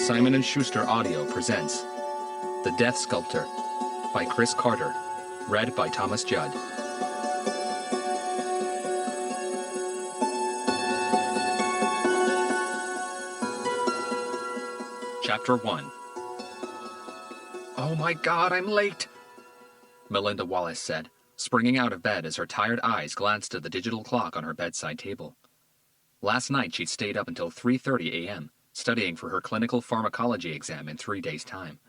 Simon & Schuster Audio presents The Death Sculptor by Chris Carter, read by Thomas Judd. Chapter 1. "Oh my God, I'm late," Melinda Wallace said, springing out of bed as her tired eyes glanced at the digital clock on her bedside table. Last night she'd stayed up until 3:30 a.m., studying for her clinical pharmacology exam in 3 days' time.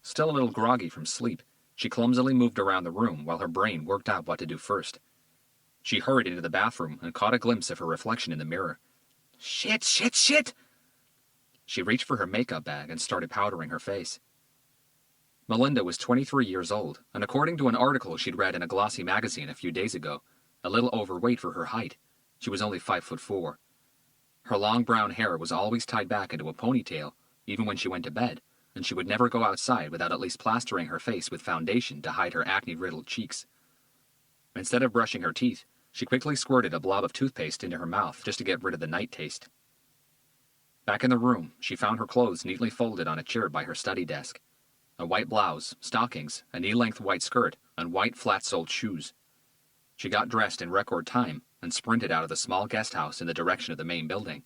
Still a little groggy from sleep, she clumsily moved around the room while her brain worked out what to do first. She hurried into the bathroom and caught a glimpse of her reflection in the mirror. Shit! She reached for her makeup bag and started powdering her face. Melinda was 23 years old, and according to an article she'd read in a glossy magazine a few days ago, a little overweight for her height. She was only 5'4". Her long brown hair was always tied back into a ponytail, even when she went to bed, and she would never go outside without at least plastering her face with foundation to hide her acne-riddled cheeks. Instead of brushing her teeth, she quickly squirted a blob of toothpaste into her mouth just to get rid of the night taste. Back in the room, she found her clothes neatly folded on a chair by her study desk. A white blouse, stockings, a knee-length white skirt, and white flat-soled shoes. She got dressed in record time and sprinted out of the small guest house in the direction of the main building.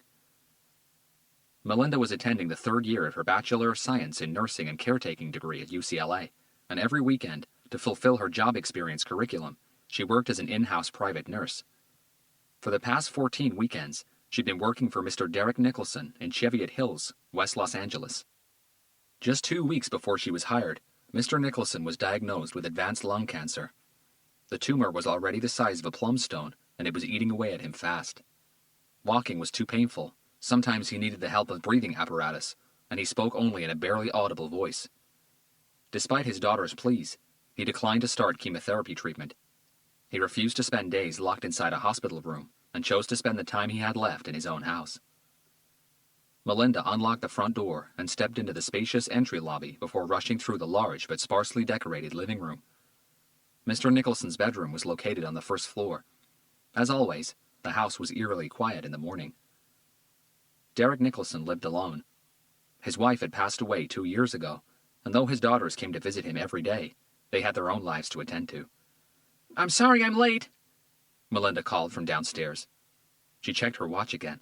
Melinda was attending the 3rd year of her Bachelor of Science in Nursing and Caretaking degree at UCLA, and every weekend, to fulfill her job experience curriculum, she worked as an in-house private nurse. For the past 14 weekends, she'd been working for Mr. Derek Nicholson in Cheviot Hills, West Los Angeles. Just 2 weeks before she was hired, Mr. Nicholson was diagnosed with advanced lung cancer. The tumor was already the size of a plum stone, and it was eating away at him fast. Walking was too painful. Sometimes he needed the help of breathing apparatus, and he spoke only in a barely audible voice. Despite his daughter's pleas, he declined to start chemotherapy treatment. He refused to spend days locked inside a hospital room, and chose to spend the time he had left in his own house. Melinda unlocked the front door and stepped into the spacious entry lobby before rushing through the large but sparsely decorated living room. Mr. Nicholson's bedroom was located on the 1st floor. As always, the house was eerily quiet in the morning. Derek Nicholson lived alone. His wife had passed away 2 years ago, and though his daughters came to visit him every day, they had their own lives to attend to. "I'm sorry I'm late," Melinda called from downstairs. She checked her watch again.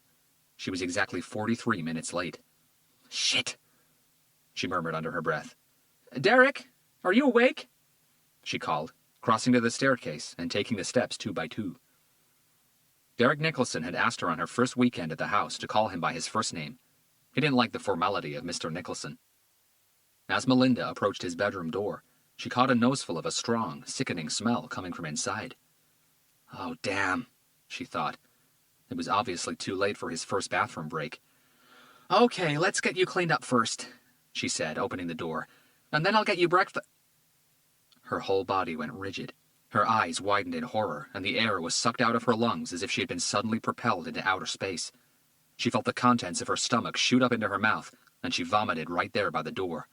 She was exactly 43 minutes late. "Shit," she murmured under her breath. "Derek, are you awake?" she called, crossing to the staircase and taking the steps 2 by 2. Derek Nicholson had asked her on her first weekend at the house to call him by his first name. He didn't like the formality of Mr. Nicholson. As Melinda approached his bedroom door, she caught a noseful of a strong, sickening smell coming from inside. "Oh, damn," she thought. It was obviously too late for his first bathroom break. "Okay, let's get you cleaned up first," she said, opening the door. "And then I'll get you breakfast." Her whole body went rigid. Her eyes widened in horror, and the air was sucked out of her lungs as if she had been suddenly propelled into outer space. She felt the contents of her stomach shoot up into her mouth, and she vomited right there by the door.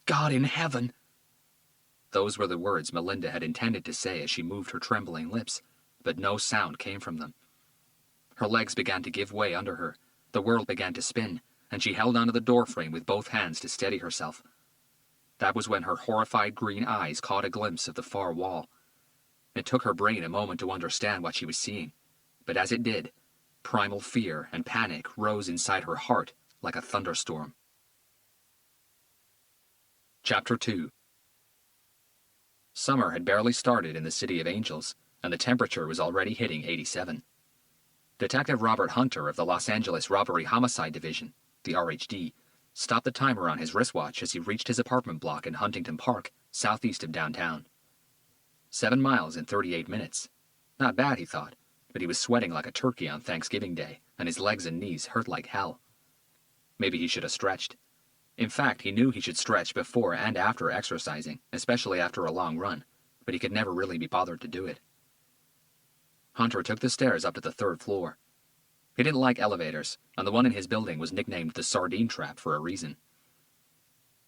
"God in heaven!" Those were the words Melinda had intended to say as she moved her trembling lips, but no sound came from them. Her legs began to give way under her, the world began to spin, and she held onto the doorframe with both hands to steady herself. That was when her horrified green eyes caught a glimpse of the far wall. It took her brain a moment to understand what she was seeing, but as it did, primal fear and panic rose inside her heart like a thunderstorm. Chapter 2. Summer had barely started in the City of Angels, and the temperature was already hitting 87. Detective Robert Hunter of the Los Angeles Robbery Homicide Division, the RHD, stopped the timer on his wristwatch as he reached his apartment block in Huntington Park, southeast of downtown. 7 miles in 38 minutes. Not bad, he thought, but he was sweating like a turkey on Thanksgiving Day, and his legs and knees hurt like hell. Maybe he should have stretched. In fact, he knew he should stretch before and after exercising, especially after a long run, but he could never really be bothered to do it. Hunter took the stairs up to the 3rd floor. He didn't like elevators, and the one in his building was nicknamed the Sardine Trap for a reason.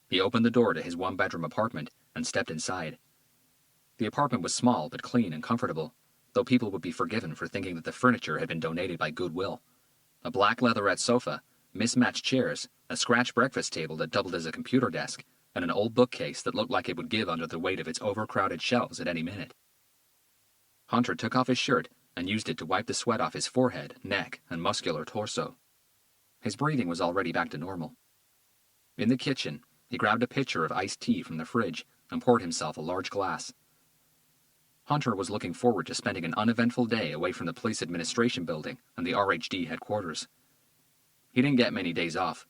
He opened the door to his 1-bedroom apartment and stepped inside. The apartment was small but clean and comfortable, though people would be forgiven for thinking that the furniture had been donated by Goodwill. A black leatherette sofa, Mismatched chairs, a scratch breakfast table that doubled as a computer desk, and an old bookcase that looked like it would give under the weight of its overcrowded shelves at any minute. Hunter took off his shirt and used it to wipe the sweat off his forehead, neck, and muscular torso. His breathing was already back to normal. In the kitchen, he grabbed a pitcher of iced tea from the fridge and poured himself a large glass. Hunter was looking forward to spending an uneventful day away from the police administration building and the RHD headquarters. He didn't get many days off.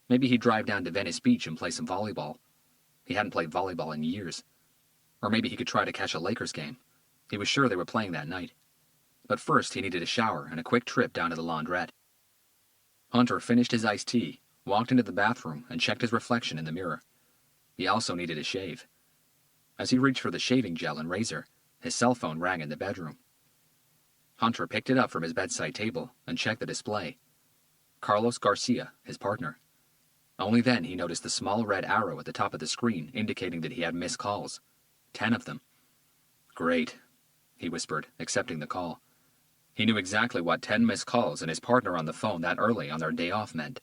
Maybe he'd drive down to Venice Beach and play some volleyball. He hadn't played volleyball in years. Or maybe he could try to catch a Lakers game. He was sure they were playing that night. But first he needed a shower and a quick trip down to the laundrette. Hunter finished his iced tea, walked into the bathroom, and checked his reflection in the mirror. He also needed a shave. As he reached for the shaving gel and razor, his cell phone rang in the bedroom. Hunter picked it up from his bedside table and checked the display. Carlos Garcia, his partner. Only then he noticed the small red arrow at the top of the screen indicating that he had missed calls. 10 of them. Great, he whispered, accepting the call. He knew exactly what 10 missed calls and his partner on the phone that early on their day off meant.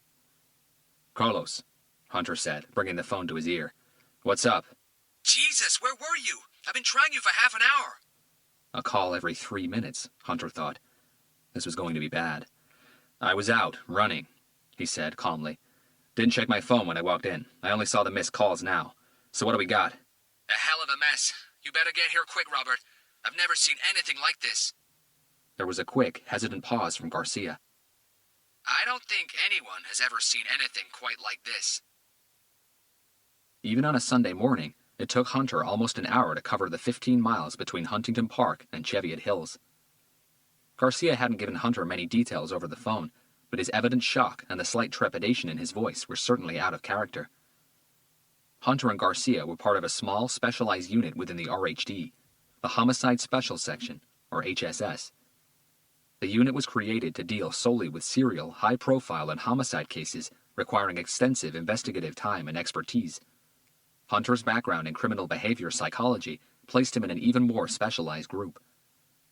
Carlos, Hunter said, bringing the phone to his ear. What's up? Jesus, where were you? I've been trying you for half an hour. A call every 3 minutes, Hunter thought. This was going to be bad. I was out, running, he said calmly. Didn't check my phone when I walked in. I only saw the missed calls now. So what do we got? A hell of a mess. You better get here quick, Robert. I've never seen anything like this. There was a quick, hesitant pause from Garcia. I don't think anyone has ever seen anything quite like this. Even on a Sunday morning, it took Hunter almost an hour to cover the 15 miles between Huntington Park and Cheviot Hills. Garcia hadn't given Hunter many details over the phone, but his evident shock and the slight trepidation in his voice were certainly out of character. Hunter and Garcia were part of a small, specialized unit within the RHD, the Homicide Special Section, or HSS. The unit was created to deal solely with serial, high-profile, and homicide cases requiring extensive investigative time and expertise. Hunter's background in criminal behavior psychology placed him in an even more specialized group.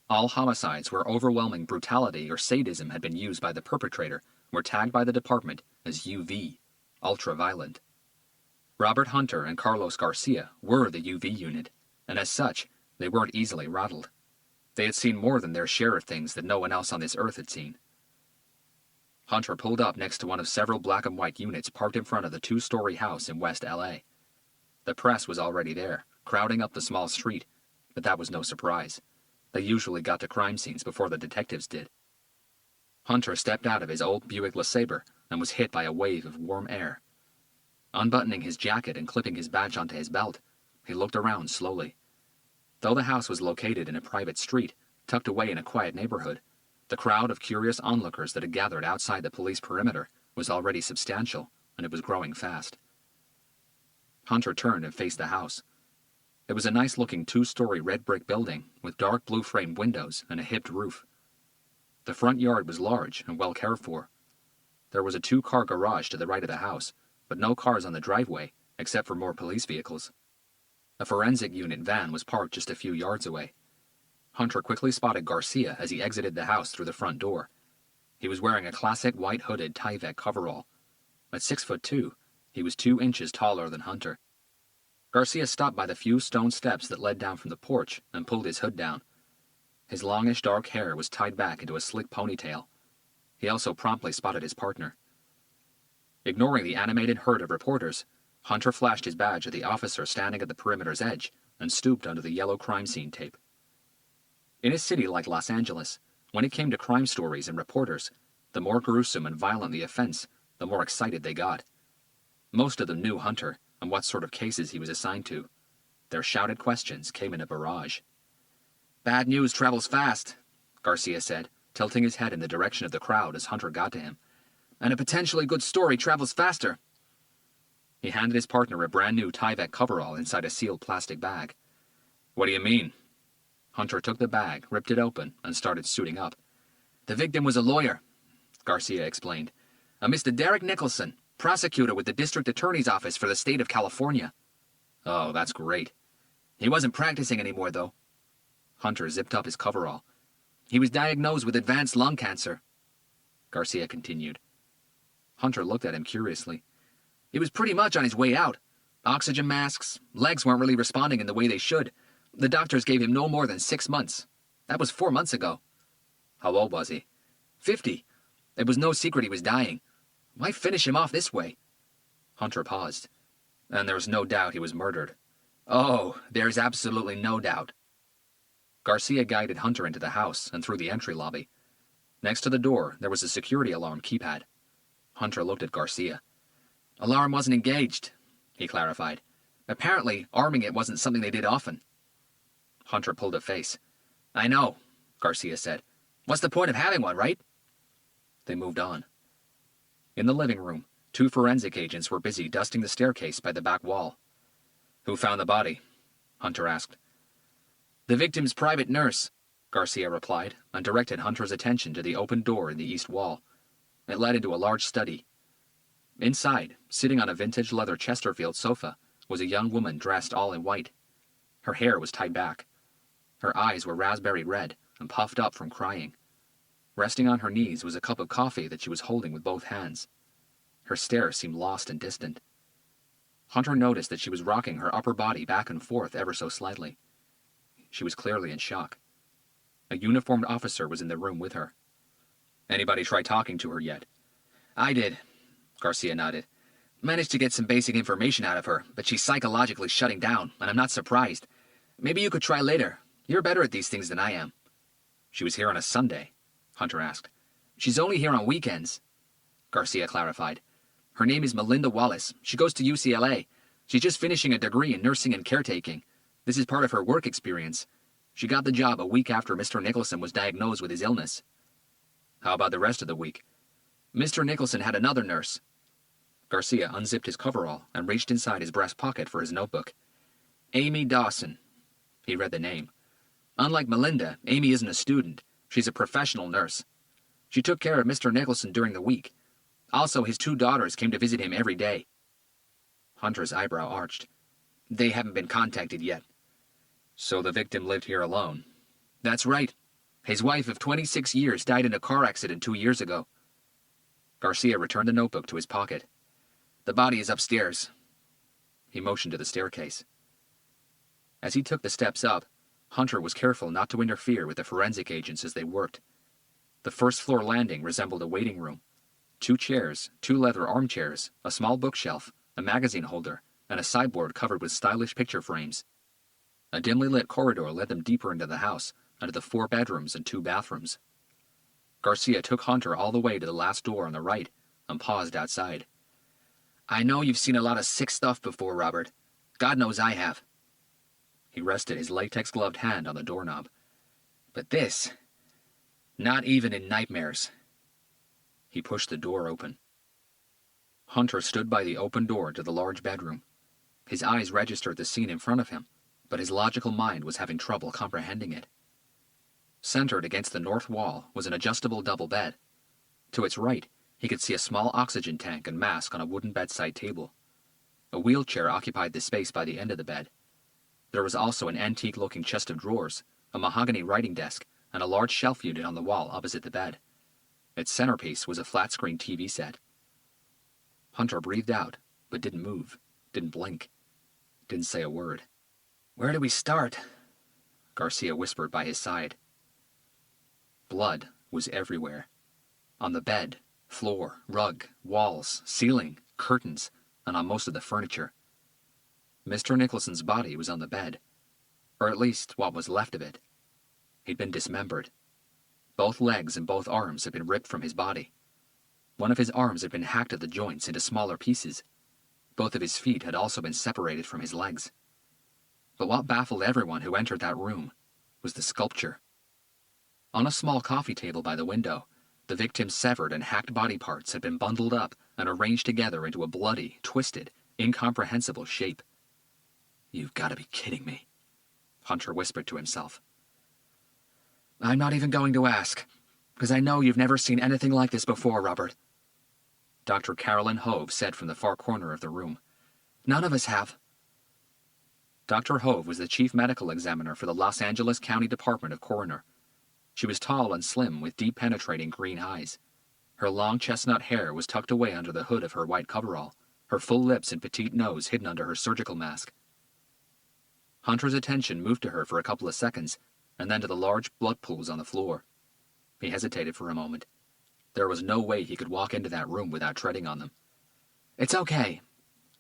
All homicides where overwhelming brutality or sadism had been used by the perpetrator were tagged by the department as UV, ultra-violent. Robert Hunter and Carlos Garcia were the UV unit, and as such, they weren't easily rattled. They had seen more than their share of things that no one else on this earth had seen. Hunter pulled up next to one of several black and white units parked in front of the 2-story house in West LA. The press was already there, crowding up the small street, but that was no surprise. They usually got to crime scenes before the detectives did. Hunter stepped out of his old Buick LeSabre and was hit by a wave of warm air. Unbuttoning his jacket and clipping his badge onto his belt, he looked around slowly. Though the house was located in a private street, tucked away in a quiet neighborhood, the crowd of curious onlookers that had gathered outside the police perimeter was already substantial, and it was growing fast. Hunter turned and faced the house. It was a nice-looking 2-story red brick building with dark blue-framed windows and a hipped roof. The front yard was large and well cared for. There was a 2-car garage to the right of the house, but no cars on the driveway, except for more police vehicles. A forensic unit van was parked just a few yards away. Hunter quickly spotted Garcia as he exited the house through the front door. He was wearing a classic white-hooded Tyvek coverall. At 6'2", he was 2 inches taller than Hunter. Garcia stopped by the few stone steps that led down from the porch and pulled his hood down. His longish dark hair was tied back into a slick ponytail. He also promptly spotted his partner. Ignoring the animated herd of reporters, Hunter flashed his badge at the officer standing at the perimeter's edge and stooped under the yellow crime scene tape. In a city like Los Angeles, when it came to crime stories and reporters, the more gruesome and violent the offense, the more excited they got. Most of them knew Hunter and what sort of cases he was assigned to. Their shouted questions came in a barrage. "Bad news travels fast," Garcia said, tilting his head in the direction of the crowd as Hunter got to him. "And a potentially good story travels faster." He handed his partner a brand-new Tyvek coverall inside a sealed plastic bag. "What do you mean?" Hunter took the bag, ripped it open, and started suiting up. "The victim was a lawyer," Garcia explained. "A Mr. Derek Nicholson, prosecutor with the district attorney's office for the state of California." "Oh, that's great." "He wasn't practicing anymore, though." Hunter zipped up his coverall. "He was diagnosed with advanced lung cancer," Garcia continued. Hunter looked at him curiously. He was pretty much on his way out. Oxygen masks, legs weren't really responding in the way they should. The doctors gave him no more than 6 months. That was 4 months ago. How old was he? 50. It was no secret he was dying. Why finish him off this way? Hunter paused. And there was no doubt he was murdered. Oh, there's absolutely no doubt. Garcia guided Hunter into the house and through the entry lobby. Next to the door, there was a security alarm keypad. Hunter looked at Garcia. Alarm wasn't engaged, he clarified. Apparently, arming it wasn't something they did often. Hunter pulled a face. I know, Garcia said. What's the point of having one, right? They moved on. In the living room, 2 forensic agents were busy dusting the staircase by the back wall. Who found the body? Hunter asked. The victim's private nurse, Garcia replied, and directed Hunter's attention to the open door in the east wall. It led into a large study. Inside, sitting on a vintage leather Chesterfield sofa, was a young woman dressed all in white. Her hair was tied back. Her eyes were raspberry red and puffed up from crying. Resting on her knees was a cup of coffee that she was holding with both hands. Her stare seemed lost and distant. Hunter noticed that she was rocking her upper body back and forth ever so slightly. She was clearly in shock. A uniformed officer was in the room with her. Anybody try talking to her yet? I did, Garcia nodded. Managed to get some basic information out of her, but she's psychologically shutting down, and I'm not surprised. Maybe you could try later. You're better at these things than I am. She was here on a Sunday, Hunter asked. She's only here on weekends, Garcia clarified. Her name is Melinda Wallace. She goes to UCLA. She's just finishing a degree in nursing and caretaking. This is part of her work experience. She got the job a week after Mr. Nicholson was diagnosed with his illness. How about the rest of the week? Mr. Nicholson had another nurse. Garcia unzipped his coverall and reached inside his breast pocket for his notebook. Amy Dawson. He read the name. Unlike Melinda, Amy isn't a student. She's a professional nurse. She took care of Mr. Nicholson during the week. Also, his 2 daughters came to visit him every day. Hunter's eyebrow arched. They haven't been contacted yet. So the victim lived here alone? That's right. His wife of 26 years died in a car accident 2 years ago. Garcia returned the notebook to his pocket. The body is upstairs. He motioned to the staircase. As he took the steps up, Hunter was careful not to interfere with the forensic agents as they worked. The first-floor landing resembled a waiting room. 2 chairs, 2 leather armchairs, a small bookshelf, a magazine holder, and a sideboard covered with stylish picture frames. A dimly lit corridor led them deeper into the house, into the 4 bedrooms and 2 bathrooms. Garcia took Hunter all the way to the last door on the right and paused outside. I know you've seen a lot of sick stuff before, Robert. God knows I have. He rested his latex-gloved hand on the doorknob. But this... not even in nightmares. He pushed the door open. Hunter stood by the open door to the large bedroom. His eyes registered the scene in front of him, but his logical mind was having trouble comprehending it. Centered against the north wall was an adjustable double bed. To its right, he could see a small oxygen tank and mask on a wooden bedside table. A wheelchair occupied the space by the end of the bed. There was also an antique-looking chest of drawers, a mahogany writing desk, and a large shelf unit on the wall opposite the bed. Its centerpiece was a flat-screen TV set. Hunter breathed out, but didn't move, didn't blink, didn't say a word. Where do we start? Garcia whispered by his side. Blood was everywhere. On the bed, floor, rug, walls, ceiling, curtains, and on most of the furniture. Mr. Nicholson's body was on the bed, or at least what was left of it. He'd been dismembered. Both legs and both arms had been ripped from his body. One of his arms had been hacked at the joints into smaller pieces. Both of his feet had also been separated from his legs. But what baffled everyone who entered that room was the sculpture. On a small coffee table by the window, the victim's severed and hacked body parts had been bundled up and arranged together into a bloody, twisted, incomprehensible shape. "You've got to be kidding me," Hunter whispered to himself. I'm not even going to ask, because I know you've never seen anything like this before, Robert. Dr. Carolyn Hove said from the far corner of the room. None of us have. Dr. Hove was the chief medical examiner for the Los Angeles County Department of Coroner. She was tall and slim with deep penetrating green eyes. Her long chestnut hair was tucked away under the hood of her white coverall, her full lips and petite nose hidden under her surgical mask. Hunter's attention moved to her for a couple of seconds, and then to the large blood pools on the floor. He hesitated for a moment. There was no way he could walk into that room without treading on them. "It's okay,"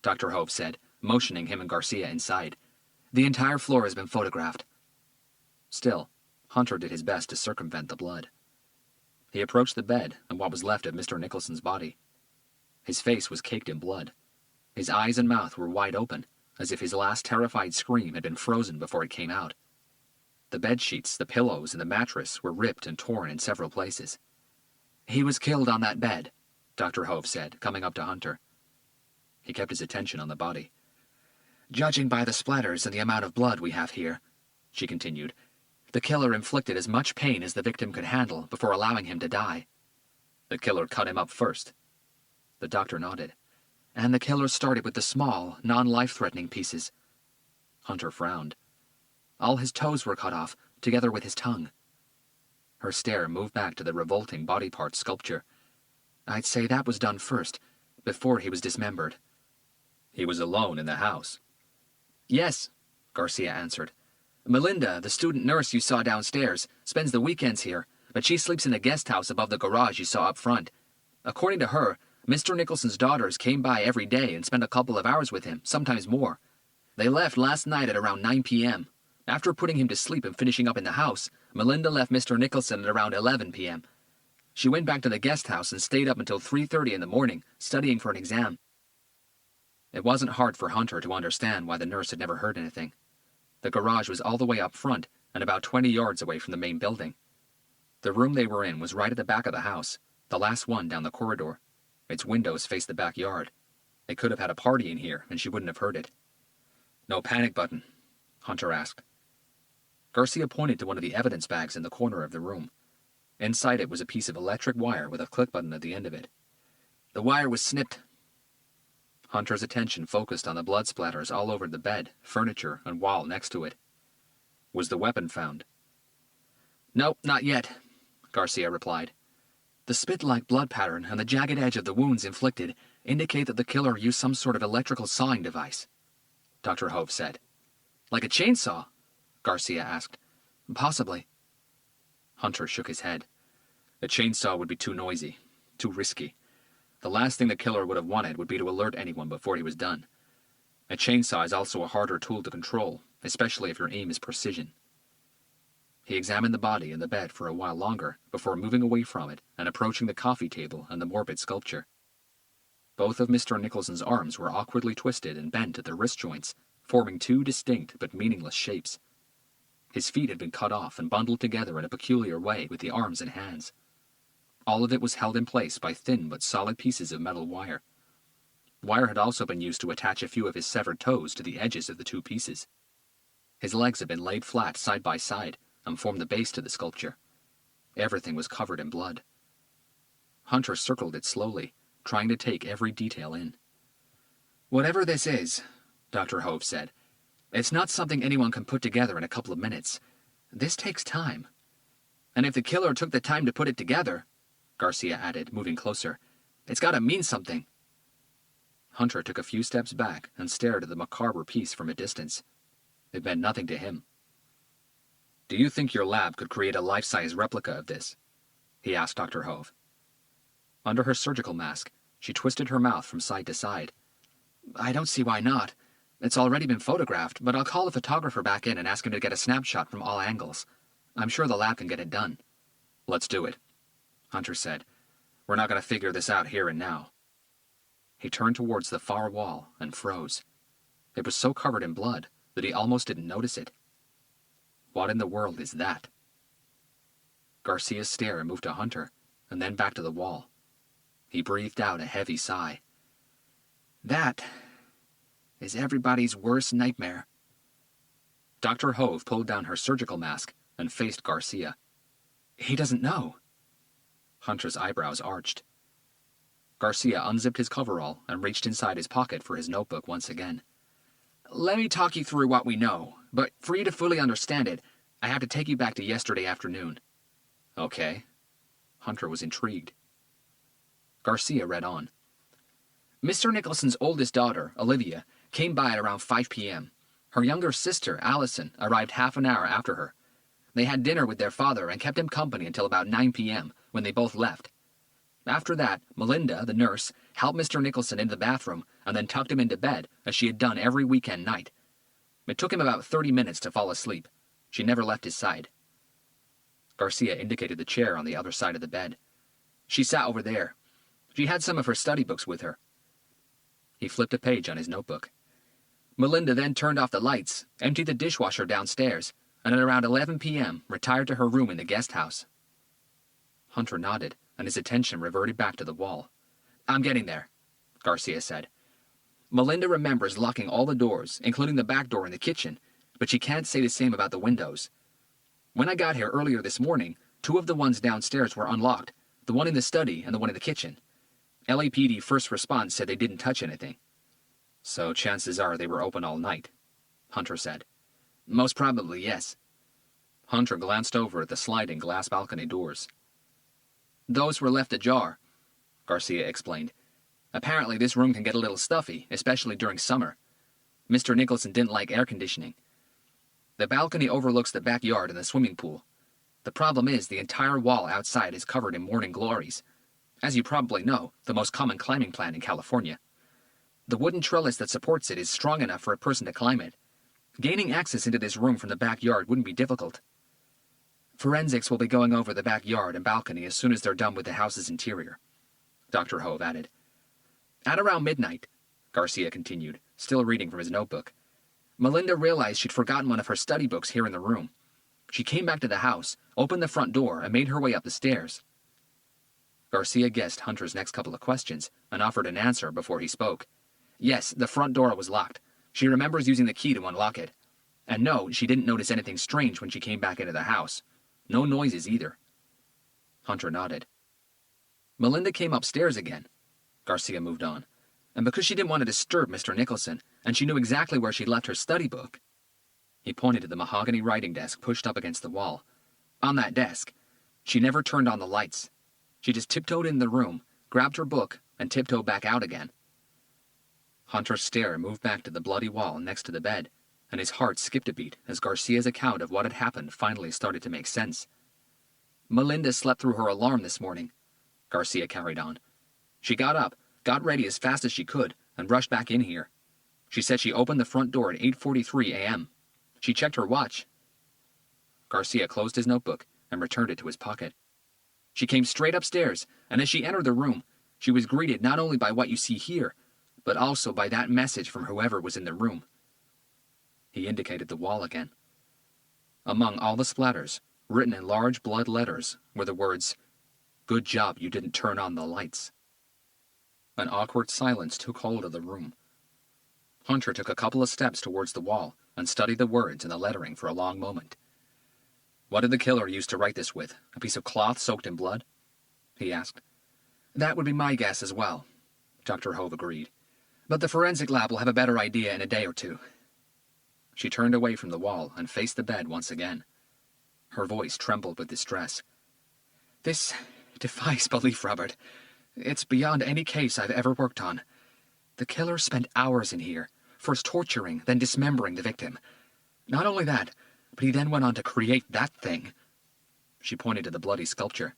Dr. Hove said, motioning him and Garcia inside. "The entire floor has been photographed." Still, Hunter did his best to circumvent the blood. He approached the bed and what was left of Mr. Nicholson's body. His face was caked in blood. His eyes and mouth were wide open, as if his last terrified scream had been frozen before it came out. The bed sheets, the pillows, and the mattress were ripped and torn in several places. "He was killed on that bed," Dr. Hove said, coming up to Hunter. He kept his attention on the body. "Judging by the splatters and the amount of blood we have here," she continued, "the killer inflicted as much pain as the victim could handle before allowing him to die." "The killer cut him up first." The doctor nodded. "And the killer started with the small, non-life-threatening pieces." Hunter frowned. "All his toes were cut off, together with his tongue." Her stare moved back to the revolting body part sculpture. "I'd say that was done first, before he was dismembered." "He was alone in the house?" "Yes," Garcia answered. "Melinda, the student nurse you saw downstairs, spends the weekends here, but she sleeps in the guest house above the garage you saw up front. According to her, Mr. Nicholson's daughters came by every day and spent a couple of hours with him, sometimes more. They left last night at around 9 p.m. After putting him to sleep and finishing up in the house, Melinda left Mr. Nicholson at around 11 p.m. She went back to the guest house and stayed up until 3:30 in the morning, studying for an exam." It wasn't hard for Hunter to understand why the nurse had never heard anything. The garage was all the way up front and about 20 yards away from the main building. The room they were in was right at the back of the house, the last one down the corridor. Its windows faced the backyard. They could have had a party in here, and she wouldn't have heard it. "No panic button?" Hunter asked. Garcia pointed to one of the evidence bags in the corner of the room. Inside it was a piece of electric wire with a click button at the end of it. "The wire was snipped." Hunter's attention focused on the blood splatters all over the bed, furniture, and wall next to it. "Was the weapon found?" "No, not yet," Garcia replied. "The spit-like blood pattern and the jagged edge of the wounds inflicted indicate that the killer used some sort of electrical sawing device," Dr. Hove said. "Like a chainsaw?" Garcia asked. "Possibly." Hunter shook his head. "A chainsaw would be too noisy, too risky. The last thing the killer would have wanted would be to alert anyone before he was done. A chainsaw is also a harder tool to control, especially if your aim is precision." He examined the body and the bed for a while longer before moving away from it and approaching the coffee table and the morbid sculpture. Both of Mr. Nicholson's arms were awkwardly twisted and bent at the wrist joints, forming two distinct but meaningless shapes. His feet had been cut off and bundled together in a peculiar way with the arms and hands. All of it was held in place by thin but solid pieces of metal wire. Wire had also been used to attach a few of his severed toes to the edges of the two pieces. His legs had been laid flat side by side and formed the base to the sculpture. Everything was covered in blood. Hunter circled it slowly, trying to take every detail in. "Whatever this is," Dr. Hove said, "it's not something anyone can put together in a couple of minutes. This takes time. And if the killer took the time to put it together," Garcia added, moving closer, "it's got to mean something." Hunter took a few steps back and stared at the macabre piece from a distance. It meant nothing to him. "Do you think your lab could create a life-size replica of this?" he asked Dr. Hove. Under her surgical mask, she twisted her mouth from side to side. "I don't see why not. It's already been photographed, but I'll call the photographer back in and ask him to get a snapshot from all angles. I'm sure the lab can get it done." "Let's do it," Hunter said. "We're not going to figure this out here and now." He turned towards the far wall and froze. It was so covered in blood that he almost didn't notice it. What in the world is that? Garcia's stare moved to Hunter, and then back to the wall. He breathed out a heavy sigh. "That is everybody's worst nightmare." Dr. Hove pulled down her surgical mask and faced Garcia. "He doesn't know." Hunter's eyebrows arched. Garcia unzipped his coverall and reached inside his pocket for his notebook once again. "Let me talk you through what we know, but for you to fully understand it, I have to take you back to yesterday afternoon." "Okay." Hunter was intrigued. Garcia read on. Mr. Nicholson's oldest daughter, Olivia, came by at around 5 p.m. Her younger sister, Allison, arrived half an hour after her. They had dinner with their father and kept him company until about 9 p.m., when they both left. After that, Melinda, the nurse, helped Mr. Nicholson into the bathroom and then tucked him into bed, as she had done every weekend night. It took him about 30 minutes to fall asleep. She never left his side. Garcia indicated the chair on the other side of the bed. She sat over there. She had some of her study books with her. He flipped a page on his notebook. Melinda then turned off the lights, emptied the dishwasher downstairs, and at around 11 p.m. retired to her room in the guest house. Hunter nodded, and his attention reverted back to the wall. I'm getting there, Garcia said. Melinda remembers locking all the doors, including the back door in the kitchen, but she can't say the same about the windows. When I got here earlier this morning, 2 of the ones downstairs were unlocked, the one in the study and the one in the kitchen. LAPD first response said they didn't touch anything. So chances are they were open all night, Hunter said. Most probably, yes. Hunter glanced over at the sliding glass balcony doors. Those were left ajar, Garcia explained. Apparently this room can get a little stuffy, especially during summer. Mr. Nicholson didn't like air conditioning. The balcony overlooks the backyard and the swimming pool. The problem is the entire wall outside is covered in morning glories. As you probably know, the most common climbing plant in California. The wooden trellis that supports it is strong enough for a person to climb it. Gaining access into this room from the backyard wouldn't be difficult. Forensics will be going over the backyard and balcony as soon as they're done with the house's interior, Dr. Hove added. At around midnight, Garcia continued, still reading from his notebook, Melinda realized she'd forgotten one of her study books here in the room. She came back to the house, opened the front door, and made her way up the stairs. Garcia guessed Hunter's next couple of questions and offered an answer before he spoke. Yes, the front door was locked. She remembers using the key to unlock it. And no, she didn't notice anything strange when she came back into the house. No noises either. Hunter nodded. Melinda came upstairs again. Garcia moved on. And because she didn't want to disturb Mr. Nicholson, and she knew exactly where she'd left her study book. He pointed to the mahogany writing desk pushed up against the wall. On that desk, she never turned on the lights. She just tiptoed in the room, grabbed her book, and tiptoed back out again. Hunter's stare moved back to the bloody wall next to the bed, and his heart skipped a beat as Garcia's account of what had happened finally started to make sense. Melinda slept through her alarm this morning, Garcia carried on. She got up, got ready as fast as she could, and rushed back in here. She said she opened the front door at 8:43 a.m. She checked her watch. Garcia closed his notebook and returned it to his pocket. She came straight upstairs, and as she entered the room, she was greeted not only by what you see here, but also by that message from whoever was in the room. He indicated the wall again. Among all the splatters, written in large blood letters, were the words, "Good job you didn't turn on the lights." An awkward silence took hold of the room. Hunter took a couple of steps towards the wall and studied the words and the lettering for a long moment. What did the killer use to write this with? A piece of cloth soaked in blood? He asked. That would be my guess as well, Dr. Hove agreed. But the forensic lab will have a better idea in a day or two. She turned away from the wall and faced the bed once again. Her voice trembled with distress. This defies belief, Robert. It's beyond any case I've ever worked on. The killer spent hours in here, first torturing, then dismembering the victim. Not only that, but he then went on to create that thing. She pointed to the bloody sculpture.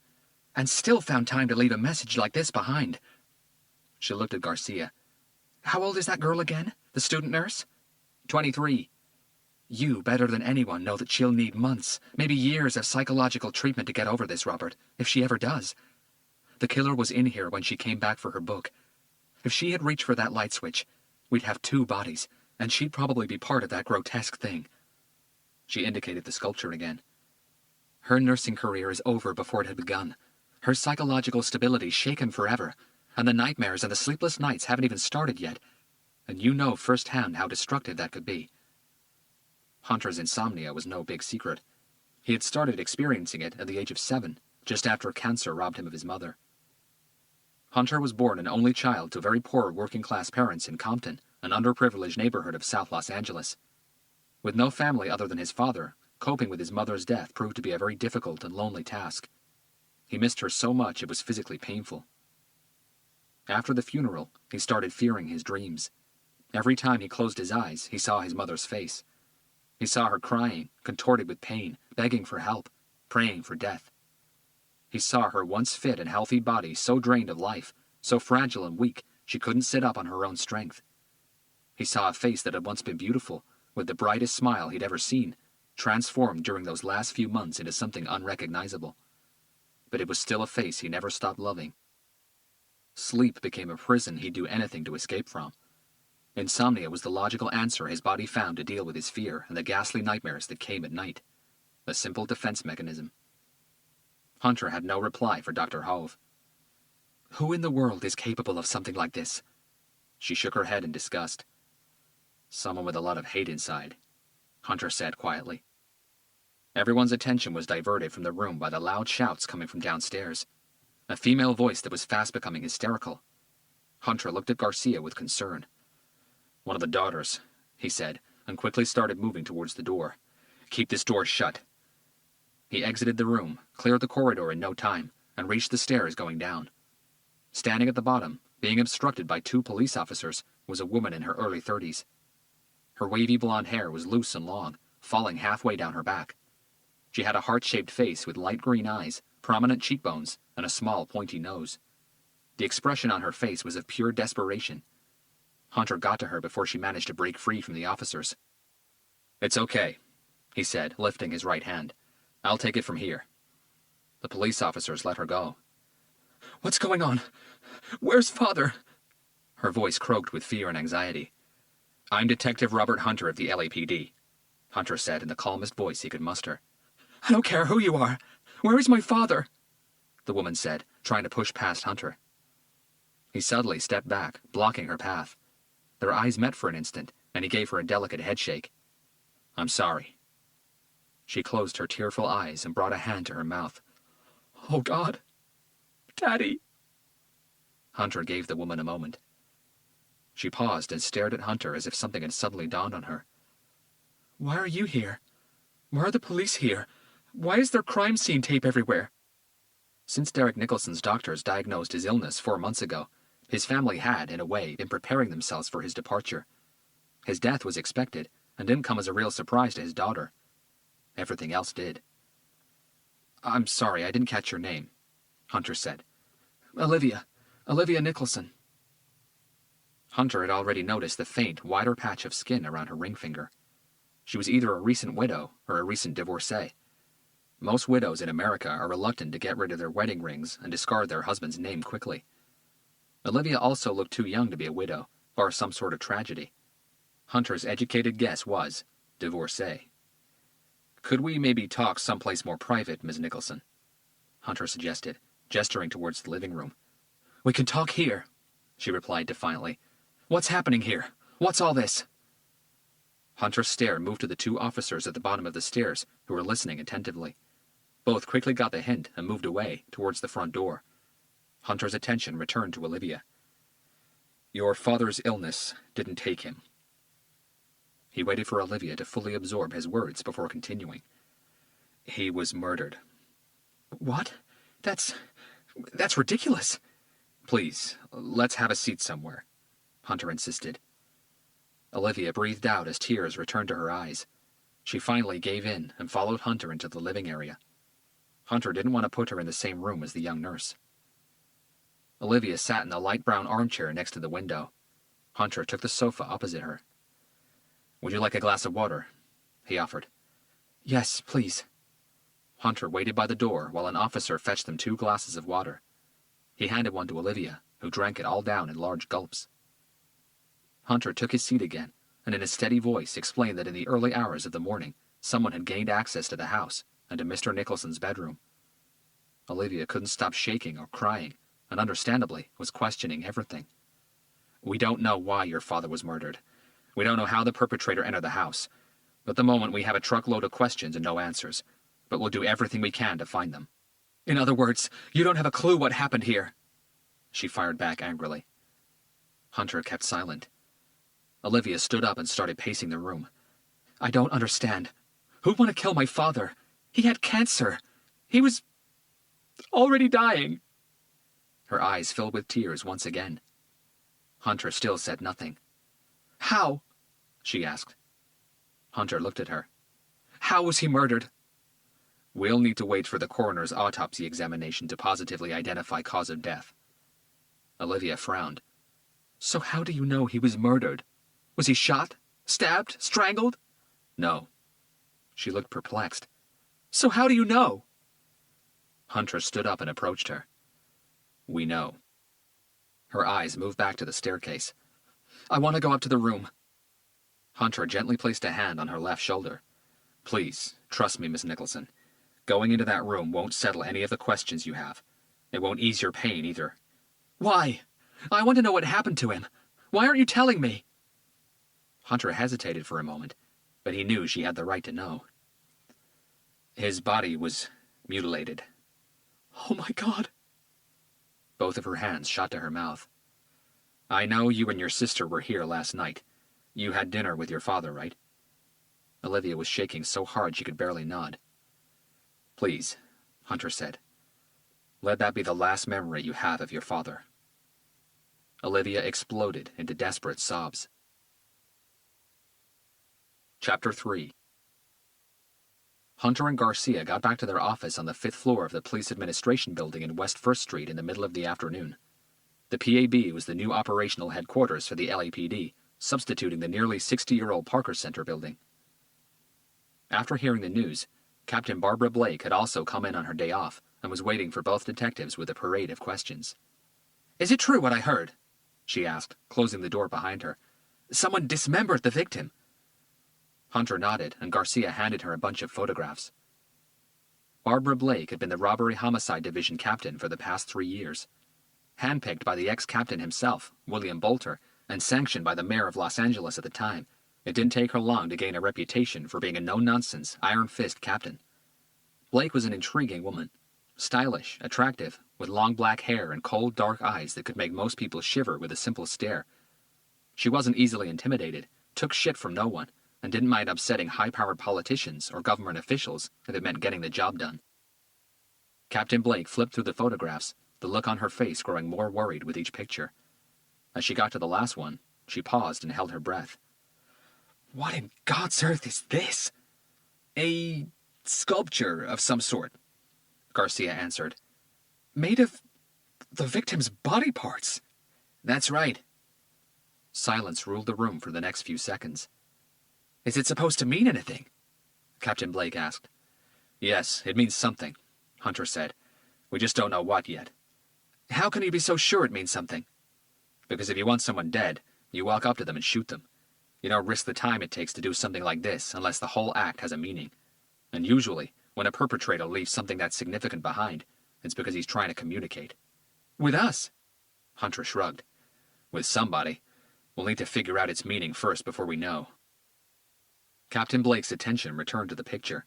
And still found time to leave a message like this behind. She looked at Garcia. How old is that girl again? The student nurse? 23. You, better than anyone, know that she'll need months, maybe years of psychological treatment to get over this, Robert, if she ever does. The killer was in here when she came back for her book. If she had reached for that light switch, we'd have 2 bodies, and she'd probably be part of that grotesque thing. She indicated the sculpture again. Her nursing career is over before it had begun. Her psychological stability shaken forever, and the nightmares and the sleepless nights haven't even started yet, and you know firsthand how destructive that could be. Hunter's insomnia was no big secret. He had started experiencing it at the age of 7, just after cancer robbed him of his mother. Hunter was born an only child to very poor working-class parents in Compton, an underprivileged neighborhood of South Los Angeles. With no family other than his father, coping with his mother's death proved to be a very difficult and lonely task. He missed her so much it was physically painful. After the funeral, he started fearing his dreams. Every time he closed his eyes, he saw his mother's face. He saw her crying, contorted with pain, begging for help, praying for death. He saw her once fit and healthy body so drained of life, so fragile and weak, she couldn't sit up on her own strength. He saw a face that had once been beautiful, with the brightest smile he'd ever seen, transformed during those last few months into something unrecognizable. But it was still a face he never stopped loving. Sleep became a prison he'd do anything to escape from. Insomnia was the logical answer his body found to deal with his fear and the ghastly nightmares that came at night. A simple defense mechanism. Hunter had no reply for Dr. Hove. "Who in the world is capable of something like this?" She shook her head in disgust. "Someone with a lot of hate inside," Hunter said quietly. Everyone's attention was diverted from the room by the loud shouts coming from downstairs. A female voice that was fast becoming hysterical. Hunter looked at Garcia with concern. "One of the daughters," he said, and quickly started moving towards the door. "Keep this door shut." He exited the room, cleared the corridor in no time, and reached the stairs going down. Standing at the bottom, being obstructed by 2 police officers, was a woman in her early 30s. Her wavy blonde hair was loose and long, falling halfway down her back. She had a heart-shaped face with light green eyes, prominent cheekbones, and a small, pointy nose. The expression on her face was of pure desperation. Hunter got to her before she managed to break free from the officers. "It's okay," he said, lifting his right hand. "I'll take it from here." The police officers let her go. "What's going on? Where's Father?" Her voice croaked with fear and anxiety. "I'm Detective Robert Hunter of the LAPD," Hunter said in the calmest voice he could muster. "I don't care who you are. Where is my father?" the woman said, trying to push past Hunter. He suddenly stepped back, blocking her path. Their eyes met for an instant, and he gave her a delicate headshake. "I'm sorry." She closed her tearful eyes and brought a hand to her mouth. "Oh, God. Daddy." Hunter gave the woman a moment. She paused and stared at Hunter as if something had suddenly dawned on her. "Why are you here? Why are the police here? Why is there crime scene tape everywhere?" Since Derek Nicholson's doctors diagnosed his illness 4 months ago, his family had, in a way, been preparing themselves for his departure. His death was expected, and didn't come as a real surprise to his daughter. Everything else did. "I'm sorry, I didn't catch your name," Hunter said. Olivia Nicholson." Hunter had already noticed the faint, wider patch of skin around her ring finger. She was either a recent widow or a recent divorcee. Most widows in America are reluctant to get rid of their wedding rings and discard their husband's name quickly. Olivia also looked too young to be a widow, or some sort of tragedy. Hunter's educated guess was divorcee. "Could we maybe talk someplace more private, Ms. Nicholson?" Hunter suggested, gesturing towards the living room. "We can talk here," she replied defiantly. "What's happening here? What's all this?" Hunter's stare moved to the 2 officers at the bottom of the stairs, who were listening attentively. Both quickly got the hint and moved away, towards the front door. Hunter's attention returned to Olivia. "Your father's illness didn't take him." He waited for Olivia to fully absorb his words before continuing. "He was murdered." "What? That's ridiculous." "Please, let's have a seat somewhere," Hunter insisted. Olivia breathed out as tears returned to her eyes. She finally gave in and followed Hunter into the living area. Hunter didn't want to put her in the same room as the young nurse. Olivia sat in the light brown armchair next to the window. Hunter took the sofa opposite her. "Would you like a glass of water?" he offered. "Yes, please." Hunter waited by the door while an officer fetched them 2 glasses of water. He handed one to Olivia, who drank it all down in large gulps. Hunter took his seat again, and in a steady voice explained that in the early hours of the morning, someone had gained access to the house and to Mr. Nicholson's bedroom. Olivia couldn't stop shaking or crying, and understandably was questioning everything. "We don't know why your father was murdered. We don't know how the perpetrator entered the house. At the moment, we have a truckload of questions and no answers, but we'll do everything we can to find them." "In other words, you don't have a clue what happened here," she fired back angrily. Hunter kept silent. Olivia stood up and started pacing the room. "I don't understand. Who'd want to kill my father? He had cancer. He was already dying." Her eyes filled with tears once again. Hunter still said nothing. "How?" she asked. Hunter looked at her. "How was he murdered?" "We'll need to wait for the coroner's autopsy examination to positively identify cause of death." Olivia frowned. "So how do you know he was murdered? Was he shot? Stabbed? Strangled?" "No." She looked perplexed. "So how do you know?" Hunter stood up and approached her. "We know." Her eyes moved back to the staircase. "I want to go up to the room." Hunter gently placed a hand on her left shoulder. "Please, trust me, Miss Nicholson. Going into that room won't settle any of the questions you have. It won't ease your pain, either." "Why? I want to know what happened to him. Why aren't you telling me?" Hunter hesitated for a moment, but he knew she had the right to know. "His body was mutilated." "Oh my God." Both of her hands shot to her mouth. "I know you and your sister were here last night. You had dinner with your father, right?" Olivia was shaking so hard she could barely nod. "Please," Hunter said. "Let that be the last memory you have of your father." Olivia exploded into desperate sobs. Chapter 3. Hunter and Garcia got back to their office on the 5th floor of the police administration building in West 1st Street in the middle of the afternoon. The PAB was the new operational headquarters for the LAPD, substituting the nearly 60-year-old Parker Center building. After hearing the news, Captain Barbara Blake had also come in on her day off and was waiting for both detectives with a parade of questions. "Is it true what I heard?" she asked, closing the door behind her. "Someone dismembered the victim." Hunter nodded, and Garcia handed her a bunch of photographs. Barbara Blake had been the Robbery Homicide Division captain for the past 3 years. Handpicked by the ex-captain himself, William Bolter, and sanctioned by the mayor of Los Angeles at the time, it didn't take her long to gain a reputation for being a no-nonsense, iron-fist captain. Blake was an intriguing woman. Stylish, attractive, with long black hair and cold, dark eyes that could make most people shiver with a simple stare. She wasn't easily intimidated, took shit from no one, and didn't mind upsetting high-powered politicians or government officials if it meant getting the job done. Captain Blake flipped through the photographs, the look on her face growing more worried with each picture. As she got to the last one, she paused and held her breath. "What in God's earth is this?" "A sculpture of some sort," Garcia answered. "Made of the victim's body parts?" "That's right." Silence ruled the room for the next few seconds. "Is it supposed to mean anything?" Captain Blake asked. "Yes, it means something," Hunter said. "We just don't know what yet." "How can you be so sure it means something?" "Because if you want someone dead, you walk up to them and shoot them. You don't risk the time it takes to do something like this unless the whole act has a meaning. And usually, when a perpetrator leaves something that's significant behind, it's because he's trying to communicate." "With us?" Hunter shrugged. "With somebody. We'll need to figure out its meaning first before we know." Captain Blake's attention returned to the picture.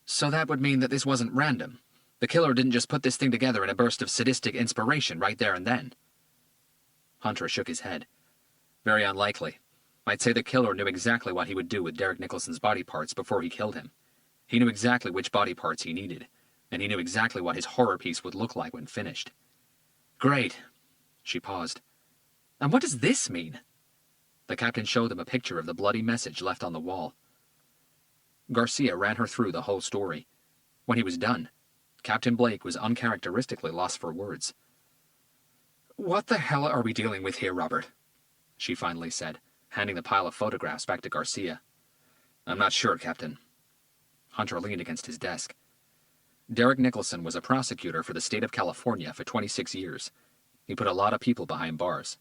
"So that would mean that this wasn't random. The killer didn't just put this thing together in a burst of sadistic inspiration right there and then." Hunter shook his head. "Very unlikely. I'd say the killer knew exactly what he would do with Derek Nicholson's body parts before he killed him. He knew exactly which body parts he needed, and he knew exactly what his horror piece would look like when finished." "Great." She paused. "And what does this mean?" The captain showed them a picture of the bloody message left on the wall. Garcia ran her through the whole story. When he was done, Captain Blake was uncharacteristically lost for words. "What the hell are we dealing with here, Robert?" she finally said, handing the pile of photographs back to Garcia. "I'm not sure, Captain." Hunter leaned against his desk. Derek Nicholson was a prosecutor for the state of California for 26 years. He put a lot of people behind bars.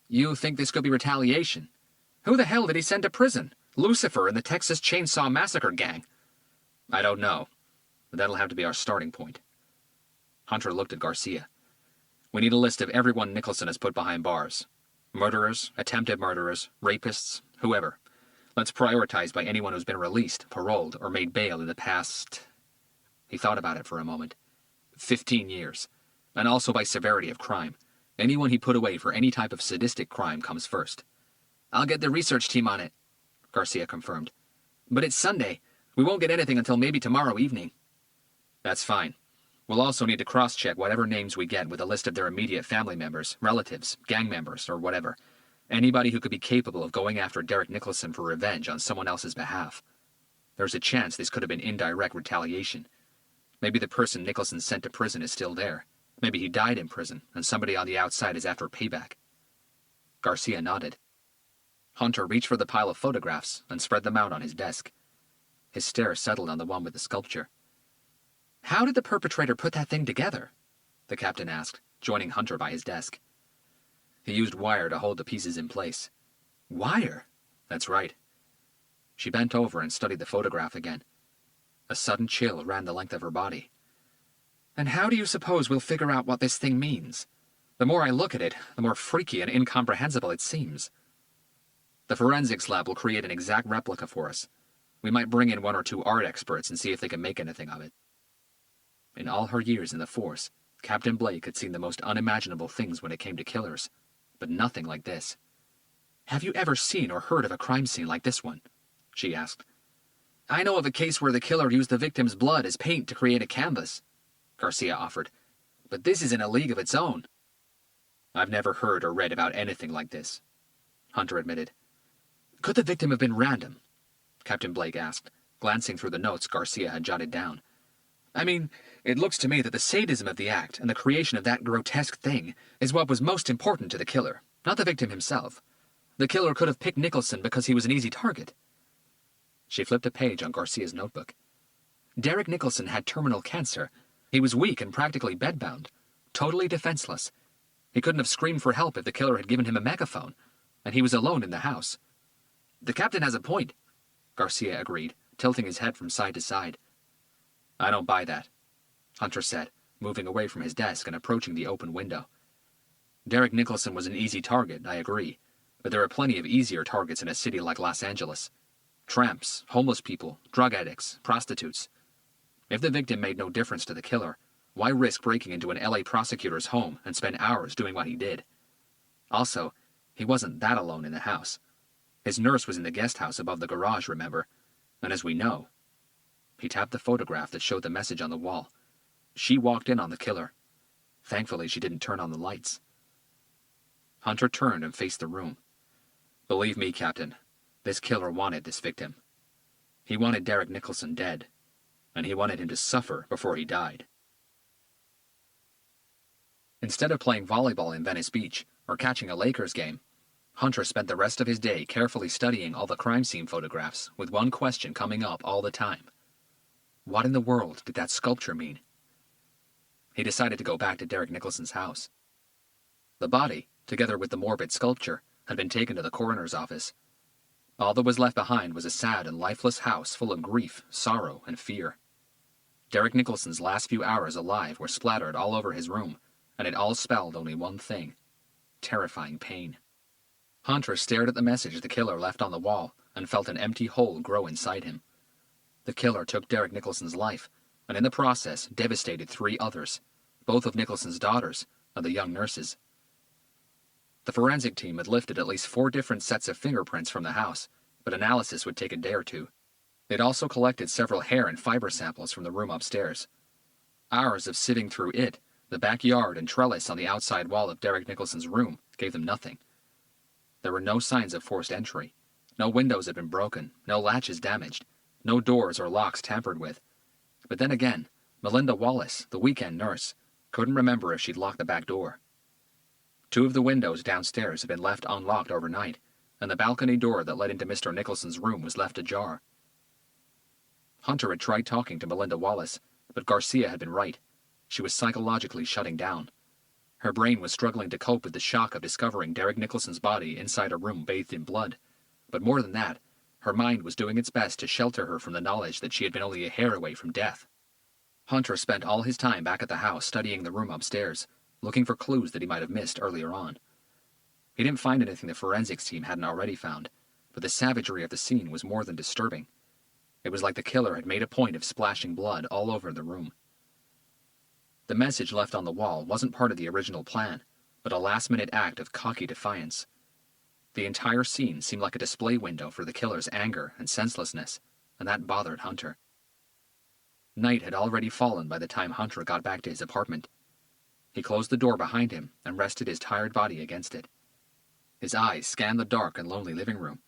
"You think this could be retaliation? Who the hell did he send to prison? Lucifer and the Texas Chainsaw Massacre gang?" "I don't know, but that'll have to be our starting point." Hunter looked at Garcia. "We need a list of everyone Nicholson has put behind bars. Murderers, attempted murderers, rapists, whoever. Let's prioritize by anyone who's been released, paroled, or made bail in the past..." He thought about it for a moment. 15 years. And also by severity of crime. Anyone he put away for any type of sadistic crime comes first. "I'll get the research team on it," Garcia confirmed. "But it's Sunday. We won't get anything until maybe tomorrow evening." "That's fine. We'll also need to cross-check whatever names we get with a list of their immediate family members, relatives, gang members, or whatever. Anybody who could be capable of going after Derek Nicholson for revenge on someone else's behalf. There's a chance this could have been indirect retaliation. Maybe the person Nicholson sent to prison is still there. Maybe he died in prison, and somebody on the outside is after payback. Garcia nodded. Hunter reached for the pile of photographs and spread them out on his desk. His stare settled on the one with the sculpture. "How did the perpetrator put that thing together?" the captain asked, joining Hunter by his desk. "He used wire to hold the pieces in place." "Wire?" "That's right." She bent over and studied the photograph again. A sudden chill ran the length of her body. "And how do you suppose we'll figure out what this thing means? The more I look at it, the more freaky and incomprehensible it seems." "The forensics lab will create an exact replica for us. We might bring in 1 or 2 art experts and see if they can make anything of it." In all her years in the force, Captain Blake had seen the most unimaginable things when it came to killers, but nothing like this. "Have you ever seen or heard of a crime scene like this one?" she asked. "I know of a case where the killer used the victim's blood as paint to create a canvas," Garcia offered. "But this is in a league of its own." "I've never heard or read about anything like this," Hunter admitted. "Could the victim have been random?" Captain Blake asked, glancing through the notes Garcia had jotted down. "I mean, it looks to me that the sadism of the act and the creation of that grotesque thing is what was most important to the killer, not the victim himself. The killer could have picked Nicholson because he was an easy target." She flipped a page on Garcia's notebook. "Derek Nicholson had terminal cancer. He was weak and practically bedbound, totally defenseless. He couldn't have screamed for help if the killer had given him a megaphone, and he was alone in the house." "The captain has a point," Garcia agreed, tilting his head from side to side. "I don't buy that," Hunter said, moving away from his desk and approaching the open window. "Derek Nicholson was an easy target, I agree, but there are plenty of easier targets in a city like Los Angeles. Tramps, homeless people, drug addicts, prostitutes. If the victim made no difference to the killer, why risk breaking into an LA prosecutor's home and spend hours doing what he did? Also, he wasn't that alone in the house. His nurse was in the guest house above the garage, remember? And as we know..." He tapped the photograph that showed the message on the wall. "She walked in on the killer. Thankfully, she didn't turn on the lights." Hunter turned and faced the room. "Believe me, Captain, this killer wanted this victim. He wanted Derek Nicholson dead, and he wanted him to suffer before he died." Instead of playing volleyball in Venice Beach or catching a Lakers game, Hunter spent the rest of his day carefully studying all the crime scene photographs, with one question coming up all the time. What in the world did that sculpture mean? He decided to go back to Derek Nicholson's house. The body, together with the morbid sculpture, had been taken to the coroner's office. All that was left behind was a sad and lifeless house full of grief, sorrow, and fear. Derek Nicholson's last few hours alive were splattered all over his room, and it all spelled only one thing: terrifying pain. Hunter stared at the message the killer left on the wall and felt an empty hole grow inside him. The killer took Derek Nicholson's life, and in the process devastated 3 others, both of Nicholson's daughters and the young nurses. The forensic team had lifted at least 4 different sets of fingerprints from the house, but analysis would take a day or 2. They'd also collected several hair and fiber samples from the room upstairs. Hours of sifting through it, the backyard and trellis on the outside wall of Derek Nicholson's room, gave them nothing. There were no signs of forced entry. No windows had been broken, no latches damaged, no doors or locks tampered with. But then again, Melinda Wallace, the weekend nurse, couldn't remember if she'd locked the back door. 2 of the windows downstairs had been left unlocked overnight, and the balcony door that led into Mr. Nicholson's room was left ajar. Hunter had tried talking to Melinda Wallace, but Garcia had been right. She was psychologically shutting down. Her brain was struggling to cope with the shock of discovering Derek Nicholson's body inside a room bathed in blood. But more than that, her mind was doing its best to shelter her from the knowledge that she had been only a hair away from death. Hunter spent all his time back at the house studying the room upstairs, looking for clues that he might have missed earlier on. He didn't find anything the forensics team hadn't already found, but the savagery of the scene was more than disturbing. It was like the killer had made a point of splashing blood all over the room. The message left on the wall wasn't part of the original plan, but a last-minute act of cocky defiance. The entire scene seemed like a display window for the killer's anger and senselessness, and that bothered Hunter. Night had already fallen by the time Hunter got back to his apartment. He closed the door behind him and rested his tired body against it. His eyes scanned the dark and lonely living room,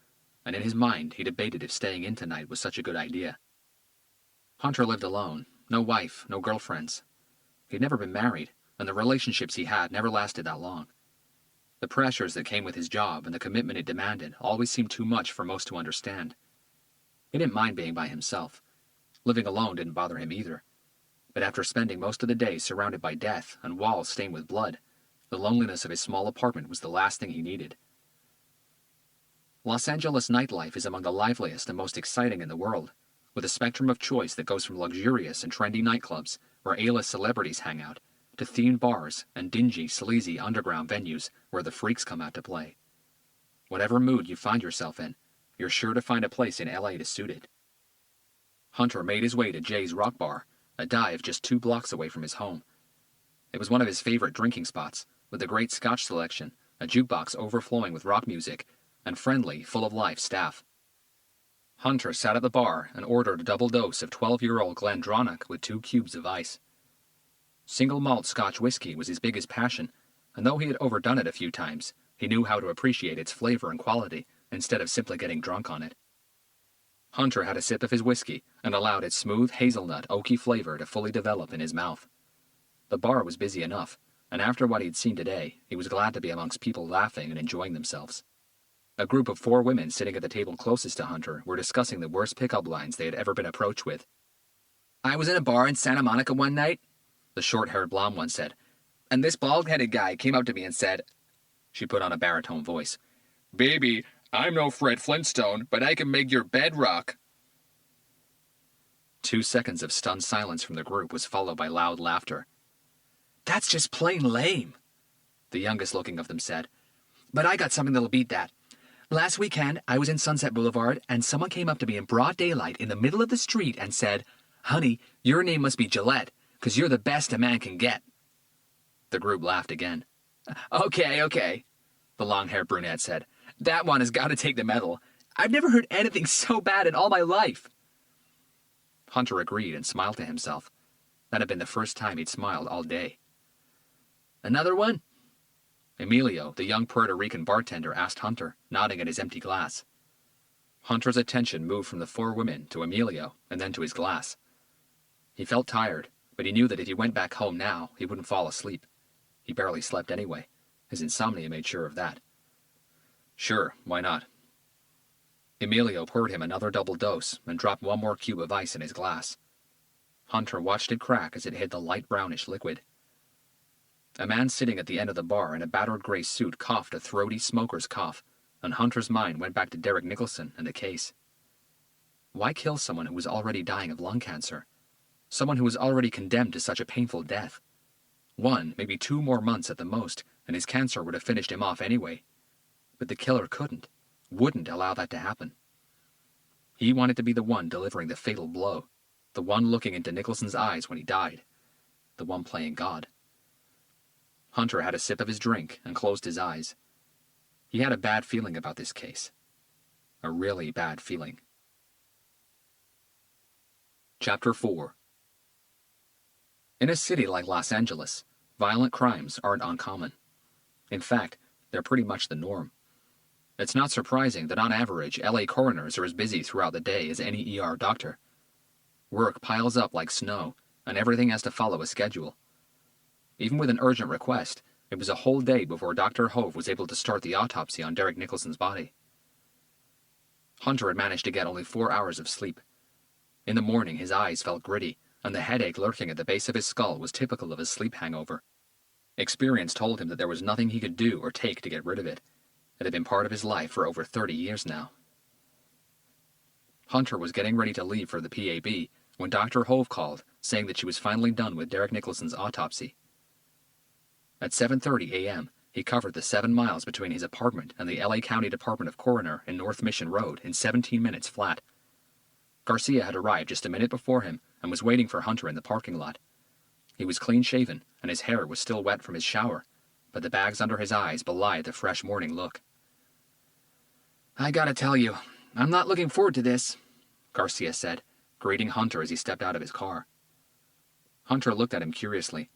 and in his mind he debated if staying in tonight was such a good idea. Hunter lived alone, no wife, no girlfriends. He'd never been married, and the relationships he had never lasted that long. The pressures that came with his job and the commitment it demanded always seemed too much for most to understand. He didn't mind being by himself. Living alone didn't bother him either. But after spending most of the day surrounded by death and walls stained with blood, the loneliness of his small apartment was the last thing he needed. Los Angeles nightlife is among the liveliest and most exciting in the world, with a spectrum of choice that goes from luxurious and trendy nightclubs where A-list celebrities hang out, to themed bars and dingy, sleazy underground venues where the freaks come out to play. Whatever mood you find yourself in, you're sure to find a place in LA to suit it. Hunter made his way to Jay's Rock Bar, a dive just 2 blocks away from his home. It was one of his favorite drinking spots, with a great scotch selection, a jukebox overflowing with rock music, and friendly, full-of-life staff. Hunter sat at the bar and ordered a double dose of 12-year-old Glendronach with 2 cubes of ice. Single malt Scotch whiskey was his biggest passion, and though he had overdone it a few times, he knew how to appreciate its flavor and quality instead of simply getting drunk on it. Hunter had a sip of his whiskey and allowed its smooth hazelnut, oaky flavor to fully develop in his mouth. The bar was busy enough, and after what he'd seen today, he was glad to be amongst people laughing and enjoying themselves. A group of 4 women sitting at the table closest to Hunter were discussing the worst pickup lines they had ever been approached with. "I was in a bar in Santa Monica one night," the short-haired blonde one said, "and this bald-headed guy came up to me and said," she put on a baritone voice, "Baby, I'm no Fred Flintstone, but I can make your bed rock." 2 seconds of stunned silence from the group was followed by loud laughter. "That's just plain lame," the youngest looking of them said. "But I got something that'll beat that. Last weekend, I was in Sunset Boulevard, and someone came up to me in broad daylight in the middle of the street and said, 'Honey, your name must be Gillette, 'cause you're the best a man can get.'" The group laughed again. Okay, the long-haired brunette said. "That one has got to take the medal. I've never heard anything so bad in all my life." Hunter agreed and smiled to himself. That had been the first time he'd smiled all day. "Another one?" Emilio, the young Puerto Rican bartender, asked Hunter, nodding at his empty glass. Hunter's attention moved from the 4 women to Emilio and then to his glass. He felt tired, but he knew that if he went back home now, he wouldn't fall asleep. He barely slept anyway. His insomnia made sure of that. Sure, why not? Emilio poured him another double dose and dropped 1 more cube of ice in his glass. Hunter watched it crack as it hit the light brownish liquid. A man sitting at the end of the bar in a battered gray suit coughed a throaty smoker's cough, and Hunter's mind went back to Derek Nicholson and the case. Why kill someone who was already dying of lung cancer? Someone who was already condemned to such a painful death? 1, maybe 2 more months at the most, and his cancer would have finished him off anyway. But the killer wouldn't allow that to happen. He wanted to be the one delivering the fatal blow, the one looking into Nicholson's eyes when he died, the one playing God. Hunter had a sip of his drink and closed his eyes. He had a bad feeling about this case. A really bad feeling. Chapter 4. In a city like Los Angeles, violent crimes aren't uncommon. In fact, they're pretty much the norm. It's not surprising that on average, LA coroners are as busy throughout the day as any ER doctor. Work piles up like snow, and everything has to follow a schedule. Even with an urgent request, it was a whole day before Dr. Hove was able to start the autopsy on Derek Nicholson's body. Hunter had managed to get only 4 hours of sleep. In the morning, his eyes felt gritty, and the headache lurking at the base of his skull was typical of a sleep hangover. Experience told him that there was nothing he could do or take to get rid of it. It had been part of his life for over 30 years now. Hunter was getting ready to leave for the PAB when Dr. Hove called, saying that she was finally done with Derek Nicholson's autopsy. At 7:30 a.m., he covered the 7 miles between his apartment and the LA County Department of Coroner in North Mission Road in 17 minutes flat. Garcia had arrived just a minute before him and was waiting for Hunter in the parking lot. He was clean-shaven, and his hair was still wet from his shower, but the bags under his eyes belied the fresh morning look. "I gotta tell you, I'm not looking forward to this," Garcia said, greeting Hunter as he stepped out of his car. Hunter looked at him curiously.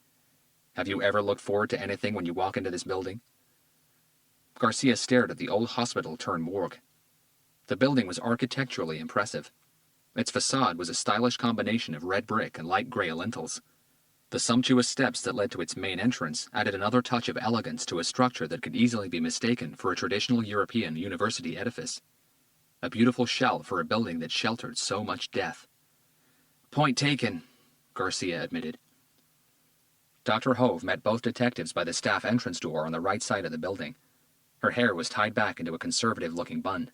Have you ever looked forward to anything when you walk into this building? Garcia stared at the old hospital-turned-morgue. The building was architecturally impressive. Its facade was a stylish combination of red brick and light gray lintels. The sumptuous steps that led to its main entrance added another touch of elegance to a structure that could easily be mistaken for a traditional European university edifice. A beautiful shell for a building that sheltered so much death. Point taken, Garcia admitted. Dr. Hove met both detectives by the staff entrance door on the right side of the building. Her hair was tied back into a conservative-looking bun.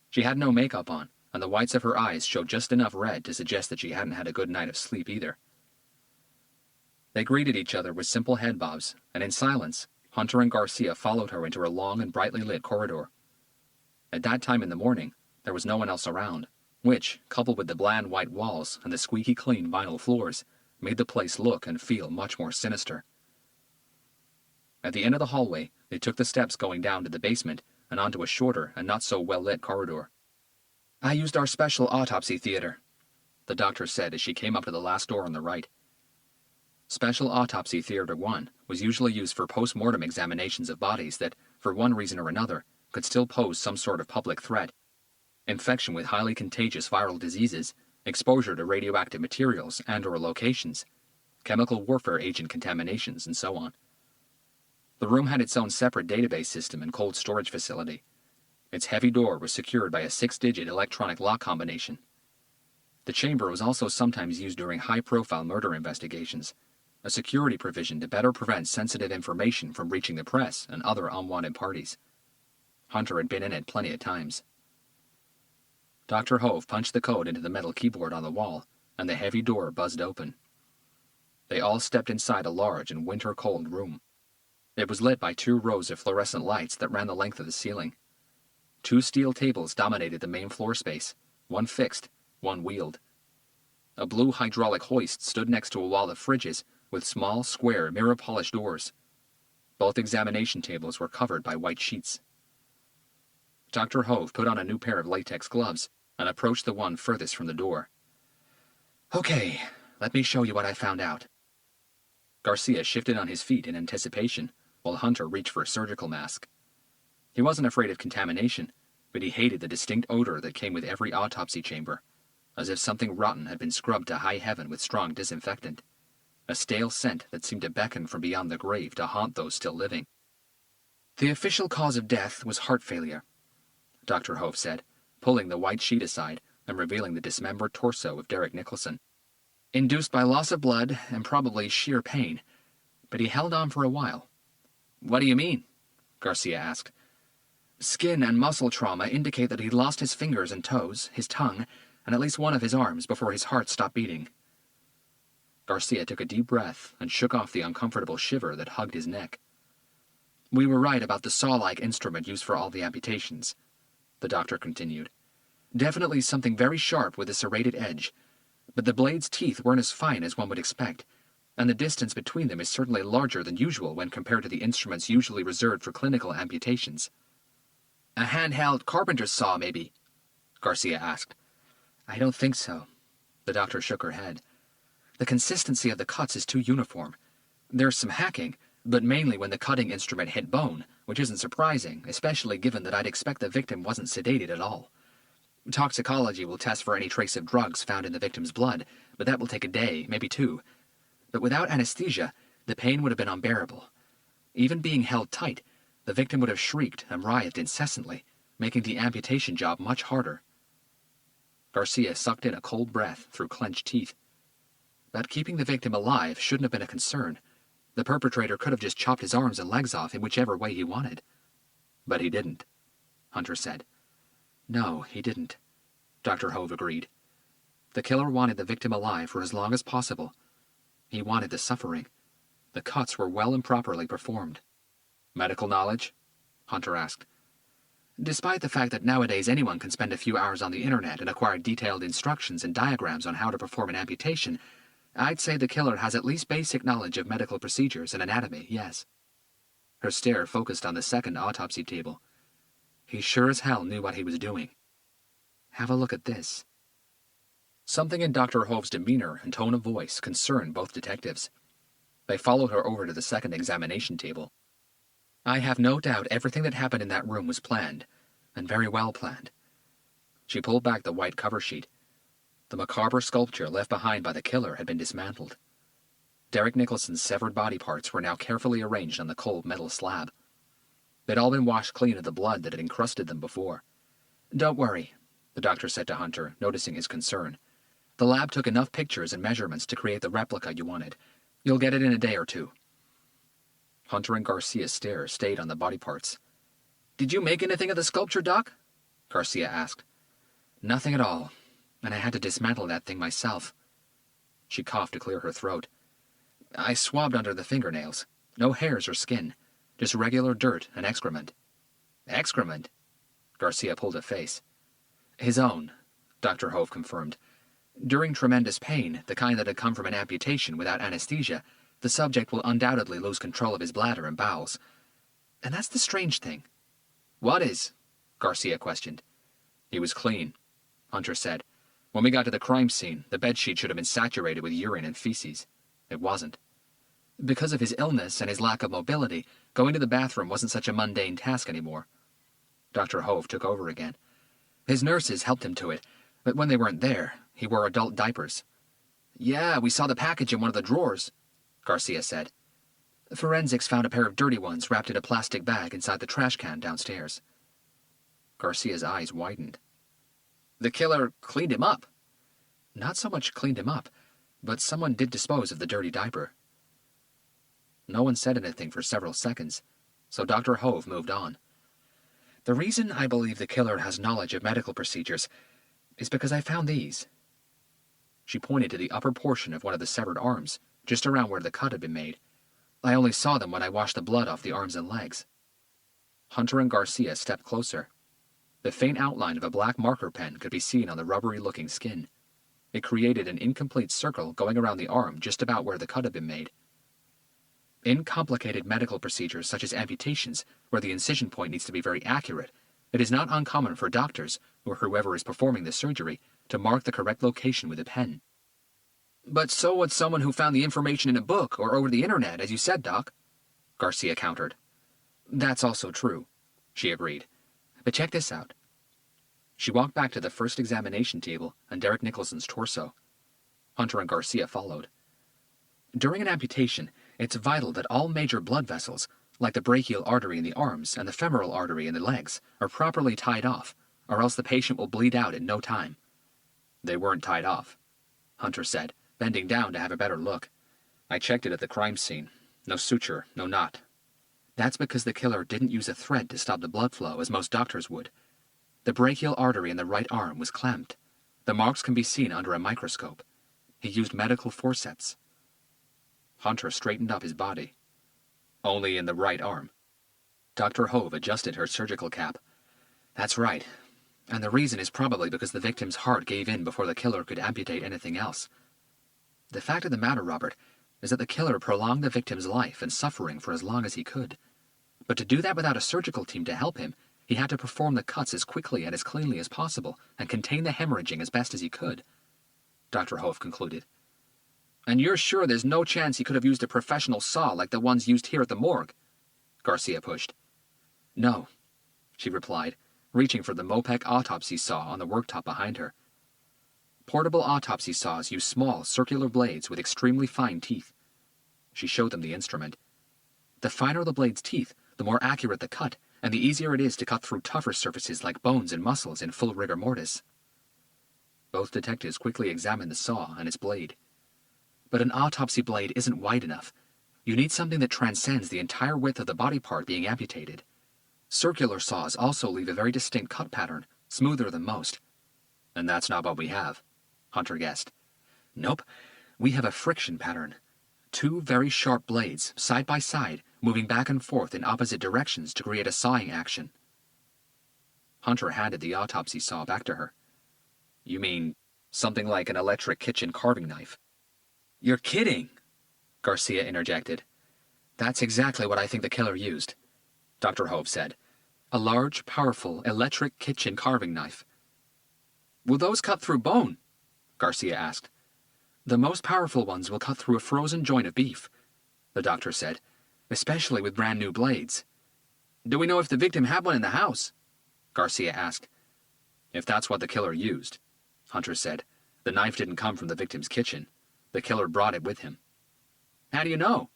She had no makeup on, and the whites of her eyes showed just enough red to suggest that she hadn't had a good night of sleep either. They greeted each other with simple head bobs, and in silence, Hunter and Garcia followed her into a long and brightly lit corridor. At that time in the morning, there was no one else around, which, coupled with the bland white walls and the squeaky clean vinyl floors, made the place look and feel much more sinister. At the end of the hallway, they took the steps going down to the basement and onto a shorter and not so well-lit corridor. I used our special autopsy theater, the doctor said as she came up to the last door on the right. Special Autopsy Theater 1 was usually used for post-mortem examinations of bodies that, for one reason or another, could still pose some sort of public threat. Infection with highly contagious viral diseases, exposure to radioactive materials and/or locations, chemical warfare agent contaminations, and so on. The room had its own separate database system and cold storage facility. Its heavy door was secured by a 6-digit electronic lock combination. The chamber was also sometimes used during high-profile murder investigations, a security provision to better prevent sensitive information from reaching the press and other unwanted parties. Hunter had been in it plenty of times. Dr. Hove punched the code into the metal keyboard on the wall, and the heavy door buzzed open. They all stepped inside a large and winter-cold room. It was lit by 2 rows of fluorescent lights that ran the length of the ceiling. 2 steel tables dominated the main floor space, one fixed, one wheeled. A blue hydraulic hoist stood next to a wall of fridges with small, square, mirror-polished doors. Both examination tables were covered by white sheets. Dr. Hove put on a new pair of latex gloves and approached the one furthest from the door. Okay, let me show you what I found out. Garcia shifted on his feet in anticipation, while Hunter reached for a surgical mask. He wasn't afraid of contamination, but he hated the distinct odor that came with every autopsy chamber, as if something rotten had been scrubbed to high heaven with strong disinfectant. A stale scent that seemed to beckon from beyond the grave to haunt those still living. The official cause of death was heart failure, Dr. Hove said, pulling the white sheet aside and revealing the dismembered torso of Derek Nicholson. Induced by loss of blood and probably sheer pain, but he held on for a while. What do you mean? Garcia asked. Skin and muscle trauma indicate that he lost his fingers and toes, his tongue, and at least one of his arms before his heart stopped beating. Garcia took a deep breath and shook off the uncomfortable shiver that hugged his neck. We were right about the saw-like instrument used for all the amputations, the doctor continued. Definitely something very sharp with a serrated edge, but the blade's teeth weren't as fine as one would expect, and the distance between them is certainly larger than usual when compared to the instruments usually reserved for clinical amputations. A handheld carpenter's saw, maybe? Garcia asked. I don't think so. The doctor shook her head. The consistency of the cuts is too uniform. There's some hacking, but mainly when the cutting instrument hit bone, which isn't surprising, especially given that I'd expect the victim wasn't sedated at all. Toxicology will test for any trace of drugs found in the victim's blood, but that will take a day, maybe 2. But without anesthesia, the pain would have been unbearable. Even being held tight, the victim would have shrieked and writhed incessantly, making the amputation job much harder. Garcia sucked in a cold breath through clenched teeth. But keeping the victim alive shouldn't have been a concern. The perpetrator could have just chopped his arms and legs off in whichever way he wanted. But he didn't, Hunter said. No, he didn't, Dr. Hove agreed. The killer wanted the victim alive for as long as possible. He wanted the suffering. The cuts were well and properly performed. Medical knowledge? Hunter asked. Despite the fact that nowadays anyone can spend a few hours on the internet and acquire detailed instructions and diagrams on how to perform an amputation, I'd say the killer has at least basic knowledge of medical procedures and anatomy, yes. Her stare focused on the second autopsy table. He sure as hell knew what he was doing. Have a look at this. Something in Dr. Hove's demeanor and tone of voice concerned both detectives. They followed her over to the second examination table. I have no doubt everything that happened in that room was planned, and very well planned. She pulled back the white cover sheet. The macabre sculpture left behind by the killer had been dismantled. Derek Nicholson's severed body parts were now carefully arranged on the cold metal slab. They'd all been washed clean of the blood that had encrusted them before. Don't worry, the doctor said to Hunter, noticing his concern. The lab took enough pictures and measurements to create the replica you wanted. You'll get it in a day or two. Hunter and Garcia's stare stayed on the body parts. Did you make anything of the sculpture, Doc? Garcia asked. Nothing at all, and I had to dismantle that thing myself. She coughed to clear her throat. I swabbed under the fingernails. No hairs or skin, just regular dirt and excrement. Excrement? Garcia pulled a face. His own, Dr. Hove confirmed. During tremendous pain, the kind that had come from an amputation without anesthesia, the subject will undoubtedly lose control of his bladder and bowels. And that's the strange thing. What is? Garcia questioned. He was clean, Hunter said. When we got to the crime scene, the bedsheet should have been saturated with urine and feces. It wasn't. Because of his illness and his lack of mobility, going to the bathroom wasn't such a mundane task anymore. Dr. Hove took over again. His nurses helped him to it, but when they weren't there, he wore adult diapers. Yeah, we saw the package in one of the drawers, Garcia said. Forensics found a pair of dirty ones wrapped in a plastic bag inside the trash can downstairs. Garcia's eyes widened. The killer cleaned him up. Not so much cleaned him up, but someone did dispose of the dirty diaper. No one said anything for several seconds, so Dr. Hove moved on. The reason I believe the killer has knowledge of medical procedures is because I found these. She pointed to the upper portion of one of the severed arms, just around where the cut had been made. I only saw them when I washed the blood off the arms and legs. Hunter and Garcia stepped closer. The faint outline of a black marker pen could be seen on the rubbery-looking skin. It created an incomplete circle going around the arm just about where the cut had been made. In complicated medical procedures such as amputations, where the incision point needs to be very accurate, it is not uncommon for doctors, or whoever is performing the surgery, to mark the correct location with a pen. But so would someone who found the information in a book or over the internet, as you said, Doc, Garcia countered. That's also true, she agreed. But check this out. She walked back to the first examination table and Derek Nicholson's torso. Hunter and Garcia followed. During an amputation, it's vital that all major blood vessels, like the brachial artery in the arms and the femoral artery in the legs, are properly tied off, or else the patient will bleed out in no time. They weren't tied off, Hunter said, bending down to have a better look. I checked it at the crime scene. No suture, no knot. That's because the killer didn't use a thread to stop the blood flow as most doctors would. The brachial artery in the right arm was clamped. The marks can be seen under a microscope. He used medical forceps. Hunter straightened up his body. Only in the right arm. Dr. Hove adjusted her surgical cap. That's right. And the reason is probably because the victim's heart gave in before the killer could amputate anything else. The fact of the matter, Robert, is that the killer prolonged the victim's life and suffering for as long as he could. But to do that without a surgical team to help him, he had to perform the cuts as quickly and as cleanly as possible and contain the hemorrhaging as best as he could, Dr. Hove concluded. And you're sure there's no chance he could have used a professional saw like the ones used here at the morgue? Garcia pushed. No, she replied, reaching for the Mopek autopsy saw on the worktop behind her. Portable autopsy saws use small, circular blades with extremely fine teeth. She showed them the instrument. The finer the blade's teeth, the more accurate the cut, and the easier it is to cut through tougher surfaces like bones and muscles in full rigor mortis. Both detectives quickly examined the saw and its blade. But an autopsy blade isn't wide enough. You need something that transcends the entire width of the body part being amputated. Circular saws also leave a very distinct cut pattern, smoother than most. And that's not what we have, Hunter guessed. Nope, we have a friction pattern. Two very sharp blades, side by side, moving back and forth in opposite directions to create a sawing action. Hunter handed the autopsy saw back to her. You mean something like an electric kitchen carving knife? You're kidding, Garcia interjected. That's exactly what I think the killer used, Dr. Hove said. A large, powerful, electric kitchen carving knife. Will those cut through bone? Garcia asked. The most powerful ones will cut through a frozen joint of beef, the doctor said, especially with brand new blades. Do we know if the victim had one in the house? Garcia asked. If that's what the killer used, Hunter said. The knife didn't come from the victim's kitchen. The killer brought it with him. How do you know?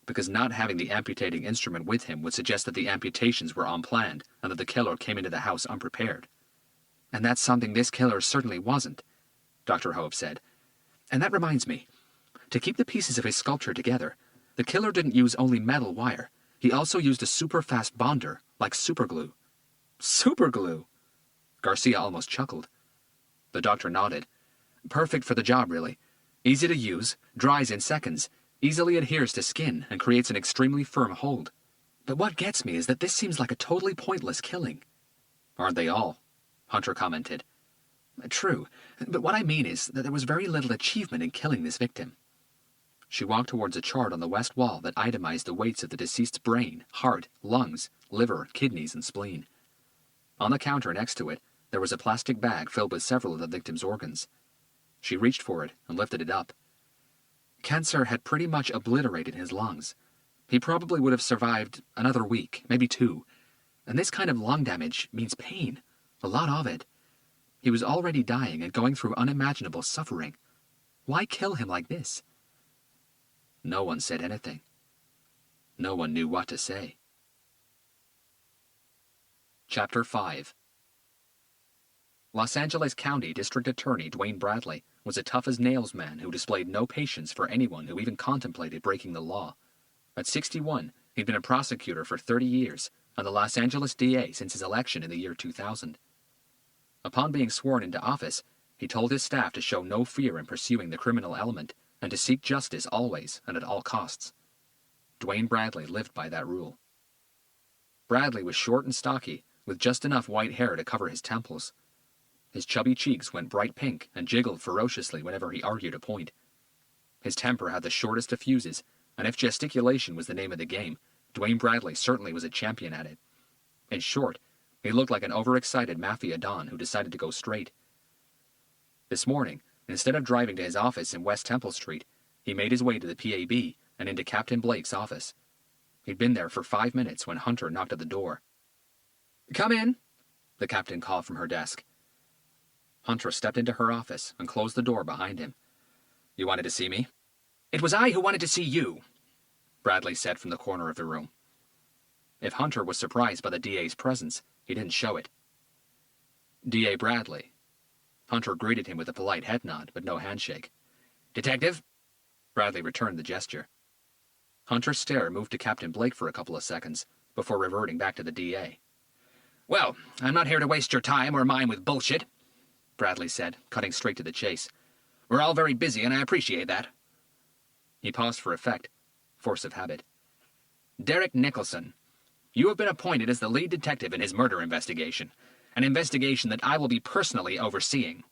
Because not having the amputating instrument with him would suggest that the amputations were unplanned and that the killer came into the house unprepared. And that's something this killer certainly wasn't, Dr. Hope said. And that reminds me, to keep the pieces of his sculpture together, the killer didn't use only metal wire. He also used a super-fast bonder, like superglue. Superglue? Garcia almost chuckled. The doctor nodded. Perfect for the job, really. Easy to use, dries in seconds, easily adheres to skin, and creates an extremely firm hold. But what gets me is that this seems like a totally pointless killing. Aren't they all? Hunter commented. True, but what I mean is that there was very little achievement in killing this victim. She walked towards a chart on the west wall that itemized the weights of the deceased's brain, heart, lungs, liver, kidneys, and spleen. On the counter next to it, there was a plastic bag filled with several of the victim's organs. She reached for it and lifted it up. Cancer had pretty much obliterated his lungs. He probably would have survived another week, maybe 2. And this kind of lung damage means pain, a lot of it. He was already dying and going through unimaginable suffering. Why kill him like this? No one said anything. No one knew what to say. Chapter 5. Los Angeles County District Attorney Dwayne Bradley was a tough-as-nails man who displayed no patience for anyone who even contemplated breaking the law. At 61, he'd been a prosecutor for 30 years and the Los Angeles DA since his election in the year 2000. Upon being sworn into office, he told his staff to show no fear in pursuing the criminal element and to seek justice always and at all costs. Dwayne Bradley lived by that rule. Bradley was short and stocky, with just enough white hair to cover his temples. His chubby cheeks went bright pink and jiggled ferociously whenever he argued a point. His temper had the shortest of fuses, and if gesticulation was the name of the game, Dwayne Bradley certainly was a champion at it. In short, he looked like an overexcited mafia don who decided to go straight. This morning, instead of driving to his office in West Temple Street, he made his way to the PAB and into Captain Blake's office. He'd been there for 5 minutes when Hunter knocked at the door. "Come in," the captain called from her desk. Hunter stepped into her office and closed the door behind him. "You wanted to see me?" "It was I who wanted to see you," Bradley said from the corner of the room. If Hunter was surprised by the DA's presence, he didn't show it. "D.A. Bradley." Hunter greeted him with a polite head nod, but no handshake. "Detective?" Bradley returned the gesture. Hunter's stare moved to Captain Blake for a couple of seconds, before reverting back to the DA. "Well, I'm not here to waste your time or mine with bullshit," Bradley said, cutting straight to the chase. "We're all very busy, and I appreciate that." He paused for effect, force of habit. "Derek Nicholson, you have been appointed as the lead detective in his murder investigation, an investigation that I will be personally overseeing."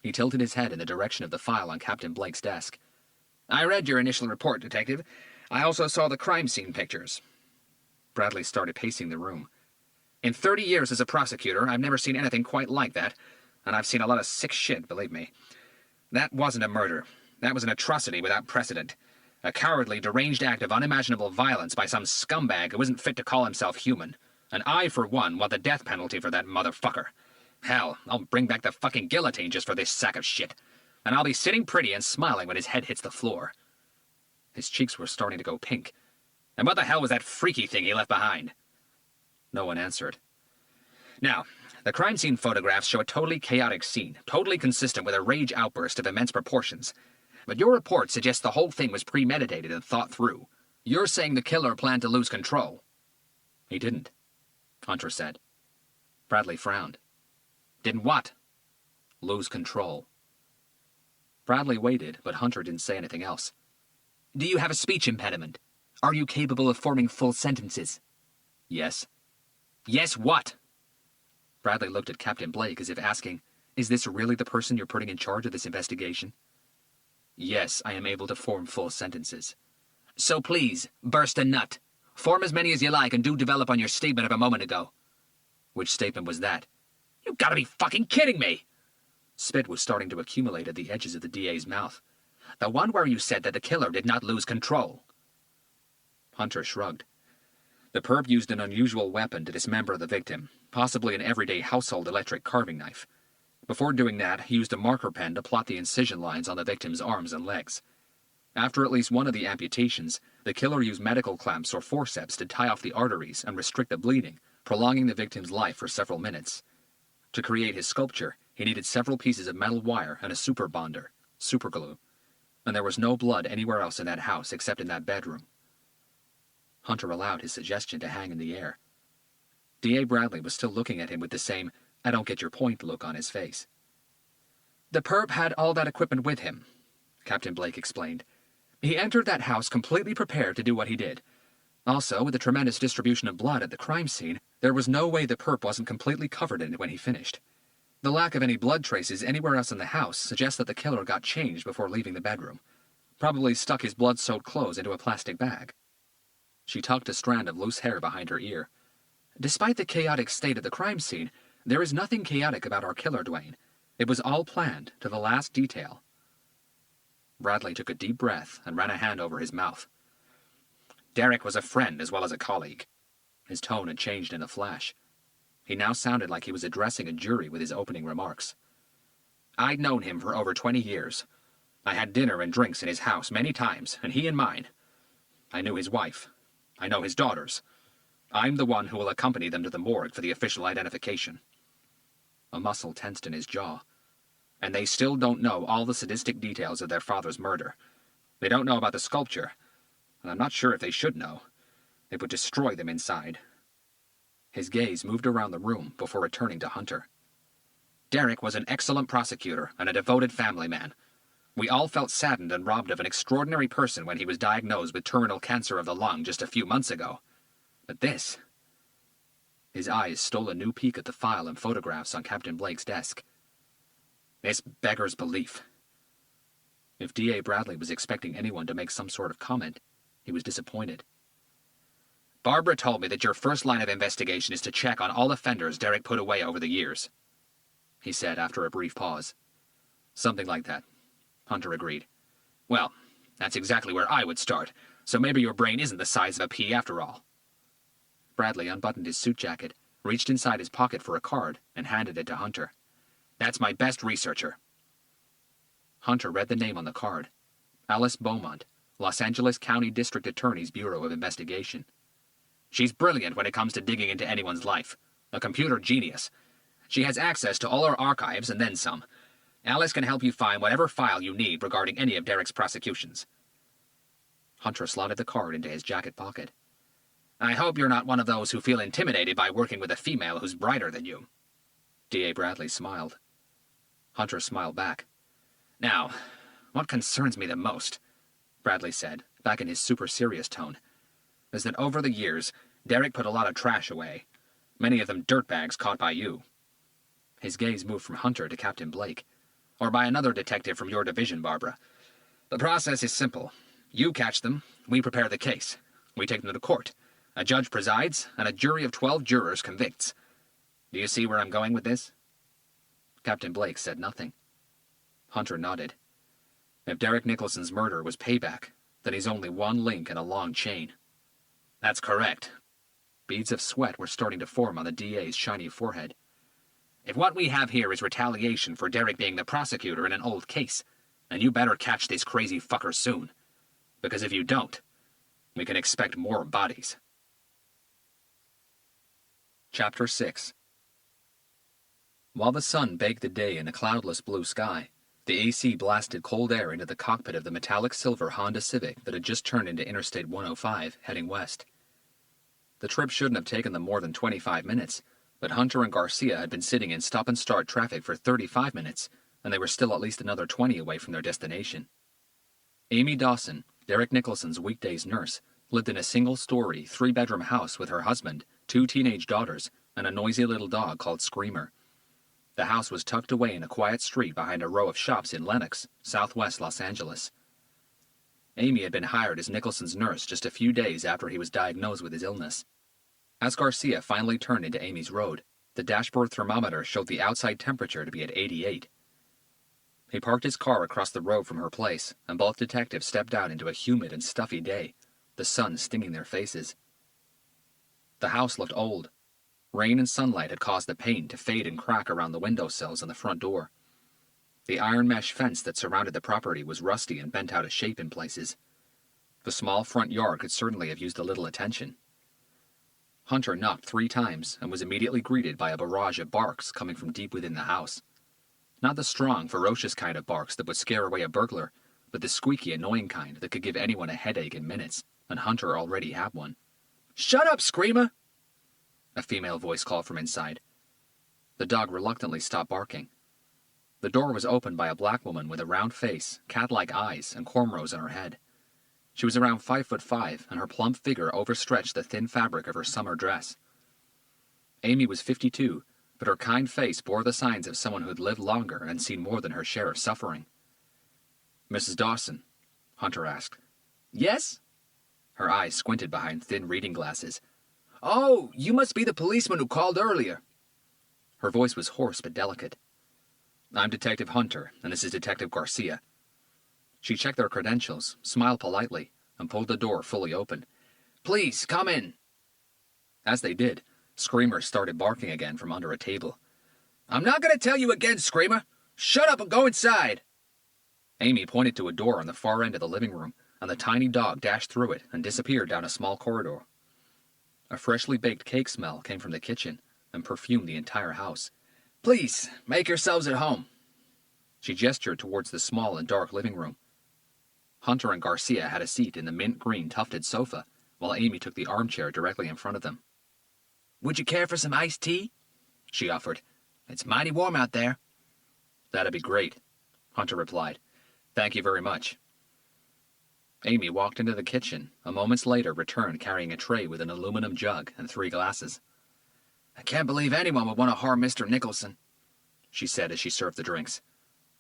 He tilted his head in the direction of the file on Captain Blake's desk. "I read your initial report, Detective. I also saw the crime scene pictures." Bradley started pacing the room. "In 30 years as a prosecutor, I've never seen anything quite like that, and I've seen a lot of sick shit, believe me. That wasn't a murder. That was an atrocity without precedent. A cowardly, deranged act of unimaginable violence by some scumbag who isn't fit to call himself human. And I, for one, want the death penalty for that motherfucker. Hell, I'll bring back the fucking guillotine just for this sack of shit. And I'll be sitting pretty and smiling when his head hits the floor." His cheeks were starting to go pink. "And what the hell was that freaky thing he left behind?" No one answered. "Now, the crime scene photographs show a totally chaotic scene, totally consistent with a rage outburst of immense proportions. But your report suggests the whole thing was premeditated and thought through. You're saying the killer planned to lose control." "He didn't," Hunter said. Bradley frowned. "Didn't what?" "Lose control." Bradley waited, but Hunter didn't say anything else. "Do you have a speech impediment? Are you capable of forming full sentences?" "Yes." "Yes, what?" Bradley looked at Captain Blake as if asking, "Is this really the person you're putting in charge of this investigation?" "Yes, I am able to form full sentences." "So please, burst a nut. Form as many as you like and do develop on your statement of a moment ago." "Which statement was that?" "You gotta be fucking kidding me!" Spit was starting to accumulate at the edges of the DA's mouth. "The one where you said that the killer did not lose control." Hunter shrugged. The perp used an unusual weapon to dismember the victim, possibly an everyday household electric carving knife. Before doing that, he used a marker pen to plot the incision lines on the victim's arms and legs. After at least one of the amputations, the killer used medical clamps or forceps to tie off the arteries and restrict the bleeding, prolonging the victim's life for several minutes. To create his sculpture, he needed several pieces of metal wire and a super bonder, superglue, and there was no blood anywhere else in that house except in that bedroom. Hunter allowed his suggestion to hang in the air. D.A. Bradley was still looking at him with the same "I don't get your point" look on his face. "The perp had all that equipment with him," Captain Blake explained. "He entered that house completely prepared to do what he did. Also, with the tremendous distribution of blood at the crime scene, there was no way the perp wasn't completely covered in it when he finished. The lack of any blood traces anywhere else in the house suggests that the killer got changed before leaving the bedroom. Probably stuck his blood-soaked clothes into a plastic bag." She tucked a strand of loose hair behind her ear. "Despite the chaotic state of the crime scene, there is nothing chaotic about our killer, Dwayne. It was all planned, to the last detail." Bradley took a deep breath and ran a hand over his mouth. "Derek was a friend as well as a colleague." His tone had changed in a flash. He now sounded like he was addressing a jury with his opening remarks. "I'd known him for over 20 years. I had dinner and drinks in his house many times, and he in mine. I knew his wife. I know his daughters. I'm the one who will accompany them to the morgue for the official identification." A muscle tensed in his jaw. "And they still don't know all the sadistic details of their father's murder. They don't know about the sculpture, and I'm not sure if they should know. It would destroy them inside." His gaze moved around the room before returning to Hunter. "Derek was an excellent prosecutor and a devoted family man. We all felt saddened and robbed of an extraordinary person when he was diagnosed with terminal cancer of the lung just a few months ago. But this..." His eyes stole a new peek at the file and photographs on Captain Blake's desk. "This beggars belief." If D.A. Bradley was expecting anyone to make some sort of comment, he was disappointed. "Barbara told me that your first line of investigation is to check on all offenders Derek put away over the years," he said after a brief pause. "Something like that," Hunter agreed. "Well, that's exactly where I would start, so maybe your brain isn't the size of a pea after all." Bradley unbuttoned his suit jacket, reached inside his pocket for a card, and handed it to Hunter. "That's my best researcher." Hunter read the name on the card. Alice Beaumont, Los Angeles County District Attorney's Bureau of Investigation. "She's brilliant when it comes to digging into anyone's life. A computer genius. She has access to all our archives and then some. Alice can help you find whatever file you need regarding any of Derek's prosecutions." Hunter slotted the card into his jacket pocket. "I hope you're not one of those who feel intimidated by working with a female who's brighter than you." D.A. Bradley smiled. Hunter smiled back. "Now, what concerns me the most," Bradley said, back in his super serious tone, "is that over the years, Derek put a lot of trash away. Many of them dirtbags caught by you." His gaze moved from Hunter to Captain Blake. "Or by another detective from your division, Barbara. The process is simple. You catch them, we prepare the case. We take them to court. A judge presides, and a jury of 12 jurors convicts. Do you see where I'm going with this?" Captain Blake said nothing. Hunter nodded. If Derek Nicholson's murder was payback, then he's only one link in a long chain. "That's correct." Beads of sweat were starting to form on the DA's shiny forehead. "If what we have here is retaliation for Derek being the prosecutor in an old case, then you better catch this crazy fucker soon. Because if you don't, we can expect more bodies." Chapter 6. While the sun baked the day in a cloudless blue sky, the AC blasted cold air into the cockpit of the metallic silver Honda Civic that had just turned into Interstate 105, heading west. The trip shouldn't have taken them more than 25 minutes, but Hunter and Garcia had been sitting in stop-and-start traffic for 35 minutes, and they were still at least another 20 away from their destination. Amy Dawson, Derek Nicholson's weekdays nurse, lived in a single-story, 3-bedroom house with her husband, 2 teenage daughters, and a noisy little dog called Screamer. The house was tucked away in a quiet street behind a row of shops in Lenox, southwest Los Angeles. Amy had been hired as Nicholson's nurse just a few days after he was diagnosed with his illness. As Garcia finally turned into Amy's road, the dashboard thermometer showed the outside temperature to be at 88. He parked his car across the road from her place, and both detectives stepped out into a humid and stuffy day, the sun stinging their faces. The house looked old. Rain and sunlight had caused the paint to fade and crack around the windowsills and the front door. The iron mesh fence that surrounded the property was rusty and bent out of shape in places. The small front yard could certainly have used a little attention. Hunter knocked 3 times and was immediately greeted by a barrage of barks coming from deep within the house. Not the strong, ferocious kind of barks that would scare away a burglar, but the squeaky, annoying kind that could give anyone a headache in minutes, and Hunter already had one. "Shut up, Screamer!" a female voice called from inside. The dog reluctantly stopped barking. The door was opened by a black woman with a round face, cat-like eyes, and cornrows on her head. She was around 5'5", and her plump figure overstretched the thin fabric of her summer dress. Amy was 52, but her kind face bore the signs of someone who had lived longer and seen more than her share of suffering. "Mrs. Dawson?" Hunter asked. "Yes?" Her eyes squinted behind thin reading glasses. "Oh, you must be the policeman who called earlier." Her voice was hoarse but delicate. "I'm Detective Hunter, and this is Detective Garcia." She checked their credentials, smiled politely, and pulled the door fully open. "Please, come in." As they did, Screamer started barking again from under a table. "I'm not going to tell you again, Screamer. Shut up and go inside." Amy pointed to a door on the far end of the living room, and the tiny dog dashed through it and disappeared down a small corridor. A freshly baked cake smell came from the kitchen and perfumed the entire house. "Please, make yourselves at home." She gestured towards the small and dark living room. Hunter and Garcia had a seat in the mint green tufted sofa, while Amy took the armchair directly in front of them. "Would you care for some iced tea?" she offered. "It's mighty warm out there." "That'd be great," Hunter replied. "Thank you very much." Amy walked into the kitchen, a moments later returned carrying a tray with an aluminum jug and 3 glasses. "I can't believe anyone would want to harm Mr. Nicholson," she said as she served the drinks.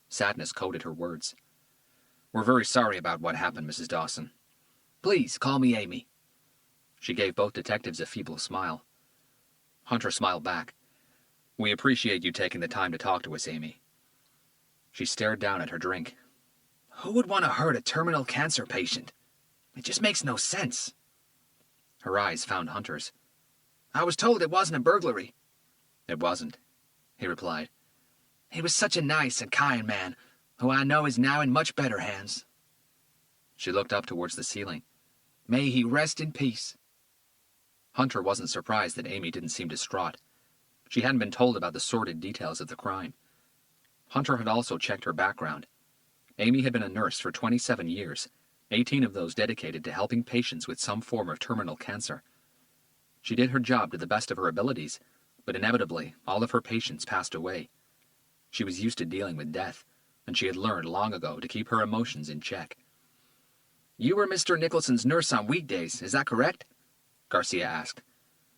Sadness coated her words. "We're very sorry about what happened, Mrs. Dawson." "Please, call me Amy." She gave both detectives a feeble smile. Hunter smiled back. "We appreciate you taking the time to talk to us, Amy." She stared down at her drink. "Who would want to hurt a terminal cancer patient? It just makes no sense." Her eyes found Hunter's. "I was told it wasn't a burglary." "It wasn't," he replied. "He was such a nice and kind man, who I know is now in much better hands." She looked up towards the ceiling. "May he rest in peace." Hunter wasn't surprised that Amy didn't seem distraught. She hadn't been told about the sordid details of the crime. Hunter had also checked her background. Amy had been a nurse for 27 years, 18 of those dedicated to helping patients with some form of terminal cancer. She did her job to the best of her abilities, but inevitably, all of her patients passed away. She was used to dealing with death, and she had learned long ago to keep her emotions in check. "You were Mr. Nicholson's nurse on weekdays, is that correct?" Garcia asked.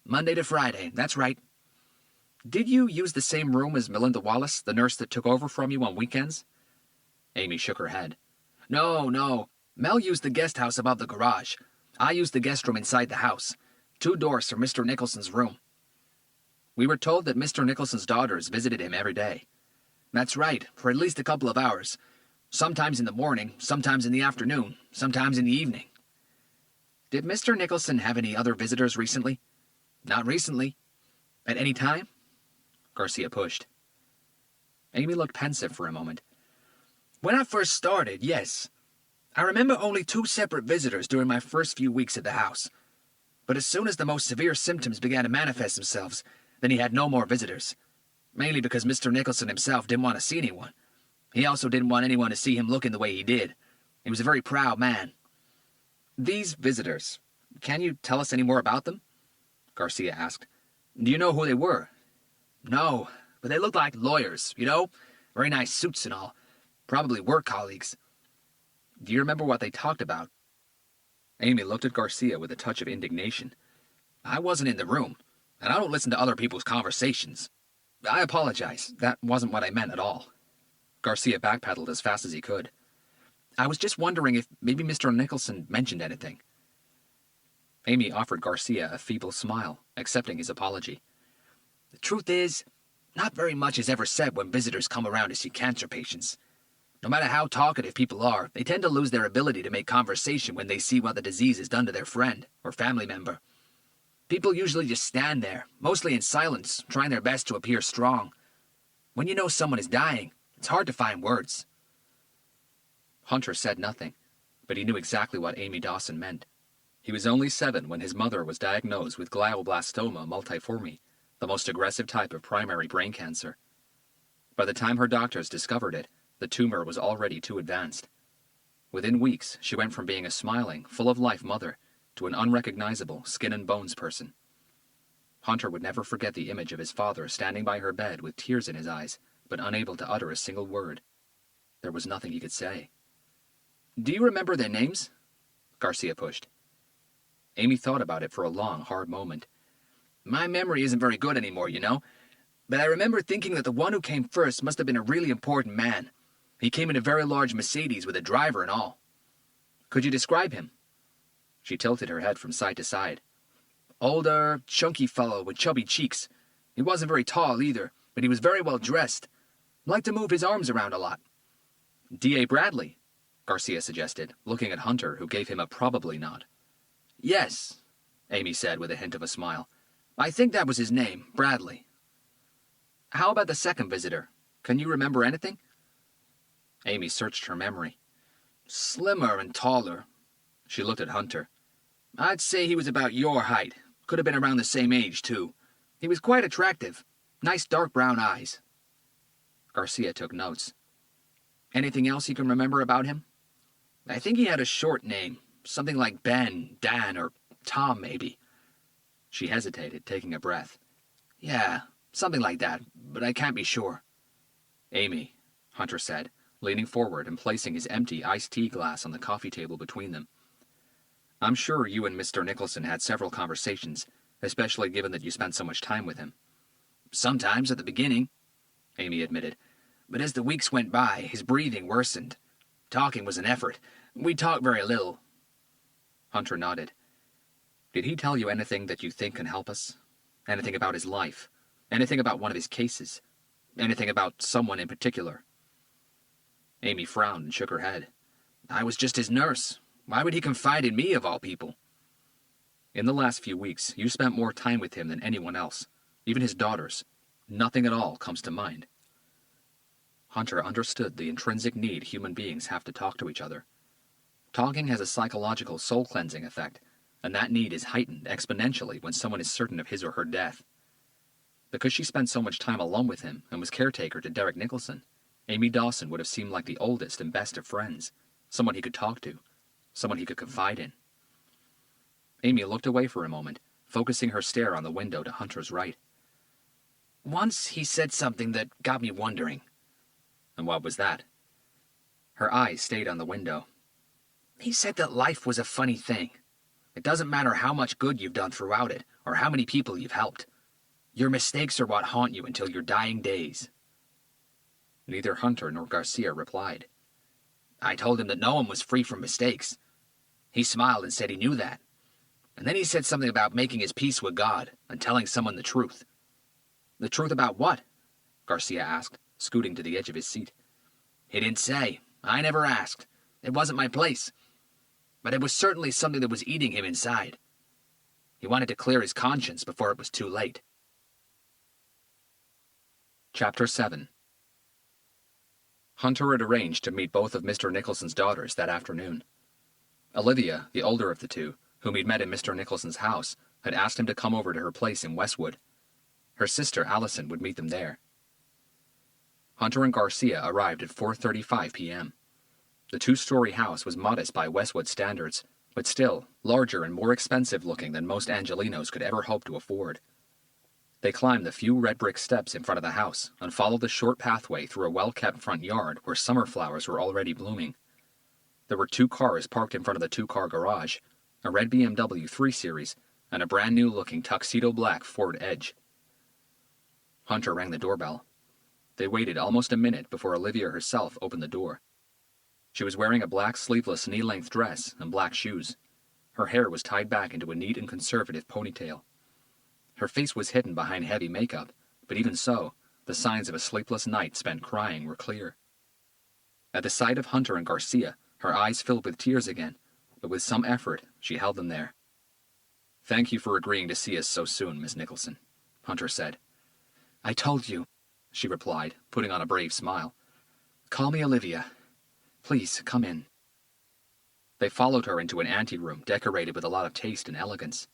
"Monday to Friday, that's right." "Did you use the same room as Melinda Wallace, the nurse that took over from you on weekends?" Amy shook her head. No. Mel used the guest house above the garage. I used the guest room inside the house. 2 doors from Mr. Nicholson's room." "We were told that Mr. Nicholson's daughters visited him every day." "That's right, for at least a couple of hours. Sometimes in the morning, sometimes in the afternoon, sometimes in the evening." "Did Mr. Nicholson have any other visitors recently?" "Not recently." "At any time?" Garcia pushed. Amy looked pensive for a moment. "When I first started, yes. I remember only 2 separate visitors during my first few weeks at the house. But as soon as the most severe symptoms began to manifest themselves, then he had no more visitors. Mainly because Mr. Nicholson himself didn't want to see anyone. He also didn't want anyone to see him looking the way he did. He was a very proud man." "These visitors, can you tell us any more about them?" Garcia asked. "Do you know who they were?" "No, but they looked like lawyers, you know? Very nice suits and all. Probably work colleagues." "Do you remember what they talked about?" Amy looked at Garcia with a touch of indignation. "I wasn't in the room, and I don't listen to other people's conversations. I apologize. That wasn't what I meant at all." Garcia backpedaled as fast as he could. "I was just wondering if maybe Mr. Nicholson mentioned anything." Amy offered Garcia a feeble smile, accepting his apology. "The truth is, not very much is ever said when visitors come around to see cancer patients. No matter how talkative people are, they tend to lose their ability to make conversation when they see what the disease has done to their friend or family member. People usually just stand there, mostly in silence, trying their best to appear strong. When you know someone is dying, it's hard to find words. Hunter said nothing, but he knew exactly what Amy Dawson meant. He was only 7 when his mother was diagnosed with glioblastoma multiforme, the most aggressive type of primary brain cancer. By the time her doctors discovered it, the tumor was already too advanced. Within weeks, she went from being a smiling, full-of-life mother to an unrecognizable, skin-and-bones person. Hunter would never forget the image of his father standing by her bed with tears in his eyes, but unable to utter a single word. There was nothing he could say. Do you remember their names? Garcia pushed. Amy thought about it for a long, hard moment. My memory isn't very good anymore, you know. But I remember thinking that the one who came first must have been a really important man. He came in a very large Mercedes with a driver and all. Could you describe him? She tilted her head from side to side. Older, chunky fellow with chubby cheeks. He wasn't very tall either, but he was very well dressed. Liked to move his arms around a lot. D.A. Bradley, Garcia suggested, looking at Hunter, who gave him a probably nod. Yes, Amy said with a hint of a smile. I think that was his name, Bradley. How about the second visitor? Can you remember anything? Amy searched her memory. Slimmer and taller. She looked at Hunter. I'd say he was about your height. Could have been around the same age, too. He was quite attractive. Nice dark brown eyes. Garcia took notes. Anything else you can remember about him? I think he had a short name. Something like Ben, Dan, or Tom, maybe. She hesitated, taking a breath. Yeah, something like that, but I can't be sure. Amy, Hunter said, leaning forward and placing his empty iced tea glass on the coffee table between them. I'm sure you and Mr. Nicholson had several conversations, especially given that you spent so much time with him. Sometimes at the beginning, Amy admitted. But as the weeks went by, his breathing worsened. Talking was an effort. We talked very little. Hunter nodded. Did he tell you anything that you think can help us? Anything about his life? Anything about one of his cases? Anything about someone in particular? Amy frowned and shook her head. I was just his nurse. Why would he confide in me, of all people? In the last few weeks, you spent more time with him than anyone else, even his daughters. Nothing at all comes to mind. Hunter understood the intrinsic need human beings have to talk to each other. Talking has a psychological soul-cleansing effect, and that need is heightened exponentially when someone is certain of his or her death. Because she spent so much time alone with him and was caretaker to Derek Nicholson, Amy Dawson would have seemed like the oldest and best of friends, someone he could talk to, someone he could confide in. Amy looked away for a moment, focusing her stare on the window to Hunter's right. Once he said something that got me wondering. And what was that? Her eyes stayed on the window. He said that life was a funny thing. It doesn't matter how much good you've done throughout it, or how many people you've helped. Your mistakes are what haunt you until your dying days. Neither Hunter nor Garcia replied. I told him that no one was free from mistakes. He smiled and said he knew that. And then he said something about making his peace with God and telling someone the truth. The truth about what? Garcia asked, scooting to the edge of his seat. He didn't say. I never asked. It wasn't my place. But it was certainly something that was eating him inside. He wanted to clear his conscience before it was too late. Chapter 7. Hunter had arranged to meet both of Mr. Nicholson's daughters that afternoon. Olivia, the older of the two, whom he'd met in Mr. Nicholson's house, had asked him to come over to her place in Westwood. Her sister, Allison, would meet them there. Hunter and Garcia arrived at 4:35 p.m. The 2-story house was modest by Westwood standards, but still larger and more expensive looking than most Angelinos could ever hope to afford. They climbed the few red brick steps in front of the house and followed the short pathway through a well-kept front yard where summer flowers were already blooming. There were 2 cars parked in front of the 2-car garage, a red BMW 3 Series and a brand-new-looking tuxedo black Ford Edge. Hunter rang the doorbell. They waited almost a minute before Olivia herself opened the door. She was wearing a black sleeveless knee-length dress and black shoes. Her hair was tied back into a neat and conservative ponytail. Her face was hidden behind heavy makeup, but even so, the signs of a sleepless night spent crying were clear. At the sight of Hunter and Garcia, her eyes filled with tears again, but with some effort, she held them there. "Thank you for agreeing to see us so soon, Miss Nicholson," Hunter said. "I told you," she replied, putting on a brave smile. "Call me Olivia. Please, come in." They followed her into an anteroom decorated with a lot of taste and elegance.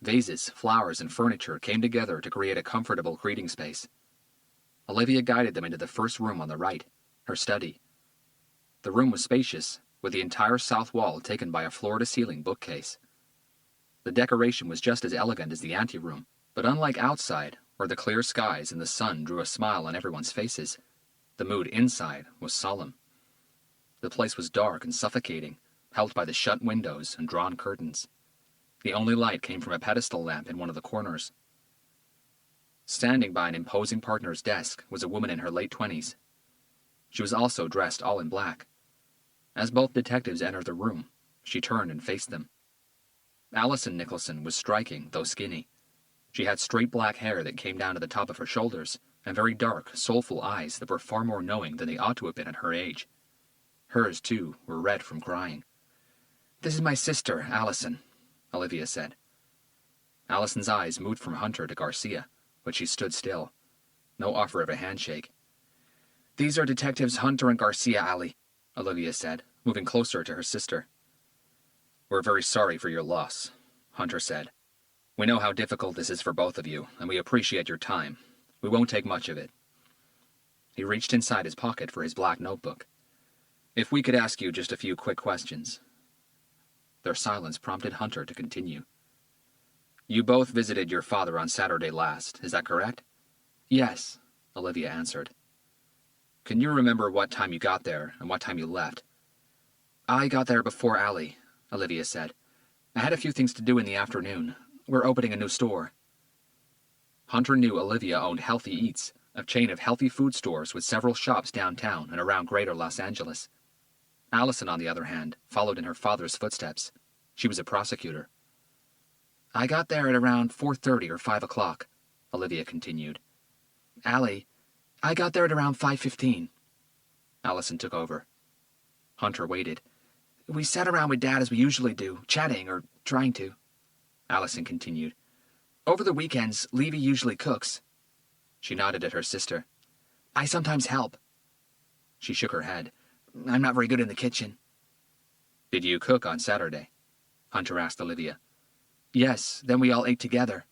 Vases, flowers, and furniture came together to create a comfortable greeting space. Olivia guided them into the first room on the right, her study. The room was spacious, with the entire south wall taken by a floor-to-ceiling bookcase. The decoration was just as elegant as the anteroom, but unlike outside, where the clear skies and the sun drew a smile on everyone's faces, the mood inside was solemn. The place was dark and suffocating, held by the shut windows and drawn curtains. The only light came from a pedestal lamp in one of the corners. Standing by an imposing partner's desk was a woman in her late 20s. She was also dressed all in black. As both detectives entered the room, she turned and faced them. Allison Nicholson was striking, though skinny. She had straight black hair that came down to the top of her shoulders, and very dark, soulful eyes that were far more knowing than they ought to have been at her age. Hers, too, were red from crying. "This is my sister, Allison," Olivia said. Allison's eyes moved from Hunter to Garcia, but she stood still. No offer of a handshake. "These are Detectives Hunter and Garcia, Allie," Olivia said, moving closer to her sister. "We're very sorry for your loss," Hunter said. "We know how difficult this is for both of you, and we appreciate your time. We won't take much of it." He reached inside his pocket for his black notebook. "If we could ask you just a few quick questions." Their silence prompted Hunter to continue. "You both visited your father on Saturday last, is that correct?" "Yes," Olivia answered. "Can you remember what time you got there and what time you left?" "I got there before Allie," Olivia said. "I had a few things to do in the afternoon. We're opening a new store." Hunter knew Olivia owned Healthy Eats, a chain of healthy food stores with several shops downtown and around greater Los Angeles. Allison, on the other hand, followed in her father's footsteps. She was a prosecutor. "I got there at around 4:30 or 5 o'clock, Olivia continued. "Allie, I got there at around 5:15. Allison took over. Hunter waited. "We sat around with Dad as we usually do, chatting or trying to," Allison continued. "Over the weekends, Levy usually cooks." She nodded at her sister. "I sometimes help." She shook her head. "I'm not very good in the kitchen." "Did you cook on Saturday?" Hunter asked Olivia. "Yes, then we all ate together."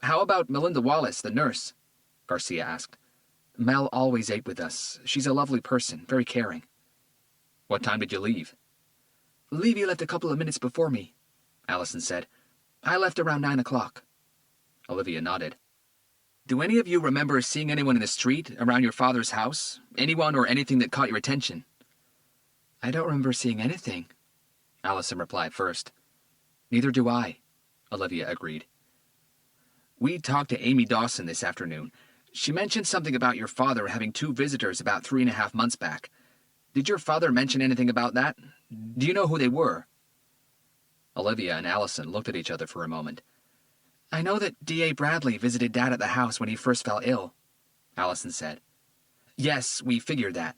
"How about Melinda Wallace, the nurse?" Garcia asked. "Mel always ate with us. She's a lovely person, very caring." "What time did you leave?" "Levy left a couple of minutes before me," Allison said. "I left around 9 o'clock. Olivia nodded. "Do any of you remember seeing anyone in the street, around your father's house? Anyone or anything that caught your attention?" "I don't remember seeing anything," Allison replied first. "Neither do I," Olivia agreed. "We talked to Amy Dawson this afternoon. She mentioned something about your father having 2 visitors about 3.5 months back. Did your father mention anything about that? Do you know who they were?" Olivia and Allison looked at each other for a moment. "I know that D.A. Bradley visited Dad at the house when he first fell ill," Allison said. "Yes, we figured that,"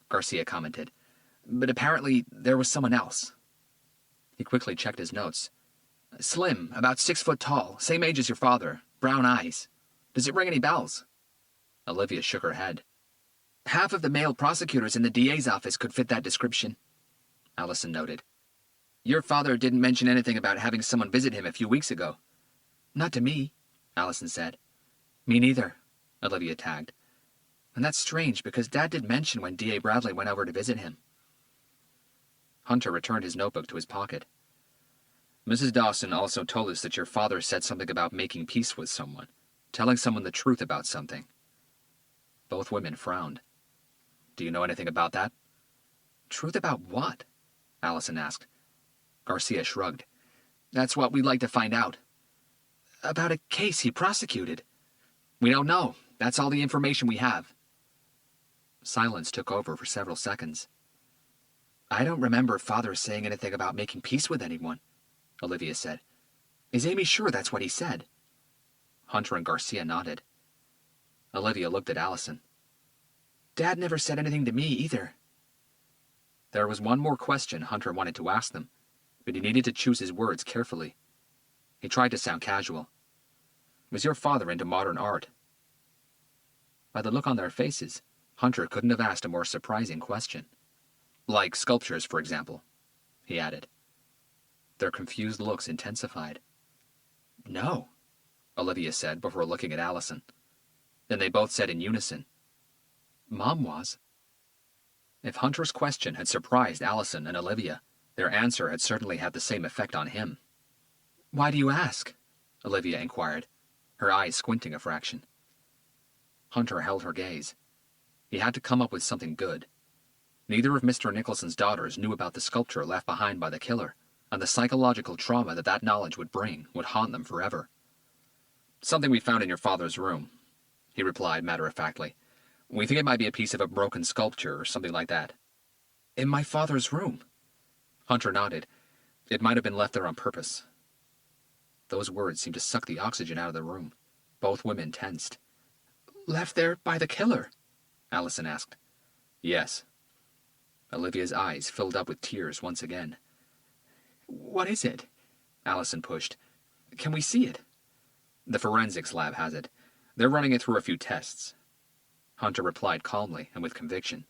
Garcia commented. "But apparently there was someone else." He quickly checked his notes. "Slim, about 6 foot tall, same age as your father, brown eyes. Does it ring any bells?" Olivia shook her head. "Half of the male prosecutors in the DA's office could fit that description," Allison noted. "Your father didn't mention anything about having someone visit him a few weeks ago." "Not to me," Allison said. "Me neither," Olivia tagged. "And that's strange, because Dad did mention when D.A. Bradley went over to visit him." Hunter returned his notebook to his pocket. "Mrs. Dawson also told us that your father said something about making peace with someone, telling someone the truth about something." Both women frowned. "Do you know anything about that?" "Truth about what?" Allison asked. Garcia shrugged. "That's what we'd like to find out." "About a case he prosecuted." "We don't know. That's all the information we have." Silence took over for several seconds. "I don't remember Father saying anything about making peace with anyone," Olivia said. "Is Amy sure that's what he said?" Hunter and Garcia nodded. Olivia looked at Allison. "Dad never said anything to me either," There was one more question Hunter wanted to ask them, but he needed to choose his words carefully. He tried to sound casual. Was your father into modern art? By the look on their faces, Hunter couldn't have asked a more surprising question. Like sculptures, for example, he added. Their confused looks intensified. No, Olivia said before looking at Allison. Then they both said in unison, Mom was. If Hunter's question had surprised Allison and Olivia, their answer had certainly had the same effect on him. Why do you ask? Olivia inquired, her eyes squinting a fraction. Hunter held her gaze. He had to come up with something good. Neither of Mr. Nicholson's daughters knew about the sculpture left behind by the killer, and the psychological trauma that knowledge would bring would haunt them forever. Something we found in your father's room, he replied matter-of-factly. We think it might be a piece of a broken sculpture or something like that. In my father's room? Hunter nodded. It might have been left there on purpose. Those words seemed to suck the oxygen out of the room. Both women tensed. Left there by the killer? Allison asked. Yes. Olivia's eyes filled up with tears once again. What is it? Allison pushed. Can we see it? The forensics lab has it. They're running it through a few tests. Hunter replied calmly and with conviction.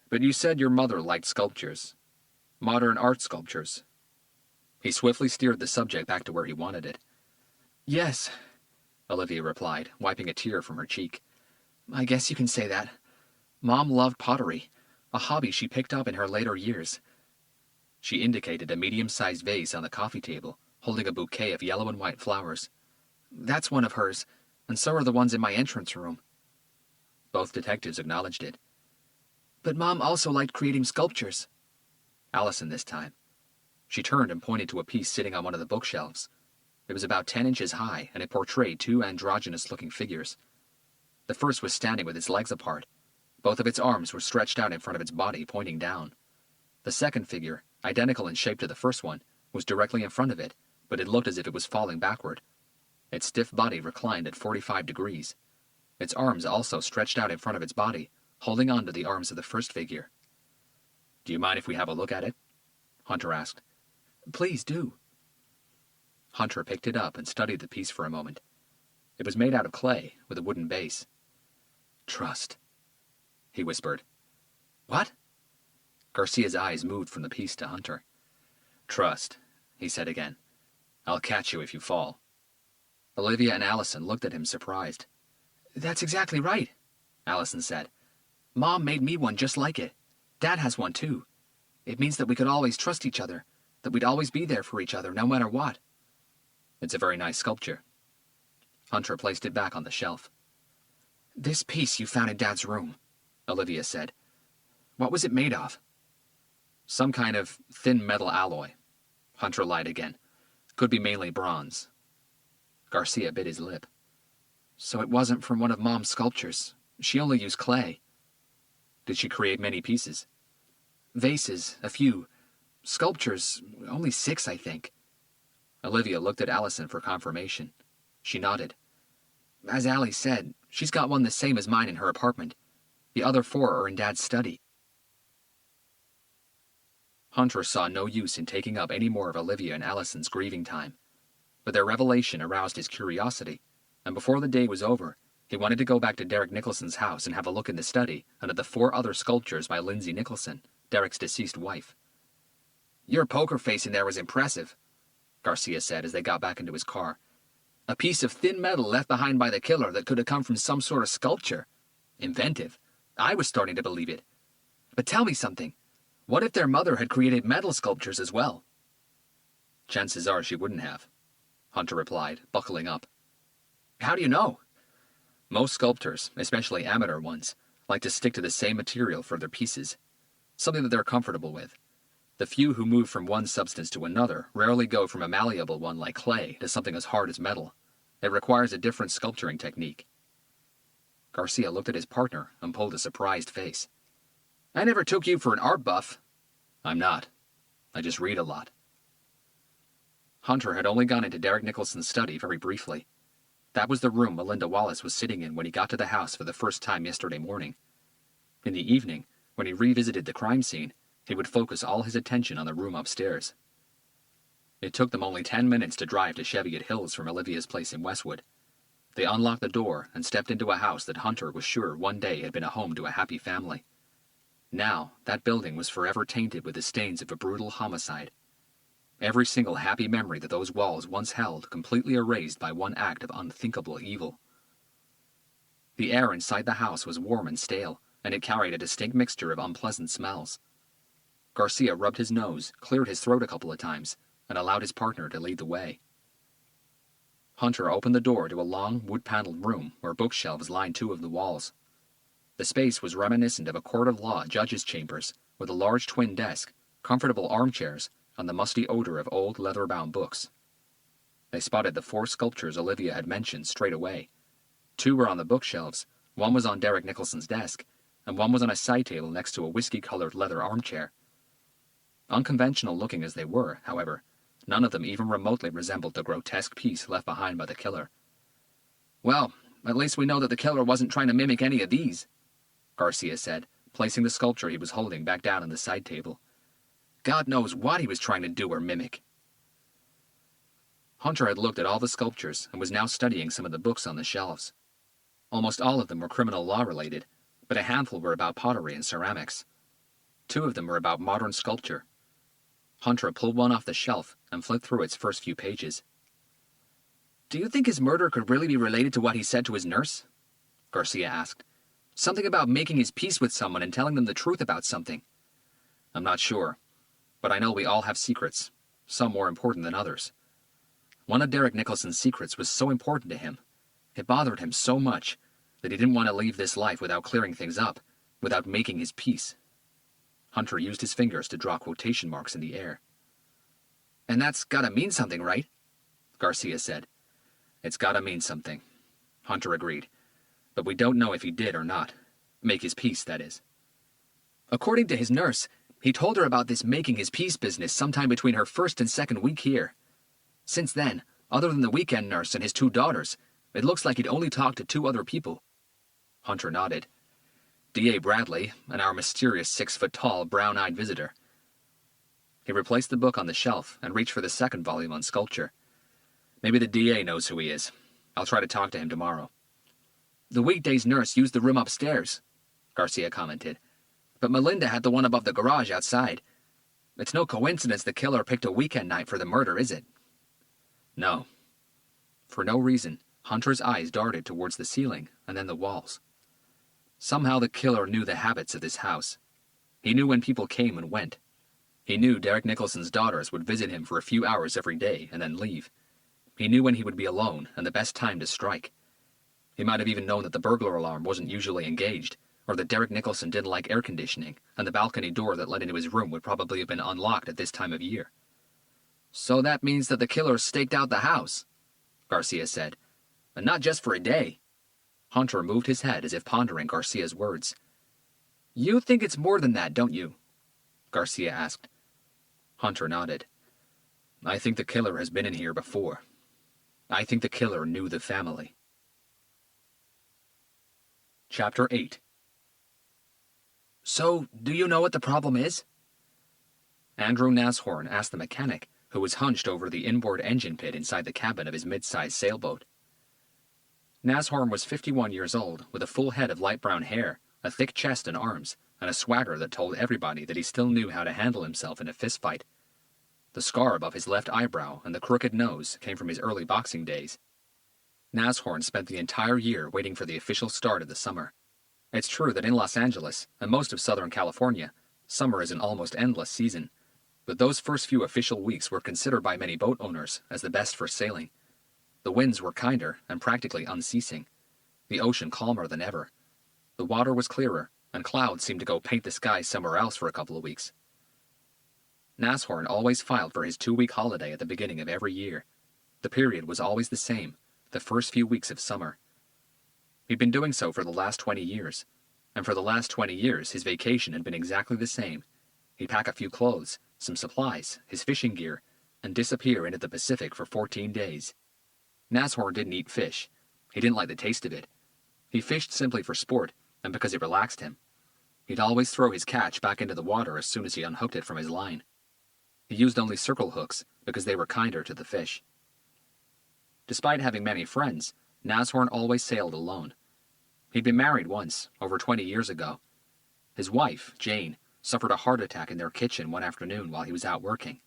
But you said your mother liked sculptures. Modern art sculptures. He swiftly steered the subject back to where he wanted it. Yes, Olivia replied, wiping a tear from her cheek. I guess you can say that. Mom loved pottery, a hobby she picked up in her later years. She indicated a medium-sized vase on the coffee table, holding a bouquet of yellow and white flowers. That's one of hers, and so are the ones in my entrance room. Both detectives acknowledged it. But Mom also liked creating sculptures. Allison this time. She turned and pointed to a piece sitting on one of the bookshelves. It was about 10 inches high, and it portrayed two androgynous-looking figures. The first was standing with its legs apart. Both of its arms were stretched out in front of its body, pointing down. The second figure, identical in shape to the first one, was directly in front of it, but it looked as if it was falling backward. Its stiff body reclined at 45 degrees. Its arms also stretched out in front of its body, holding on to the arms of the first figure. Do you mind if we have a look at it? Hunter asked. Please do. Hunter picked it up and studied the piece for a moment. It was made out of clay, with a wooden base. Trust, he whispered. What? Garcia's eyes moved from the piece to Hunter. Trust, he said again. I'll catch you if you fall. Olivia and Allison looked at him surprised. That's exactly right, Allison said. Mom made me one just like it. Dad has one too. It means that we could always trust each other, that we'd always be there for each other no matter what. It's a very nice sculpture. Hunter placed it back on the shelf. This piece you found in Dad's room, Olivia said. What was it made of? Some kind of thin metal alloy. Hunter lied again. Could be mainly bronze. Garcia bit his lip. So it wasn't from one of Mom's sculptures. She only used clay. Did she create many pieces? Vases, a few. Sculptures, only 6, I think. Olivia looked at Allison for confirmation. She nodded. As Allie said, she's got one the same as mine in her apartment. The other 4 are in Dad's study. Hunter saw no use in taking up any more of Olivia and Allison's grieving time. But their revelation aroused his curiosity, and before the day was over, he wanted to go back to Derek Nicholson's house and have a look in the study and at the 4 other sculptures by Lindsay Nicholson, Derek's deceased wife. Your poker face in there was impressive, Garcia said as they got back into his car. A piece of thin metal left behind by the killer that could have come from some sort of sculpture. Inventive. I was starting to believe it. But tell me something. What if their mother had created metal sculptures as well? Chances are she wouldn't have, Hunter replied, buckling up. How do you know? Most sculptors, especially amateur ones, like to stick to the same material for their pieces, something that they're comfortable with. The few who move from one substance to another rarely go from a malleable one like clay to something as hard as metal. It requires a different sculpturing technique. Garcia looked at his partner and pulled a surprised face. I never took you for an art buff. I'm not. I just read a lot. Hunter had only gone into Derek Nicholson's study very briefly. That was the room Melinda Wallace was sitting in when he got to the house for the first time yesterday morning. In the evening, when he revisited the crime scene, He would focus all his attention on the room upstairs. It took them only 10 minutes to drive to Cheviot Hills from Olivia's place in Westwood. They unlocked the door and stepped into a house that Hunter was sure one day had been a home to a happy family. Now, that building was forever tainted with the stains of a brutal homicide. Every single happy memory that those walls once held completely erased by one act of unthinkable evil. The air inside the house was warm and stale, and it carried a distinct mixture of unpleasant smells. Garcia rubbed his nose, cleared his throat a couple of times, and allowed his partner to lead the way. Hunter opened the door to a long, wood-paneled room where bookshelves lined two of the walls. The space was reminiscent of a court of law judge's chambers, with a large twin desk, comfortable armchairs, and the musty odor of old leather-bound books. They spotted the 4 sculptures Olivia had mentioned straight away. 2 were on the bookshelves, 1 was on Derek Nicholson's desk, and 1 was on a side table next to a whiskey-colored leather armchair. Unconventional-looking as they were, however, none of them even remotely resembled the grotesque piece left behind by the killer. "Well, at least we know that the killer wasn't trying to mimic any of these," Garcia said, placing the sculpture he was holding back down on the side table. "God knows what he was trying to do or mimic." Hunter had looked at all the sculptures and was now studying some of the books on the shelves. Almost all of them were criminal law-related, but a handful were about pottery and ceramics. 2 of them were about modern sculpture. Hunter pulled one off the shelf and flipped through its first few pages. "Do you think his murder could really be related to what he said to his nurse?" Garcia asked. "Something about making his peace with someone and telling them the truth about something." "I'm not sure, but I know we all have secrets, some more important than others. One of Derek Nicholson's secrets was so important to him. It bothered him so much that he didn't want to leave this life without clearing things up, without making his peace." Hunter used his fingers to draw quotation marks in the air. "And that's gotta mean something, right?" Garcia said. "It's gotta mean something," Hunter agreed. "But we don't know if he did or not. Make his peace, that is." "According to his nurse, he told her about this making his peace business sometime between her first and second week here. Since then, other than the weekend nurse and his 2 daughters, it looks like he'd only talked to 2 other people." Hunter nodded. D.A. Bradley, and our mysterious 6-foot-tall, brown-eyed visitor. He replaced the book on the shelf and reached for the second volume on sculpture. "Maybe the D.A. knows who he is. I'll try to talk to him tomorrow." "The weekdays nurse used the room upstairs," Garcia commented. "But Melinda had the one above the garage outside. It's no coincidence the killer picked a weekend night for the murder, is it?" "No." For no reason, Hunter's eyes darted towards the ceiling and then the walls. Somehow the killer knew the habits of this house. He knew when people came and went. He knew Derek Nicholson's daughters would visit him for a few hours every day and then leave. He knew when he would be alone and the best time to strike. He might have even known that the burglar alarm wasn't usually engaged, or that Derek Nicholson didn't like air conditioning, and the balcony door that led into his room would probably have been unlocked at this time of year. "So that means that the killer staked out the house," Garcia said. "And not just for a day." Hunter moved his head as if pondering Garcia's words. "You think it's more than that, don't you?" Garcia asked. Hunter nodded. "I think the killer has been in here before. I think the killer knew the family." Chapter 8. "So, do you know what the problem is?" Andrew Nashorn asked the mechanic, who was hunched over the inboard engine pit inside the cabin of his mid-sized sailboat. Nashorn was 51 years old, with a full head of light brown hair, a thick chest and arms, and a swagger that told everybody that he still knew how to handle himself in a fistfight. The scar above his left eyebrow and the crooked nose came from his early boxing days. Nashorn spent the entire year waiting for the official start of the summer. It's true that in Los Angeles, and most of Southern California, summer is an almost endless season, but those first few official weeks were considered by many boat owners as the best for sailing. The winds were kinder and practically unceasing. The ocean calmer than ever. The water was clearer, and clouds seemed to go paint the sky somewhere else for a couple of weeks. Nashorn always filed for his 2-week holiday at the beginning of every year. The period was always the same, the first few weeks of summer. He'd been doing so for the last 20 years, and for the last 20 years his vacation had been exactly the same. He'd pack a few clothes, some supplies, his fishing gear, and disappear into the Pacific for 14 days. Nashorn didn't eat fish. He didn't like the taste of it. He fished simply for sport, and because it relaxed him. He'd always throw his catch back into the water as soon as he unhooked it from his line. He used only circle hooks because they were kinder to the fish. Despite having many friends, Nashorn always sailed alone. He'd been married once, over 20 years ago. His wife, Jane, suffered a heart attack in their kitchen one afternoon while he was out working.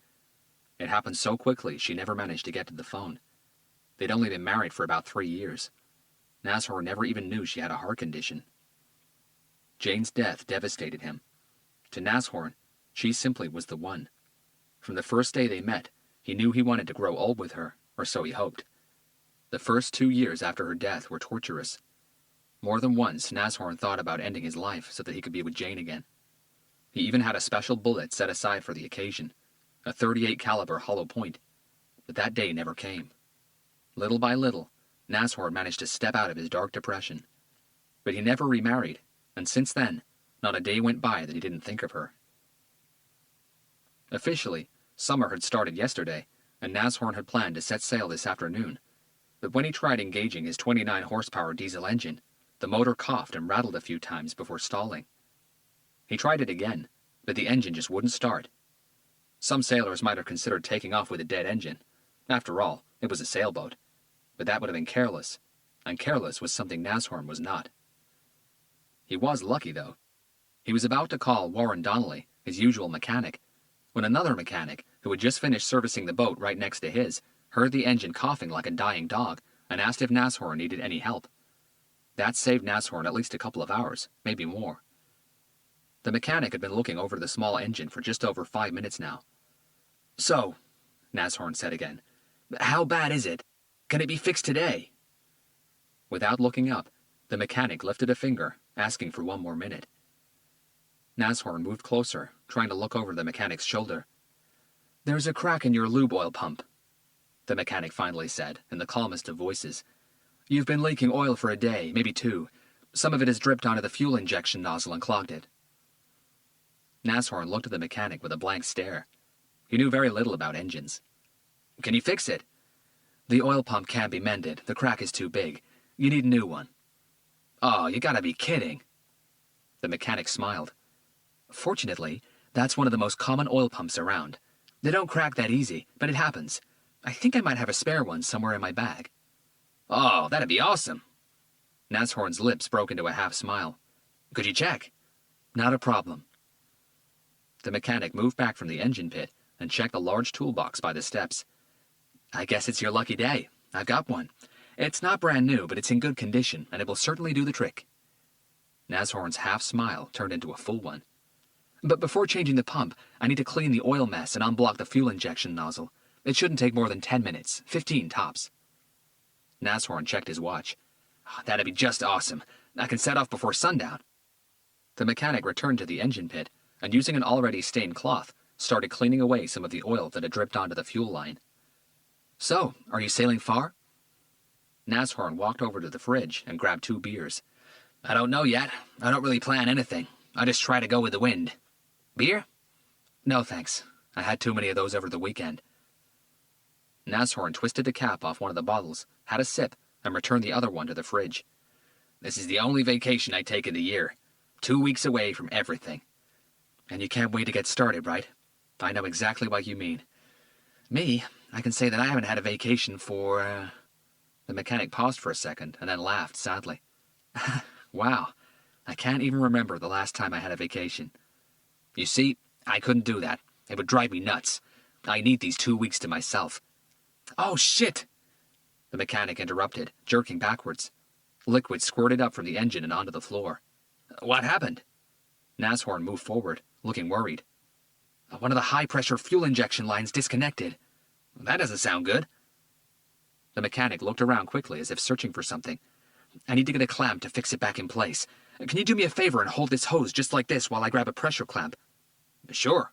It happened so quickly she never managed to get to the phone. They'd only been married for about 3 years. Nashorn never even knew she had a heart condition. Jane's death devastated him. To Nashorn, she simply was the one. From the first day they met, he knew he wanted to grow old with her, or so he hoped. The first 2 years after her death were torturous. More than once, Nashorn thought about ending his life so that he could be with Jane again. He even had a special bullet set aside for the occasion, a .38 caliber hollow point, but that day never came. Little by little, Nashorn managed to step out of his dark depression. But he never remarried, and since then, not a day went by that he didn't think of her. Officially, summer had started yesterday, and Nashorn had planned to set sail this afternoon. But when he tried engaging his 29-horsepower diesel engine, the motor coughed and rattled a few times before stalling. He tried it again, but the engine just wouldn't start. Some sailors might have considered taking off with a dead engine. After all, it was a sailboat. But that would have been careless, and careless was something Nashorn was not. He was lucky, though. He was about to call Warren Donnelly, his usual mechanic, when another mechanic, who had just finished servicing the boat right next to his, heard the engine coughing like a dying dog and asked if Nashorn needed any help. That saved Nashorn at least a couple of hours, maybe more. The mechanic had been looking over the small engine for just over 5 minutes now. "So," Nashorn said again, "how bad is it? Can it be fixed today?" Without looking up, the mechanic lifted a finger, asking for 1 more minute. Nashorn moved closer, trying to look over the mechanic's shoulder. "There's a crack in your lube oil pump," the mechanic finally said, in the calmest of voices. "You've been leaking oil for a day, maybe 2. Some of it has dripped onto the fuel injection nozzle and clogged it." Nashorn looked at the mechanic with a blank stare. He knew very little about engines. "Can you fix it?" "The oil pump can't be mended. The crack is too big. You need a new one." "Oh, you gotta be kidding." The mechanic smiled. "Fortunately, that's one of the most common oil pumps around. They don't crack that easy, but it happens. I think I might have a spare one somewhere in my bag." "Oh, that'd be awesome." Nashorn's lips broke into a half smile. "Could you check?" "Not a problem." The mechanic moved back from the engine pit and checked a large toolbox by the steps. "I guess it's your lucky day. I've got one. It's not brand new, but it's in good condition, and it will certainly do the trick." Nashorn's half smile turned into a full one. "But before changing the pump, I need to clean the oil mess and unblock the fuel injection nozzle. It shouldn't take more than 10 minutes, 15 tops." Nashorn checked his watch. "That'd be just awesome. I can set off before sundown." The mechanic returned to the engine pit, and using an already stained cloth, started cleaning away some of the oil that had dripped onto the fuel line. "So, are you sailing far?" Nashorn walked over to the fridge and grabbed 2 beers. "I don't know yet. I don't really plan anything. I just try to go with the wind. Beer?" "No, thanks. I had too many of those over the weekend." Nashorn twisted the cap off one of the bottles, had a sip, and returned the other one to the fridge. "This is the only vacation I take in the year. 2 weeks away from everything." "And you can't wait to get started, right? I know exactly what you mean. Me, I can say that I haven't had a vacation for..." The mechanic paused for a second and then laughed sadly. "Wow, I can't even remember the last time I had a vacation." "You see, I couldn't do that. It would drive me nuts. I need these 2 weeks to myself." "Oh, shit!" The mechanic interrupted, jerking backwards. Liquid squirted up from the engine and onto the floor. "What happened?" Nashorn moved forward, looking worried. "One of the high-pressure fuel injection lines disconnected." "That doesn't sound good." The mechanic looked around quickly as if searching for something. "I need to get a clamp to fix it back in place. Can you do me a favor and hold this hose just like this while I grab a pressure clamp?" "Sure."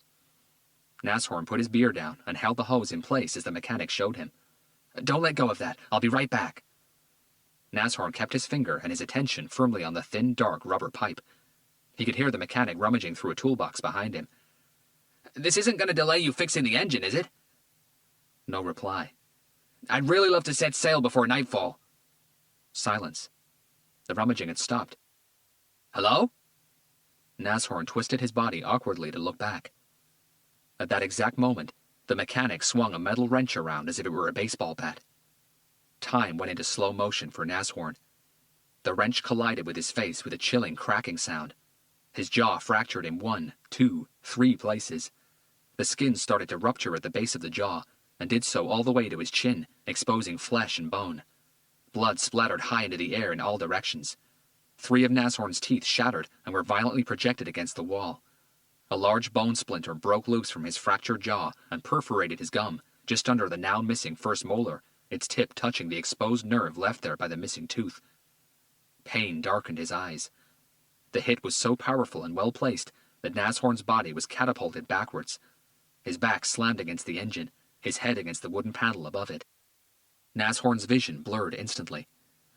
Nashorn put his beer down and held the hose in place as the mechanic showed him. "Don't let go of that. I'll be right back." Nashorn kept his finger and his attention firmly on the thin, dark rubber pipe. He could hear the mechanic rummaging through a toolbox behind him. "This isn't going to delay you fixing the engine, is it?" No reply. "I'd really love to set sail before nightfall." Silence. The rummaging had stopped. "Hello?" Nashorn twisted his body awkwardly to look back. At that exact moment, the mechanic swung a metal wrench around as if it were a baseball bat. Time went into slow motion for Nashorn. The wrench collided with his face with a chilling, cracking sound. His jaw fractured in 1, 2, 3 places. The skin started to rupture at the base of the jaw, and did so all the way to his chin, exposing flesh and bone. Blood splattered high into the air in all directions. 3 of Nashorn's teeth shattered and were violently projected against the wall. A large bone splinter broke loose from his fractured jaw and perforated his gum, just under the now missing first molar, its tip touching the exposed nerve left there by the missing tooth. Pain darkened his eyes. The hit was so powerful and well placed that Nashorn's body was catapulted backwards. His back slammed against the engine, his head against the wooden panel above it. Nashorn's vision blurred instantly.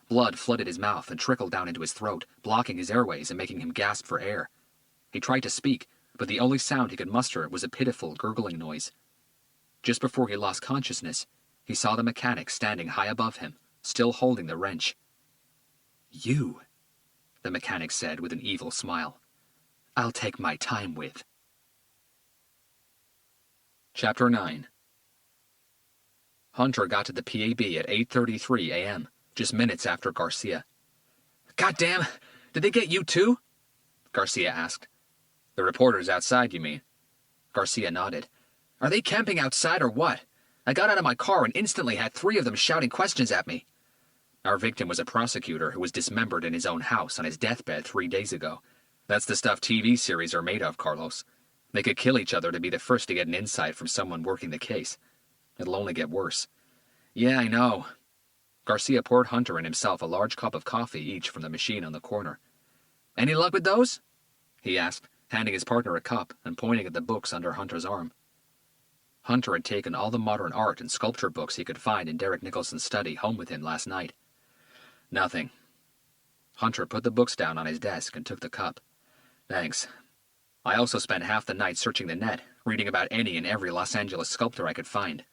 Blood flooded his mouth and trickled down into his throat, blocking his airways and making him gasp for air. He tried to speak, but the only sound he could muster was a pitiful, gurgling noise. Just before he lost consciousness, he saw the mechanic standing high above him, still holding the wrench. "You," the mechanic said with an evil smile. "I'll take my time with." Chapter 9. Hunter got to the PAB at 8:33 a.m., just minutes after Garcia. "Goddamn, did they get you too?" Garcia asked. "The reporters outside, you mean?" Garcia nodded. "Are they camping outside or what? I got out of my car and instantly had 3 of them shouting questions at me." "Our victim was a prosecutor who was dismembered in his own house on his deathbed 3 days ago. That's the stuff TV series are made of, Carlos. They could kill each other to be the first to get an insight from someone working the case. It'll only get worse." "Yeah, I know." Garcia poured Hunter and himself a large cup of coffee each from the machine on the corner. "Any luck with those?" he asked, handing his partner a cup and pointing at the books under Hunter's arm. Hunter had taken all the modern art and sculpture books he could find in Derek Nicholson's study home with him last night. "Nothing." Hunter put the books down on his desk and took the cup. "Thanks. I also spent half the night searching the net, reading about any and every Los Angeles sculptor I could find.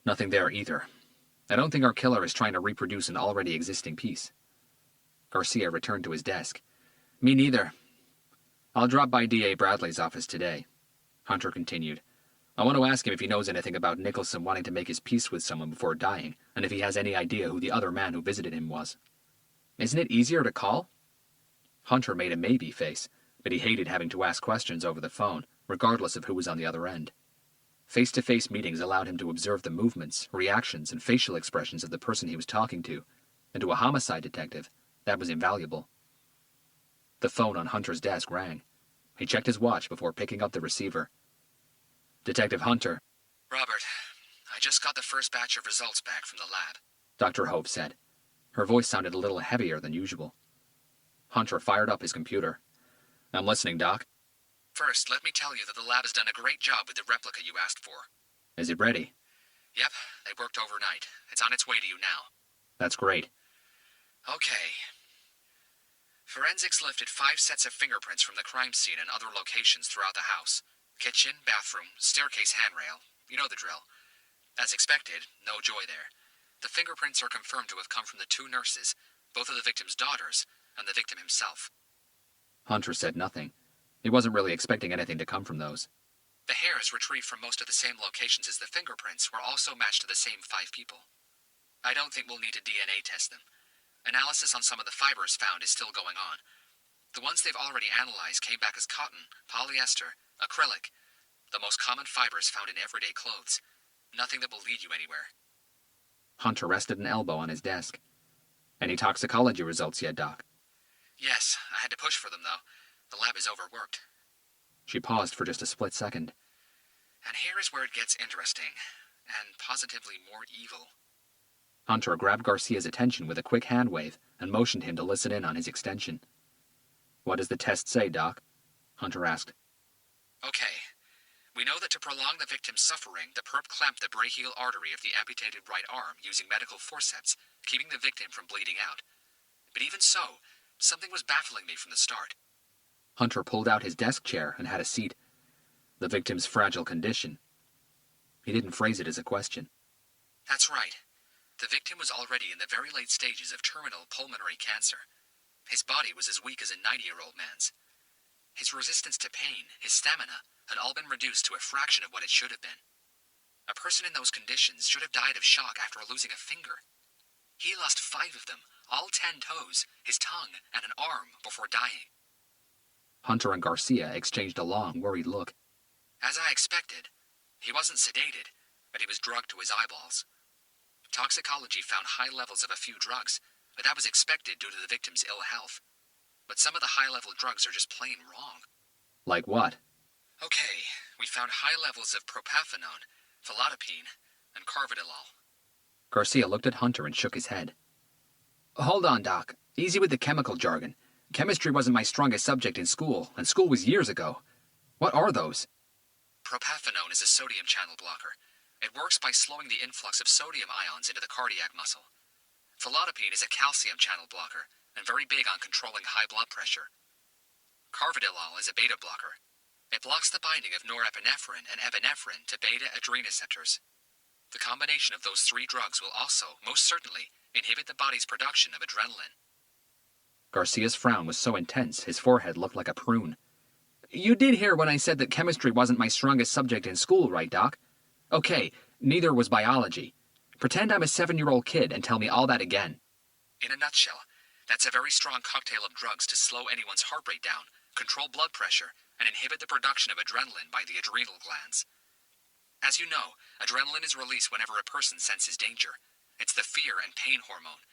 Nothing there either. I don't think our killer is trying to reproduce an already existing piece." Garcia returned to his desk. "Me neither. I'll drop by D.A. Bradley's office today," Hunter continued. "I want to ask him if he knows anything about Nicholson wanting to make his peace with someone before dying, and if he has any idea who the other man who visited him was." "Isn't it easier to call?" Hunter made a maybe face, but he hated having to ask questions over the phone, regardless of who was on the other end. Face-to-face meetings allowed him to observe the movements, reactions, and facial expressions of the person he was talking to, and to a homicide detective, that was invaluable. The phone on Hunter's desk rang. He checked his watch before picking up the receiver. "Detective Hunter." "Robert, I just got the first batch of results back from the lab," Dr. Hope said. Her voice sounded a little heavier than usual. Hunter fired up his computer. "I'm listening, Doc." "First, let me tell you that the lab has done a great job with the replica you asked for." "Is it ready?" "Yep, they worked overnight. It's on its way to you now." "That's great." "Okay. Forensics lifted 5 sets of fingerprints from the crime scene and other locations throughout the house. Kitchen, bathroom, staircase handrail. You know the drill. As expected, no joy there. The fingerprints are confirmed to have come from the 2 nurses, both of the victim's daughters, and the victim himself." Hunter said nothing. He wasn't really expecting anything to come from those. "The hairs retrieved from most of the same locations as the fingerprints were also matched to the same 5 people. I don't think we'll need to DNA test them. Analysis on some of the fibers found is still going on. The ones they've already analyzed came back as cotton, polyester, acrylic, the most common fibers found in everyday clothes. Nothing that will lead you anywhere." Hunter rested an elbow on his desk. "Any toxicology results yet, Doc?" "Yes, I had to push for them, though. The lab is overworked." She paused for just a split second. "And here is where it gets interesting, and positively more evil." Hunter grabbed Garcia's attention with a quick hand wave and motioned him to listen in on his extension. "What does the test say, Doc?" Hunter asked. "Okay. We know that to prolong the victim's suffering, the perp clamped the brachial artery of the amputated right arm using medical forceps, keeping the victim from bleeding out. But even so, something was baffling me from the start." Hunter pulled out his desk chair and had a seat. "The victim's fragile condition." He didn't phrase it as a question. "That's right. The victim was already in the very late stages of terminal pulmonary cancer. His body was as weak as a 90-year-old man's. His resistance to pain, his stamina, had all been reduced to a fraction of what it should have been. A person in those conditions should have died of shock after losing a finger. He lost 5 of them, all 10 toes, his tongue, and an arm before dying. Hunter and Garcia exchanged a long, worried look. As I expected, he wasn't sedated, but he was drugged to his eyeballs. Toxicology found high levels of a few drugs, but that was expected due to the victim's ill health. But some of the high-level drugs are just plain wrong. Like what? Okay, we found high levels of propafenone, felodipine, and carvedilol. Garcia looked at Hunter and shook his head. Hold on, Doc. Easy with the chemical jargon. Chemistry wasn't my strongest subject in school, and school was years ago. What are those? Propafenone is a sodium channel blocker. It works by slowing the influx of sodium ions into the cardiac muscle. Felodipine is a calcium channel blocker, and very big on controlling high blood pressure. Carvedilol is a beta blocker. It blocks the binding of norepinephrine and epinephrine to beta adrenoceptors. The combination of those 3 drugs will also, most certainly, inhibit the body's production of adrenaline. Garcia's frown was so intense, his forehead looked like a prune. You did hear when I said that chemistry wasn't my strongest subject in school, right, Doc? Okay, neither was biology. Pretend I'm a 7-year-old kid and tell me all that again. In a nutshell, that's a very strong cocktail of drugs to slow anyone's heart rate down, control blood pressure, and inhibit the production of adrenaline by the adrenal glands. As you know, adrenaline is released whenever a person senses danger. It's the fear and pain hormone.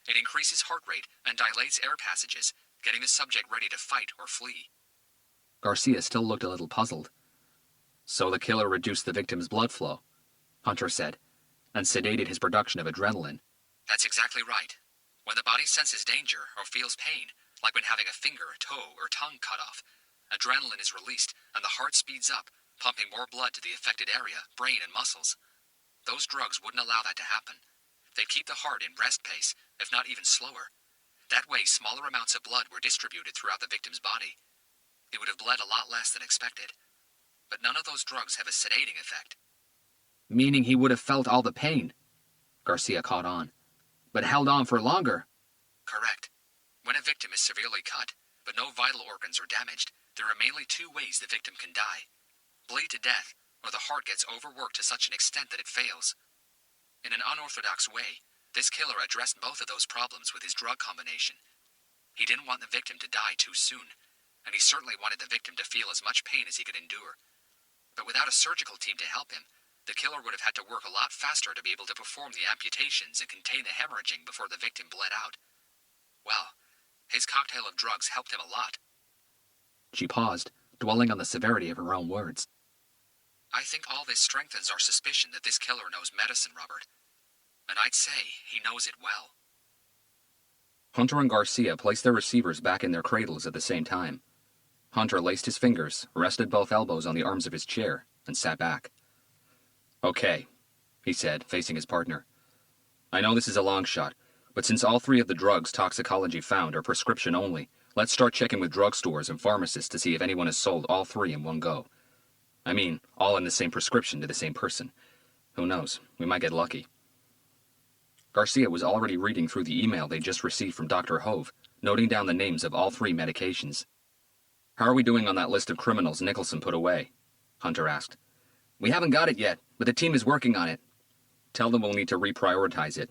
It increases heart rate and dilates air passages, getting the subject ready to fight or flee. Garcia still looked a little puzzled. So the killer reduced the victim's blood flow, Hunter said, and sedated his production of adrenaline. That's exactly right. When the body senses danger or feels pain, like when having a finger, toe, or tongue cut off, adrenaline is released and the heart speeds up, pumping more blood to the affected area, brain, and muscles. Those drugs wouldn't allow that to happen. They'd keep the heart in rest pace, if not even slower. That way, smaller amounts of blood were distributed throughout the victim's body. It would have bled a lot less than expected. But none of those drugs have a sedating effect. Meaning he would have felt all the pain. Garcia caught on. But held on for longer. Correct. When a victim is severely cut, but no vital organs are damaged, there are mainly 2 ways the victim can die. Bleed to death, or the heart gets overworked to such an extent that it fails. In an unorthodox way, this killer addressed both of those problems with his drug combination. He didn't want the victim to die too soon, and he certainly wanted the victim to feel as much pain as he could endure. But without a surgical team to help him, the killer would have had to work a lot faster to be able to perform the amputations and contain the hemorrhaging before the victim bled out. Well, his cocktail of drugs helped him a lot. She paused, dwelling on the severity of her own words. I think all this strengthens our suspicion that this killer knows medicine, Robert. And I'd say he knows it well. Hunter and Garcia placed their receivers back in their cradles at the same time. Hunter laced his fingers, rested both elbows on the arms of his chair, and sat back. Okay, he said, facing his partner. I know this is a long shot, but since all 3 of the drugs toxicology found are prescription only, let's start checking with drugstores and pharmacists to see if anyone has sold all 3 in one go. I mean, all in the same prescription to the same person. Who knows, we might get lucky. Garcia was already reading through the email they just received from Dr. Hove, noting down the names of all 3 medications. How are we doing on that list of criminals Nicholson put away? Hunter asked. We haven't got it yet, but the team is working on it. Tell them we'll need to reprioritize it.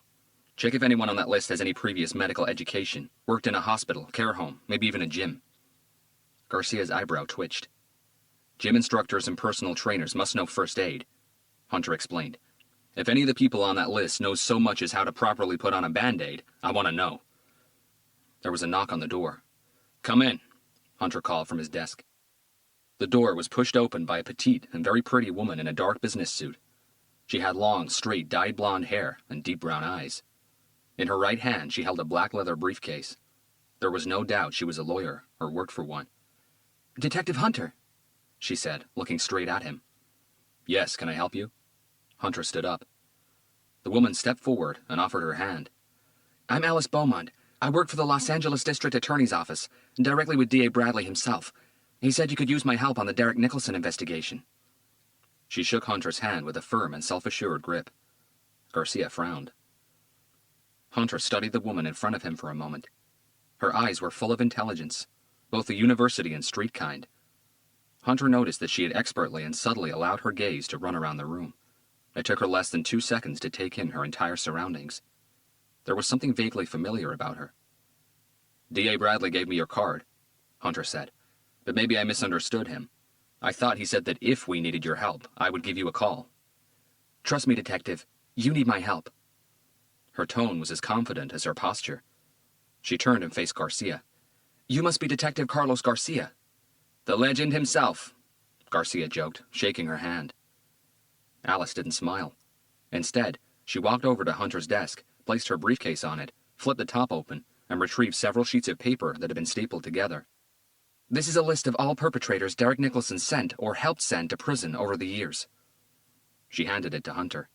Check if anyone on that list has any previous medical education, worked in a hospital, care home, maybe even a gym. Garcia's eyebrow twitched. Gym instructors and personal trainers must know first aid, Hunter explained. If any of the people on that list knows so much as how to properly put on a Band-Aid, I want to know. There was a knock on the door. Come in, Hunter called from his desk. The door was pushed open by a petite and very pretty woman in a dark business suit. She had long, straight, dyed blonde hair and deep brown eyes. In her right hand, she held a black leather briefcase. There was no doubt she was a lawyer or worked for one. Detective Hunter, she said, looking straight at him. Yes, can I help you? Hunter stood up. The woman stepped forward and offered her hand. I'm Alice Beaumont. I work for the Los Angeles District Attorney's Office, directly with D.A. Bradley himself. He said you could use my help on the Derek Nicholson investigation. She shook Hunter's hand with a firm and self-assured grip. Garcia frowned. Hunter studied the woman in front of him for a moment. Her eyes were full of intelligence, both the university and street kind. Hunter noticed that she had expertly and subtly allowed her gaze to run around the room. It took her less than 2 seconds to take in her entire surroundings. There was something vaguely familiar about her. D.A. Bradley gave me your card, Hunter said, but maybe I misunderstood him. I thought he said that if we needed your help, I would give you a call. Trust me, Detective. You need my help. Her tone was as confident as her posture. She turned and faced Garcia. You must be Detective Carlos Garcia. The legend himself, Garcia joked, shaking her hand. Alice didn't smile. Instead, she walked over to Hunter's desk, placed her briefcase on it, flipped the top open, and retrieved several sheets of paper that had been stapled together. This is a list of all perpetrators Derek Nicholson sent or helped send to prison over the years. She handed it to Hunter.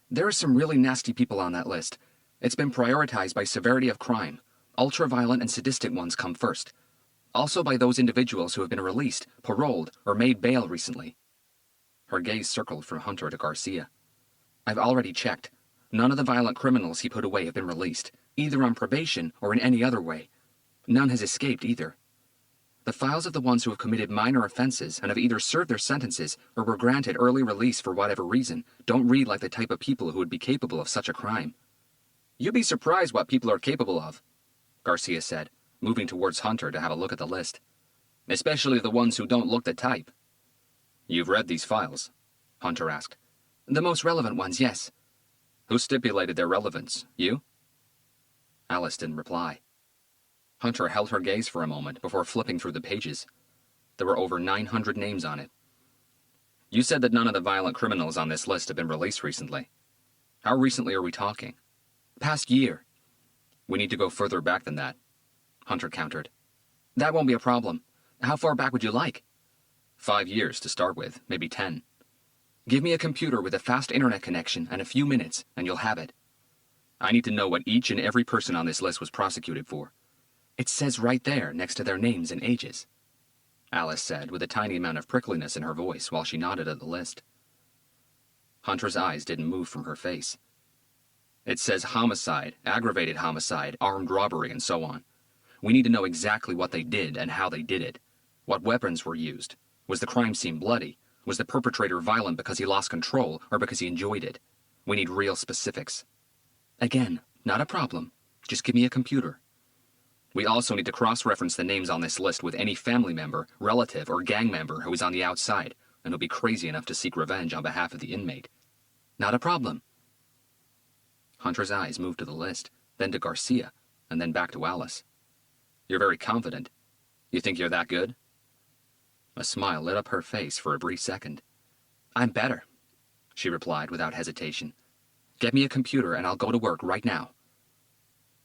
There are some really nasty people on that list. It's been prioritized by severity of crime. Ultra-violent and sadistic ones come first. Also by those individuals who have been released, paroled, or made bail recently. Her gaze circled from Hunter to Garcia. I've already checked. None of the violent criminals he put away have been released, either on probation or in any other way. None has escaped either. The files of the ones who have committed minor offenses and have either served their sentences or were granted early release for whatever reason don't read like the type of people who would be capable of such a crime. You'd be surprised what people are capable of, Garcia said, moving towards Hunter to have a look at the list. Especially the ones who don't look the type. You've read these files? Hunter asked. The most relevant ones, yes. Who stipulated their relevance? You? Alice didn't reply. Hunter held her gaze for a moment before flipping through the pages. There were over 900 names on it. You said that none of the violent criminals on this list have been released recently. How recently are we talking? Past year. We need to go further back than that, Hunter countered. That won't be a problem. How far back would you like? 5 years to start with, maybe 10. Give me a computer with a fast internet connection and a few minutes, and you'll have it. I need to know what each and every person on this list was prosecuted for. It says right there next to their names and ages, Alice said with a tiny amount of prickliness in her voice while she nodded at the list. Hunter's eyes didn't move from her face. It says homicide, aggravated homicide, armed robbery, and so on. We need to know exactly what they did and how they did it. What weapons were used? Was the crime scene bloody? Was the perpetrator violent because he lost control or because he enjoyed it? We need real specifics. Again, not a problem. Just give me a computer. We also need to cross-reference the names on this list with any family member, relative, or gang member who is on the outside and who'll be crazy enough to seek revenge on behalf of the inmate. Not a problem. Hunter's eyes moved to the list, then to Garcia, and then back to Alice. You're very confident. You think you're that good? A smile lit up her face for a brief second. I'm better, she replied without hesitation. Get me a computer and I'll go to work right now.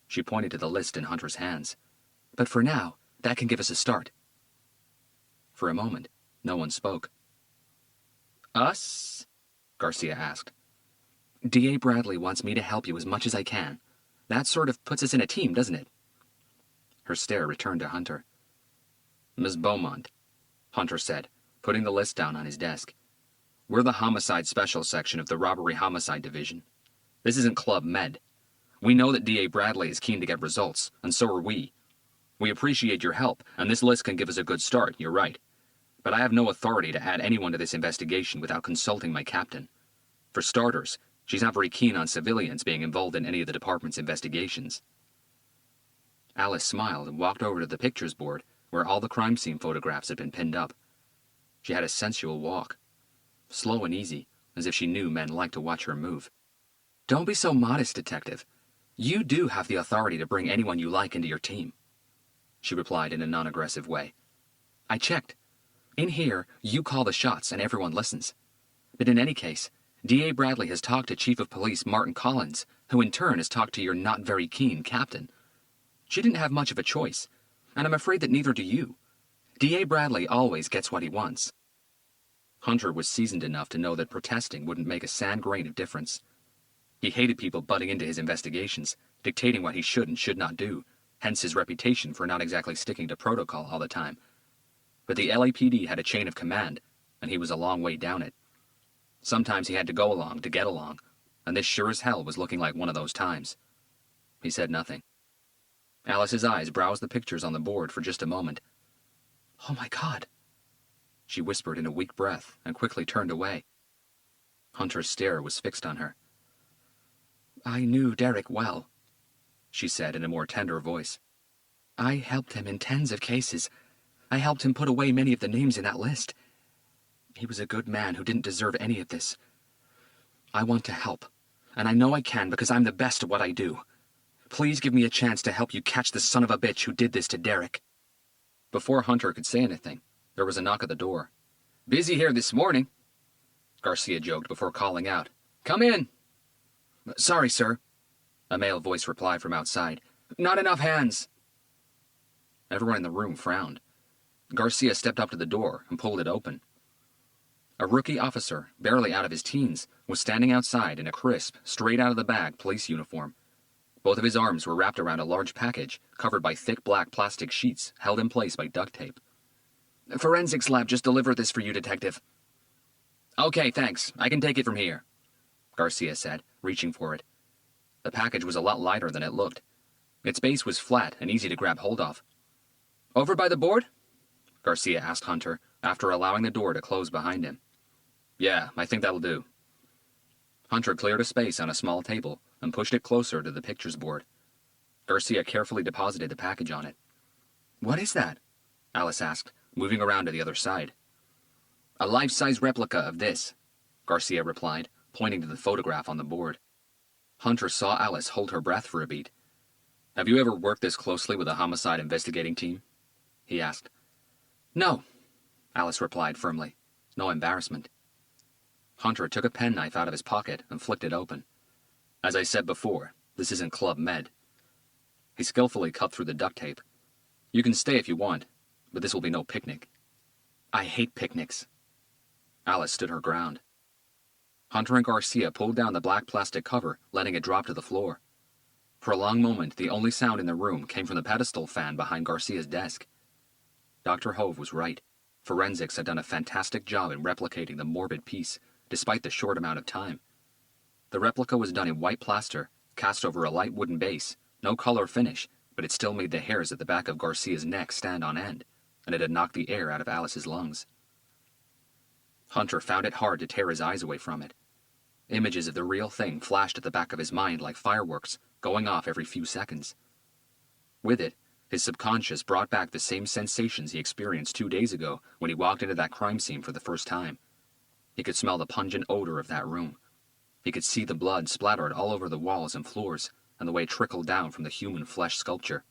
She pointed to the list in Hunter's hands. But for now, that can give us a start. For a moment, no one spoke. Us? Garcia asked. D.A. Bradley wants me to help you as much as I can. That sort of puts us in a team, doesn't it? Her stare returned to Hunter. Miss Beaumont, Hunter said, putting the list down on his desk. We're the homicide special section of the robbery homicide division. This isn't Club Med. We know that D.A. Bradley is keen to get results, and so are we. We appreciate your help, and this list can give us a good start, you're right. But I have no authority to add anyone to this investigation without consulting my captain. For starters, she's not very keen on civilians being involved in any of the department's investigations. Alice smiled and walked over to the pictures board where all the crime scene photographs had been pinned up. She had a sensual walk, slow and easy, as if she knew men liked to watch her move. Don't be so modest, Detective. You do have the authority to bring anyone you like into your team, she replied in a non-aggressive way. I checked. In here, you call the shots and everyone listens. But in any case, D.A. Bradley has talked to Chief of Police Martin Collins, who in turn has talked to your not very keen captain. She didn't have much of a choice, and I'm afraid that neither do you. D.A. Bradley always gets what he wants. Hunter was seasoned enough to know that protesting wouldn't make a sand grain of difference. He hated people butting into his investigations, dictating what he should and should not do, hence his reputation for not exactly sticking to protocol all the time. But the LAPD had a chain of command, and he was a long way down it. Sometimes he had to go along to get along, and this sure as hell was looking like one of those times. He said nothing. Alice's eyes browsed the pictures on the board for just a moment, "Oh my God," she whispered in a weak breath and quickly turned away. Hunter's stare was fixed on her. "I knew Derek well," she said in a more tender voice. "I helped him in tens of cases. I helped him put away many of the names in that list. He was a good man who didn't deserve any of this. I want to help, and I know I can because I'm the best at what I do. Please give me a chance to help you catch the son of a bitch who did this to Derek." Before Hunter could say anything, there was a knock at the door. "Busy here this morning," Garcia joked before calling out. "Come in." "Sorry, sir," a male voice replied from outside. "Not enough hands." Everyone in the room frowned. Garcia stepped up to the door and pulled it open. A rookie officer, barely out of his teens, was standing outside in a crisp, straight-out-of-the-bag police uniform. Both of his arms were wrapped around a large package, covered by thick black plastic sheets held in place by duct tape. "Forensics lab just delivered this for you, Detective." "Okay, thanks. I can take it from here," Garcia said, reaching for it. The package was a lot lighter than it looked. Its base was flat and easy to grab hold of. "Over by the board?" Garcia asked Hunter, after allowing the door to close behind him. "Yeah, I think that'll do." Hunter cleared a space on a small table and pushed it closer to the pictures board. Garcia carefully deposited the package on it. "What is that?" Alice asked, moving around to the other side. "A life-size replica of this," Garcia replied, pointing to the photograph on the board. Hunter saw Alice hold her breath for a beat. "Have you ever worked this closely with a homicide investigating team?" he asked. "No," Alice replied firmly. No embarrassment. Hunter took a penknife out of his pocket and flicked it open. "As I said before, this isn't Club Med." He skillfully cut through the duct tape. "You can stay if you want, but this will be no picnic." "I hate picnics." Alice stood her ground. Hunter and Garcia pulled down the black plastic cover, letting it drop to the floor. For a long moment, the only sound in the room came from the pedestal fan behind Garcia's desk. Dr. Hove was right. Forensics had done a fantastic job in replicating the morbid piece, despite the short amount of time. The replica was done in white plaster, cast over a light wooden base, no color finish, but it still made the hairs at the back of Garcia's neck stand on end, and it had knocked the air out of Alice's lungs. Hunter found it hard to tear his eyes away from it. Images of the real thing flashed at the back of his mind like fireworks, going off every few seconds. With it, his subconscious brought back the same sensations he experienced 2 days ago when he walked into that crime scene for the first time. He could smell the pungent odor of that room. He could see the blood splattered all over the walls and floors, and the way it trickled down from the human flesh sculpture.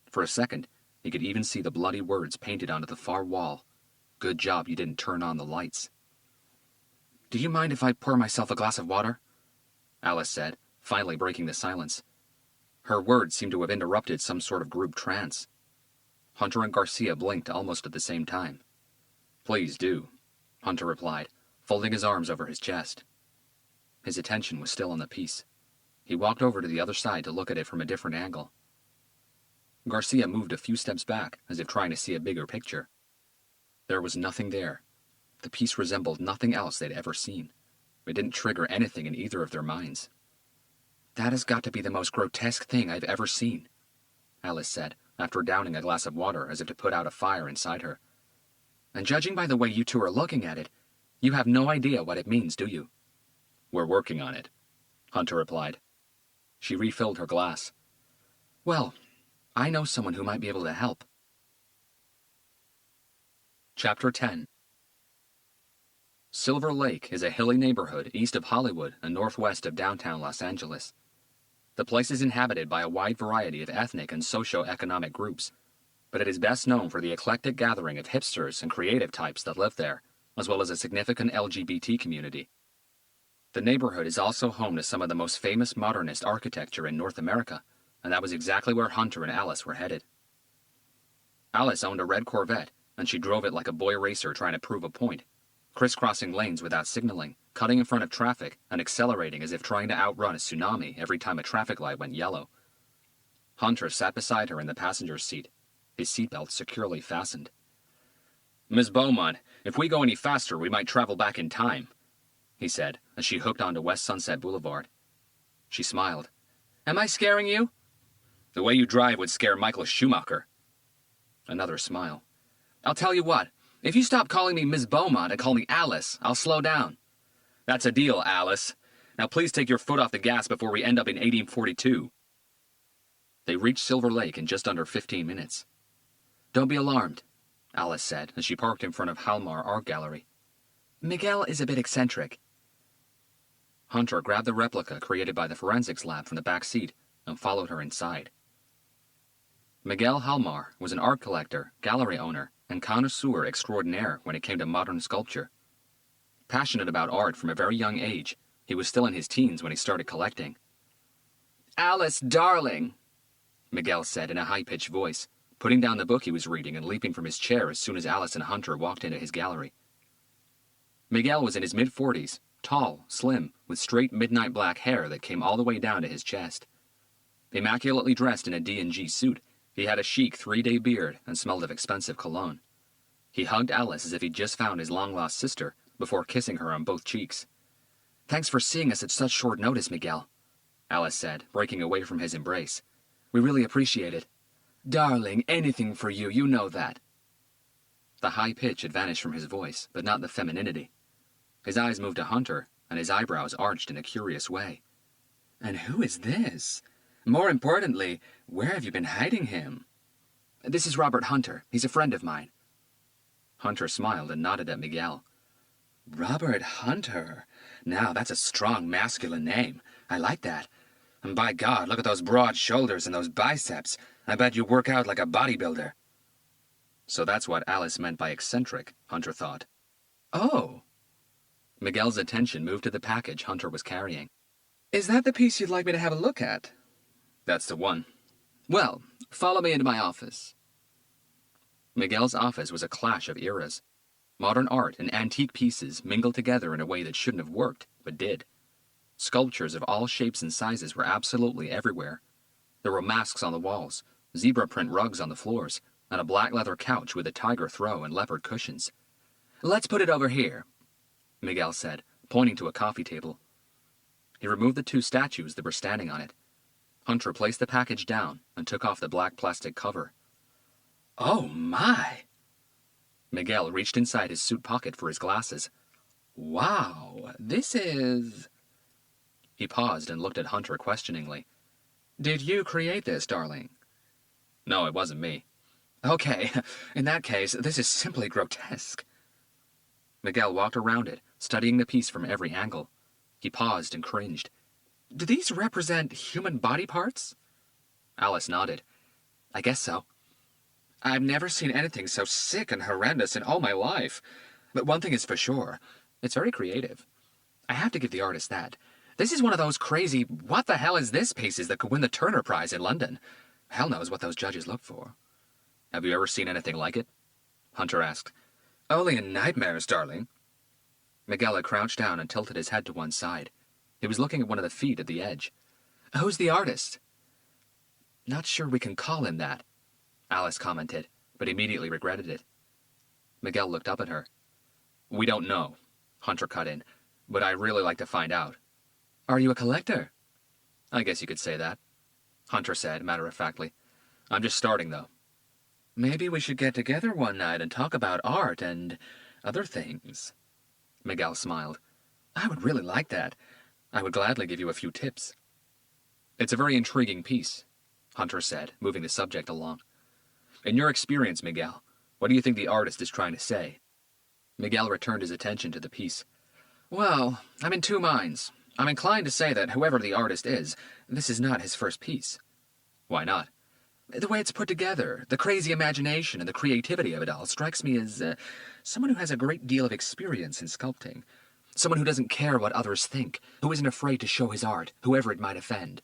For a second, he could even see the bloody words painted onto the far wall. "Good job you didn't turn on the lights." "Do you mind if I pour myself a glass of water?" Alice said, finally breaking the silence. Her words seemed to have interrupted some sort of group trance. Hunter and Garcia blinked almost at the same time. "Please do," Hunter replied, folding his arms over his chest. His attention was still on the piece. He walked over to the other side to look at it from a different angle. Garcia moved a few steps back, as if trying to see a bigger picture. There was nothing there. The piece resembled nothing else they'd ever seen. It didn't trigger anything in either of their minds. "That has got to be the most grotesque thing I've ever seen," Alice said, after downing a glass of water as if to put out a fire inside her. "And judging by the way you two are looking at it, you have no idea what it means, do you?" "We're working on it," Hunter replied. She refilled her glass. "Well, I know someone who might be able to help." Chapter 10. Silver Lake is a hilly neighborhood east of Hollywood and northwest of downtown Los Angeles. The place is inhabited by a wide variety of ethnic and socio-economic groups, but it is best known for the eclectic gathering of hipsters and creative types that live there, as well as a significant LGBT community. The neighborhood is also home to some of the most famous modernist architecture in North America, and that was exactly where Hunter and Alice were headed. Alice owned a red Corvette, and she drove it like a boy racer trying to prove a point, crisscrossing lanes without signaling, cutting in front of traffic, and accelerating as if trying to outrun a tsunami every time a traffic light went yellow. Hunter sat beside her in the passenger's seat, his seatbelt securely fastened. "Miss Beaumont, if we go any faster, we might travel back in time," he said, as she hooked onto West Sunset Boulevard. She smiled. "Am I scaring you?" "The way you drive would scare Michael Schumacher." Another smile. I'll tell you what. If you stop calling me Miss Beaumont and call me Alice, I'll slow down. That's a deal, Alice. Now please take your foot off the gas before we end up in 1842. They reached Silver Lake in just under 15 minutes. Don't be alarmed, Alice said as she parked in front of Halmar Art Gallery. Miguel is a bit eccentric. Hunter grabbed the replica created by the forensics lab from the back seat and followed her inside. Miguel Halmar was an art collector, gallery owner, and connoisseur extraordinaire when it came to modern sculpture. Passionate about art from a very young age, he was still in his teens when he started collecting. Alice, darling, Miguel said in a high-pitched voice, putting down the book he was reading and leaping from his chair as soon as Alice and Hunter walked into his gallery. Miguel was in his mid-40s, tall, slim, with straight midnight black hair that came all the way down to his chest. Immaculately dressed in a D&G suit, he had a chic 3-day beard and smelled of expensive cologne. He hugged Alice as if he'd just found his long-lost sister before kissing her on both cheeks. Thanks for seeing us at such short notice, Miguel, Alice said, breaking away from his embrace. We really appreciate it. Darling, anything for you, you know that. The high pitch had vanished from his voice, but not the femininity. His eyes moved to Hunter, and his eyebrows arched in a curious way. And who is this? More importantly, where have you been hiding him? This is Robert Hunter. He's a friend of mine. Hunter smiled and nodded at Miguel. Robert Hunter. Now, that's a strong masculine name. I like that. And by God, look at those broad shoulders and those biceps. I bet you work out like a bodybuilder. So that's what Alice meant by eccentric, Hunter thought. Oh. Miguel's attention moved to the package Hunter was carrying. Is that the piece you'd like me to have a look at? That's the one. Well, follow me into my office. Miguel's office was a clash of eras. Modern art and antique pieces mingled together in a way that shouldn't have worked, but did. Sculptures of all shapes and sizes were absolutely everywhere. There were masks on the walls, zebra print rugs on the floors, and a black leather couch with a tiger throw and leopard cushions. Let's put it over here, Miguel said, pointing to a coffee table. He removed the 2 statues that were standing on it. Hunter placed the package down and took off the black plastic cover. Oh, my! Miguel reached inside his suit pocket for his glasses. Wow, this is... He paused and looked at Hunter questioningly. Did you create this, darling? No, it wasn't me. Okay, in that case, this is simply grotesque. Miguel walked around it, studying the piece from every angle. He paused and cringed. Do these represent human body parts? Alice nodded. I guess so. I've never seen anything so sick and horrendous in all my life. But one thing is for sure, it's very creative. I have to give the artist that. This is one of those crazy, what the hell is this pieces that could win the Turner Prize in London. Hell knows what those judges look for. Have you ever seen anything like it? Hunter asked. Only in nightmares, darling. Miguel had crouched down and tilted his head to one side. He was looking at one of the feet at the edge. Who's the artist? Not sure we can call him that, Alice commented, but immediately regretted it. Miguel looked up at her. We don't know, Hunter cut in, but I'd really like to find out. Are you a collector? I guess you could say that, Hunter said matter-of-factly. I'm just starting, though. Maybe we should get together one night and talk about art and other things. Miguel smiled. I would really like that. I would gladly give you a few tips. It's a very intriguing piece, Hunter said, moving the subject along. In your experience, Miguel, what do you think the artist is trying to say? Miguel returned his attention to the piece. Well, I'm in 2 minds. I'm inclined to say that whoever the artist is, this is not his first piece. Why not? The way it's put together, the crazy imagination and the creativity of it all strikes me as someone who has a great deal of experience in sculpting. Someone who doesn't care what others think, who isn't afraid to show his art, whoever it might offend.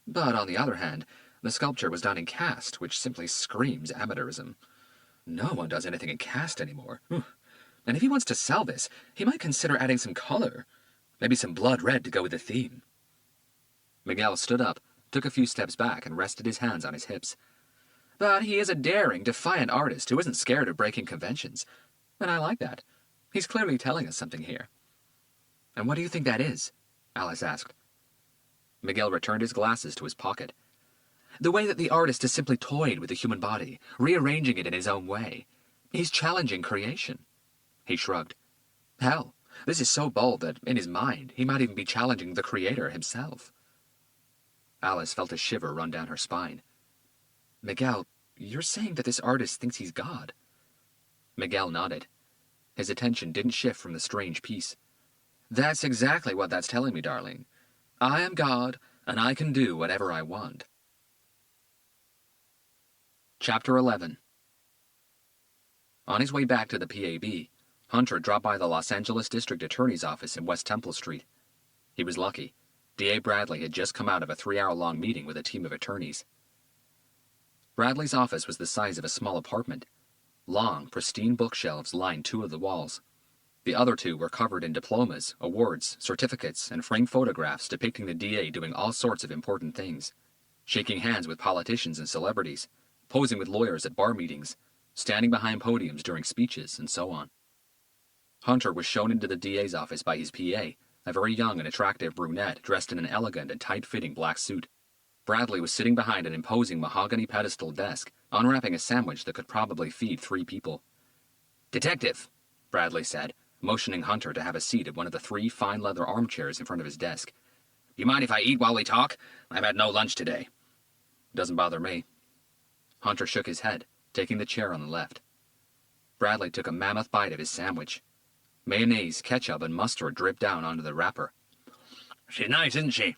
But on the other hand, the sculpture was done in cast, which simply screams amateurism. No one does anything in cast anymore. And if he wants to sell this, he might consider adding some color. Maybe some blood red to go with the theme. Miguel stood up, took a few steps back, and rested his hands on his hips. But he is a daring, defiant artist who isn't scared of breaking conventions. And I like that. He's clearly telling us something here. And what do you think that is? Alice asked. Miguel returned his glasses to his pocket. The way that the artist has simply toyed with the human body, rearranging it in his own way. He's challenging creation. He shrugged. Hell, this is so bold that, in his mind, he might even be challenging the Creator himself. Alice felt a shiver run down her spine. Miguel, you're saying that this artist thinks he's God? Miguel nodded. His attention didn't shift from the strange piece. That's exactly what that's telling me, darling. I am God, and I can do whatever I want. Chapter 11. On his way back to the PAB, Hunter dropped by the Los Angeles District Attorney's office in West Temple Street. He was lucky. D.A. Bradley had just come out of a 3-hour-long meeting with a team of attorneys. Bradley's office was the size of a small apartment. Long, pristine bookshelves lined 2 of the walls. The other 2 were covered in diplomas, awards, certificates, and framed photographs depicting the DA doing all sorts of important things. Shaking hands with politicians and celebrities, posing with lawyers at bar meetings, standing behind podiums during speeches, and so on. Hunter was shown into the DA's office by his PA, a very young and attractive brunette dressed in an elegant and tight-fitting black suit. Bradley was sitting behind an imposing mahogany pedestal desk, unwrapping a sandwich that could probably feed 3 people. "Detective," Bradley said, motioning Hunter to have a seat at one of the 3 fine leather armchairs in front of his desk. "Do you mind if I eat while we talk? I've had no lunch today." "Doesn't bother me." Hunter shook his head, taking the chair on the left. Bradley took a mammoth bite of his sandwich. Mayonnaise, ketchup, and mustard dripped down onto the wrapper. "She's nice, isn't she?"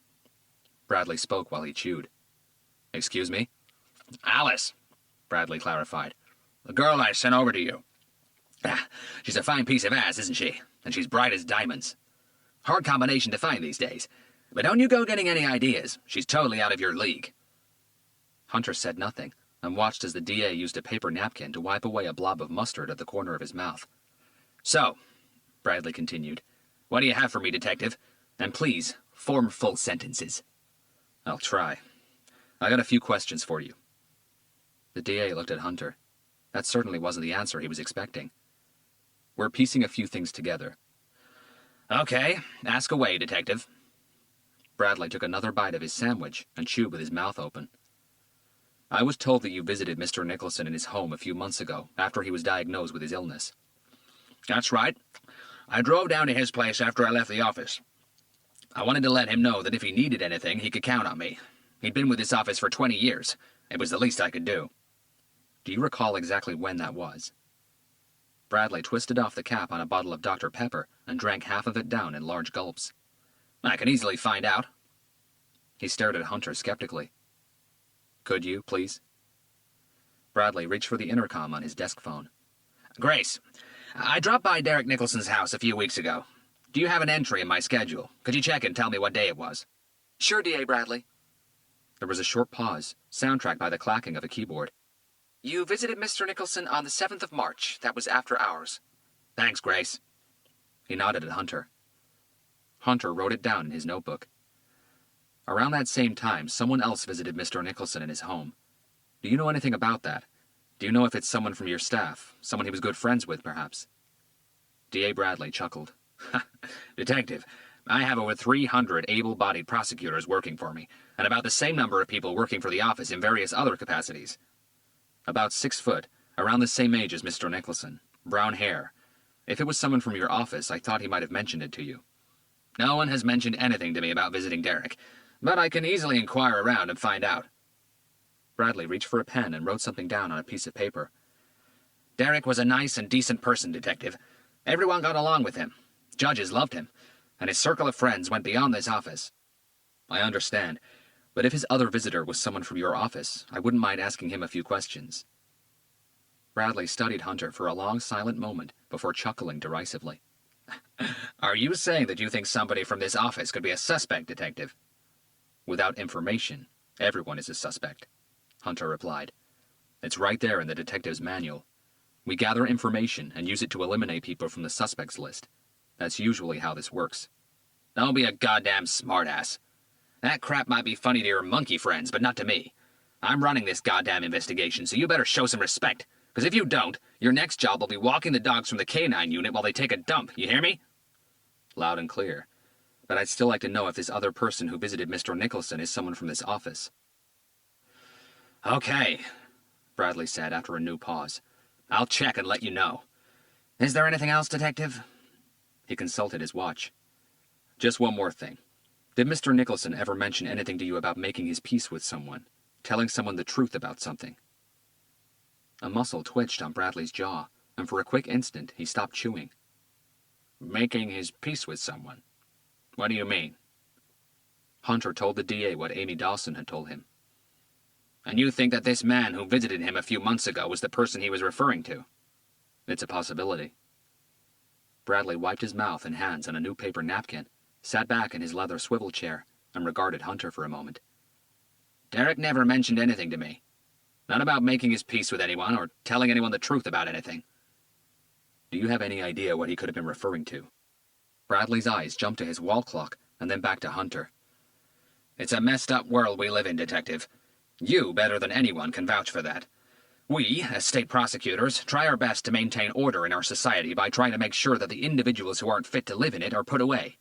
Bradley spoke while he chewed. "Excuse me?" "Alice," Bradley clarified. "The girl I sent over to you. She's a fine piece of ass, isn't she? And she's bright as diamonds. Hard combination to find these days. But don't you go getting any ideas. She's totally out of your league." Hunter said nothing, and watched as the DA used a paper napkin to wipe away a blob of mustard at the corner of his mouth. "So," Bradley continued, "what do you have for me, detective? And please, form full sentences." "I'll try. I got a few questions for you." The DA looked at Hunter. That certainly wasn't the answer he was expecting. "We're piecing a few things together." "Okay, ask away, detective." Bradley took another bite of his sandwich and chewed with his mouth open. "I was told that you visited Mr. Nicholson in his home a few months ago, after he was diagnosed with his illness." "That's right. I drove down to his place after I left the office. I wanted to let him know that if he needed anything, he could count on me. He'd been with this office for 20 years. It was the least I could do." "Do you recall exactly when that was?" Bradley twisted off the cap on a bottle of Dr. Pepper and drank half of it down in large gulps. "I can easily find out." He stared at Hunter skeptically. "Could you, please?" Bradley reached for the intercom on his desk phone. "Grace, I dropped by Derek Nicholson's house a few weeks ago. Do you have an entry in my schedule? Could you check and tell me what day it was?" "Sure, D.A. Bradley." There was a short pause, soundtracked by the clacking of a keyboard. "You visited Mr. Nicholson on the 7th of March. That was after hours." "Thanks, Grace." He nodded at Hunter. Hunter wrote it down in his notebook. Around that same time, someone else visited Mr. Nicholson in his home. Do you know anything about that? Do you know if it's someone from your staff, someone he was good friends with, perhaps? D.A. Bradley chuckled. "Detective, I have over 300 able-bodied prosecutors working for me, and about the same number of people working for the office in various other capacities. About 6 foot, around the same age as Mr. Nicholson, brown hair. If it was someone from your office, I thought he might have mentioned it to you." "No one has mentioned anything to me about visiting Derek, but I can easily inquire around and find out." Bradley reached for a pen and wrote something down on a piece of paper. "Derek was a nice and decent person, Detective. Everyone got along with him. Judges loved him, and his circle of friends went beyond this office." "I understand, but if his other visitor was someone from your office, I wouldn't mind asking him a few questions." Bradley studied Hunter for a long silent moment before chuckling derisively. "Are you saying that you think somebody from this office could be a suspect, Detective?" "Without information, everyone is a suspect," Hunter replied. "It's right there in the detective's manual. We gather information and use it to eliminate people from the suspects list. That's usually how this works." "Don't be a goddamn smartass. That crap might be funny to your monkey friends, but not to me. I'm running this goddamn investigation, so you better show some respect. Because if you don't, your next job will be walking the dogs from the K-9 unit while they take a dump. You hear me?" "Loud and clear. But I'd still like to know if this other person who visited Mr. Nicholson is someone from this office." "Okay," Bradley said after a new pause. I'll check and let you know. Is there anything else, Detective? He consulted his watch. Just one more thing. Did Mr. Nicholson ever mention anything to you about making his peace with someone? Telling someone the truth about something? A muscle twitched on Bradley's jaw, and for a quick instant he stopped chewing. Making his peace with someone? What do you mean? Hunter told the DA what Amy Dawson had told him. And you think that this man who visited him a few months ago was the person he was referring to? It's a possibility. Bradley wiped his mouth and hands on a new paper napkin, sat back in his leather swivel chair, and regarded Hunter for a moment. Derek never mentioned anything to me. Not about making his peace with anyone or telling anyone the truth about anything. Do you have any idea what he could have been referring to? Bradley's eyes jumped to his wall clock and then back to Hunter. It's a messed up world we live in, Detective. You, better than anyone, can vouch for that. We, as state prosecutors, try our best to maintain order in our society by trying to make sure that the individuals who aren't fit to live in it are put away.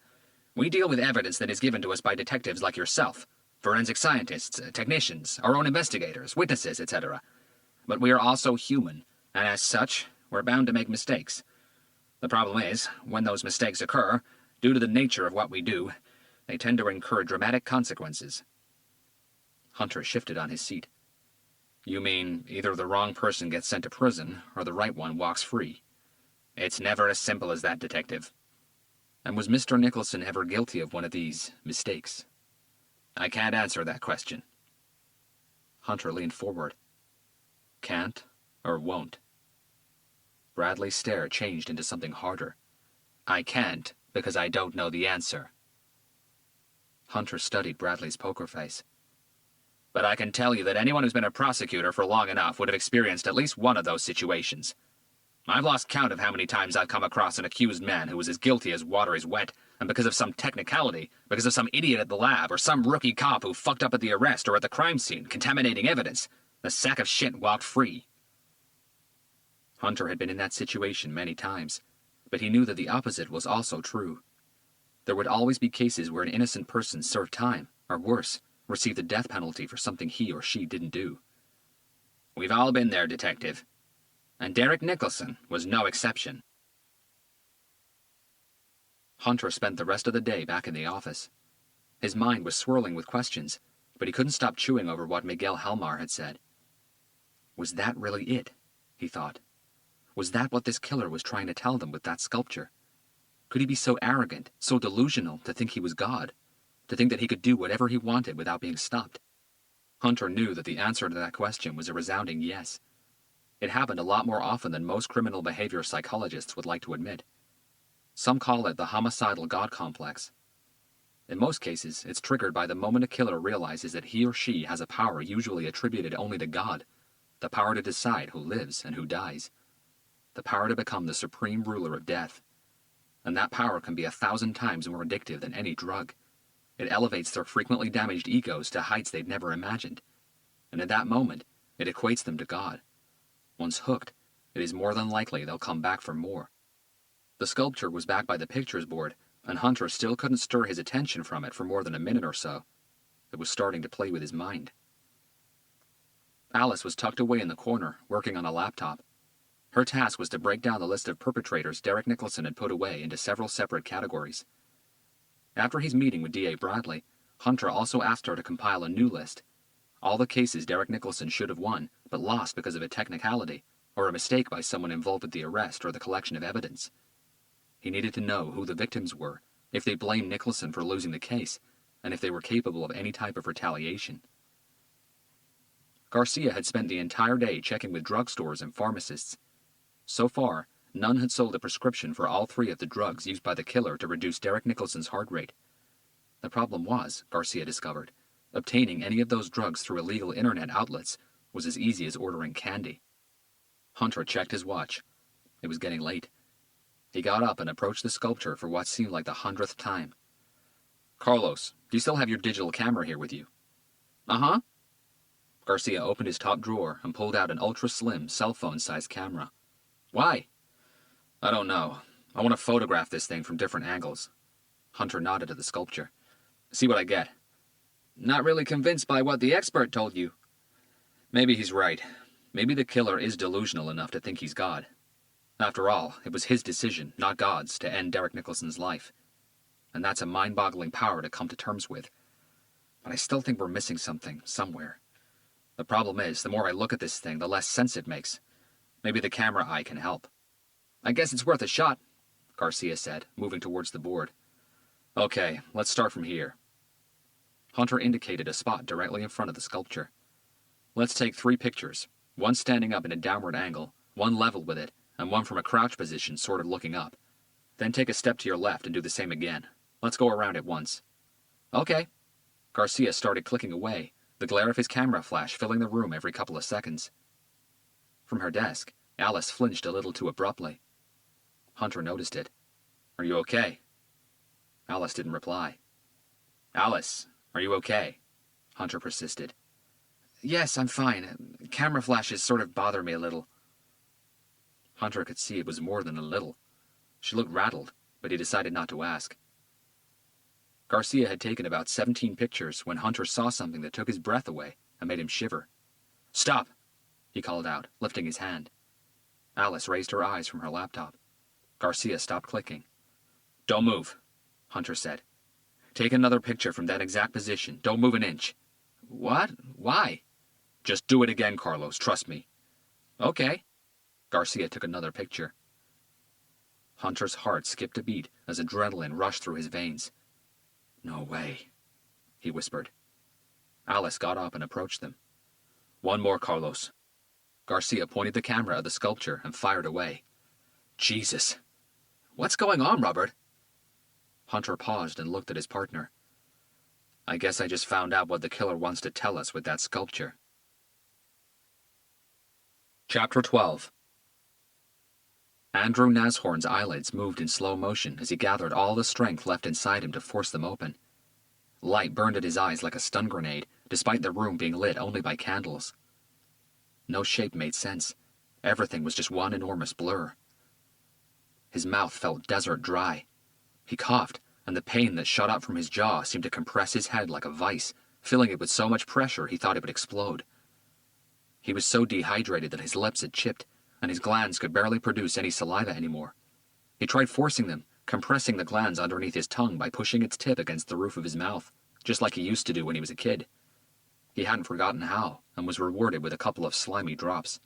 We deal with evidence that is given to us by detectives like yourself, forensic scientists, technicians, our own investigators, witnesses, etc. But we are also human, and as such, we're bound to make mistakes. The problem is, when those mistakes occur, due to the nature of what we do, they tend to incur dramatic consequences. Hunter shifted on his seat. You mean either the wrong person gets sent to prison, or the right one walks free? It's never as simple as that, Detective. And was Mr. Nicholson ever guilty of one of these mistakes? I can't answer that question. Hunter leaned forward. Can't or won't? Bradley's stare changed into something harder. I can't, because I don't know the answer. Hunter studied Bradley's poker face. But I can tell you that anyone who's been a prosecutor for long enough would have experienced at least one of those situations. I've lost count of how many times I've come across an accused man who was as guilty as water is wet, and because of some technicality, because of some idiot at the lab, or some rookie cop who fucked up at the arrest or at the crime scene, contaminating evidence, the sack of shit walked free. Hunter had been in that situation many times, but he knew that the opposite was also true. There would always be cases where an innocent person served time, or worse, received the death penalty for something he or she didn't do. We've all been there, Detective. And Derek Nicholson was no exception. Hunter spent the rest of the day back in the office. His mind was swirling with questions, but he couldn't stop chewing over what Miguel Helmar had said. Was that really it? He thought. Was that what this killer was trying to tell them with that sculpture? Could he be so arrogant, so delusional to think he was God? To think that he could do whatever he wanted without being stopped? Hunter knew that the answer to that question was a resounding yes. It happened a lot more often than most criminal behavior psychologists would like to admit. Some call it the homicidal God complex. In most cases, it's triggered by the moment a killer realizes that he or she has a power usually attributed only to God, the power to decide who lives and who dies, the power to become the supreme ruler of death. And that power can be 1,000 times more addictive than any drug. It elevates their frequently damaged egos to heights they'd never imagined. And at that moment, it equates them to God. Once hooked, it is more than likely they'll come back for more. The sculpture was back by the pictures board, and Hunter still couldn't stir his attention from it for more than a minute or so. It was starting to play with his mind. Alice was tucked away in the corner, working on a laptop. Her task was to break down the list of perpetrators Derek Nicholson had put away into several separate categories. After his meeting with D.A. Bradley, Hunter also asked her to compile a new list. All the cases Derek Nicholson should have won, but lost because of a technicality, or a mistake by someone involved with the arrest or the collection of evidence. He needed to know who the victims were, if they blamed Nicholson for losing the case, and if they were capable of any type of retaliation. Garcia had spent the entire day checking with drugstores and pharmacists. So far, none had sold a prescription for all 3 of the drugs used by the killer to reduce Derek Nicholson's heart rate. The problem was, Garcia discovered, obtaining any of those drugs through illegal internet outlets was as easy as ordering candy. Hunter checked his watch. It was getting late. He got up and approached the sculpture for what seemed like the 100th time. Carlos, do you still have your digital camera here with you? Uh-huh. Garcia opened his top drawer and pulled out an ultra-slim cell phone-sized camera. Why? I don't know. I want to photograph this thing from different angles. Hunter nodded at the sculpture. See what I get. Not really convinced by what the expert told you. Maybe he's right. Maybe the killer is delusional enough to think he's God. After all, it was his decision, not God's, to end Derek Nicholson's life. And that's a mind-boggling power to come to terms with. But I still think we're missing something, somewhere. The problem is, the more I look at this thing, the less sense it makes. Maybe the camera eye can help. I guess it's worth a shot, Garcia said, moving towards the board. Okay, let's start from here. Hunter indicated a spot directly in front of the sculpture. Let's take 3 pictures, one standing up in a downward angle, one level with it, and one from a crouch position, sort of looking up. Then take a step to your left and do the same again. Let's go around it once. Okay. Garcia started clicking away, the glare of his camera flash filling the room every couple of seconds. From her desk, Alice flinched a little too abruptly. Hunter noticed it. Are you okay? Alice didn't reply. Alice, are you okay? Hunter persisted. Yes, I'm fine. Camera flashes sort of bother me a little. Hunter could see it was more than a little. She looked rattled, but he decided not to ask. Garcia had taken about 17 pictures when Hunter saw something that took his breath away and made him shiver. Stop, he called out, lifting his hand. Alice raised her eyes from her laptop. Garcia stopped clicking. Don't move, Hunter said. Take another picture from that exact position. Don't move an inch. What? Why? Just do it again, Carlos. Trust me. Okay. Garcia took another picture. Hunter's heart skipped a beat as adrenaline rushed through his veins. No way, he whispered. Alice got up and approached them. One more, Carlos. Garcia pointed the camera at the sculpture and fired away. Jesus. What's going on, Robert? Hunter paused and looked at his partner. I guess I just found out what the killer wants to tell us with that sculpture. Chapter 12. Andrew Nashorn's eyelids moved in slow motion as he gathered all the strength left inside him to force them open. Light burned at his eyes like a stun grenade, despite the room being lit only by candles. No shape made sense. Everything was just one enormous blur. His mouth felt desert dry. He coughed, and the pain that shot up from his jaw seemed to compress his head like a vice, filling it with so much pressure he thought it would explode. He was so dehydrated that his lips had chipped, and his glands could barely produce any saliva anymore. He tried forcing them, compressing the glands underneath his tongue by pushing its tip against the roof of his mouth, just like he used to do when he was a kid. He hadn't forgotten how, and was rewarded with a couple of slimy drops.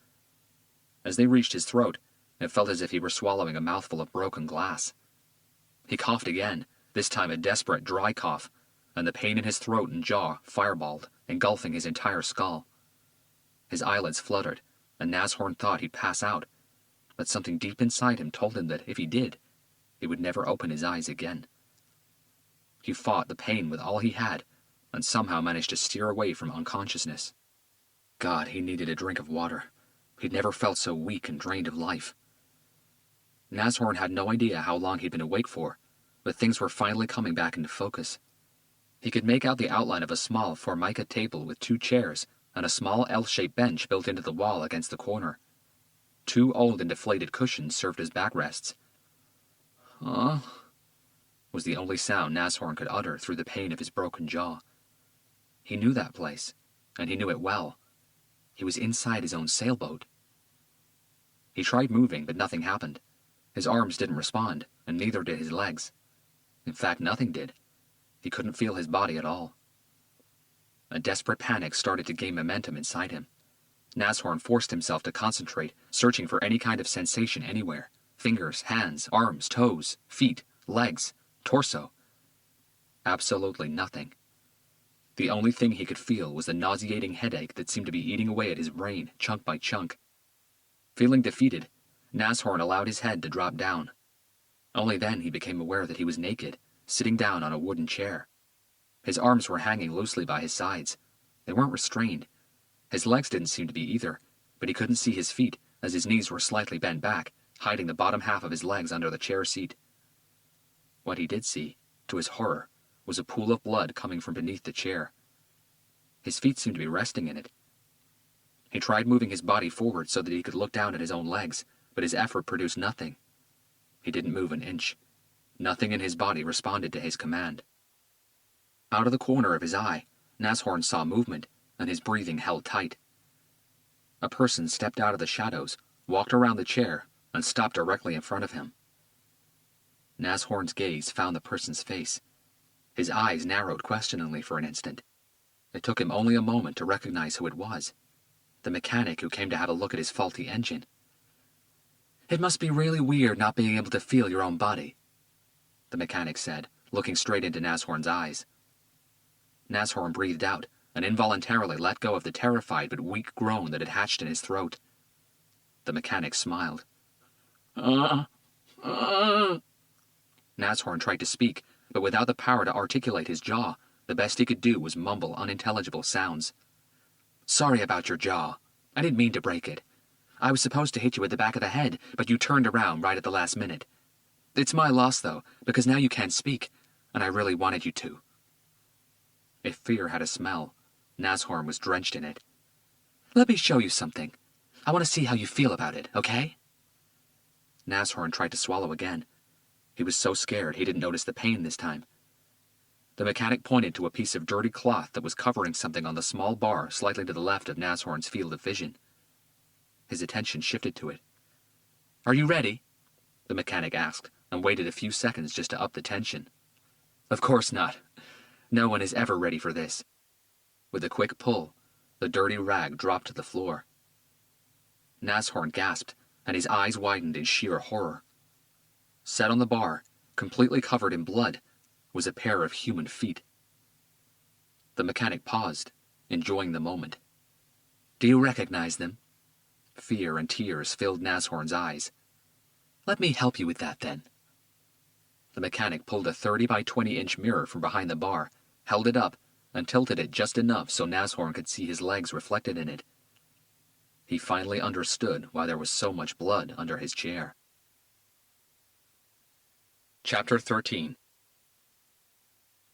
As they reached his throat, it felt as if he were swallowing a mouthful of broken glass. He coughed again, this time a desperate, dry cough, and the pain in his throat and jaw fireballed, engulfing his entire skull. His eyelids fluttered, and Nashorn thought he'd pass out, but something deep inside him told him that if he did, he would never open his eyes again. He fought the pain with all he had, and somehow managed to steer away from unconsciousness. God, he needed a drink of water. He'd never felt so weak and drained of life. Nashorn had no idea how long he'd been awake for, but things were finally coming back into focus. He could make out the outline of a small formica table with 2 chairs and a small L-shaped bench built into the wall against the corner. 2 old and deflated cushions served as backrests. Huh? Was the only sound Nashorn could utter through the pain of his broken jaw. He knew that place, and he knew it well. He was inside his own sailboat. He tried moving, but nothing happened. His arms didn't respond, and neither did his legs. In fact, nothing did. He couldn't feel his body at all. A desperate panic started to gain momentum inside him. Nashorn forced himself to concentrate, searching for any kind of sensation anywhere. Fingers, hands, arms, toes, feet, legs, torso. Absolutely nothing. The only thing he could feel was the nauseating headache that seemed to be eating away at his brain, chunk by chunk. Feeling defeated, Nashorn allowed his head to drop down. Only then he became aware that he was naked, sitting down on a wooden chair. His arms were hanging loosely by his sides. They weren't restrained. His legs didn't seem to be either, but he couldn't see his feet as his knees were slightly bent back, hiding the bottom half of his legs under the chair seat. What he did see, to his horror, was a pool of blood coming from beneath the chair. His feet seemed to be resting in it. He tried moving his body forward so that he could look down at his own legs, but his effort produced nothing. He didn't move an inch. Nothing in his body responded to his command. Out of the corner of his eye, Nashorn saw movement, and his breathing held tight. A person stepped out of the shadows, walked around the chair, and stopped directly in front of him. Nashorn's gaze found the person's face. His eyes narrowed questioningly for an instant. It took him only a moment to recognize who it was. The mechanic who came to have a look at his faulty engine. "It must be really weird not being able to feel your own body," the mechanic said, looking straight into Nashorn's eyes. Nashorn breathed out and involuntarily let go of the terrified but weak groan that had hatched in his throat. The mechanic smiled. Nashorn tried to speak, but without the power to articulate his jaw, the best he could do was mumble unintelligible sounds. "Sorry about your jaw. I didn't mean to break it. I was supposed to hit you at the back of the head, but you turned around right at the last minute. It's my loss, though, because now you can't speak, and I really wanted you to." If fear had a smell, Nashorn was drenched in it. "Let me show you something. I want to see how you feel about it, okay?" Nashorn tried to swallow again. He was so scared he didn't notice the pain this time. The mechanic pointed to a piece of dirty cloth that was covering something on the small bar slightly to the left of Nashorn's field of vision. His attention shifted to it. "Are you ready?" the mechanic asked, and waited a few seconds just to up the tension. "Of course not. No one is ever ready for this." With a quick pull, the dirty rag dropped to the floor. Nashorn gasped, and his eyes widened in sheer horror. Set on the bar, completely covered in blood, was a pair of human feet. The mechanic paused, enjoying the moment. "Do you recognize them?" Fear and tears filled Nashorn's eyes. "Let me help you with that, then." The mechanic pulled a 30 by 20-inch mirror from behind the bar, held it up, and tilted it just enough so Nashorn could see his legs reflected in it. He finally understood why there was so much blood under his chair. Chapter 13.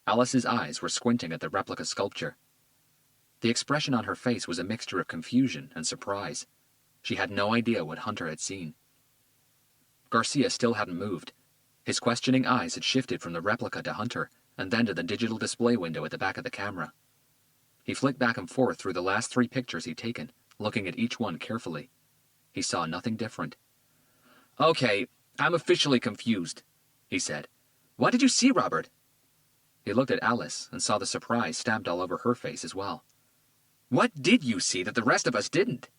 Alice's eyes were squinting at the replica sculpture. The expression on her face was a mixture of confusion and surprise. She had no idea what Hunter had seen. Garcia still hadn't moved. His questioning eyes had shifted from the replica to Hunter, and then to the digital display window at the back of the camera. He flicked back and forth through the last 3 pictures he'd taken, looking at each one carefully. He saw nothing different. "Okay, I'm officially confused," he said. "What did you see, Robert?" He looked at Alice and saw the surprise stamped all over her face as well. "What did you see that the rest of us didn't?"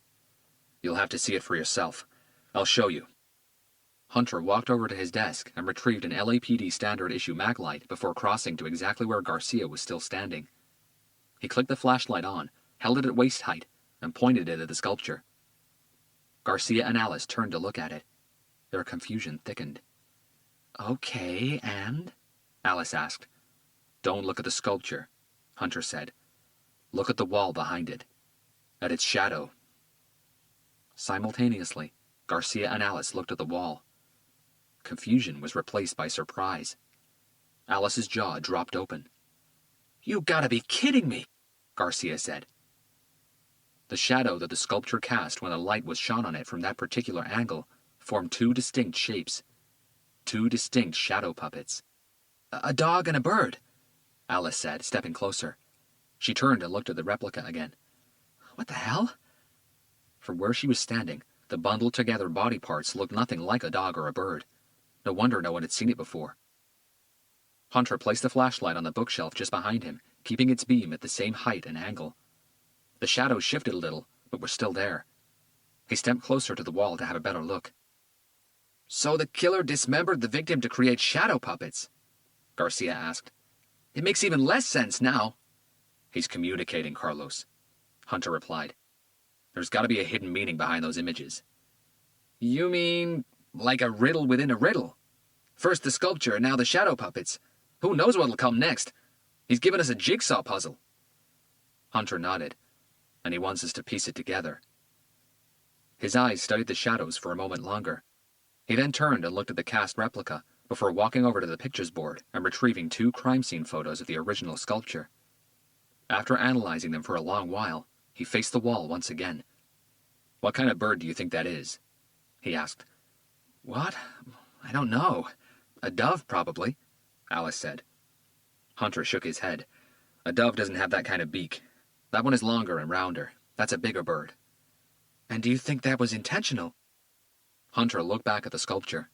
"You'll have to see it for yourself. I'll show you." Hunter walked over to his desk and retrieved an LAPD standard issue maglite before crossing to exactly where Garcia was still standing. He clicked the flashlight on, held it at waist height, and pointed it at the sculpture. Garcia and Alice turned to look at it. Their confusion thickened. "Okay, and?" Alice asked. "Don't look at the sculpture," Hunter said. "Look at the wall behind it. At its shadow." Simultaneously, Garcia and Alice looked at the wall. Confusion was replaced by surprise. Alice's jaw dropped open. "You gotta be kidding me," Garcia said. The shadow that the sculpture cast when the light was shone on it from that particular angle formed 2 distinct shapes. 2 distinct shadow puppets. "A dog and a bird," Alice said, stepping closer. She turned and looked at the replica again. "What the hell?" From where she was standing, the bundled-together body parts looked nothing like a dog or a bird. No wonder no one had seen it before. Hunter placed the flashlight on the bookshelf just behind him, keeping its beam at the same height and angle. The shadows shifted a little, but were still there. He stepped closer to the wall to have a better look. "So the killer dismembered the victim to create shadow puppets?" Garcia asked. "It makes even less sense now." "He's communicating, Carlos," Hunter replied. "There's got to be a hidden meaning behind those images." "You mean like a riddle within a riddle? First the sculpture and now the shadow puppets. Who knows what'll come next? He's given us a jigsaw puzzle." Hunter nodded, and he wants us to piece it together. His eyes studied the shadows for a moment longer. He then turned and looked at the cast replica before walking over to the pictures board and retrieving 2 crime scene photos of the original sculpture. After analyzing them for a long while, he faced the wall once again. "What kind of bird do you think that is?" he asked. "What? I don't know. A dove, probably," Alice said. Hunter shook his head. "A dove doesn't have that kind of beak. That one is longer and rounder. That's a bigger bird." And do you think that was intentional? Hunter looked back at the sculpture.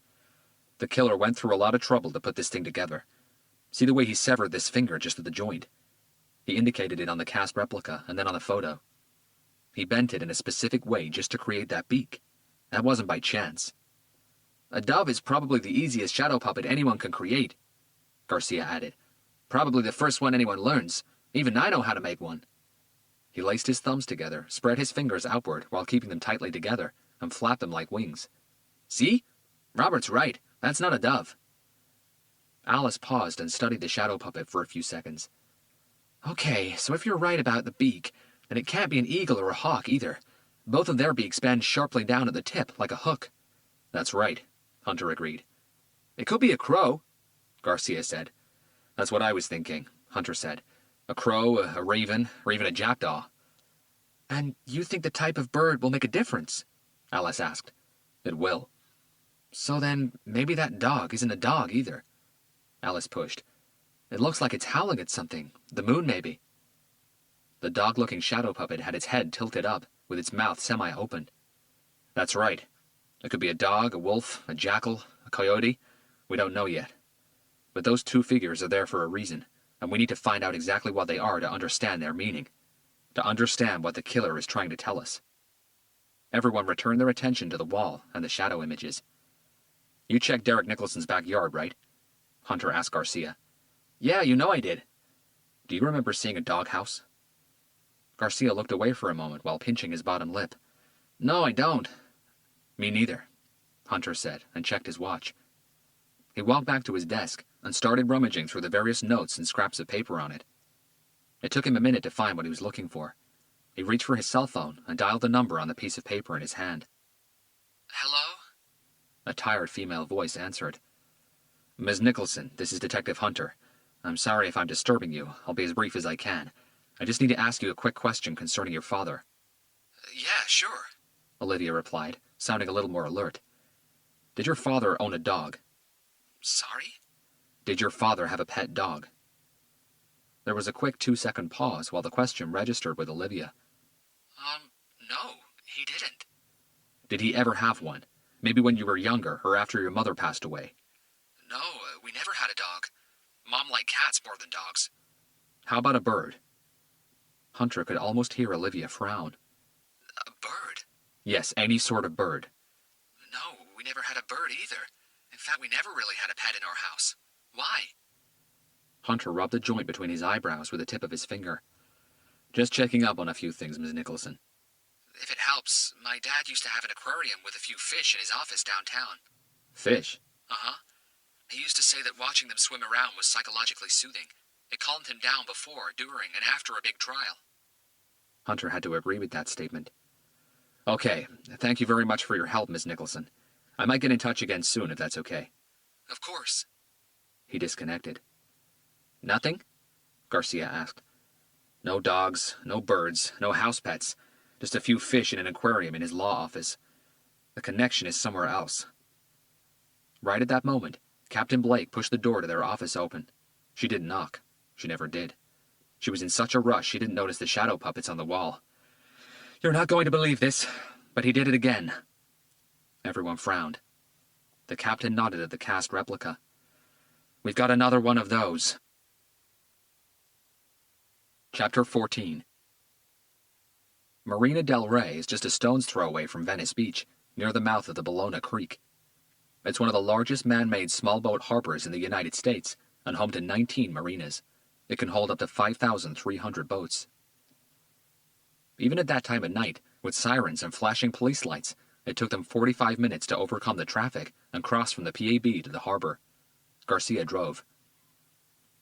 The killer went through a lot of trouble to put this thing together. See the way he severed this finger just at the joint? He indicated it on the cast replica and then on the photo. He bent it in a specific way just to create that beak. That wasn't by chance. A dove is probably the easiest shadow puppet anyone can create, Garcia added. Probably the first one anyone learns. Even I know how to make one. He laced his thumbs together, spread his fingers outward while keeping them tightly together, and flapped them like wings. See? Robert's right. That's not a dove. Alice paused and studied the shadow puppet for a few seconds. Okay, so if you're right about the beak, then it can't be an eagle or a hawk either. Both of their beaks bend sharply down at the tip, like a hook. That's right, Hunter agreed. It could be a crow, Garcia said. That's what I was thinking, Hunter said. A crow, a raven, or even a jackdaw. And you think the type of bird will make a difference? Alice asked. It will. So then, maybe that dog isn't a dog either. Alice pushed. It looks like it's howling at something. The moon, maybe. The dog-looking shadow puppet had its head tilted up, with its mouth semi-open. That's right. It could be a dog, a wolf, a jackal, a coyote. We don't know yet. But those two figures are there for a reason, and we need to find out exactly what they are to understand their meaning. To understand what the killer is trying to tell us. Everyone returned their attention to the wall and the shadow images. You checked Derek Nicholson's backyard, right? Hunter asked Garcia. Yeah, you know I did. Do you remember seeing a doghouse? Garcia looked away for a moment while pinching his bottom lip. No, I don't. Me neither, Hunter said, and checked his watch. He walked back to his desk and started rummaging through the various notes and scraps of paper on it. It took him a minute to find what he was looking for. He reached for his cell phone and dialed the number on the piece of paper in his hand. Hello? A tired female voice answered. Ms. Nicholson, this is Detective Hunter. I'm sorry if I'm disturbing you. I'll be as brief as I can. I just need to ask you a quick question concerning your father. Yeah, sure, Olivia replied, sounding a little more alert. Did your father own a dog? Sorry? Did your father have a pet dog? There was a quick 2-second pause while the question registered with Olivia. No, he didn't. Did he ever have one? Maybe when you were younger or after your mother passed away? No, we never had a dog. Mom liked cats more than dogs. How about a bird? Hunter could almost hear Olivia frown. A bird? Yes, any sort of bird. No, we never had a bird either. In fact, we never really had a pet in our house. Why? Hunter rubbed the joint between his eyebrows with the tip of his finger. Just checking up on a few things, Ms. Nicholson. If it helps, my dad used to have an aquarium with a few fish in his office downtown. Fish? Uh-huh. He used to say that watching them swim around was psychologically soothing. It calmed him down before, during, and after a big trial. Hunter had to agree with that statement. Okay, thank you very much for your help, Miss Nicholson. I might get in touch again soon if that's okay. Of course. He disconnected. Nothing? Garcia asked. No dogs, no birds, no house pets. Just a few fish in an aquarium in his law office. The connection is somewhere else. Right at that moment, Captain Blake pushed the door to their office open. She didn't knock. She never did. She was in such a rush she didn't notice the shadow puppets on the wall. You're not going to believe this, but he did it again. Everyone frowned. The captain nodded at the cast replica. We've got another one of those. Chapter 14. Marina del Rey is just a stone's throw away from Venice Beach, near the mouth of the Bellona Creek. It's one of the largest man-made small boat harbors in the United States, and home to 19 marinas. It can hold up to 5,300 boats. Even at that time of night, with sirens and flashing police lights, it took them 45 minutes to overcome the traffic and cross from the PAB to the harbor. Garcia drove.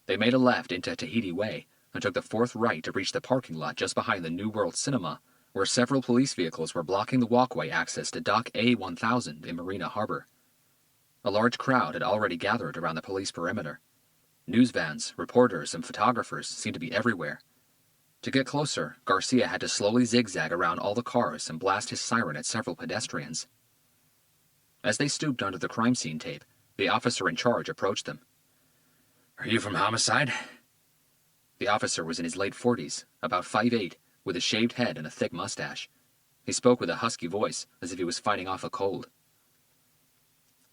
They made a left into Tahiti Way and took the fourth right to reach the parking lot just behind the New World Cinema, where several police vehicles were blocking the walkway access to Dock A1000 in Marina Harbor. A large crowd had already gathered around the police perimeter. News vans, reporters, and photographers seemed to be everywhere. To get closer, Garcia had to slowly zigzag around all the cars and blast his siren at several pedestrians. As they stooped under the crime scene tape, the officer in charge approached them. Are you from homicide? The officer was in his late 40s, about 5'8", with a shaved head and a thick mustache. He spoke with a husky voice, as if he was fighting off a cold.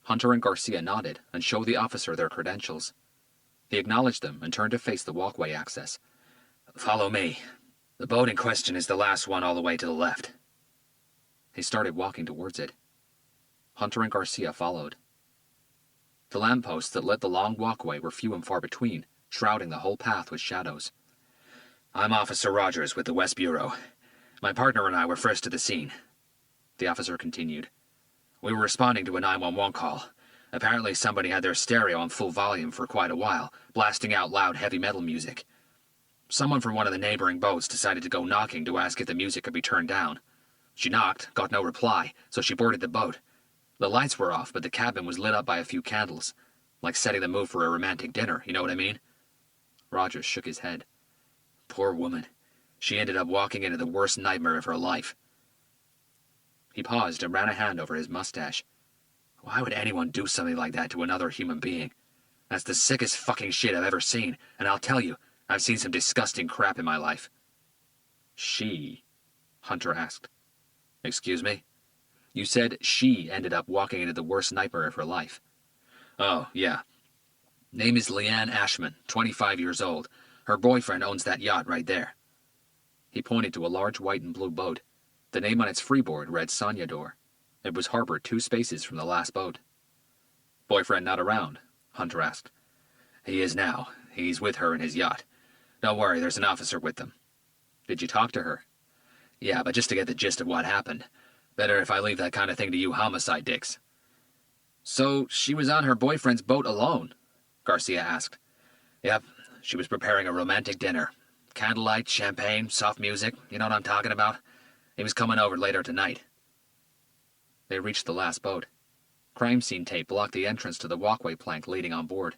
Hunter and Garcia nodded and showed the officer their credentials. He acknowledged them and turned to face the walkway access. "Follow me. The boat in question is the last one all the way to the left." He started walking towards it. Hunter and Garcia followed. The lampposts that lit the long walkway were few and far between, shrouding the whole path with shadows. "I'm Officer Rogers with the West Bureau. My partner and I were first to the scene," the officer continued. "We were responding to a 911 call. Apparently somebody had their stereo on full volume for quite a while, blasting out loud heavy metal music. Someone from one of the neighboring boats decided to go knocking to ask if the music could be turned down. She knocked, got no reply, so she boarded the boat. The lights were off, but the cabin was lit up by a few candles, like setting the mood for a romantic dinner, you know what I mean?" Rogers shook his head. "Poor woman. She ended up walking into the worst nightmare of her life." He paused and ran a hand over his mustache. "Why would anyone do something like that to another human being? That's the sickest fucking shit I've ever seen, and I'll tell you, I've seen some disgusting crap in my life." "She?" Hunter asked. "Excuse me? You said she ended up walking into the worst nightmare of her life." "Oh, yeah. Name is Leanne Ashman, 25 years old. Her boyfriend owns that yacht right there." He pointed to a large white and blue boat. The name on its freeboard read Sonyador. It was harbored 2 spaces from the last boat. "Boyfriend not around?" Hunter asked. "He is now. He's with her in his yacht. Don't worry, there's an officer with them." "Did you talk to her?" "Yeah, but just to get the gist of what happened. Better if I leave that kind of thing to you homicide dicks." "So she was on her boyfriend's boat alone?" Garcia asked. "Yep, she was preparing a romantic dinner. Candlelight, champagne, soft music, you know what I'm talking about? He was coming over later tonight." They reached the last boat. Crime scene tape blocked the entrance to the walkway plank leading on board.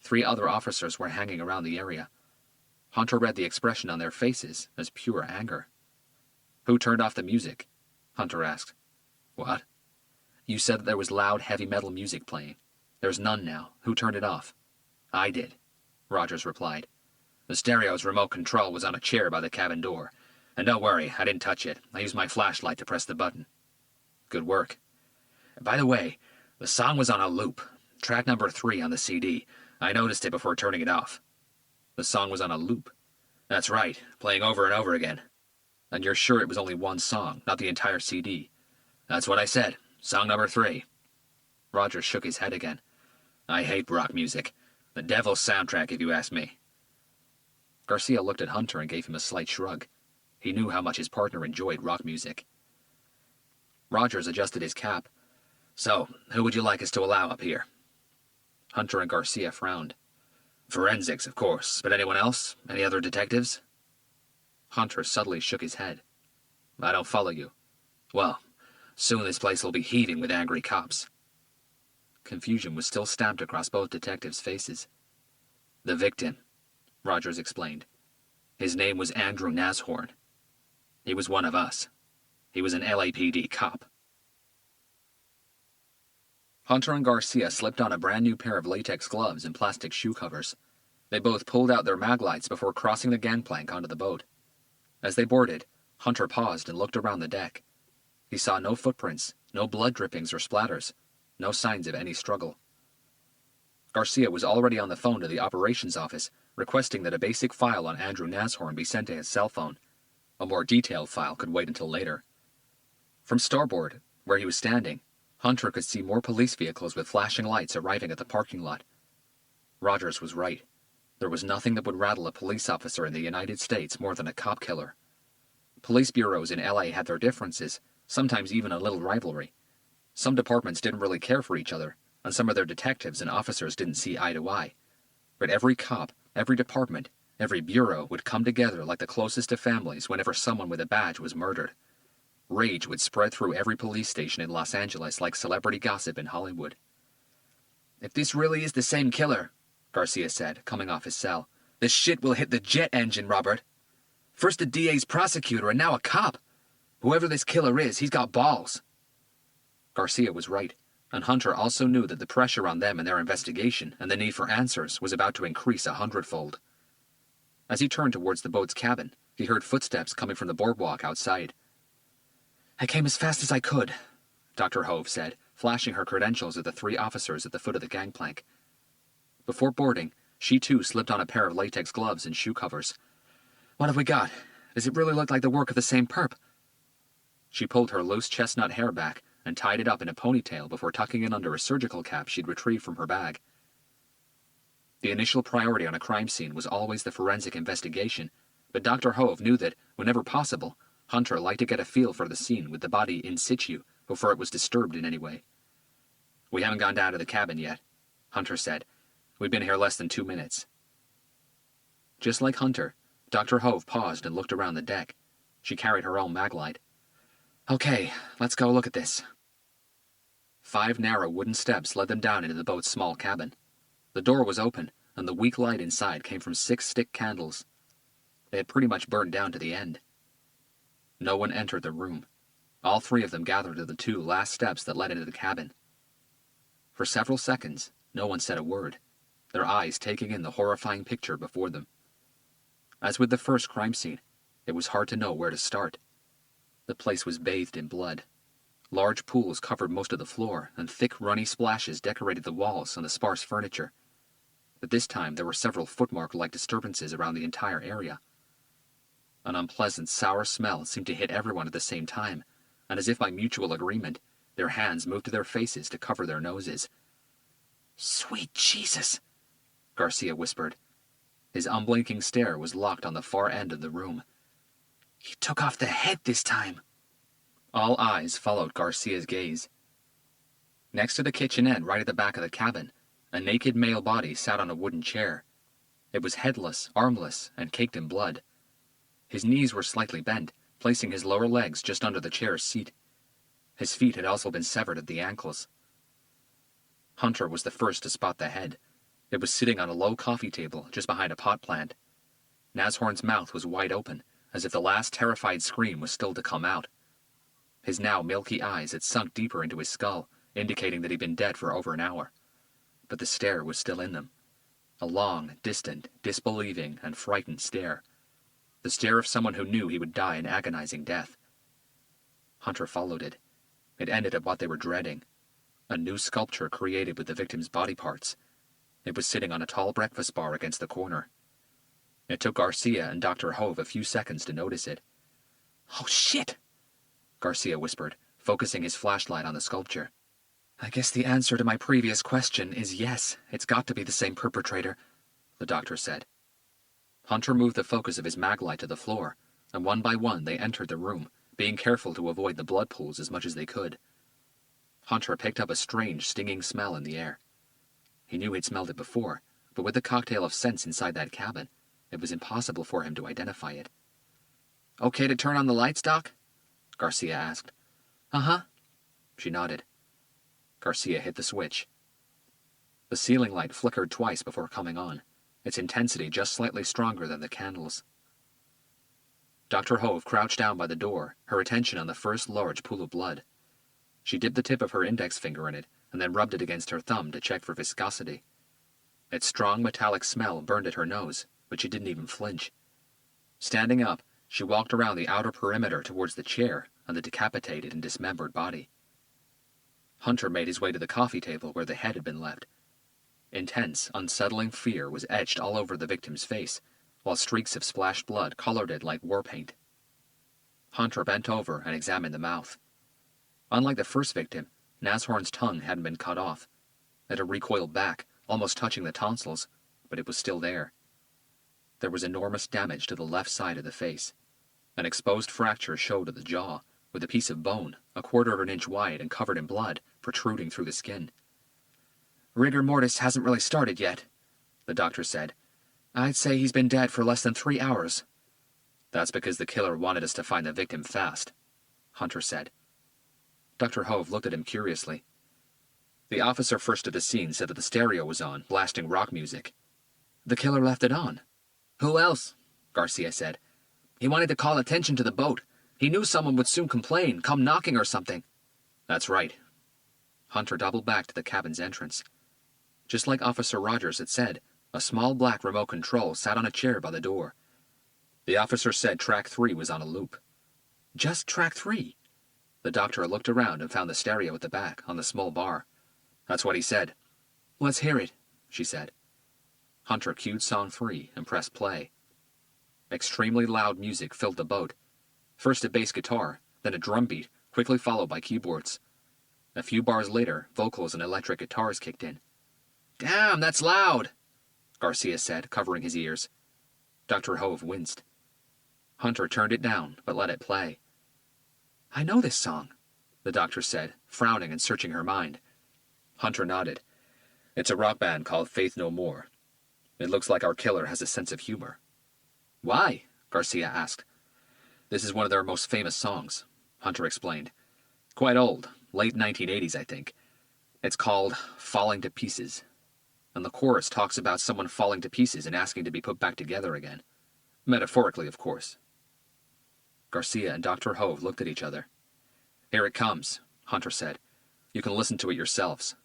3 other officers were hanging around the area. Hunter read the expression on their faces as pure anger. "Who turned off the music?" Hunter asked. "What?" "You said that there was loud, heavy metal music playing. There's none now. Who turned it off?" "I did," Rogers replied. "The stereo's remote control was on a chair by the cabin door. And don't worry, I didn't touch it. I used my flashlight to press the button." "Good work. By the way, the song was on a loop. Track number 3 on the CD. I noticed it before turning it off." "The song was on a loop?" "That's right, playing over and over again." "And you're sure it was only one song, not the entire CD?" "That's what I said. Song number 3. Rogers shook his head again. "I hate rock music. The devil's soundtrack, if you ask me." Garcia looked at Hunter and gave him a slight shrug. He knew how much his partner enjoyed rock music. Rogers adjusted his cap. "So, who would you like us to allow up here?" Hunter and Garcia frowned. "Forensics, of course, but anyone else? Any other detectives?" Hunter subtly shook his head. "I don't follow you." "Well, soon this place will be heaving with angry cops." Confusion was still stamped across both detectives' faces. "The victim," Rogers explained. "His name was Andrew Nashorn. He was one of us. He was an LAPD cop." Hunter and Garcia slipped on a brand new pair of latex gloves and plastic shoe covers. They both pulled out their mag lights before crossing the gangplank onto the boat. As they boarded, Hunter paused and looked around the deck. He saw no footprints, no blood drippings or splatters, no signs of any struggle. Garcia was already on the phone to the operations office, requesting that a basic file on Andrew Nashorn be sent to his cell phone. A more detailed file could wait until later. From starboard, where he was standing, Hunter could see more police vehicles with flashing lights arriving at the parking lot. Rogers was right. There was nothing that would rattle a police officer in the United States more than a cop killer. Police bureaus in LA had their differences, sometimes even a little rivalry. Some departments didn't really care for each other, and some of their detectives and officers didn't see eye to eye. But every cop, every department, every bureau would come together like the closest of families whenever someone with a badge was murdered. Rage would spread through every police station in Los Angeles like celebrity gossip in Hollywood. "If this really is the same killer," Garcia said, coming off his cell, "this shit will hit the jet engine, Robert. First a DA's prosecutor and now a cop. Whoever this killer is, he's got balls." Garcia was right, and Hunter also knew that the pressure on them in their investigation and the need for answers was about to increase 100-fold. As he turned towards the boat's cabin, he heard footsteps coming from the boardwalk outside. I came as fast as I could, Dr. Hove said, flashing her credentials at the 3 officers at the foot of the gangplank. Before boarding, she too slipped on a pair of latex gloves and shoe covers. What have we got? Does it really look like the work of the same perp? She pulled her loose chestnut hair back and tied it up in a ponytail before tucking it under a surgical cap she'd retrieved from her bag. The initial priority on a crime scene was always the forensic investigation, but Dr. Hove knew that, whenever possible, Hunter liked to get a feel for the scene with the body in situ before it was disturbed in any way. We haven't gone down to the cabin yet, Hunter said. We've been here less than 2 minutes. Just like Hunter, Dr. Hove paused and looked around the deck. She carried her own maglite. Okay, let's go look at this. 5 narrow wooden steps led them down into the boat's small cabin. The door was open, and the weak light inside came from 6 stick candles. They had pretty much burned down to the end. No one entered the room. All 3 of them gathered at the 2 last steps that led into the cabin. For several seconds, no one said a word, their eyes taking in the horrifying picture before them. As with the first crime scene, it was hard to know where to start. The place was bathed in blood. Large pools covered most of the floor, and thick, runny splashes decorated the walls and the sparse furniture. But this time there were several footmark-like disturbances around the entire area. An unpleasant, sour smell seemed to hit everyone at the same time, and as if by mutual agreement, their hands moved to their faces to cover their noses. "Sweet Jesus," Garcia whispered. His unblinking stare was locked on the far end of the room. "He took off the head this time." All eyes followed Garcia's gaze. Next to the kitchenette, right at the back of the cabin, a naked male body sat on a wooden chair. It was headless, armless, and caked in blood. His knees were slightly bent, placing his lower legs just under the chair's seat. His feet had also been severed at the ankles. Hunter was the first to spot the head. It was sitting on a low coffee table just behind a pot plant. Nashorn's mouth was wide open, as if the last terrified scream was still to come out. His now milky eyes had sunk deeper into his skull, indicating that he'd been dead for over an hour. But the stare was still in them. A long, distant, disbelieving, and frightened stare. The stare of someone who knew he would die an agonizing death. Hunter followed it. It ended at what they were dreading. A new sculpture created with the victim's body parts. It was sitting on a tall breakfast bar against the corner. It took Garcia and Dr. Hove a few seconds to notice it. "Oh, shit!" Garcia whispered, focusing his flashlight on the sculpture. "I guess the answer to my previous question is yes, it's got to be the same perpetrator," the doctor said. Hunter moved the focus of his maglite to the floor, and one by one they entered the room, being careful to avoid the blood pools as much as they could. Hunter picked up a strange, stinging smell in the air. He knew he'd smelled it before, but with the cocktail of scents inside that cabin, it was impossible for him to identify it. "Okay to turn on the lights, Doc?" Garcia asked. "Uh-huh." She nodded. Garcia hit the switch. The ceiling light flickered twice before coming on, its intensity just slightly stronger than the candles. Dr. Hove crouched down by the door, her attention on the first large pool of blood. She dipped the tip of her index finger in it, and then rubbed it against her thumb to check for viscosity. Its strong metallic smell burned at her nose, but she didn't even flinch. Standing up, she walked around the outer perimeter towards the chair and the decapitated and dismembered body. Hunter made his way to the coffee table where the head had been left. Intense, unsettling fear was etched all over the victim's face, while streaks of splashed blood colored it like war paint. Hunter bent over and examined the mouth. Unlike the first victim, Nashorn's tongue hadn't been cut off. It had recoiled back, almost touching the tonsils, but it was still there. There was enormous damage to the left side of the face. An exposed fracture showed at the jaw, with a piece of bone, a quarter of an inch wide and covered in blood, protruding through the skin. "Rigor mortis hasn't really started yet," the doctor said. "I'd say he's been dead for less than 3 hours." "That's because the killer wanted us to find the victim fast," Hunter said. Dr. Hove looked at him curiously. The officer first at the scene said that the stereo was on, blasting rock music. "The killer left it on." "Who else?" Garcia said. "He wanted to call attention to the boat. He knew someone would soon complain, come knocking or something." "That's right." Hunter doubled back to the cabin's entrance. Just like Officer Rogers had said, a small black remote control sat on a chair by the door. The officer said track 3 was on a loop. Just track 3? The doctor looked around and found the stereo at the back, on the small bar. That's what he said. Let's hear it, she said. Hunter cued song 3 and pressed play. Extremely loud music filled the boat. First a bass guitar, then a drum beat, quickly followed by keyboards. A few bars later, vocals and electric guitars kicked in. Damn, that's loud, Garcia said, covering his ears. Dr. Hove winced. Hunter turned it down, but let it play. I know this song, the doctor said, frowning and searching her mind. Hunter nodded. It's a rock band called Faith No More. It looks like our killer has a sense of humor. Why? Garcia asked. This is one of their most famous songs, Hunter explained. Quite old, late 1980s, I think. It's called Falling to Pieces. And the chorus talks about someone falling to pieces and asking to be put back together again. Metaphorically, of course. Garcia and Dr. Hove looked at each other. Here it comes, Hunter said. You can listen to it yourselves.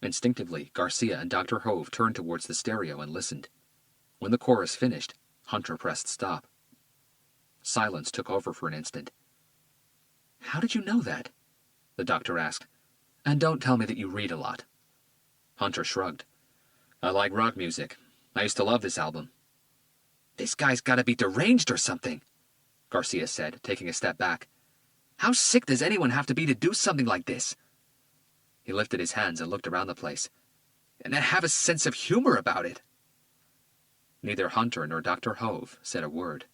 Instinctively, Garcia and Dr. Hove turned towards the stereo and listened. When the chorus finished, Hunter pressed stop. Silence took over for an instant. How did you know that? The doctor asked. And don't tell me that you read a lot. Hunter shrugged. I like rock music. I used to love this album. This guy's gotta be deranged or something, Garcia said, taking a step back. How sick does anyone have to be to do something like this? He lifted his hands and looked around the place. And then have a sense of humor about it. Neither Hunter nor Dr. Hove said a word.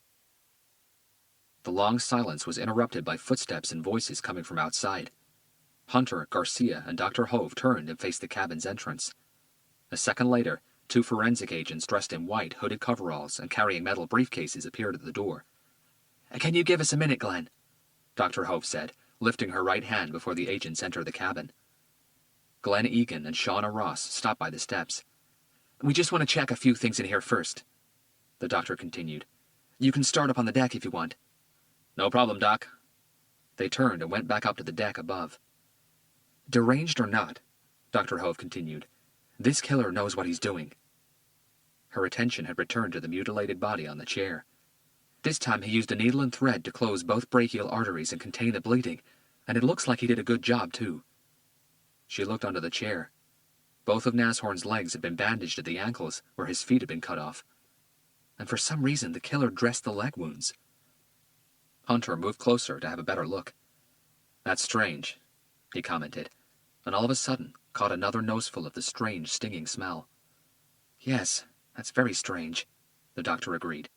The long silence was interrupted by footsteps and voices coming from outside. Hunter, Garcia, and Dr. Hove turned and faced the cabin's entrance. A second later, 2 forensic agents dressed in white hooded coveralls and carrying metal briefcases appeared at the door. Can you give us a minute, Glenn? Dr. Hove said, lifting her right hand before the agents entered the cabin. Glenn Egan and Shauna Ross stopped by the steps. We just want to check a few things in here first, the doctor continued. You can start up on the deck if you want. No problem, Doc. They turned and went back up to the deck above. Deranged or not, Dr. Hove continued, this killer knows what he's doing. Her attention had returned to the mutilated body on the chair. This time he used a needle and thread to close both brachial arteries and contain the bleeding, and it looks like he did a good job, too. She looked under the chair. Both of Nashorn's legs had been bandaged at the ankles, where his feet had been cut off. And for some reason, the killer dressed the leg wounds. Hunter moved closer to have a better look. That's strange, he commented, and all of a sudden caught another noseful of the strange, stinging smell. Yes, that's very strange, the doctor agreed.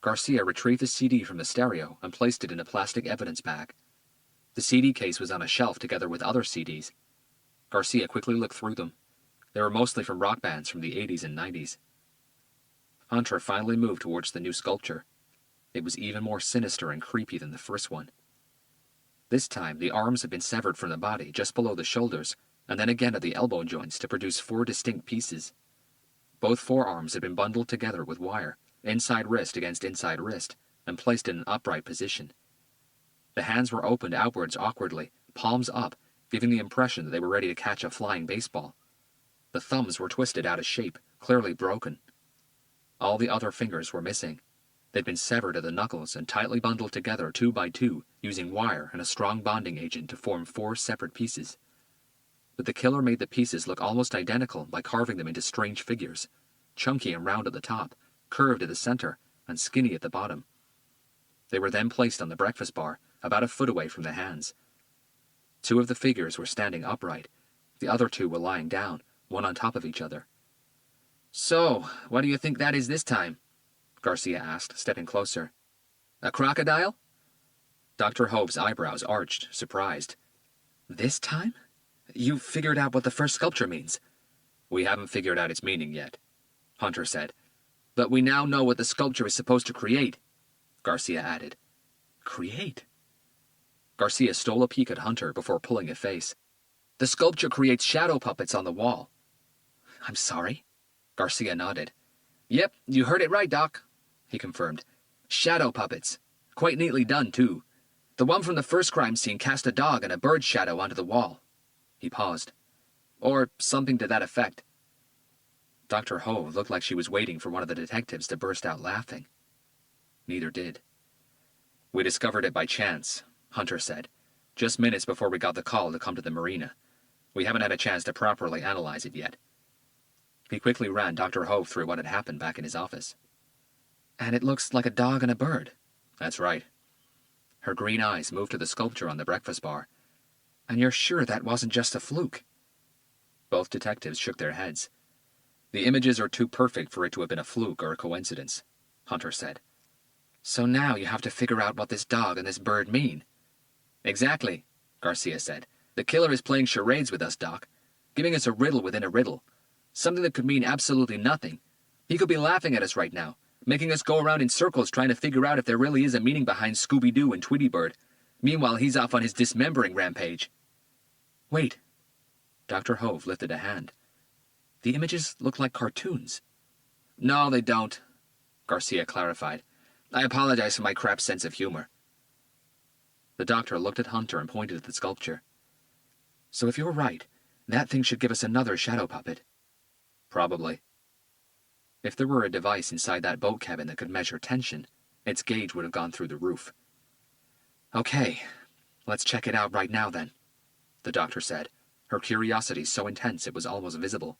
Garcia retrieved the CD from the stereo and placed it in a plastic evidence bag. The CD case was on a shelf together with other CDs. Garcia quickly looked through them. They were mostly from rock bands from the 80s and 90s. Hunter finally moved towards the new sculpture. It was even more sinister and creepy than the first one. This time, the arms had been severed from the body just below the shoulders, and then again at the elbow joints to produce 4 distinct pieces. Both forearms had been bundled together with wire, inside wrist against inside wrist, and placed in an upright position. The hands were opened outwards awkwardly, palms up, giving the impression that they were ready to catch a flying baseball. The thumbs were twisted out of shape, clearly broken. All the other fingers were missing. They'd been severed at the knuckles and tightly bundled together 2 by 2, using wire and a strong bonding agent to form 4 separate pieces. But the killer made the pieces look almost identical by carving them into strange figures, chunky and round at the top, curved at the center, and skinny at the bottom. They were then placed on the breakfast bar, about a foot away from the hands. 2 of the figures were standing upright. The other 2 were lying down, one on top of each other. So, what do you think that is this time? Garcia asked, stepping closer. A crocodile? Dr. Hove's eyebrows arched, surprised. This time? You've figured out what the first sculpture means. We haven't figured out its meaning yet, Hunter said. But we now know what the sculpture is supposed to create, Garcia added. Create? Garcia stole a peek at Hunter before pulling a face. The sculpture creates shadow puppets on the wall. I'm sorry? Garcia nodded. Yep, you heard it right, Doc, he confirmed. Shadow puppets. Quite neatly done, too. The one from the first crime scene cast a dog and a bird's shadow onto the wall. He paused. Or something to that effect. Dr. Hove looked like she was waiting for one of the detectives to burst out laughing. Neither did. We discovered it by chance, Hunter said, just minutes before we got the call to come to the marina. We haven't had a chance to properly analyze it yet. He quickly ran Dr. Hove through what had happened back in his office. And it looks like a dog and a bird. That's right. Her green eyes moved to the sculpture on the breakfast bar. And you're sure that wasn't just a fluke? Both detectives shook their heads. The images are too perfect for it to have been a fluke or a coincidence, Hunter said. So now you have to figure out what this dog and this bird mean. Exactly, Garcia said. The killer is playing charades with us, Doc, giving us a riddle within a riddle. Something that could mean absolutely nothing. He could be laughing at us right now, making us go around in circles trying to figure out if there really is a meaning behind Scooby-Doo and Tweety Bird. Meanwhile, he's off on his dismembering rampage. Wait. Dr. Hove lifted a hand. The images look like cartoons. No, they don't, Garcia clarified. I apologize for my crap sense of humor. The doctor looked at Hunter and pointed at the sculpture. So if you're right, that thing should give us another shadow puppet. Probably. If there were a device inside that boat cabin that could measure tension, its gauge would have gone through the roof. Okay, let's check it out right now then, the doctor said, her curiosity so intense it was almost visible.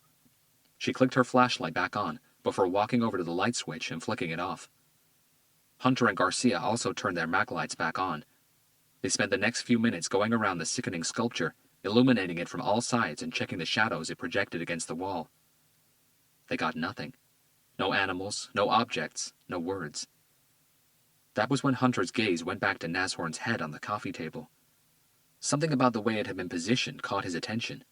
She clicked her flashlight back on before walking over to the light switch and flicking it off. Hunter and Garcia also turned their Mac lights back on. They spent the next few minutes going around the sickening sculpture, illuminating it from all sides and checking the shadows it projected against the wall. They got nothing. No animals, no objects, no words. That was when Hunter's gaze went back to Nashorn's head on the coffee table. Something about the way it had been positioned caught his attention.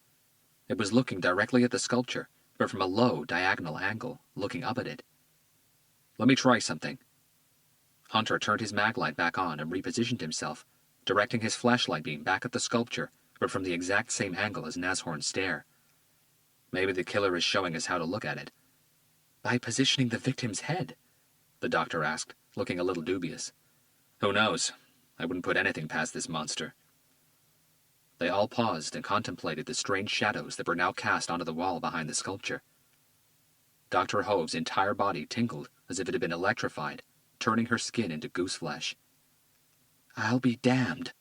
It was looking directly at the sculpture, but from a low, diagonal angle, looking up at it. Let me try something. Hunter turned his mag light back on and repositioned himself, directing his flashlight beam back at the sculpture, but from the exact same angle as Nashorn's stare. Maybe the killer is showing us how to look at it. By positioning the victim's head? The doctor asked, looking a little dubious. Who knows? I wouldn't put anything past this monster. They all paused and contemplated the strange shadows that were now cast onto the wall behind the sculpture. Dr. Hove's entire body tingled as if it had been electrified, turning her skin into goose flesh. I'll be damned.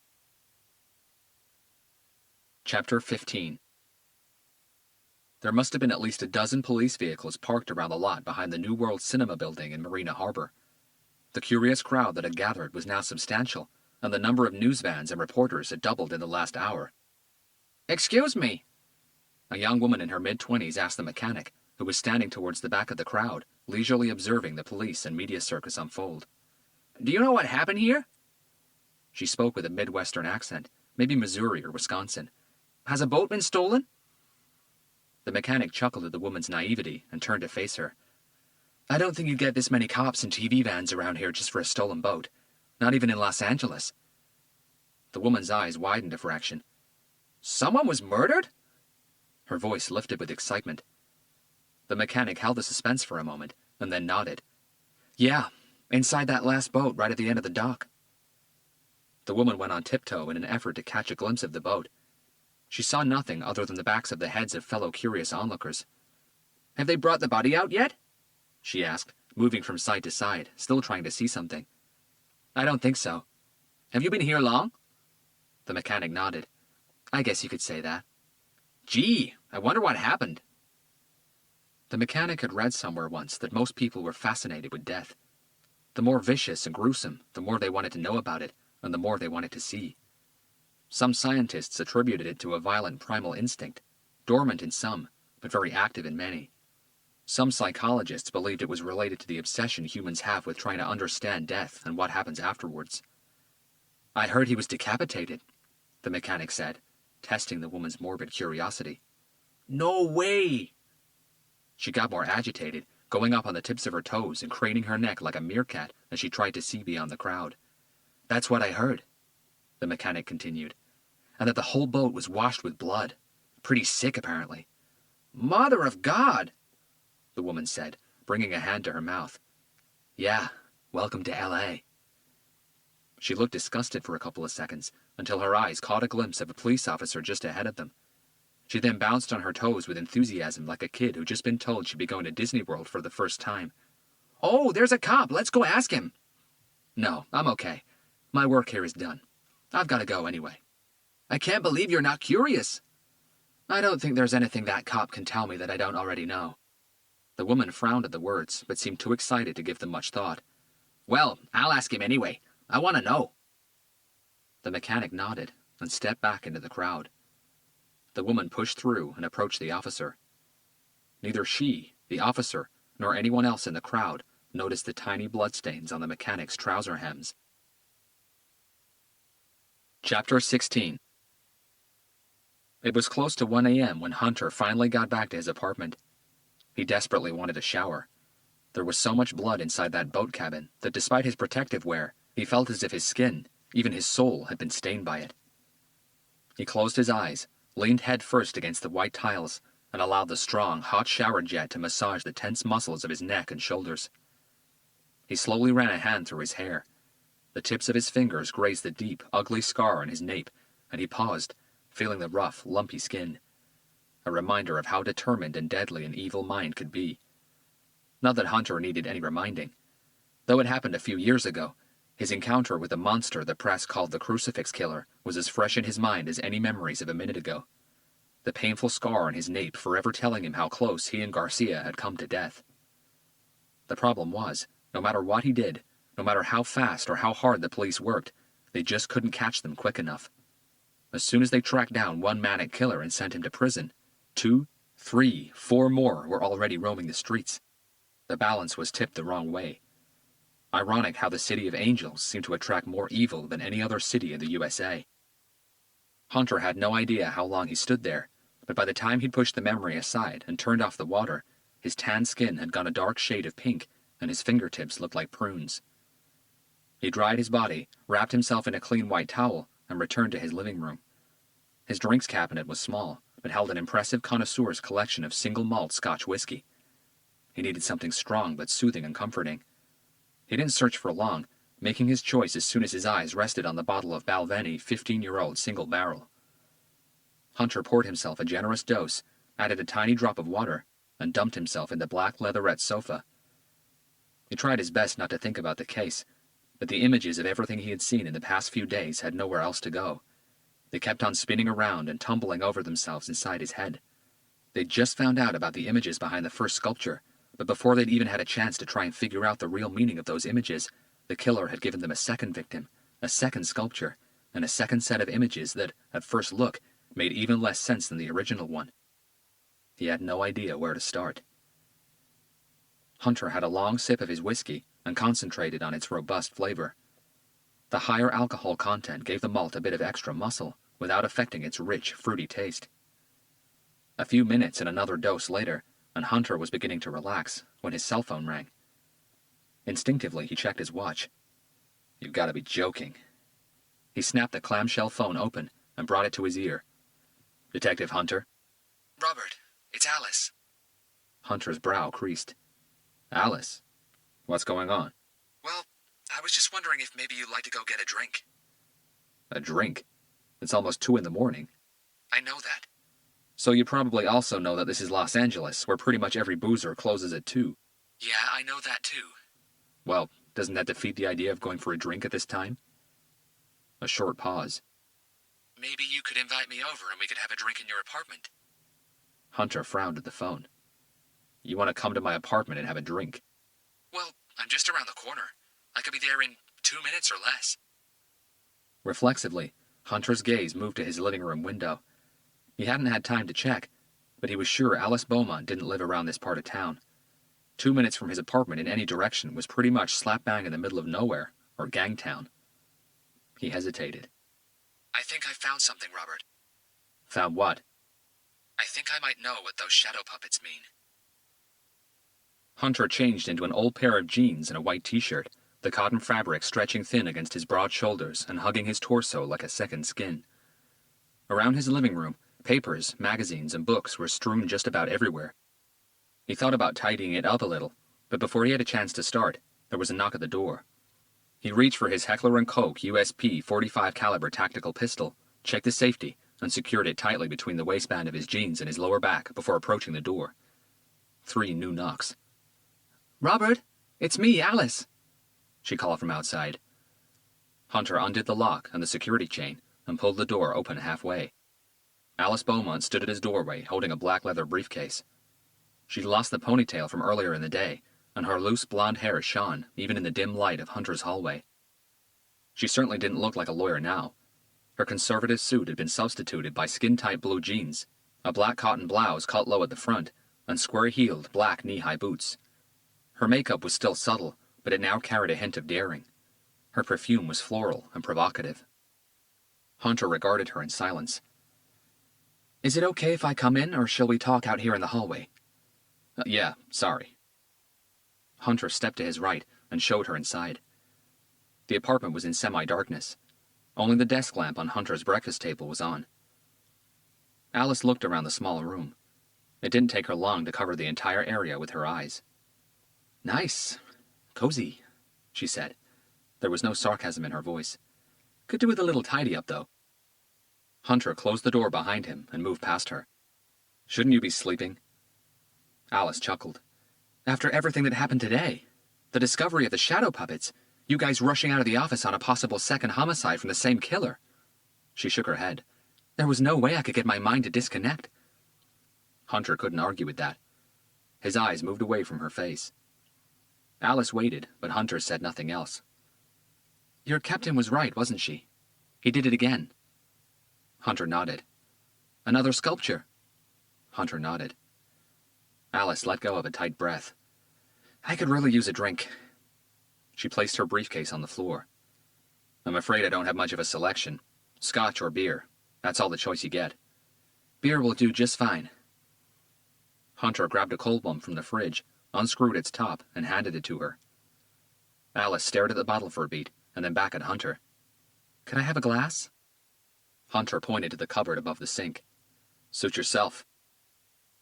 Chapter 15. There must have been at least a dozen police vehicles parked around the lot behind the New World Cinema building in Marina Harbor. The curious crowd that had gathered was now substantial, and the number of news vans and reporters had doubled in the last hour. Excuse me, a young woman in her mid-20s asked the mechanic, who was standing towards the back of the crowd, leisurely observing the police and media circus unfold. Do you know what happened here? She spoke with a Midwestern accent, maybe Missouri or Wisconsin. Has a boat been stolen? The mechanic chuckled at the woman's naivety and turned to face her. I don't think you get this many cops and TV vans around here just for a stolen boat. Not even in Los Angeles. The woman's eyes widened a fraction. Someone was murdered? Her voice lifted with excitement. The mechanic held the suspense for a moment, and then nodded. Yeah, inside that last boat right at the end of the dock. The woman went on tiptoe in an effort to catch a glimpse of the boat. She saw nothing other than the backs of the heads of fellow curious onlookers. Have they brought the body out yet? She asked, moving from side to side, still trying to see something. I don't think so. Have you been here long? The mechanic nodded. I guess you could say that. Gee, I wonder what happened. The mechanic had read somewhere once that most people were fascinated with death. The more vicious and gruesome, the more they wanted to know about it, and the more they wanted to see. Some scientists attributed it to a violent primal instinct, dormant in some, but very active in many. Some psychologists believed it was related to the obsession humans have with trying to understand death and what happens afterwards. I heard he was decapitated, the mechanic said, testing the woman's morbid curiosity. No way! She got more agitated, going up on the tips of her toes and craning her neck like a meerkat as she tried to see beyond the crowd. That's what I heard, the mechanic continued, and that the whole boat was washed with blood. Pretty sick, apparently. Mother of God! The woman said, bringing a hand to her mouth. Yeah, welcome to L.A. She looked disgusted for a couple of seconds, until her eyes caught a glimpse of a police officer just ahead of them. She then bounced on her toes with enthusiasm like a kid who'd just been told she'd be going to Disney World for the first time. Oh, there's a cop! Let's go ask him! No, I'm okay. My work here is done. I've got to go anyway. I can't believe you're not curious. I don't think there's anything that cop can tell me that I don't already know. The woman frowned at the words, but seemed too excited to give them much thought. Well, I'll ask him anyway. I want to know. The mechanic nodded and stepped back into the crowd. The woman pushed through and approached the officer. Neither she, the officer, nor anyone else in the crowd noticed the tiny bloodstains on the mechanic's trouser hems. Chapter 16. It was close to 1 a.m. when Hunter finally got back to his apartment. He desperately wanted a shower. There was so much blood inside that boat cabin that despite his protective wear, he felt as if his skin, even his soul, had been stained by it. He closed his eyes, leaned head first against the white tiles, and allowed the strong, hot shower jet to massage the tense muscles of his neck and shoulders. He slowly ran a hand through his hair. The tips of his fingers grazed the deep, ugly scar on his nape, and he paused, feeling the rough, lumpy skin. A reminder of how determined and deadly an evil mind could be. Not that Hunter needed any reminding. Though it happened a few years ago, his encounter with the monster the press called the Crucifix Killer was as fresh in his mind as any memories of a minute ago. The painful scar on his nape forever telling him how close he and Garcia had come to death. The problem was, no matter what he did, no matter how fast or how hard the police worked, they just couldn't catch them quick enough. As soon as they tracked down one manic killer and sent him to prison, 2, 3, 4 more were already roaming the streets. The balance was tipped the wrong way. Ironic how the City of Angels seemed to attract more evil than any other city in the USA. Hunter had no idea how long he stood there, but by the time he'd pushed the memory aside and turned off the water, his tan skin had gone a dark shade of pink, and his fingertips looked like prunes. He dried his body, wrapped himself in a clean white towel, and returned to his living room. His drinks cabinet was small, but held an impressive connoisseur's collection of single malt Scotch whiskey. He needed something strong but soothing and comforting. He didn't search for long, making his choice as soon as his eyes rested on the bottle of Balvenie 15-year-old single barrel. Hunter poured himself a generous dose, added a tiny drop of water, and dumped himself in the black leatherette sofa. He tried his best not to think about the case, but the images of everything he had seen in the past few days had nowhere else to go. They kept on spinning around and tumbling over themselves inside his head. They'd just found out about the images behind the first sculpture, but before they'd even had a chance to try and figure out the real meaning of those images, the killer had given them a second victim, a second sculpture, and a second set of images that, at first look, made even less sense than the original one. He had no idea where to start. Hunter had a long sip of his whiskey and concentrated on its robust flavor. The higher alcohol content gave the malt a bit of extra muscle without affecting its rich, fruity taste. A few minutes and another dose later, and Hunter was beginning to relax when his cell phone rang. Instinctively, he checked his watch. You've got to be joking. He snapped the clamshell phone open and brought it to his ear. Detective Hunter? Robert, it's Alice. Hunter's brow creased. Alice? What's going on? Well, I was just wondering if maybe you'd like to go get a drink. A drink? It's almost 2 in the morning. I know that. So you probably also know that this is Los Angeles, where pretty much every boozer closes at 2. Yeah, I know that too. Well, doesn't that defeat the idea of going for a drink at this time? A short pause. Maybe you could invite me over and we could have a drink in your apartment. Hunter frowned at the phone. You want to come to my apartment and have a drink? Well, I'm just around the corner. I could be there in 2 minutes or less. Reflexively, Hunter's gaze moved to his living room window. He hadn't had time to check, but he was sure Alice Beaumont didn't live around this part of town. 2 minutes from his apartment in any direction was pretty much slap bang in the middle of nowhere, or Gangtown. He hesitated. I think I found something, Robert. Found what? I think I might know what those shadow puppets mean. Hunter changed into an old pair of jeans and a white t-shirt, the cotton fabric stretching thin against his broad shoulders and hugging his torso like a second skin. Around his living room, papers, magazines, and books were strewn just about everywhere. He thought about tidying it up a little, but before he had a chance to start, there was a knock at the door. He reached for his Heckler & Koch USP .45 caliber tactical pistol, checked the safety, and secured it tightly between the waistband of his jeans and his lower back before approaching the door. 3 new knocks. Robert, it's me, Alice, she called from outside. Hunter undid the lock and the security chain and pulled the door open halfway. Alice Beaumont stood at his doorway holding a black leather briefcase. She'd lost the ponytail from earlier in the day, and her loose blonde hair shone even in the dim light of Hunter's hallway. She certainly didn't look like a lawyer now. Her conservative suit had been substituted by skin-tight blue jeans, a black cotton blouse cut low at the front, and square-heeled black knee-high boots. Her makeup was still subtle, but it now carried a hint of daring. Her perfume was floral and provocative. Hunter regarded her in silence. "Is it okay if I come in, or shall we talk out here in the hallway?" Yeah, sorry." Hunter stepped to his right and showed her inside. The apartment was in semi-darkness. Only the desk lamp on Hunter's breakfast table was on. Alice looked around the small room. It didn't take her long to cover the entire area with her eyes. "Nice. Cozy," she said. There was no sarcasm in her voice. "Could do with a little tidy-up, though." Hunter closed the door behind him and moved past her. "Shouldn't you be sleeping?" Alice chuckled. "After everything that happened today, the discovery of the shadow puppets, you guys rushing out of the office on a possible second homicide from the same killer." She shook her head. "There was no way I could get my mind to disconnect." Hunter couldn't argue with that. His eyes moved away from her face. Alice waited, but Hunter said nothing else. "Your captain was right, wasn't she? He did it again." Hunter nodded. "Another sculpture?" Hunter nodded. Alice let go of a tight breath. "I could really use a drink." She placed her briefcase on the floor. "I'm afraid I don't have much of a selection. Scotch or beer. That's all the choice you get." "Beer will do just fine." Hunter grabbed a cold one from the fridge, unscrewed its top, and handed it to her. Alice stared at the bottle for a beat, and then back at Hunter. "Could I have a glass?" Hunter pointed to the cupboard above the sink. "Suit yourself."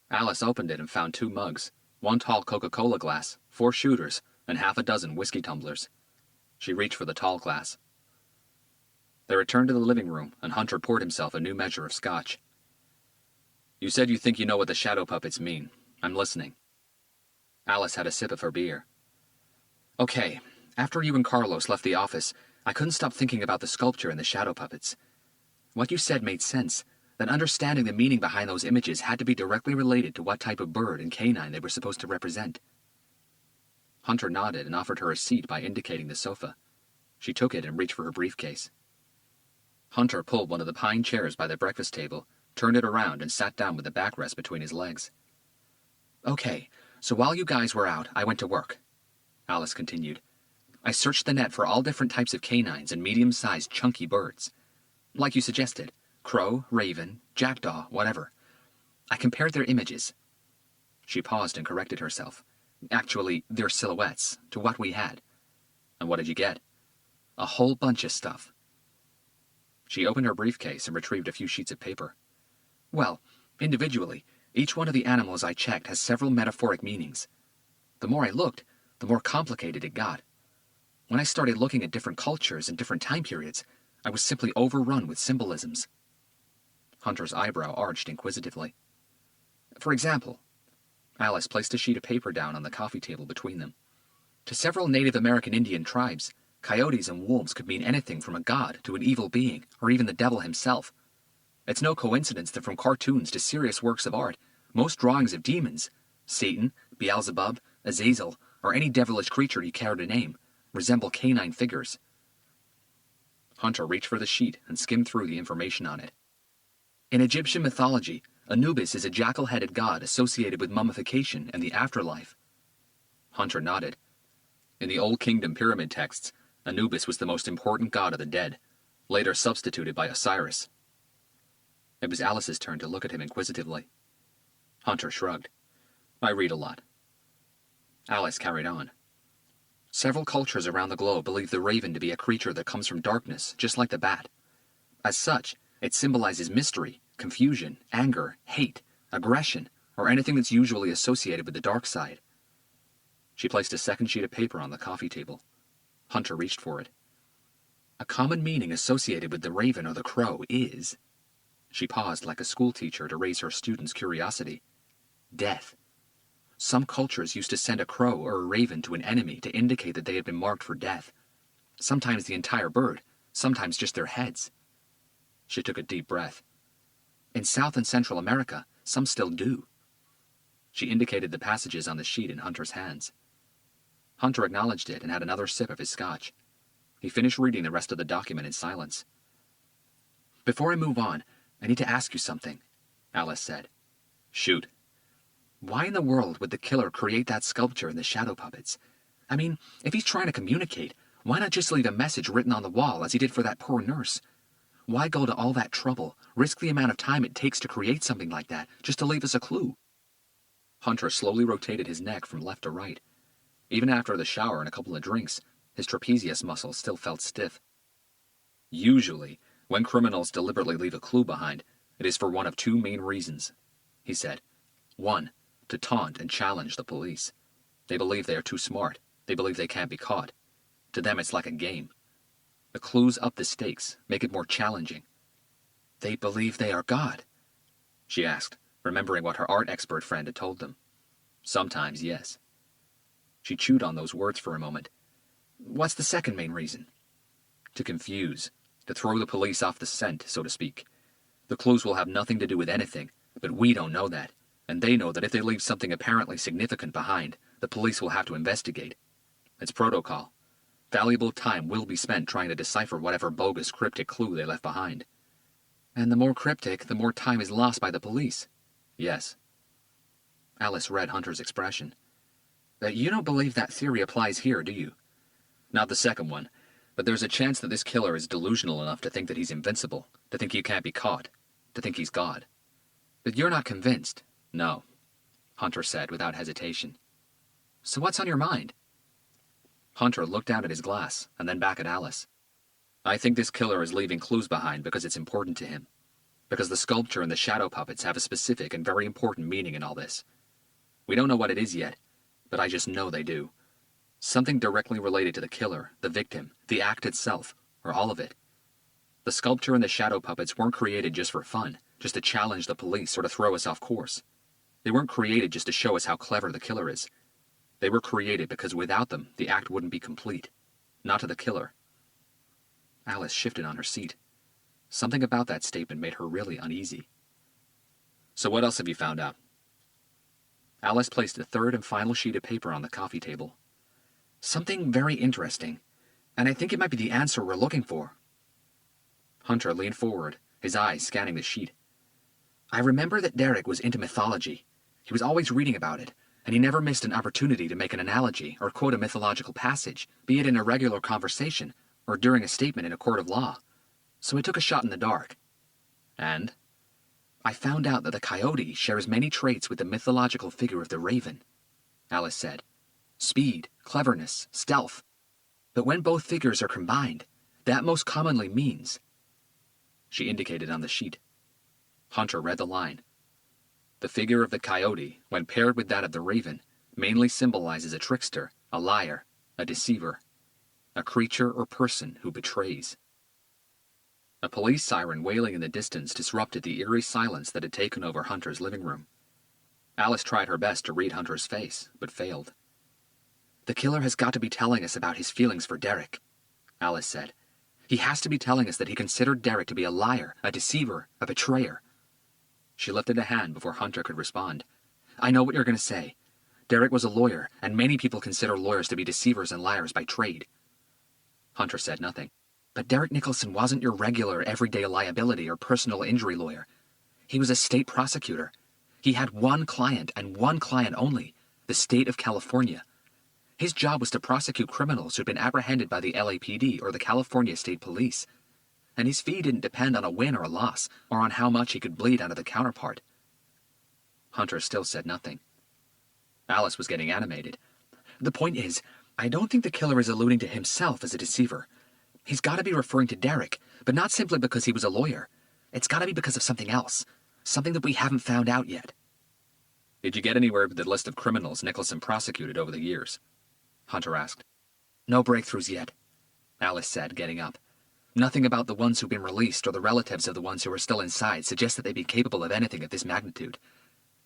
Alice opened it and found 2 mugs, 1 tall Coca-Cola glass, 4 shooters, and half a dozen whiskey tumblers. She reached for the tall glass. They returned to the living room, and Hunter poured himself a new measure of scotch. "You said you think you know what the shadow puppets mean. I'm listening." Alice had a sip of her beer. "Okay, after you and Carlos left the office, I couldn't stop thinking about the sculpture and the shadow puppets. What you said made sense, that understanding the meaning behind those images had to be directly related to what type of bird and canine they were supposed to represent." Hunter nodded and offered her a seat by indicating the sofa. She took it and reached for her briefcase. Hunter pulled one of the pine chairs by the breakfast table, turned it around, and sat down with the backrest between his legs. "Okay, so while you guys were out, I went to work," Alice continued. "I searched the net for all different types of canines and medium-sized chunky birds. Like you suggested, crow, raven, jackdaw, whatever. I compared their images." She paused and corrected herself. "Actually, their silhouettes, to what we had." "And what did you get?" "A whole bunch of stuff." She opened her briefcase and retrieved a few sheets of paper. "Well, individually, each one of the animals I checked has several metaphoric meanings. The more I looked, the more complicated it got. When I started looking at different cultures and different time periods, I was simply overrun with symbolisms." Hunter's eyebrow arched inquisitively. "For example," Alice placed a sheet of paper down on the coffee table between them. "To several Native American Indian tribes, coyotes and wolves could mean anything from a god to an evil being, or even the devil himself. It's no coincidence that from cartoons to serious works of art, most drawings of demons, Satan, Beelzebub, Azazel, or any devilish creature you care to name, resemble canine figures." Hunter reached for the sheet and skimmed through the information on it. "In Egyptian mythology, Anubis is a jackal-headed god associated with mummification and the afterlife." Hunter nodded. "In the Old Kingdom pyramid texts, Anubis was the most important god of the dead, later substituted by Osiris." It was Alice's turn to look at him inquisitively. Hunter shrugged. "I read a lot." Alice carried on. "Several cultures around the globe believe the raven to be a creature that comes from darkness, just like the bat. As such, it symbolizes mystery, confusion, anger, hate, aggression, or anything that's usually associated with the dark side." She placed a second sheet of paper on the coffee table. Hunter reached for it. "A common meaning associated with the raven or the crow is..." She paused like a schoolteacher to raise her students' curiosity. "Death. Some cultures used to send a crow or a raven to an enemy to indicate that they had been marked for death. Sometimes the entire bird, Sometimes just their heads. She took a deep breath. In South and Central America, some still do. She indicated the passages on the sheet in Hunter's hands. Hunter acknowledged it and had another sip of his scotch. He finished reading the rest of the document in silence. "Before I move on, I need to ask you something," Alice said. "Shoot." "Why in the world would the killer create that sculpture and the shadow puppets? I mean, if he's trying to communicate, why not just leave a message written on the wall as he did for that poor nurse? Why go to all that trouble, risk the amount of time it takes to create something like that, just to leave us a clue?" Hunter slowly rotated his neck from left to right. Even after the shower and a couple of drinks, his trapezius muscles still felt stiff. "Usually, when criminals deliberately leave a clue behind, it is for one of two main reasons," he said. "One, to taunt and challenge the police. They believe they are too smart. They believe they can't be caught. To them, it's like a game. The clues up the stakes, make it more challenging." "They believe they are God?" she asked, remembering what her art expert friend had told them. "Sometimes, yes." She chewed on those words for a moment. "What's the second main reason?" "To confuse, to throw the police off the scent, so to speak. The clues will have nothing to do with anything, but we don't know that, and they know that if they leave something apparently significant behind, the police will have to investigate. It's protocol. Valuable time will be spent trying to decipher whatever bogus cryptic clue they left behind." "And the more cryptic, the more time is lost by the police." "Yes." Alice read Hunter's expression. "You don't believe that theory applies here, do you?" "Not the second one, but there's a chance that this killer is delusional enough to think that he's invincible, to think he can't be caught, to think he's God." "But you're not convinced." "No," Hunter said without hesitation. "So what's on your mind?" Hunter looked down at his glass and then back at Alice. "I think this killer is leaving clues behind because it's important to him. Because the sculpture and the shadow puppets have a specific and very important meaning in all this. We don't know what it is yet, but I just know they do. Something directly related to the killer, the victim, the act itself, or all of it. The sculpture and the shadow puppets weren't created just for fun, just to challenge the police or to throw us off course. They weren't created just to show us how clever the killer is. They were created because without them, the act wouldn't be complete. Not to the killer." Alice shifted on her seat. Something about that statement made her really uneasy. "So what else have you found out?" Alice placed a third and final sheet of paper on the coffee table. "Something very interesting, and I think it might be the answer we're looking for." Hunter leaned forward, his eyes scanning the sheet. "I remember that Derek was into mythology. He was always reading about it, and he never missed an opportunity to make an analogy or quote a mythological passage, be it in a regular conversation or during a statement in a court of law. So I took a shot in the dark." "And?" "I found out that the coyote shares many traits with the mythological figure of the raven," Alice said. "Speed, cleverness, stealth. But when both figures are combined, that most commonly means—" She indicated on the sheet. Hunter read the line. "The figure of the coyote, when paired with that of the raven, mainly symbolizes a trickster, a liar, a deceiver, a creature or person who betrays." A police siren wailing in the distance disrupted the eerie silence that had taken over Hunter's living room. Alice tried her best to read Hunter's face, but failed. "The killer has got to be telling us about his feelings for Derek," Alice said. "He has to be telling us that he considered Derek to be a liar, a deceiver, a betrayer." She lifted a hand before Hunter could respond. "I know what you're going to say. Derek was a lawyer, and many people consider lawyers to be deceivers and liars by trade." Hunter said nothing. "But Derek Nicholson wasn't your regular, everyday liability or personal injury lawyer. He was a state prosecutor. He had one client, and one client only, the state of California. His job was to prosecute criminals who'd been apprehended by the LAPD or the California State Police. And his fee didn't depend on a win or a loss, or on how much he could bleed out of the counterpart." Hunter still said nothing. Alice was getting animated. "The point is, I don't think the killer is alluding to himself as a deceiver. He's got to be referring to Derek, but not simply because he was a lawyer. It's got to be because of something else, something that we haven't found out yet." "Did you get anywhere with the list of criminals Nicholson prosecuted over the years?" Hunter asked. "No breakthroughs yet," Alice said, getting up. "Nothing about the ones who've been released or the relatives of the ones who are still inside suggests that they'd be capable of anything of this magnitude.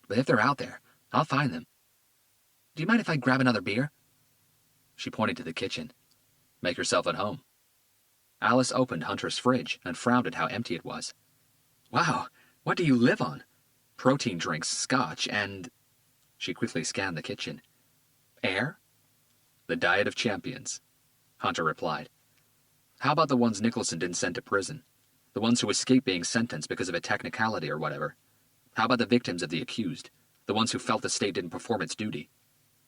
But if they're out there, I'll find them. Do you mind if I grab another beer?" She pointed to the kitchen. "Make yourself at home." Alice opened Hunter's fridge and frowned at how empty it was. Wow, what do you live on? Protein drinks, scotch, and... She quickly scanned the kitchen. Air? The diet of champions, Hunter replied. How about the ones Nicholson didn't send to prison? The ones who escaped being sentenced because of a technicality or whatever? How about the victims of the accused? The ones who felt the state didn't perform its duty?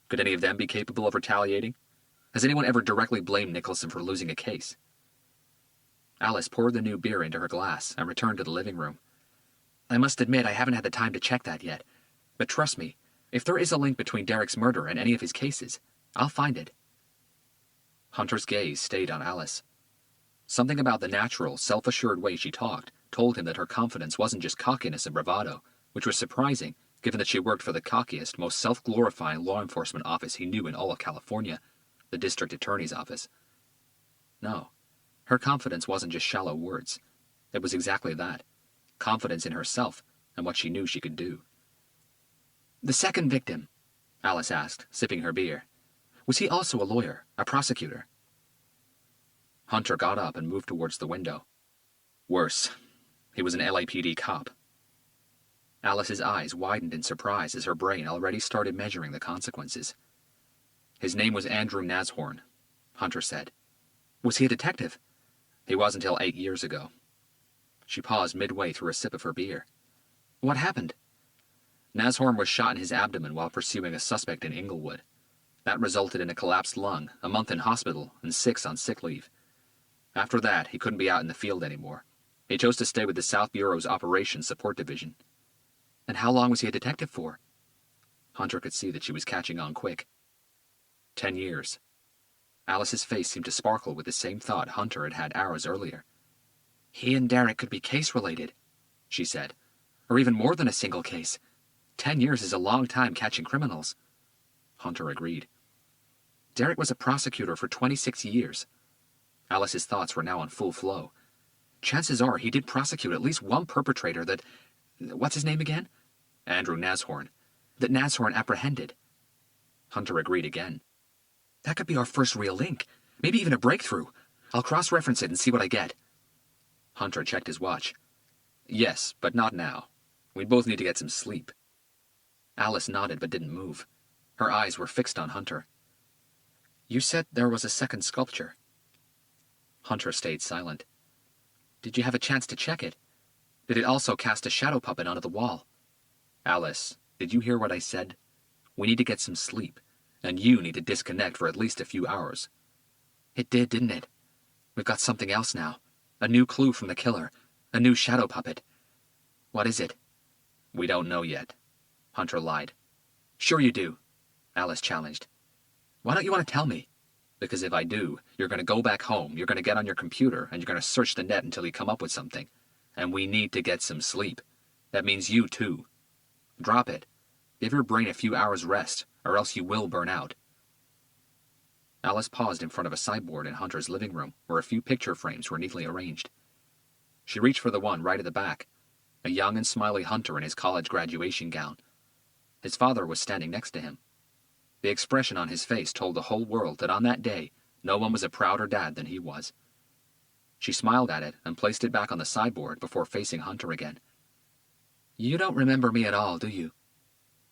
Could any of them be capable of retaliating? Has anyone ever directly blamed Nicholson for losing a case? Alice poured the new beer into her glass and returned to the living room. I must admit I haven't had the time to check that yet. But trust me, if there is a link between Derek's murder and any of his cases, I'll find it. Hunter's gaze stayed on Alice. Something about the natural, self-assured way she talked told him that her confidence wasn't just cockiness and bravado, which was surprising, given that she worked for the cockiest, most self-glorifying law enforcement office he knew in all of California, the district attorney's office. No, her confidence wasn't just shallow words. It was exactly that. Confidence in herself and what she knew she could do. The second victim, Alice asked, sipping her beer. Was he also a lawyer, a prosecutor? Hunter got up and moved towards the window. Worse. He was an LAPD cop. Alice's eyes widened in surprise as her brain already started measuring the consequences. His name was Andrew Nashorn, Hunter said. Was he a detective? He was until 8 years ago. She paused midway through a sip of her beer. What happened? Nashorn was shot in his abdomen while pursuing a suspect in Inglewood. That resulted in a collapsed lung, a month in hospital, and 6 on sick leave. After that, he couldn't be out in the field anymore. He chose to stay with the South Bureau's Operations Support Division. And how long was he a detective for? Hunter could see that she was catching on quick. 10 years. Alice's face seemed to sparkle with the same thought Hunter had had hours earlier. He and Derek could be case-related, she said. Or even more than a single case. 10 years is a long time catching criminals. Hunter agreed. Derek was a prosecutor for 26 years. Alice's thoughts were now on full flow. Chances are he did prosecute at least one perpetrator that... What's his name again? Andrew Nashorn. That Nashorn apprehended. Hunter agreed again. That could be our first real link. Maybe even a breakthrough. I'll cross-reference it and see what I get. Hunter checked his watch. Yes, but not now. We both need to get some sleep. Alice nodded but didn't move. Her eyes were fixed on Hunter. You said there was a second sculpture. Hunter stayed silent. Did you have a chance to check it? Did it also cast a shadow puppet onto the wall? Alice, did you hear what I said? We need to get some sleep, and you need to disconnect for at least a few hours. It did, didn't it? We've got something else now. A new clue from the killer. A new shadow puppet. What is it? We don't know yet. Hunter lied. Sure you do, Alice challenged. Why don't you want to tell me? Because if I do, you're going to go back home, you're going to get on your computer, and you're going to search the net until you come up with something. And we need to get some sleep. That means you too. Drop it. Give your brain a few hours rest, or else you will burn out. Alice paused in front of a sideboard in Hunter's living room, where a few picture frames were neatly arranged. She reached for the one right at the back, a young and smiley Hunter in his college graduation gown. His father was standing next to him. The expression on his face told the whole world that on that day, no one was a prouder dad than he was. She smiled at it and placed it back on the sideboard before facing Hunter again. You don't remember me at all, do you?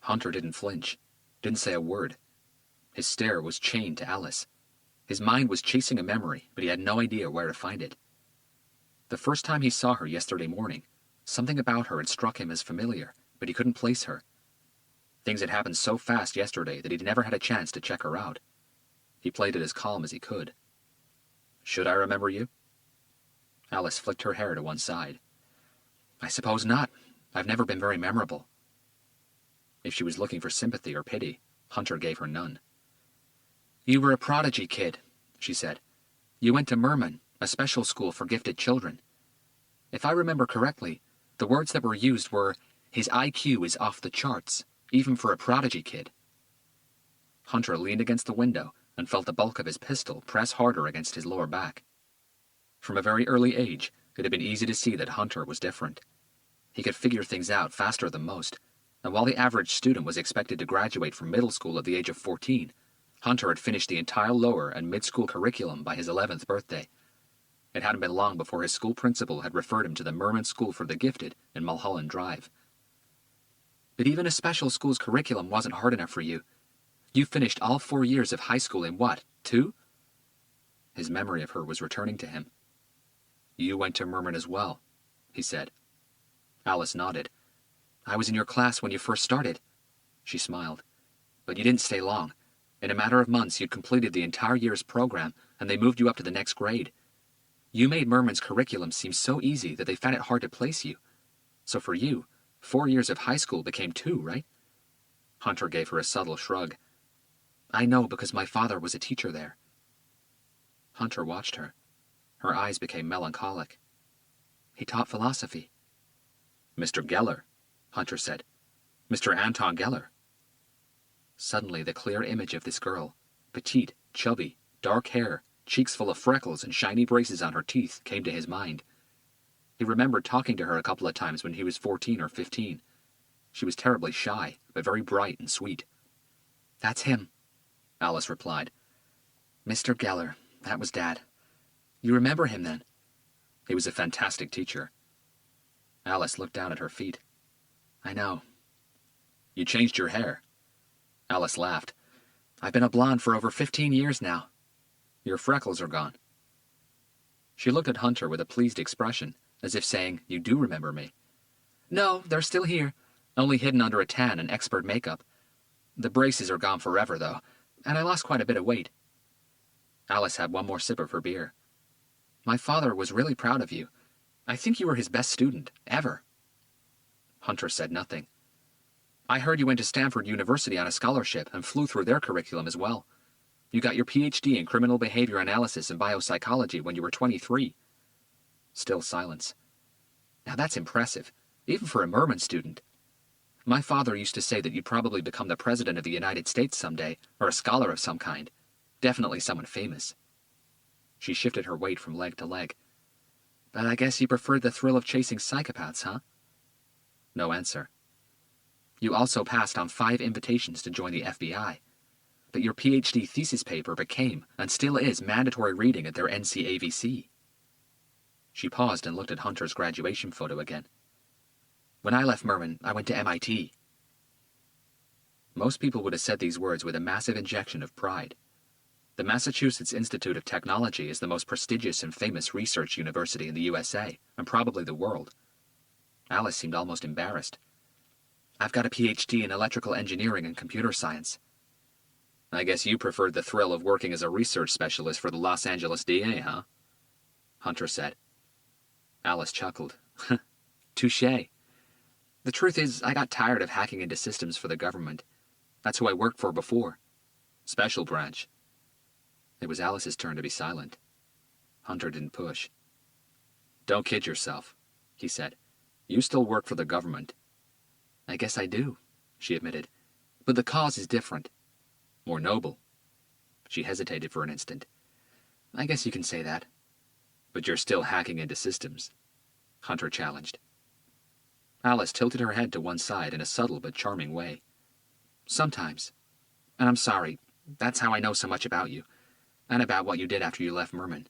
Hunter didn't flinch, didn't say a word. His stare was chained to Alice. His mind was chasing a memory, but he had no idea where to find it. The first time he saw her yesterday morning, something about her had struck him as familiar, but he couldn't place her. Things had happened so fast yesterday that he'd never had a chance to check her out. He played it as calm as he could. Should I remember you? Alice flicked her hair to one side. I suppose not. I've never been very memorable. If she was looking for sympathy or pity, Hunter gave her none. You were a prodigy kid, she said. You went to Merman, a special school for gifted children. If I remember correctly, the words that were used were, his IQ is off the charts, even for a prodigy kid. Hunter leaned against the window and felt the bulk of his pistol press harder against his lower back. From a very early age, it had been easy to see that Hunter was different. He could figure things out faster than most, and while the average student was expected to graduate from middle school at the age of 14, Hunter had finished the entire lower and mid-school curriculum by his 11th birthday. It hadn't been long before his school principal had referred him to the Merman School for the Gifted in Mulholland Drive. But even a special school's curriculum wasn't hard enough for you. You finished all 4 years of high school in what, 2? His memory of her was returning to him. You went to Merman as well, he said. Alice nodded. I was in your class when you first started. She smiled. But you didn't stay long. In a matter of months, you'd completed the entire year's program, and they moved you up to the next grade. You made Merman's curriculum seem so easy that they found it hard to place you. So for you, 4 years of high school became 2, right? Hunter gave her a subtle shrug. I know because my father was a teacher there. Hunter watched her. Her eyes became melancholic. He taught philosophy. Mr. Geller, Hunter said. Mr. Anton Geller. Suddenly the clear image of this girl, petite, chubby, dark hair, cheeks full of freckles and shiny braces on her teeth, came to his mind. He remembered talking to her a couple of times when he was 14 or 15. She was terribly shy, but very bright and sweet. That's him, Alice replied. Mr. Geller, that was Dad. You remember him then? He was a fantastic teacher. Alice looked down at her feet. I know. You changed your hair. Alice laughed. I've been a blonde for over 15 years now. Your freckles are gone. She looked at Hunter with a pleased expression, as if saying, You do remember me. No, they're still here, only hidden under a tan and expert makeup. The braces are gone forever, though, and I lost quite a bit of weight. Alice had one more sip of her beer. My father was really proud of you. I think you were his best student, ever. Hunter said nothing. I heard you went to Stanford University on a scholarship and flew through their curriculum as well. You got your PhD in criminal behavior analysis and biopsychology when you were 23. Still silence. Now that's impressive, even for a Merman student. My father used to say that you'd probably become the President of the United States someday, or a scholar of some kind. Definitely someone famous. She shifted her weight from leg to leg. But I guess you preferred the thrill of chasing psychopaths, huh? No answer. You also passed on 5 invitations to join the FBI. But your PhD thesis paper became, and still is, mandatory reading at their NCAVC. She paused and looked at Hunter's graduation photo again. When I left Merman, I went to MIT. Most people would have said these words with a massive injection of pride. The Massachusetts Institute of Technology is the most prestigious and famous research university in the USA, and probably the world. Alice seemed almost embarrassed. I've got a PhD in electrical engineering and computer science. I guess you preferred the thrill of working as a research specialist for the Los Angeles DA, huh? Hunter said. Alice chuckled. Touché. The truth is, I got tired of hacking into systems for the government. That's who I worked for before. Special branch. It was Alice's turn to be silent. Hunter didn't push. Don't kid yourself, he said. You still work for the government. I guess I do, she admitted. But the cause is different. More noble. She hesitated for an instant. I guess you can say that. But you're still hacking into systems, Hunter challenged. Alice tilted her head to one side in a subtle but charming way. Sometimes. And I'm sorry. That's how I know so much about you. And about what you did after you left Merman.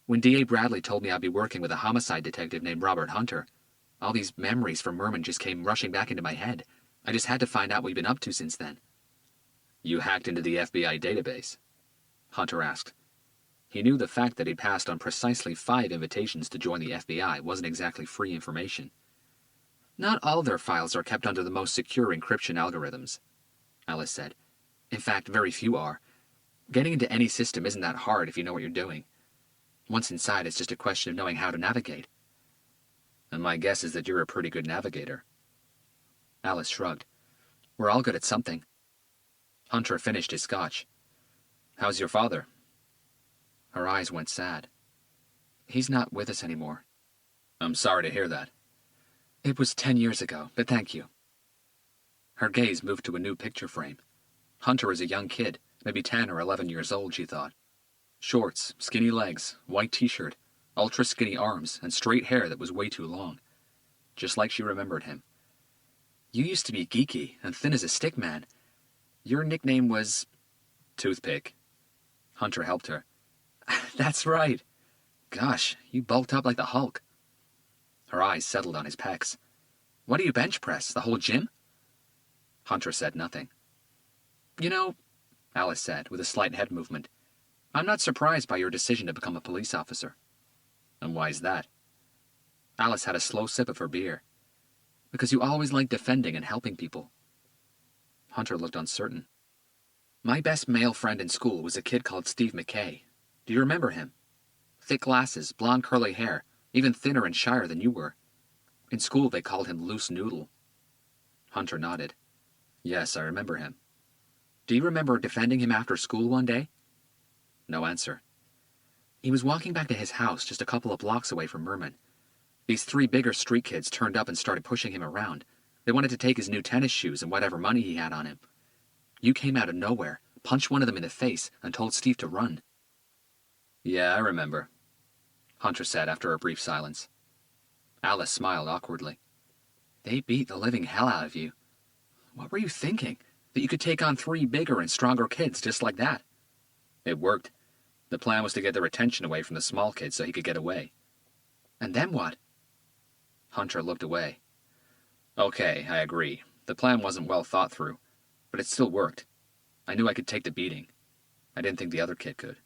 When D.A. Bradley told me I'd be working with a homicide detective named Robert Hunter, all these memories from Merman just came rushing back into my head. I just had to find out what you've been up to since then. You hacked into the FBI database? Hunter asked. He knew the fact that he'd passed on precisely 5 invitations to join the FBI wasn't exactly free information. Not all their files are kept under the most secure encryption algorithms, Alice said. In fact, very few are. Getting into any system isn't that hard if you know what you're doing. Once inside, it's just a question of knowing how to navigate. And my guess is that you're a pretty good navigator. Alice shrugged. We're all good at something. Hunter finished his scotch. How's your father? Her eyes went sad. He's not with us anymore. I'm sorry to hear that. It was 10 years ago, but thank you. Her gaze moved to a new picture frame. Hunter is a young kid, maybe 10 or 11 years old, she thought. Shorts, skinny legs, white t-shirt, ultra-skinny arms, and straight hair that was way too long. Just like she remembered him. You used to be geeky and thin as a stick man. Your nickname was... Toothpick. Hunter helped her. That's right. Gosh, you bulked up like the Hulk. Her eyes settled on his pecs. What do you bench press, the whole gym? Hunter said nothing. You know, Alice said, with a slight head movement, I'm not surprised by your decision to become a police officer. And why's that? Alice had a slow sip of her beer. Because you always liked defending and helping people. Hunter looked uncertain. My best male friend in school was a kid called Steve McKay. Do you remember him? Thick glasses, blonde curly hair, even thinner and shyer than you were. In school they called him Loose Noodle. Hunter nodded. Yes, I remember him. Do you remember defending him after school one day? No answer. He was walking back to his house just a couple of blocks away from Merman. These 3 bigger street kids turned up and started pushing him around. They wanted to take his new tennis shoes and whatever money he had on him. You came out of nowhere, punched one of them in the face, and told Steve to run. Yeah, I remember, Hunter said after a brief silence. Alice smiled awkwardly. They beat the living hell out of you. What were you thinking? That you could take on 3 bigger and stronger kids just like that? It worked. The plan was to get their attention away from the small kids so he could get away. And then what? Hunter looked away. Okay, I agree. The plan wasn't well thought through, but it still worked. I knew I could take the beating. I didn't think the other kid could.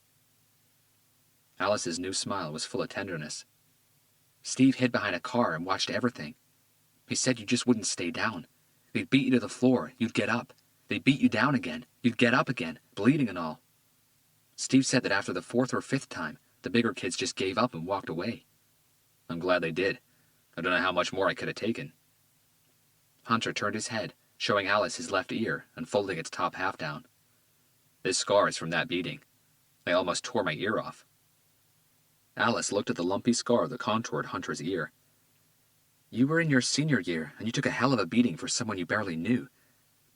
Alice's new smile was full of tenderness. Steve hid behind a car and watched everything. He said you just wouldn't stay down. They'd beat you to the floor, you'd get up. They'd beat you down again, you'd get up again, bleeding and all. Steve said that after the 4th or 5th time, the bigger kids just gave up and walked away. I'm glad they did. I don't know how much more I could have taken. Hunter turned his head, showing Alice his left ear and folding its top half down. This scar is from that beating. They almost tore my ear off. Alice looked at the lumpy scar that contoured Hunter's ear. You were in your senior year, and you took a hell of a beating for someone you barely knew.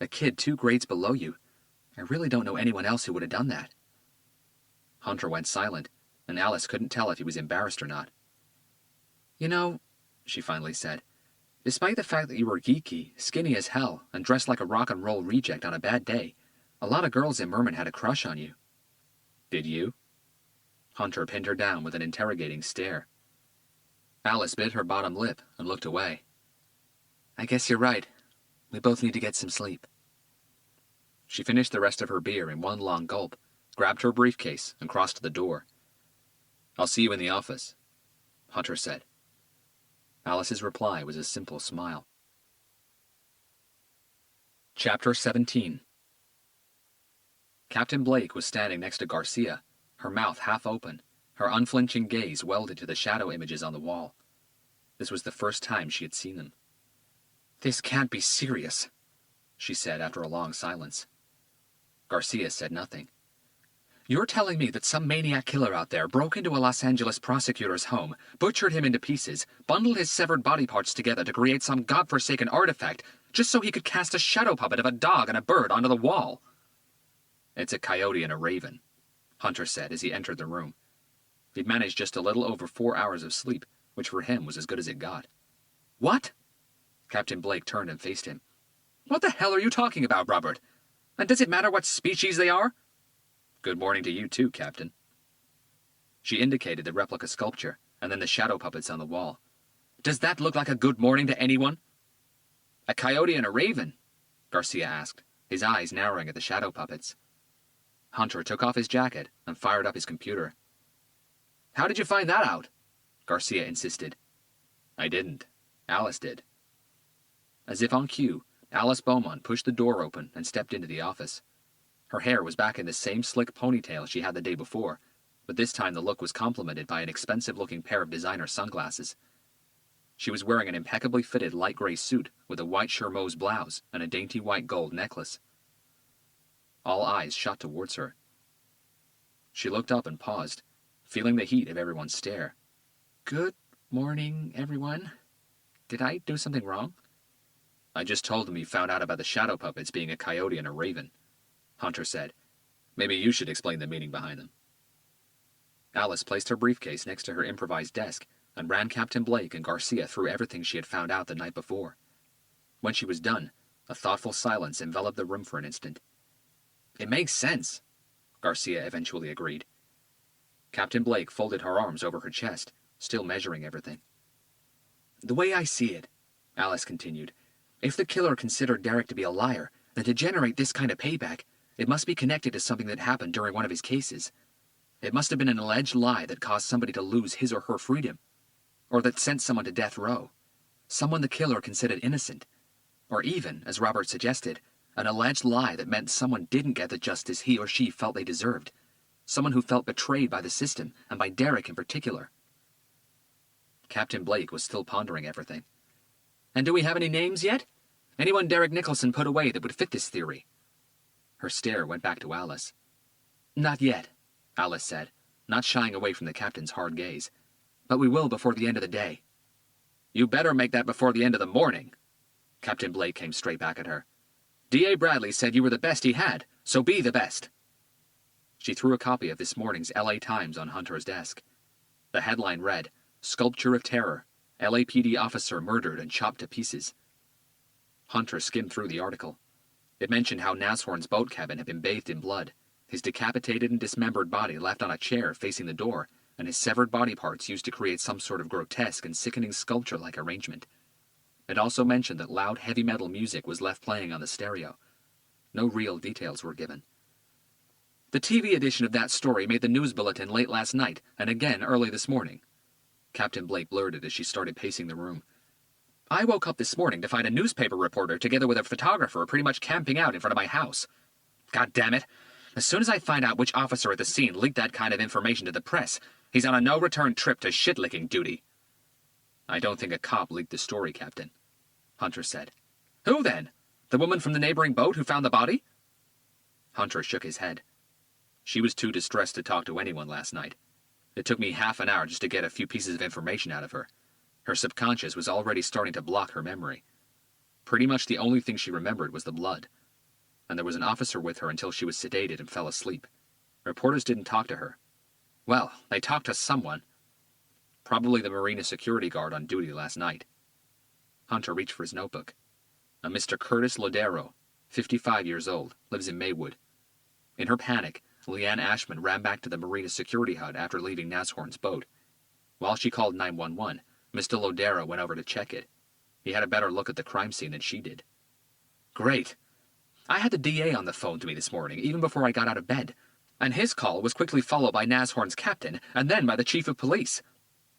A kid 2 grades below you. I really don't know anyone else who would have done that. Hunter went silent, and Alice couldn't tell if he was embarrassed or not. You know, she finally said, despite the fact that you were geeky, skinny as hell, and dressed like a rock and roll reject on a bad day, a lot of girls in Merman had a crush on you. Did you? Hunter pinned her down with an interrogating stare. Alice bit her bottom lip and looked away. I guess you're right. We both need to get some sleep. She finished the rest of her beer in one long gulp, grabbed her briefcase, and crossed to the door. I'll see you in the office, Hunter said. Alice's reply was a simple smile. Chapter 17. Captain Blake was standing next to Garcia, her mouth half open, her unflinching gaze welded to the shadow images on the wall. This was the first time she had seen them. This can't be serious, she said after a long silence. Garcia said nothing. You're telling me that some maniac killer out there broke into a Los Angeles prosecutor's home, butchered him into pieces, bundled his severed body parts together to create some godforsaken artifact, just so he could cast a shadow puppet of a dog and a bird onto the wall? It's a coyote and a raven, Hunter said as he entered the room. He'd managed just a little over 4 hours of sleep, which for him was as good as it got. What? Captain Blake turned and faced him. What the hell are you talking about, Robert? And does it matter what species they are? Good morning to you too, Captain. She indicated the replica sculpture, and then the shadow puppets on the wall. Does that look like a good morning to anyone? A coyote and a raven? Garcia asked, his eyes narrowing at the shadow puppets. Hunter took off his jacket and fired up his computer. How did you find that out? Garcia insisted. I didn't. Alice did. As if on cue, Alice Beaumont pushed the door open and stepped into the office. Her hair was back in the same slick ponytail she had the day before, but this time the look was complemented by an expensive-looking pair of designer sunglasses. She was wearing an impeccably fitted light gray suit with a white Shermoz blouse and a dainty white gold necklace. All eyes shot towards her. She looked up and paused, feeling the heat of everyone's stare. Good morning, everyone. Did I do something wrong? I just told them you found out about the shadow puppets being a coyote and a raven, Hunter said. Maybe you should explain the meaning behind them. Alice placed her briefcase next to her improvised desk and ran Captain Blake and Garcia through everything she had found out the night before. When she was done, a thoughtful silence enveloped the room for an instant. It makes sense, Garcia eventually agreed. Captain Blake folded her arms over her chest, still measuring everything. "The way I see it," Alice continued, "if the killer considered Derek to be a liar, then to generate this kind of payback, it must be connected to something that happened during one of his cases. It must have been an alleged lie that caused somebody to lose his or her freedom, or that sent someone to death row, someone the killer considered innocent, or even, as Robert suggested, an alleged lie that meant someone didn't get the justice he or she felt they deserved, someone who felt betrayed by the system, and by Derek in particular." Captain Blake was still pondering everything. "And do we have any names yet? Anyone Derek Nicholson put away that would fit this theory?" Her stare went back to Alice. "Not yet," Alice said, not shying away from the captain's hard gaze. "But we will before the end of the day." "You better make that before the end of the morning." Captain Blake came straight back at her. "D.A. Bradley said you were the best he had, so be the best." She threw a copy of this morning's L.A. Times on Hunter's desk. The headline read, "Sculpture of Terror. LAPD officer murdered and chopped to pieces." Hunter skimmed through the article. It mentioned how Nashorn's boat cabin had been bathed in blood, his decapitated and dismembered body left on a chair facing the door, and his severed body parts used to create some sort of grotesque and sickening sculpture-like arrangement. It also mentioned that loud heavy metal music was left playing on the stereo. No real details were given. "The TV edition of that story made the news bulletin late last night, and again early this morning," Captain Blake blurted as she started pacing the room. "I woke up this morning to find a newspaper reporter together with a photographer pretty much camping out in front of my house. God damn it! As soon as I find out which officer at the scene leaked that kind of information to the press, he's on a no-return trip to shit-licking duty." "I don't think a cop leaked the story, Captain," Hunter said. "Who then? The woman from the neighboring boat who found the body?" Hunter shook his head. "She was too distressed to talk to anyone last night. It took me half an hour just to get a few pieces of information out of her. Her subconscious was already starting to block her memory. Pretty much the only thing she remembered was the blood. And there was an officer with her until she was sedated and fell asleep. Reporters didn't talk to her. Well, they talked to someone. Probably the marina security guard on duty last night." Hunter reached for his notebook. "A Mr. Curtis Lodero, 55 years old, lives in Maywood." In her panic, Leanne Ashman ran back to the marina security hut after leaving Nashorn's boat. While she called 911, Mr. Lodero went over to check it. He had a better look at the crime scene than she did. "Great. I had the DA on the phone to me this morning, even before I got out of bed. And his call was quickly followed by Nashorn's captain, and then by the chief of police.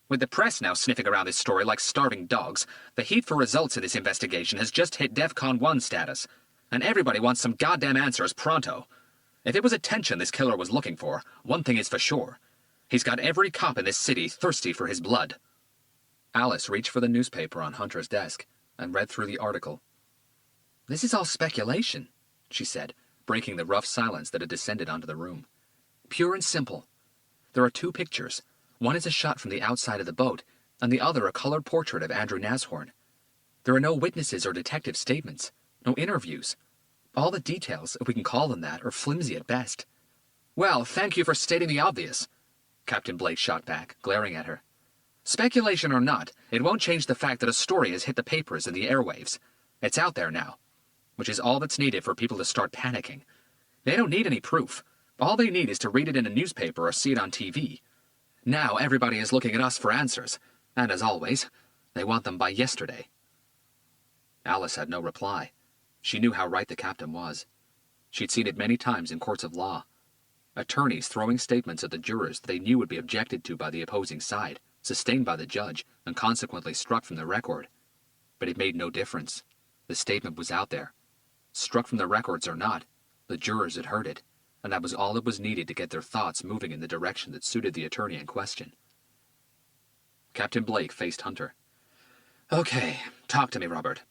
With the press now sniffing around this story like starving dogs, the heat for results in this investigation has just hit DEFCON 1 status, and everybody wants some goddamn answers pronto. If it was attention this killer was looking for, one thing is for sure. He's got every cop in this city thirsty for his blood." Alice reached for the newspaper on Hunter's desk and read through the article. "This is all speculation," she said, breaking the rough silence that had descended onto the room. "Pure and simple. There are two pictures. One is a shot from the outside of the boat, and the other a colored portrait of Andrew Nashorn. There are no witnesses or detective statements, no interviews. All the details, if we can call them that, are flimsy at best." "Well, thank you for stating the obvious," Captain Blake shot back, glaring at her. "Speculation or not, it won't change the fact that a story has hit the papers and the airwaves. It's out there now, which is all that's needed for people to start panicking. They don't need any proof. All they need is to read it in a newspaper or see it on TV. Now everybody is looking at us for answers, and as always, they want them by yesterday." Alice had no reply. She knew how right the captain was. She'd seen it many times in courts of law. Attorneys throwing statements at the jurors that they knew would be objected to by the opposing side, sustained by the judge, and consequently struck from the record. But it made no difference. The statement was out there. Struck from the records or not, the jurors had heard it, and that was all that was needed to get their thoughts moving in the direction that suited the attorney in question. Captain Blake faced Hunter. "Okay, talk to me, Robert.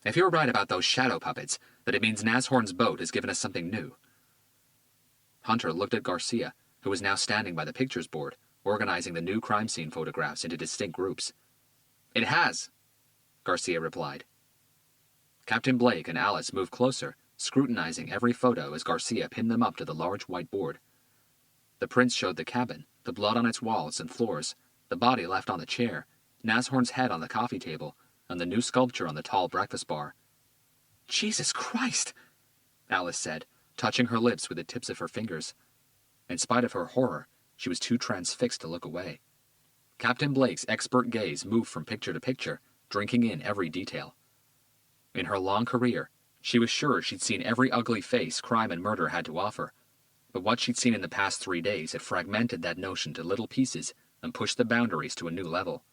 If you're right about those shadow puppets, then it means Nashorn's boat has given us something new." Hunter looked at Garcia, who was now standing by the pictures board, organizing the new crime scene photographs into distinct groups. "It has," Garcia replied. Captain Blake and Alice moved closer, scrutinizing every photo as Garcia pinned them up to the large white board. The prints showed the cabin, the blood on its walls and floors, the body left on the chair, Nashorn's head on the coffee table, and the new sculpture on the tall breakfast bar. "Jesus Christ!" Alice said, touching her lips with the tips of her fingers. In spite of her horror, She was too transfixed to look away. Captain Blake's expert gaze moved from picture to picture, drinking in every detail. In her long career, she was sure she'd seen every ugly face crime and murder had to offer, but what she'd seen in the past 3 days had fragmented that notion to little pieces and pushed the boundaries to a new level.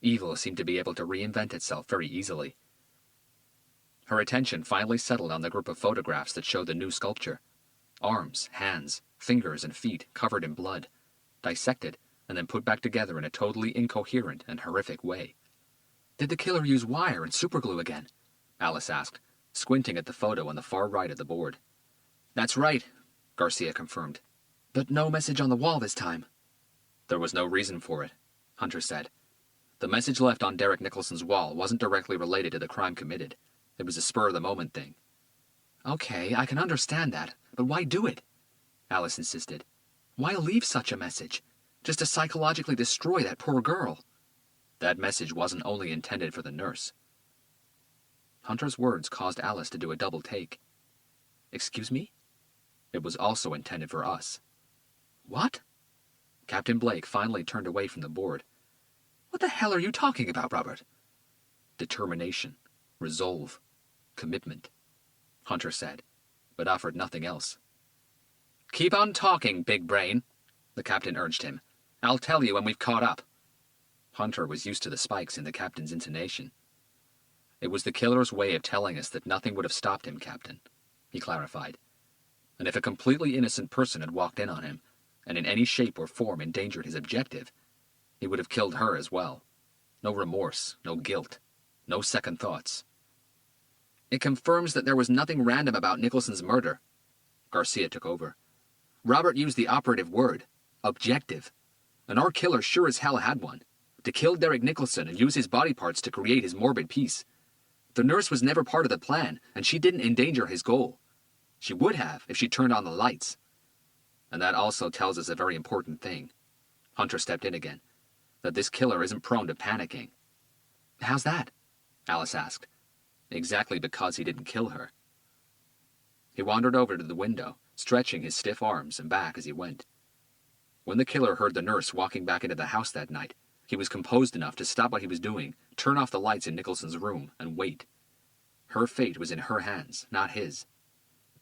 Evil seemed to be able to reinvent itself very easily. Her attention finally settled on the group of photographs that showed the new sculpture. Arms, hands, fingers, and feet covered in blood, dissected and then put back together in a totally incoherent and horrific way. "Did the killer use wire and superglue again?" Alice asked, squinting at the photo on the far right of the board. "That's right," Garcia confirmed. "But no message on the wall this time." "There was no reason for it," Hunter said. "The message left on Derek Nicholson's wall wasn't directly related to the crime committed. It was a spur-of-the-moment thing." "Okay, I can understand that, but why do it?" Alice insisted. "Why leave such a message? Just to psychologically destroy that poor girl." "That message wasn't only intended for the nurse." Hunter's words caused Alice to do a double take. "Excuse me?" "It was also intended for us." "What?" Captain Blake finally turned away from the board. "What the hell are you talking about, Robert?" "Determination, resolve, commitment," Hunter said, but offered nothing else. "Keep on talking, big brain," the captain urged him. "I'll tell you when we've caught up." Hunter was used to the spikes in the captain's intonation. "It was the killer's way of telling us that nothing would have stopped him, Captain," he clarified. "And if a completely innocent person had walked in on him, and in any shape or form endangered his objective, he would have killed her as well. No remorse, no guilt, no second thoughts." "It confirms that there was nothing random about Nicholson's murder." Garcia took over. "Robert used the operative word, objective. And our killer sure as hell had one. To kill Derek Nicholson and use his body parts to create his morbid peace. The nurse was never part of the plan, and she didn't endanger his goal. She would have if she turned on the lights. And that also tells us a very important thing." Hunter stepped in again. "That this killer isn't prone to panicking." "How's that?" Alice asked. "Exactly because he didn't kill her." He wandered over to the window, stretching his stiff arms and back as he went. When the killer heard the nurse walking back into the house that night, he was composed enough to stop what he was doing, turn off the lights in Nicholson's room, and wait. Her fate was in her hands, not his.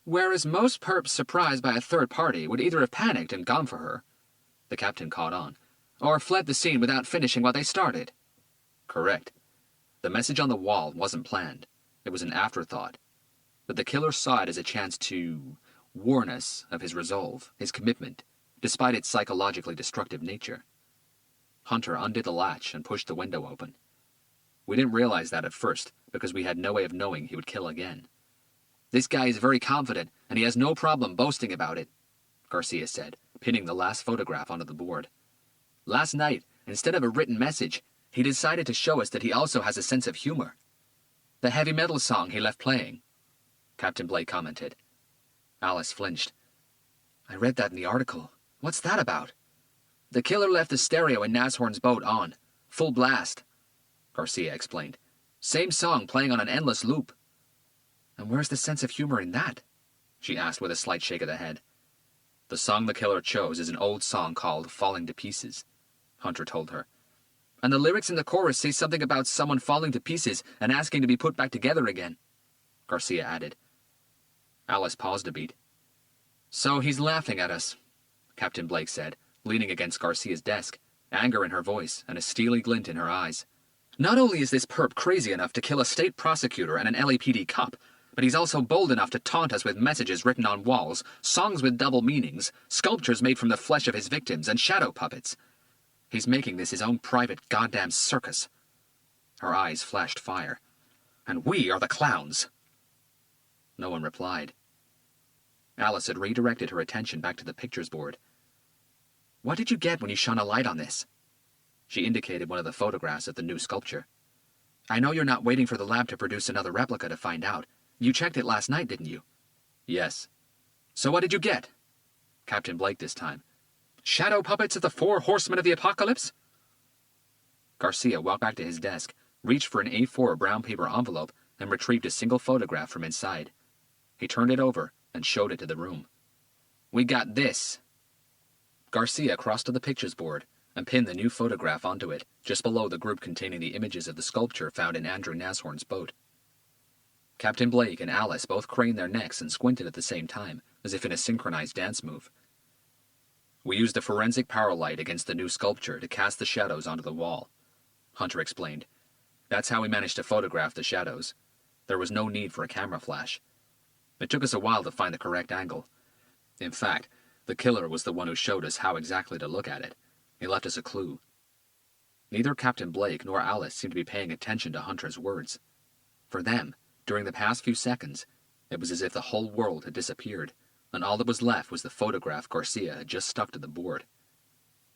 "Whereas most perps surprised by a third party would either have panicked and gone for her," the captain caught on, "or fled the scene without finishing what they started." "Correct. The message on the wall wasn't planned. It was an afterthought. But the killer saw it as a chance to warn us of his resolve, his commitment, despite its psychologically destructive nature." Hunter undid the latch and pushed the window open. "We didn't realize that at first, because we had no way of knowing he would kill again." "This guy is very confident, and he has no problem boasting about it," Garcia said, pinning the last photograph onto the board. "Last night, instead of a written message, he decided to show us that he also has a sense of humor. The heavy metal song he left playing," Captain Blake commented. Alice flinched. "I read that in the article. What's that about?" "The killer left the stereo in Nashorn's boat on. Full blast," Garcia explained. "Same song playing on an endless loop." "And where's the sense of humor in that?" she asked with a slight shake of the head. "The song the killer chose is an old song called Falling to Pieces," Hunter told her. "And the lyrics in the chorus say something about someone falling to pieces and asking to be put back together again," Garcia added. Alice paused a beat. "So he's laughing at us," Captain Blake said, leaning against Garcia's desk, anger in her voice and a steely glint in her eyes. "Not only is this perp crazy enough to kill a state prosecutor and an LAPD cop, but he's also bold enough to taunt us with messages written on walls, songs with double meanings, sculptures made from the flesh of his victims, and shadow puppets. He's making this his own private goddamn circus." Her eyes flashed fire. "And we are the clowns." No one replied. Alice had redirected her attention back to the pictures board. "What did you get when you shone a light on this?" She indicated one of the photographs of the new sculpture. "I know you're not waiting for the lab to produce another replica to find out. You checked it last night, didn't you?" "Yes." "So what did you get?" Captain Blake this time. "Shadow puppets of the 4 horsemen of the apocalypse?" Garcia walked back to his desk, reached for an A4 brown paper envelope, and retrieved a single photograph from inside. He turned it over and showed it to the room. "We got this." Garcia crossed to the pictures board and pinned the new photograph onto it, just below the group containing the images of the sculpture found in Andrew Nashorn's boat. Captain Blake and Alice both craned their necks and squinted at the same time, as if in a synchronized dance move. We used a forensic power light against the new sculpture to cast the shadows onto the wall, Hunter explained. That's how we managed to photograph the shadows. There was no need for a camera flash. It took us a while to find the correct angle. In fact, the killer was the one who showed us how exactly to look at it. He left us a clue. Neither Captain Blake nor Alice seemed to be paying attention to Hunter's words. For them, during the past few seconds, it was as if the whole world had disappeared, and all that was left was the photograph Garcia had just stuck to the board.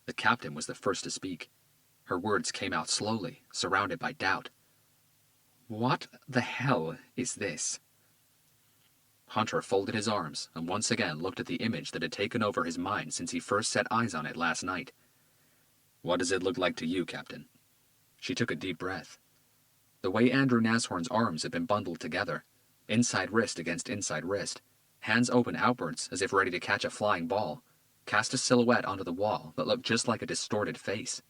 The captain was the first to speak. Her words came out slowly, surrounded by doubt. "What the hell is this?" Hunter folded his arms and once again looked at the image that had taken over his mind since he first set eyes on it last night. "What does it look like to you, Captain?" She took a deep breath. The way Andrew Nashorn's arms had been bundled together, inside wrist against inside wrist, hands open outwards as if ready to catch a flying ball, cast a silhouette onto the wall that looked just like a distorted face.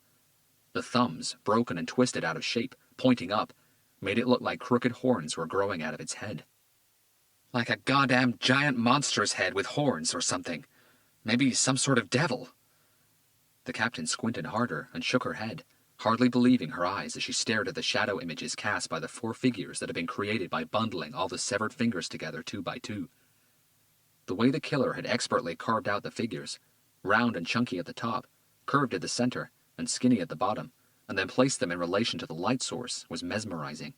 The thumbs, broken and twisted out of shape, pointing up, made it look like crooked horns were growing out of its head. Like a goddamn giant monster's head with horns or something. Maybe some sort of devil. The captain squinted harder and shook her head, hardly believing her eyes as she stared at the shadow images cast by the 4 figures that had been created by bundling all the severed fingers together 2 by 2. The way the killer had expertly carved out the figures, round and chunky at the top, curved at the center, and skinny at the bottom, and then placed them in relation to the light source, was mesmerizing.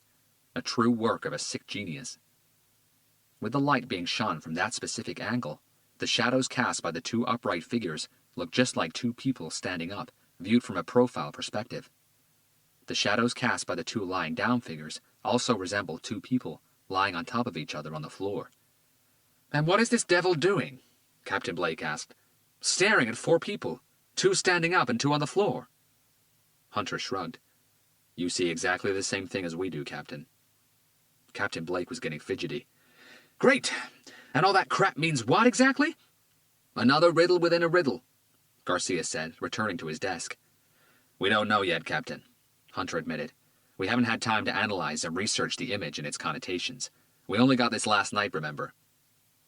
A true work of a sick genius. With the light being shone from that specific angle, the shadows cast by the 2 upright figures looked just like 2 people standing up, viewed from a profile perspective. The shadows cast by the 2 lying down figures also resembled 2 people, lying on top of each other on the floor. "And what is this devil doing?" Captain Blake asked. "Staring at 4 people, 2 standing up and 2 on the floor." Hunter shrugged. "You see exactly the same thing as we do, Captain." Captain Blake was getting fidgety. "Great! And all that crap means what exactly?" "Another riddle within a riddle," Garcia said, returning to his desk. "We don't know yet, Captain," Hunter admitted. "We haven't had time to analyze and research the image and its connotations. We only got this last night, remember."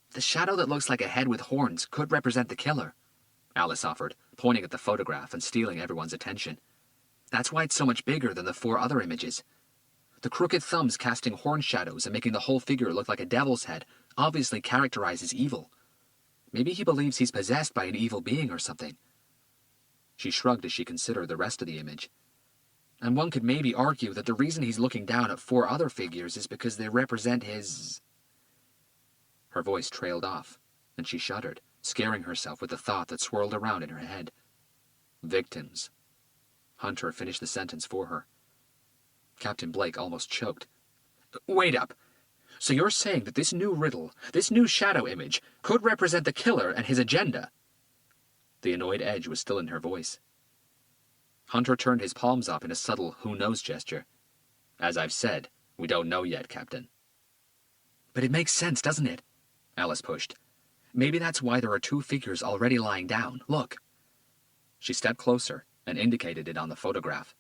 "The shadow that looks like a head with horns could represent the killer," Alice offered, pointing at the photograph and stealing everyone's attention. "That's why it's so much bigger than the 4 other images. The crooked thumbs casting horn shadows and making the whole figure look like a devil's head obviously characterizes evil. Maybe he believes he's possessed by an evil being or something." She shrugged as she considered the rest of the image. "And one could maybe argue that the reason he's looking down at 4 other figures is because they represent his..." Her voice trailed off, and she shuddered, scaring herself with the thought that swirled around in her head. "Victims." Hunter finished the sentence for her. Captain Blake almost choked. "Wait up. So you're saying that this new riddle, this new shadow image, could represent the killer and his agenda?" The annoyed edge was still in her voice. Hunter turned his palms up in a subtle who-knows gesture. "As I've said, we don't know yet, Captain." "But it makes sense, doesn't it?" Alice pushed. "Maybe that's why there are 2 figures already lying down. Look." She stepped closer and indicated it on the photograph.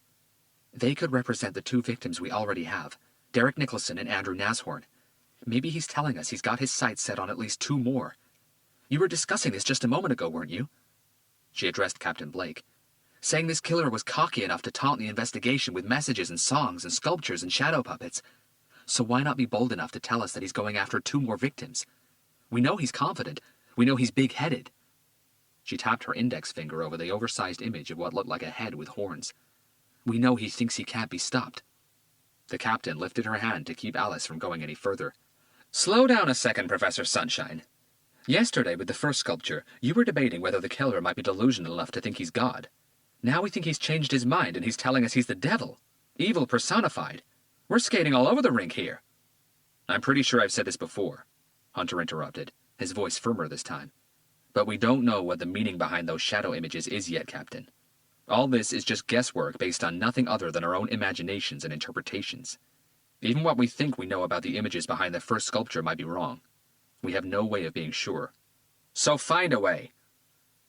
"They could represent the 2 victims we already have, Derek Nicholson and Andrew Nashorn. Maybe he's telling us he's got his sights set on at least 2 more. You were discussing this just a moment ago, weren't you?" She addressed Captain Blake, "saying this killer was cocky enough to taunt the investigation with messages and songs and sculptures and shadow puppets. So why not be bold enough to tell us that he's going after 2 more victims? We know he's confident. We know he's big-headed." She tapped her index finger over the oversized image of what looked like a head with horns. "We know he thinks he can't be stopped." The captain lifted her hand to keep Alice from going any further. "Slow down a second, Professor Sunshine. Yesterday, with the first sculpture, you were debating whether the killer might be delusional enough to think he's God. Now we think he's changed his mind and he's telling us he's the devil. Evil personified. We're skating all over the rink here." "I'm pretty sure I've said this before," Hunter interrupted, his voice firmer this time. "But we don't know what the meaning behind those shadow images is yet, Captain. All this is just guesswork based on nothing other than our own imaginations and interpretations. Even what we think we know about the images behind the first sculpture might be wrong. We have no way of being sure." "So find a way."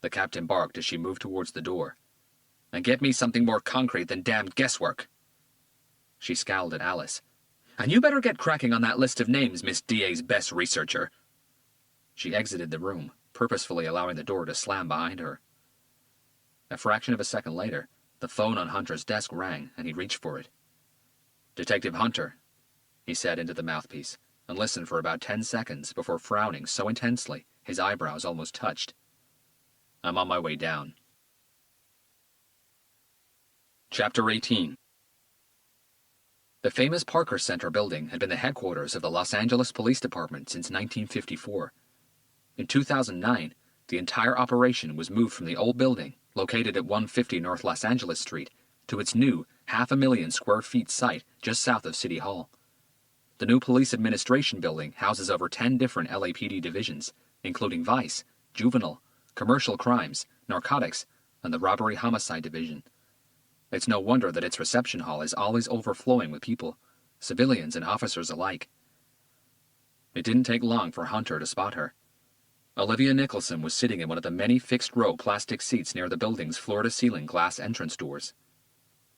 the captain barked as she moved towards the door. "And get me something more concrete than damned guesswork." She scowled at Alice. "And you better get cracking on that list of names, Miss DA's best researcher." She exited the room, purposefully allowing the door to slam behind her. A fraction of a second later, the phone on Hunter's desk rang, and he reached for it. "Detective Hunter," he said into the mouthpiece, and listened for about 10 seconds before frowning so intensely his eyebrows almost touched. "I'm on my way down." Chapter 18. The famous Parker Center building had been the headquarters of the Los Angeles Police Department since 1954. In 2009, the entire operation was moved from the old building, located at 150 North Los Angeles Street, to its new 500,000 square feet site just south of City Hall. The new police administration building houses over 10 different LAPD divisions, including Vice, Juvenile, Commercial Crimes, Narcotics, and the Robbery Homicide Division. It's no wonder that its reception hall is always overflowing with people, civilians and officers alike. It didn't take long for Hunter to spot her. Olivia Nicholson was sitting in one of the many fixed-row plastic seats near the building's floor-to-ceiling glass entrance doors.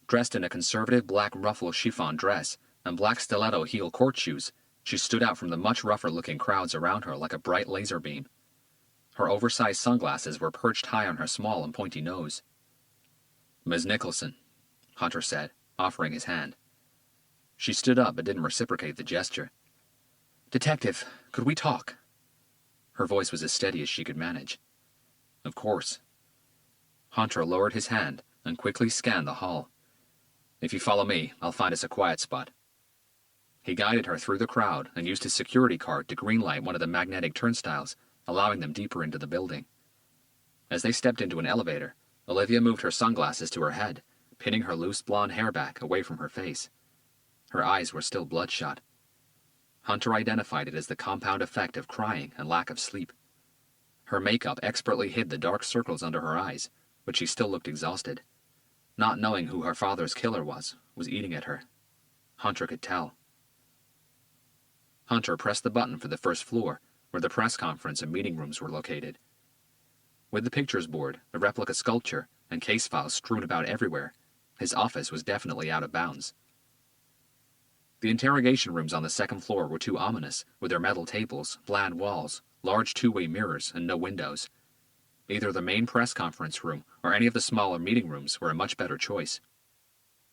Dressed in a conservative black ruffle chiffon dress and black stiletto heel court shoes, she stood out from the much rougher-looking crowds around her like a bright laser beam. Her oversized sunglasses were perched high on her small and pointy nose. "Ms. Nicholson," Hunter said, offering his hand. She stood up but didn't reciprocate the gesture. "Detective, could we talk?" Her voice was as steady as she could manage. "Of course." Hunter lowered his hand and quickly scanned the hall. "If you follow me, I'll find us a quiet spot." He guided her through the crowd and used his security card to greenlight one of the magnetic turnstiles, allowing them deeper into the building. As they stepped into an elevator, Olivia moved her sunglasses to her head, pinning her loose blonde hair back away from her face. Her eyes were still bloodshot. Hunter identified it as the compound effect of crying and lack of sleep. Her makeup expertly hid the dark circles under her eyes, but she still looked exhausted. Not knowing who her father's killer was eating at her. Hunter could tell. Hunter pressed the button for the first floor, where the press conference and meeting rooms were located. With the pictures board, a replica sculpture, and case files strewn about everywhere, his office was definitely out of bounds. The interrogation rooms on the second floor were too ominous, with their metal tables, bland walls, large two-way mirrors, and no windows. Either the main press conference room or any of the smaller meeting rooms were a much better choice.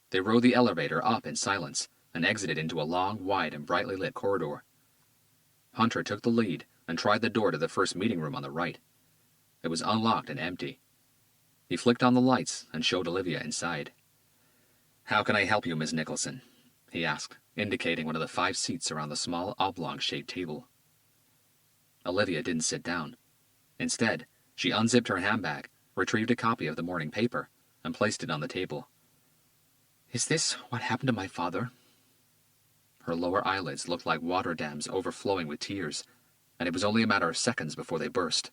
They rode the elevator up in silence and exited into a long, wide, and brightly lit corridor. Hunter took the lead and tried the door to the first meeting room on the right. It was unlocked and empty. He flicked on the lights and showed Olivia inside. "How can I help you, Miss Nicholson?" he asked, indicating one of the 5 seats around the small oblong-shaped table. Olivia didn't sit down. Instead, she unzipped her handbag, retrieved a copy of the morning paper, and placed it on the table. "Is this what happened to my father?" Her lower eyelids looked like water dams overflowing with tears, and it was only a matter of seconds before they burst.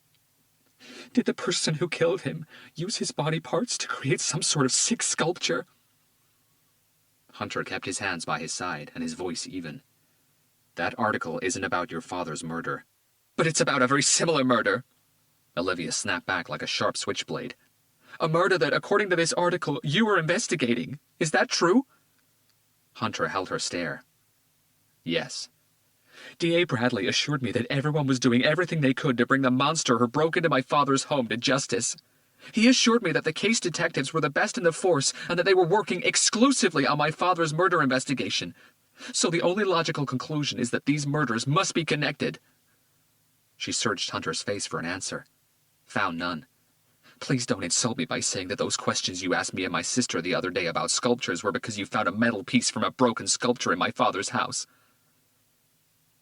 "Did the person who killed him use his body parts to create some sort of sick sculpture?" Hunter kept his hands by his side and his voice even. "That article isn't about your father's murder." "But it's about a very similar murder," Olivia snapped back like a sharp switchblade. "A murder that, according to this article, you were investigating. Is that true?" Hunter held her stare. "Yes." "D.A. Bradley assured me that everyone was doing everything they could to bring the monster who broke into my father's home to justice. He assured me that the case detectives were the best in the force and that they were working exclusively on my father's murder investigation. So the only logical conclusion is that these murders must be connected." She searched Hunter's face for an answer. Found none. "Please don't insult me by saying that those questions you asked me and my sister the other day about sculptures were because you found a metal piece from a broken sculpture in my father's house."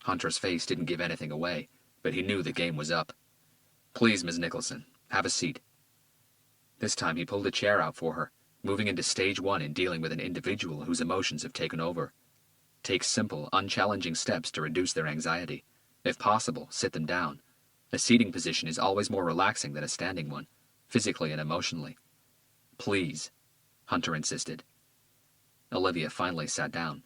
Hunter's face didn't give anything away, but he knew the game was up. "Please, Miss Nicholson, have a seat." This time he pulled a chair out for her, moving into stage 1 in dealing with an individual whose emotions have taken over. Take simple, unchallenging steps to reduce their anxiety. If possible, sit them down. A seating position is always more relaxing than a standing one, physically and emotionally. "Please," Hunter insisted. Olivia finally sat down.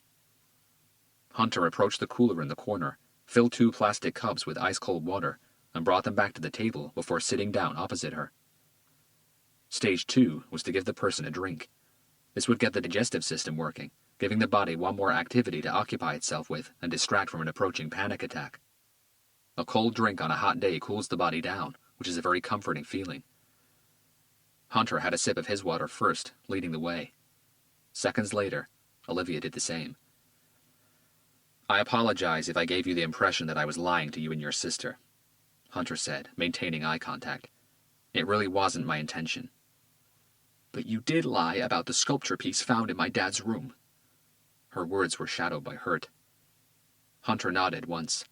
Hunter approached the cooler in the corner, filled 2 plastic cups with ice-cold water, and brought them back to the table before sitting down opposite her. Stage 2 was to give the person a drink. This would get the digestive system working, giving the body one more activity to occupy itself with and distract from an approaching panic attack. A cold drink on a hot day cools the body down, which is a very comforting feeling. Hunter had a sip of his water first, leading the way. Seconds later, Olivia did the same. "I apologize if I gave you the impression that I was lying to you and your sister," Hunter said, maintaining eye contact. "It really wasn't my intention." "But you did lie about the sculpture piece found in my dad's room." Her words were shadowed by hurt. Hunter nodded once.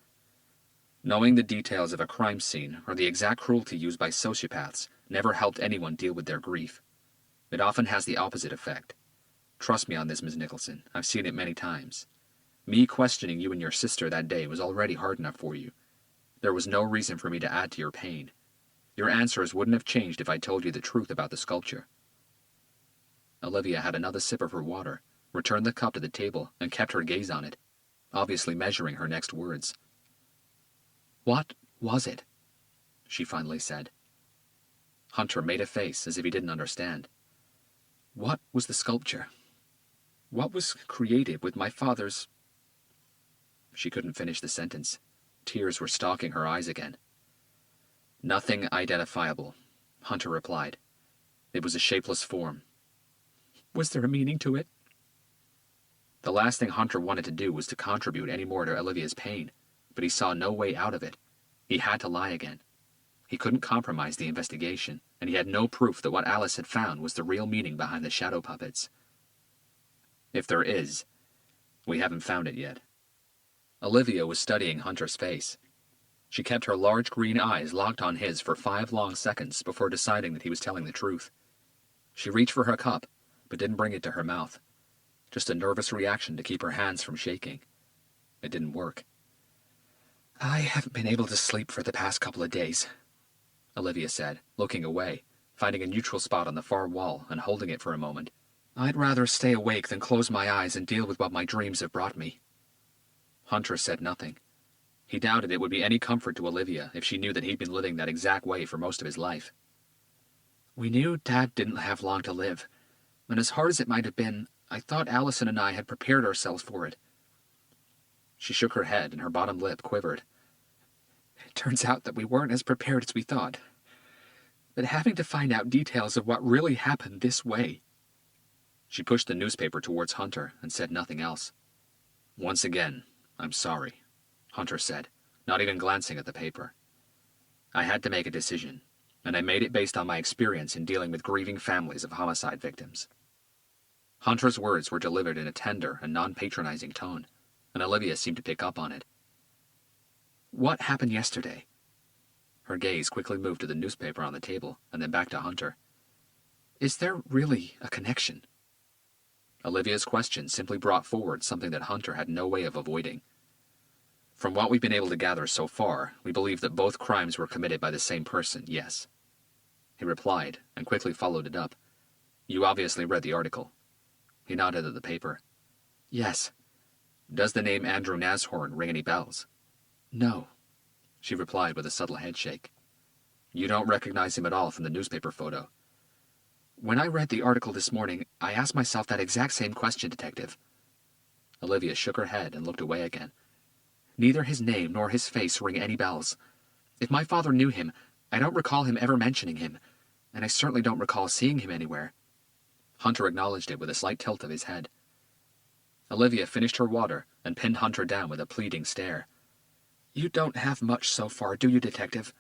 Knowing the details of a crime scene or the exact cruelty used by sociopaths never helped anyone deal with their grief. It often has the opposite effect. Trust me on this, Miss Nicholson. I've seen it many times. Me questioning you and your sister that day was already hard enough for you. There was no reason for me to add to your pain. Your answers wouldn't have changed if I told you the truth about the sculpture." Olivia had another sip of her water, returned the cup to the table, and kept her gaze on it, obviously measuring her next words. "What was it?" she finally said. Hunter made a face as if he didn't understand. "What was the sculpture? What was created with my father's—" She couldn't finish the sentence. Tears were stalking her eyes again. "Nothing identifiable," Hunter replied. "It was a shapeless form." "Was there a meaning to it?" The last thing Hunter wanted to do was to contribute any more to Olivia's pain, but he saw no way out of it. He had to lie again. He couldn't compromise the investigation, and he had no proof that what Alice had found was the real meaning behind the shadow puppets. "If there is, we haven't found it yet." Olivia was studying Hunter's face. She kept her large green eyes locked on his for 5 long seconds before deciding that he was telling the truth. She reached for her cup, but didn't bring it to her mouth. Just a nervous reaction to keep her hands from shaking. It didn't work. "I haven't been able to sleep for the past couple of days," Olivia said, looking away, finding a neutral spot on the far wall and holding it for a moment. "I'd rather stay awake than close my eyes and deal with what my dreams have brought me." Hunter said nothing. He doubted it would be any comfort to Olivia if she knew that he'd been living that exact way for most of his life. "We knew Dad didn't have long to live, and as hard as it might have been, I thought Allison and I had prepared ourselves for it." She shook her head and her bottom lip quivered. "It turns out that we weren't as prepared as we thought. But having to find out details of what really happened this way—" She pushed the newspaper towards Hunter and said nothing else. "Once again, I'm sorry," Hunter said, not even glancing at the paper. "I had to make a decision, and I made it based on my experience in dealing with grieving families of homicide victims." Hunter's words were delivered in a tender and non-patronizing tone, and Olivia seemed to pick up on it. "What happened yesterday?" Her gaze quickly moved to the newspaper on the table and then back to Hunter. "Is there really a connection?" Olivia's question simply brought forward something that Hunter had no way of avoiding. "From what we've been able to gather so far, we believe that both crimes were committed by the same person, yes," he replied, and quickly followed it up. "You obviously read the article." He nodded at the paper. "Yes." "Does the name Andrew Nashorn ring any bells?" "No," she replied with a subtle headshake. "You don't recognize him at all from the newspaper photo?" "When I read the article this morning, I asked myself that exact same question, Detective." Olivia shook her head and looked away again. "Neither his name nor his face ring any bells. If my father knew him, I don't recall him ever mentioning him, and I certainly don't recall seeing him anywhere." Hunter acknowledged it with a slight tilt of his head. Olivia finished her water and pinned Hunter down with a pleading stare. "You don't have much so far, do you, Detective?"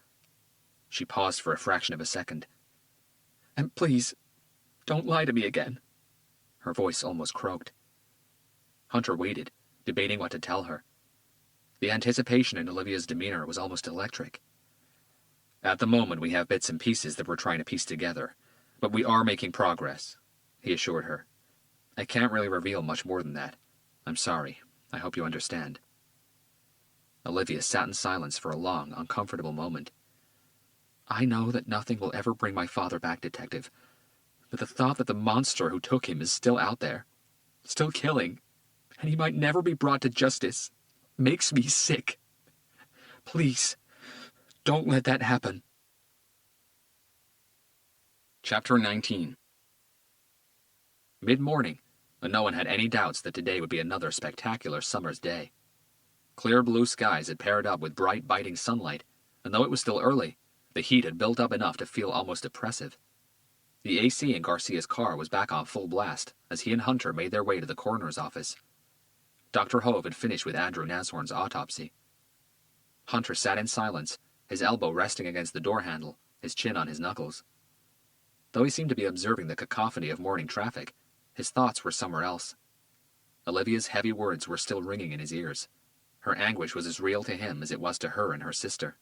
She paused for a fraction of a second. "And please, don't lie to me again." Her voice almost croaked. Hunter waited, debating what to tell her. The anticipation in Olivia's demeanor was almost electric. "At the moment, we have bits and pieces that we're trying to piece together, but we are making progress," he assured her. "I can't really reveal much more than that. I'm sorry. I hope you understand." Olivia sat in silence for a long, uncomfortable moment. "I know that nothing will ever bring my father back, Detective, but the thought that the monster who took him is still out there, still killing, and he might never be brought to justice, makes me sick. Please, don't let that happen." Chapter 19. Mid-morning, and no one had any doubts that today would be another spectacular summer's day. Clear blue skies had paired up with bright, biting sunlight, and though it was still early, the heat had built up enough to feel almost oppressive. The AC in Garcia's car was back on full blast as he and Hunter made their way to the coroner's office. Dr. Hove had finished with Andrew Nashorn's autopsy. Hunter sat in silence, his elbow resting against the door handle, his chin on his knuckles. Though he seemed to be observing the cacophony of morning traffic, his thoughts were somewhere else. Olivia's heavy words were still ringing in his ears. Her anguish was as real to him as it was to her and her sister.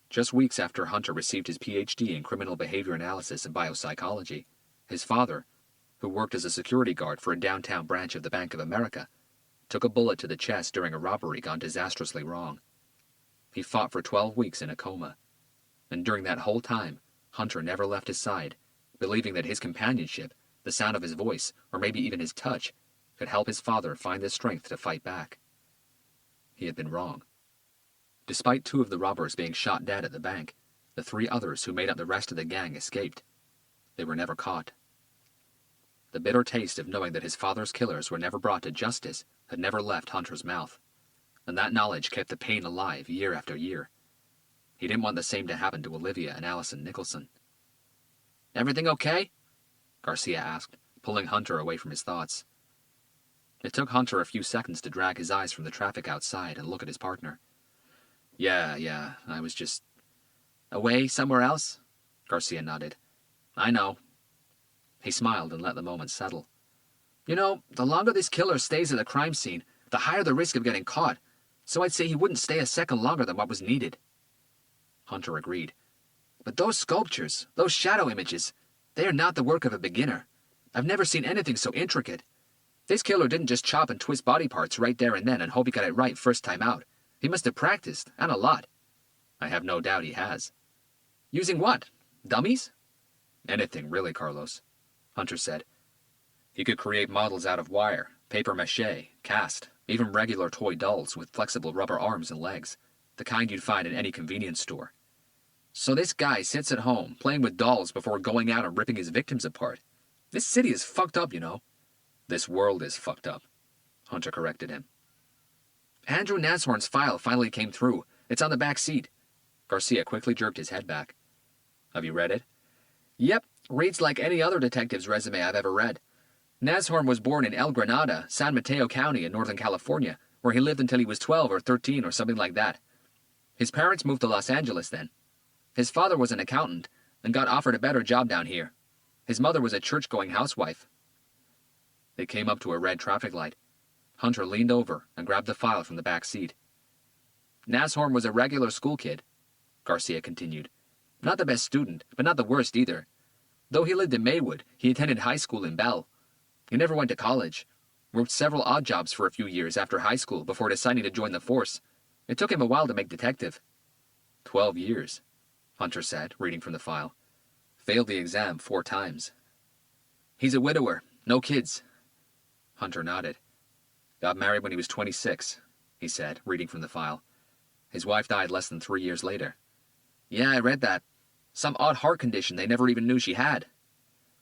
Just weeks after Hunter received his Ph.D. in criminal behavior analysis and biopsychology, his father, who worked as a security guard for a downtown branch of the Bank of America, took a bullet to the chest during a robbery gone disastrously wrong. He fought for 12 weeks in a coma, and during that whole time, Hunter never left his side, believing that his companionship, the sound of his voice, or maybe even his touch, could help his father find the strength to fight back. He had been wrong. Despite 2 of the robbers being shot dead at the bank, the 3 others who made up the rest of the gang escaped. They were never caught. The bitter taste of knowing that his father's killers were never brought to justice had never left Hunter's mouth, and that knowledge kept the pain alive year after year. He didn't want the same to happen to Olivia and Allison Nicholson. "Everything okay?" Garcia asked, pulling Hunter away from his thoughts. It took Hunter a few seconds to drag his eyes from the traffic outside and look at his partner. Yeah, I was just... Away somewhere else? Garcia nodded. I know. He smiled and let the moment settle. You know, the longer this killer stays at the crime scene, the higher the risk of getting caught, so I'd say he wouldn't stay a second longer than what was needed. Hunter agreed. But those sculptures, those shadow images, they are not the work of a beginner. I've never seen anything so intricate. This killer didn't just chop and twist body parts right there and then and hope he got it right first time out. He must have practiced, and a lot. I have no doubt he has. Using what? Dummies? Anything, really, Carlos, Hunter said. He could create models out of wire, paper mache, cast, even regular toy dolls with flexible rubber arms and legs, the kind you'd find in any convenience store. So this guy sits at home, playing with dolls before going out and ripping his victims apart. This city is fucked up, you know. This world is fucked up, Hunter corrected him. Andrew Nashorn's file finally came through. It's on the back seat. Garcia quickly jerked his head back. Have you read it? Yep, reads like any other detective's resume I've ever read. Nashorn was born in El Granada, San Mateo County in Northern California, where he lived until he was 12 or 13 or something like that. His parents moved to Los Angeles then. His father was an accountant and got offered a better job down here. His mother was a church-going housewife. They came up to a red traffic light. Hunter leaned over and grabbed the file from the back seat. Nashorn was a regular school kid, Garcia continued. Not the best student, but not the worst either. Though he lived in Maywood, he attended high school in Bell. He never went to college. Worked several odd jobs for a few years after high school before deciding to join the force. It took him a while to make detective. 12 years, Hunter said, reading from the file. Failed the exam 4 times. He's a widower, no kids. Hunter nodded. Got married when he was 26, he said, reading from the file. His wife died less than 3 years later. Yeah, I read that. Some odd heart condition they never even knew she had.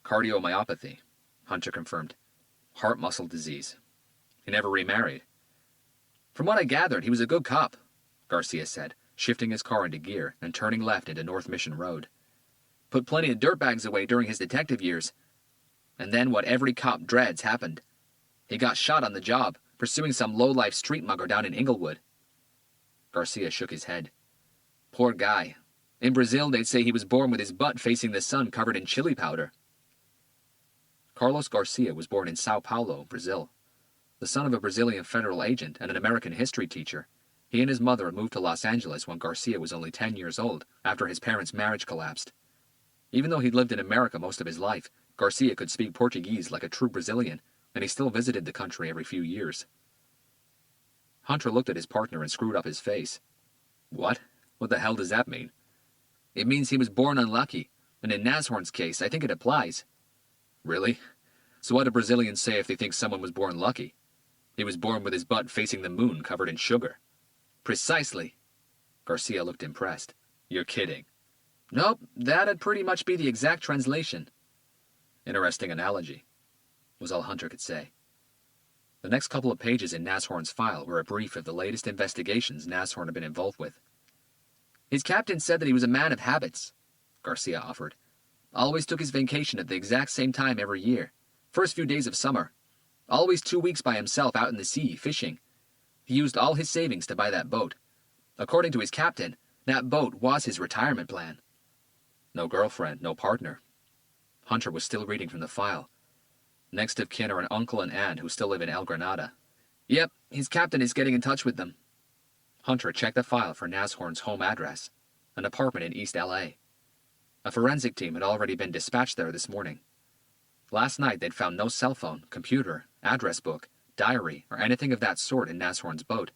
Cardiomyopathy, Hunter confirmed. Heart muscle disease. He never remarried. From what I gathered, he was a good cop, Garcia said, shifting his car into gear and turning left into North Mission Road. Put plenty of dirtbags away during his detective years. And then what every cop dreads happened. He got shot on the job, pursuing some low-life street mugger down in Inglewood. Garcia shook his head. Poor guy. In Brazil, they'd say he was born with his butt facing the sun covered in chili powder. Carlos Garcia was born in Sao Paulo, Brazil. The son of a Brazilian federal agent and an American history teacher, he and his mother moved to Los Angeles when Garcia was only 10 years old, after his parents' marriage collapsed. Even though he'd lived in America most of his life, Garcia could speak Portuguese like a true Brazilian, and he still visited the country every few years. Hunter looked at his partner and screwed up his face. What? What the hell does that mean? It means he was born unlucky, and in Nashorn's case, I think it applies. Really? So what do Brazilians say if they think someone was born lucky? He was born with his butt facing the moon covered in sugar. Precisely. Garcia looked impressed. You're kidding. Nope, that'd pretty much be the exact translation. Interesting analogy, was all Hunter could say. The next couple of pages in Nashorn's file were a brief of the latest investigations Nashorn had been involved with. His captain said that he was a man of habits, Garcia offered. Always took his vacation at the exact same time every year. First few days of summer. Always 2 weeks by himself out in the sea, fishing. He used all his savings to buy that boat. According to his captain, that boat was his retirement plan. No girlfriend, no partner. Hunter was still reading from the file. Next of kin are an uncle and aunt who still live in El Granada. Yep, his captain is getting in touch with them. Hunter checked the file for Nashorn's home address, an apartment in East LA. A forensic team had already been dispatched there this morning. Last night they'd found no cell phone, computer, address book, diary, or anything of that sort in Nashorn's boat,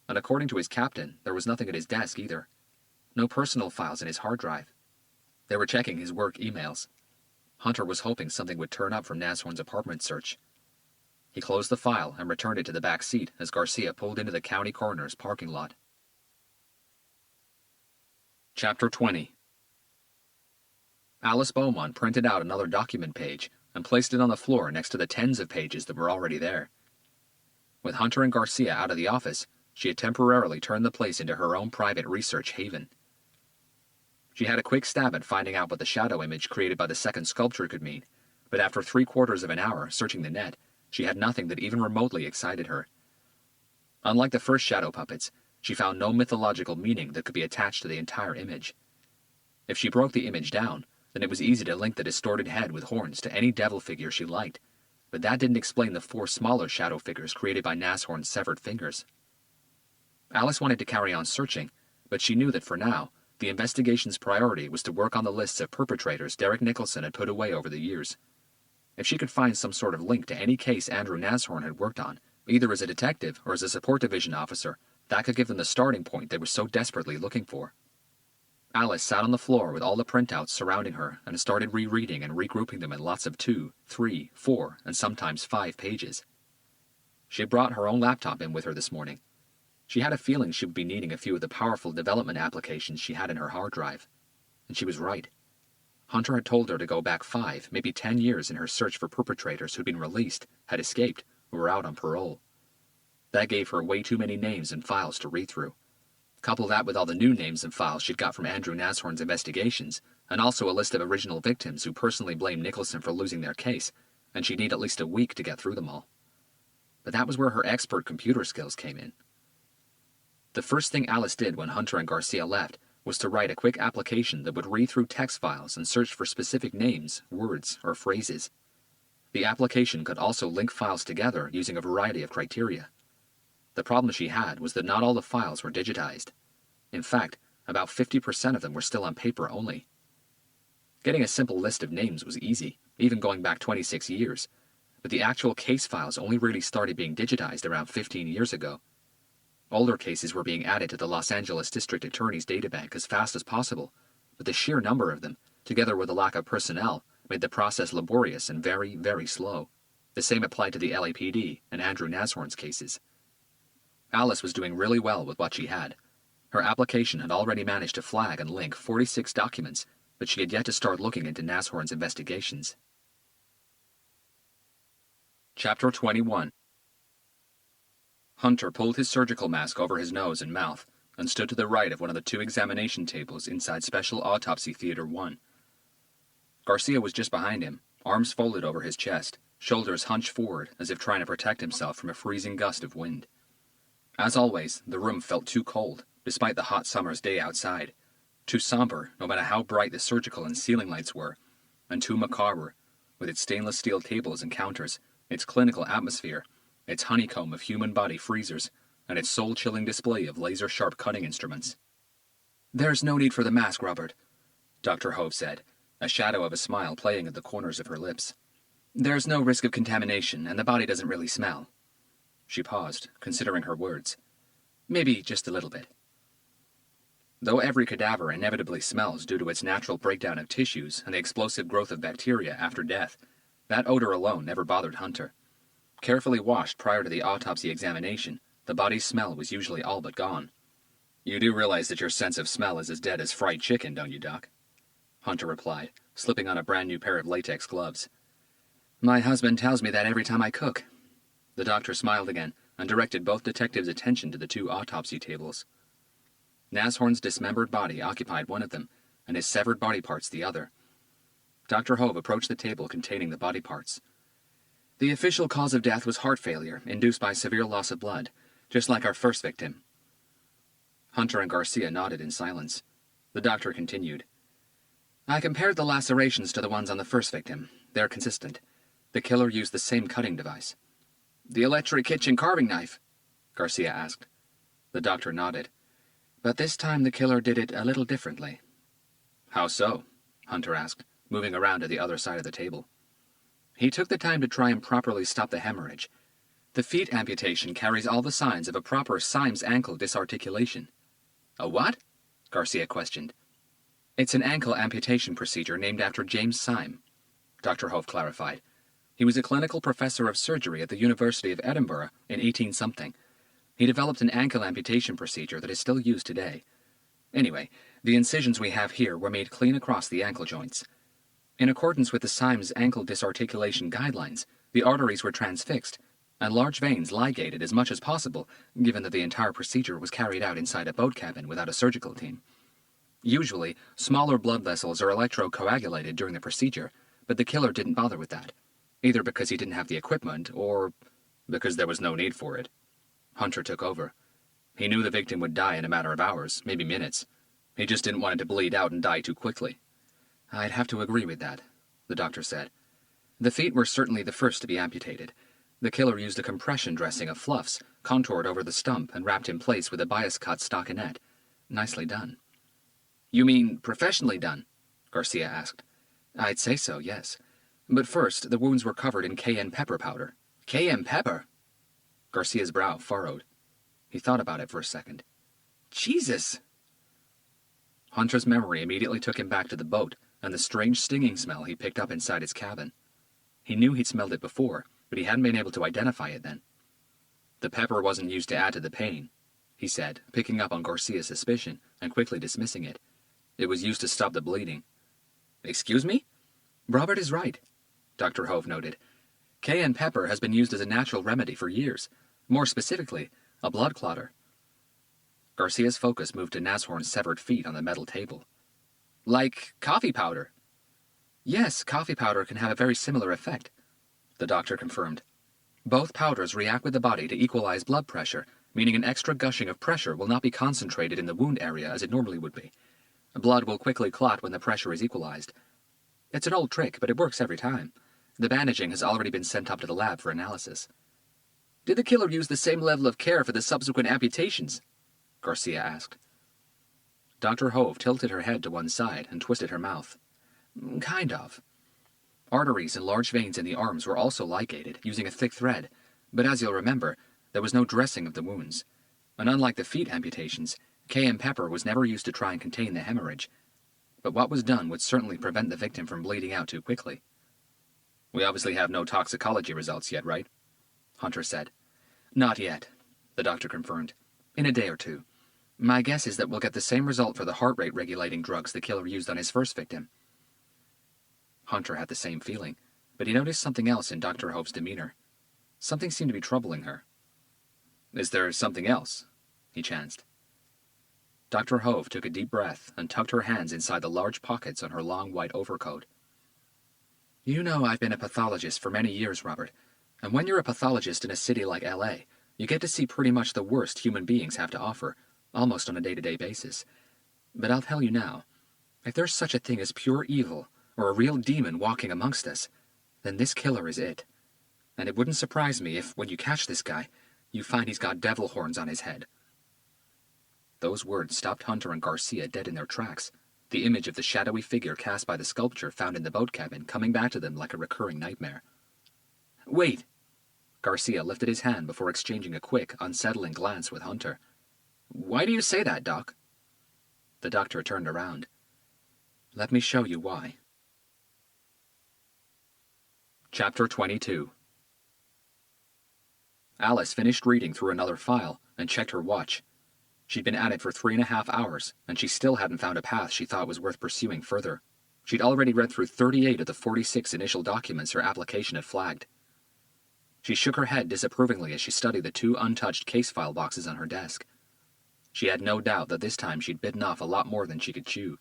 and according to his captain, there was nothing at his desk either. No personal files in his hard drive. They were checking his work emails. Hunter was hoping something would turn up from Nashorn's apartment search. He closed the file and returned it to the back seat as Garcia pulled into the county coroner's parking lot. Chapter 20. Alice Beaumont printed out another document page and placed it on the floor next to the tens of pages that were already there. With Hunter and Garcia out of the office, she had temporarily turned the place into her own private research haven. She had a quick stab at finding out what the shadow image created by the second sculpture could mean, but after 3/4 of an hour searching the net, she had nothing that even remotely excited her. Unlike the first shadow puppets, she found no mythological meaning that could be attached to the entire image. If she broke the image down, then it was easy to link the distorted head with horns to any devil figure she liked, but that didn't explain the 4 smaller shadow figures created by Nashorn's severed fingers. Alice wanted to carry on searching, but she knew that for now, the investigation's priority was to work on the lists of perpetrators Derek Nicholson had put away over the years. If she could find some sort of link to any case Andrew Nashorn had worked on, either as a detective or as a support division officer, that could give them the starting point they were so desperately looking for. Alice sat on the floor with all the printouts surrounding her and started rereading and regrouping them in lots of 2, 3, 4, and sometimes 5 pages. She had brought her own laptop in with her this morning. She had a feeling she would be needing a few of the powerful development applications she had in her hard drive. And she was right. Hunter had told her to go back 5, maybe 10 years in her search for perpetrators who'd been released, had escaped, or were out on parole. That gave her way too many names and files to read through. Couple that with all the new names and files she'd got from Andrew Nashorn's investigations, and also a list of original victims who personally blamed Nicholson for losing their case, and she'd need at least a week to get through them all. But that was where her expert computer skills came in. The first thing Alice did when Hunter and Garcia left was to write a quick application that would read through text files and search for specific names, words, or phrases. The application could also link files together using a variety of criteria. The problem she had was that not all the files were digitized. In fact, about 50% of them were still on paper only. Getting a simple list of names was easy, even going back 26 years, but the actual case files only really started being digitized around 15 years ago. Older cases were being added to the Los Angeles District Attorney's databank as fast as possible, but the sheer number of them, together with the lack of personnel, made the process laborious and very, very slow. The same applied to the LAPD and Andrew Nashorn's cases. Alice was doing really well with what she had. Her application had already managed to flag and link 46 documents, but she had yet to start looking into Nashorn's investigations. Chapter 21. Hunter pulled his surgical mask over his nose and mouth and stood to the right of one of the 2 examination tables inside Special Autopsy Theater 1. Garcia was just behind him, arms folded over his chest, shoulders hunched forward as if trying to protect himself from a freezing gust of wind. As always, the room felt too cold, despite the hot summer's day outside, too somber, no matter how bright the surgical and ceiling lights were, and too macabre, with its stainless steel tables and counters, its clinical atmosphere, its honeycomb of human body freezers, and its soul-chilling display of laser-sharp cutting instruments. "There's no need for the mask, Robert," Dr. Hove said, a shadow of a smile playing at the corners of her lips. "There's no risk of contamination, and the body doesn't really smell." She paused, considering her words. "Maybe just a little bit." Though every cadaver inevitably smells due to its natural breakdown of tissues and the explosive growth of bacteria after death, that odor alone never bothered Hunter. Carefully washed prior to the autopsy examination, the body's smell was usually all but gone. "You do realize that your sense of smell is as dead as fried chicken, don't you, Doc?" Hunter replied, slipping on a brand new pair of latex gloves. My husband tells me that every time I cook. The doctor smiled again and directed both detectives' attention to the two autopsy tables. Nashorn's dismembered body occupied one of them, and his severed body parts the other. Dr. Hove approached the table containing the body parts. The official cause of death was heart failure, induced by severe loss of blood, just like our first victim. Hunter and Garcia nodded in silence. The doctor continued. I compared the lacerations to the ones on the first victim. They're consistent. The killer used the same cutting device. The electric kitchen carving knife? Garcia asked. The doctor nodded. But this time the killer did it a little differently. How so? Hunter asked, moving around to the other side of the table. He took the time to try and properly stop the hemorrhage. The feet amputation carries all the signs of a proper Symes ankle disarticulation. A what? Garcia questioned. It's an ankle amputation procedure named after James Syme, Dr. Hove clarified. He was a clinical professor of surgery at the University of Edinburgh in 18-something. He developed an ankle amputation procedure that is still used today. Anyway, the incisions we have here were made clean across the ankle joints. In accordance with the Symes ankle disarticulation guidelines, the arteries were transfixed, and large veins ligated as much as possible, given that the entire procedure was carried out inside a boat cabin without a surgical team. Usually, smaller blood vessels are electrocoagulated during the procedure, but the killer didn't bother with that, either because he didn't have the equipment or because there was no need for it. Hunter took over. He knew the victim would die in a matter of hours, maybe minutes. He just didn't want it to bleed out and die too quickly. I'd have to agree with that, the doctor said. The feet were certainly the first to be amputated. The killer used a compression dressing of fluffs, contoured over the stump and wrapped in place with a bias-cut stockinette. Nicely done. You mean professionally done? Garcia asked. I'd say so, yes. But first, the wounds were covered in cayenne pepper powder. Cayenne pepper? Garcia's brow furrowed. He thought about it for a second. Jesus! Hunter's memory immediately took him back to the boat and the strange stinging smell he picked up inside its cabin. He knew he'd smelled it before, but he hadn't been able to identify it then. The pepper wasn't used to add to the pain, he said, picking up on Garcia's suspicion and quickly dismissing it. It was used to stop the bleeding. Excuse me? Robert is right, Dr. Hove noted. Cayenne pepper has been used as a natural remedy for years. More specifically, a blood clotter. Garcia's focus moved to Nashorn's severed feet on the metal table. Like coffee powder? Yes, coffee powder can have a very similar effect, the doctor confirmed. Both powders react with the body to equalize blood pressure, meaning an extra gushing of pressure will not be concentrated in the wound area as it normally would be. Blood will quickly clot when the pressure is equalized. It's an old trick, but it works every time. The bandaging has already been sent up to the lab for analysis. Did the killer use the same level of care for the subsequent amputations? Garcia asked. Dr. Hove tilted her head to one side and twisted her mouth. Kind of. Arteries and large veins in the arms were also ligated, using a thick thread, but as you'll remember, there was no dressing of the wounds. And unlike the feet amputations, cayenne pepper was never used to try and contain the hemorrhage. But what was done would certainly prevent the victim from bleeding out too quickly. We obviously have no toxicology results yet, right? Hunter said. Not yet, the doctor confirmed. In a day or two. My guess is that we'll get the same result for the heart rate regulating drugs the killer used on his first victim. Hunter had the same feeling, but he noticed something else in Dr. Hove's demeanor. Something seemed to be troubling her. Is there something else? He chanced. Dr. Hove took a deep breath and tucked her hands inside the large pockets on her long white overcoat. You know I've been a pathologist for many years, Robert, and when you're a pathologist in a city like L.A., you get to see pretty much the worst human beings have to offer, almost on a day-to-day basis. But I'll tell you now, if there's such a thing as pure evil, or a real demon walking amongst us, then this killer is it. And it wouldn't surprise me if, when you catch this guy, you find he's got devil horns on his head. Those words stopped Hunter and Garcia dead in their tracks, the image of the shadowy figure cast by the sculpture found in the boat cabin coming back to them like a recurring nightmare. Wait! Garcia lifted his hand before exchanging a quick, unsettling glance with Hunter. Why do you say that, Doc? The doctor turned around. Let me show you why. Chapter 22. Alice finished reading through another file and checked her watch. She'd been at it for 3.5 hours, and she still hadn't found a path she thought was worth pursuing further. She'd already read through 38 of the 46 initial documents her application had flagged. She shook her head disapprovingly as she studied the 2 untouched case file boxes on her desk. She had no doubt that this time she'd bitten off a lot more than she could chew.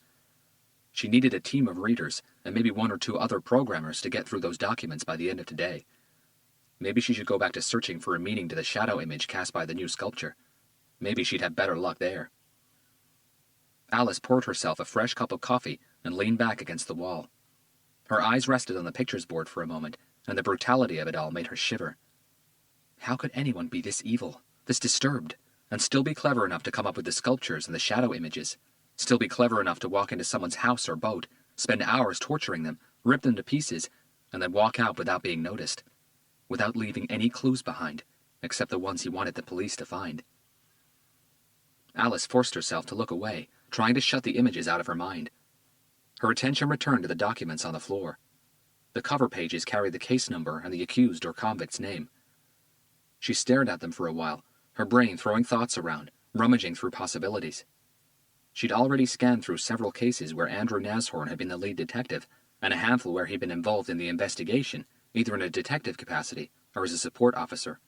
She needed a team of readers, and maybe 1 or 2 other programmers to get through those documents by the end of today. Maybe she should go back to searching for a meaning to the shadow image cast by the new sculpture. Maybe she'd have better luck there. Alice poured herself a fresh cup of coffee and leaned back against the wall. Her eyes rested on the pictures board for a moment, and the brutality of it all made her shiver. How could anyone be this evil, this disturbed, and still be clever enough to come up with the sculptures and the shadow images? Still be clever enough to walk into someone's house or boat, spend hours torturing them, rip them to pieces, and then walk out without being noticed, without leaving any clues behind, except the ones he wanted the police to find. Alice forced herself to look away, trying to shut the images out of her mind. Her attention returned to the documents on the floor. The cover pages carried the case number and the accused or convict's name. She stared at them for a while, her brain throwing thoughts around, rummaging through possibilities. She'd already scanned through several cases where Andrew Nashorn had been the lead detective, and a handful where he'd been involved in the investigation, either in a detective capacity or as a support officer.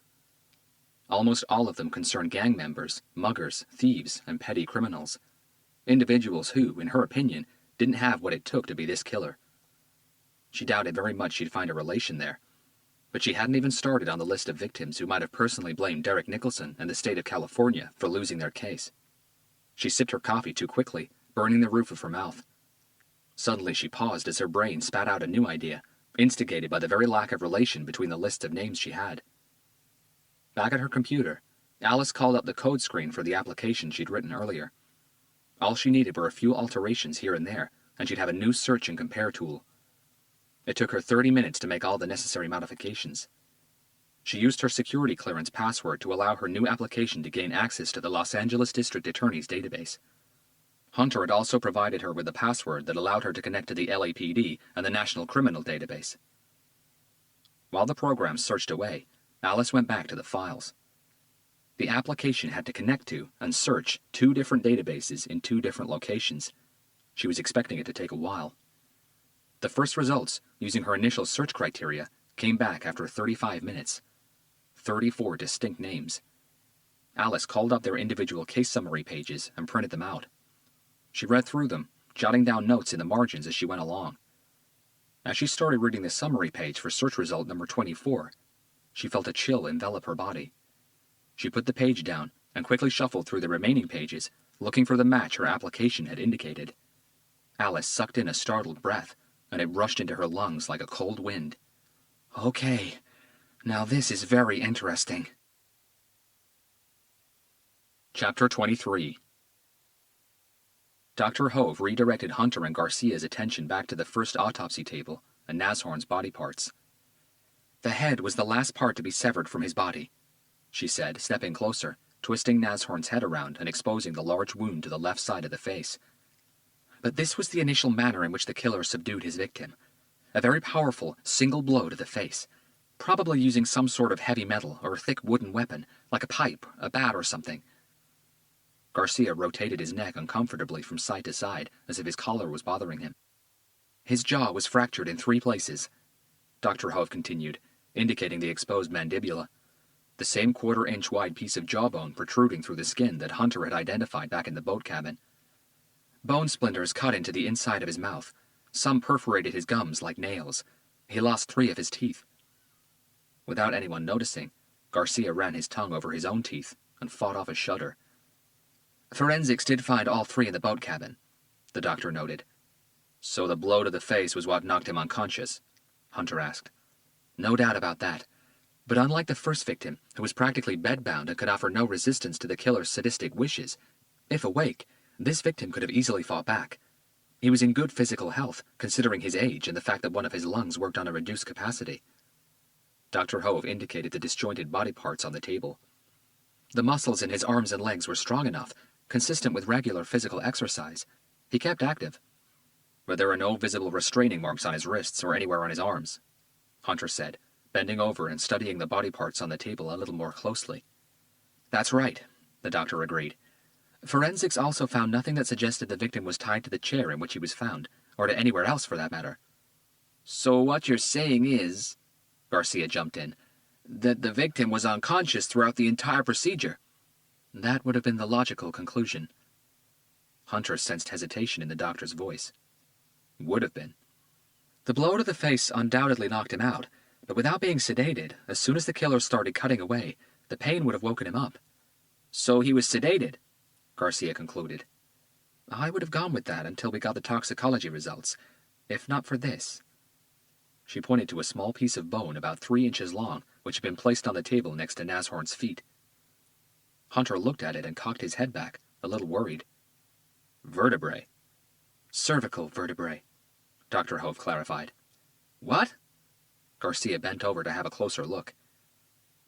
Almost all of them concerned gang members, muggers, thieves, and petty criminals. Individuals who, in her opinion, didn't have what it took to be this killer. She doubted very much she'd find a relation there, but she hadn't even started on the list of victims who might have personally blamed Derek Nicholson and the state of California for losing their case. She sipped her coffee too quickly, burning the roof of her mouth. Suddenly she paused as her brain spat out a new idea, instigated by the very lack of relation between the lists of names she had. Back at her computer, Alice called up the code screen for the application she'd written earlier. All she needed were a few alterations here and there, and she'd have a new search and compare tool. It took her 30 minutes to make all the necessary modifications. She used her security clearance password to allow her new application to gain access to the Los Angeles District Attorney's database. Hunter had also provided her with a password that allowed her to connect to the LAPD and the National Criminal Database. While the program searched away, Alice went back to the files. The application had to connect to and search 2 different databases in 2 different locations. She was expecting it to take a while. The first results, using her initial search criteria, came back after 35 minutes. 34 distinct names. Alice called up their individual case summary pages and printed them out. She read through them, jotting down notes in the margins as she went along. As she started reading the summary page for search result number 24, she felt a chill envelop her body. She put the page down and quickly shuffled through the remaining pages, looking for the match her application had indicated. Alice sucked in a startled breath, and it rushed into her lungs like a cold wind. Okay, now this is very interesting. Chapter 23. Dr. Hove redirected Hunter and Garcia's attention back to the first autopsy table and Nashorn's body parts. The head was the last part to be severed from his body, she said, stepping closer, twisting Nashorn's head around and exposing the large wound to the left side of the face. But this was the initial manner in which the killer subdued his victim. A very powerful, single blow to the face, probably using some sort of heavy metal or thick wooden weapon, like a pipe, a bat, or something. Garcia rotated his neck uncomfortably from side to side, as if his collar was bothering him. His jaw was fractured in 3 places, Dr. Hove continued, indicating the exposed mandibula, the same 1/4-inch wide piece of jawbone protruding through the skin that Hunter had identified back in the boat cabin. Bone splinters cut into the inside of his mouth. Some perforated his gums like nails. He lost 3 of his teeth. Without anyone noticing, Garcia ran his tongue over his own teeth and fought off a shudder. Forensics did find all 3 in the boat cabin, the doctor noted. So the blow to the face was what knocked him unconscious? Hunter asked. No doubt about that. But unlike the first victim, who was practically bedbound and could offer no resistance to the killer's sadistic wishes, if awake, this victim could have easily fought back. He was in good physical health, considering his age and the fact that one of his lungs worked on a reduced capacity. Dr. Hove indicated the disjointed body parts on the table. The muscles in his arms and legs were strong enough, consistent with regular physical exercise. He kept active. But there are no visible restraining marks on his wrists or anywhere on his arms, Hunter said, bending over and studying the body parts on the table a little more closely. That's right, the doctor agreed. Forensics also found nothing that suggested the victim was tied to the chair in which he was found, or to anywhere else for that matter. So what you're saying is, Garcia jumped in, that the victim was unconscious throughout the entire procedure. That would have been the logical conclusion. Hunter sensed hesitation in the doctor's voice. Would have been. The blow to the face undoubtedly knocked him out, but without being sedated, as soon as the killer started cutting away, the pain would have woken him up. So he was sedated, Garcia concluded. I would have gone with that until we got the toxicology results, if not for this. She pointed to a small piece of bone about 3 inches long, which had been placed on the table next to Nashorn's feet. Hunter looked at it and cocked his head back, a little worried. Vertebrae. Cervical vertebrae, Dr. Hove clarified. What? Garcia bent over to have a closer look.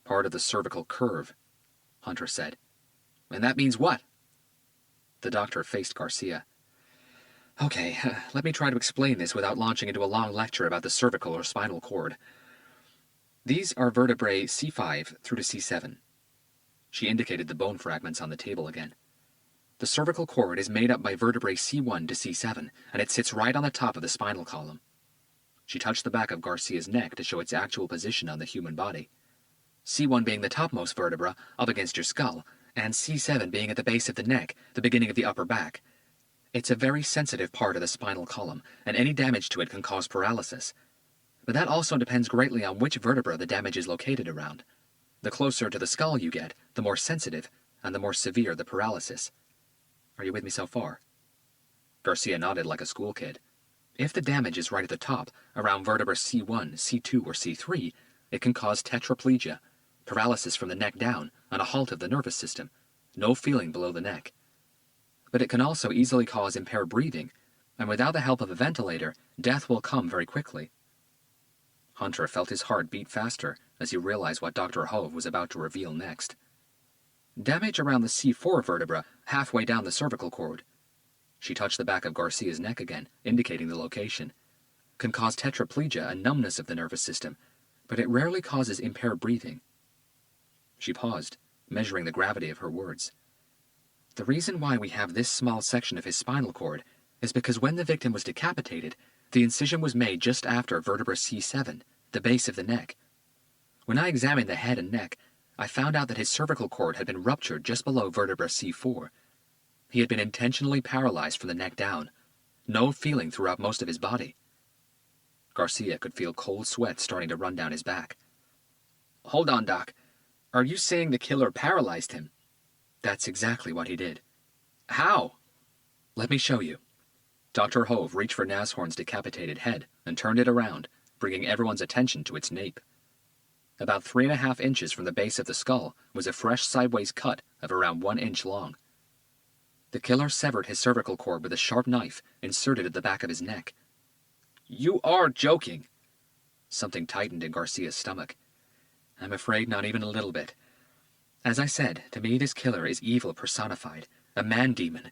Part of the cervical curve, Hunter said. And that means what? The doctor faced Garcia. Okay, let me try to explain this without launching into a long lecture about the cervical or spinal cord. These are vertebrae C5 through to C7. She indicated the bone fragments on the table again. The cervical cord is made up by vertebrae C1 to C7, and it sits right on the top of the spinal column. She touched the back of Garcia's neck to show its actual position on the human body. C1 being the topmost vertebra, up against your skull, and C7 being at the base of the neck, the beginning of the upper back. It's a very sensitive part of the spinal column, and any damage to it can cause paralysis. But that also depends greatly on which vertebra the damage is located around. The closer to the skull you get, the more sensitive, and the more severe the paralysis. Are you with me so far? Garcia nodded like a school kid. If the damage is right at the top, around vertebra C1, C2, or C3, it can cause tetraplegia, paralysis from the neck down, and a halt of the nervous system, no feeling below the neck. But it can also easily cause impaired breathing, and without the help of a ventilator, death will come very quickly. Hunter felt his heart beat faster as he realized what Dr. Hove was about to reveal next. Damage around the C4 vertebra, halfway down the cervical cord. She touched the back of Garcia's neck again, indicating the location. Can cause tetraplegia and numbness of the nervous system, but it rarely causes impaired breathing. She paused, measuring the gravity of her words. The reason why we have this small section of his spinal cord is because when the victim was decapitated, the incision was made just after vertebra C7, the base of the neck. When I examined the head and neck, I found out that his cervical cord had been ruptured just below vertebra C4. He had been intentionally paralyzed from the neck down, no feeling throughout most of his body. Garcia could feel cold sweat starting to run down his back. Hold on, Doc. Are you saying the killer paralyzed him? That's exactly what he did. How? Let me show you. Dr. Hove reached for Nashorn's decapitated head and turned it around, bringing everyone's attention to its nape. About 3.5 inches from the base of the skull was a fresh sideways cut of around 1 inch long. The killer severed his cervical cord with a sharp knife inserted at the back of his neck. You are joking! Something tightened in Garcia's stomach. I'm afraid not even a little bit. As I said, to me this killer is evil personified, a man-demon.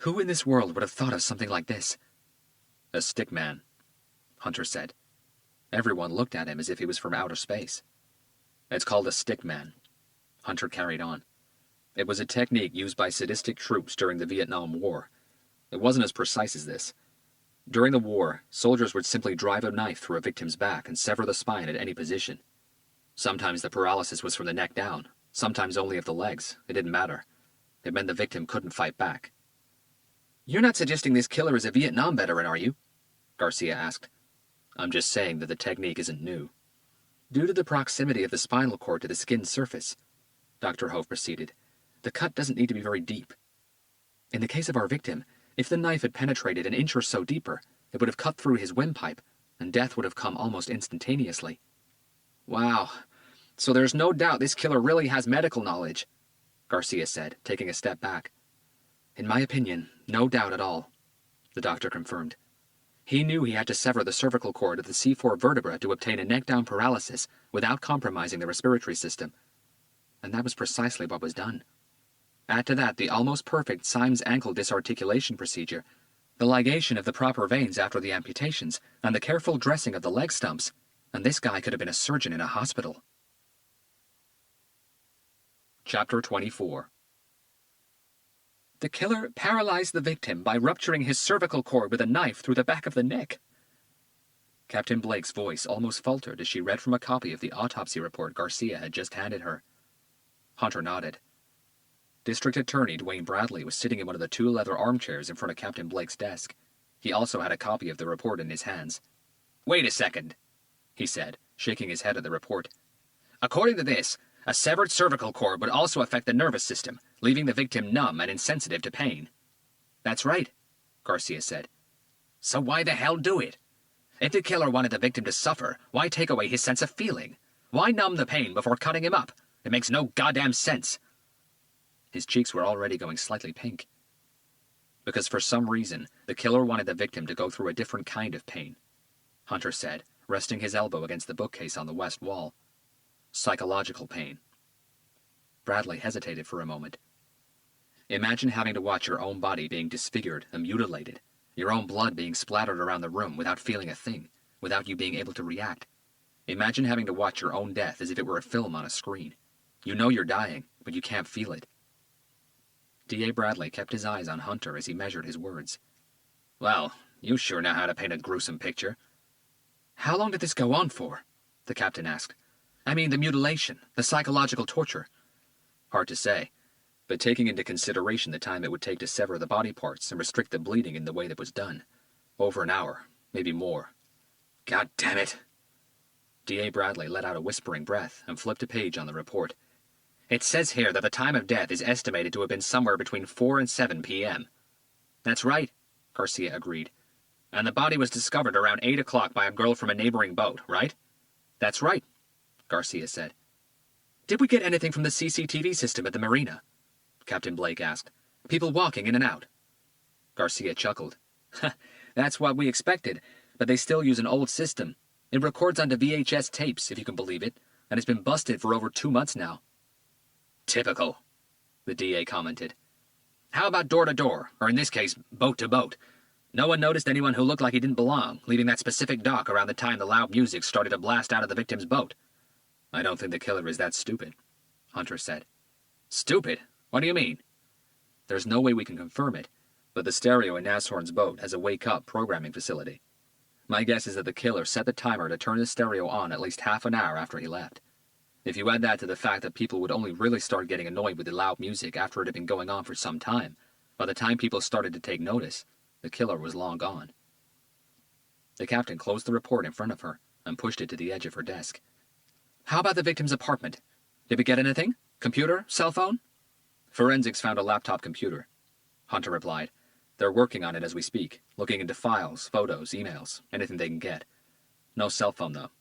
Who in this world would have thought of something like this? A stick man, Hunter said. Everyone looked at him as if he was from outer space. It's called a stick man, Hunter carried on. It was a technique used by sadistic troops during the Vietnam War. It wasn't as precise as this. During the war, soldiers would simply drive a knife through a victim's back and sever the spine at any position. Sometimes the paralysis was from the neck down, sometimes only of the legs. It didn't matter. It meant the victim couldn't fight back. You're not suggesting this killer is a Vietnam veteran, are you? Garcia asked. I'm just saying that the technique isn't new. Due to the proximity of the spinal cord to the skin's surface, Dr. Hove proceeded, the cut doesn't need to be very deep. In the case of our victim, if the knife had penetrated an inch or so deeper, it would have cut through his windpipe, and death would have come almost instantaneously. Wow. So there's no doubt this killer really has medical knowledge, Garcia said, taking a step back. In my opinion, no doubt at all, the doctor confirmed. He knew he had to sever the cervical cord of the C4 vertebra to obtain a neck-down paralysis without compromising the respiratory system. And that was precisely what was done. Add to that the almost perfect Symes ankle disarticulation procedure, the ligation of the proper veins after the amputations, and the careful dressing of the leg stumps, and this guy could have been a surgeon in a hospital. Chapter 24. The killer paralyzed the victim by rupturing his cervical cord with a knife through the back of the neck. Captain Blake's voice almost faltered as she read from a copy of the autopsy report Garcia had just handed her. Hunter nodded. District Attorney Dwayne Bradley was sitting in one of the two leather armchairs in front of Captain Blake's desk. He also had a copy of the report in his hands. "Wait a second," he said, shaking his head at the report. "According to this, a severed cervical cord would also affect the nervous system, leaving the victim numb and insensitive to pain." "That's right," Garcia said. "So why the hell do it? If the killer wanted the victim to suffer, why take away his sense of feeling? Why numb the pain before cutting him up? It makes no goddamn sense." His cheeks were already going slightly pink. "Because for some reason, the killer wanted the victim to go through a different kind of pain," Hunter said, resting his elbow against the bookcase on the west wall. "Psychological pain." Bradley hesitated for a moment. "Imagine having to watch your own body being disfigured and mutilated, your own blood being splattered around the room without feeling a thing, without you being able to react. Imagine having to watch your own death as if it were a film on a screen. You know you're dying, but you can't feel it." D.A. Bradley kept his eyes on Hunter as he measured his words. "Well, you sure know how to paint a gruesome picture." "How long did this go on for?" the captain asked. "I mean, the mutilation, the psychological torture." "Hard to say, but taking into consideration the time it would take to sever the body parts and restrict the bleeding in the way that was done. Over an hour, maybe more." "God damn it!" D.A. Bradley let out a whispering breath and flipped a page on the report. "It says here that the time of death is estimated to have been somewhere between 4 and 7 p.m. "That's right," Garcia agreed. "And the body was discovered around 8 o'clock by a girl from a neighboring boat, right?" "That's right," Garcia said. "Did we get anything from the CCTV system at the marina?" Captain Blake asked. "People walking in and out?" Garcia chuckled. "That's what we expected, but they still use an old system. It records onto VHS tapes, if you can believe it, and it's been busted for over 2 months now." "Typical," the DA commented. "How about door to door, or in this case, boat to boat? No one noticed anyone who looked like he didn't belong, leaving that specific dock around the time the loud music started to blast out of the victim's boat." "I don't think the killer is that stupid," Hunter said. "Stupid? What do you mean?" "There's no way we can confirm it, but the stereo in Nashorn's boat has a wake-up programming facility. My guess is that the killer set the timer to turn the stereo on at least half an hour after he left. If you add that to the fact that people would only really start getting annoyed with the loud music after it had been going on for some time, by the time people started to take notice, the killer was long gone." The captain closed the report in front of her and pushed it to the edge of her desk. "How about the victim's apartment? Did we get anything? Computer? Cell phone?" "Forensics found a laptop computer," Hunter replied. "They're working on it as we speak, looking into files, photos, emails, anything they can get. No cell phone, though."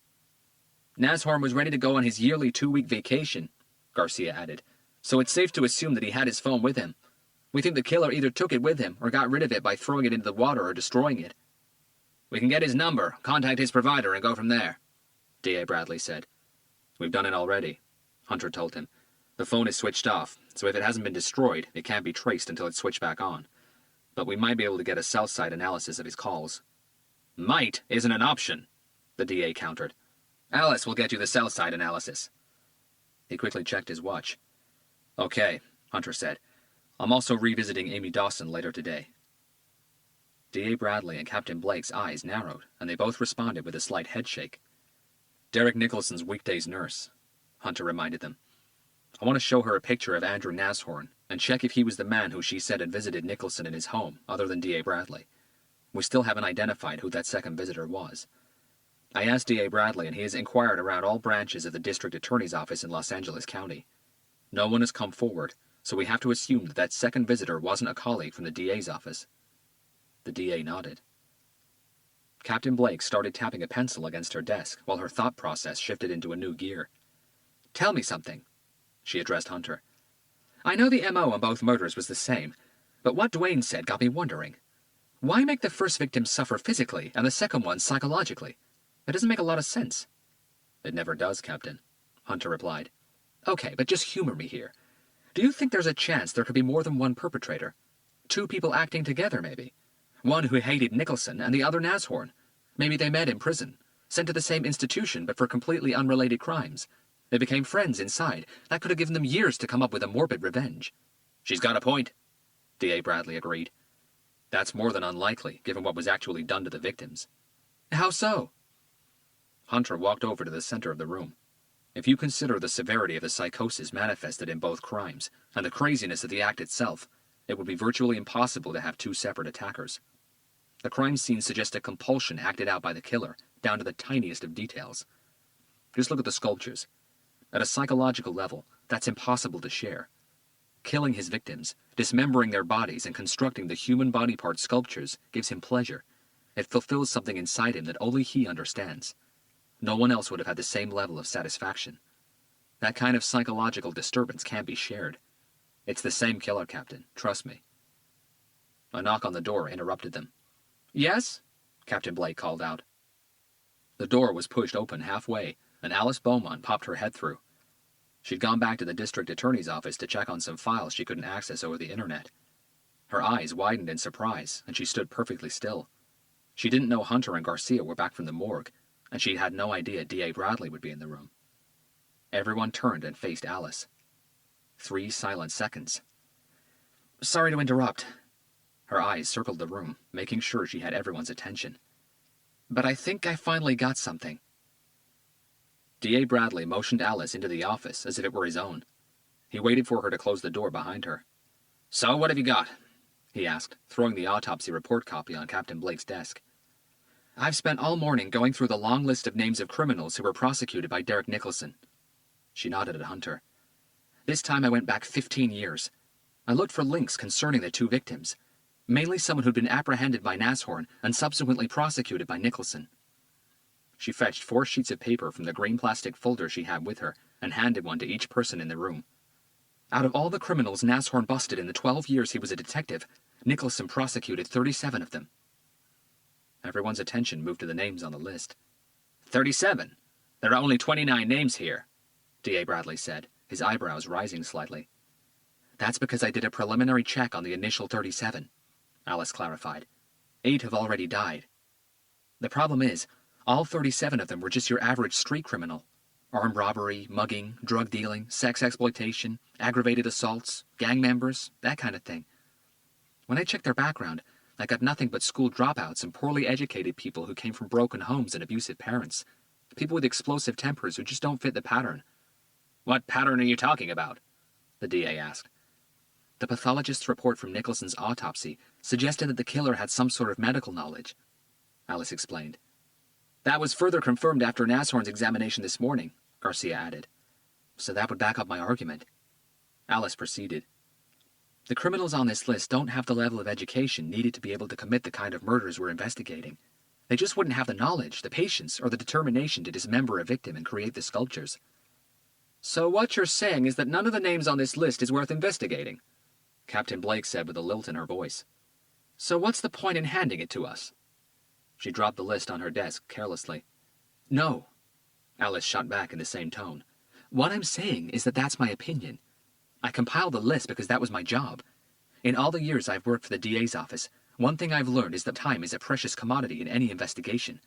"Nashorn was ready to go on his yearly 2-week vacation," Garcia added, "so it's safe to assume that he had his phone with him. We think the killer either took it with him or got rid of it by throwing it into the water or destroying it." "We can get his number, contact his provider, and go from there," D.A. Bradley said. "We've done it already," Hunter told him. "The phone is switched off, so if it hasn't been destroyed, it can't be traced until it's switched back on. But we might be able to get a cell site analysis of his calls." "Might isn't an option," the DA countered. "Alice will get you the cell site analysis." He quickly checked his watch. "Okay," Hunter said. "I'm also revisiting Amy Dawson later today." D.A. Bradley and Captain Blake's eyes narrowed, and they both responded with a slight headshake. "Derek Nicholson's weekdays nurse," Hunter reminded them. "I want to show her a picture of Andrew Nashorn and check if he was the man who she said had visited Nicholson in his home, other than D.A. Bradley. We still haven't identified who that second visitor was. I asked D.A. Bradley, and he has inquired around all branches of the district attorney's office in Los Angeles County. No one has come forward, so we have to assume that that second visitor wasn't a colleague from the DA's office." The DA nodded. Captain Blake started tapping a pencil against her desk while her thought process shifted into a new gear. "Tell me something," she addressed Hunter. "I know the M.O. on both murders was the same, but what Dwayne said got me wondering. Why make the first victim suffer physically and the second one psychologically? It doesn't make a lot of sense." "It never does, Captain," Hunter replied. "Okay, but just humor me here. Do you think there's a chance there could be more than one perpetrator? 2 people acting together, maybe? One who hated Nicholson and the other Nashorn. Maybe they met in prison, sent to the same institution but for completely unrelated crimes. They became friends inside. That could have given them years to come up with a morbid revenge." "She's got a point," D.A. Bradley agreed. That's more than unlikely, given what was actually done to the victims. How so? Hunter walked over to the center of the room. If you consider the severity of the psychosis manifested in both crimes, and the craziness of the act itself, it would be virtually impossible to have two separate attackers. The crime scene suggests a compulsion acted out by the killer, down to the tiniest of details. Just look at the sculptures. At a psychological level, that's impossible to share. Killing his victims, dismembering their bodies, and constructing the human body part sculptures gives him pleasure. It fulfills something inside him that only he understands. No one else would have had the same level of satisfaction. That kind of psychological disturbance can't be shared. It's the same killer, Captain. Trust me. A knock on the door interrupted them. Yes? Captain Blake called out. The door was pushed open halfway, and Alice Beaumont popped her head through. She'd gone back to the district attorney's office to check on some files she couldn't access over the internet. Her eyes widened in surprise, and she stood perfectly still. She didn't know Hunter and Garcia were back from the morgue, and she had no idea D.A. Bradley would be in the room. Everyone turned and faced Alice. 3 silent seconds. Sorry to interrupt. Her eyes circled the room, making sure she had everyone's attention. But I think I finally got something. D.A. Bradley motioned Alice into the office as if it were his own. He waited for her to close the door behind her. So, what have you got? He asked, throwing the autopsy report copy on Captain Blake's desk. I've spent all morning going through the long list of names of criminals who were prosecuted by Derek Nicholson. She nodded at Hunter. This time I went back 15 years. I looked for links concerning the 2 victims, mainly someone who'd been apprehended by Nashorn and subsequently prosecuted by Nicholson. She fetched 4 sheets of paper from the green plastic folder she had with her and handed one to each person in the room. Out of all the criminals Nashorn busted in the 12 years he was a detective, Nicholson prosecuted 37 of them. Everyone's attention moved to the names on the list. 37? There are only 29 names here, D.A. Bradley said, his eyebrows rising slightly. That's because I did a preliminary check on the initial 37, Alice clarified. 8 have already died. The problem is, all 37 of them were just your average street criminal. Armed robbery, mugging, drug dealing, sex exploitation, aggravated assaults, gang members, that kind of thing. When I checked their background, I got nothing but school dropouts and poorly educated people who came from broken homes and abusive parents. People with explosive tempers who just don't fit the pattern. What pattern are you talking about? The DA asked. The pathologist's report from Nicholson's autopsy suggested that the killer had some sort of medical knowledge, Alice explained. That was further confirmed after Nashorn's examination this morning, Garcia added. So that would back up my argument. Alice proceeded. The criminals on this list don't have the level of education needed to be able to commit the kind of murders we're investigating. They just wouldn't have the knowledge, the patience, or the determination to dismember a victim and create the sculptures. So what you're saying is that none of the names on this list is worth investigating, Captain Blake said with a lilt in her voice. So what's the point in handing it to us? She dropped the list on her desk carelessly. No, Alice shot back in the same tone. What I'm saying is that that's my opinion. I compiled the list because that was my job. In all the years I've worked for the DA's office, one thing I've learned is that time is a precious commodity in any investigation.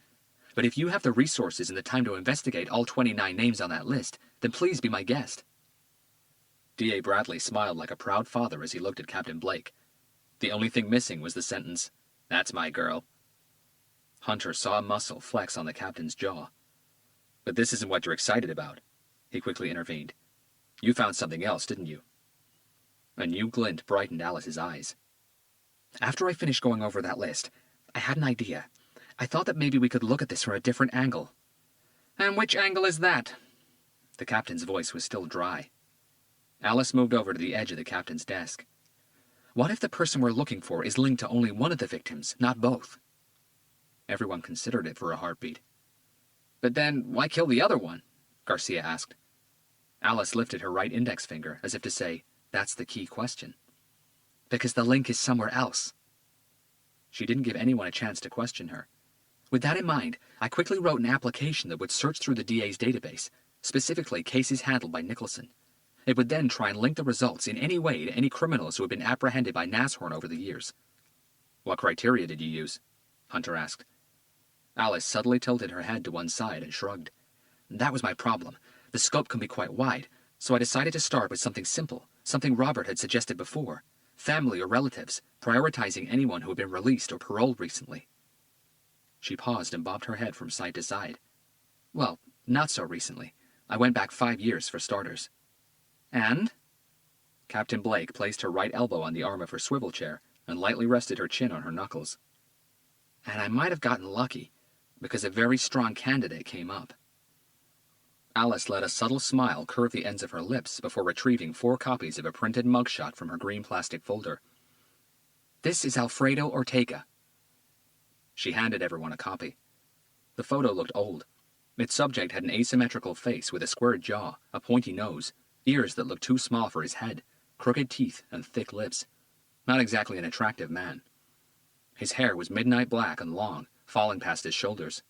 But if you have the resources and the time to investigate all 29 names on that list, then please be my guest. D.A. Bradley smiled like a proud father as he looked at Captain Blake. The only thing missing was the sentence, "That's my girl." Hunter saw a muscle flex on the captain's jaw. But this isn't what you're excited about, he quickly intervened. You found something else, didn't you? A new glint brightened Alice's eyes. After I finished going over that list, I had an idea. I thought that maybe we could look at this from a different angle. And which angle is that? The captain's voice was still dry. Alice moved over to the edge of the captain's desk. What if the person we're looking for is linked to only one of the victims, not both? Everyone considered it for a heartbeat. But then, why kill the other one? Garcia asked. Alice lifted her right index finger, as if to say, that's the key question. Because the link is somewhere else. She didn't give anyone a chance to question her. With that in mind, I quickly wrote an application that would search through the DA's database, specifically cases handled by Nicholson. It would then try and link the results in any way to any criminals who had been apprehended by Nashorn over the years. What criteria did you use? Hunter asked. Alice subtly tilted her head to one side and shrugged. That was my problem. The scope can be quite wide, so I decided to start with something simple, something Robert had suggested before. family or relatives, prioritizing anyone who had been released or paroled recently. She paused and bobbed her head from side to side. Well, not so recently. I went back 5 years for starters. And? Captain Blake placed her right elbow on the arm of her swivel chair and lightly rested her chin on her knuckles. And I might have gotten lucky, because a very strong candidate came up. Alice let a subtle smile curve the ends of her lips before retrieving 4 copies of a printed mugshot from her green plastic folder. This is Alfredo Ortega. She handed everyone a copy. The photo looked old. Its subject had an asymmetrical face with a squared jaw, a pointy nose, ears that looked too small for his head, crooked teeth, and thick lips. Not exactly an attractive man. His hair was midnight black and long, falling past his shoulders.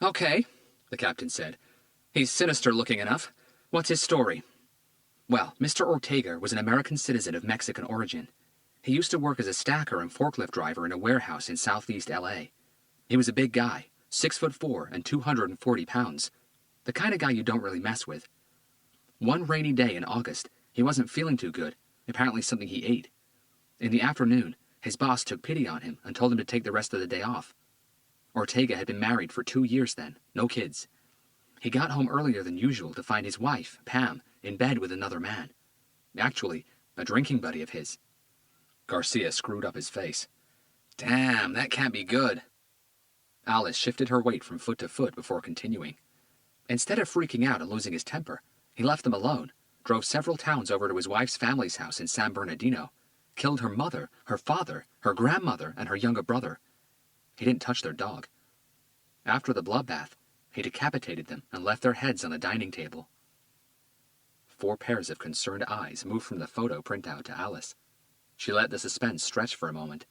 Okay, the captain said. He's sinister looking enough. What's his story? Well, Mr. Ortega was an American citizen of Mexican origin. He used to work as a stacker and forklift driver in a warehouse in southeast L.A. He was a big guy, 6'4" and 240 pounds. The kind of guy you don't really mess with. One rainy day in August, he wasn't feeling too good, apparently something he ate. In the afternoon, his boss took pity on him and told him to take the rest of the day off. Ortega had been married for 2 years then, no kids. He got home earlier than usual to find his wife, Pam, in bed with another man. Actually, a drinking buddy of his. Garcia screwed up his face. Damn, that can't be good. Alice shifted her weight from foot to foot before continuing. Instead of freaking out and losing his temper, he left them alone, drove several towns over to his wife's family's house in San Bernardino, killed her mother, her father, her grandmother, and her younger brother. He didn't touch their dog. After the bloodbath, he decapitated them and left their heads on the dining table. 4 pairs of concerned eyes moved from the photo printout to Alice. She let the suspense stretch for a moment.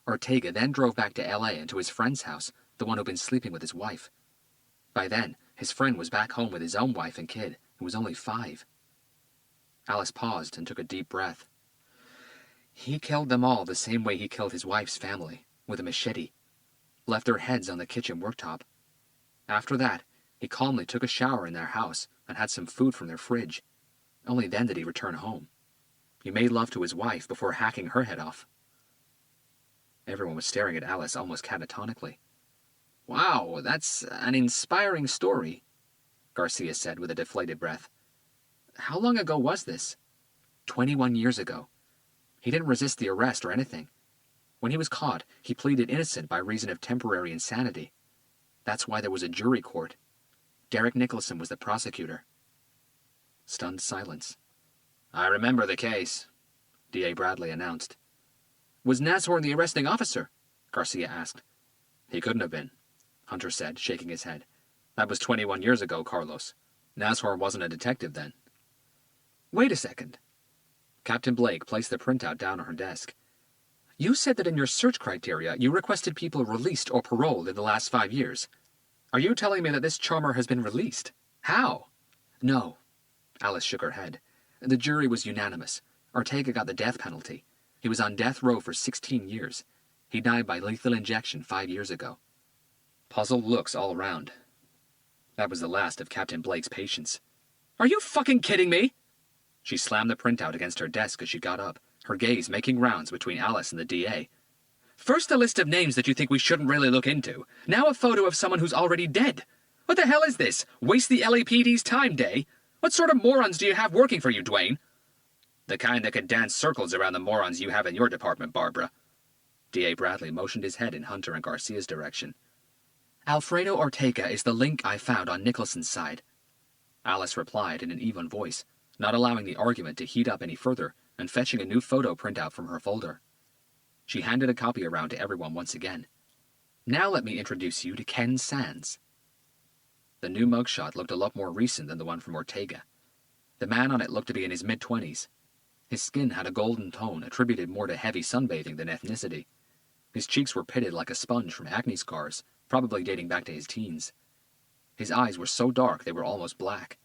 Ortega then drove back to L.A. and to his friend's house, the one who'd been sleeping with his wife. By then, his friend was back home with his own wife and kid, who was only 5. Alice paused and took a deep breath. He killed them all the same way he killed his wife's family, with a machete. Left their heads on the kitchen worktop. After that, he calmly took a shower in their house and had some food from their fridge. Only then did he return home. He made love to his wife before hacking her head off. Everyone was staring at Alice almost catatonically. Wow, that's an inspiring story, Garcia said with a deflated breath. How long ago was this? 21 years ago. He didn't resist the arrest or anything. When he was caught, he pleaded innocent by reason of temporary insanity. That's why there was a jury court. Derek Nicholson was the prosecutor. Stunned silence. I remember the case, D.A. Bradley announced. Was Nashorn the arresting officer? Garcia asked. He couldn't have been, Hunter said, shaking his head. That was 21 years ago, Carlos. Nashorn wasn't a detective then. Wait a second. Captain Blake placed the printout down on her desk. You said that in your search criteria you requested people released or paroled in the last 5 years. Are you telling me that this charmer has been released? How? No. Alice shook her head. The jury was unanimous. Ortega got the death penalty. He was on death row for 16 years. He died by lethal injection 5 years ago. Puzzled looks all around. That was the last of Captain Blake's patience. Are you fucking kidding me? She slammed the printout against her desk as she got up, her gaze making rounds between Alice and the DA. First a list of names that you think we shouldn't really look into. Now a photo of someone who's already dead. What the hell is this? Waste the LAPD's time day? What sort of morons do you have working for you, Dwayne? The kind that could dance circles around the morons you have in your department, Barbara. D.A. Bradley motioned his head in Hunter and Garcia's direction. Alfredo Ortega is the link I found on Nicholson's side. Alice replied in an even voice, not allowing the argument to heat up any further and fetching a new photo printout from her folder. She handed a copy around to everyone once again. Now let me introduce you to Ken Sands. The new mugshot looked a lot more recent than the one from Ortega. The man on it looked to be in his mid-20s. His skin had a golden tone attributed more to heavy sunbathing than ethnicity. His cheeks were pitted like a sponge from acne scars, probably dating back to his teens. His eyes were so dark they were almost black.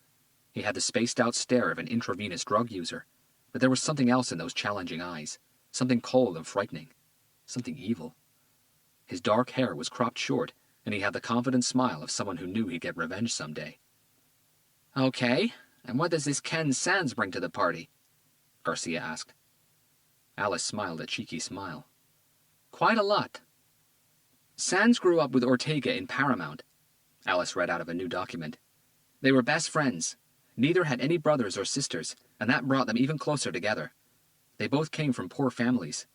He had the spaced-out stare of an intravenous drug user, but there was something else in those challenging eyes, something cold and frightening, something evil. His dark hair was cropped short, and he had the confident smile of someone who knew he'd get revenge someday. Okay, and what does this Ken Sands bring to the party? Garcia asked. Alice smiled a cheeky smile. Quite a lot. Sands grew up with Ortega in Paramount. Alice read out of a new document. They were best friends. Neither had any brothers or sisters, and that brought them even closer together. They both came from poor families.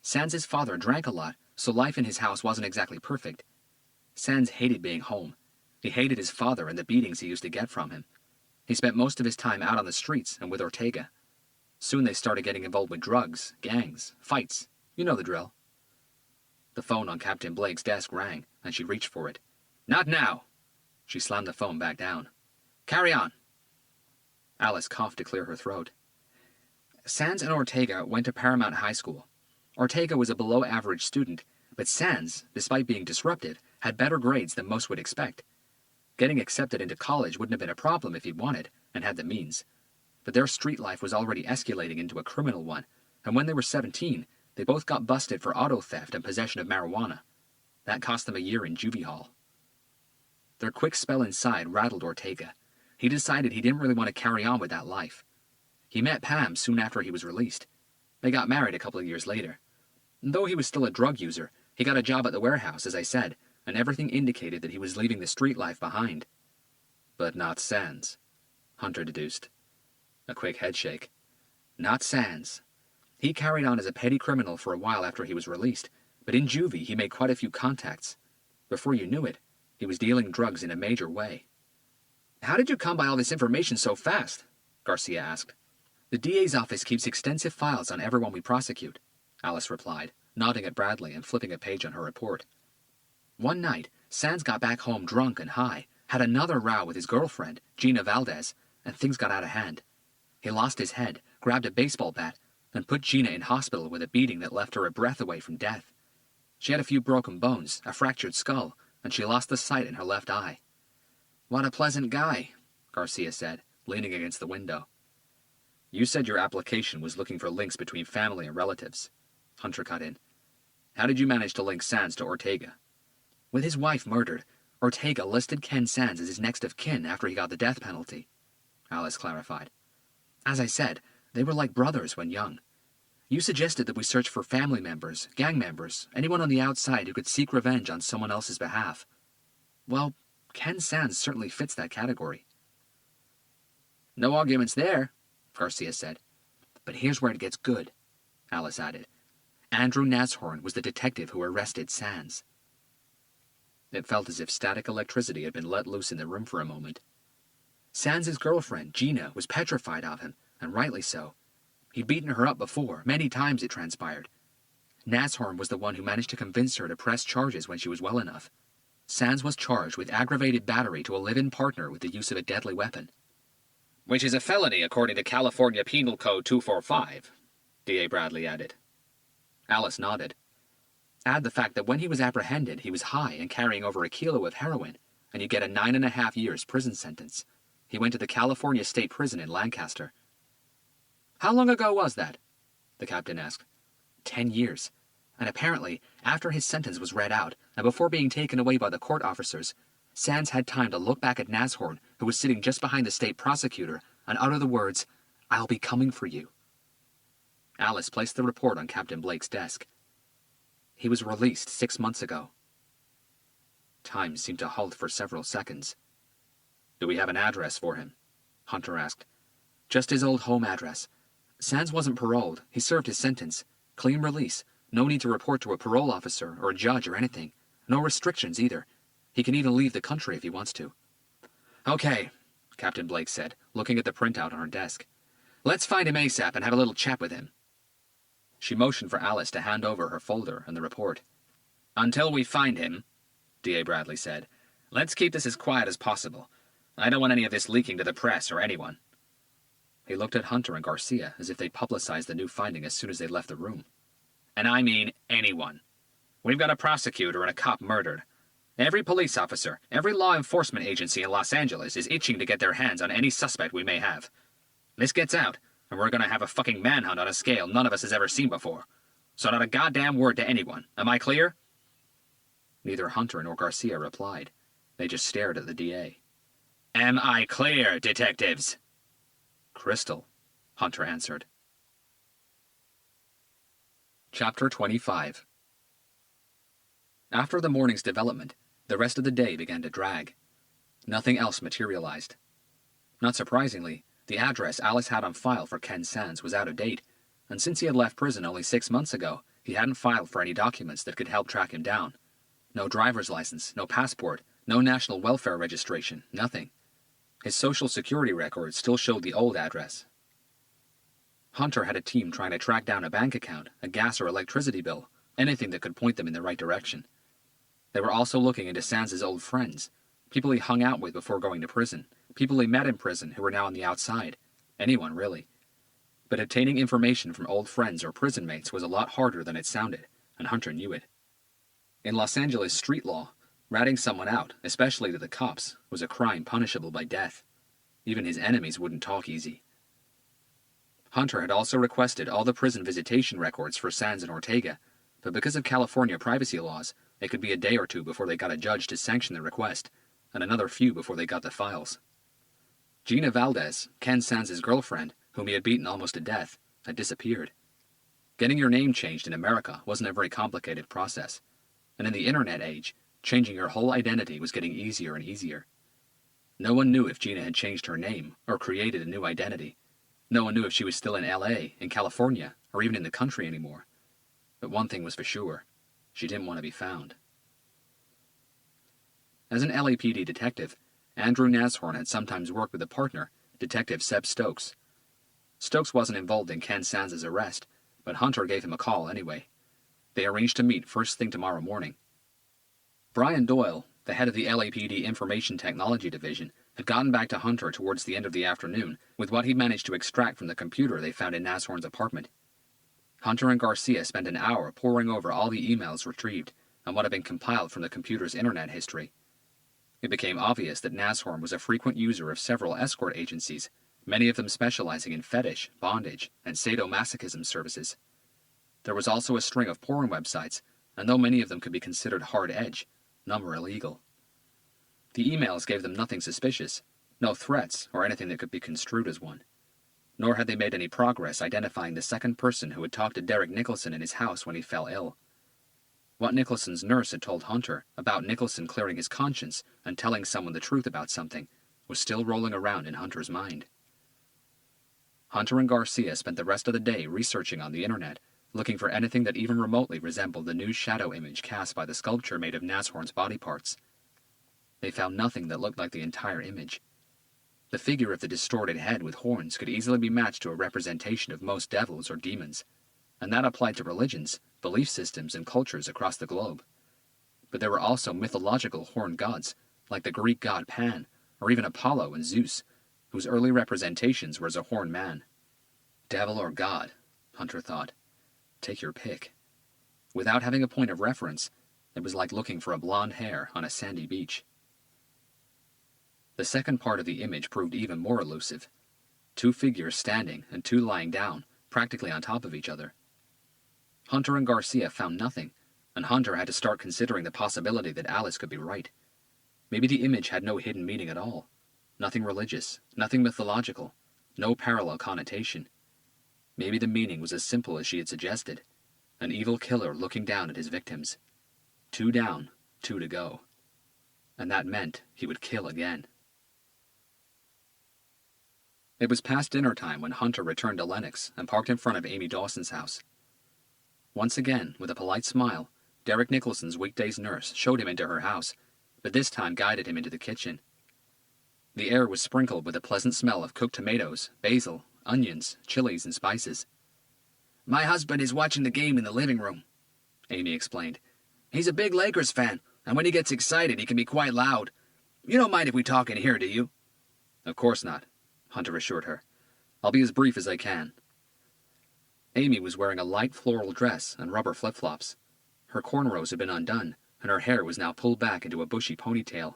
Sands' father drank a lot, so life in his house wasn't exactly perfect. Sands hated being home. He hated his father and the beatings he used to get from him. He spent most of his time out on the streets and with Ortega. Soon they started getting involved with drugs, gangs, fights. You know the drill. The phone on Captain Blake's desk rang, and she reached for it. Not now! She slammed the phone back down. Carry on! Alice coughed to clear her throat. Sands and Ortega went to Paramount High School. Ortega was a below-average student, but Sands, despite being disruptive, had better grades than most would expect. Getting accepted into college wouldn't have been a problem if he wanted, and had the means. But their street life was already escalating into a criminal one, and when they were 17, they both got busted for auto theft and possession of marijuana. That cost them a year in juvie hall. Their quick spell inside rattled Ortega. He decided he didn't really want to carry on with that life. He met Pam soon after he was released. They got married a couple of years later. Though he was still a drug user, he got a job at the warehouse, as I said, and everything indicated that he was leaving the street life behind. But not Sands, Hunter deduced. A quick headshake. Not Sands. He carried on as a petty criminal for a while after he was released, but in juvie he made quite a few contacts. Before you knew it, he was dealing drugs in a major way. How did you come by all this information so fast? Garcia asked. The DA's office keeps extensive files on everyone we prosecute, Alice replied, nodding at Bradley and flipping a page on her report. One night, Sands got back home drunk and high, had another row with his girlfriend, Gina Valdez, and things got out of hand. He lost his head, grabbed a baseball bat, and put Gina in hospital with a beating that left her a breath away from death. She had a few broken bones, a fractured skull, and she lost the sight in her left eye. What a pleasant guy, Garcia said, leaning against the window. You said your application was looking for links between family and relatives. Hunter cut in. How did you manage to link Sands to Ortega? With his wife murdered, Ortega listed Ken Sands as his next of kin after he got the death penalty, Alice clarified. As I said, they were like brothers when young. You suggested that we search for family members, gang members, anyone on the outside who could seek revenge on someone else's behalf. Well, Ken Sands certainly fits that category. No arguments there, Garcia said. But here's where it gets good, Alice added. Andrew Nashorn was the detective who arrested Sands. It felt as if static electricity had been let loose in the room for a moment. Sands' girlfriend, Gina, was petrified of him, and rightly so. He'd beaten her up before, many times it transpired. Nashorn was the one who managed to convince her to press charges when she was well enough. Sands was charged with aggravated battery to a live-in partner with the use of a deadly weapon. Which is a felony according to California Penal Code 245, D.A. Bradley added. Alice nodded. Add the fact that when he was apprehended, he was high and carrying over a kilo of heroin, and you get a 9.5 years prison sentence. He went to the California State Prison in Lancaster. How long ago was that? The captain asked. 10 years. And apparently, after his sentence was read out, and before being taken away by the court officers, Sands had time to look back at Nashorn, who was sitting just behind the state prosecutor, and utter the words, "I'll be coming for you." Alice placed the report on Captain Blake's desk. He was released 6 months ago. Time seemed to halt for several seconds. Do we have an address for him? Hunter asked. Just his old home address. Sands wasn't paroled. He served his sentence. Clean release. No need to report to a parole officer or a judge or anything. No restrictions either. He can even leave the country if he wants to. Okay, Captain Blake said, looking at the printout on her desk. Let's find him ASAP and have a little chat with him. She motioned for Alice to hand over her folder and the report. Until we find him, D.A. Bradley said, let's keep this as quiet as possible. I don't want any of this leaking to the press or anyone. He looked at Hunter and Garcia as if they'd publicized the new finding as soon as they left the room. And I mean anyone. We've got a prosecutor and a cop murdered. Every police officer, every law enforcement agency in Los Angeles is itching to get their hands on any suspect we may have. This gets out, and we're gonna have a fucking manhunt on a scale none of us has ever seen before. So not a goddamn word to anyone. Am I clear? Neither Hunter nor Garcia replied. They just stared at the DA. Am I clear, detectives? Crystal, Hunter answered. Chapter 25. After the morning's development, the rest of the day began to drag. Nothing else materialized. Not surprisingly, the address Alice had on file for Ken Sands was out of date, and since he had left prison only 6 months ago, he hadn't filed for any documents that could help track him down. No driver's license, no passport, no national welfare registration, nothing. His social security records still showed the old address. Hunter had a team trying to track down a bank account, a gas or electricity bill, anything that could point them in the right direction. They were also looking into Sands' old friends, people he hung out with before going to prison, people he met in prison who were now on the outside, anyone really. But obtaining information from old friends or prison mates was a lot harder than it sounded, and Hunter knew it. In Los Angeles street law, ratting someone out, especially to the cops, was a crime punishable by death. Even his enemies wouldn't talk easy. Hunter had also requested all the prison visitation records for Sands and Ortega, but because of California privacy laws, it could be a day or two before they got a judge to sanction the request, and another few before they got the files. Gina Valdez, Ken Sands' girlfriend, whom he had beaten almost to death, had disappeared. Getting your name changed in America wasn't a very complicated process, and in the internet age, changing your whole identity was getting easier and easier. No one knew if Gina had changed her name or created a new identity. No one knew if she was still in LA, in California, or even in the country anymore. But one thing was for sure, she didn't want to be found. As an LAPD detective, Andrew Nashorn had sometimes worked with a partner, Detective Seb Stokes. Stokes wasn't involved in Ken Sands' arrest, but Hunter gave him a call anyway. They arranged to meet first thing tomorrow morning. Brian Doyle, the head of the LAPD Information Technology Division, had gotten back to Hunter towards the end of the afternoon with what he managed to extract from the computer they found in Nashorn's apartment. Hunter and Garcia spent an hour poring over all the emails retrieved and what had been compiled from the computer's internet history. It became obvious that Nashorn was a frequent user of several escort agencies, many of them specializing in fetish, bondage, and sadomasochism services. There was also a string of porn websites, and though many of them could be considered hard edge, none were illegal. The emails gave them nothing suspicious, no threats or anything that could be construed as one. Nor had they made any progress identifying the second person who had talked to Derek Nicholson in his house when he fell ill. What Nicholson's nurse had told Hunter about Nicholson clearing his conscience and telling someone the truth about something was still rolling around in Hunter's mind. Hunter and Garcia spent the rest of the day researching on the internet, looking for anything that even remotely resembled the new shadow image cast by the sculpture made of Nashorn's body parts. They found nothing that looked like the entire image. The figure of the distorted head with horns could easily be matched to a representation of most devils or demons, and that applied to religions, belief systems, and cultures across the globe. But there were also mythological horned gods, like the Greek god Pan, or even Apollo and Zeus, whose early representations were as a horned man. Devil or god, Hunter thought. Take your pick. Without having a point of reference, it was like looking for a blonde hair on a sandy beach. The second part of the image proved even more elusive. 2 figures standing and 2 lying down, practically on top of each other. Hunter and Garcia found nothing, and Hunter had to start considering the possibility that Alice could be right. Maybe the image had no hidden meaning at all. Nothing religious, nothing mythological, no parallel connotation. Maybe the meaning was as simple as she had suggested. An evil killer looking down at his victims. 2 down, 2 to go. And that meant he would kill again. It was past dinner time when Hunter returned to Lenox and parked in front of Amy Dawson's house. Once again, with a polite smile, Derek Nicholson's weekday's nurse showed him into her house, but this time guided him into the kitchen. The air was sprinkled with a pleasant smell of cooked tomatoes, basil, onions, chilies, and spices. "My husband is watching the game in the living room," Amy explained. "He's a big Lakers fan, and when he gets excited, he can be quite loud. You don't mind if we talk in here, do you?" "Of course not," Hunter assured her. "I'll be as brief as I can." Amy was wearing a light floral dress and rubber flip-flops. Her cornrows had been undone, and her hair was now pulled back into a bushy ponytail.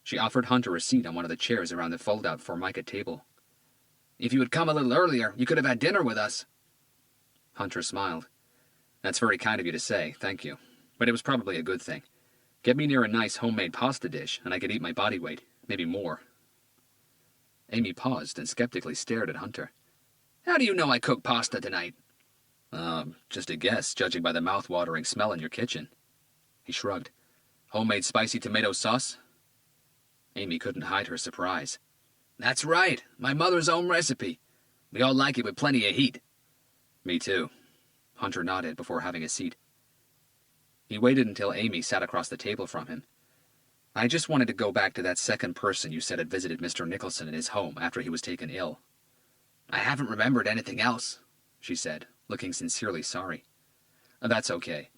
She offered Hunter a seat on one of the chairs around the fold-out Formica table. "If you had come a little earlier, you could have had dinner with us." Hunter smiled. "That's very kind of you to say, thank you. But it was probably a good thing. Get me near a nice homemade pasta dish, and I could eat my body weight, maybe more." Amy paused and skeptically stared at Hunter. "How do you know I cooked pasta tonight?" Just a guess, judging by the mouth-watering smell in your kitchen. He shrugged. Homemade spicy tomato sauce? Amy couldn't hide her surprise. That's right, my mother's own recipe. We all like it with plenty of heat. Me too. Hunter nodded before having a seat. He waited until Amy sat across the table from him. I just wanted to go back to that second person you said had visited Mr. Nicholson in his home after he was taken ill. I haven't remembered anything else, she said, looking sincerely sorry. That's okay.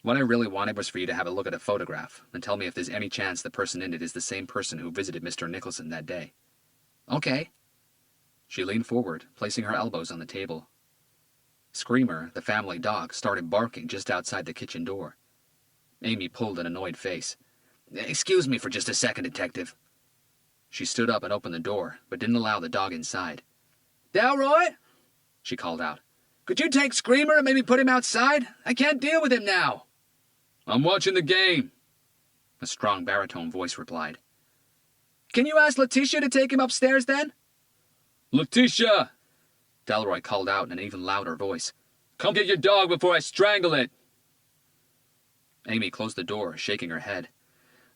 What I really wanted was for you to have a look at a photograph and tell me if there's any chance the person in it is the same person who visited Mr. Nicholson that day. Okay. She leaned forward, placing her elbows on the table. Screamer, the family dog, started barking just outside the kitchen door. Amy pulled an annoyed face. Excuse me for just a second, Detective. She stood up and opened the door, but didn't allow the dog inside. Delroy, she called out. Could you take Screamer and maybe put him outside? I can't deal with him now. I'm watching the game, a strong baritone voice replied. Can you ask Letitia to take him upstairs then? Letitia, Delroy called out in an even louder voice. Come get your dog before I strangle it. Amy closed the door, shaking her head.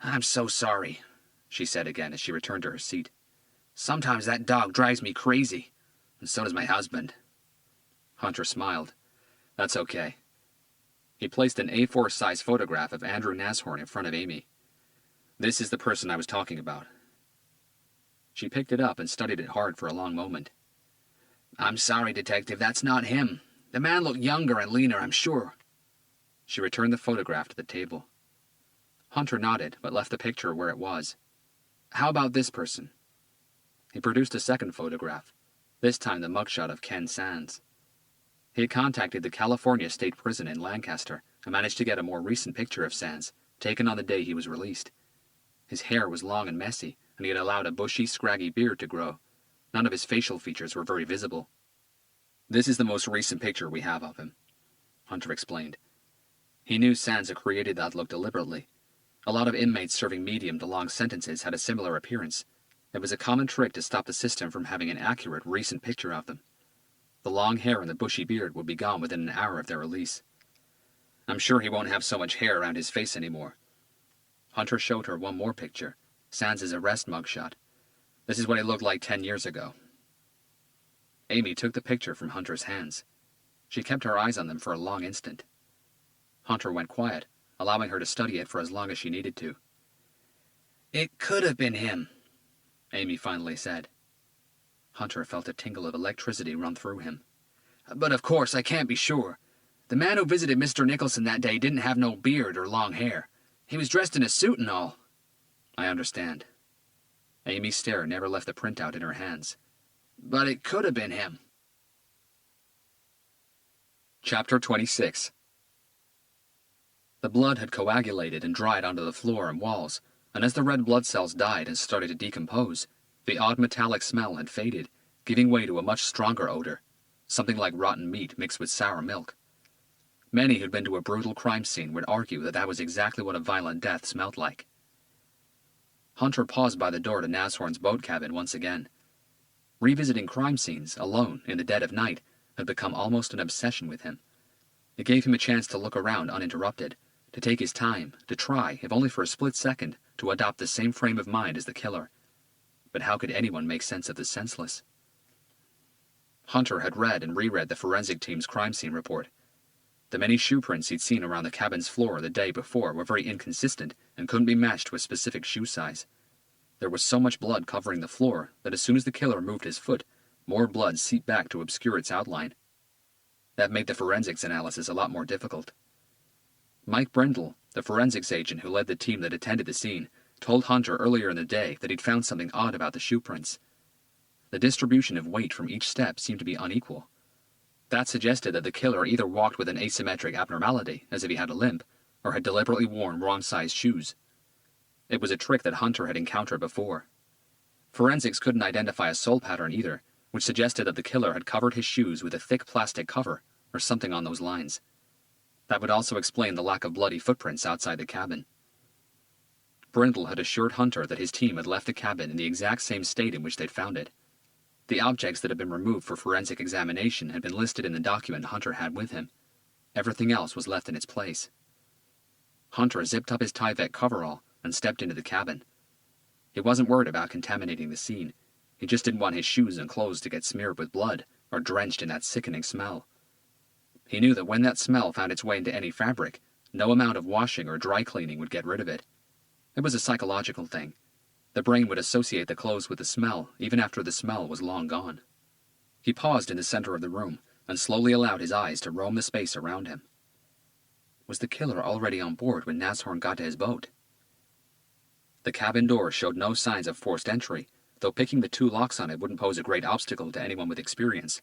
I'm so sorry, she said again as she returned to her seat. Sometimes that dog drives me crazy, and so does my husband. Hunter smiled. That's okay. He placed an A4-size photograph of Andrew Nashorn in front of Amy. This is the person I was talking about. She picked it up and studied it hard for a long moment. I'm sorry, Detective, that's not him. The man looked younger and leaner, I'm sure. She returned the photograph to the table. Hunter nodded, but left the picture where it was. How about this person? He produced a second photograph, this time the mugshot of Ken Sands. He had contacted the California State Prison in Lancaster and managed to get a more recent picture of Sands, taken on the day he was released. His hair was long and messy, and he had allowed a bushy, scraggy beard to grow. None of his facial features were very visible. This is the most recent picture we have of him, Hunter explained. He knew Sands had created that look deliberately. A lot of inmates serving medium to long sentences had a similar appearance. It was a common trick to stop the system from having an accurate, recent picture of them. The long hair and the bushy beard would be gone within an hour of their release. I'm sure he won't have so much hair around his face anymore. Hunter showed her one more picture, Sands' arrest mugshot. This is what he looked like 10 years ago. Amy took the picture from Hunter's hands. She kept her eyes on them for a long instant. Hunter went quiet, allowing her to study it for as long as she needed to. It could have been him, Amy finally said. Hunter felt a tingle of electricity run through him. But of course, I can't be sure. The man who visited Mr. Nicholson that day didn't have no beard or long hair. He was dressed in a suit and all. I understand. Amy's stare never left the printout in her hands. But it could have been him. Chapter 26. The blood had coagulated and dried onto the floor and walls, and as the red blood cells died and started to decompose, the odd metallic smell had faded, giving way to a much stronger odor, something like rotten meat mixed with sour milk. Many who'd been to a brutal crime scene would argue that that was exactly what a violent death smelled like. Hunter paused by the door to Nashorn's boat cabin once again. Revisiting crime scenes, alone, in the dead of night, had become almost an obsession with him. It gave him a chance to look around uninterrupted, to take his time, to try, if only for a split second, to adopt the same frame of mind as the killer. But how could anyone make sense of the senseless? Hunter had read and reread the forensic team's crime scene report. The many shoe prints he'd seen around the cabin's floor the day before were very inconsistent and couldn't be matched with specific shoe size. There was so much blood covering the floor that as soon as the killer moved his foot, more blood seeped back to obscure its outline. That made the forensics analysis a lot more difficult. Mike Brendel, the forensics agent who led the team that attended the scene, told Hunter earlier in the day that he'd found something odd about the shoe prints. The distribution of weight from each step seemed to be unequal. That suggested that the killer either walked with an asymmetric abnormality, as if he had a limp, or had deliberately worn wrong-sized shoes. It was a trick that Hunter had encountered before. Forensics couldn't identify a sole pattern either, which suggested that the killer had covered his shoes with a thick plastic cover, or something on those lines. That would also explain the lack of bloody footprints outside the cabin. Brindle had assured Hunter that his team had left the cabin in the exact same state in which they'd found it. The objects that had been removed for forensic examination had been listed in the document Hunter had with him. Everything else was left in its place. Hunter zipped up his Tyvek coverall and stepped into the cabin. He wasn't worried about contaminating the scene. He just didn't want his shoes and clothes to get smeared with blood or drenched in that sickening smell. He knew that when that smell found its way into any fabric, no amount of washing or dry cleaning would get rid of it. It was a psychological thing. The brain would associate the clothes with the smell even after the smell was long gone. He paused in the center of the room and slowly allowed his eyes to roam the space around him. Was the killer already on board when Nashorn got to his boat? The cabin door showed no signs of forced entry, though picking the 2 locks on it wouldn't pose a great obstacle to anyone with experience.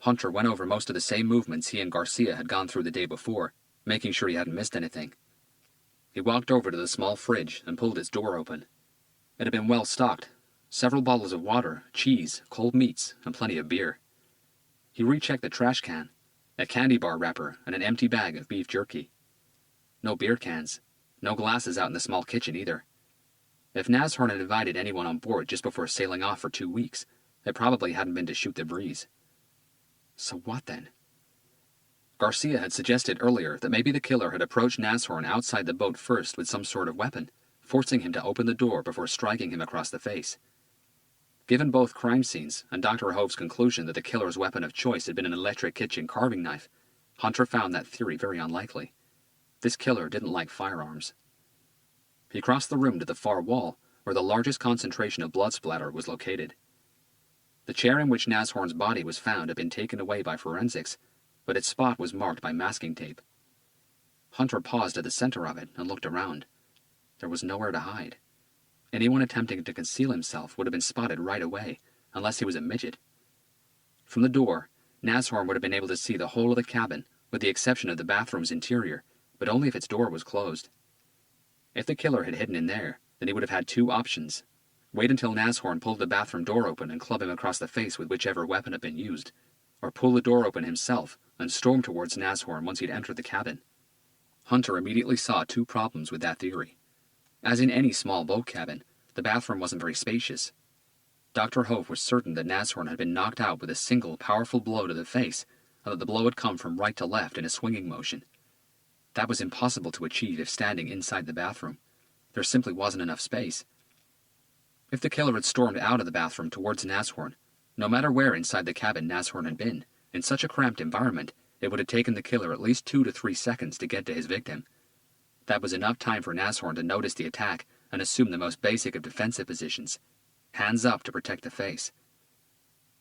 Hunter went over most of the same movements he and Garcia had gone through the day before, making sure he hadn't missed anything. He walked over to the small fridge and pulled its door open. It had been well stocked, several bottles of water, cheese, cold meats, and plenty of beer. He rechecked the trash can, a candy bar wrapper, and an empty bag of beef jerky. No beer cans, no glasses out in the small kitchen either. If Nashorn had invited anyone on board just before sailing off for 2 weeks, it probably hadn't been to shoot the breeze. So what then? Garcia had suggested earlier that maybe the killer had approached Nashorn outside the boat first with some sort of weapon, forcing him to open the door before striking him across the face. Given both crime scenes and Dr. Hove's conclusion that the killer's weapon of choice had been an electric kitchen carving knife, Hunter found that theory very unlikely. This killer didn't like firearms. He crossed the room to the far wall, where the largest concentration of blood splatter was located. The chair in which Nashorn's body was found had been taken away by forensics, but its spot was marked by masking tape. Hunter paused at the center of it and looked around. There was nowhere to hide. Anyone attempting to conceal himself would have been spotted right away, unless he was a midget. From the door, Nashorn would have been able to see the whole of the cabin, with the exception of the bathroom's interior, but only if its door was closed. If the killer had hidden in there, then he would have had 2 options. Wait until Nashorn pulled the bathroom door open and club him across the face with whichever weapon had been used, or pull the door open himself and storm towards Nashorn once he'd entered the cabin. Hunter immediately saw 2 problems with that theory. As in any small boat cabin, the bathroom wasn't very spacious. Dr. Hove was certain that Nashorn had been knocked out with a single powerful blow to the face, and that the blow had come from right to left in a swinging motion. That was impossible to achieve if standing inside the bathroom. There simply wasn't enough space. If the killer had stormed out of the bathroom towards Nashorn, no matter where inside the cabin Nashorn had been, in such a cramped environment, it would have taken the killer at least 2 to 3 seconds to get to his victim. That was enough time for Nashorn to notice the attack and assume the most basic of defensive positions, hands up to protect the face.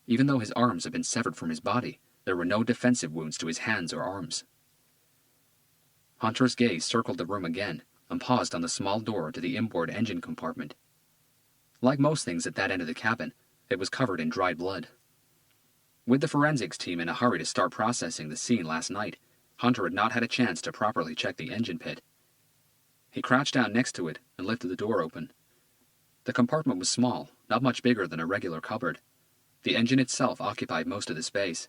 Even though his arms had been severed from his body, there were no defensive wounds to his hands or arms. Hunter's gaze circled the room again and paused on the small door to the inboard engine compartment. Like most things at that end of the cabin, it was covered in dried blood. With the forensics team in a hurry to start processing the scene last night, Hunter had not had a chance to properly check the engine pit. He crouched down next to it and lifted the door open. The compartment was small, not much bigger than a regular cupboard. The engine itself occupied most of the space.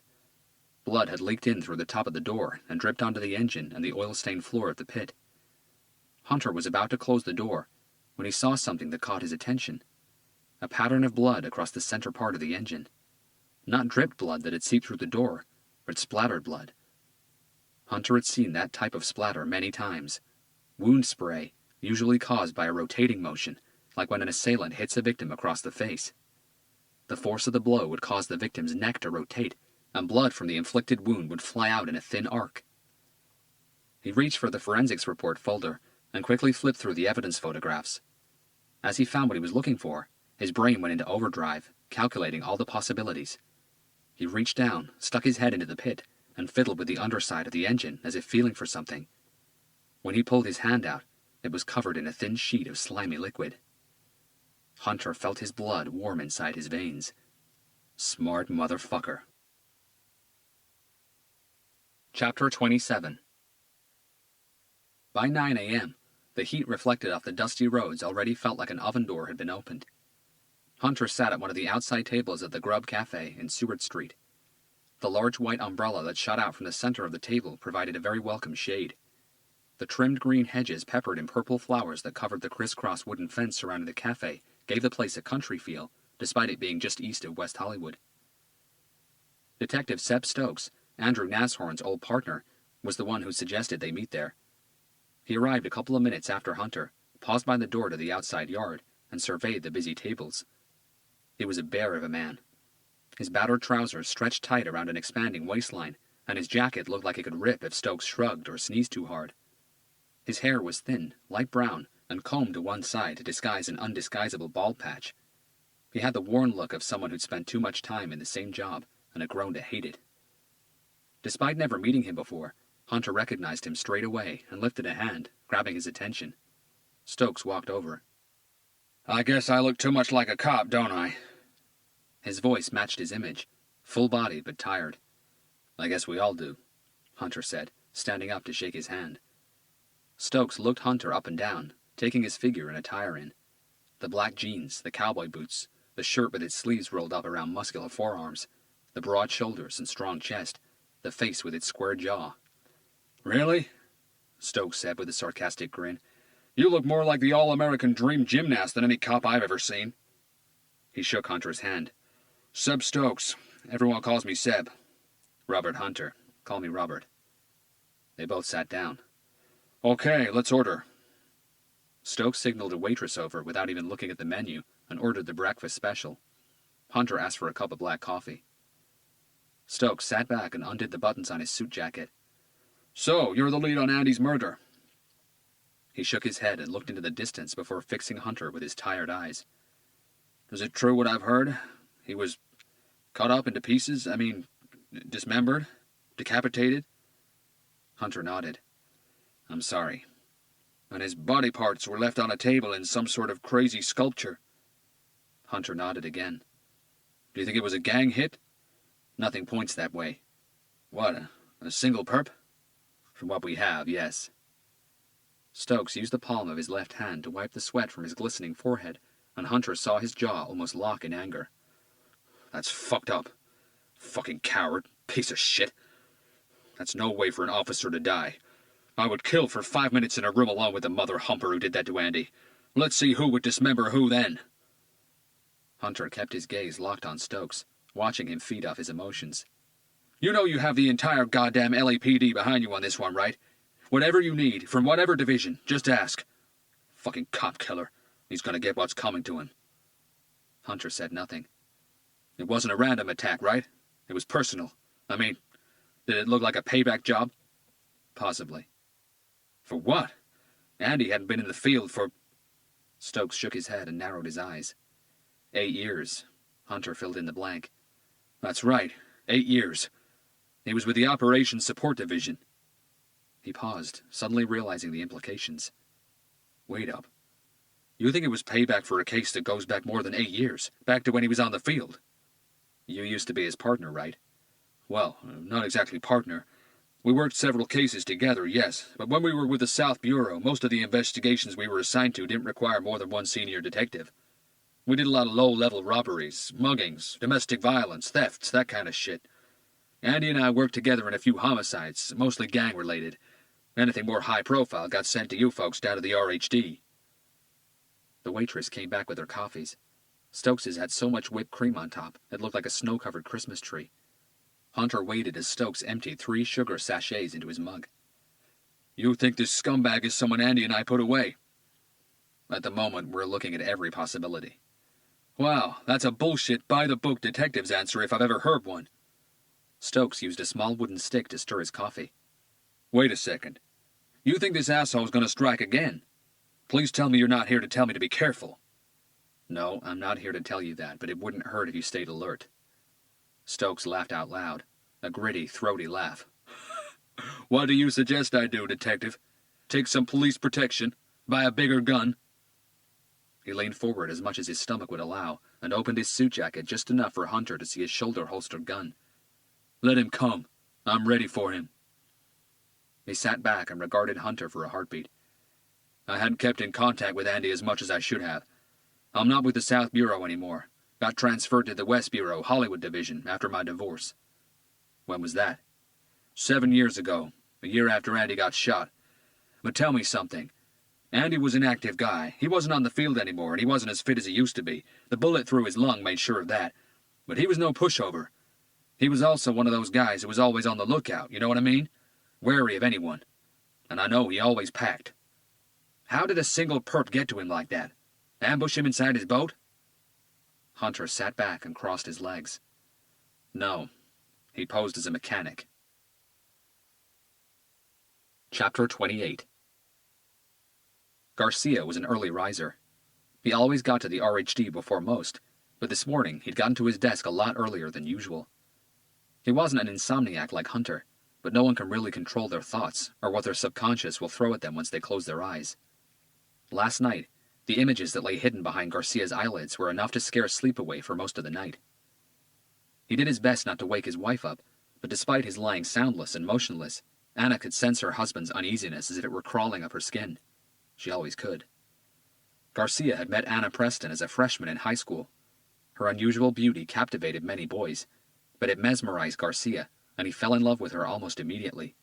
Blood had leaked in through the top of the door and dripped onto the engine and the oil-stained floor of the pit. Hunter was about to close the door when he saw something that caught his attention. A pattern of blood across the center part of the engine. Not dripped blood that had seeped through the door, but splattered blood. Hunter had seen that type of splatter many times. Wound spray, usually caused by a rotating motion, like when an assailant hits a victim across the face. The force of the blow would cause the victim's neck to rotate, and blood from the inflicted wound would fly out in a thin arc. He reached for the forensics report folder and quickly flipped through the evidence photographs. As he found what he was looking for, his brain went into overdrive, calculating all the possibilities. He reached down, stuck his head into the pit, and fiddled with the underside of the engine as if feeling for something. When he pulled his hand out, it was covered in a thin sheet of slimy liquid. Hunter felt his blood warm inside his veins. Smart motherfucker. Chapter 27. By 9 a.m., the heat reflected off the dusty roads already felt like an oven door had been opened. Hunter sat at one of the outside tables at the Grub Cafe in Seward Street. The large white umbrella that shot out from the center of the table provided a very welcome shade. The trimmed green hedges peppered in purple flowers that covered the crisscross wooden fence surrounding the cafe gave the place a country feel, despite it being just east of West Hollywood. Detective Seb Stokes, Andrew Nashorn's old partner, was the one who suggested they meet there. He arrived a couple of minutes after Hunter, paused by the door to the outside yard, and surveyed the busy tables. He was a bear of a man. His battered trousers stretched tight around an expanding waistline, and his jacket looked like it could rip if Stokes shrugged or sneezed too hard. His hair was thin, light brown, and combed to one side to disguise an undisguisable bald patch. He had the worn look of someone who'd spent too much time in the same job and had grown to hate it. Despite never meeting him before, Hunter recognized him straight away and lifted a hand, grabbing his attention. Stokes walked over. "I guess I look too much like a cop, don't I?" His voice matched his image, full-bodied but tired. "I guess we all do," Hunter said, standing up to shake his hand. Stokes looked Hunter up and down, taking his figure and attire in. The black jeans, the cowboy boots, the shirt with its sleeves rolled up around muscular forearms, the broad shoulders and strong chest, the face with its square jaw. "Really?" Stokes said with a sarcastic grin. "You look more like the all-American dream gymnast than any cop I've ever seen." He shook Hunter's hand. "Seb Stokes. Everyone calls me Seb." "Robert Hunter. Call me Robert." They both sat down. "Okay, let's order." Stokes signaled a waitress over without even looking at the menu and ordered the breakfast special. Hunter asked for a cup of black coffee. Stokes sat back and undid the buttons on his suit jacket. "So, you're the lead on Andy's murder." He shook his head and looked into the distance before fixing Hunter with his tired eyes. "Is it true what I've heard? He was cut up into pieces? Dismembered? Decapitated?" Hunter nodded. "I'm sorry." "And his body parts were left on a table in some sort of crazy sculpture." Hunter nodded again. "Do you think it was a gang hit?" "Nothing points that way." "What, a single perp?" "From what we have, yes." Stokes used the palm of his left hand to wipe the sweat from his glistening forehead, and Hunter saw his jaw almost lock in anger. "That's fucked up. Fucking coward. Piece of shit. That's no way for an officer to die. I would kill for 5 minutes in a room alone with the mother humper who did that to Andy. Let's see who would dismember who then." Hunter kept his gaze locked on Stokes, watching him feed off his emotions. "You know you have the entire goddamn LAPD behind you on this one, right? Whatever you need, from whatever division, just ask. Fucking cop killer. He's gonna get what's coming to him." Hunter said nothing. "It wasn't a random attack, right? It was personal. Did it look like a payback job?" "Possibly." "For what? Andy hadn't been in the field for—" Stokes shook his head and narrowed his eyes. 8 years. Hunter filled in the blank. "That's right. 8 years. He was with the Operations Support Division." He paused, suddenly realizing the implications. "Wait up. You think it was payback for a case that goes back more than 8 years, back to when he was on the field?" "You used to be his partner, right?" "Well, not exactly partner. We worked several cases together, yes, but when we were with the South Bureau, most of the investigations we were assigned to didn't require more than one senior detective. We did a lot of low-level robberies, muggings, domestic violence, thefts, that kind of shit. Andy and I worked together in a few homicides, mostly gang-related. Anything more high-profile got sent to you folks down to the RHD. The waitress came back with her coffees. Stokes's had so much whipped cream on top, it looked like a snow-covered Christmas tree. Hunter waited as Stokes emptied 3 sugar sachets into his mug. "You think this scumbag is someone Andy and I put away?" "At the moment, we're looking at every possibility." "Wow, that's a bullshit, by-the-book detective's answer if I've ever heard one." Stokes used a small wooden stick to stir his coffee. "Wait a second. You think this asshole's gonna strike again? Please tell me you're not here to tell me to be careful." "No, I'm not here to tell you that, but it wouldn't hurt if you stayed alert." Stokes laughed out loud, a gritty, throaty laugh. "What do you suggest I do, detective? Take some police protection? Buy a bigger gun?" He leaned forward as much as his stomach would allow, and opened his suit jacket just enough for Hunter to see his shoulder-holstered gun. "Let him come. I'm ready for him." He sat back and regarded Hunter for a heartbeat. "I hadn't kept in contact with Andy as much as I should have. I'm not with the South Bureau anymore. Got transferred to the West Bureau, Hollywood Division, after my divorce." "When was that?" 7 years ago, a year after Andy got shot. But tell me something. Andy was an active guy. He wasn't on the field anymore, and he wasn't as fit as he used to be. The bullet through his lung made sure of that. But he was no pushover. He was also one of those guys who was always on the lookout, you know what I mean? Wary of anyone. And I know he always packed. How did a single perp get to him like that? Ambush him inside his boat? Hunter sat back and crossed his legs. No, he posed as a mechanic. Chapter 28. Garcia was an early riser. He always got to the RHD before most, but this morning he'd gotten to his desk a lot earlier than usual. He wasn't an insomniac like Hunter, but no one can really control their thoughts or what their subconscious will throw at them once they close their eyes. Last night, the images that lay hidden behind Garcia's eyelids were enough to scare sleep away for most of the night. He did his best not to wake his wife up, but despite his lying soundless and motionless, Anna could sense her husband's uneasiness as if it were crawling up her skin. She always could. Garcia had met Anna Preston as a freshman in high school. Her unusual beauty captivated many boys, but it mesmerized Garcia, and he fell in love with her almost immediately.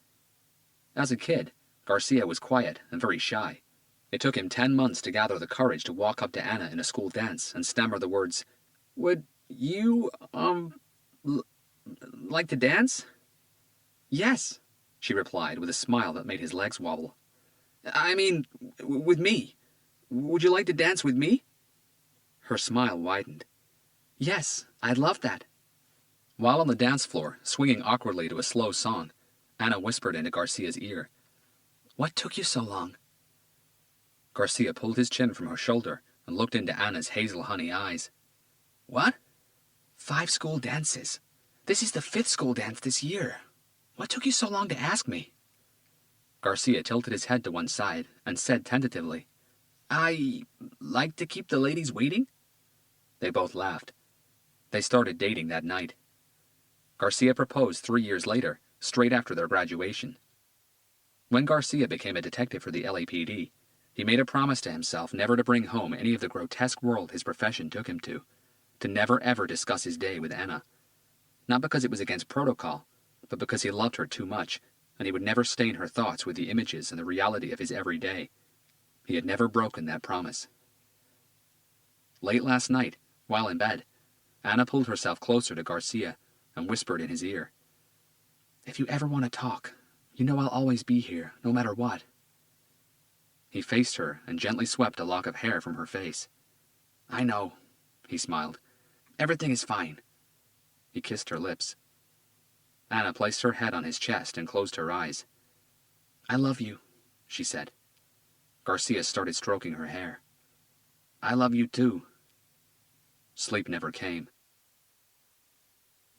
As a kid, Garcia was quiet and very shy. It took him 10 months to gather the courage to walk up to Anna in a school dance and stammer the words, "Would you, like to dance?" "Yes," she replied with a smile that made his legs wobble. "I mean, with me. Would you like to dance with me?" Her smile widened. "Yes, I'd love that." While on the dance floor, swinging awkwardly to a slow song, Anna whispered into Garcia's ear, "What took you so long?" Garcia pulled his chin from her shoulder and looked into Anna's hazel honey eyes. "What?" "5 school dances. This is the 5th school dance this year. What took you so long to ask me?" Garcia tilted his head to one side and said tentatively, "I like to keep the ladies waiting." They both laughed. They started dating that night. Garcia proposed 3 years later, straight after their graduation. When Garcia became a detective for the LAPD, he made a promise to himself never to bring home any of the grotesque world his profession took him to never ever discuss his day with Anna. Not because it was against protocol, but because he loved her too much, and he would never stain her thoughts with the images and the reality of his everyday. He had never broken that promise. Late last night, while in bed, Anna pulled herself closer to Garcia and whispered in his ear, "If you ever want to talk, you know I'll always be here, no matter what." He faced her and gently swept a lock of hair from her face. "I know," he smiled. "Everything is fine." He kissed her lips. Anna placed her head on his chest and closed her eyes. "I love you," she said. Garcia started stroking her hair. "I love you too." Sleep never came.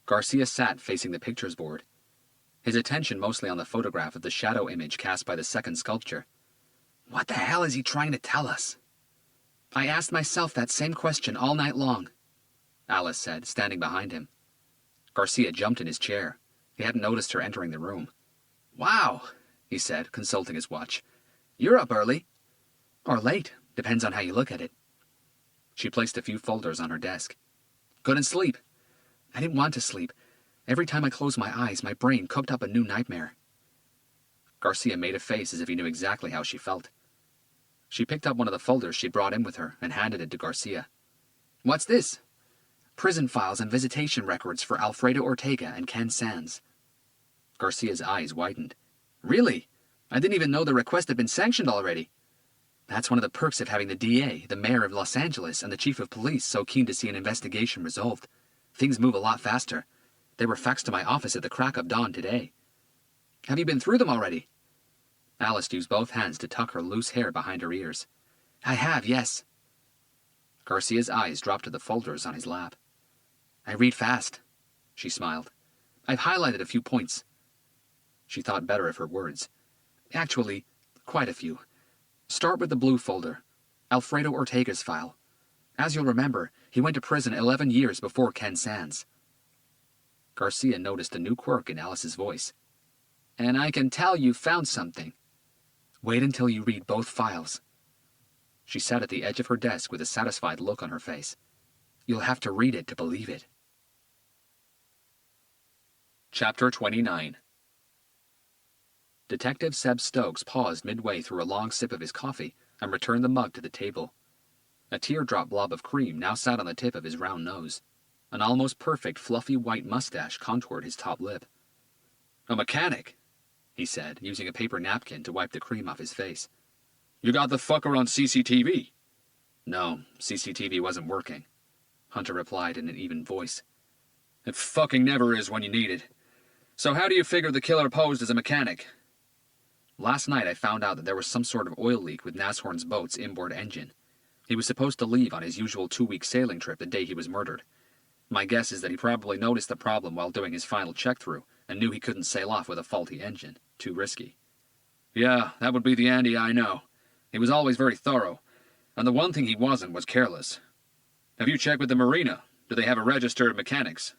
Garcia sat facing the pictures board, his attention mostly on the photograph of the shadow image cast by the second sculpture. What the hell is he trying to tell us? I asked myself that same question all night long, Alice said, standing behind him. Garcia jumped in his chair. He hadn't noticed her entering the room. "Wow," he said, consulting his watch. "You're up early." "Or late, depends on how you look at it." She placed a few folders on her desk. "Couldn't sleep." "I didn't want to sleep. Every time I closed my eyes, my brain cooked up a new nightmare." Garcia made a face as if he knew exactly how she felt. She picked up one of the folders she'd brought in with her and handed it to Garcia. "What's this?" "Prison files and visitation records for Alfredo Ortega and Ken Sands." Garcia's eyes widened. "Really? I didn't even know the request had been sanctioned already." "That's one of the perks of having the DA, the mayor of Los Angeles, and the chief of police so keen to see an investigation resolved. Things move a lot faster. They were faxed to my office at the crack of dawn today." "Have you been through them already?" Alice used both hands to tuck her loose hair behind her ears. "I have, yes." Garcia's eyes dropped to the folders on his lap. "I read fast," she smiled. "I've highlighted a few points." She thought better of her words. "Actually, quite a few. Start with the blue folder, Alfredo Ortega's file. As you'll remember, he went to prison 11 years before Ken Sands." Garcia noticed a new quirk in Alice's voice. "And I can tell you found something." "Wait until you read both files." She sat at the edge of her desk with a satisfied look on her face. "You'll have to read it to believe it." Chapter 29. Detective Seb Stokes paused midway through a long sip of his coffee and returned the mug to the table. A teardrop blob of cream now sat on the tip of his round nose. An almost perfect fluffy white mustache contoured his top lip. "A mechanic," he said, using a paper napkin to wipe the cream off his face. "You got the fucker on CCTV?" "No, CCTV wasn't working," Hunter replied in an even voice. "It fucking never is when you need it. So how do you figure the killer posed as a mechanic?" "Last night I found out that there was some sort of oil leak with Nashorn's boat's inboard engine. He was supposed to leave on his usual 2-week sailing trip the day he was murdered. My guess is that he probably noticed the problem while doing his final check-through and knew he couldn't sail off with a faulty engine. Too risky." "Yeah, that would be the Andy I know. He was always very thorough, and the one thing he wasn't was careless. Have you checked with the marina? Do they have a register of mechanics?"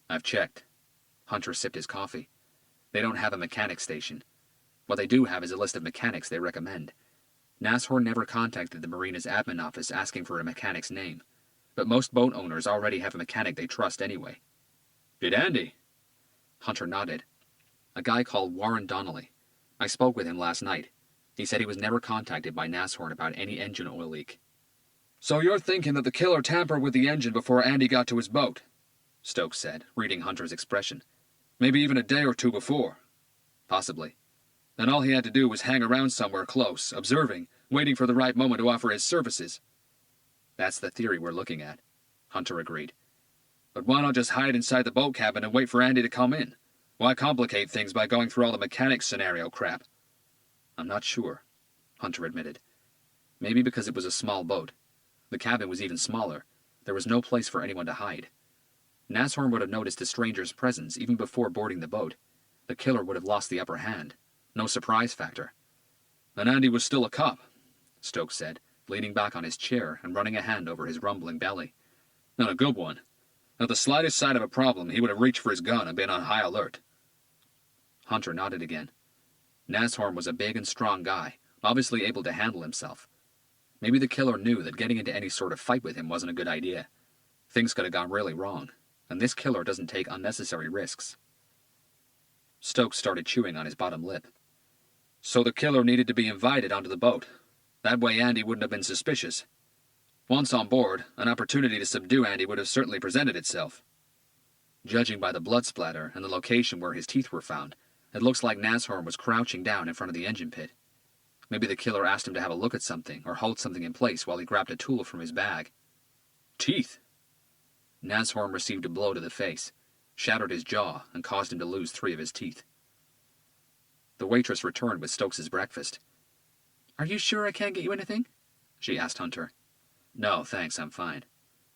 "I've checked." Hunter sipped his coffee. "They don't have a mechanic station. What they do have is a list of mechanics they recommend. Nashorn never contacted the marina's admin office asking for a mechanic's name, but most boat owners already have a mechanic they trust anyway." "Did Andy?" Hunter nodded. "A guy called Warren Donnelly. I spoke with him last night. He said he was never contacted by Nashorn about any engine oil leak." "So you're thinking that the killer tampered with the engine before Andy got to his boat?" Stokes said, reading Hunter's expression. "Maybe even a day or two before." "Possibly. And all he had to do was hang around somewhere close, observing, waiting for the right moment to offer his services." "That's the theory we're looking at," Hunter agreed. "But why not just hide inside the boat cabin and wait for Andy to come in? Why complicate things by going through all the mechanics scenario crap?" "I'm not sure," Hunter admitted. "Maybe because it was a small boat. The cabin was even smaller. There was no place for anyone to hide. Nashorn would have noticed the stranger's presence even before boarding the boat. The killer would have lost the upper hand. No surprise factor." "And Andy was still a cop," Stokes said, leaning back on his chair and running a hand over his rumbling belly. "And a good one. At the slightest sign of a problem, he would have reached for his gun and been on high alert." Hunter nodded again. Nashorn was a big and strong guy, obviously able to handle himself. Maybe the killer knew that getting into any sort of fight with him wasn't a good idea. Things could have gone really wrong, and this killer doesn't take unnecessary risks. Stokes started chewing on his bottom lip. "So the killer needed to be invited onto the boat. That way Andy wouldn't have been suspicious. Once on board, an opportunity to subdue Andy would have certainly presented itself." Judging by the blood splatter and the location where his teeth were found, it looks like Nashorn was crouching down in front of the engine pit. Maybe the killer asked him to have a look at something or hold something in place while he grabbed a tool from his bag. "Teeth?" Nashorn received a blow to the face, shattered his jaw, and caused him to lose 3 of his teeth. The waitress returned with Stokes' breakfast. "Are you sure I can't get you anything?" she asked Hunter. "No, thanks, I'm fine."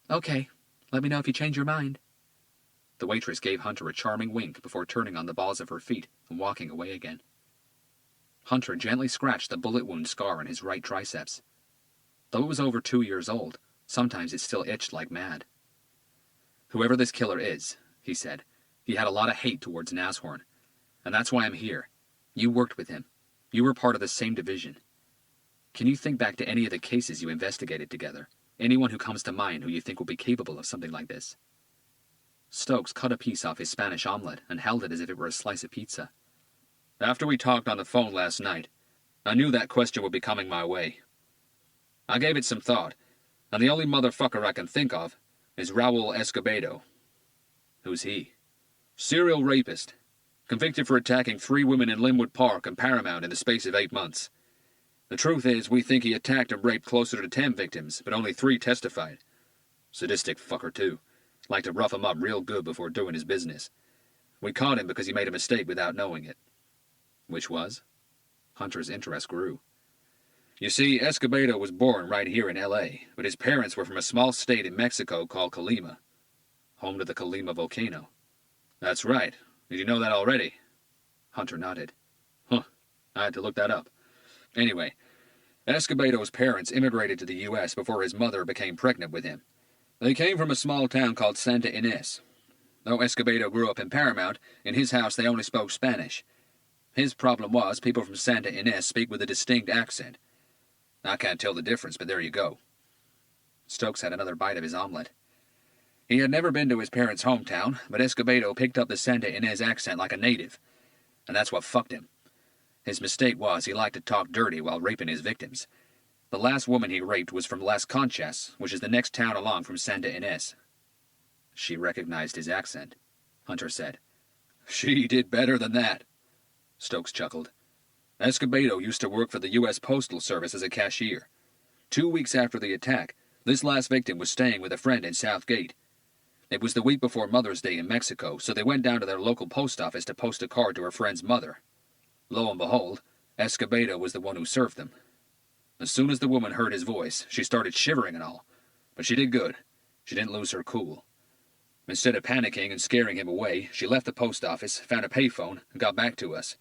"Okay, let me know if you change your mind." The waitress gave Hunter a charming wink before turning on the balls of her feet and walking away again. Hunter gently scratched the bullet wound scar on his right triceps. Though it was over 2 years old, sometimes it still itched like mad. "Whoever this killer is," he said, "he had a lot of hate towards Nashorn. And that's why I'm here. You worked with him. You were part of the same division. Can you think back to any of the cases you investigated together? Anyone who comes to mind who you think will be capable of something like this?" Stokes cut a piece off his Spanish omelet and held it as if it were a slice of pizza. "After we talked on the phone last night, I knew that question would be coming my way. I gave it some thought, and the only motherfucker I can think of is Raul Escobedo." "Who's he?" "Serial rapist. Convicted for attacking 3 women in Linwood Park and Paramount in the space of 8 months. The truth is, we think he attacked and raped closer to 10 victims, but only 3 testified. Sadistic fucker, too. Liked to rough him up real good before doing his business. We caught him because he made a mistake without knowing it." "Which was?" Hunter's interest grew. "You see, Escobedo was born right here in L.A., but his parents were from a small state in Mexico called Colima. Home to the Colima volcano." "That's right. Did you know that already?" Hunter nodded. "Huh. I had to look that up. Anyway, Escobedo's parents immigrated to the U.S. before his mother became pregnant with him. They came from a small town called Santa Ynez. Though Escobedo grew up in Paramount, in his house they only spoke Spanish. His problem was people from Santa Ynez speak with a distinct accent. I can't tell the difference, but there you go." Stokes had another bite of his omelet. He had never been to his parents' hometown, but Escobedo picked up the Santa Ynez accent like a native. And that's what fucked him. His mistake was he liked to talk dirty while raping his victims. The last woman he raped was from Las Conchas, which is the next town along from Santa Ynez. She recognized his accent, Hunter said. She did better than that, Stokes chuckled. Escobedo used to work for the U.S. Postal Service as a cashier. 2 weeks after the attack, this last victim was staying with a friend in Southgate. It was the week before Mother's Day in Mexico, so they went down to their local post office to post a card to her friend's mother. Lo and behold, Escobedo was the one who served them. As soon as the woman heard his voice, she started shivering and all. But she did good. She didn't lose her cool. Instead of panicking and scaring him away, she left the post office, found a payphone, and got back to us.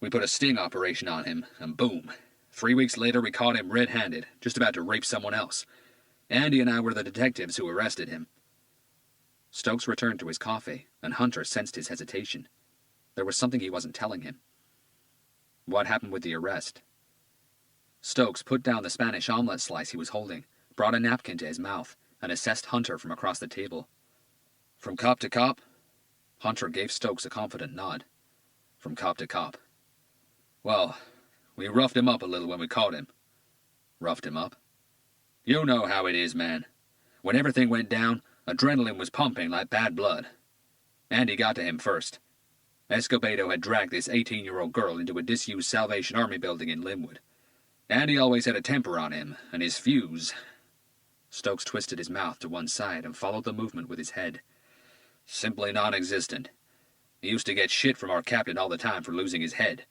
We put a sting operation on him, and boom. 3 weeks later, we caught him red-handed, just about to rape someone else. Andy and I were the detectives who arrested him. Stokes returned to his coffee, and Hunter sensed his hesitation. There was something he wasn't telling him. What happened with the arrest? Stokes put down the Spanish omelet slice he was holding, brought a napkin to his mouth, and assessed Hunter from across the table. From cop to cop? Hunter gave Stokes a confident nod. From cop to cop. Well, we roughed him up a little when we caught him. Roughed him up? You know how it is, man. When everything went down, adrenaline was pumping like bad blood. Andy got to him first. Escobedo had dragged this 18-year-old girl into a disused Salvation Army building in Linwood. Andy always had a temper on him, and his fuse... Stokes twisted his mouth to one side and followed the movement with his head. Simply non-existent. He used to get shit from our captain all the time for losing his head.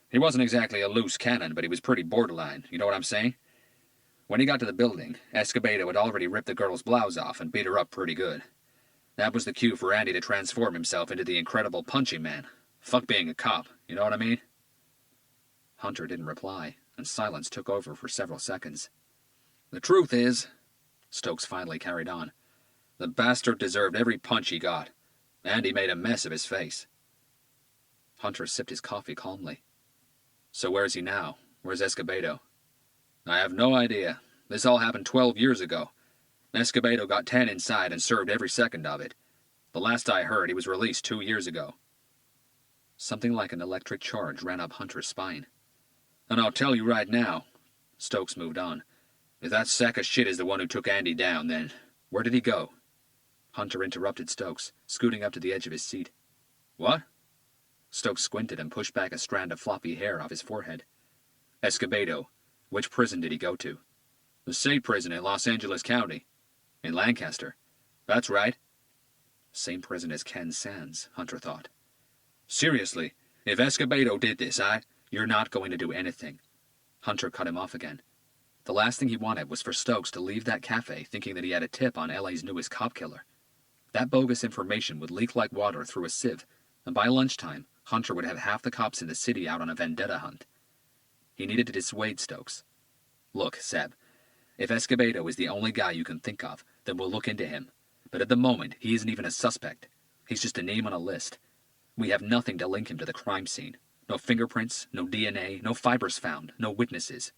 He wasn't exactly a loose cannon, but he was pretty borderline, you know what I'm saying? When he got to the building, Escobedo had already ripped the girl's blouse off and beat her up pretty good. That was the cue for Andy to transform himself into the incredible punching man. Fuck being a cop, you know what I mean? Hunter didn't reply, and silence took over for several seconds. The truth is, Stokes finally carried on, the bastard deserved every punch he got. Andy made a mess of his face. Hunter sipped his coffee calmly. So where's he now? Where's Escobedo? I have no idea. This all happened 12 years ago. Escobedo got 10 inside and served every second of it. The last I heard, he was released 2 years ago. Something like an electric charge ran up Hunter's spine. And I'll tell you right now, Stokes moved on, if that sack of shit is the one who took Andy down, then where did he go? Hunter interrupted Stokes, scooting up to the edge of his seat. What? Stokes squinted and pushed back a strand of floppy hair off his forehead. Escobedo, which prison did he go to? The state prison in Los Angeles County. In Lancaster. That's right. Same prison as Ken Sands, Hunter thought. Seriously, if Escobedo did this, you're not going to do anything. Hunter cut him off again. The last thing he wanted was for Stokes to leave that cafe thinking that he had a tip on LA's newest cop killer. That bogus information would leak like water through a sieve, and by lunchtime, Hunter would have half the cops in the city out on a vendetta hunt. He needed to dissuade Stokes. Look, Seb, if Escobedo is the only guy you can think of, then we'll look into him. But at the moment, he isn't even a suspect. He's just a name on a list. We have nothing to link him to the crime scene. No fingerprints, no DNA, no fibers found, no witnesses.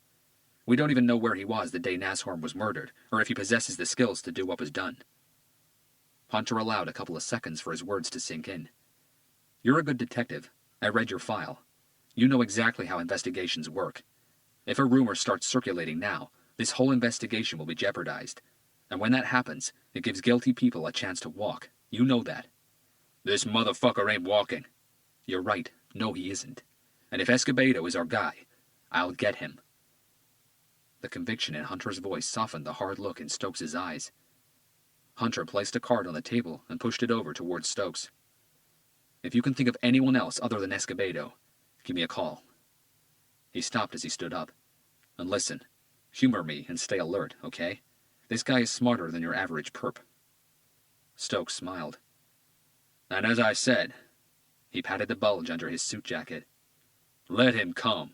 We don't even know where he was the day Nashorn was murdered, or if he possesses the skills to do what was done. Hunter allowed a couple of seconds for his words to sink in. You're a good detective. I read your file. You know exactly how investigations work. If a rumor starts circulating now, this whole investigation will be jeopardized. And when that happens, it gives guilty people a chance to walk. You know that. This motherfucker ain't walking. You're right. No, he isn't. And if Escobedo is our guy, I'll get him. The conviction in Hunter's voice softened the hard look in Stokes' eyes. Hunter placed a card on the table and pushed it over towards Stokes. If you can think of anyone else other than Escobedo, give me a call. He stopped as he stood up. And listen, humor me and stay alert, okay? This guy is smarter than your average perp. Stokes smiled. And as I said, he patted the bulge under his suit jacket. Let him come.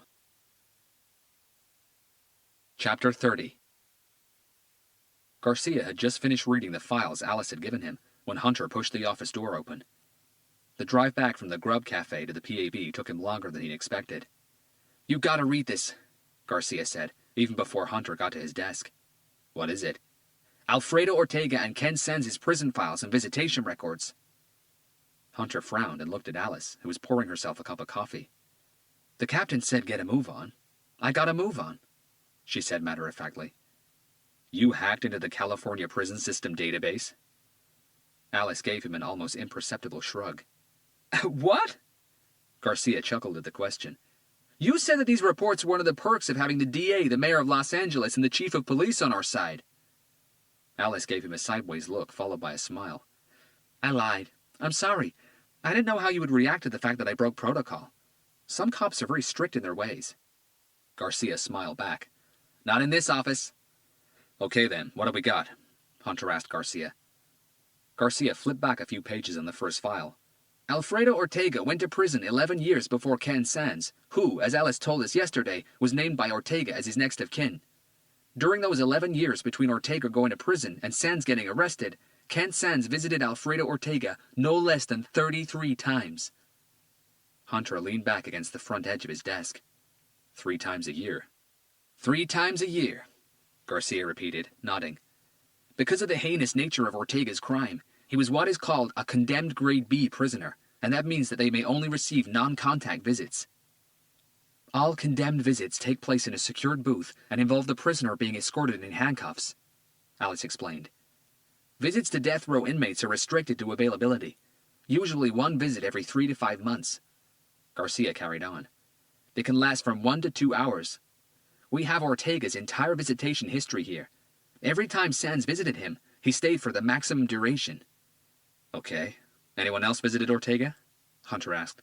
Chapter 30. Garcia had just finished reading the files Alice had given him when Hunter pushed the office door open. The drive back from the Grub Cafe to the PAB took him longer than he expected. You gotta read this, Garcia said, even before Hunter got to his desk. What is it? Alfredo Ortega and Ken Sands' prison files and visitation records. Hunter frowned and looked at Alice, who was pouring herself a cup of coffee. The captain said get a move on. I got a move on, she said matter-of-factly. You hacked into the California prison system database? Alice gave him an almost imperceptible shrug. What? Garcia chuckled at the question. You said that these reports were one of the perks of having the DA, the mayor of Los Angeles, and the chief of police on our side. Alice gave him a sideways look, followed by a smile. I lied. I'm sorry. I didn't know how you would react to the fact that I broke protocol. Some cops are very strict in their ways. Garcia smiled back. Not in this office. Okay then, what have we got? Hunter asked Garcia. Garcia flipped back a few pages on the first file. Alfredo Ortega went to prison 11 years before Ken Sands, who, as Alice told us yesterday, was named by Ortega as his next of kin. During those 11 years between Ortega going to prison and Sands getting arrested, Ken Sands visited Alfredo Ortega no less than 33 times. Hunter leaned back against the front edge of his desk. 3 times a year. 3 times a year, Garcia repeated, nodding. Because of the heinous nature of Ortega's crime, he was what is called a condemned Grade B prisoner, and that means that they may only receive non-contact visits. All condemned visits take place in a secured booth and involve the prisoner being escorted in handcuffs, Alice explained. Visits to death row inmates are restricted to availability, usually 1 visit every 3 to 5 months. Garcia carried on. They can last from 1 to 2 hours. We have Ortega's entire visitation history here. Every time Sands visited him, he stayed for the maximum duration. Okay. Anyone else visited Ortega? Hunter asked.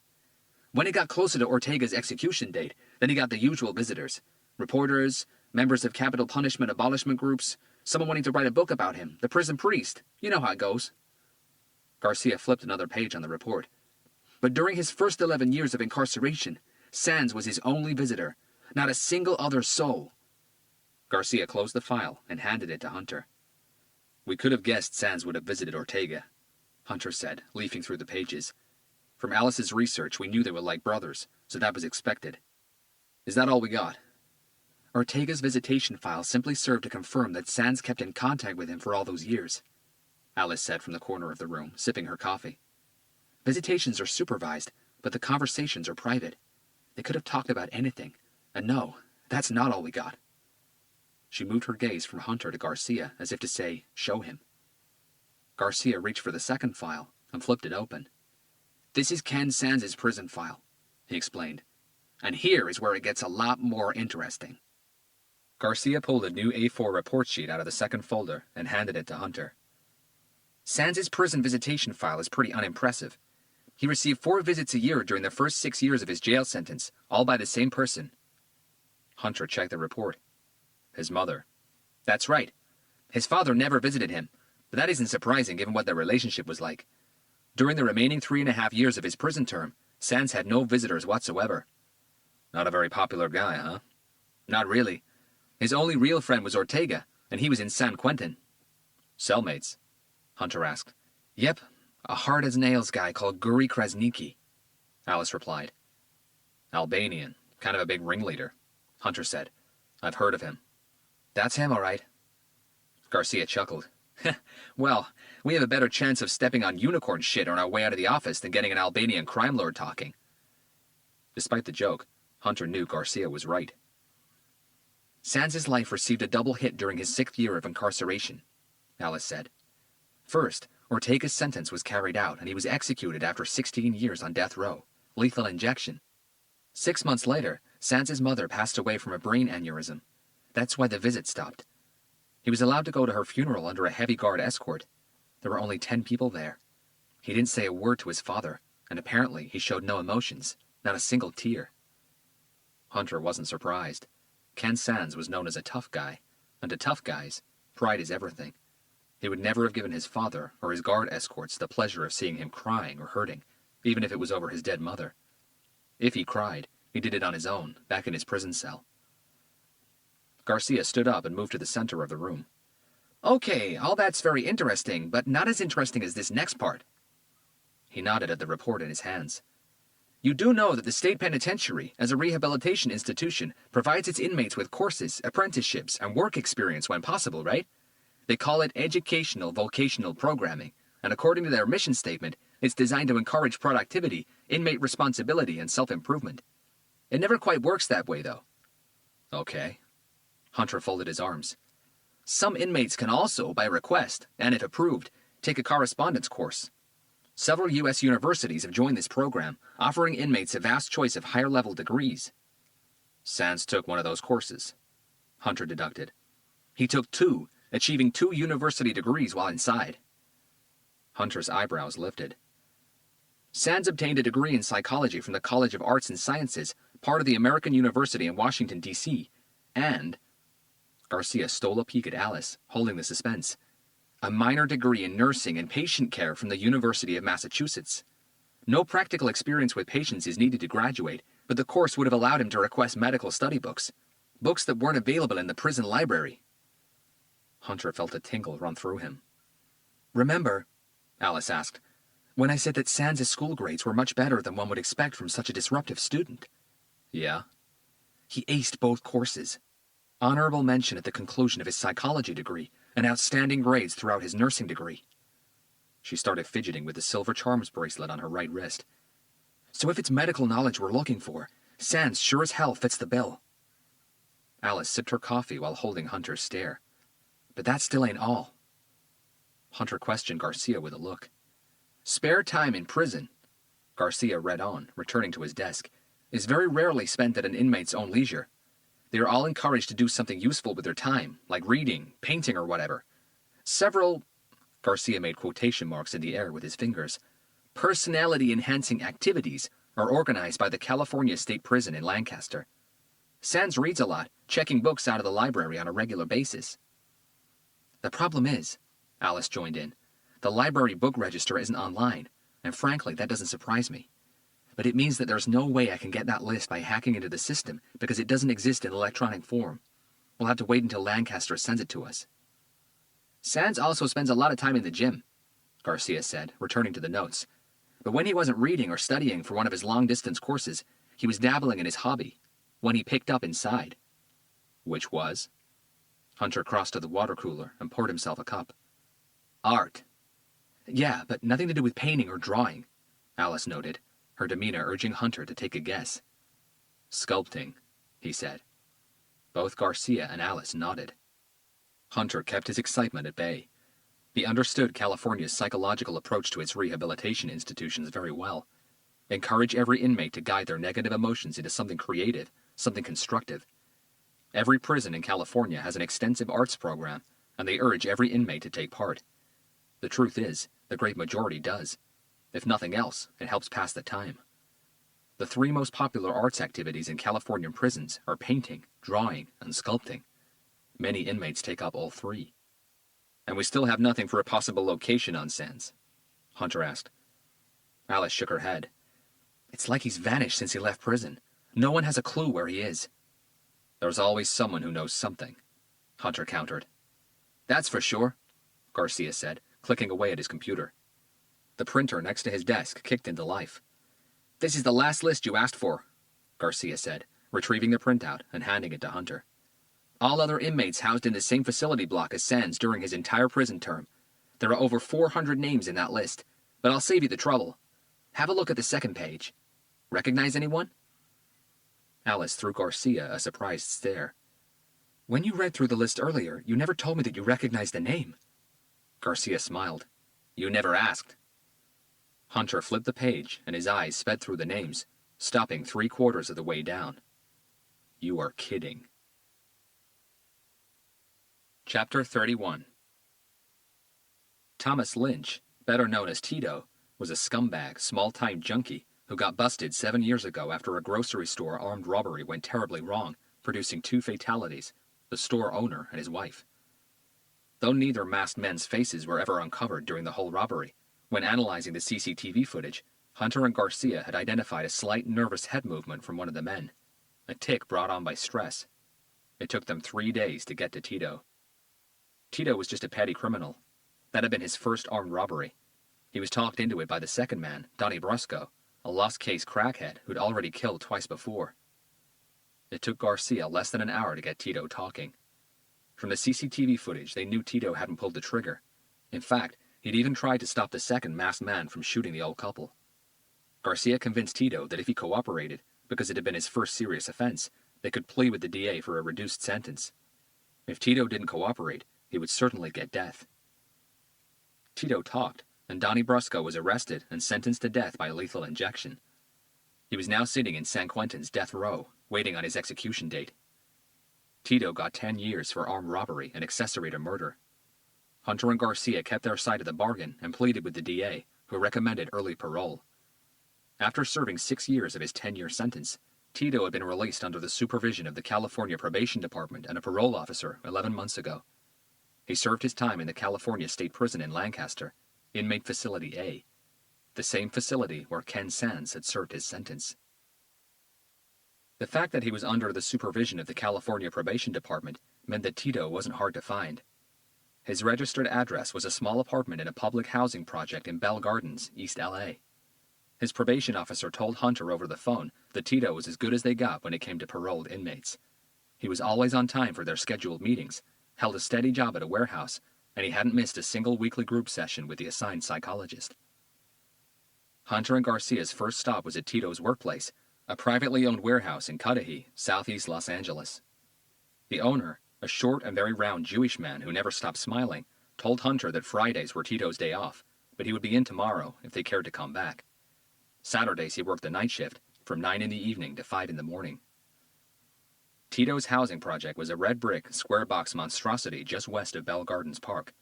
When it got closer to Ortega's execution date, then he got the usual visitors. Reporters, members of capital punishment abolishment groups, someone wanting to write a book about him, the prison priest. You know how it goes. Garcia flipped another page on the report. But during his first 11 years of incarceration, Sands was his only visitor, not a single other soul. Garcia closed the file and handed it to Hunter. We could have guessed Sands would have visited Ortega, Hunter said, leafing through the pages. From Alice's research, we knew they were like brothers, so that was expected. Is that all we got? Ortega's visitation file simply served to confirm that Sands kept in contact with him for all those years, Alice said from the corner of the room, sipping her coffee. Visitations are supervised, but the conversations are private. They could have talked about anything, and no, that's not all we got. She moved her gaze from Hunter to Garcia, as if to say, show him. Garcia reached for the second file and flipped it open. This is Ken Sands' prison file, he explained. And here is where it gets a lot more interesting. Garcia pulled a new A4 report sheet out of the second folder and handed it to Hunter. Sands' prison visitation file is pretty unimpressive. He received 4 visits a year during the first 6 years of his jail sentence, all by the same person. Hunter checked the report. His mother. That's right. His father never visited him, but that isn't surprising given what their relationship was like. During the remaining 3.5 years of his prison term, Sands had no visitors whatsoever. Not a very popular guy, huh? Not really. His only real friend was Ortega, and he was in San Quentin. Cellmates? Hunter asked. Yep, a hard-as-nails guy called Guri Krasniki, Alice replied. Albanian, kind of a big ringleader, Hunter said. I've heard of him. That's him, all right. Garcia chuckled. Well, we have a better chance of stepping on unicorn shit on our way out of the office than getting an Albanian crime lord talking. Despite the joke, Hunter knew Garcia was right. Sands' life received a double hit during his 6th year of incarceration, Alice said. First, Ortega's sentence was carried out and he was executed after 16 years on death row, lethal injection. 6 months later, Sands' mother passed away from a brain aneurysm. That's why the visit stopped. He was allowed to go to her funeral under a heavy guard escort. There were only 10 people there. He didn't say a word to his father, and apparently he showed no emotions, not a single tear. Hunter wasn't surprised. Ken Sands was known as a tough guy, and to tough guys, pride is everything. He would never have given his father or his guard escorts the pleasure of seeing him crying or hurting, even if it was over his dead mother. If he cried, he did it on his own, back in his prison cell. Garcia stood up and moved to the center of the room. Okay, all that's very interesting, but not as interesting as this next part. He nodded at the report in his hands. You do know that the state penitentiary, as a rehabilitation institution, provides its inmates with courses, apprenticeships, and work experience when possible, right? They call it educational vocational programming, and according to their mission statement, it's designed to encourage productivity, inmate responsibility, and self-improvement. It never quite works that way, though. Okay. Hunter folded his arms. Some inmates can also, by request, and if approved, take a correspondence course. Several U.S. universities have joined this program, offering inmates a vast choice of higher-level degrees. Sands took one of those courses. Hunter deducted. He took 2, achieving 2 university degrees while inside. Hunter's eyebrows lifted. Sands obtained a degree in psychology from the College of Arts and Sciences, part of the American University in Washington, D.C., and... Garcia stole a peek at Alice, holding the suspense. A minor degree in nursing and patient care from the University of Massachusetts. No practical experience with patients is needed to graduate, but the course would have allowed him to request medical study books. Books that weren't available in the prison library. Hunter felt a tingle run through him. Remember, Alice asked, when I said that Sands' school grades were much better than one would expect from such a disruptive student? Yeah? He aced both courses. Honorable mention at the conclusion of his psychology degree, and outstanding grades throughout his nursing degree. She started fidgeting with the silver charms bracelet on her right wrist. So if it's medical knowledge we're looking for, Sands sure as hell fits the bill. Alice sipped her coffee while holding Hunter's stare. But that still ain't all. Hunter questioned Garcia with a look. Spare time in prison, Garcia read on, returning to his desk, is very rarely spent at an inmate's own leisure. They are all encouraged to do something useful with their time, like reading, painting, or whatever. Several, Garcia made quotation marks in the air with his fingers, personality-enhancing activities are organized by the California State Prison in Lancaster. Sands reads a lot, checking books out of the library on a regular basis. The problem is, Alice joined in, the library book register isn't online, and frankly, that doesn't surprise me. But it means that there's no way I can get that list by hacking into the system because it doesn't exist in electronic form. We'll have to wait until Lancaster sends it to us. Sands also spends a lot of time in the gym, Garcia said, returning to the notes. But when he wasn't reading or studying for one of his long-distance courses, he was dabbling in his hobby, one he picked up inside. Which was? Hunter crossed to the water cooler and poured himself a cup. Art. Yeah, but nothing to do with painting or drawing, Alice noted, her demeanor urging Hunter to take a guess. Sculpting, he said. Both Garcia and Alice nodded. Hunter kept his excitement at bay. He understood California's psychological approach to its rehabilitation institutions very well. Encourage every inmate to guide their negative emotions into something creative, something constructive. Every prison in California has an extensive arts program, and they urge every inmate to take part. The truth is, the great majority does. If nothing else, it helps pass the time. The 3 most popular arts activities in Californian prisons are painting, drawing, and sculpting. Many inmates take up all 3. And we still have nothing for a possible location on Sands? Hunter asked. Alice shook her head. It's like he's vanished since he left prison. No one has a clue where he is. There's always someone who knows something, Hunter countered. That's for sure, Garcia said, clicking away at his computer. The printer next to his desk kicked into life. This is the last list you asked for, Garcia said, retrieving the printout and handing it to Hunter. All other inmates housed in the same facility block as Sands during his entire prison term. There are over 400 names in that list, but I'll save you the trouble. Have a look at the second page. Recognize anyone? Alice threw Garcia a surprised stare. When you read through the list earlier, you never told me that you recognized a name. Garcia smiled. You never asked. Hunter flipped the page, and his eyes sped through the names, stopping 3/4 of the way down. You are kidding. Chapter 31. Thomas Lynch, better known as Tito, was a scumbag, small-time junkie who got busted 7 years ago after a grocery store armed robbery went terribly wrong, producing 2 fatalities, the store owner and his wife. Though neither masked men's faces were ever uncovered during the whole robbery, when analyzing the CCTV footage, Hunter and Garcia had identified a slight nervous head movement from one of the men, a tic brought on by stress. It took them 3 days to get to Tito. Tito was just a petty criminal. That had been his first armed robbery. He was talked into it by the second man, Donnie Brusco, a lost-case crackhead who'd already killed twice before. It took Garcia less than an hour to get Tito talking. From the CCTV footage, they knew Tito hadn't pulled the trigger. In fact, he'd even tried to stop the second masked man from shooting the old couple. Garcia convinced Tito that if he cooperated, Because it had been his first serious offense, they could plead with the DA for a reduced sentence. If Tito didn't cooperate, he would certainly get death. Tito talked, and Donnie Brusco was arrested and sentenced to death by lethal injection. He was now sitting in San Quentin's death row, waiting on his execution date. Tito got 10 years for armed robbery and accessory to murder. Hunter and Garcia kept their side of the bargain and pleaded with the DA, who recommended early parole. After serving 6 years of his 10-year sentence, Tito had been released under the supervision of the California Probation Department and a parole officer 11 months ago. He served his time in the California State Prison in Lancaster, Inmate Facility A, the same facility where Ken Sands had served his sentence. The fact that he was under the supervision of the California Probation Department meant that Tito wasn't hard to find. His registered address was a small apartment in a public housing project in Bell Gardens, East LA. His probation officer told Hunter over the phone that Tito was as good as they got when it came to paroled inmates. He was always on time for their scheduled meetings, held a steady job at a warehouse, and he hadn't missed a single weekly group session with the assigned psychologist. Hunter and Garcia's first stop was at Tito's workplace, a privately owned warehouse in Cudahy, southeast Los Angeles. The owner, a short and very round Jewish man who never stopped smiling, told Hunter that Fridays were Tito's day off, but he would be in tomorrow if they cared to come back. Saturdays he worked the night shift, from 9 in the evening to 5 in the morning. Tito's housing project was a red brick, square box monstrosity just west of Bell Gardens Park.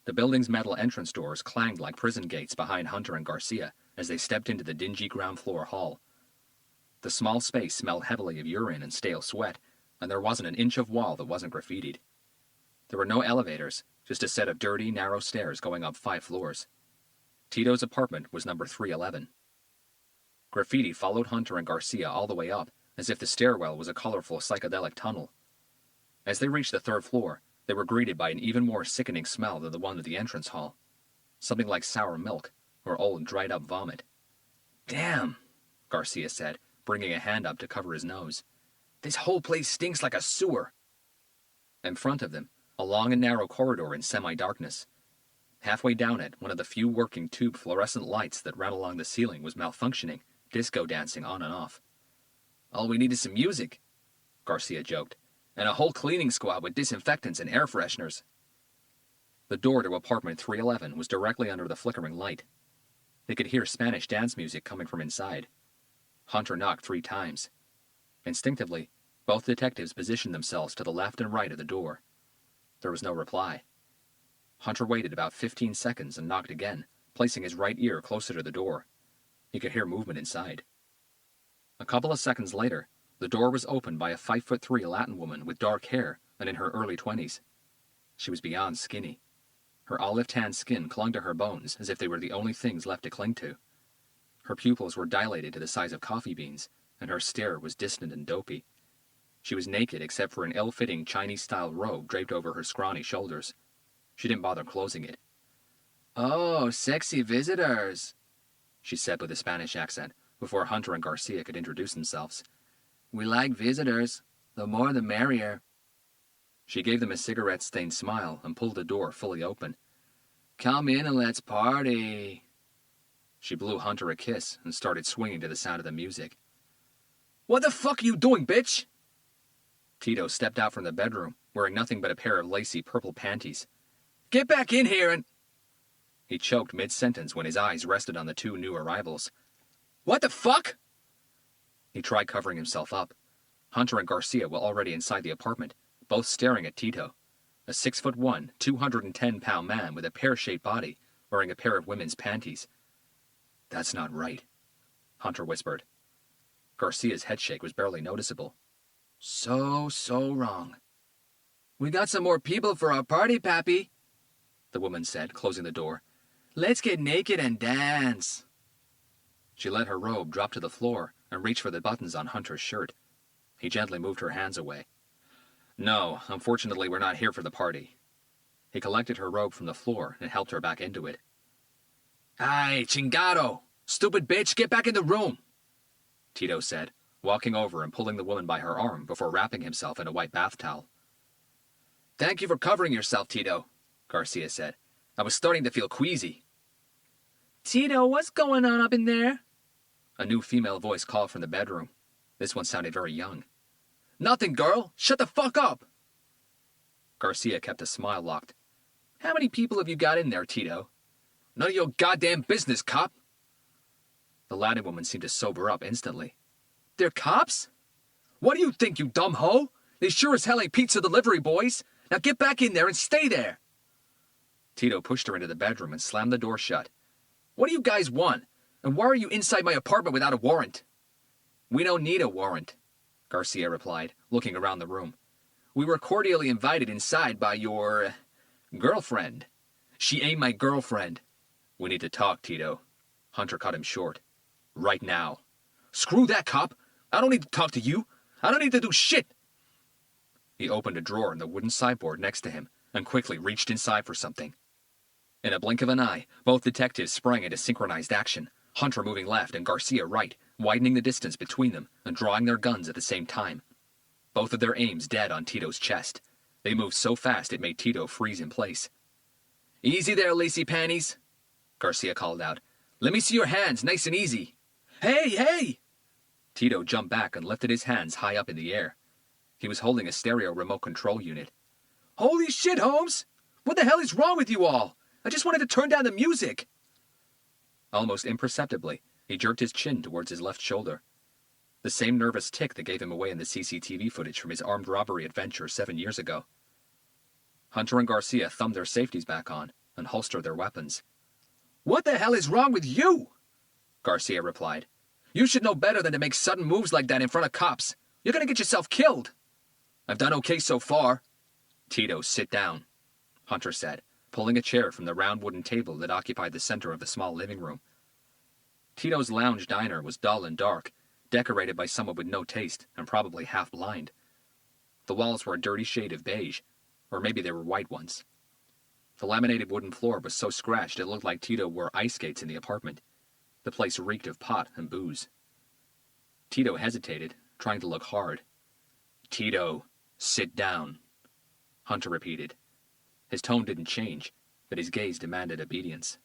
The building's metal entrance doors clanged like prison gates behind Hunter and Garcia as they stepped into the dingy ground floor hall. The small space smelled heavily of urine and stale sweat, and there wasn't an inch of wall that wasn't graffitied. There were no elevators, just a set of dirty, narrow stairs going up 5 floors. Tito's apartment was number 311. Graffiti followed Hunter and Garcia all the way up, as if the stairwell was a colorful psychedelic tunnel. As they reached the 3rd floor, they were greeted by an even more sickening smell than the one at the entrance hall. Something like sour milk, or old dried-up vomit. "Damn," Garcia said, bringing a hand up to cover his nose. "This whole place stinks like a sewer." In front of them, a long and narrow corridor in semi-darkness. Halfway down it, one of the few working tube fluorescent lights that ran along the ceiling was malfunctioning, disco dancing on and off. "All we need is some music," Garcia joked, "and a whole cleaning squad with disinfectants and air fresheners." The door to apartment 311 was directly under the flickering light. They could hear Spanish dance music coming from inside. Hunter knocked 3 times. Instinctively, both detectives positioned themselves to the left and right of the door. There was no reply. Hunter waited about 15 seconds and knocked again, placing his right ear closer to the door. He could hear movement inside. A couple of seconds later, the door was opened by a 5'3" Latin woman with dark hair and in her early 20s. She was beyond skinny. Her olive-tan skin clung to her bones as if they were the only things left to cling to. Her pupils were dilated to the size of coffee beans, and her stare was distant and dopey. She was naked except for an ill-fitting Chinese-style robe draped over her scrawny shoulders. She didn't bother closing it. "Oh, sexy visitors," she said with a Spanish accent, before Hunter and Garcia could introduce themselves. "We like visitors. The more the merrier." She gave them a cigarette-stained smile and pulled the door fully open. "Come in and let's party." She blew Hunter a kiss and started swinging to the sound of the music. "What the fuck are you doing, bitch?" Tito stepped out from the bedroom, wearing nothing but a pair of lacy purple panties. "Get back in here and—" He choked mid-sentence when his eyes rested on the 2 new arrivals. "What the fuck?" He tried covering himself up. Hunter and Garcia were already inside the apartment, both staring at Tito, a 6'1", 210-pound man with a pear-shaped body, wearing a pair of women's panties. "That's not right," Hunter whispered. Garcia's headshake was barely noticeable. So wrong." "We got some more people for our party, Pappy," the woman said, closing the door. "Let's get naked and dance." She let her robe drop to the floor and reached for the buttons on Hunter's shirt. He gently moved her hands away. "No, unfortunately we're not here for the party." He collected her robe from the floor and helped her back into it. "Ay, chingado! Stupid bitch, get back in the room!" Tito said, walking over and pulling the woman by her arm before wrapping himself in a white bath towel. "Thank you for covering yourself, Tito," Garcia said. "I was starting to feel queasy." "Tito, what's going on up in there?" A new female voice called from the bedroom. This one sounded very young. "Nothing, girl! Shut the fuck up!" Garcia kept a smile locked. "How many people have you got in there, Tito?" "None of your goddamn business, cop!" The Latin woman seemed to sober up instantly. "They're cops? What do you think, you dumb hoe? They sure as hell ain't pizza delivery boys. Now get back in there and stay there." Tito pushed her into the bedroom and slammed the door shut. "What do you guys want? And why are you inside my apartment without a warrant?" "We don't need a warrant," Garcia replied, looking around the room. "We were cordially invited inside by your girlfriend." "She ain't my girlfriend." "We need to talk, Tito." Hunter cut him short. "Right now." "Screw that, cop. I don't need to talk to you. I don't need to do shit." He opened a drawer in the wooden sideboard next to him and quickly reached inside for something. In a blink of an eye, both detectives sprang into synchronized action, Hunter moving left and Garcia right, widening the distance between them and drawing their guns at the same time. Both of their aims dead on Tito's chest. They moved so fast it made Tito freeze in place. "Easy there, lacy panties," Garcia called out. "Let me see your hands, nice and easy." "Hey, hey!" Tito jumped back and lifted his hands high up in the air. He was holding a stereo remote control unit. "Holy shit, Holmes! What the hell is wrong with you all? I just wanted to turn down the music." Almost imperceptibly, he jerked his chin towards his left shoulder. The same nervous tic that gave him away in the CCTV footage from his armed robbery adventure 7 years ago. Hunter and Garcia thumbed their safeties back on and holstered their weapons. "What the hell is wrong with you?" Garcia replied. "You should know better than to make sudden moves like that in front of cops. You're gonna get yourself killed." "I've done okay so far." "Tito, sit down," Hunter said, pulling a chair from the round wooden table that occupied the center of the small living room. Tito's lounge diner was dull and dark, decorated by someone with no taste and probably half blind. The walls were a dirty shade of beige, or maybe they were white ones. The laminated wooden floor was so scratched it looked like Tito wore ice skates in the apartment. The place reeked of pot and booze. Tito hesitated, trying to look hard. "Tito, sit down," Hunter repeated. His tone didn't change, but his gaze demanded obedience.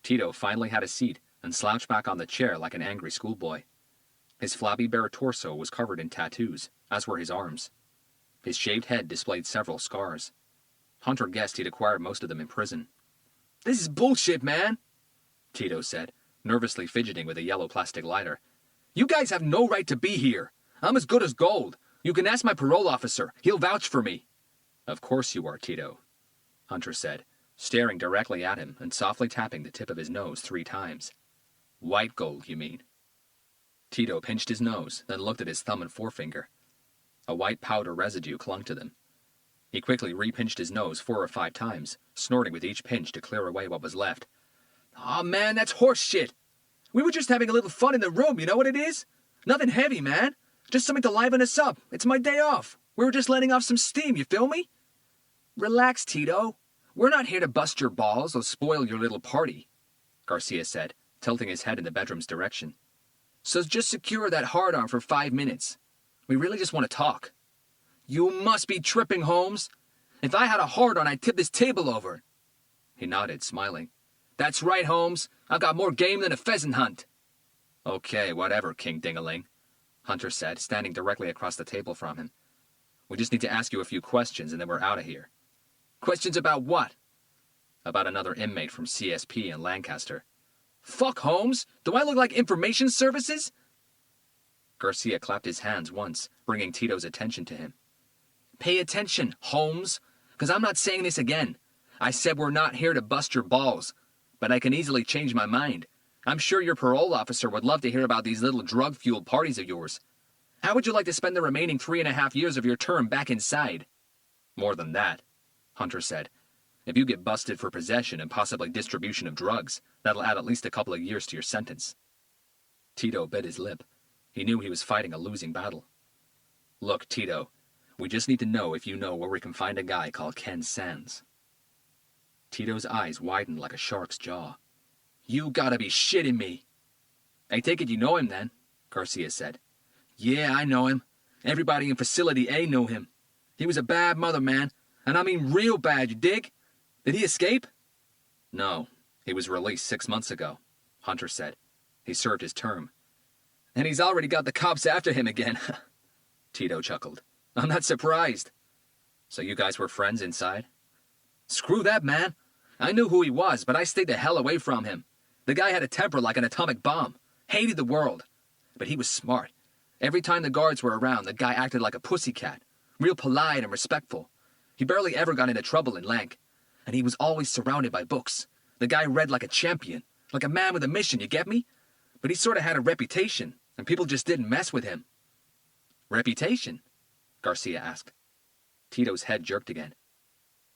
Tito finally had a seat and slouched back on the chair like an angry schoolboy. His flabby bare torso was covered in tattoos, as were his arms. His shaved head displayed several scars. Hunter guessed he'd acquired most of them in prison. "This is bullshit, man," Tito said, nervously fidgeting with a yellow plastic lighter. "You guys have no right to be here. I'm as good as gold. You can ask my parole officer. He'll vouch for me." "Of course you are, Tito," Hunter said, staring directly at him and softly tapping the tip of his nose 3 times. "White gold, you mean?" Tito pinched his nose, then looked at his thumb and forefinger. A white powder residue clung to them. He quickly repinched his nose 4 or 5 times, snorting with each pinch to clear away what was left. "Aw, man, that's horse shit. We were just having a little fun in the room, you know what it is? Nothing heavy, man. Just something to liven us up. It's my day off. We were just letting off some steam, you feel me?" "Relax, Tito. We're not here to bust your balls or spoil your little party," Garcia said, tilting his head in the bedroom's direction. "So just secure that hard-on for 5 minutes. We really just want to talk." "You must be tripping, Holmes. If I had a hard-on, I'd tip this table over." He nodded, smiling. "That's right, Holmes. I've got more game than a pheasant hunt." "Okay, whatever, King Dingaling," Hunter said, standing directly across the table from him. "We just need to ask you a few questions and then we're out of here." "Questions about what?" "About another inmate from CSP in Lancaster." "Fuck, Holmes! Do I look like information services?" Garcia clapped his hands once, bringing Tito's attention to him. "Pay attention, Holmes, because I'm not saying this again. I said we're not here to bust your balls, but I can easily change my mind. I'm sure your parole officer would love to hear about these little drug-fueled parties of yours. How would you like to spend the remaining 3.5 years of your term back inside?" "More than that," Hunter said. "If you get busted for possession and possibly distribution of drugs, that'll add at least a couple of years to your sentence." Tito bit his lip. He knew he was fighting a losing battle. "Look, Tito, we just need to know if you know where we can find a guy called Ken Sands." Tito's eyes widened like a shark's jaw. "You gotta be shitting me." "I take it you know him then," Garcia said. "Yeah, I know him. Everybody in Facility A knew him. He was a bad mother, man. And I mean real bad, you dig? Did he escape?" "No, he was released 6 months ago," Hunter said. He served his term. And he's already got the cops after him again. Tito chuckled. I'm not surprised. So you guys were friends inside? Screw that, man. I knew who he was, but I stayed the hell away from him. The guy had a temper like an atomic bomb. Hated the world. But he was smart. Every time the guards were around, the guy acted like a pussycat. Real polite and respectful. He barely ever got into trouble in Lank. And he was always surrounded by books. The guy read like a champion. Like a man with a mission, you get me? But he sort of had a reputation, and people just didn't mess with him. Reputation? Garcia asked. Tito's head jerked again.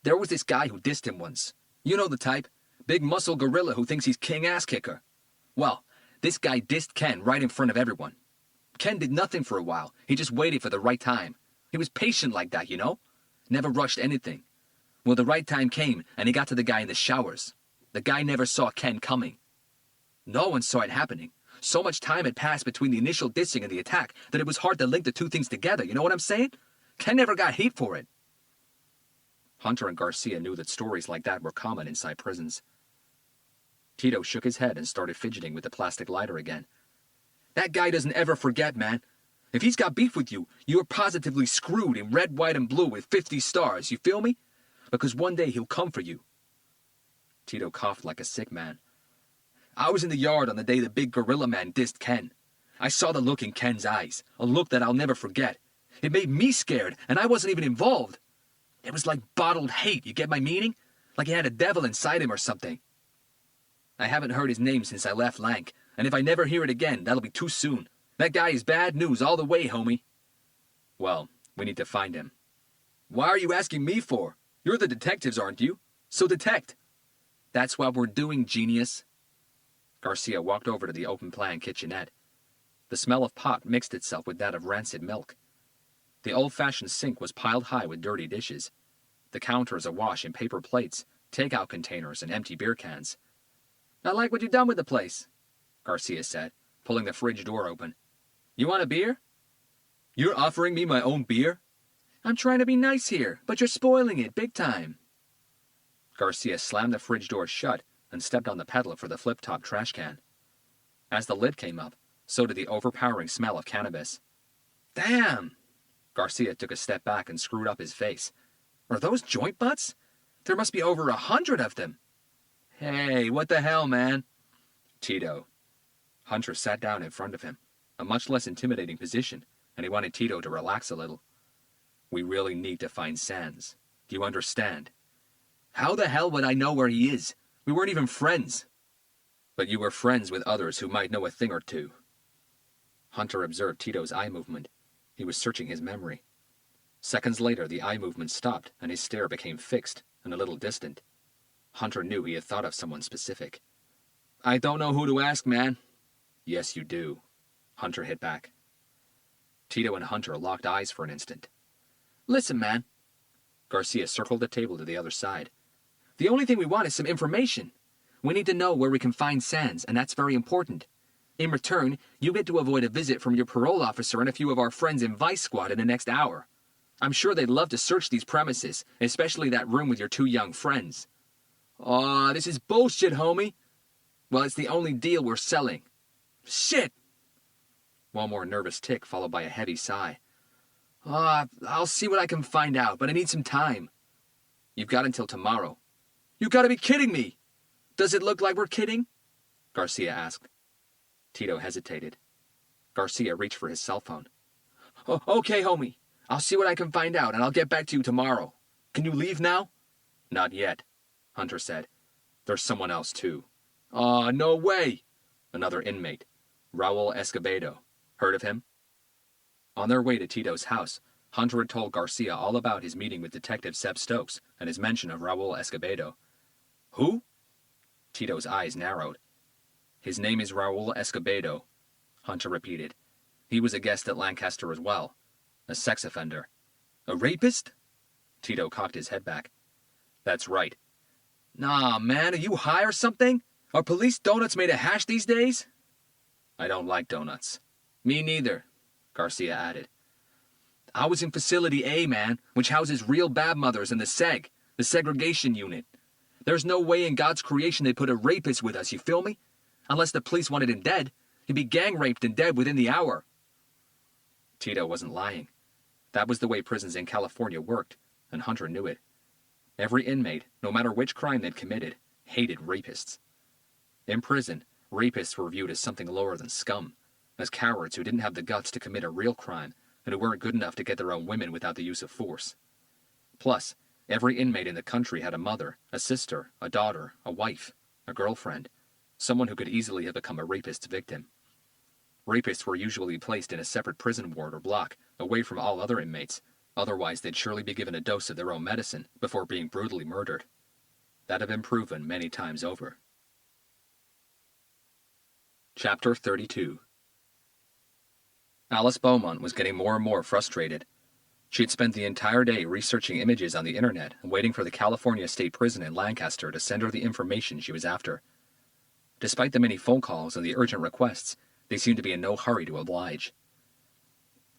There was this guy who dissed him once. You know the type. Big muscle gorilla who thinks he's king ass kicker. Well, this guy dissed Ken right in front of everyone. Ken did nothing for a while. He just waited for the right time. He was patient like that, you know? Never rushed anything. Well, the right time came, and he got to the guy in the showers. The guy never saw Ken coming. No one saw it happening. So much time had passed between the initial dissing and the attack that it was hard to link the two things together, you know what I'm saying? Ken never got heat for it. Hunter and Garcia knew that stories like that were common inside prisons. Tito shook his head and started fidgeting with the plastic lighter again. That guy doesn't ever forget, man. If he's got beef with you, you're positively screwed in red, white, and blue with 50 stars, you feel me? Because one day he'll come for you. Tito coughed like a sick man. I was in the yard on the day the big gorilla man dissed Ken. I saw the look in Ken's eyes, a look that I'll never forget. It made me scared, and I wasn't even involved. It was like bottled hate, you get my meaning? Like he had a devil inside him or something. I haven't heard his name since I left Lank, and if I never hear it again, that'll be too soon. That guy is bad news all the way, homie. Well, we need to find him. Why are you asking me for? You're the detectives, aren't you? So detect. That's what we're doing, genius. Garcia walked over to the open-plan kitchenette. The smell of pot mixed itself with that of rancid milk. The old-fashioned sink was piled high with dirty dishes. The counters awash in paper plates, takeout containers, and empty beer cans. I like what you've done with the place, Garcia said, pulling the fridge door open. You want a beer? You're offering me my own beer? I'm trying to be nice here, but you're spoiling it big time. Garcia slammed the fridge door shut and stepped on the pedal for the flip-top trash can. As the lid came up, so did the overpowering smell of cannabis. Damn! Garcia took a step back and screwed up his face. Are those joint butts? There must be over 100 of them. Hey, what the hell, man? Tito. Hunter sat down in front of him, a much less intimidating position, and he wanted Tito to relax a little. We really need to find Sans. Do you understand? How the hell would I know where he is? We weren't even friends. But you were friends with others who might know a thing or two. Hunter observed Tito's eye movement. He was searching his memory. Seconds later, the eye movement stopped, and his stare became fixed and a little distant. Hunter knew he had thought of someone specific. I don't know who to ask, man. Yes, you do. Hunter hit back. Tito and Hunter locked eyes for an instant. Listen, man. Garcia circled the table to the other side. The only thing we want is some information. We need to know where we can find Sans, and that's very important. In return, you get to avoid a visit from your parole officer and a few of our friends in Vice Squad in the next hour. I'm sure they'd love to search these premises, especially that room with your two young friends. Aw, this is bullshit, homie. Well, it's the only deal we're selling. Shit! One more nervous tick followed by a heavy sigh. I'll see what I can find out, but I need some time. You've got until tomorrow. You gotta be kidding me! Does it look like we're kidding? Garcia asked. Tito hesitated. Garcia reached for his cell phone. Okay, homie. I'll see what I can find out, and I'll get back to you tomorrow. Can you leave now? Not yet, Hunter said. There's someone else, too. No way! Another inmate, Raul Escobedo. Heard of him? On their way to Tito's house, Hunter had told Garcia all about his meeting with Detective Seb Stokes and his mention of Raul Escobedo. Who? Tito's eyes narrowed. His name is Raul Escobedo, Hunter repeated. He was a guest at Lancaster as well. A sex offender. A rapist? Tito cocked his head back. That's right. Nah, man, are you high or something? Are police donuts made of hash these days? I don't like donuts. Me neither, Garcia added. I was in Facility A, man, which houses real bad mothers in the SEG, the segregation unit. There's no way in God's creation they put a rapist with us, you feel me? Unless the police wanted him dead, He'd be gang-raped and dead within the hour. Tito wasn't lying. That was the way prisons in California worked, and Hunter knew it. Every inmate, no matter which crime they'd committed, hated rapists. In prison, rapists were viewed as something lower than scum, as cowards who didn't have the guts to commit a real crime and who weren't good enough to get their own women without the use of force. Plus, every inmate in the country had a mother, a sister, a daughter, a wife, a girlfriend, someone who could easily have become a rapist's victim. Rapists were usually placed in a separate prison ward or block, away from all other inmates, otherwise they'd surely be given a dose of their own medicine before being brutally murdered. That had been proven many times over. Chapter 32. Alice Beaumont was getting more and more frustrated. She had spent the entire day researching images on the internet and waiting for the California State Prison in Lancaster to send her the information she was after. Despite the many phone calls and the urgent requests, they seemed to be in no hurry to oblige.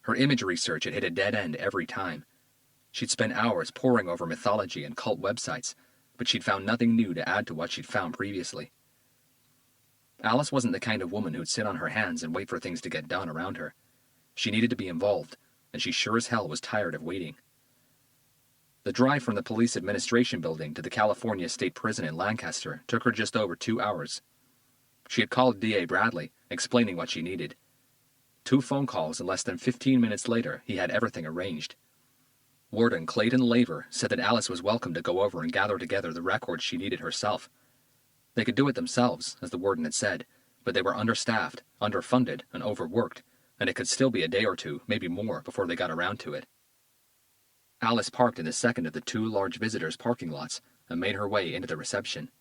Her image research had hit a dead end every time. She'd spent hours poring over mythology and cult websites, but she'd found nothing new to add to what she'd found previously. Alice wasn't the kind of woman who'd sit on her hands and wait for things to get done around her. She needed to be involved, and she sure as hell was tired of waiting. The drive from the police administration building to the California State Prison in Lancaster took her just over 2 hours. She had called D.A. Bradley, explaining what she needed. 2 phone calls and less than 15 minutes later, he had everything arranged. Warden Clayton Laver said that Alice was welcome to go over and gather together the records she needed herself. They could do it themselves, as the warden had said, but they were understaffed, underfunded, and overworked, and it could still be a day or two, maybe more, before they got around to it. Alice parked in the second of the 2 large visitors' parking lots and made her way into the reception.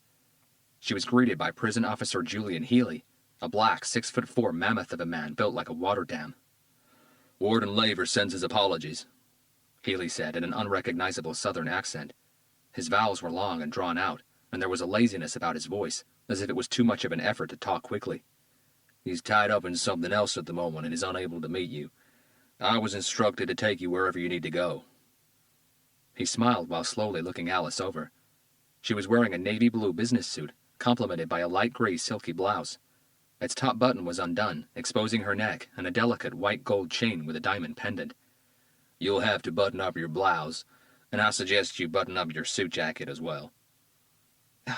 She was greeted by Prison Officer Julian Healy, a black 6'4" mammoth of a man built like a water dam. "Warden Laver sends his apologies," Healy said in an unrecognizable southern accent. His vowels were long and drawn out, and there was a laziness about his voice, as if it was too much of an effort to talk quickly. "He's tied up in something else at the moment and is unable to meet you. I was instructed to take you wherever you need to go." He smiled while slowly looking Alice over. She was wearing a navy blue business suit, complemented by a light gray silky blouse. Its top button was undone, exposing her neck and a delicate white gold chain with a diamond pendant. "You'll have to button up your blouse, and I suggest you button up your suit jacket as well."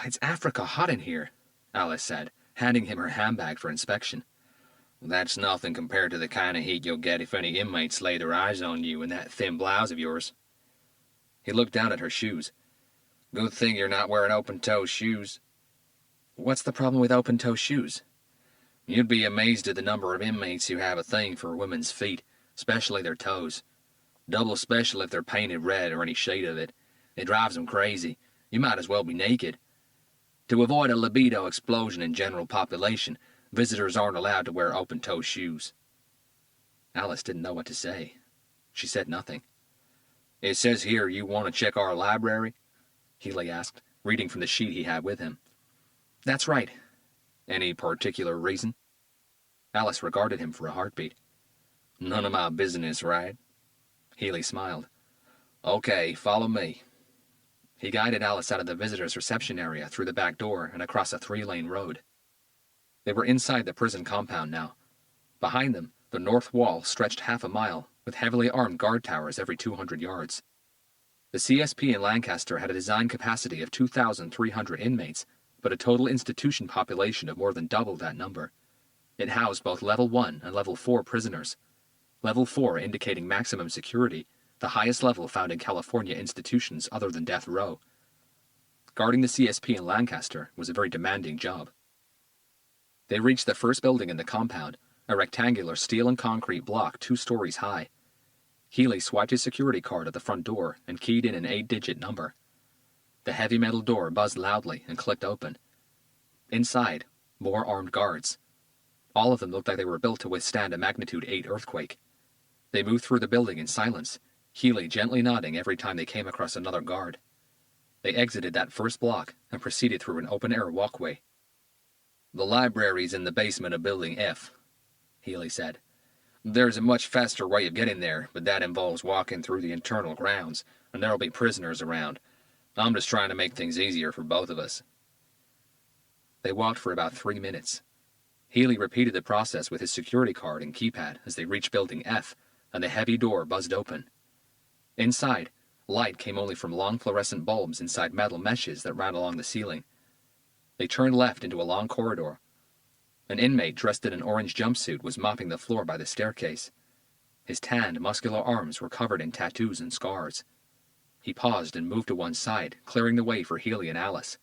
"It's Africa hot in here," Alice said, handing him her handbag for inspection. "That's nothing compared to the kind of heat you'll get if any inmates lay their eyes on you in that thin blouse of yours." He looked down at her shoes. "Good thing you're not wearing open-toe shoes." "What's the problem with open-toe shoes?" "You'd be amazed at the number of inmates who have a thing for women's feet, especially their toes. Double special if they're painted red or any shade of it. It drives them crazy. You might as well be naked. To avoid a libido explosion in general population, visitors aren't allowed to wear open-toe shoes." Alice didn't know what to say. She said nothing. "It says here you want to check our library?" Healy asked, reading from the sheet he had with him. "That's right." "Any particular reason?" Alice regarded him for a heartbeat. "None of my business, right?" Healy smiled. "Okay, follow me." He guided Alice out of the visitors' reception area through the back door and across a 3-lane road. They were inside the prison compound now. Behind them, the north wall stretched half a mile, with heavily armed guard towers every 200 yards. The CSP in Lancaster had a design capacity of 2,300 inmates, but a total institution population of more than double that number. It housed both Level 1 and Level 4 prisoners. Level 4 indicating maximum security, the highest level found in California institutions other than death row. Guarding the CSP in Lancaster was a very demanding job. They reached the first building in the compound, a rectangular steel and concrete block 2 stories high. Healy swiped his security card at the front door and keyed in an 8-digit number. The heavy metal door buzzed loudly and clicked open. Inside, more armed guards. All of them looked like they were built to withstand a magnitude 8 earthquake. They moved through the building in silence, Healy gently nodding every time they came across another guard. They exited that first block and proceeded through an open-air walkway. "The library's in the basement of Building F," Healy said. "There's a much faster way of getting there, but that involves walking through the internal grounds, and there'll be prisoners around. I'm just trying to make things easier for both of us." They walked for about 3 minutes. Healy repeated the process with his security card and keypad as they reached Building F, and the heavy door buzzed open. Inside, light came only from long fluorescent bulbs inside metal meshes that ran along the ceiling. They turned left into a long corridor. An inmate dressed in an orange jumpsuit was mopping the floor by the staircase. His tanned, muscular arms were covered in tattoos and scars. He paused and moved to one side, clearing the way for Healy and Alice.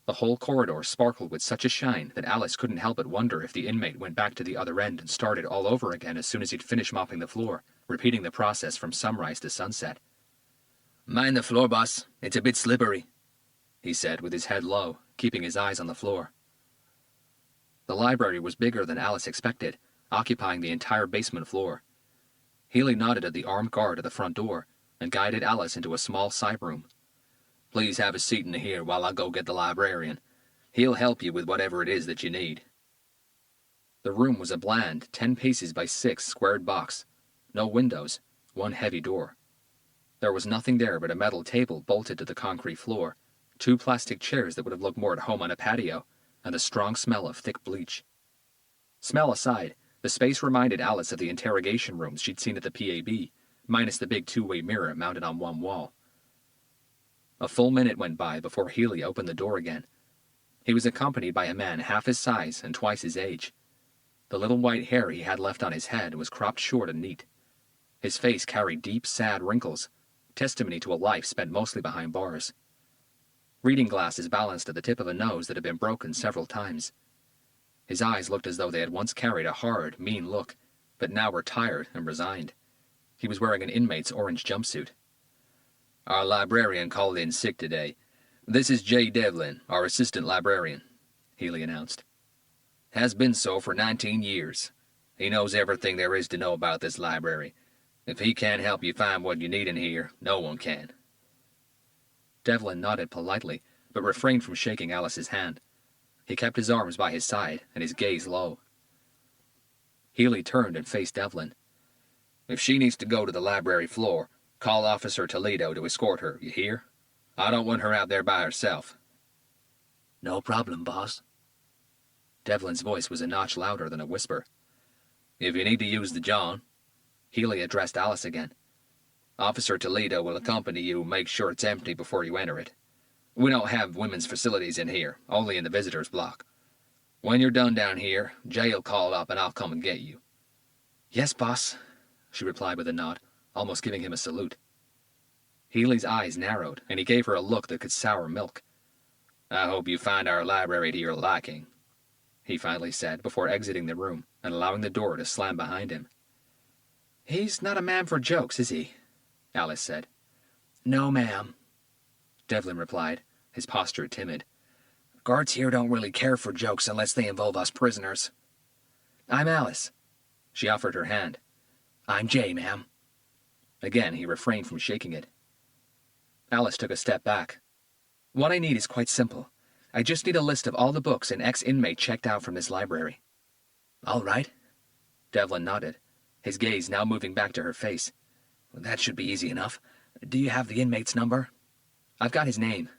The whole corridor sparkled with such a shine that Alice couldn't help but wonder if the inmate went back to the other end and started all over again as soon as he'd finished mopping the floor, repeating the process from sunrise to sunset. "Mind the floor, boss. It's a bit slippery," he said with his head low, keeping his eyes on the floor. The library was bigger than Alice expected, occupying the entire basement floor. Healy nodded at the armed guard at the front door and guided Alice into a small side room. "Please have a seat in here while I go get the librarian. He'll help you with whatever it is that you need." The room was a bland 10 paces by 6 squared box. No windows, one heavy door. There was nothing there but a metal table bolted to the concrete floor, 2 plastic chairs that would have looked more at home on a patio, and the strong smell of thick bleach. Smell aside, the space reminded Alice of the interrogation rooms she'd seen at the PAB, minus the big 2-way mirror mounted on one wall. A full minute went by before Healy opened the door again. He was accompanied by a man half his size and twice his age. The little white hair he had left on his head was cropped short and neat. His face carried deep, sad wrinkles, testimony to a life spent mostly behind bars. Reading glasses balanced at the tip of a nose that had been broken several times. His eyes looked as though they had once carried a hard, mean look, but now were tired and resigned. He was wearing an inmate's orange jumpsuit. "Our librarian called in sick today. This is J. Devlin, our assistant librarian," Healy announced. "Has been so for 19 years. He knows everything there is to know about this library. If he can't help you find what you need in here, no one can." Devlin nodded politely, but refrained from shaking Alice's hand. He kept his arms by his side and his gaze low. Healy turned and faced Devlin. "If she needs to go to the library floor, call Officer Toledo to escort her, you hear? I don't want her out there by herself." "No problem, boss." Devlin's voice was a notch louder than a whisper. "If you need to use the John," Healy addressed Alice again, "Officer Toledo will accompany you and make sure it's empty before you enter it. We don't have women's facilities in here, only in the visitors' block. When you're done down here, Jay'll call up and I'll come and get you." "Yes, boss," she replied with a nod, almost giving him a salute. Healy's eyes narrowed, and he gave her a look that could sour milk. "I hope you find our library to your liking," he finally said before exiting the room and allowing the door to slam behind him. "He's not a man for jokes, is he?" Alice said. "No, ma'am," Devlin replied, his posture timid. "Guards here don't really care for jokes unless they involve us prisoners." "I'm Alice." She offered her hand. "I'm Jay, ma'am." Again, he refrained from shaking it. Alice took a step back. "What I need is quite simple. I just need a list of all the books an ex-inmate checked out from this library." "All right." Devlin nodded, his gaze now moving back to her face. "That should be easy enough. Do you have the inmate's number?" "I've got his name."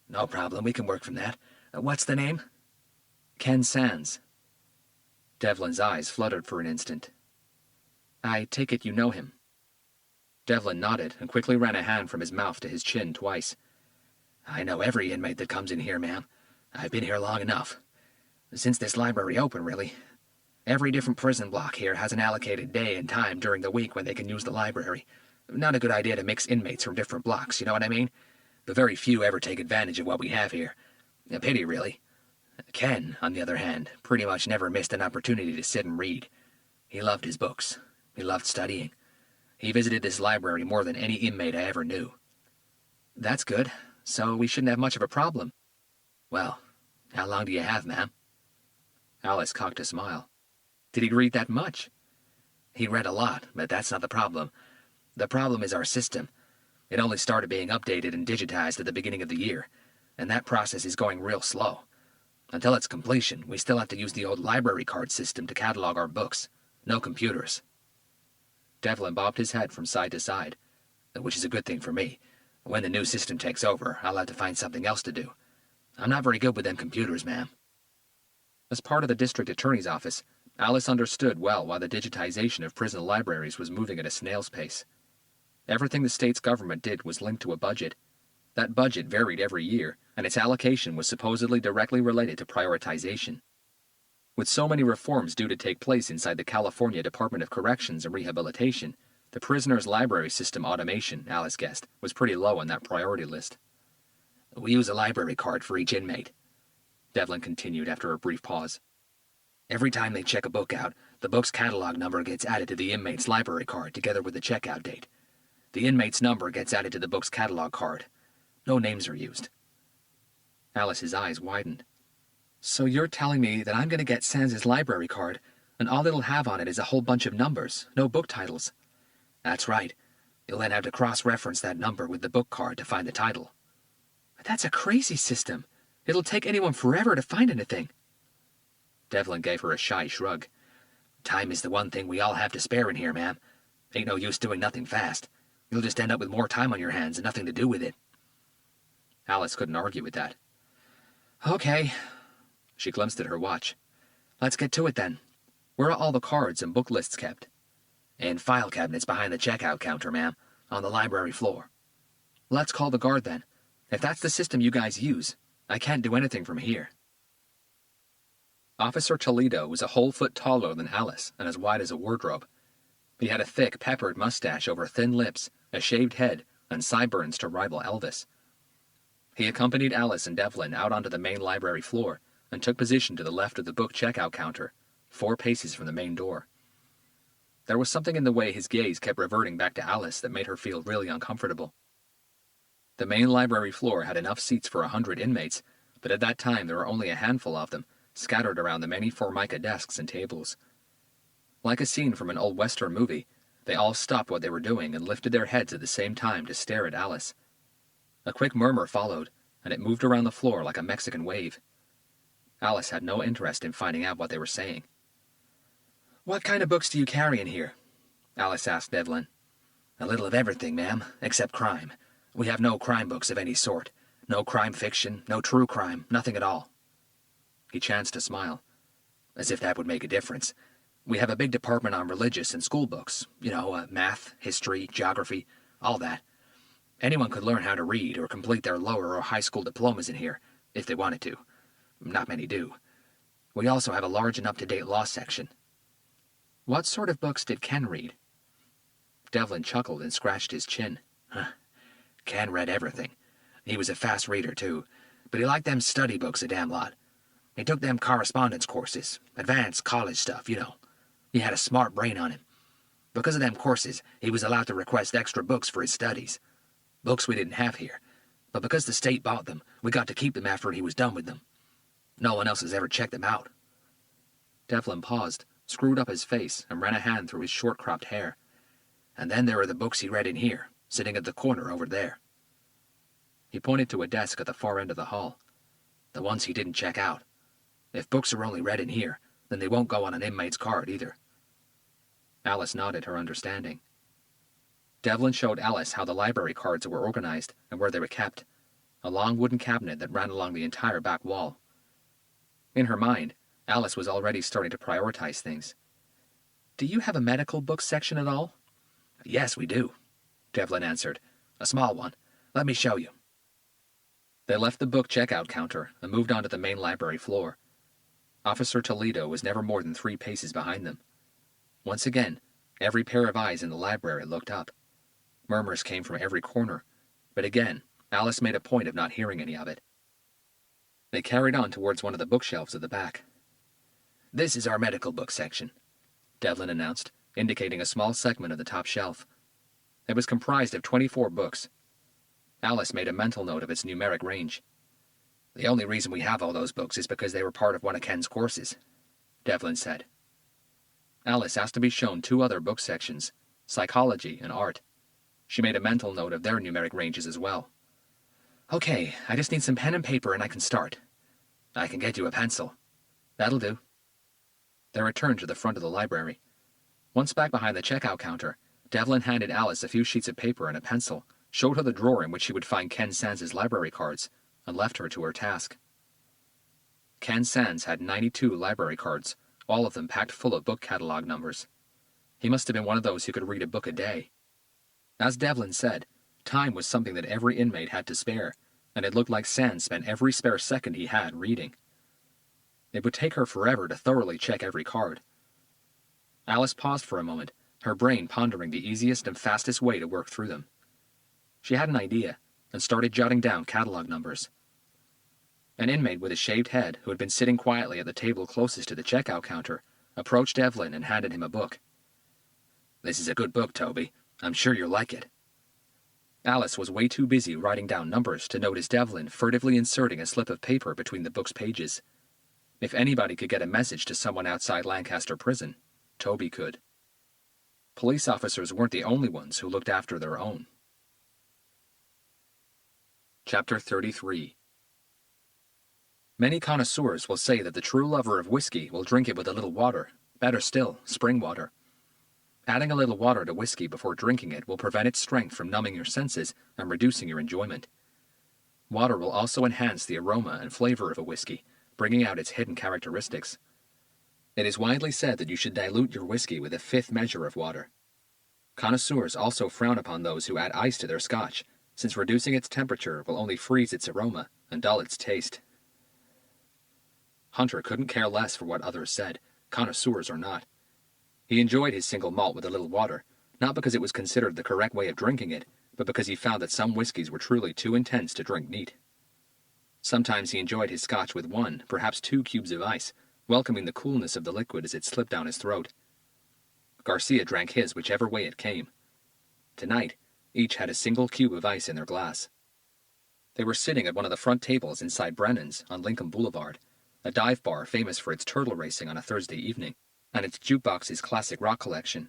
"No problem, we can work from that. What's the name?" "Ken Sands." Devlin's eyes fluttered for an instant. "I take it you know him." Devlin nodded and quickly ran a hand from his mouth to his chin twice. "I know every inmate that comes in here, ma'am. I've been here long enough. Since this library opened, really. Every different prison block here has an allocated day and time during the week when they can use the library. Not a good idea to mix inmates from different blocks, you know what I mean? But very few ever take advantage of what we have here. A pity, really. Ken, on the other hand, pretty much never missed an opportunity to sit and read. He loved his books. He loved studying. He visited this library more than any inmate I ever knew." "That's good. So we shouldn't have much of a problem." "Well, how long do you have, ma'am?" Alice cocked a smile. "Did he read that much?" "He read a lot, but that's not the problem. The problem is our system. It only started being updated and digitized at the beginning of the year, and that process is going real slow. Until its completion, we still have to use the old library card system to catalog our books. No computers." Devlin bobbed his head from side to side, which is a good thing for me. When the new system takes over, I'll have to find something else to do. I'm not very good with them computers, ma'am. As part of the district attorney's office, Alice understood well why the digitization of prison libraries was moving at a snail's pace. Everything the state's government did was linked to a budget. That budget varied every year, and its allocation was supposedly directly related to prioritization. With so many reforms due to take place inside the California Department of Corrections and Rehabilitation, the prisoner's library system automation, Alice guessed, was pretty low on that priority list. "We use a library card for each inmate," Devlin continued after a brief pause. "Every time they check a book out, the book's catalog number gets added to the inmate's library card together with the checkout date. The inmate's number gets added to the book's catalog card. No names are used." Alice's eyes widened. "So you're telling me that I'm going to get Sans's library card, and all it'll have on it is a whole bunch of numbers, no book titles?" "That's right. You'll then have to cross-reference that number with the book card to find the title." "But that's a crazy system. It'll take anyone forever to find anything." Devlin gave her a shy shrug. "Time is the one thing we all have to spare in here, ma'am. Ain't no use doing nothing fast. You'll just end up with more time on your hands and nothing to do with it." Alice couldn't argue with that. "Okay." She glimpsed at her watch. "Let's get to it then. Where are all the cards and book lists kept?" "In file cabinets behind the checkout counter, ma'am, on the library floor." "Let's call the guard then. If that's the system you guys use, I can't do anything from here." Officer Toledo was a whole foot taller than Alice and as wide as a wardrobe. He had a thick, peppered mustache over thin lips, a shaved head, and sideburns to rival Elvis. He accompanied Alice and Devlin out onto the main library floor and took position to the left of the book checkout counter, 4 paces from the main door. There was something in the way his gaze kept reverting back to Alice that made her feel really uncomfortable. The main library floor had enough seats for 100 inmates, but at that time there were only a handful of them, scattered around the many formica desks and tables. Like a scene from an old Western movie, they all stopped what they were doing and lifted their heads at the same time to stare at Alice. A quick murmur followed, and it moved around the floor like a Mexican wave. Alice had no interest in finding out what they were saying. "What kind of books do you carry in here?" Alice asked Devlin. "A little of everything, ma'am, except crime. We have no crime books of any sort. No crime fiction, no true crime, nothing at all." He chanced to smile. "As if that would make a difference. We have a big department on religious and school books. Math, history, geography, all that. Anyone could learn how to read or complete their lower or high school diplomas in here, if they wanted to. Not many do. We also have a large and up-to-date law section." "What sort of books did Ken read?" Devlin chuckled and scratched his chin. "Ken read everything. He was a fast reader, too, but he liked them study books a damn lot. He took them correspondence courses, advanced college stuff, He had a smart brain on him. Because of them courses, he was allowed to request extra books for his studies. Books we didn't have here, but because the state bought them, we got to keep them after he was done with them. No one else has ever checked them out." Devlin paused, screwed up his face, and ran a hand through his short-cropped hair. "And then there are the books he read in here, sitting at the corner over there." He pointed to a desk at the far end of the hall. "The ones he didn't check out. If books are only read in here, then they won't go on an inmate's card either." Alice nodded her understanding. Devlin showed Alice how the library cards were organized and where they were kept, a long wooden cabinet that ran along the entire back wall. In her mind, Alice was already starting to prioritize things. "Do you have a medical book section at all?" "Yes, we do," Devlin answered. "A small one. Let me show you." They left the book checkout counter and moved on to the main library floor. Officer Toledo was never more than 3 paces behind them. Once again, every pair of eyes in the library looked up. Murmurs came from every corner, but again, Alice made a point of not hearing any of it. They carried on towards one of the bookshelves at the back. "This is our medical book section," Devlin announced, indicating a small segment of the top shelf. It was comprised of 24 books. Alice made a mental note of its numeric range. "The only reason we have all those books is because they were part of one of Ken's courses," Devlin said. Alice asked to be shown 2 other book sections, psychology and art. She made a mental note of their numeric ranges as well. "Okay, I just need some pen and paper and I can start." "I can get you a pencil." "That'll do." They returned to the front of the library. Once back behind the checkout counter, Devlin handed Alice a few sheets of paper and a pencil, showed her the drawer in which she would find Ken Sans's library cards, and left her to her task. Ken Sands had 92 library cards, all of them packed full of book catalog numbers. He must have been one of those who could read a book a day. As Devlin said, time was something that every inmate had to spare, and it looked like Sands spent every spare second he had reading. It would take her forever to thoroughly check every card. Alice paused for a moment, her brain pondering the easiest and fastest way to work through them. She had an idea, and started jotting down catalog numbers. An inmate with a shaved head, who had been sitting quietly at the table closest to the checkout counter, approached Devlin and handed him a book. "This is a good book, Toby. I'm sure you'll like it." Alice was way too busy writing down numbers to notice Devlin furtively inserting a slip of paper between the book's pages. If anybody could get a message to someone outside Lancaster Prison, Toby could. Police officers weren't the only ones who looked after their own. Chapter 33. Many connoisseurs will say that the true lover of whiskey will drink it with a little water, better still, spring water. Adding a little water to whiskey before drinking it will prevent its strength from numbing your senses and reducing your enjoyment. Water will also enhance the aroma and flavor of a whiskey, bringing out its hidden characteristics. It is widely said that you should dilute your whiskey with a fifth measure of water. Connoisseurs also frown upon those who add ice to their scotch, since reducing its temperature will only freeze its aroma and dull its taste. Hunter couldn't care less for what others said, connoisseurs or not. He enjoyed his single malt with a little water, not because it was considered the correct way of drinking it, but because he found that some whiskies were truly too intense to drink neat. Sometimes he enjoyed his scotch with 1, perhaps 2 cubes of ice, welcoming the coolness of the liquid as it slipped down his throat. Garcia drank his whichever way it came. Tonight, each had a single cube of ice in their glass. They were sitting at one of the front tables inside Brennan's on Lincoln Boulevard, a dive bar famous for its turtle racing on a Thursday evening, and its jukebox's classic rock collection.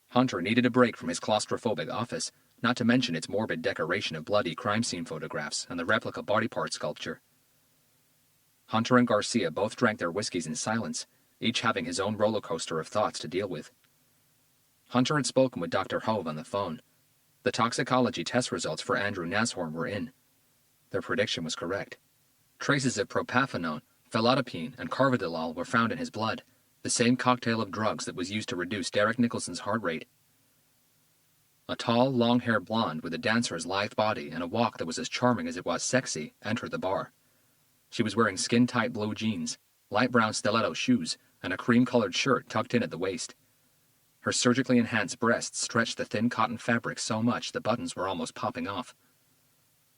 Hunter needed a break from his claustrophobic office, not to mention its morbid decoration of bloody crime scene photographs and the replica body part sculpture. Hunter and Garcia both drank their whiskeys in silence, each having his own roller coaster of thoughts to deal with. Hunter had spoken with Dr. Hove on the phone. The toxicology test results for Andrew Nashorn were in. Their prediction was correct. Traces of propafenone, felodipine, and carvedilol were found in his blood, the same cocktail of drugs that was used to reduce Derek Nicholson's heart rate. A tall, long-haired blonde with a dancer's lithe body and a walk that was as charming as it was sexy entered the bar. She was wearing skin-tight blue jeans, light brown stiletto shoes, and a cream-colored shirt tucked in at the waist. Her surgically enhanced breasts stretched the thin cotton fabric so much the buttons were almost popping off.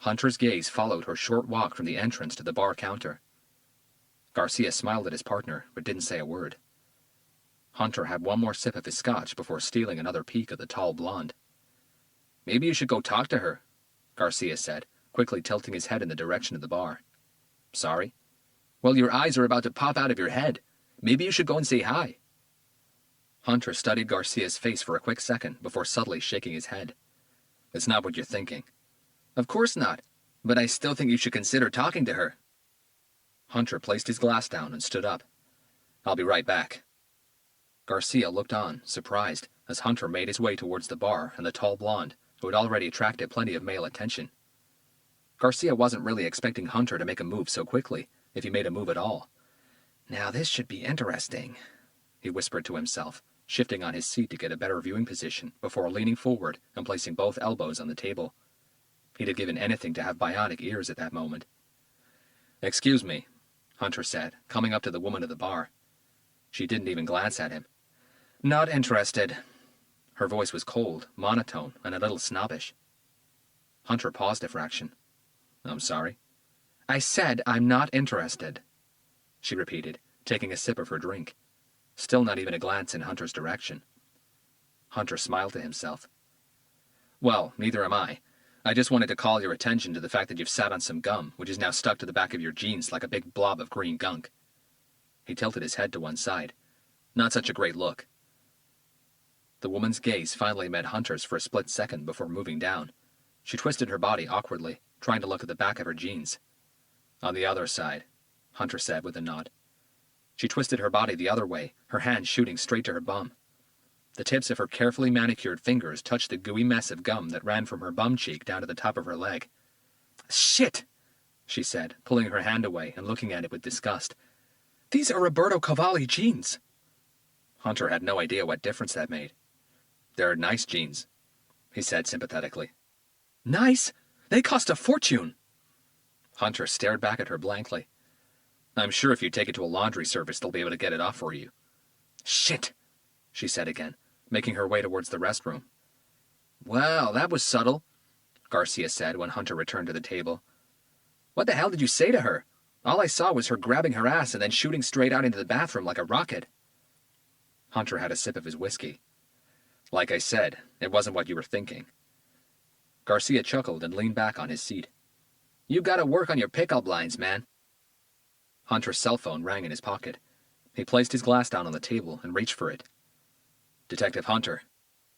Hunter's gaze followed her short walk from the entrance to the bar counter. Garcia smiled at his partner, but didn't say a word. Hunter had one more sip of his scotch before stealing another peek at the tall blonde. "Maybe you should go talk to her," Garcia said, quickly tilting his head in the direction of the bar. "Sorry?" "Well, your eyes are about to pop out of your head. Maybe you should go and say hi." Hunter studied Garcia's face for a quick second before subtly shaking his head. "It's not what you're thinking." "Of course not, but I still think you should consider talking to her." Hunter placed his glass down and stood up. "I'll be right back." Garcia looked on, surprised, as Hunter made his way towards the bar and the tall blonde, who had already attracted plenty of male attention. Garcia wasn't really expecting Hunter to make a move so quickly, if he made a move at all. "Now this should be interesting," he whispered to himself, shifting on his seat to get a better viewing position before leaning forward and placing both elbows on the table. He'd have given anything to have bionic ears at that moment. "Excuse me," Hunter said, coming up to the woman at the bar. She didn't even glance at him. "Not interested." Her voice was cold, monotone, and a little snobbish. Hunter paused a fraction. "I'm sorry." "I said I'm not interested," she repeated, taking a sip of her drink. Still not even a glance in Hunter's direction. Hunter smiled to himself. "Well, neither am I. I just wanted to call your attention to the fact that you've sat on some gum, which is now stuck to the back of your jeans like a big blob of green gunk." He tilted his head to one side. "Not such a great look." The woman's gaze finally met Hunter's for a split second before moving down. She twisted her body awkwardly, trying to look at the back of her jeans. "On the other side," Hunter said with a nod. She twisted her body the other way, her hand shooting straight to her bum. The tips of her carefully manicured fingers touched the gooey mess of gum that ran from her bum cheek down to the top of her leg. "Shit!" she said, pulling her hand away and looking at it with disgust. These are Roberto Cavalli jeans. Hunter had no idea what difference that made. They're nice jeans, he said sympathetically. Nice? They cost a fortune. Hunter stared back at her blankly. I'm sure if you take it to a laundry service, they'll be able to get it off for you. Shit, she said again, making her way towards the restroom. Well, that was subtle, Garcia said when Hunter returned to the table. What the hell did you say to her? All I saw was her grabbing her ass and then shooting straight out into the bathroom like a rocket. Hunter had a sip of his whiskey. Like I said, it wasn't what you were thinking. Garcia chuckled and leaned back on his seat. You gotta work on your pickup lines, man. Hunter's cell phone rang in his pocket. He placed his glass down on the table and reached for it. Detective Hunter.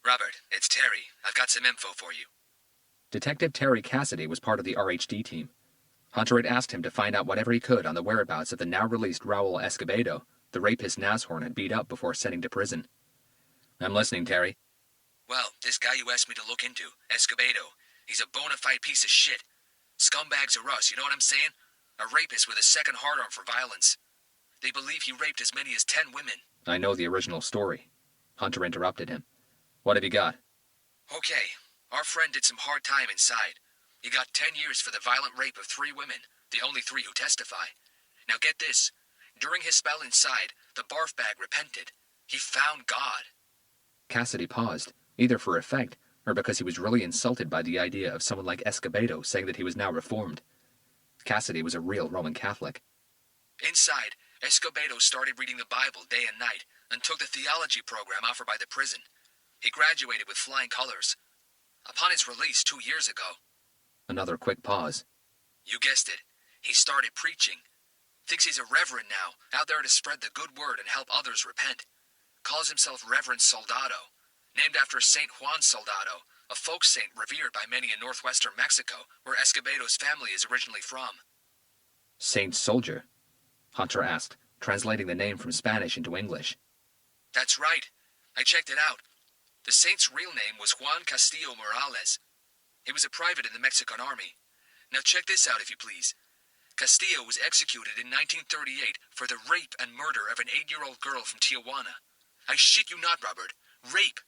Robert, it's Terry. I've got some info for you. Detective Terry Cassidy was part of the RHD team. Hunter had asked him to find out whatever he could on the whereabouts of the now-released Raul Escobedo, the rapist Nashorn had beat up before sending to prison. I'm listening, Terry. Well, this guy you asked me to look into, Escobedo, he's a bona fide piece of shit. Scumbags are us, you know what I'm saying? A rapist with a second hard-on for violence. They believe he raped as many as 10 women. I know the original story. Hunter interrupted him. What have you got? Okay, our friend did some hard time inside. He got 10 years for the violent rape of 3 women, the only 3 who testify. Now get this. During his spell inside, the barf bag repented. He found God. Cassidy paused, either for effect or because he was really insulted by the idea of someone like Escobedo saying that he was now reformed. Cassidy was a real Roman Catholic. Inside, Escobedo started reading the Bible day and night and took the theology program offered by the prison. He graduated with flying colors. Upon his release 2 years ago. Another quick pause. You guessed it. He started preaching. Thinks he's a reverend now, out there to spread the good word and help others repent. Calls himself Reverend Soldado, named after Saint Juan Soldado, a folk saint revered by many in northwestern Mexico, where Escobedo's family is originally from. Saint Soldier? Hunter asked, translating the name from Spanish into English. That's right. I checked it out. The saint's real name was Juan Castillo Morales. He was a private in the Mexican army. Now check this out, if you please. Castillo was executed in 1938 for the rape and murder of an 8-year-old girl from Tijuana. I shit you not, Robert. Rape.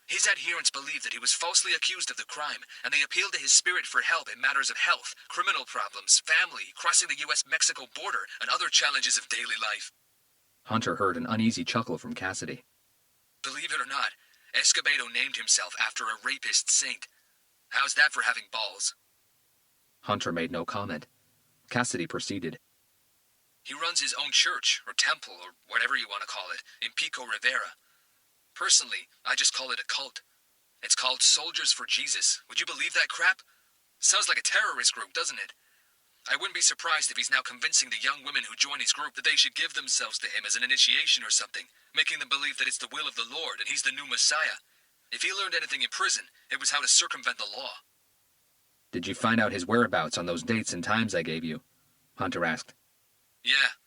His adherents believe that he was falsely accused of the crime, and they appealed to his spirit for help in matters of health, criminal problems, family, crossing the U.S.-Mexico border, and other challenges of daily life. Hunter heard an uneasy chuckle from Cassidy. Believe it or not, Escobedo named himself after a rapist saint. How's that for having balls? Hunter made no comment. Cassidy proceeded. He runs his own church, or temple, or whatever you want to call it, in Pico Rivera. Personally, I just call it a cult. It's called Soldiers for Jesus. Would you believe that crap? Sounds like a terrorist group, doesn't it? I wouldn't be surprised if he's now convincing the young women who join his group that they should give themselves to him as an initiation or something, making them believe that it's the will of the Lord and he's the new Messiah. If he learned anything in prison, it was how to circumvent the law. Did you find out his whereabouts on those dates and times I gave you? Hunter asked. Yeah.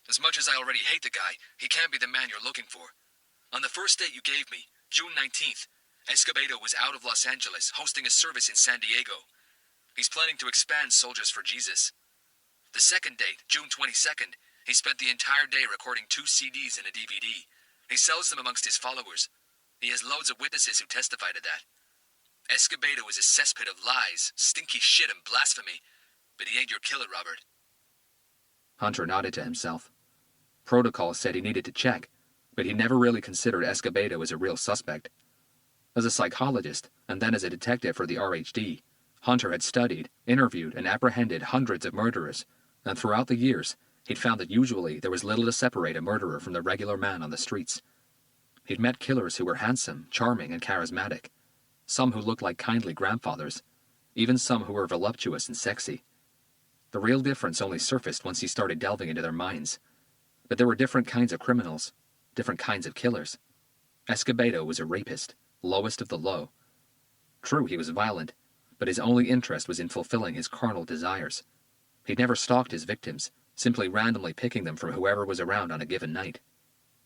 As much as I already hate the guy, he can't be the man you're looking for. On the first date you gave me, June 19th, Escobedo was out of Los Angeles, hosting a service in San Diego. He's planning to expand Soldiers for Jesus. The second date, June 22nd, he spent the entire day recording 2 CDs and a DVD. He sells them amongst his followers. He has loads of witnesses who testify to that. Escobedo is a cesspit of lies, stinky shit, and blasphemy. But he ain't your killer, Robert. Hunter nodded to himself. Protocol said he needed to check, but he never really considered Escobedo as a real suspect. As a psychologist, and then as a detective for the RHD, Hunter had studied, interviewed, and apprehended hundreds of murderers, and throughout the years, he'd found that usually there was little to separate a murderer from the regular man on the streets. He'd met killers who were handsome, charming, and charismatic, some who looked like kindly grandfathers, even some who were voluptuous and sexy. The real difference only surfaced once he started delving into their minds. But there were different kinds of criminals, different kinds of killers. Escobedo was a rapist, lowest of the low. True, he was violent, but his only interest was in fulfilling his carnal desires. He'd never stalked his victims, simply randomly picking them from whoever was around on a given night.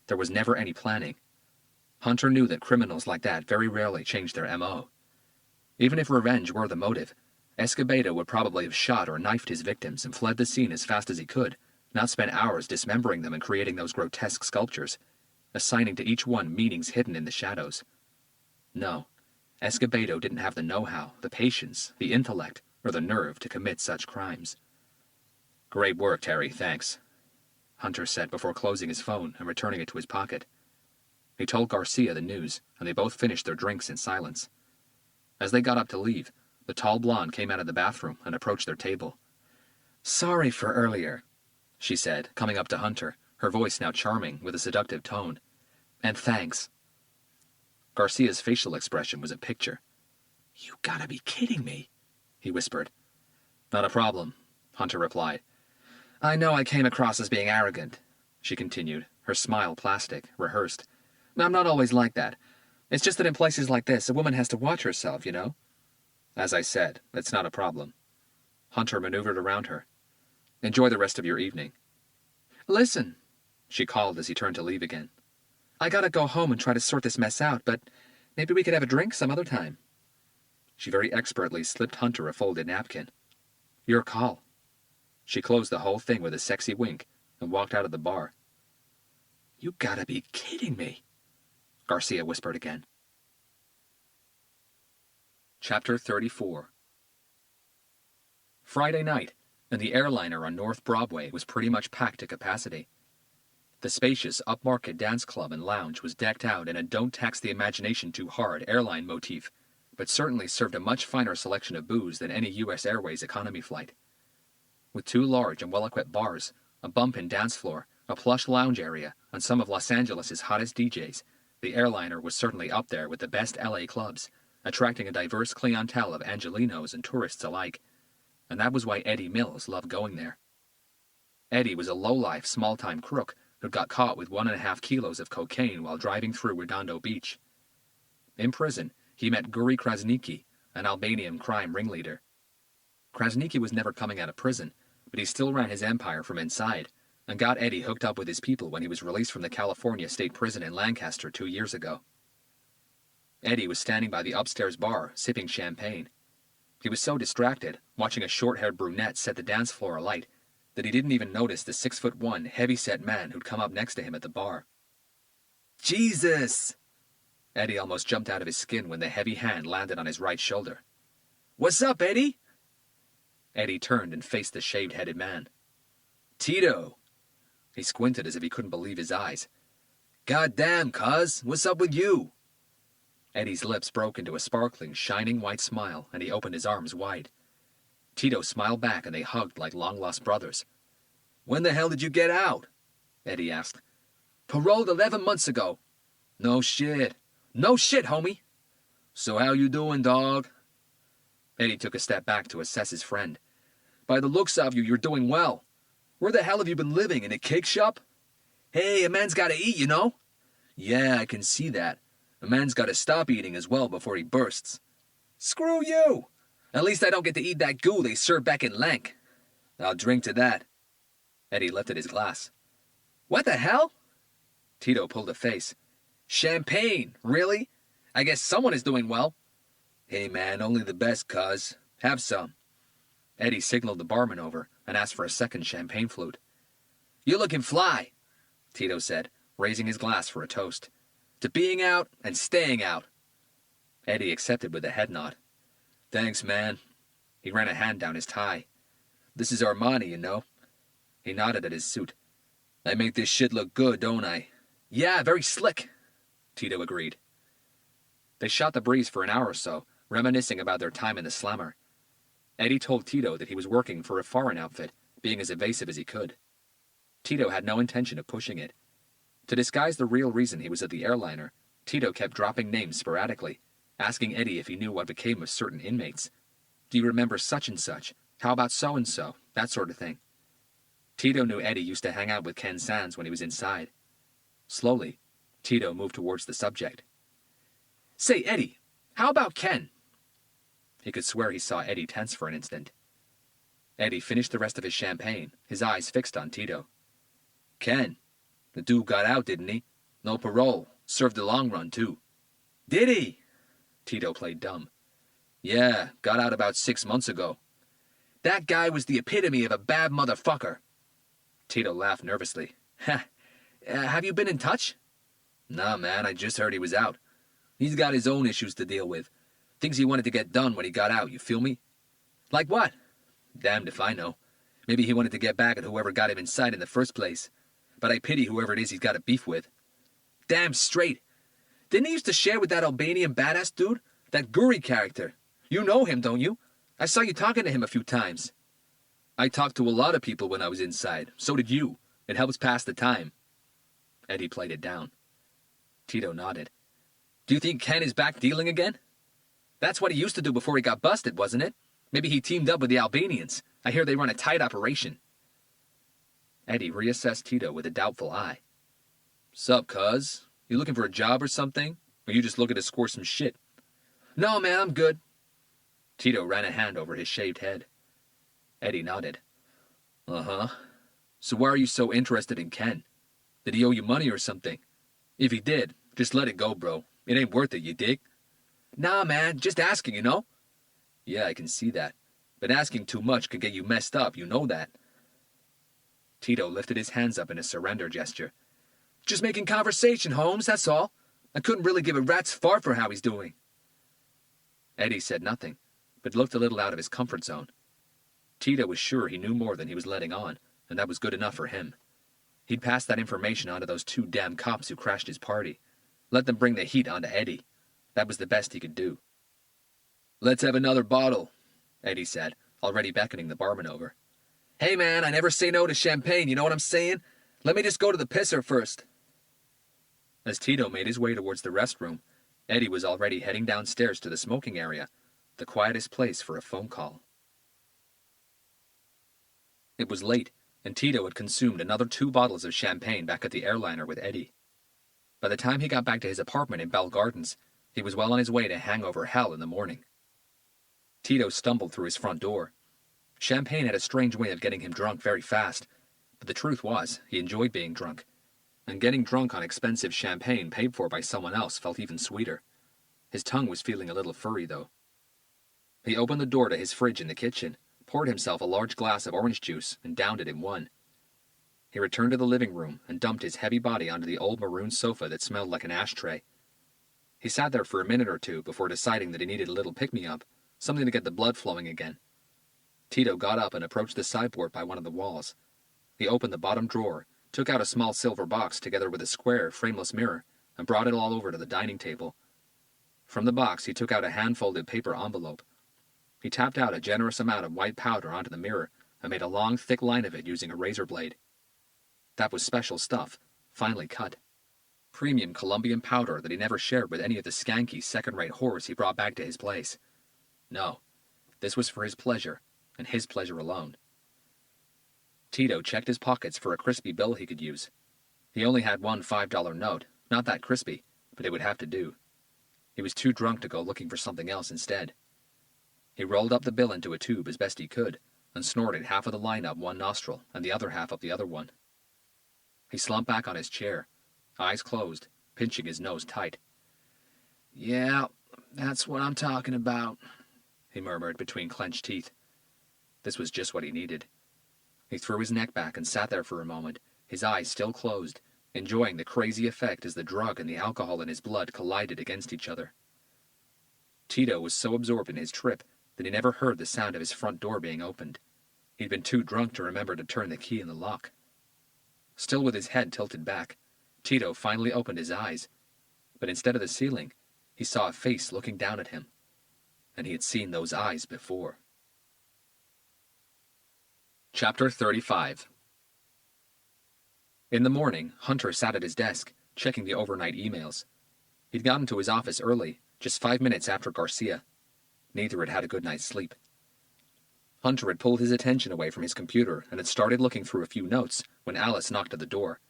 There was never any planning. Hunter knew that criminals like that very rarely changed their M.O. Even if revenge were the motive, Escobedo would probably have shot or knifed his victims and fled the scene as fast as he could, not spent hours dismembering them and creating those grotesque sculptures, assigning to each one meanings hidden in the shadows. No, Escobedo didn't have the know-how, the patience, the intellect, or the nerve to commit such crimes. "Great work, Terry, thanks," Hunter said before closing his phone and returning it to his pocket. He told Garcia the news, and they both finished their drinks in silence. As they got up to leave, the tall blonde came out of the bathroom and approached their table. "Sorry for earlier," she said, coming up to Hunter, her voice now charming with a seductive tone. "And thanks." Garcia's facial expression was a picture. "You gotta be kidding me," he whispered. "Not a problem," Hunter replied. "I know I came across as being arrogant," she continued, her smile plastic, rehearsed. "I'm not always like that. It's just that in places like this, a woman has to watch herself, you know?" "As I said, it's not a problem." Hunter maneuvered around her. "Enjoy the rest of your evening." "Listen," she called as he turned to leave again. "I gotta go home and try to sort this mess out, but maybe we could have a drink some other time." She very expertly slipped Hunter a folded napkin. "Your call." She closed the whole thing with a sexy wink and walked out of the bar. "You gotta be kidding me," Garcia whispered again. Chapter 34. Friday night, and the airliner on North Broadway was pretty much packed to capacity. The spacious upmarket dance club and lounge was decked out in a don't tax the imagination too hard airline motif, but certainly served a much finer selection of booze than any U.S. Airways economy flight. With 2 large and well-equipped bars, a bump-in dance floor, a plush lounge area, and some of Los Angeles' hottest DJs, the airliner was certainly up there with the best L.A. clubs, attracting a diverse clientele of Angelenos and tourists alike. And that was why Eddie Mills loved going there. Eddie was a low-life, small-time crook who got caught with 1.5 kilos of cocaine while driving through Redondo Beach. In prison, he met Guri Krasniki, an Albanian crime ringleader. Krasniki was never coming out of prison, but he still ran his empire from inside, and got Eddie hooked up with his people when he was released from the California State Prison in Lancaster 2 years ago. Eddie was standing by the upstairs bar, sipping champagne. He was so distracted, watching a short-haired brunette set the dance floor alight, that he didn't even notice the 6'1", heavy-set man who'd come up next to him at the bar. "Jesus!" Eddie almost jumped out of his skin when the heavy hand landed on his right shoulder. "What's up, Eddie?" Eddie turned and faced the shaved-headed man. "Tito." He squinted as if he couldn't believe his eyes. "Goddamn, cuz, what's up with you?" Eddie's lips broke into a sparkling, shining white smile, and he opened his arms wide. Tito smiled back, and they hugged like long-lost brothers. "When the hell did you get out?" Eddie asked. "Paroled 11 months ago." "No shit. No shit, homie." "So how you doing, dog?" Eddie took a step back to assess his friend. "By the looks of you, you're doing well. Where the hell have you been living, in a cake shop?" "Hey, a man's gotta eat, you know?" "Yeah, I can see that. A man's gotta stop eating as well before he bursts." "Screw you! At least I don't get to eat that goo they serve back in Lank." "I'll drink to that." Eddie lifted his glass. "What the hell?" Tito pulled a face. "Champagne, really? I guess someone is doing well." "Hey man, only the best, cuz. Have some." Eddie signaled the barman over and asked for a second champagne flute. "You're looking fly," Tito said, raising his glass for a toast. "To being out and staying out." Eddie accepted with a head nod. "Thanks, man." He ran a hand down his tie. "This is Armani, you know." He nodded at his suit. "I make this shit look good, don't I?" "Yeah, very slick," Tito agreed. They shot the breeze for an hour or so, reminiscing about their time in the slammer. Eddie told Tito that he was working for a foreign outfit, being as evasive as he could. Tito had no intention of pushing it. To disguise the real reason he was at the airliner, Tito kept dropping names sporadically, asking Eddie if he knew what became of certain inmates. "Do you remember such and such? How about so-and-so?" That sort of thing. Tito knew Eddie used to hang out with Ken Sands when he was inside. Slowly, Tito moved towards the subject. "Say, Eddie, how about Ken?" He could swear he saw Eddie tense for an instant. Eddie finished the rest of his champagne, his eyes fixed on Tito. "Ken, the dude got out, didn't he? No parole, served the long run, too." "Did he?" Tito played dumb. Yeah, got out about 6 months ago. That guy was the epitome of a bad motherfucker. Tito laughed nervously. Ha, have you been in touch? Nah, man, I just heard he was out. He's got his own issues to deal with. Things he wanted to get done when he got out, you feel me? Like what? Damned if I know. Maybe he wanted to get back at whoever got him inside in the first place. But I pity whoever it is he's got a beef with. Damn straight. Didn't he used to share with that Albanian badass dude? That Guri character. You know him, don't you? I saw you talking to him a few times. I talked to a lot of people when I was inside. So did you. It helps pass the time. Eddie played it down. Tito nodded. Do you think Ken is back dealing again? That's what he used to do before he got busted, wasn't it? Maybe he teamed up with the Albanians. I hear they run a tight operation. Eddie reassessed Tito with a doubtful eye. Sup, cuz? You looking for a job or something? Or you just looking to score some shit? No, man, I'm good. Tito ran a hand over his shaved head. Eddie nodded. Uh-huh. So why are you so interested in Ken? Did he owe you money or something? If he did, just let it go, bro. It ain't worth it, you dig? Nah, man, just asking, you know? Yeah, I can see that. But asking too much could get you messed up, you know that. Tito lifted his hands up in a surrender gesture. Just making conversation, Holmes, that's all. I couldn't really give a rat's fart for how he's doing. Eddie said nothing, but looked a little out of his comfort zone. Tito was sure he knew more than he was letting on, and that was good enough for him. He'd pass that information on to those 2 damn cops who crashed his party. Let them bring the heat onto Eddie. That was the best he could do. Let's have another bottle, Eddie said, already beckoning the barman over. Hey man, I never say no to champagne, you know what I'm saying? Let me just go to the pisser first. As Tito made his way towards the restroom, Eddie was already heading downstairs to the smoking area, the quietest place for a phone call. It was late, and Tito had consumed another 2 bottles of champagne back at the airliner with Eddie. By the time he got back to his apartment in Bell Gardens, he was well on his way to hangover hell in the morning. Tito stumbled through his front door. Champagne had a strange way of getting him drunk very fast, but the truth was, he enjoyed being drunk. And getting drunk on expensive champagne paid for by someone else felt even sweeter. His tongue was feeling a little furry, though. He opened the door to his fridge in the kitchen, poured himself a large glass of orange juice, and downed it in one. He returned to the living room and dumped his heavy body onto the old maroon sofa that smelled like an ashtray. He sat there for a minute or two before deciding that he needed a little pick-me-up, something to get the blood flowing again. Tito got up and approached the sideboard by one of the walls. He opened the bottom drawer, took out a small silver box together with a square, frameless mirror, and brought it all over to the dining table. From the box, he took out a hand-folded paper envelope. He tapped out a generous amount of white powder onto the mirror and made a long, thick line of it using a razor blade. That was special stuff, finely cut. Premium Colombian powder that he never shared with any of the skanky, second-rate whores he brought back to his place. No, this was for his pleasure, and his pleasure alone. Tito checked his pockets for a crispy bill he could use. He only had one $5 note, not that crispy, but it would have to do. He was too drunk to go looking for something else instead. He rolled up the bill into a tube as best he could, and snorted half of the line up one nostril and the other half up the other one. He slumped back on his chair, eyes closed, pinching his nose tight. Yeah, that's what I'm talking about, he murmured between clenched teeth. This was just what he needed. He threw his neck back and sat there for a moment, his eyes still closed, enjoying the crazy effect as the drug and the alcohol in his blood collided against each other. Tito was so absorbed in his trip that he never heard the sound of his front door being opened. He'd been too drunk to remember to turn the key in the lock. Still with his head tilted back, Tito finally opened his eyes, but instead of the ceiling, he saw a face looking down at him, and he had seen those eyes before. Chapter 35. In the morning, Hunter sat at his desk, checking the overnight emails. He'd gotten to his office early, just 5 minutes after Garcia. Neither had had a good night's sleep. Hunter had pulled his attention away from his computer and had started looking through a few notes when Alice knocked at the door.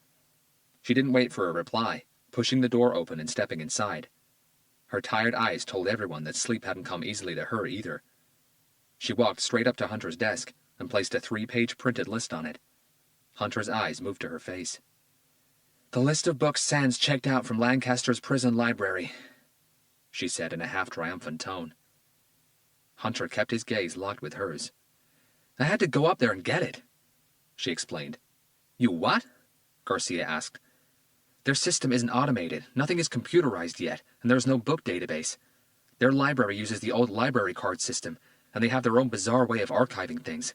She didn't wait for a reply, pushing the door open and stepping inside. Her tired eyes told everyone that sleep hadn't come easily to her either. She walked straight up to Hunter's desk and placed a 3-page printed list on it. Hunter's eyes moved to her face. "The list of books Sands checked out from Lancaster's prison library," she said in a half-triumphant tone. Hunter kept his gaze locked with hers. I had to go up there and get it, she explained. You what? Garcia asked. Their system isn't automated, nothing is computerized yet, and there's no book database. Their library uses the old library card system, and they have their own bizarre way of archiving things.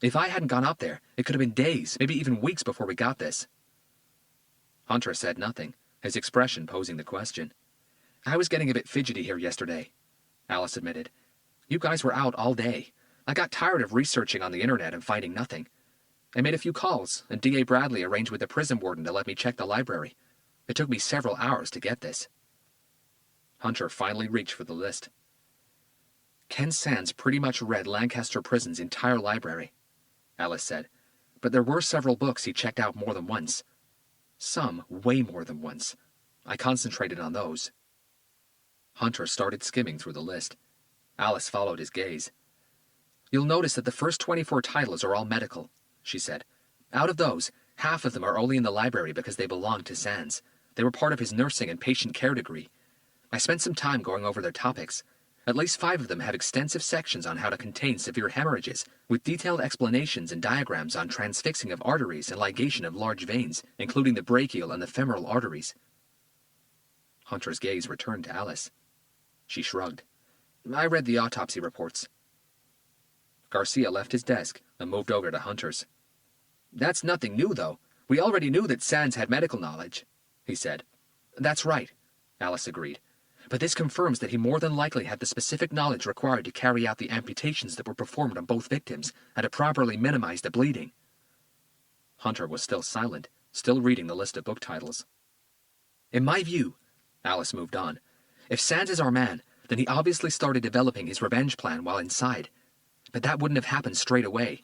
If I hadn't gone up there, it could have been days, maybe even weeks before we got this. Hunter said nothing, his expression posing the question. I was getting a bit fidgety here yesterday, Alice admitted. You guys were out all day. I got tired of researching on the internet and finding nothing. I made a few calls, and D.A. Bradley arranged with the prison warden to let me check the library. It took me several hours to get this. Hunter finally reached for the list. Ken Sands pretty much read Lancaster Prison's entire library, Alice said, but there were several books he checked out more than once. Some way more than once. I concentrated on those. Hunter started skimming through the list. Alice followed his gaze. You'll notice that the first 24 titles are all medical, she said. Out of those, half of them are only in the library because they belong to Sands. They were part of his nursing and patient care degree. I spent some time going over their topics. At least 5 of them have extensive sections on how to contain severe hemorrhages, with detailed explanations and diagrams on transfixing of arteries and ligation of large veins, including the brachial and the femoral arteries. Hunter's gaze returned to Alice. She shrugged. I read the autopsy reports. Garcia left his desk and moved over to Hunter's. That's nothing new, though. We already knew that Sands had medical knowledge, he said. That's right, Alice agreed. But this confirms that he more than likely had the specific knowledge required to carry out the amputations that were performed on both victims and to properly minimize the bleeding. Hunter was still silent, still reading the list of book titles. In my view, Alice moved on, if Sands is our man, then he obviously started developing his revenge plan while inside. But that wouldn't have happened straight away.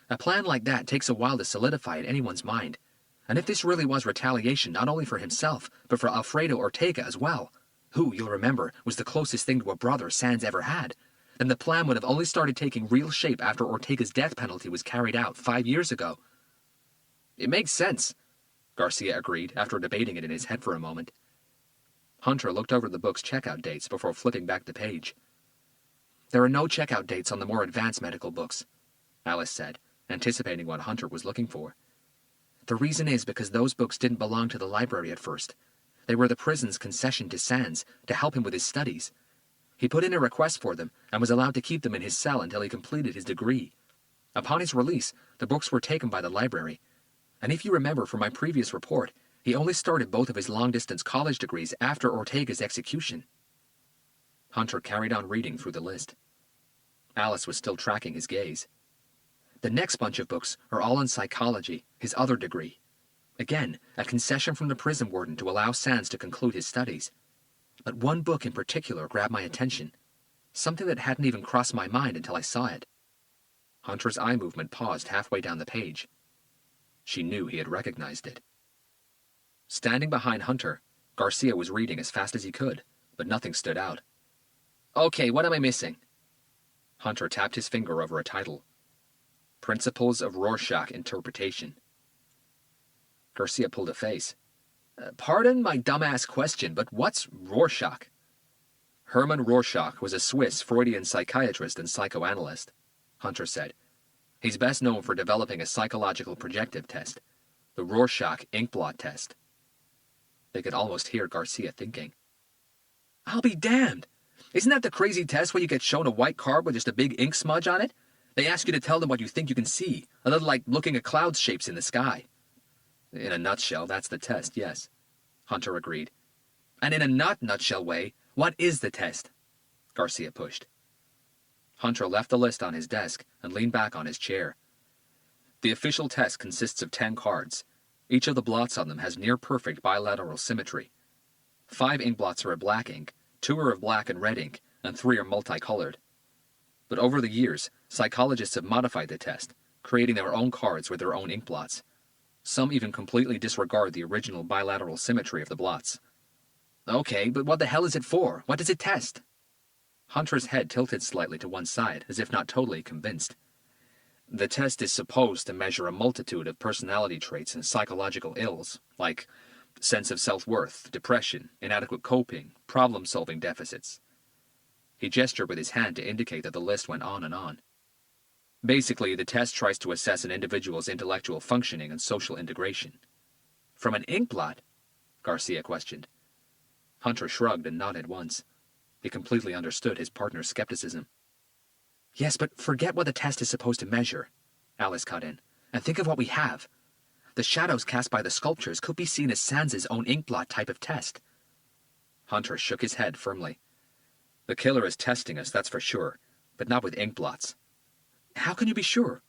A plan like that takes a while to solidify in anyone's mind. And if this really was retaliation not only for himself, but for Alfredo Ortega as well, who, you'll remember, was the closest thing to a brother Sands ever had, then the plan would have only started taking real shape after Ortega's death penalty was carried out 5 years ago. It makes sense, Garcia agreed after debating it in his head for a moment. Hunter looked over the book's checkout dates before flipping back the page. There are no checkout dates on the more advanced medical books, Alice said, anticipating what Hunter was looking for. The reason is because those books didn't belong to the library at first. They were the prison's concession to Sands to help him with his studies. He put in a request for them and was allowed to keep them in his cell until he completed his degree. Upon his release, the books were taken by the library. And if you remember from my previous report, he only started both of his long-distance college degrees after Ortega's execution. Hunter carried on reading through the list. Alice was still tracking his gaze. The next bunch of books are all in psychology, his other degree. Again, a concession from the prison warden to allow Sands to conclude his studies. But one book in particular grabbed my attention, something that hadn't even crossed my mind until I saw it. Hunter's eye movement paused halfway down the page. She knew he had recognized it. Standing behind Hunter, Garcia was reading as fast as he could, but nothing stood out. Okay, what am I missing? Hunter tapped his finger over a title. Principles of Rorschach Interpretation. Garcia pulled a face. Pardon my dumbass question, but what's Rorschach? Hermann Rorschach was a Swiss Freudian psychiatrist and psychoanalyst, Hunter said. He's best known for developing a psychological projective test, the Rorschach inkblot test. They could almost hear Garcia thinking. I'll be damned! Isn't that the crazy test where you get shown a white card with just a big ink smudge on it? They ask you to tell them what you think you can see, a little like looking at cloud shapes in the sky. In a nutshell, that's the test, yes, Hunter agreed. And in a not nutshell way, what is the test? Garcia pushed. Hunter left the list on his desk and leaned back on his chair. The official test consists of 10 cards. Each of the blots on them has near-perfect bilateral symmetry. 5 ink blots are of black ink, 2 are of black and red ink, and 3 are multicolored. But over the years, psychologists have modified the test, creating their own cards with their own ink blots. Some even completely disregard the original bilateral symmetry of the blots. Okay, but what the hell is it for? What does it test? Hunter's head tilted slightly to one side, as if not totally convinced. The test is supposed to measure a multitude of personality traits and psychological ills, like sense of self-worth, depression, inadequate coping, problem-solving deficits. He gestured with his hand to indicate that the list went on and on. Basically, the test tries to assess an individual's intellectual functioning and social integration. From an ink blot? Garcia questioned. Hunter shrugged and nodded once. He completely understood his partner's skepticism. Yes, but forget what the test is supposed to measure, Alice cut in, and think of what we have. The shadows cast by the sculptures could be seen as Sansa's own ink blot type of test. Hunter shook his head firmly. The killer is testing us, that's for sure, but not with ink blots. How can you be sure?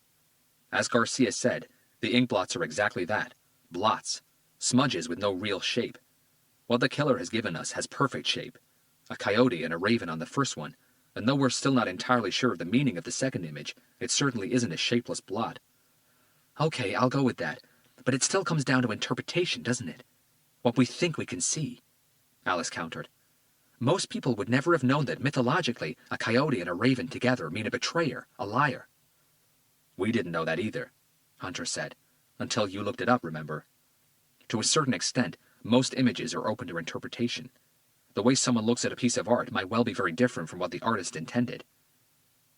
As Garcia said, the ink blots are exactly that, blots, smudges with no real shape. What the killer has given us has perfect shape. A coyote and a raven on the first one, and though we're still not entirely sure of the meaning of the second image, it certainly isn't a shapeless blot. Okay, I'll go with that, but it still comes down to interpretation, doesn't it? What we think we can see, Alice countered. Most people would never have known that mythologically a coyote and a raven together mean a betrayer, a liar. We didn't know that either, Hunter said, until you looked it up, remember? To a certain extent, most images are open to interpretation. The way someone looks at a piece of art might well be very different from what the artist intended.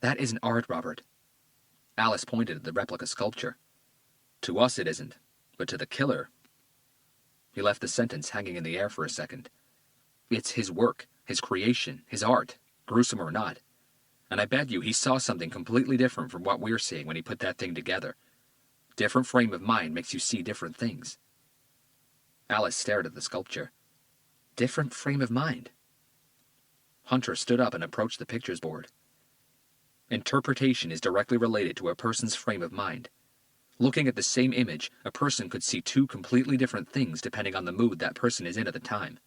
That isn't art, Robert. Alice pointed at the replica sculpture. To us it isn't, but to the killer. He left the sentence hanging in the air for a second. It's his work, his creation, his art, gruesome or not. And I bet you he saw something completely different from what we're seeing when he put that thing together. Different frame of mind makes you see different things. Alice stared at the sculpture. Different frame of mind. Hunter stood up and approached the pictures board. Interpretation is directly related to a person's frame of mind. Looking at the same image, a person could see two completely different things depending on the mood that person is in at the time.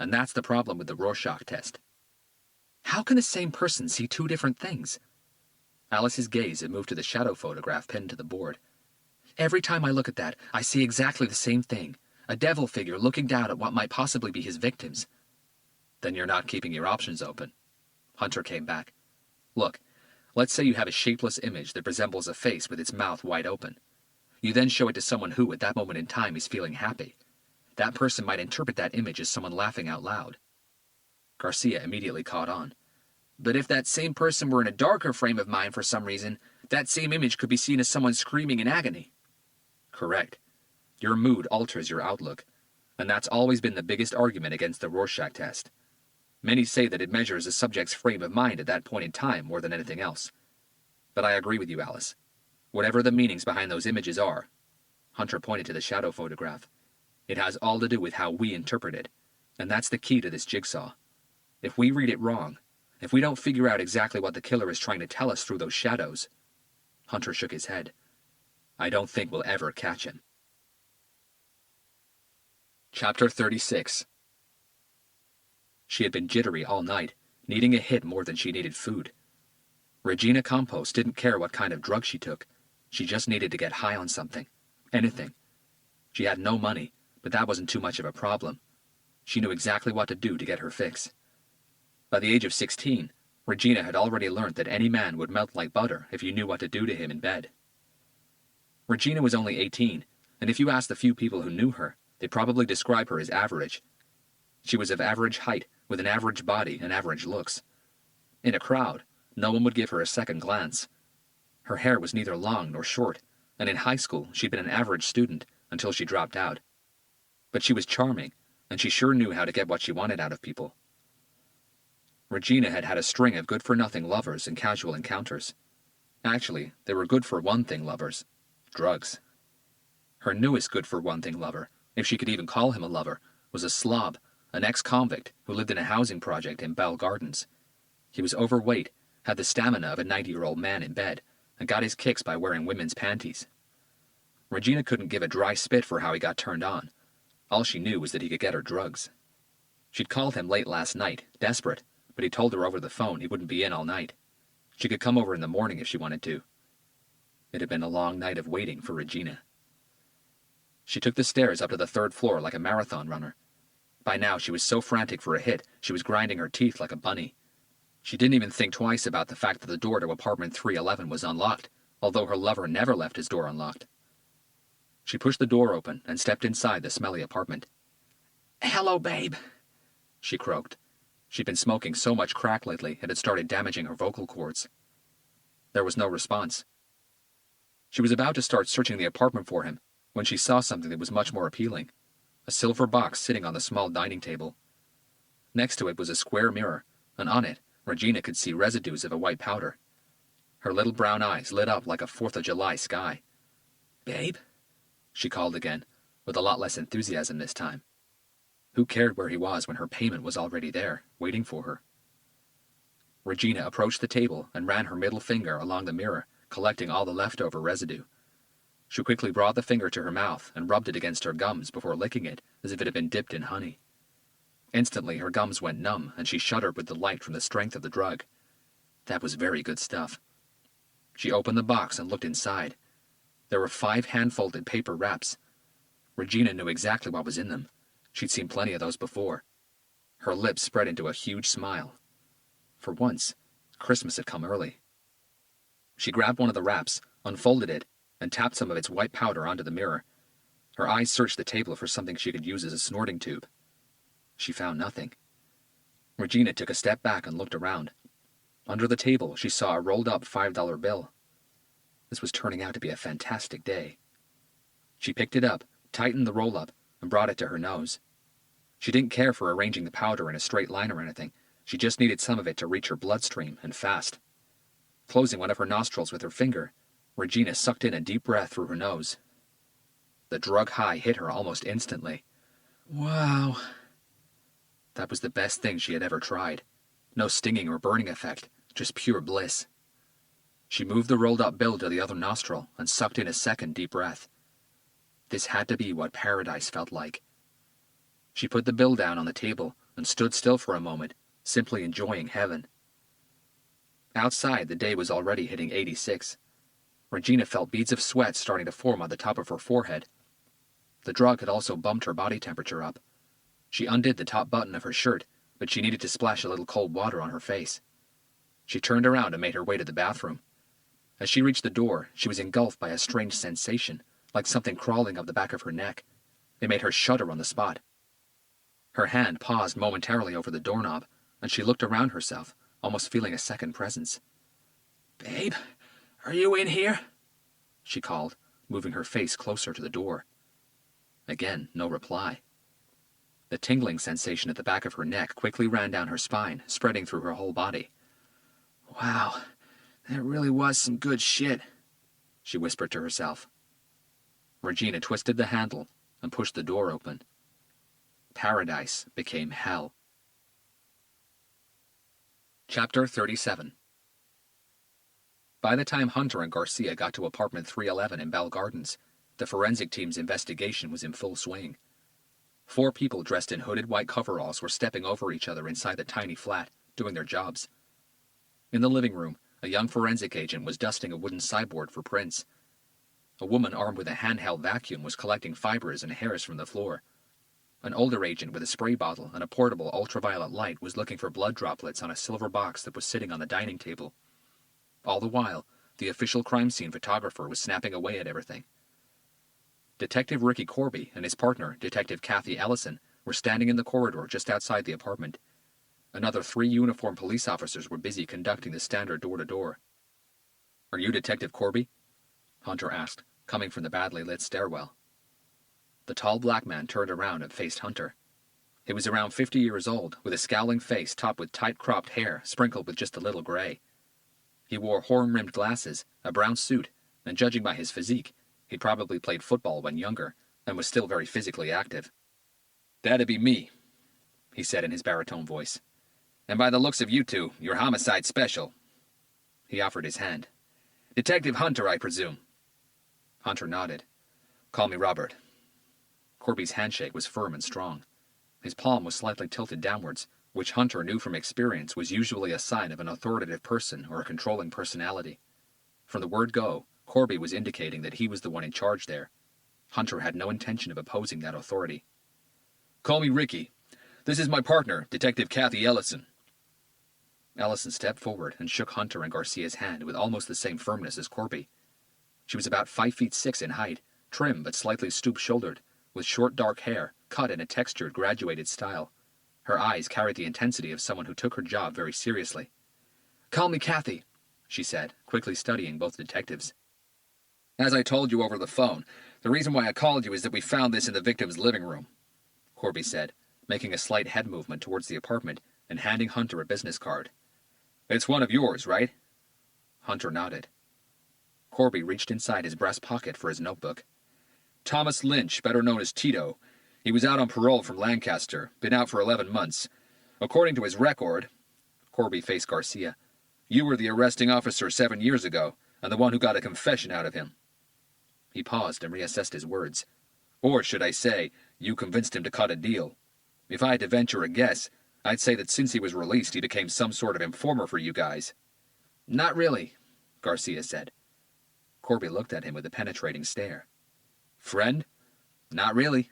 And that's the problem with the Rorschach test. How can the same person see two different things? Alice's gaze had moved to the shadow photograph pinned to the board. Every time I look at that, I see exactly the same thing. A devil figure looking down at what might possibly be his victims. Then you're not keeping your options open. Hunter came back. Look, let's say you have a shapeless image that resembles a face with its mouth wide open. You then show it to someone who, at that moment in time, is feeling happy. That person might interpret that image as someone laughing out loud. Garcia immediately caught on. But if that same person were in a darker frame of mind for some reason, that same image could be seen as someone screaming in agony. Correct. Your mood alters your outlook, and that's always been the biggest argument against the Rorschach test. Many say that it measures a subject's frame of mind at that point in time more than anything else. But I agree with you, Alice. Whatever the meanings behind those images are, Hunter pointed to the shadow photograph, it has all to do with how we interpret it, and that's the key to this jigsaw. If we read it wrong, if we don't figure out exactly what the killer is trying to tell us through those shadows, Hunter shook his head, I don't think we'll ever catch him. Chapter 36. She had been jittery all night, needing a hit more than she needed food. Regina Campos didn't care what kind of drug she took. She just needed to get high on something. Anything. She had no money, but that wasn't too much of a problem. She knew exactly what to do to get her fix. By the age of 16, Regina had already learned that any man would melt like butter if you knew what to do to him in bed. Regina was only 18, and if you asked the few people who knew her, they'd probably describe her as average. She was of average height, with an average body and average looks. In a crowd, no one would give her a second glance. Her hair was neither long nor short, and in high school she'd been an average student until she dropped out. But she was charming, and she sure knew how to get what she wanted out of people. Regina had had a string of good-for-nothing lovers and casual encounters. Actually, they were good-for-one-thing lovers. Drugs. Her newest good-for-one-thing lover, if she could even call him a lover, was a slob, an ex-convict who lived in a housing project in Bell Gardens. He was overweight, had the stamina of a 90-year-old man in bed, and got his kicks by wearing women's panties. Regina couldn't give a dry spit for how he got turned on. All she knew was that he could get her drugs. She'd called him late last night, desperate, but he told her over the phone he wouldn't be in all night. She could come over in the morning if she wanted to. It had been a long night of waiting for Regina. She took the stairs up to the third floor like a marathon runner. By now she was so frantic for a hit, she was grinding her teeth like a bunny. She didn't even think twice about the fact that the door to apartment 311 was unlocked, although her lover never left his door unlocked. She pushed the door open and stepped inside the smelly apartment. "Hello, babe," she croaked. She'd been smoking so much crack lately it had started damaging her vocal cords. There was no response. She was about to start searching the apartment for him when she saw something that was much more appealing. A silver box sitting on the small dining table. Next to it was a square mirror, and on it, Regina could see residues of a white powder. Her little brown eyes lit up like a 4th of July sky. "Babe?" she called again, with a lot less enthusiasm this time. Who cared where he was when her payment was already there, waiting for her? Regina approached the table and ran her middle finger along the mirror, collecting all the leftover residue. She quickly brought the finger to her mouth and rubbed it against her gums before licking it as if it had been dipped in honey. Instantly, her gums went numb, and she shuddered with delight from the strength of the drug. That was very good stuff. She opened the box and looked inside. There were 5 hand-folded paper wraps. Regina knew exactly what was in them. She'd seen plenty of those before. Her lips spread into a huge smile. For once, Christmas had come early. She grabbed one of the wraps, unfolded it, and tapped some of its white powder onto the mirror. Her eyes searched the table for something she could use as a snorting tube. She found nothing. Regina took a step back and looked around. Under the table, she saw a rolled-up $5 bill. This was turning out to be a fantastic day. She picked it up, tightened the roll-up, and brought it to her nose. She didn't care for arranging the powder in a straight line or anything. She just needed some of it to reach her bloodstream, and fast. Closing one of her nostrils with her finger, Regina sucked in a deep breath through her nose. The drug high hit her almost instantly. Wow. That was the best thing she had ever tried. No stinging or burning effect, just pure bliss. She moved the rolled-up bill to the other nostril and sucked in a second deep breath. This had to be what paradise felt like. She put the bill down on the table and stood still for a moment, simply enjoying heaven. Outside, the day was already hitting 86. Regina felt beads of sweat starting to form on the top of her forehead. The drug had also bumped her body temperature up. She undid the top button of her shirt, but she needed to splash a little cold water on her face. She turned around and made her way to the bathroom. As she reached the door, she was engulfed by a strange sensation, like something crawling up the back of her neck. It made her shudder on the spot. Her hand paused momentarily over the doorknob, and she looked around herself, almost feeling a second presence. "Babe, are you in here?" she called, moving her face closer to the door. Again, no reply. The tingling sensation at the back of her neck quickly ran down her spine, spreading through her whole body. "Wow, that really was some good shit," she whispered to herself. Regina twisted the handle and pushed the door open. Paradise became hell. Chapter 37. By the time Hunter and Garcia got to apartment 311 in Bell Gardens, the forensic team's investigation was in full swing. 4 people dressed in hooded white coveralls were stepping over each other inside the tiny flat, doing their jobs. In the living room, a young forensic agent was dusting a wooden sideboard for prints. A woman armed with a handheld vacuum was collecting fibers and hairs from the floor. An older agent with a spray bottle and a portable ultraviolet light was looking for blood droplets on a silver box that was sitting on the dining table. All the while, the official crime scene photographer was snapping away at everything. Detective Ricky Corby and his partner, Detective Kathy Ellison, were standing in the corridor just outside the apartment. Another 3 uniformed police officers were busy conducting the standard door-to-door. "Are you Detective Corby?" Hunter asked, coming from the badly lit stairwell. The tall black man turned around and faced Hunter. He was around 50 years old, with a scowling face topped with tight-cropped hair sprinkled with just a little gray. He wore horn-rimmed glasses, a brown suit, and judging by his physique, he'd probably played football when younger, and was still very physically active. "That'd be me," he said in his baritone voice. "And by the looks of you two, you're homicide special." He offered his hand. "Detective Hunter, I presume?" Hunter nodded. "Call me Robert." Corby's handshake was firm and strong. His palm was slightly tilted downwards, which Hunter knew from experience was usually a sign of an authoritative person or a controlling personality. From the word go, Corby was indicating that he was the one in charge there. Hunter had no intention of opposing that authority. "Call me Ricky. This is my partner, Detective Kathy Ellison." Ellison stepped forward and shook Hunter and Garcia's hand with almost the same firmness as Corby. She was about 5'6" in height, trim but slightly stoop-shouldered, with short dark hair, cut in a textured, graduated style. Her eyes carried the intensity of someone who took her job very seriously. "Call me Kathy," she said, quickly studying both detectives. "As I told you over the phone, the reason why I called you is that we found this in the victim's living room," Corby said, making a slight head movement towards the apartment and handing Hunter a business card. "It's one of yours, right?" Hunter nodded. Corby reached inside his breast pocket for his notebook. "Thomas Lynch, better known as Tito. He was out on parole from Lancaster, been out for 11 months. According to his record," Corby faced Garcia, "you were the arresting officer 7 years ago, and the one who got a confession out of him." He paused and reassessed his words. "Or should I say, you convinced him to cut a deal. If I had to venture a guess, I'd say that since he was released, he became some sort of informer for you guys." "Not really," Garcia said. Corby looked at him with a penetrating stare. "Friend?" "Not really."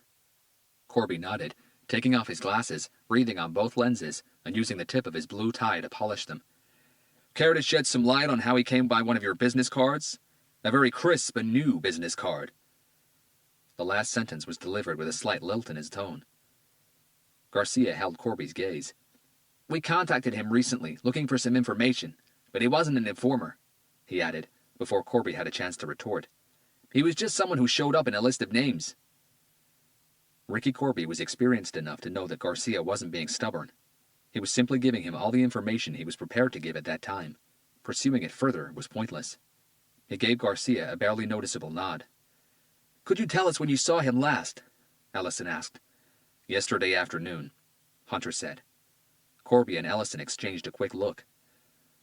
Corby nodded, taking off his glasses, breathing on both lenses, and using the tip of his blue tie to polish them. "Care to shed some light on how he came by one of your business cards? A very crisp and new business card." The last sentence was delivered with a slight lilt in his tone. Garcia held Corby's gaze. "We contacted him recently, looking for some information, but he wasn't an informer," he added, before Corby had a chance to retort. "He was just someone who showed up in a list of names." Ricky Corby was experienced enough to know that Garcia wasn't being stubborn. He was simply giving him all the information he was prepared to give at that time. Pursuing it further was pointless. He gave Garcia a barely noticeable nod. "Could you tell us when you saw him last?" Ellison asked. "Yesterday afternoon," Hunter said. Corby and Ellison exchanged a quick look.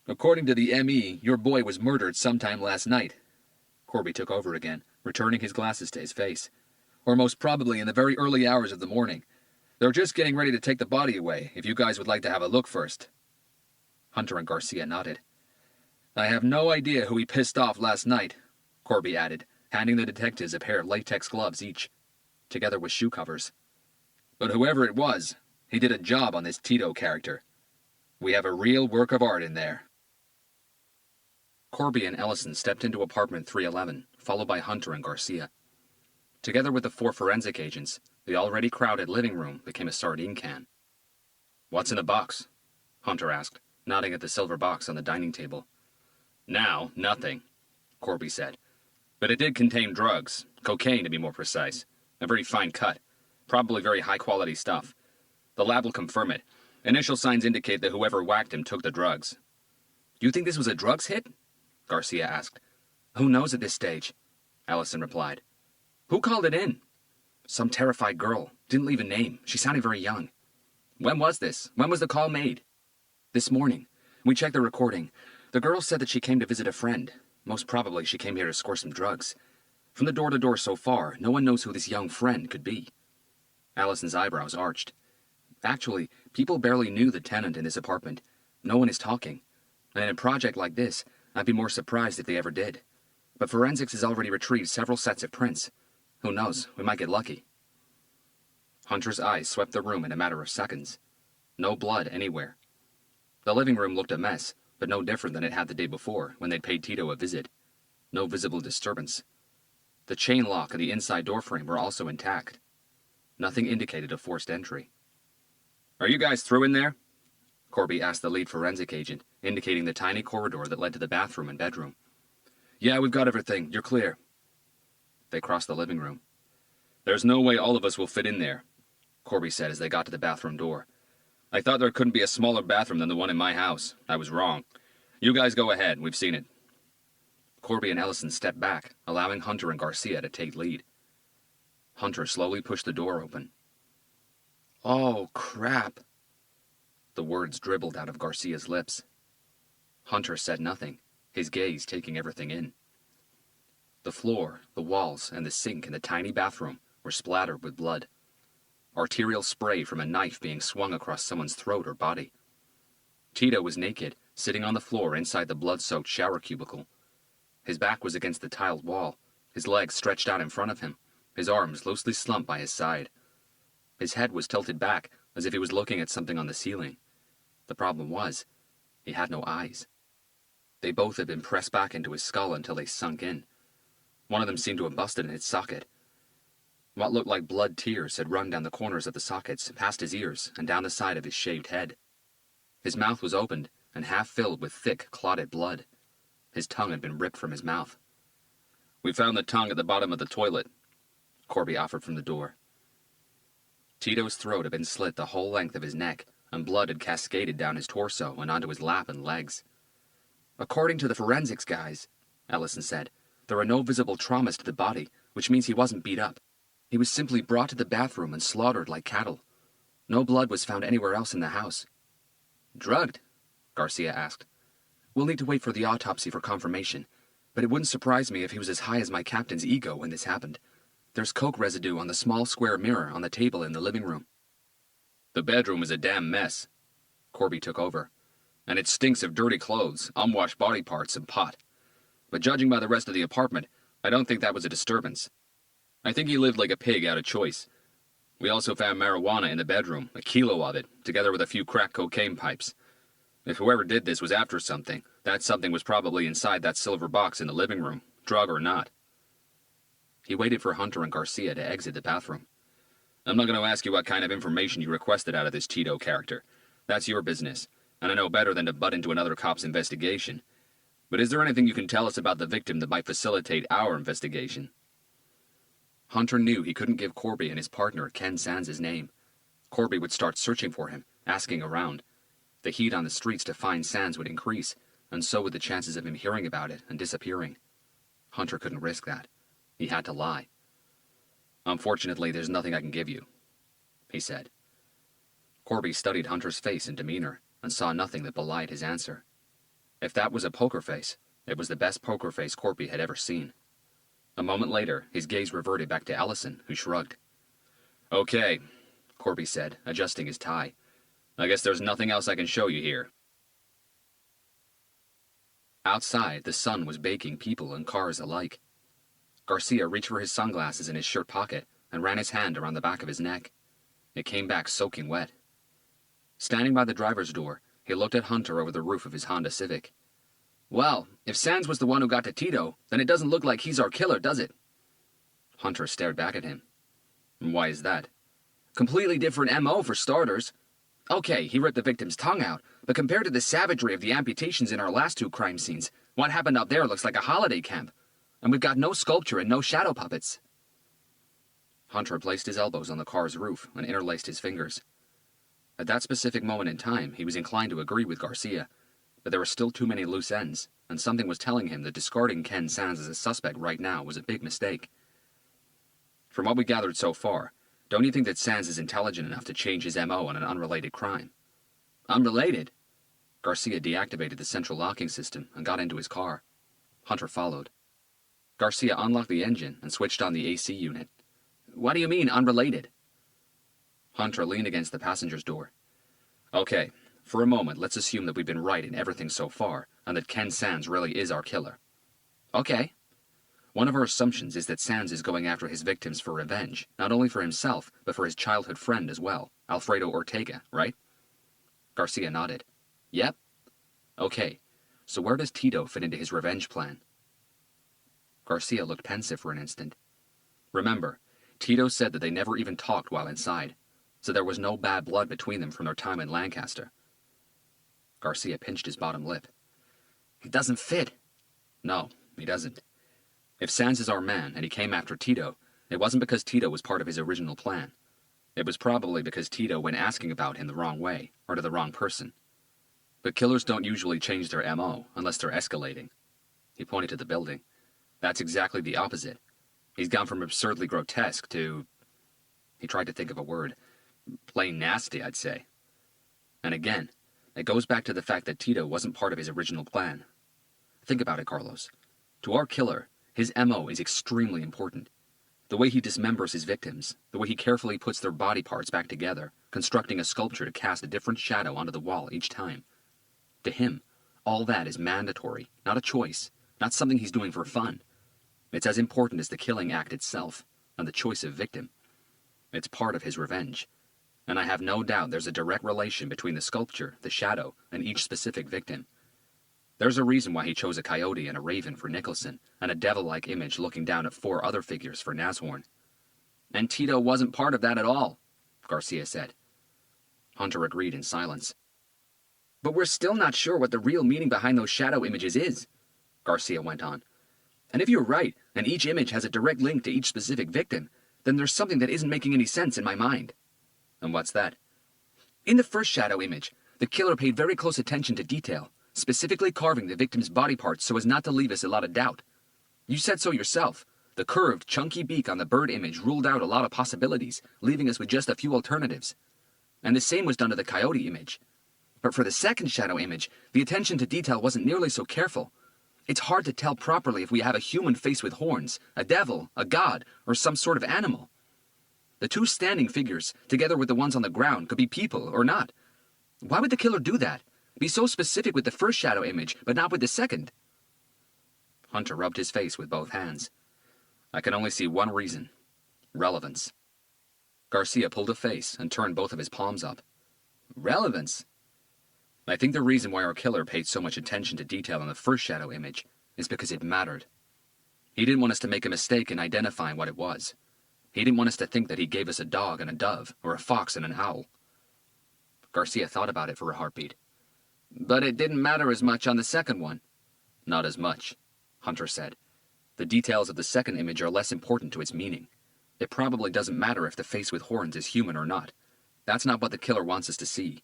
"According to the M.E., your boy was murdered sometime last night." Corby took over again, returning his glasses to his face. "Or most probably in the very early hours of the morning. They're just getting ready to take the body away, if you guys would like to have a look first." Hunter and Garcia nodded. "I have no idea who he pissed off last night," Corby added, handing the detectives a pair of latex gloves each, together with shoe covers. "But whoever it was, he did a job on this Tito character. We have a real work of art in there." Corby and Ellison stepped into apartment 311, followed by Hunter and Garcia. Together with the 4 forensic agents, the already crowded living room became a sardine can. "What's in the box?" Hunter asked, nodding at the silver box on the dining table. "Now, nothing," Corby said. "But it did contain drugs, cocaine to be more precise. A very fine cut, probably very high-quality stuff. The lab will confirm it. Initial signs indicate that whoever whacked him took the drugs." "Do you think this was a drugs hit?" Garcia asked. "Who knows at this stage?" Ellison replied. "Who called it in?" "Some terrified girl. Didn't leave a name. She sounded very young." "When was this? When was the call made?" "This morning. We checked the recording. The girl said that she came to visit a friend. Most probably she came here to score some drugs. From the door-to-door so far, no one knows who this young friend could be." Allison's eyebrows arched. "Actually, people barely knew the tenant in this apartment. No one is talking. And in a project like this, I'd be more surprised if they ever did. But forensics has already retrieved several sets of prints. Who knows, we might get lucky." Hunter's eyes swept the room in a matter of seconds. No blood anywhere. The living room looked a mess, but no different than it had the day before, when they'd paid Tito a visit. No visible disturbance. The chain lock and the inside door frame were also intact. Nothing indicated a forced entry. "Are you guys through in there?" Corby asked the lead forensic agent, indicating the tiny corridor that led to the bathroom and bedroom. "Yeah, we've got everything. You're clear." They crossed the living room. "There's no way all of us will fit in there," Corby said as they got to the bathroom door. "I thought there couldn't be a smaller bathroom than the one in my house. I was wrong. You guys go ahead. We've seen it." Corby and Ellison stepped back, allowing Hunter and Garcia to take lead. Hunter slowly pushed the door open. "Oh, crap." The words dribbled out of Garcia's lips. Hunter said nothing, his gaze taking everything in. The floor, the walls, and the sink in the tiny bathroom were splattered with blood. Arterial spray from a knife being swung across someone's throat or body. Tito was naked, sitting on the floor inside the blood-soaked shower cubicle. His back was against the tiled wall, his legs stretched out in front of him, his arms loosely slumped by his side. His head was tilted back, as if he was looking at something on the ceiling. The problem was, he had no eyes. They both had been pressed back into his skull until they sunk in. One of them seemed to have busted in its socket. What looked like blood tears had run down the corners of the sockets, past his ears, and down the side of his shaved head. His mouth was opened, and half filled with thick, clotted blood. His tongue had been ripped from his mouth. "We found the tongue at the bottom of the toilet," Corby offered from the door. Tito's throat had been slit the whole length of his neck, and blood had cascaded down his torso and onto his lap and legs. "According to the forensics guys," Ellison said, "there are no visible traumas to the body, which means he wasn't beat up. He was simply brought to the bathroom and slaughtered like cattle. No blood was found anywhere else in the house." "Drugged?" Garcia asked. "We'll need to wait for the autopsy for confirmation, but it wouldn't surprise me if he was as high as my captain's ego when this happened. There's coke residue on the small square mirror on the table in the living room." "The bedroom is a damn mess." Corby took over. "And it stinks of dirty clothes, unwashed body parts, and pot. But judging by the rest of the apartment, I don't think that was a disturbance. I think he lived like a pig out of choice. We also found marijuana in the bedroom, a kilo of it, together with a few crack cocaine pipes. If whoever did this was after something, that something was probably inside that silver box in the living room, drug or not." He waited for Hunter and Garcia to exit the bathroom. "I'm not going to ask you what kind of information you requested out of this Tito character. That's your business, and I know better than to butt into another cop's investigation. But is there anything you can tell us about the victim that might facilitate our investigation?" Hunter knew he couldn't give Corby and his partner Ken Sands' name. Corby would start searching for him, asking around. The heat on the streets to find Sands would increase, and so would the chances of him hearing about it and disappearing. Hunter couldn't risk that. He had to lie. "Unfortunately, there's nothing I can give you," he said. Corby studied Hunter's face and demeanor, and saw nothing that belied his answer. If that was a poker face, it was the best poker face Corby had ever seen. A moment later, his gaze reverted back to Ellison, who shrugged. "Okay," Corby said, adjusting his tie. "I guess there's nothing else I can show you here." Outside, the sun was baking people and cars alike. Garcia reached for his sunglasses in his shirt pocket and ran his hand around the back of his neck. It came back soaking wet. Standing by the driver's door, he looked at Hunter over the roof of his Honda Civic. "Well, if Sands was the one who got to Tito, then it doesn't look like he's our killer, does it?" Hunter stared back at him. "Why is that?" "Completely different M.O. for starters. Okay, he ripped the victim's tongue out, but compared to the savagery of the amputations in our last two crime scenes, what happened up there looks like a holiday camp. And we've got no sculpture and no shadow puppets." Hunter placed his elbows on the car's roof and interlaced his fingers. At that specific moment in time, he was inclined to agree with Garcia, but there were still too many loose ends, and something was telling him that discarding Ken Sands as a suspect right now was a big mistake. "From what we gathered so far, don't you think that Sands is intelligent enough to change his M.O. on an unrelated crime?" "Unrelated?" Garcia deactivated the central locking system and got into his car. Hunter followed. Garcia unlocked the engine and switched on the AC unit. "What do you mean, unrelated?" Hunter leaned against the passenger's door. "Okay, for a moment, let's assume that we've been right in everything so far, and that Ken Sands really is our killer." "Okay." "One of our assumptions is that Sands is going after his victims for revenge, not only for himself, but for his childhood friend as well, Alfredo Ortega, right?" Garcia nodded. "Yep." "Okay, so where does Tito fit into his revenge plan?" Garcia looked pensive for an instant. Remember, Tito said that they never even talked while inside, so there was no bad blood between them from their time in Lancaster. Garcia pinched his bottom lip. "He doesn't fit." "No, he doesn't. If Sands is our man and he came after Tito, it wasn't because Tito was part of his original plan. It was probably because Tito went asking about him the wrong way, or to the wrong person. But killers don't usually change their M.O. unless they're escalating." He pointed to the building. "That's exactly the opposite. He's gone from absurdly grotesque to..." He tried to think of a word. "Plain nasty, I'd say." And again, it goes back to the fact that Tito wasn't part of his original plan. Think about it, Carlos. To our killer, his M.O. is extremely important. The way he dismembers his victims, the way he carefully puts their body parts back together, constructing a sculpture to cast a different shadow onto the wall each time. To him, all that is mandatory, not a choice, not something he's doing for fun. It's as important as the killing act itself, and the choice of victim. It's part of his revenge. And I have no doubt there's a direct relation between the sculpture, the shadow, and each specific victim. There's a reason why he chose a coyote and a raven for Nicholson, and a devil-like image looking down at 4 other figures for Nashorn. And Tito wasn't part of that at all, Garcia said. Hunter agreed in silence. But we're still not sure what the real meaning behind those shadow images is, Garcia went on. And if you're right, and each image has a direct link to each specific victim, then there's something that isn't making any sense in my mind. And what's that? In the first shadow image, the killer paid very close attention to detail, specifically carving the victim's body parts so as not to leave us a lot of doubt. You said so yourself. The curved, chunky beak on the bird image ruled out a lot of possibilities, leaving us with just a few alternatives. And the same was done to the coyote image. But for the second shadow image, the attention to detail wasn't nearly so careful. It's hard to tell properly if we have a human face with horns, a devil, a god, or some sort of animal. The two standing figures, together with the ones on the ground, could be people or not. Why would the killer do that? Be so specific with the first shadow image, but not with the second? Hunter rubbed his face with both hands. I can only see one reason. Relevance. Garcia pulled a face and turned both of his palms up. Relevance? I think the reason why our killer paid so much attention to detail in the first shadow image is because it mattered. He didn't want us to make a mistake in identifying what it was. He didn't want us to think that he gave us a dog and a dove, or a fox and an owl. Garcia thought about it for a heartbeat. But it didn't matter as much on the second one. Not as much, Hunter said. The details of the second image are less important to its meaning. It probably doesn't matter if the face with horns is human or not. That's not what the killer wants us to see.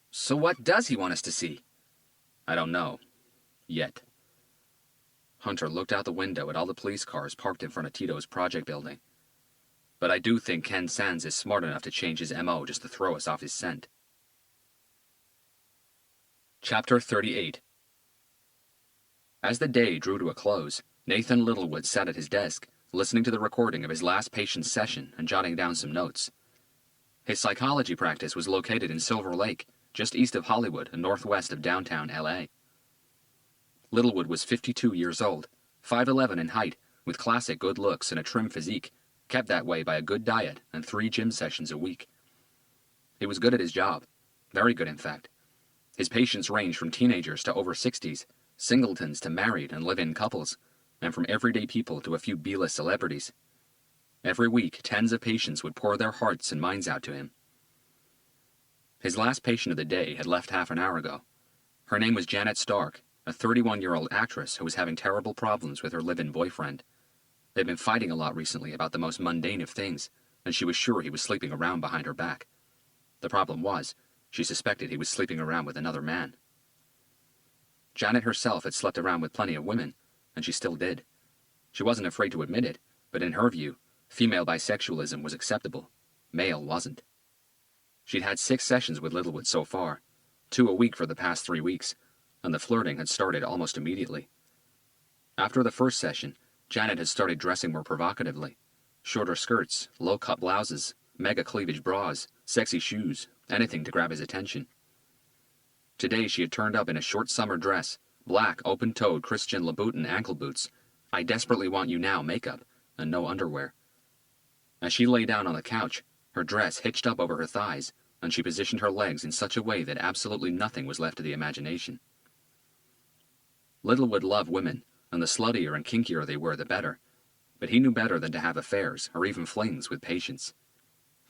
So what does he want us to see? I don't know. Yet. Hunter looked out the window at all the police cars parked in front of Tito's project building. But I do think Ken Sands is smart enough to change his MO just to throw us off his scent. Chapter 38. As the day drew to a close, Nathan Littlewood sat at his desk, listening to the recording of his last patient's session and jotting down some notes. His psychology practice was located in Silver Lake, just east of Hollywood and northwest of downtown L.A. Littlewood was 52 years old, 5'11" in height, with classic good looks and a trim physique, kept that way by a good diet and 3 gym sessions a week. He was good at his job, very good in fact. His patients ranged from teenagers to over 60s, singletons to married and live-in couples, and from everyday people to a few B-list celebrities. Every week, tens of patients would pour their hearts and minds out to him. His last patient of the day had left half an hour ago. Her name was Janet Stark, a 31-year-old actress who was having terrible problems with her live-in boyfriend. They'd been fighting a lot recently about the most mundane of things, and she was sure he was sleeping around behind her back. The problem was, she suspected he was sleeping around with another man. Janet herself had slept around with plenty of women, and she still did. She wasn't afraid to admit it, but in her view, female bisexualism was acceptable. Male wasn't. She'd had 6 sessions with Littlewood so far, 2 a week for the past 3 weeks, and the flirting had started almost immediately. After the first session, Janet had started dressing more provocatively. Shorter skirts, low-cut blouses, mega-cleavage bras, sexy shoes, anything to grab his attention. Today she had turned up in a short summer dress, black open-toed Christian Louboutin ankle boots, I desperately want you now makeup, and no underwear. As she lay down on the couch, her dress hitched up over her thighs, and she positioned her legs in such a way that absolutely nothing was left to the imagination. Littlewood loved women, and the sluttier and kinkier they were, the better. But he knew better than to have affairs, or even flings, with patients.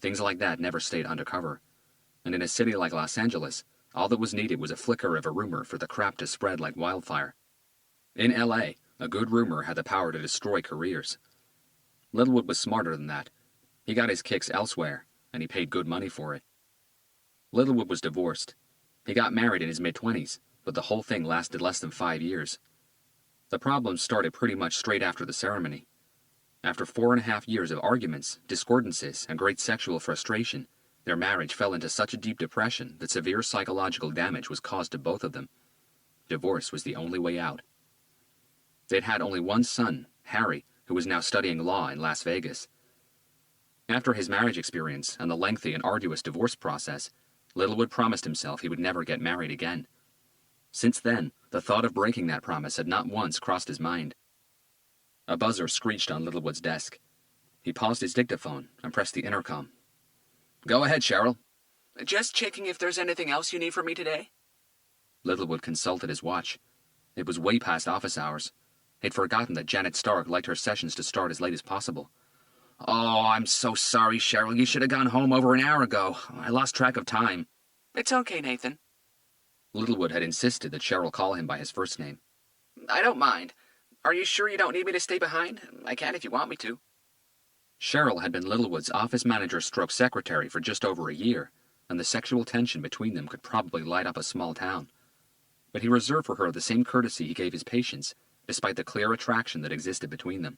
Things like that never stayed undercover. And in a city like Los Angeles, all that was needed was a flicker of a rumor for the crap to spread like wildfire. In L.A., a good rumor had the power to destroy careers. Littlewood was smarter than that. He got his kicks elsewhere, and he paid good money for it. Littlewood was divorced. He got married in his mid-20s, but the whole thing lasted less than 5 years. The problems started pretty much straight after the ceremony. After 4.5 years of arguments, discordances, and great sexual frustration, their marriage fell into such a deep depression that severe psychological damage was caused to both of them. Divorce was the only way out. They'd had only one son, Harry, who was now studying law in Las Vegas. After his marriage experience and the lengthy and arduous divorce process, Littlewood promised himself he would never get married again. Since then, the thought of breaking that promise had not once crossed his mind. A buzzer screeched on Littlewood's desk. He paused his dictaphone and pressed the intercom. "Go ahead, Cheryl." "Just checking if there's anything else you need from me today." Littlewood consulted his watch. It was way past office hours. He'd forgotten that Janet Stark liked her sessions to start as late as possible. Oh, I'm so sorry, Cheryl. You should have gone home over an hour ago. I lost track of time. It's okay, Nathan. Littlewood had insisted that Cheryl call him by his first name. I don't mind. Are you sure you don't need me to stay behind? I can if you want me to. Cheryl had been Littlewood's office manager-stroke secretary for just over a year, and the sexual tension between them could probably light up a small town. But he reserved for her the same courtesy he gave his patients, despite the clear attraction that existed between them.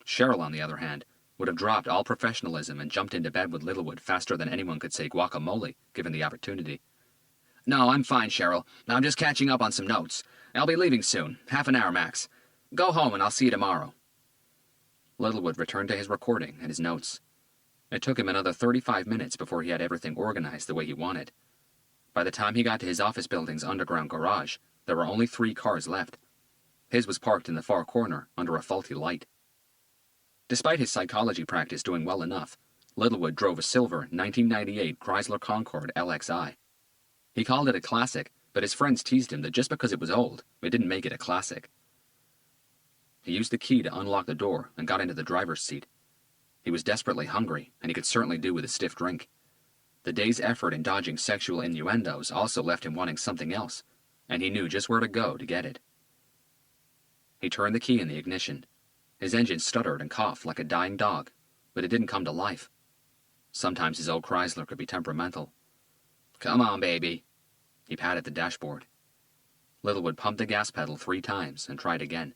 Cheryl, on the other hand, would have dropped all professionalism and jumped into bed with Littlewood faster than anyone could say guacamole, given the opportunity. No, I'm fine, Cheryl. I'm just catching up on some notes. I'll be leaving soon, half an hour max. Go home and I'll see you tomorrow. Littlewood returned to his recording and his notes. It took him another 35 minutes before he had everything organized the way he wanted. By the time he got to his office building's underground garage, there were only 3 cars left. His was parked in the far corner under a faulty light. Despite his psychology practice doing well enough, Littlewood drove a silver 1998 Chrysler Concorde LXI. He called it a classic, but his friends teased him that just because it was old, it didn't make it a classic. He used the key to unlock the door and got into the driver's seat. He was desperately hungry, and he could certainly do with a stiff drink. The day's effort in dodging sexual innuendos also left him wanting something else, and he knew just where to go to get it. He turned the key in the ignition. His engine stuttered and coughed like a dying dog, but it didn't come to life. Sometimes his old Chrysler could be temperamental. Come on, baby. He patted the dashboard. Littlewood pumped the gas pedal 3 times and tried again.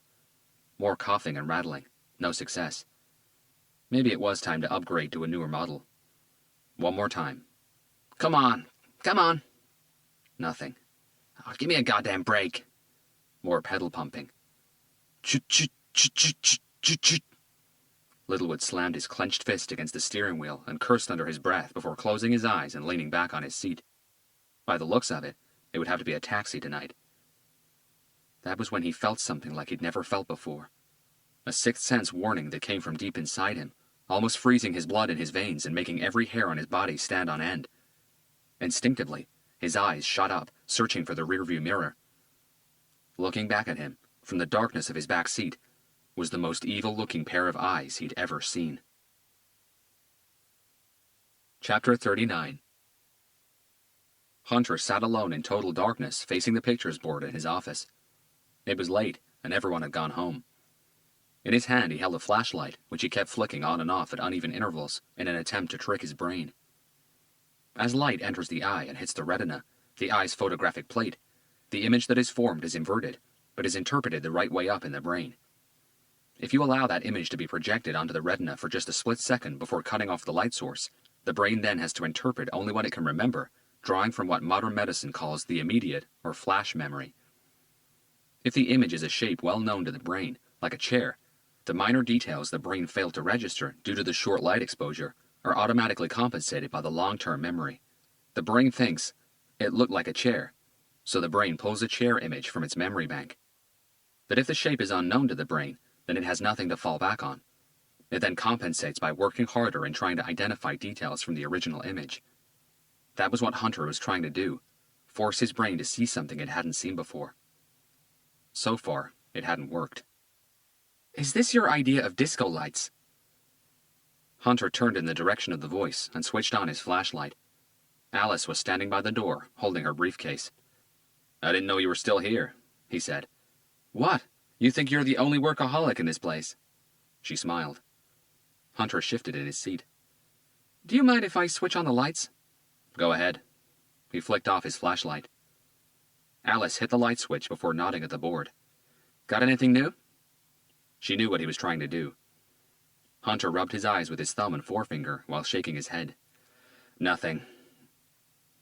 More coughing and rattling. No success. Maybe it was time to upgrade to a newer model. One more time. Come on. Come on. Nothing. Oh, give me a goddamn break. More pedal pumping. Ch-ch-ch-ch-ch-ch-ch. Littlewood slammed his clenched fist against the steering wheel and cursed under his breath before closing his eyes and leaning back on his seat. By the looks of it, it would have to be a taxi tonight. That was when he felt something like he'd never felt before. A sixth sense warning that came from deep inside him, almost freezing his blood in his veins and making every hair on his body stand on end. Instinctively, his eyes shot up, searching for the rearview mirror. Looking back at him, from the darkness of his back seat, was the most evil-looking pair of eyes he'd ever seen. Chapter 39. Hunter sat alone in total darkness, facing the pictures board in his office. It was late, and everyone had gone home. In his hand he held a flashlight, which he kept flicking on and off at uneven intervals in an attempt to trick his brain. As light enters the eye and hits the retina, the eye's photographic plate, the image that is formed is inverted, but is interpreted the right way up in the brain. If you allow that image to be projected onto the retina for just a split second before cutting off the light source, the brain then has to interpret only what it can remember, drawing from what modern medicine calls the immediate or flash memory. If the image is a shape well known to the brain, like a chair, the minor details the brain failed to register due to the short light exposure are automatically compensated by the long-term memory. The brain thinks, it looked like a chair, so the brain pulls a chair image from its memory bank. But if the shape is unknown to the brain, then it has nothing to fall back on. It then compensates by working harder and trying to identify details from the original image. That was what Hunter was trying to do, force his brain to see something it hadn't seen before. So far, it hadn't worked. Is this your idea of disco lights? Hunter turned in the direction of the voice and switched on his flashlight. Alice was standing by the door, holding her briefcase. I didn't know you were still here, he said. What? You think you're the only workaholic in this place? She smiled. Hunter shifted in his seat. Do you mind if I switch on the lights? Go ahead. He flicked off his flashlight. Alice hit the light switch before nodding at the board. Got anything new? She knew what he was trying to do. Hunter rubbed his eyes with his thumb and forefinger while shaking his head. Nothing.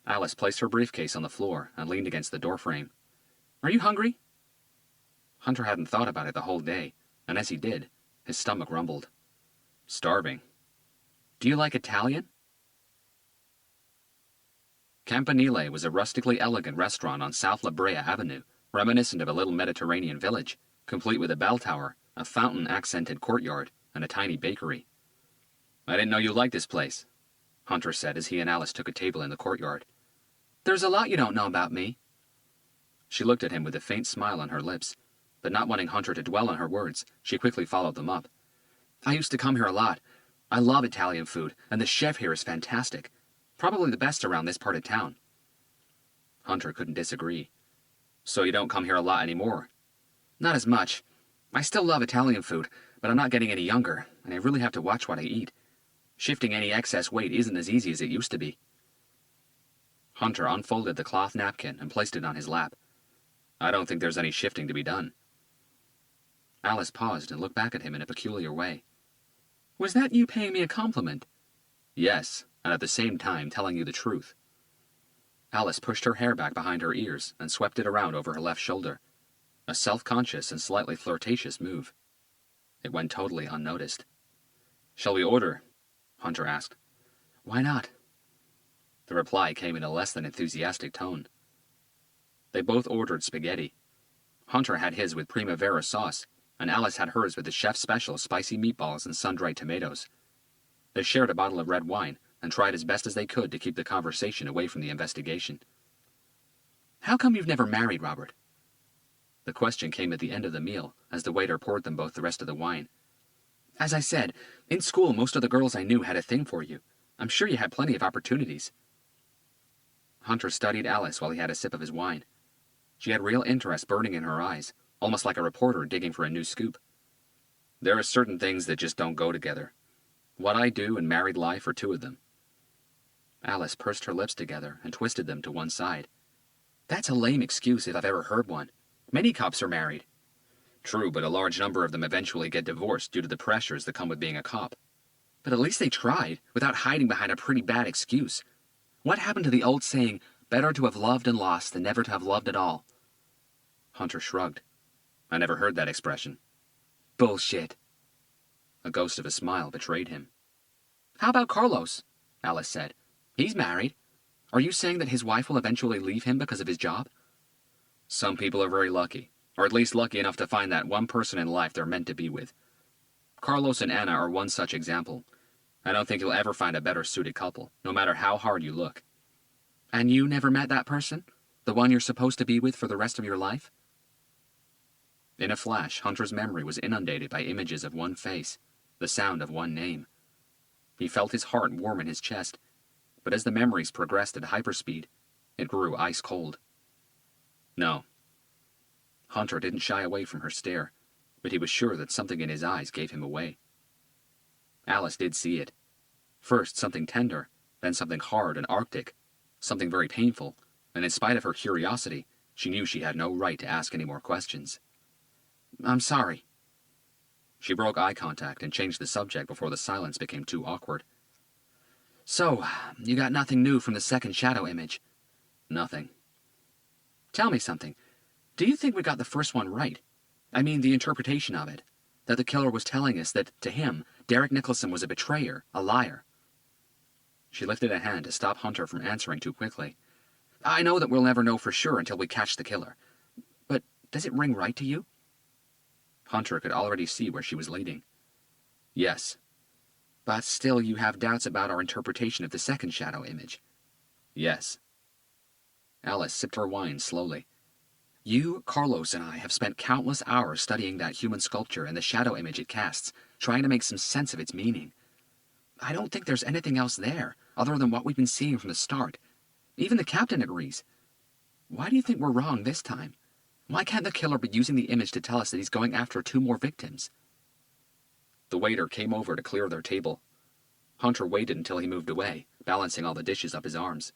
Alice placed her briefcase on the floor and leaned against the doorframe. Are you hungry? Hunter hadn't thought about it the whole day, and as he did, his stomach rumbled. Starving. Do you like Italian? Campanile was a rustically elegant restaurant on South La Brea Avenue, reminiscent of a little Mediterranean village, complete with a bell tower, a fountain-accented courtyard, and a tiny bakery. I didn't know you liked this place, Hunter said as he and Alice took a table in the courtyard. There's a lot you don't know about me. She looked at him with a faint smile on her lips, but not wanting Hunter to dwell on her words, she quickly followed them up. I used to come here a lot. I love Italian food, and the chef here is fantastic. Probably the best around this part of town. Hunter couldn't disagree. So you don't come here a lot anymore? Not as much. I still love Italian food, but I'm not getting any younger, and I really have to watch what I eat. Shifting any excess weight isn't as easy as it used to be. Hunter unfolded the cloth napkin and placed it on his lap. I don't think there's any shifting to be done. Alice paused and looked back at him in a peculiar way. Was that you paying me a compliment? Yes, and at the same time telling you the truth. Alice pushed her hair back behind her ears and swept it around over her left shoulder. A self-conscious and slightly flirtatious move. It went totally unnoticed. Shall we order? Hunter asked. Why not? The reply came in a less than enthusiastic tone. They both ordered spaghetti. Hunter had his with primavera sauce, and Alice had hers with the chef's special spicy meatballs and sun-dried tomatoes. They shared a bottle of red wine and tried as best as they could to keep the conversation away from the investigation. How come you've never married, Robert? The question came at the end of the meal, as the waiter poured them both the rest of the wine. As I said, in school most of the girls I knew had a thing for you. I'm sure you had plenty of opportunities. Hunter studied Alice while he had a sip of his wine. She had real interest burning in her eyes, almost like a reporter digging for a new scoop. There are certain things that just don't go together. What I do and married life are two of them. Alice pursed her lips together and twisted them to one side. That's a lame excuse if I've ever heard one. Many cops are married. True, but a large number of them eventually get divorced due to the pressures that come with being a cop. But at least they tried, without hiding behind a pretty bad excuse. What happened to the old saying, better to have loved and lost than never to have loved at all? Hunter shrugged. I never heard that expression. Bullshit. A ghost of a smile betrayed him. How about Carlos? Alice said. He's married. Are you saying that his wife will eventually leave him because of his job? Some people are very lucky, or at least lucky enough to find that one person in life they're meant to be with. Carlos and Anna are one such example. I don't think you'll ever find a better suited couple, no matter how hard you look. And you never met that person? The one you're supposed to be with for the rest of your life? In a flash, Hunter's memory was inundated by images of one face, the sound of one name. He felt his heart warm in his chest, but as the memories progressed at hyperspeed, it grew ice cold. No. Hunter didn't shy away from her stare, but he was sure that something in his eyes gave him away. Alice did see it. First something tender, then something hard and arctic, something very painful, and in spite of her curiosity, she knew she had no right to ask any more questions. I'm sorry. She broke eye contact and changed the subject before the silence became too awkward. So, you got nothing new from the second shadow image? Nothing. Tell me something. Do you think we got the first one right? I mean, the interpretation of it. That the killer was telling us that, to him, Derek Nicholson was a betrayer, a liar. She lifted a hand to stop Hunter from answering too quickly. I know that we'll never know for sure until we catch the killer. But does it ring right to you? Hunter could already see where she was leading. Yes. But still you have doubts about our interpretation of the second shadow image. Yes. Alice sipped her wine slowly. You, Carlos, and I have spent countless hours studying that human sculpture and the shadow image it casts, trying to make some sense of its meaning. I don't think there's anything else there, other than what we've been seeing from the start. Even the captain agrees. Why do you think we're wrong this time? Why can't the killer be using the image to tell us that he's going after 2 more victims? The waiter came over to clear their table. Hunter waited until he moved away, balancing all the dishes up his arms.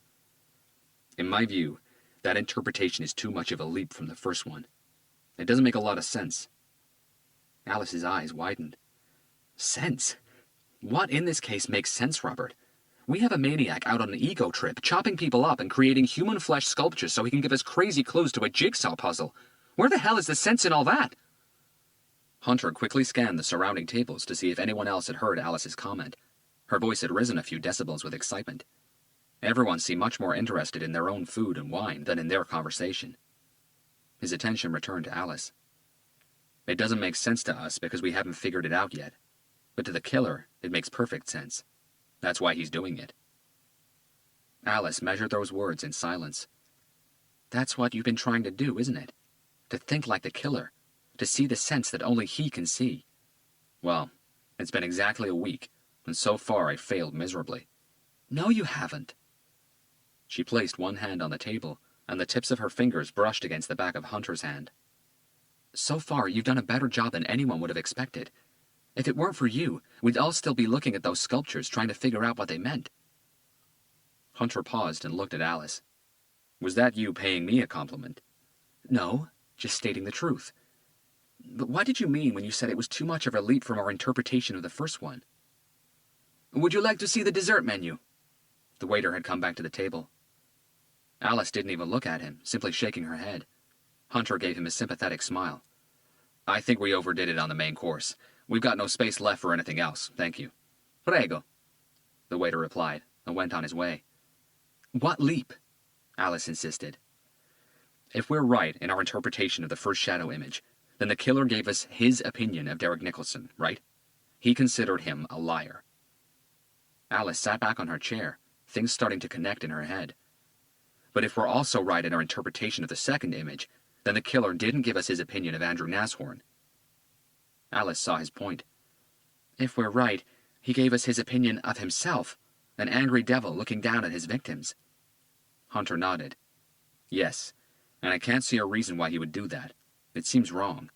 In my view, that interpretation is too much of a leap from the first one. It doesn't make a lot of sense. Alice's eyes widened. Sense? What in this case makes sense, Robert? We have a maniac out on an ego trip, chopping people up and creating human flesh sculptures so he can give us crazy clues to a jigsaw puzzle. Where the hell is the sense in all that? Hunter quickly scanned the surrounding tables to see if anyone else had heard Alice's comment. Her voice had risen a few decibels with excitement. Everyone seemed much more interested in their own food and wine than in their conversation. His attention returned to Alice. It doesn't make sense to us because we haven't figured it out yet. But to the killer, it makes perfect sense. That's why he's doing it. Alice measured those words in silence. That's what you've been trying to do, isn't it? To think like the killer. To see the sense that only he can see. Well, it's been exactly a week, and so far I failed miserably. No, you haven't. She placed one hand on the table, and the tips of her fingers brushed against the back of Hunter's hand. So far, you've done a better job than anyone would have expected. If it weren't for you, we'd all still be looking at those sculptures trying to figure out what they meant. Hunter paused and looked at Alice. Was that you paying me a compliment? No, just stating the truth. But what did you mean when you said it was too much of a leap from our interpretation of the first one? Would you like to see the dessert menu? The waiter had come back to the table. Alice didn't even look at him, simply shaking her head. Hunter gave him a sympathetic smile. I think we overdid it on the main course. We've got no space left for anything else, thank you. Prego, the waiter replied, and went on his way. What leap? Alice insisted. If we're right in our interpretation of the first shadow image, then the killer gave us his opinion of Derek Nicholson, right? He considered him a liar. Alice sat back on her chair, things starting to connect in her head. But if we're also right in our interpretation of the second image, then the killer didn't give us his opinion of Andrew Nashorn. Alice saw his point. If we're right, he gave us his opinion of himself, an angry devil looking down at his victims. Hunter nodded. Yes, and I can't see a reason why he would do that. It seems wrong.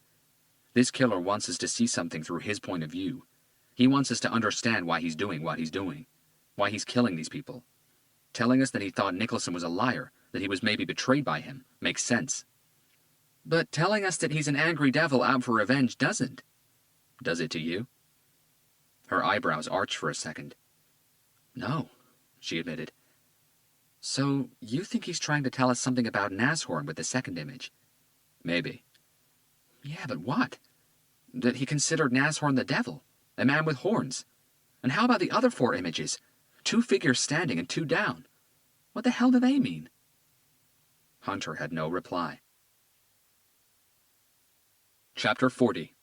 This killer wants us to see something through his point of view. He wants us to understand why he's doing what he's doing, why he's killing these people. Telling us that he thought Nicholson was a liar, that he was maybe betrayed by him, makes sense. But telling us that he's an angry devil out for revenge doesn't. Does it to you? Her eyebrows arched for a second. No, she admitted. So, you think he's trying to tell us something about Nashorn with the second image? Maybe. Yeah, but what? That he considered Nashorn the devil, a man with horns. And how about the other 4 images? 2 figures standing and 2 down. What the hell do they mean? Hunter had no reply. Chapter 40.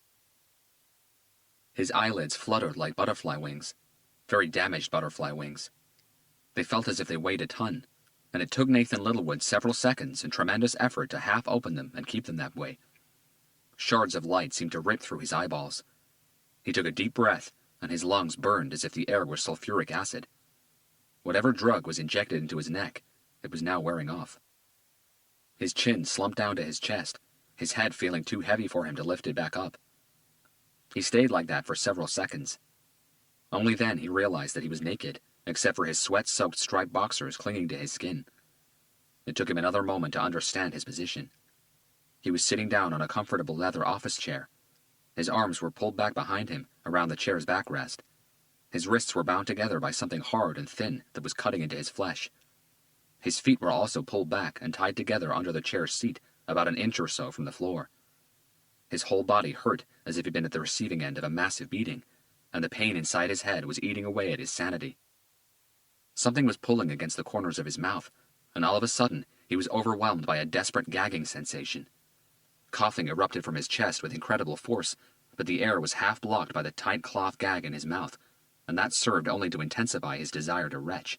His eyelids fluttered like butterfly wings, very damaged butterfly wings. They felt as if they weighed a ton, and it took Nathan Littlewood several seconds and tremendous effort to half open them and keep them that way. Shards of light seemed to rip through his eyeballs. He took a deep breath, and his lungs burned as if the air were sulfuric acid. Whatever drug was injected into his neck, it was now wearing off. His chin slumped down to his chest, his head feeling too heavy for him to lift it back up. He stayed like that for several seconds. Only then he realized that he was naked, except for his sweat-soaked striped boxers clinging to his skin. It took him another moment to understand his position. He was sitting down on a comfortable leather office chair. His arms were pulled back behind him, around the chair's backrest. His wrists were bound together by something hard and thin that was cutting into his flesh. His feet were also pulled back and tied together under the chair's seat, about an inch or so from the floor. His whole body hurt as if he'd been at the receiving end of a massive beating, and the pain inside his head was eating away at his sanity. Something was pulling against the corners of his mouth, and all of a sudden he was overwhelmed by a desperate gagging sensation. Coughing erupted from his chest with incredible force, but the air was half blocked by the tight cloth gag in his mouth, and that served only to intensify his desire to retch.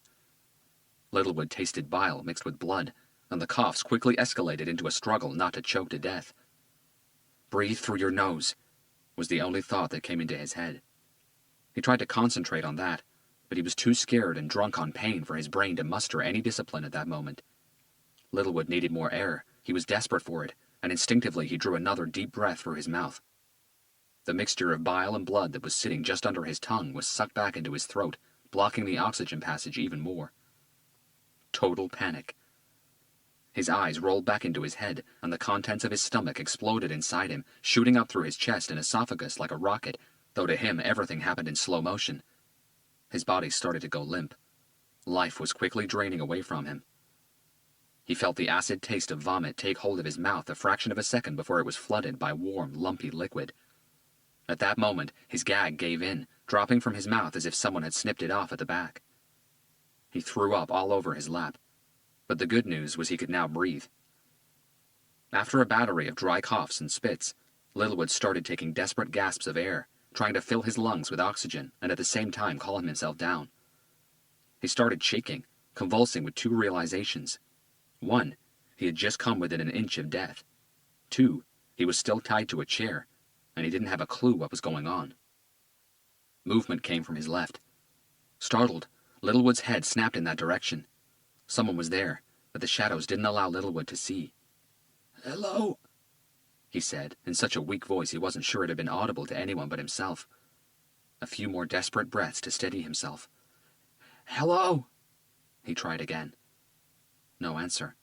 Littlewood tasted bile mixed with blood, and the coughs quickly escalated into a struggle not to choke to death. Breathe through your nose, was the only thought that came into his head. He tried to concentrate on that, but he was too scared and drunk on pain for his brain to muster any discipline at that moment. Littlewood needed more air. He was desperate for it, and instinctively he drew another deep breath through his mouth. The mixture of bile and blood that was sitting just under his tongue was sucked back into his throat, blocking the oxygen passage even more. Total panic. His eyes rolled back into his head, and the contents of his stomach exploded inside him, shooting up through his chest and esophagus like a rocket, though to him everything happened in slow motion. His body started to go limp. Life was quickly draining away from him. He felt the acid taste of vomit take hold of his mouth a fraction of a second before it was flooded by warm, lumpy liquid. At that moment, his gag gave in, dropping from his mouth as if someone had snipped it off at the back. He threw up all over his lap. But the good news was he could now breathe. After a battery of dry coughs and spits, Littlewood started taking desperate gasps of air, trying to fill his lungs with oxygen and at the same time calm himself down. He started shaking, convulsing with 2 realizations. 1, he had just come within an inch of death. 2, he was still tied to a chair, and he didn't have a clue what was going on. Movement came from his left. Startled, Littlewood's head snapped in that direction. Someone was there, but the shadows didn't allow Littlewood to see. "Hello," he said, in such a weak voice he wasn't sure it had been audible to anyone but himself. A few more desperate breaths to steady himself. "Hello," he tried again. No answer.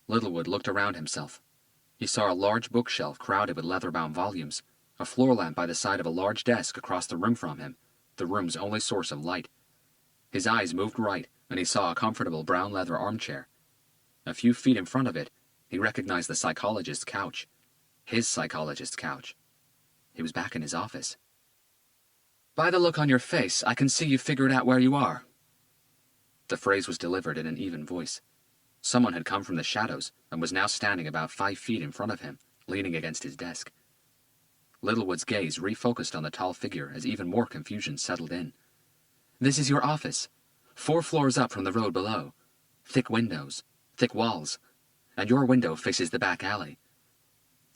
Littlewood looked around himself. He saw a large bookshelf crowded with leather-bound volumes, a floor lamp by the side of a large desk across the room from him, the room's only source of light. His eyes moved right, and he saw a comfortable brown leather armchair. A few feet in front of it, he recognized the psychologist's couch. His psychologist's couch. He was back in his office. "By the look on your face, I can see you've figured out where you are." The phrase was delivered in an even voice. Someone had come from the shadows and was now standing about 5 feet in front of him, leaning against his desk. Littlewood's gaze refocused on the tall figure as even more confusion settled in. "This is your office, 4 floors up from the road below. Thick windows, thick walls, and your window faces the back alley.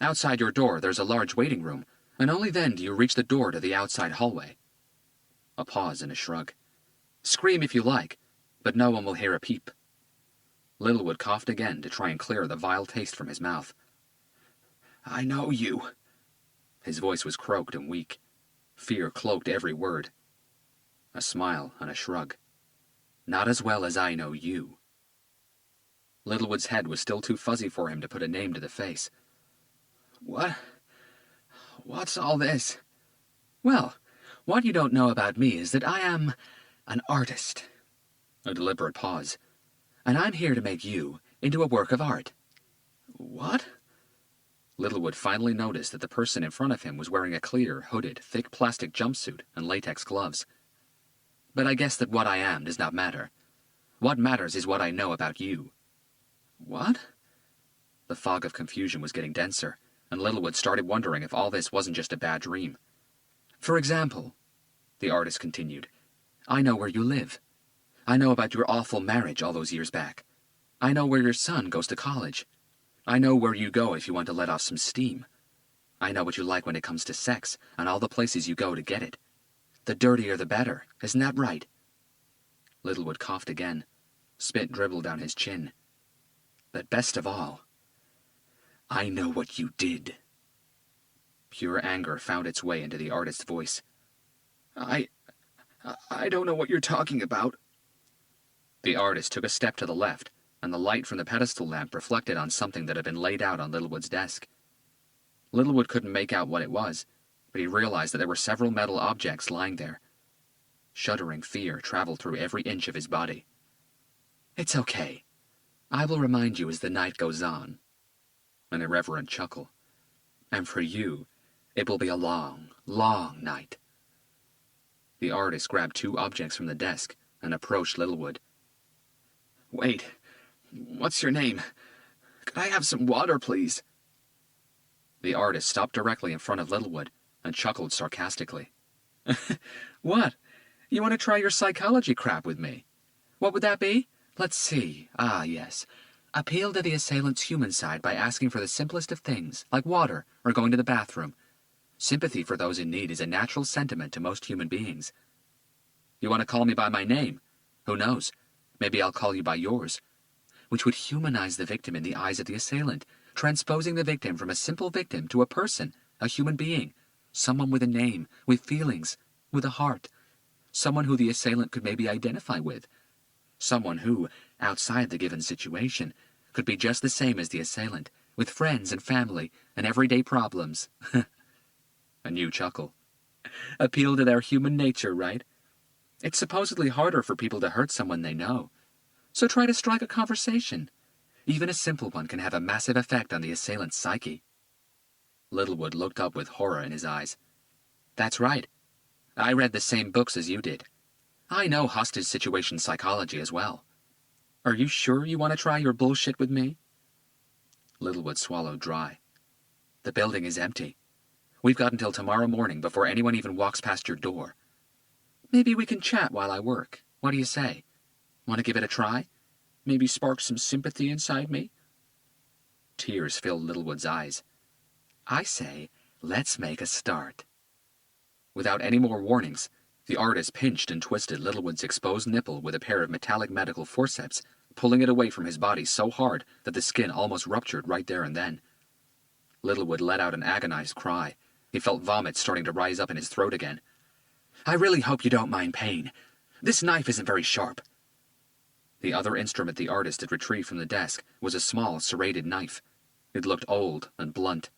Outside your door there's a large waiting room, and only then do you reach the door to the outside hallway." A pause and a shrug. "Scream if you like, but no one will hear a peep." Littlewood coughed again to try and clear the vile taste from his mouth. "I know you." His voice was croaked and weak. Fear cloaked every word. A smile and a shrug. "Not as well as I know you." Littlewood's head was still too fuzzy for him to put a name to the face. What's all this?" "Well, what you don't know about me is that I am an artist." A deliberate pause. "And I'm here to make you into a work of art." "What?" Littlewood finally noticed that the person in front of him was wearing a clear, hooded, thick plastic jumpsuit and latex gloves. "But I guess that what I am does not matter. What matters is what I know about you." "What?" The fog of confusion was getting denser, and Littlewood started wondering if all this wasn't just a bad dream. "For example," the artist continued, "I know where you live. I know about your awful marriage all those years back. I know where your son goes to college. I know where you go if you want to let off some steam. I know what you like when it comes to sex and all the places you go to get it. The dirtier the better, isn't that right?" Littlewood coughed again. Spit dribbled down his chin. "But best of all, I know what you did." Pure anger found its way into the artist's voice. I don't know what you're talking about." The artist took a step to the left, and the light from the pedestal lamp reflected on something that had been laid out on Littlewood's desk. Littlewood couldn't make out what it was, but he realized that there were several metal objects lying there. Shuddering fear traveled through every inch of his body. "It's okay. I will remind you as the night goes on." An irreverent chuckle. "And for you, it will be a long, long night." The artist grabbed 2 objects from the desk and approached Littlewood. "Wait, what's your name? Could I have some water, please?" The artist stopped directly in front of Littlewood and chuckled sarcastically. "What? You want to try your psychology crap with me? What would that be? Let's see. Ah, yes. Appeal to the assailant's human side by asking for the simplest of things, like water or going to the bathroom. Sympathy for those in need is a natural sentiment to most human beings. You want to call me by my name? Who knows? Maybe I'll call you by yours. Which would humanize the victim in the eyes of the assailant, transposing the victim from a simple victim to a person, a human being, someone with a name, with feelings, with a heart, someone who the assailant could maybe identify with, someone who, outside the given situation, could be just the same as the assailant, with friends and family and everyday problems." A new chuckle. "Appeal to their human nature, right? It's supposedly harder for people to hurt someone they know. So try to strike a conversation. Even a simple one can have a massive effect on the assailant's psyche." Littlewood looked up with horror in his eyes. "That's right. I read the same books as you did. I know hostage situation psychology as well. Are you sure you want to try your bullshit with me?" Littlewood swallowed dry. "The building is empty. We've got until tomorrow morning before anyone even walks past your door. Maybe we can chat while I work. What do you say? Want to give it a try? Maybe spark some sympathy inside me?" Tears filled Littlewood's eyes. "I say, let's make a start." Without any more warnings, The artist pinched and twisted Littlewood's exposed nipple with a pair of metallic medical forceps, pulling it away from his body so hard that the skin almost ruptured right there and then. Littlewood let out an agonized cry. He felt vomit starting to rise up in his throat again. "I really hope you don't mind pain. This knife isn't very sharp." The other instrument the artist had retrieved from the desk was a small, serrated knife. It looked old and blunt.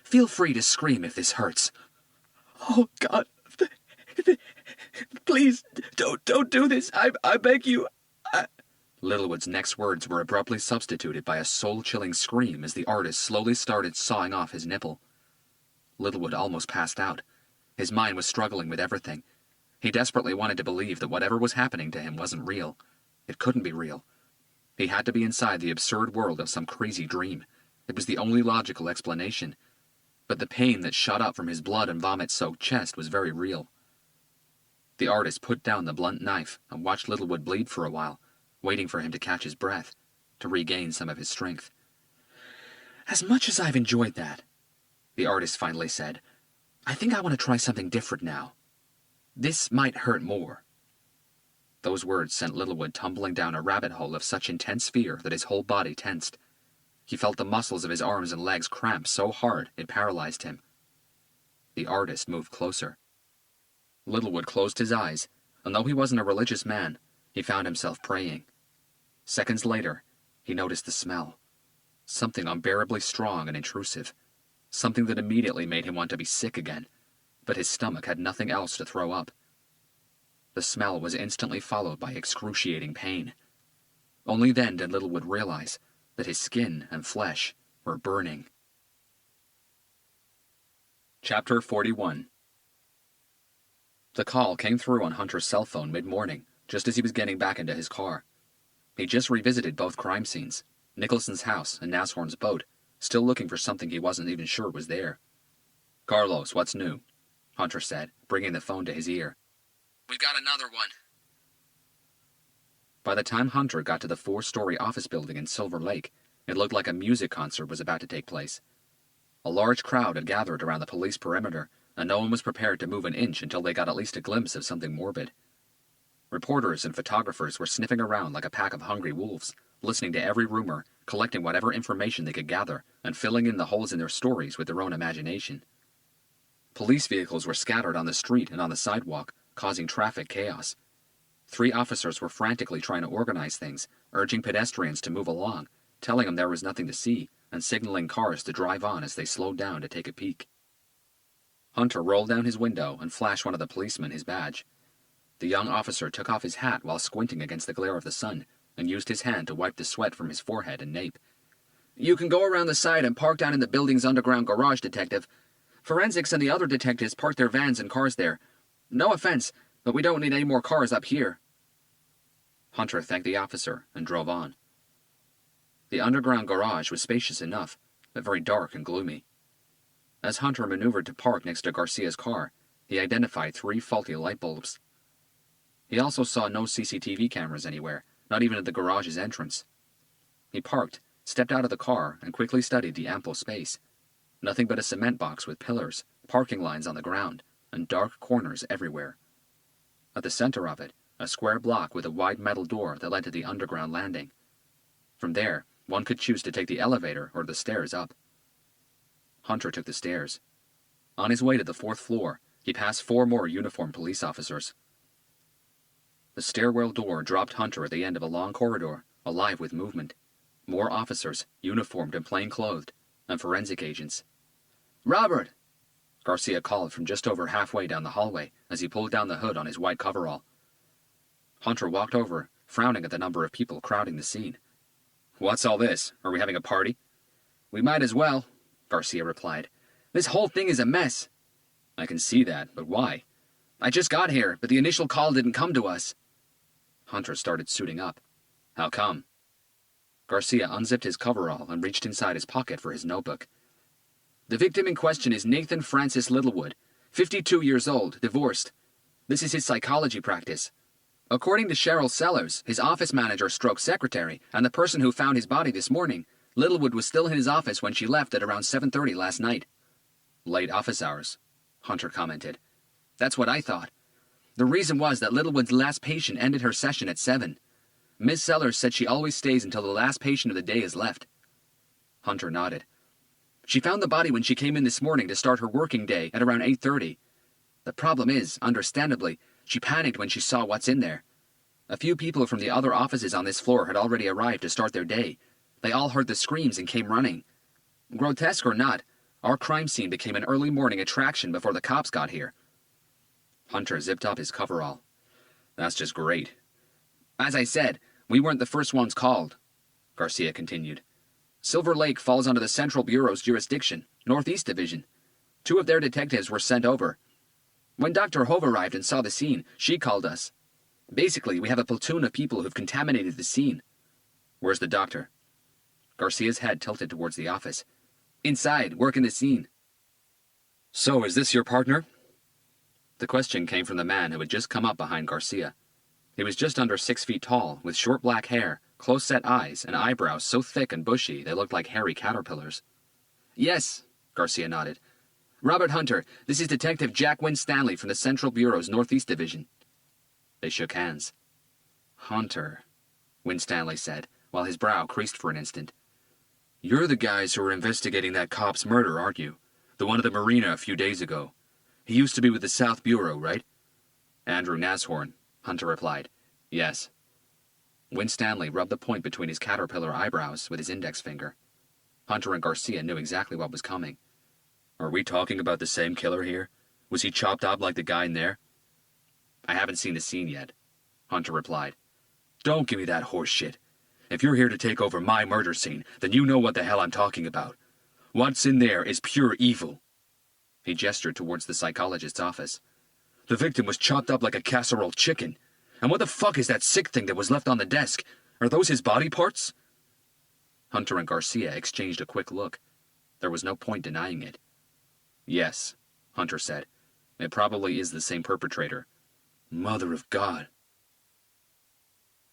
"Feel free to scream if this hurts." "Oh, God. Please, don't do this. I beg you. Littlewood's next words were abruptly substituted by a soul-chilling scream as the artist slowly started sawing off his nipple. Littlewood almost passed out. His mind was struggling with everything. He desperately wanted to believe that whatever was happening to him wasn't real. It couldn't be real. He had to be inside the absurd world of some crazy dream. It was the only logical explanation. But the pain that shot up from his blood and vomit-soaked chest was very real. The artist put down the blunt knife and watched Littlewood bleed for a while, waiting for him to catch his breath, to regain some of his strength. "As much as I've enjoyed that," the artist finally said, "I think I want to try something different now. This might hurt more." Those words sent Littlewood tumbling down a rabbit hole of such intense fear that his whole body tensed. He felt the muscles of his arms and legs cramp so hard it paralyzed him. The artist moved closer. Littlewood closed his eyes, and though he wasn't a religious man, he found himself praying. Seconds later, he noticed the smell. Something unbearably strong and intrusive. Something that immediately made him want to be sick again, but his stomach had nothing else to throw up. The smell was instantly followed by excruciating pain. Only then did Littlewood realize that his skin and flesh were burning. Chapter 41. The call came through on Hunter's cell phone mid-morning, just as he was getting back into his car. He just revisited both crime scenes, Nicholson's house and Nashorn's boat, still looking for something he wasn't even sure was there. "Carlos, what's new?" Hunter said, bringing the phone to his ear. "We've got another one." By the time Hunter got to the 4-story office building in Silver Lake, it looked like a music concert was about to take place. A large crowd had gathered around the police perimeter, and no one was prepared to move an inch until they got at least a glimpse of something morbid. Reporters and photographers were sniffing around like a pack of hungry wolves, listening to every rumor, collecting whatever information they could gather, and filling in the holes in their stories with their own imagination. Police vehicles were scattered on the street and on the sidewalk, causing traffic chaos. 3 officers were frantically trying to organize things, urging pedestrians to move along, telling them there was nothing to see, and signaling cars to drive on as they slowed down to take a peek. Hunter rolled down his window and flashed one of the policemen his badge. The young officer took off his hat while squinting against the glare of the sun, and used his hand to wipe the sweat from his forehead and nape. "You can go around the side and park down in the building's underground garage, Detective. Forensics and the other detectives park their vans and cars there. No offense, but we don't need any more cars up here." Hunter thanked the officer and drove on. The underground garage was spacious enough, but very dark and gloomy. As Hunter maneuvered to park next to Garcia's car, he identified 3 faulty light bulbs. He also saw no CCTV cameras anywhere, not even at the garage's entrance. He parked, stepped out of the car, and quickly studied the ample space. Nothing but a cement box with pillars, parking lines on the ground, and dark corners everywhere. At the center of it, a square block with a wide metal door that led to the underground landing. From there, one could choose to take the elevator or the stairs up. Hunter took the stairs. On his way to the 4th floor, he passed 4 more uniformed police officers. The stairwell door dropped Hunter at the end of a long corridor, alive with movement. More officers, uniformed and plain-clothed, and forensic agents. "Robert!" Garcia called from just over halfway down the hallway as he pulled down the hood on his white coverall. Hunter walked over, frowning at the number of people crowding the scene. "What's all this? Are we having a party?" "We might as well," Garcia replied. "This whole thing is a mess." "I can see that, but why?" "I just got here, but the initial call didn't come to us." Hunter started suiting up. "How come?" Garcia unzipped his coverall and reached inside his pocket for his notebook. "The victim in question is Nathan Francis Littlewood, 52 years old, divorced. This is his psychology practice. According to Cheryl Sellers, his office manager stroke secretary, and the person who found his body this morning, Littlewood was still in his office when she left at around 7:30 last night." "Late office hours," Hunter commented. "That's what I thought. The reason was that Littlewood's last patient ended her session at 7. Miss Sellers said she always stays until the last patient of the day is left. Hunter nodded. She found the body when she came in this morning to start her working day at around 8:30. The problem is, understandably, she panicked when she saw what's in there. A few people from the other offices on this floor had already arrived to start their day. They all heard the screams and came running. Grotesque or not, our crime scene became an early morning attraction before the cops got here. Hunter zipped up his coverall. That's just great. As I said, we weren't the first ones called, Garcia continued. Silver Lake falls under the Central Bureau's jurisdiction, Northeast Division. 2 of their detectives were sent over. When Dr. Hove arrived and saw the scene, she called us. Basically, we have a platoon of people who've contaminated the scene. Where's the doctor? Garcia's head tilted towards the office. Inside, working the scene. So, is this your partner? The question came from the man who had just come up behind Garcia. He was just under 6 feet tall, with short black hair, close-set eyes, and eyebrows so thick and bushy they looked like hairy caterpillars. Yes, Garcia nodded. Robert Hunter, this is Detective Jack Winstanley from the Central Bureau's Northeast Division. They shook hands. Hunter, Winstanley said, while his brow creased for an instant. You're the guys who were investigating that cop's murder, aren't you? The one at the marina a few days ago. He used to be with the South Bureau, right? Andrew Nashorn, Hunter replied. Yes. Winstanley rubbed the point between his caterpillar eyebrows with his index finger. Hunter and Garcia knew exactly what was coming. Are we talking about the same killer here? Was he chopped up like the guy in there? I haven't seen the scene yet, Hunter replied. Don't give me that horse shit. If you're here to take over my murder scene, then you know what the hell I'm talking about. What's in there is pure evil. He gestured towards the psychologist's office. The victim was chopped up like a casserole chicken. And what the fuck is that sick thing that was left on the desk? Are those his body parts? Hunter and Garcia exchanged a quick look. There was no point denying it. Yes, Hunter said. It probably is the same perpetrator. Mother of God.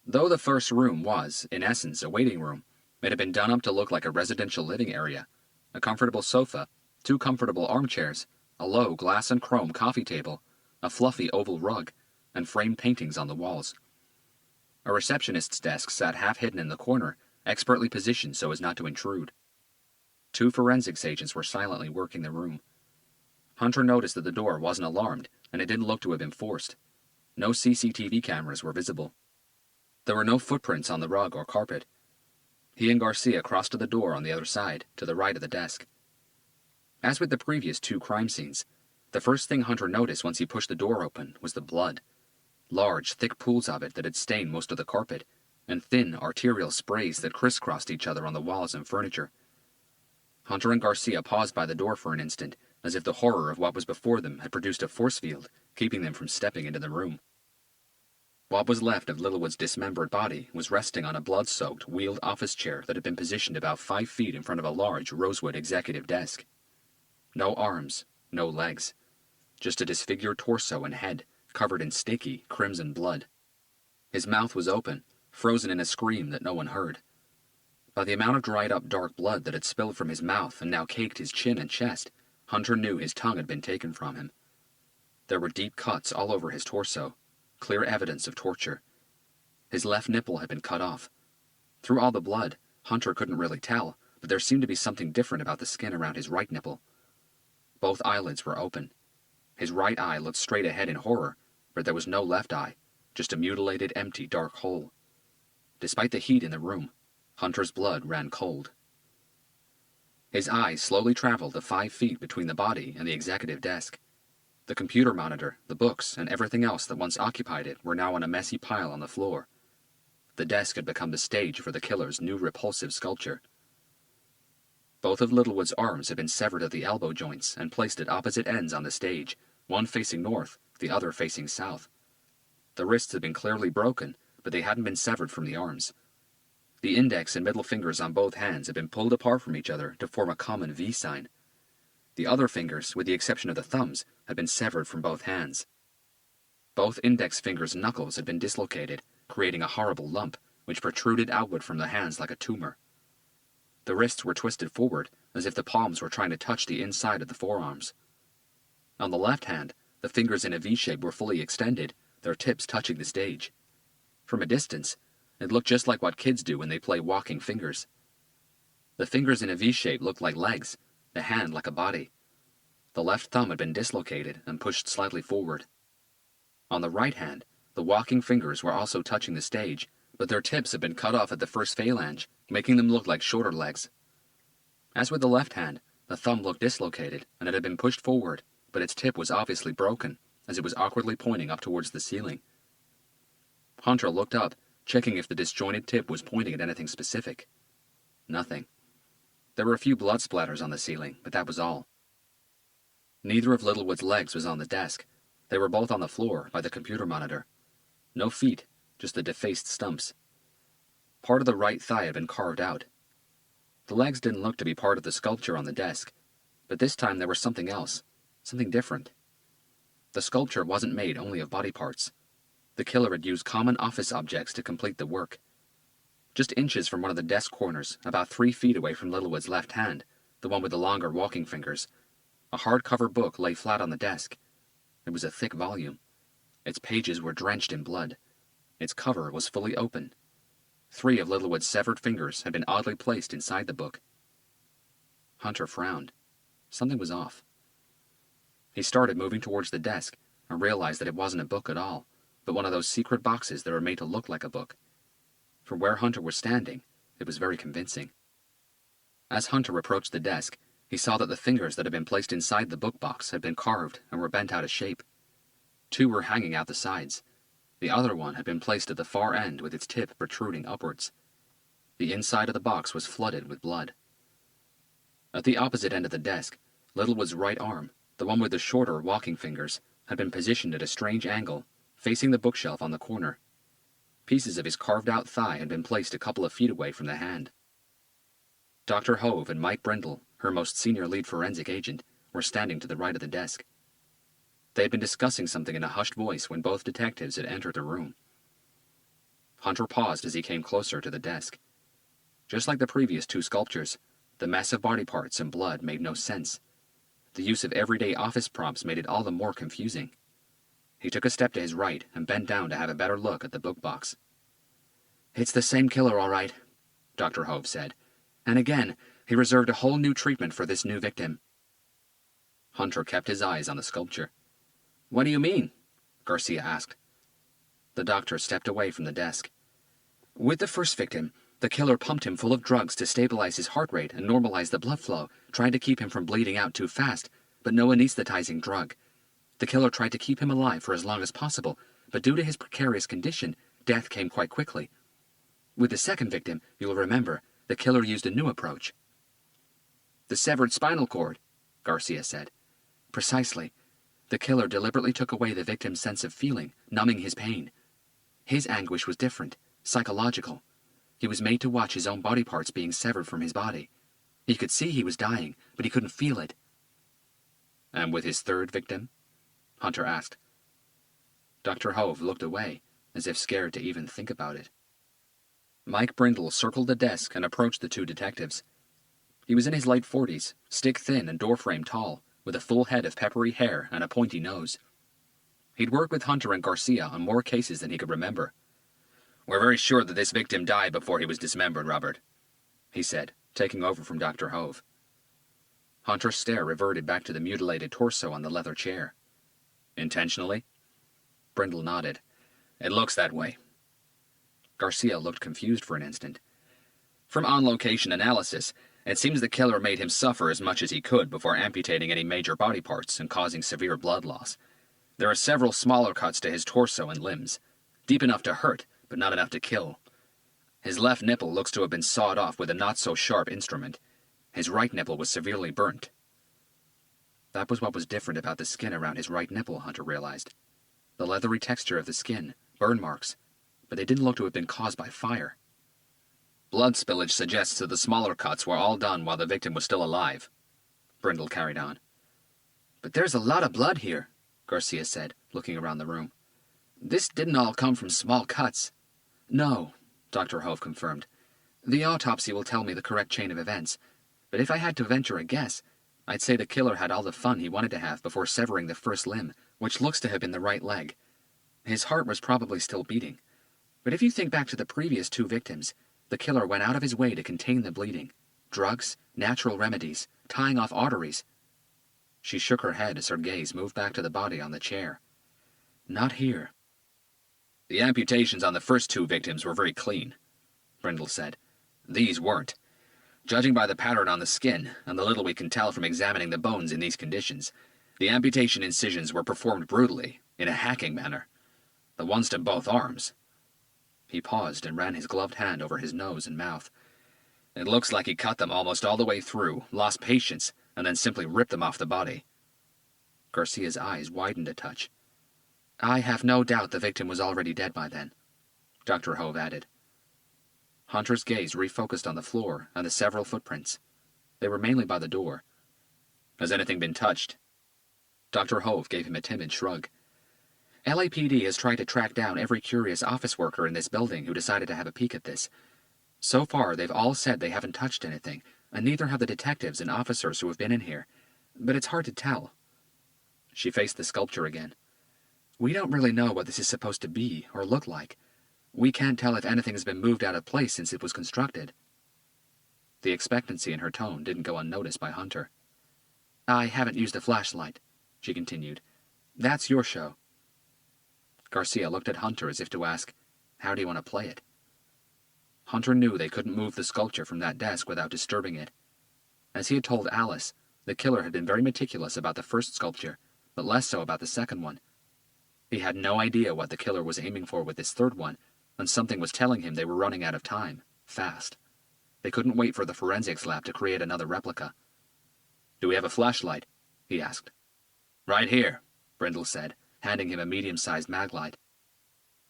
Though the first room was, in essence, a waiting room, it had been done up to look like a residential living area. A comfortable sofa, 2 comfortable armchairs, a low glass and chrome coffee table, a fluffy oval rug, and framed paintings on the walls. A receptionist's desk sat half hidden in the corner, expertly positioned so as not to intrude. 2 forensics agents were silently working the room. Hunter noticed that the door wasn't alarmed, and it didn't look to have been forced. No CCTV cameras were visible. There were no footprints on the rug or carpet. He and Garcia crossed to the door on the other side, to the right of the desk. As with the previous 2 crime scenes, the first thing Hunter noticed once he pushed the door open was the blood. Large, thick pools of it that had stained most of the carpet, and thin, arterial sprays that crisscrossed each other on the walls and furniture. Hunter and Garcia paused by the door for an instant, as if the horror of what was before them had produced a force field, keeping them from stepping into the room. What was left of Littlewood's dismembered body was resting on a blood-soaked, wheeled office chair that had been positioned about 5 feet in front of a large rosewood executive desk. No arms, no legs. Just a disfigured torso and head, covered in sticky, crimson blood. His mouth was open, frozen in a scream that no one heard. By the amount of dried-up dark blood that had spilled from his mouth and now caked his chin and chest, Hunter knew his tongue had been taken from him. There were deep cuts all over his torso, clear evidence of torture. His left nipple had been cut off. Through all the blood, Hunter couldn't really tell, but there seemed to be something different about the skin around his right nipple. Both eyelids were open. His right eye looked straight ahead in horror, but there was no left eye, just a mutilated, empty, dark hole. Despite the heat in the room, Hunter's blood ran cold. His eyes slowly traveled the 5 feet between the body and the executive desk. The computer monitor, the books, and everything else that once occupied it were now on a messy pile on the floor. The desk had become the stage for the killer's new repulsive sculpture. Both of Littlewood's arms had been severed at the elbow joints and placed at opposite ends on the stage, one facing north, the other facing south. The wrists had been clearly broken, but they hadn't been severed from the arms. The index and middle fingers on both hands had been pulled apart from each other to form a common V sign. The other fingers, with the exception of the thumbs, had been severed from both hands. Both index fingers' knuckles had been dislocated, creating a horrible lump, which protruded outward from the hands like a tumor. The wrists were twisted forward, as if the palms were trying to touch the inside of the forearms. On the left hand, The fingers in a V shape were fully extended, their tips touching the stage. From a distance, it looked just like what kids do when they play walking fingers. The fingers in a V shape looked like legs, the hand like a body. The left thumb had been dislocated and pushed slightly forward. On the right hand, the walking fingers were also touching the stage, but their tips had been cut off at the first phalange, making them look like shorter legs. As with the left hand, the thumb looked dislocated, and it had been pushed forward, but its tip was obviously broken, as it was awkwardly pointing up towards the ceiling. Hunter looked up, checking if the disjointed tip was pointing at anything specific. Nothing. There were a few blood splatters on the ceiling, but that was all. Neither of Littlewood's legs was on the desk. They were both on the floor, by the computer monitor. No feet, just the defaced stumps. Part of the right thigh had been carved out. The legs didn't look to be part of the sculpture on the desk, but this time there was something else, something different. The sculpture wasn't made only of body parts. The killer had used common office objects to complete the work. Just inches from one of the desk corners, about 3 feet away from Littlewood's left hand, the one with the longer walking fingers, a hardcover book lay flat on the desk. It was a thick volume. Its pages were drenched in blood. Its cover was fully open. 3 of Littlewood's severed fingers had been oddly placed inside the book. Hunter frowned. Something was off. He started moving towards the desk and realized that it wasn't a book at all, but one of those secret boxes that are made to look like a book. From where Hunter was standing, it was very convincing. As Hunter approached the desk, he saw that the fingers that had been placed inside the book box had been carved and were bent out of shape. 2 were hanging out the sides. The other one had been placed at the far end with its tip protruding upwards. The inside of the box was flooded with blood. At the opposite end of the desk, Littlewood's right arm, the one with the shorter walking fingers, had been positioned at a strange angle, facing the bookshelf on the corner. Pieces of his carved-out thigh had been placed a couple of feet away from the hand. Dr. Hove and Mike Brindle, her most senior lead forensic agent, were standing to the right of the desk. They had been discussing something in a hushed voice when both detectives had entered the room. Hunter paused as he came closer to the desk. Just like the previous 2 sculptures, the mess of body parts and blood made no sense. The use of everyday office props made it all the more confusing. He took a step to his right and bent down to have a better look at the book box. "It's the same killer, all right," Dr. Hove said. "And again, he reserved a whole new treatment for this new victim." Hunter kept his eyes on the sculpture. "What do you mean?" Garcia asked. The doctor stepped away from the desk. "With the first victim, the killer pumped him full of drugs to stabilize his heart rate and normalize the blood flow, trying to keep him from bleeding out too fast, but no anesthetizing drug. The killer tried to keep him alive for as long as possible, but due to his precarious condition, death came quite quickly. With the second victim, you'll remember, the killer used a new approach." "The severed spinal cord," Garcia said. "Precisely. The killer deliberately took away the victim's sense of feeling, numbing his pain. His anguish was different, psychological. He was made to watch his own body parts being severed from his body. He could see he was dying, but he couldn't feel it." "And with his third victim?" Hunter asked. Dr. Hove looked away, as if scared to even think about it. Mike Brindle circled the desk and approached the 2 detectives. He was in his late 40s, stick-thin and door-frame tall, with a full head of peppery hair and a pointy nose. He'd worked with Hunter and Garcia on more cases than he could remember. "We're very sure that this victim died before he was dismembered, Robert," he said, taking over from Dr. Hove. Hunter's stare reverted back to the mutilated torso on the leather chair. "Intentionally?" Brindle nodded. "It looks that way." Garcia looked confused for an instant. "From on-location analysis, it seems the killer made him suffer as much as he could before amputating any major body parts and causing severe blood loss. There are several smaller cuts to his torso and limbs, deep enough to hurt, but not enough to kill. His left nipple looks to have been sawed off with a not-so-sharp instrument. His right nipple was severely burnt." That was what was different about the skin around his right nipple, Hunter realized. The leathery texture of the skin, burn marks, but they didn't look to have been caused by fire. "Blood spillage suggests that the smaller cuts were all done while the victim was still alive," Brindle carried on. "But there's a lot of blood here," Garcia said, looking around the room. "This didn't all come from small cuts." "No," Dr. Hove confirmed. "The autopsy will tell me the correct chain of events, but if I had to venture a guess, I'd say the killer had all the fun he wanted to have before severing the first limb, which looks to have been the right leg. His heart was probably still beating. But if you think back to the previous 2 victims, the killer went out of his way to contain the bleeding. Drugs, natural remedies, tying off arteries. She shook her head as her gaze moved back to the body on the chair. Not here. The amputations on the first 2 victims were very clean, Brindle said. These weren't. Judging by the pattern on the skin, and the little we can tell from examining the bones in these conditions, the amputation incisions were performed brutally, in a hacking manner. The ones to both arms. He paused and ran his gloved hand over his nose and mouth. It looks like he cut them almost all the way through, lost patience, and then simply ripped them off the body. Garcia's eyes widened a touch. I have no doubt the victim was already dead by then, Dr. Hove added. Hunter's gaze refocused on the floor and the several footprints. They were mainly by the door. Has anything been touched? Dr. Hove gave him a timid shrug. LAPD has tried to track down every curious office worker in this building who decided to have a peek at this. So far, they've all said they haven't touched anything, and neither have the detectives and officers who have been in here. But it's hard to tell. She faced the sculpture again. We don't really know what this is supposed to be or look like. We can't tell if anything has been moved out of place since it was constructed. The expectancy in her tone didn't go unnoticed by Hunter. I haven't used a flashlight, she continued. That's your show. Garcia looked at Hunter as if to ask, how do you want to play it? Hunter knew they couldn't move the sculpture from that desk without disturbing it. As he had told Alice, the killer had been very meticulous about the first sculpture, but less so about the second one. He had no idea what the killer was aiming for with this third one, and something was telling him they were running out of time, fast. They couldn't wait for the forensics lab to create another replica. Do we have a flashlight? He asked. Right here, Brindle said, handing him a medium-sized maglite.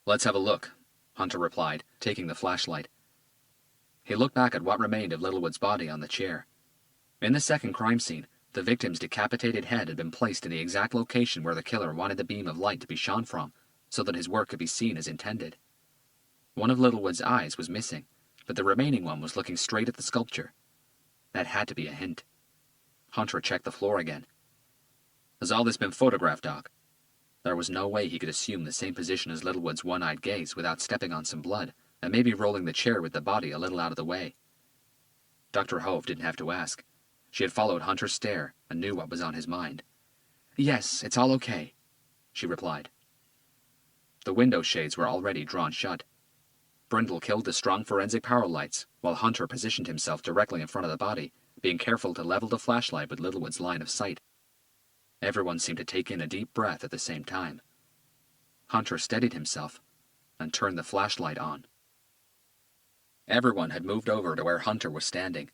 Let's have a look, Hunter replied, taking the flashlight. He looked back at what remained of Littlewood's body on the chair. In the second crime scene, the victim's decapitated head had been placed in the exact location where the killer wanted the beam of light to be shone from, so that his work could be seen as intended. One of Littlewood's eyes was missing, but the remaining one was looking straight at the sculpture. That had to be a hint. Hunter checked the floor again. Has all this been photographed, Doc? There was no way he could assume the same position as Littlewood's one-eyed gaze without stepping on some blood, and maybe rolling the chair with the body a little out of the way. Dr. Hove didn't have to ask. She had followed Hunter's stare and knew what was on his mind. Yes, it's all okay, she replied. The window shades were already drawn shut. Brindle killed the strong forensic power lights, while Hunter positioned himself directly in front of the body, being careful to level the flashlight with Littlewood's line of sight. Everyone seemed to take in a deep breath at the same time. Hunter steadied himself and turned the flashlight on. Everyone had moved over to where Hunter was standing.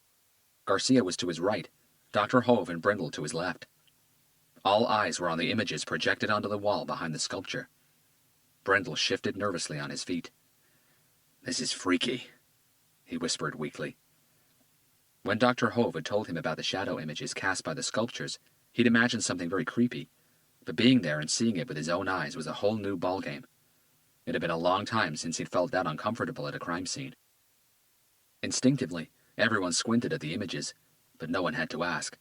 Garcia was to his right, Dr. Hove and Brindle to his left. All eyes were on the images projected onto the wall behind the sculpture. Brindle shifted nervously on his feet. This is freaky, he whispered weakly. When Dr. Hove had told him about the shadow images cast by the sculptures, he'd imagined something very creepy, but being there and seeing it with his own eyes was a whole new ballgame. It had been a long time since he'd felt that uncomfortable at a crime scene. Instinctively, everyone squinted at the images, but no one had to ask.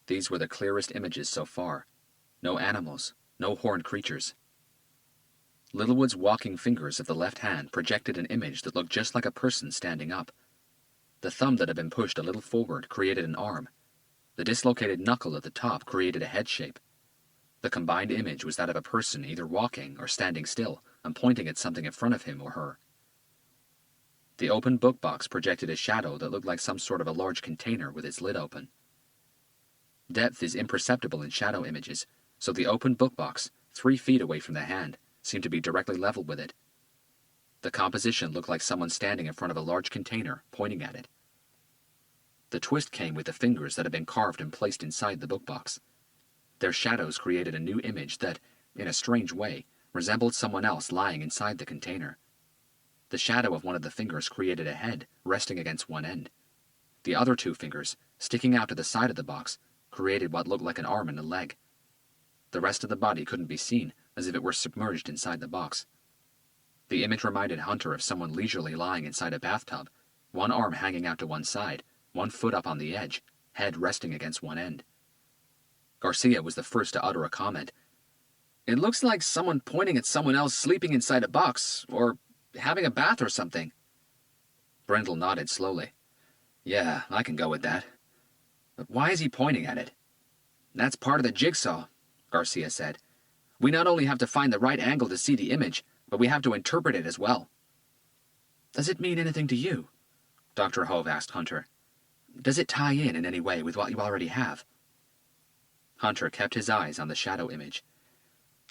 These were the clearest images so far. No animals, no horned creatures. Littlewood's walking fingers of the left hand projected an image that looked just like a person standing up. The thumb that had been pushed a little forward created an arm. The dislocated knuckle at the top created a head shape. The combined image was that of a person either walking or standing still and pointing at something in front of him or her. The open book box projected a shadow that looked like some sort of a large container with its lid open. Depth is imperceptible in shadow images, so the open book box, 3 feet away from the hand, seemed to be directly level with it. The composition looked like someone standing in front of a large container, pointing at it. The twist came with the fingers that had been carved and placed inside the book box. Their shadows created a new image that, in a strange way, resembled someone else lying inside the container. The shadow of one of the fingers created a head, resting against one end. The other 2 fingers, sticking out to the side of the box, created what looked like an arm and a leg. The rest of the body couldn't be seen, as if it were submerged inside the box. The image reminded Hunter of someone leisurely lying inside a bathtub, one arm hanging out to one side, one foot up on the edge, head resting against one end. Garcia was the first to utter a comment. It looks like someone pointing at someone else sleeping inside a box, or having a bath or something. Brindle nodded slowly. Yeah, I can go with that. But why is he pointing at it? That's part of the jigsaw, Garcia said. We not only have to find the right angle to see the image, but we have to interpret it as well. Does it mean anything to you? Dr. Hove asked Hunter. Does it tie in any way with what you already have? Hunter kept his eyes on the shadow image.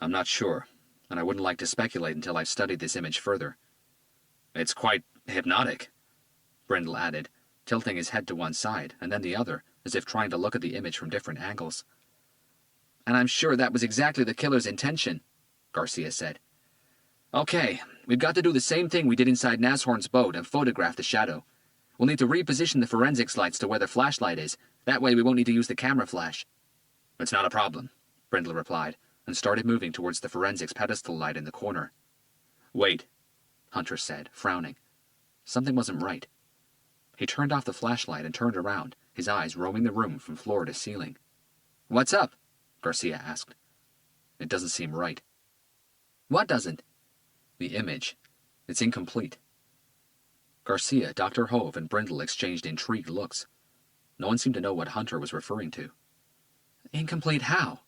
I'm not sure, and I wouldn't like to speculate until I've studied this image further. It's quite hypnotic, Brindle added, tilting his head to one side and then the other, as if trying to look at the image from different angles. And I'm sure that was exactly the killer's intention, Garcia said. Okay, we've got to do the same thing we did inside Nashorn's boat and photograph the shadow. We'll need to reposition the forensics lights to where the flashlight is. That way we won't need to use the camera flash. It's not a problem, Brindle replied, and started moving towards the forensics pedestal light in the corner. Wait, Hunter said, frowning. Something wasn't right. He turned off the flashlight and turned around, his eyes roaming the room from floor to ceiling. What's up? Garcia asked. It doesn't seem right. What doesn't? The image. It's incomplete. Garcia, Dr. Hove, and Brindle exchanged intrigued looks. No one seemed to know what Hunter was referring to. Incomplete how?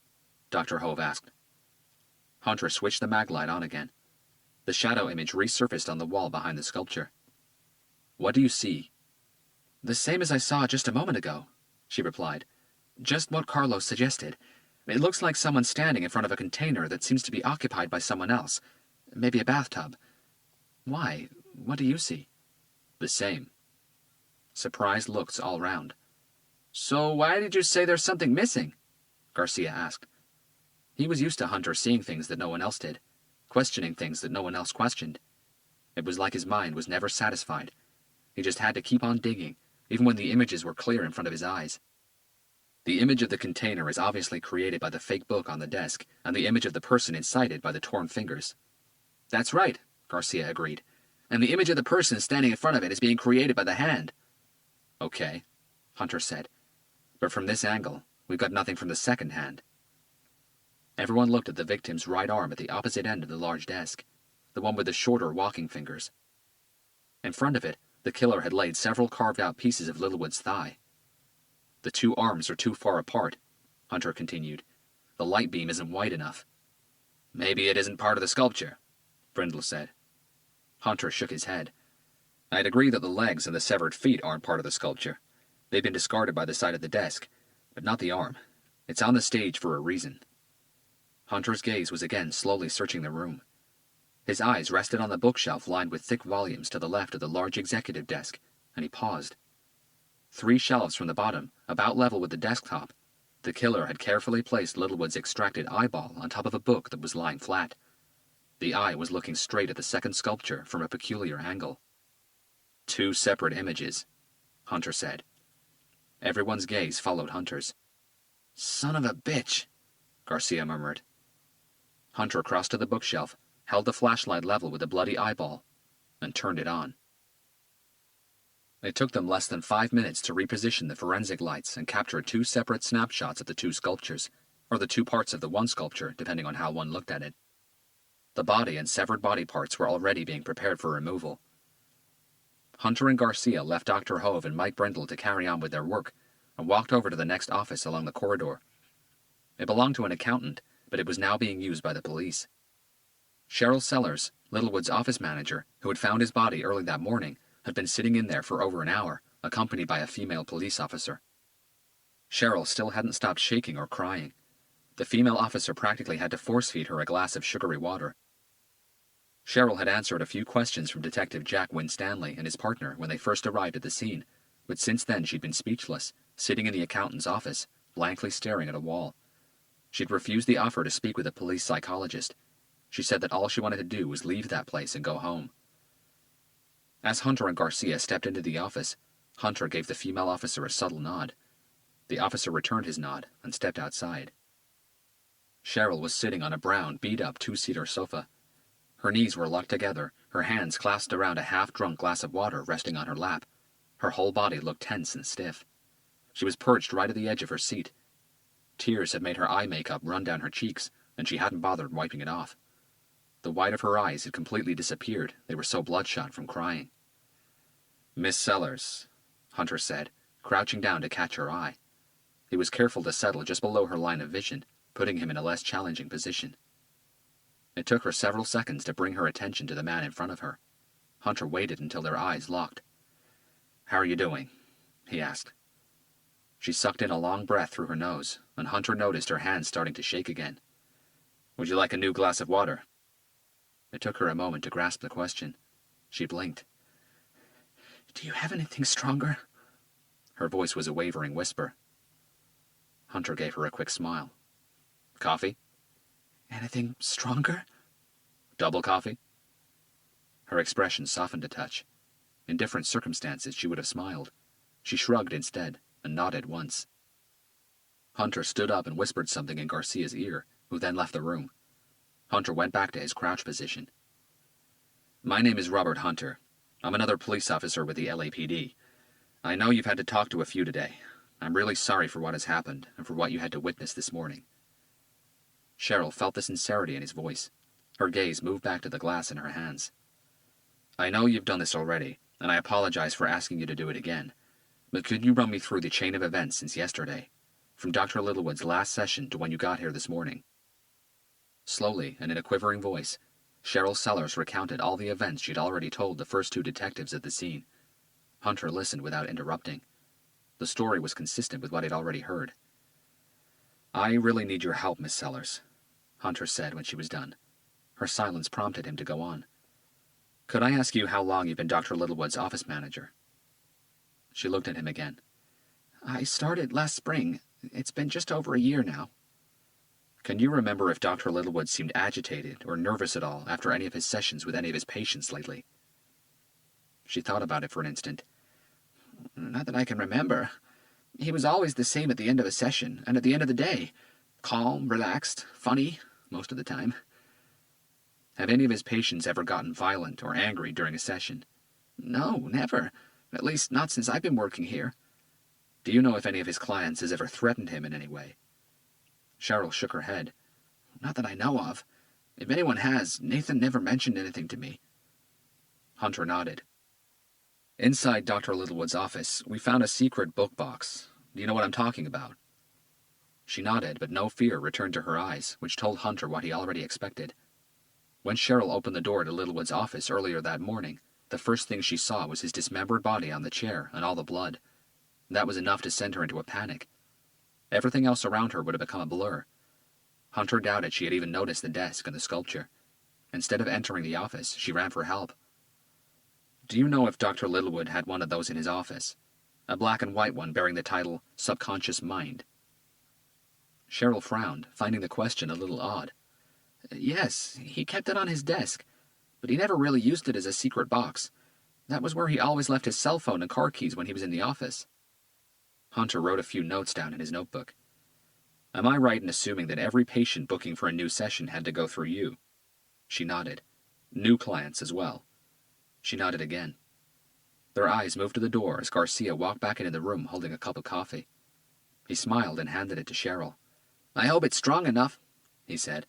Dr. Hove asked. Hunter switched the mag light on again. The shadow image resurfaced on the wall behind the sculpture. What do you see? The same as I saw just a moment ago, she replied. Just what Carlos suggested. It looks like someone standing in front of a container that seems to be occupied by someone else. Maybe a bathtub. Why? What do you see? The same. Surprised looks all round. So why did you say there's something missing? Garcia asked. He was used to Hunter seeing things that no one else did, questioning things that no one else questioned. It was like his mind was never satisfied. He just had to keep on digging, even when the images were clear in front of his eyes. The image of the container is obviously created by the fake book on the desk, and the image of the person inside it by the torn fingers. That's right, Garcia agreed. And the image of the person standing in front of it is being created by the hand. Okay, Hunter said. But from this angle, we've got nothing from the second hand. Everyone looked at the victim's right arm at the opposite end of the large desk, the one with the shorter walking fingers. In front of it, the killer had laid several carved-out pieces of Littlewood's thigh. The two arms are too far apart, Hunter continued. The light beam isn't wide enough. Maybe it isn't part of the sculpture, Brindle said. Hunter shook his head. I'd agree that the legs and the severed feet aren't part of the sculpture. They've been discarded by the side of the desk, but not the arm. It's on the stage for a reason. Hunter's gaze was again slowly searching the room. His eyes rested on the bookshelf lined with thick volumes to the left of the large executive desk, and he paused. 3 shelves from the bottom, about level with the desktop, the killer had carefully placed Littlewood's extracted eyeball on top of a book that was lying flat. The eye was looking straight at the second sculpture from a peculiar angle. 2 separate images, Hunter said. Everyone's gaze followed Hunter's. Son of a bitch, Garcia murmured. Hunter crossed to the bookshelf, held the flashlight level with the bloody eyeball, and turned it on. It took them less than 5 minutes to reposition the forensic lights and capture 2 separate snapshots of the 2 sculptures, or the 2 parts of the one sculpture, depending on how one looked at it. The body and severed body parts were already being prepared for removal. Hunter and Garcia left Dr. Hove and Mike Brindle to carry on with their work, and walked over to the next office along the corridor. It belonged to an accountant, but it was now being used by the police. Cheryl Sellers, Littlewood's office manager, who had found his body early that morning, had been sitting in there for over an hour, accompanied by a female police officer. Cheryl still hadn't stopped shaking or crying. The female officer practically had to force-feed her a glass of sugary water. Cheryl had answered a few questions from Detective Jack Winstanley and his partner when they first arrived at the scene, but since then she'd been speechless, sitting in the accountant's office, blankly staring at a wall. She'd refused the offer to speak with a police psychologist. She said that all she wanted to do was leave that place and go home. As Hunter and Garcia stepped into the office, Hunter gave the female officer a subtle nod. The officer returned his nod and stepped outside. Cheryl was sitting on a brown, beat-up 2-seater sofa. Her knees were locked together, her hands clasped around a half-drunk glass of water resting on her lap. Her whole body looked tense and stiff. She was perched right at the edge of her seat. Tears had made her eye makeup run down her cheeks, and she hadn't bothered wiping it off. The white of her eyes had completely disappeared. They were so bloodshot from crying. "Miss Sellers," Hunter said, crouching down to catch her eye. He was careful to settle just below her line of vision, putting him in a less challenging position. It took her several seconds to bring her attention to the man in front of her. Hunter waited until their eyes locked. "How are you doing?" he asked. She sucked in a long breath through her nose, and Hunter noticed her hands starting to shake again. "Would you like a new glass of water?" It took her a moment to grasp the question. She blinked. Do you have anything stronger? Her voice was a wavering whisper. Hunter gave her a quick smile. "Coffee?" Anything stronger? "Double coffee?" Her expression softened a touch. In different circumstances she would have smiled. She shrugged instead, and nodded once. Hunter stood up and whispered something in Garcia's ear, who then left the room. Hunter went back to his crouch position. "My name is Robert Hunter. I'm another police officer with the LAPD. I know you've had to talk to a few today. I'm really sorry for what has happened and for what you had to witness this morning." Cheryl felt the sincerity in his voice. Her gaze moved back to the glass in her hands. "I know you've done this already, and I apologize for asking you to do it again. But could you run me through the chain of events since yesterday, from Dr. Littlewood's last session to when you got here this morning?" Slowly, and in a quivering voice, Cheryl Sellers recounted all the events she'd already told the first two detectives at the scene. Hunter listened without interrupting. The story was consistent with what he'd already heard. "I really need your help, Miss Sellers," Hunter said when she was done. Her silence prompted him to go on. "Could I ask you how long you've been Dr. Littlewood's office manager?" She looked at him again. I started last spring. It's been just over a year now. "Can you remember if Dr. Littlewood seemed agitated or nervous at all after any of his sessions with any of his patients lately?" She thought about it for an instant. Not that I can remember. He was always the same at the end of a session and at the end of the day. Calm, relaxed, funny, most of the time. "Have any of his patients ever gotten violent or angry during a session?" No, never. At least not since I've been working here. "Do you know if any of his clients has ever threatened him in any way?" Cheryl shook her head. Not that I know of. If anyone has, Nathan never mentioned anything to me. Hunter nodded. "Inside Dr. Littlewood's office, we found a secret book box. Do you know what I'm talking about?" She nodded, but no fear returned to her eyes, which told Hunter what he already expected. When Cheryl opened the door to Littlewood's office earlier that morning, the first thing she saw was his dismembered body on the chair and all the blood. That was enough to send her into a panic. Everything else around her would have become a blur. Hunter doubted she had even noticed the desk and the sculpture. Instead of entering the office, she ran for help. "Do you know if Dr. Littlewood had one of those in his office? A black and white one bearing the title Subconscious Mind?" Cheryl frowned, finding the question a little odd. Yes, he kept it on his desk, but he never really used it as a secret box. That was where he always left his cell phone and car keys when he was in the office. Hunter wrote a few notes down in his notebook. "Am I right in assuming that every patient booking for a new session had to go through you?" She nodded. "New clients as well?" She nodded again. Their eyes moved to the door as Garcia walked back into the room holding a cup of coffee. He smiled and handed it to Cheryl. I hope it's strong enough, he said.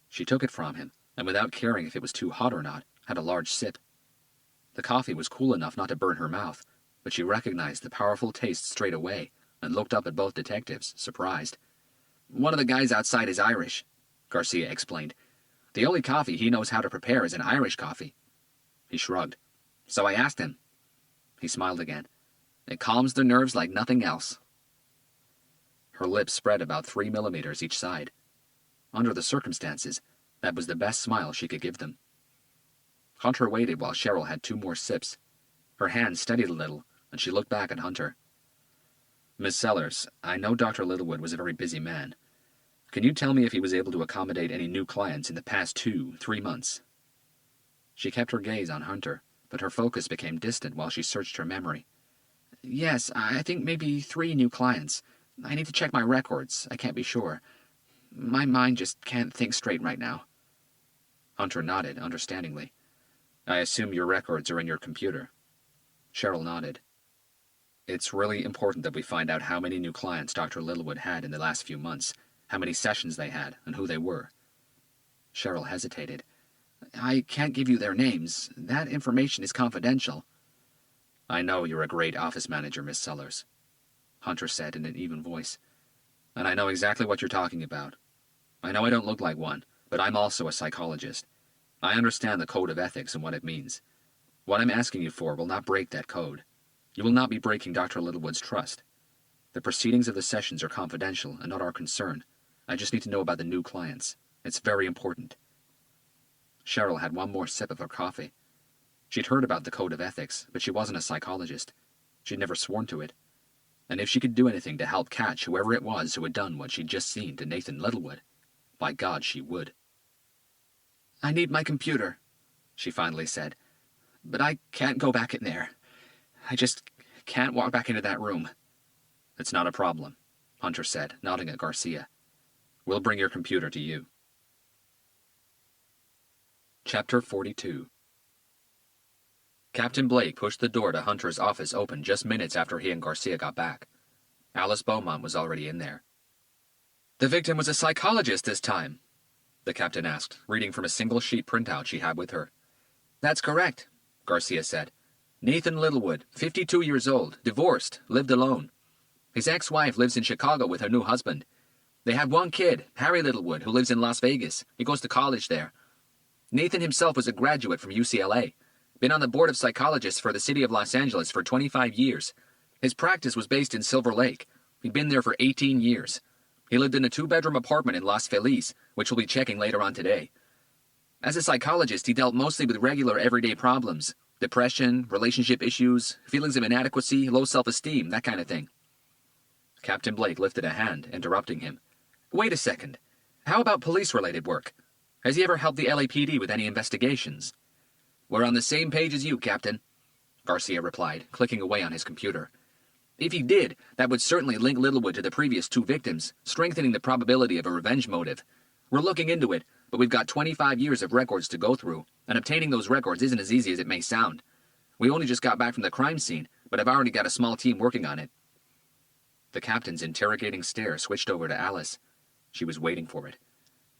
She took it from him, and without caring if it was too hot or not, had a large sip. The coffee was cool enough not to burn her mouth, but she recognized the powerful taste straight away and looked up at both detectives, surprised. One of the guys outside is Irish, Garcia explained. The only coffee he knows how to prepare is an Irish coffee. He shrugged. So I asked him. He smiled again. It calms their nerves like nothing else. Her lips spread about 3 millimeters each side. Under the circumstances, that was the best smile she could give them. Hunter waited while Cheryl had 2 more sips. Her hand steadied a little, and she looked back at Hunter. "Miss Sellers, I know Dr. Littlewood was a very busy man. Can you tell me if he was able to accommodate any new clients in the past 2-3 months?" She kept her gaze on Hunter, but her focus became distant while she searched her memory. Yes, I think maybe 3 new clients. I need to check my records. I can't be sure. My mind just can't think straight right now. Hunter nodded, understandingly. "I assume your records are in your computer." Cheryl nodded. "It's really important that we find out how many new clients Dr. Littlewood had in the last few months. how many sessions they had, and who they were. Cheryl hesitated. I can't give you their names. That information is confidential. I know you're a great office manager, Miss Sellers, Hunter said in an even voice. And I know exactly what you're talking about. I know I don't look like one, but I'm also a psychologist. I understand the code of ethics and what it means. What I'm asking you for will not break that code. You will not be breaking Dr. Littlewood's trust. The proceedings of the sessions are confidential and not our concern. I just need to know about the new clients. It's very important. Cheryl had one more sip of her coffee. She'd heard about the code of ethics, but she wasn't a psychologist. She'd never sworn to it. And if she could do anything to help catch whoever it was who had done what she'd just seen to Nathan Littlewood, by God, she would. I need my computer, she finally said. But I can't go back in there. I just can't walk back into that room. It's not a problem, Hunter said, nodding at Garcia. We'll bring your computer to you. Chapter 42. Captain Blake pushed the door to Hunter's office open just minutes after he and Garcia got back. Alice Beaumont was already in there. The victim was a psychologist this time, the captain asked, reading from a single-sheet printout she had with her. That's correct, Garcia said. Nathan Littlewood, 52 years old, divorced, lived alone. His ex-wife lives in Chicago with her new husband. They have one kid, Harry Littlewood, who lives in Las Vegas. He goes to college there. Nathan himself was a graduate from UCLA. Been on the board of psychologists for the city of Los Angeles for 25 years. His practice was based in Silver Lake. He'd been there for 18 years. He lived in a 2-bedroom apartment in Los Feliz, which we'll be checking later on today. As a psychologist, he dealt mostly with regular everyday problems. Depression, relationship issues, feelings of inadequacy, low self-esteem, that kind of thing. Captain Blake lifted a hand, interrupting him. Wait a second. How about police-related work? Has he ever helped the LAPD with any investigations? We're on the same page as you, Captain, Garcia replied, clicking away on his computer. If he did, that would certainly link Littlewood to the previous 2 victims, strengthening the probability of a revenge motive. We're looking into it, but we've got 25 years of records to go through, and obtaining those records isn't as easy as it may sound. We only just got back from the crime scene, but I've already got a small team working on it. The captain's interrogating stare switched over to Alice. She was waiting for it.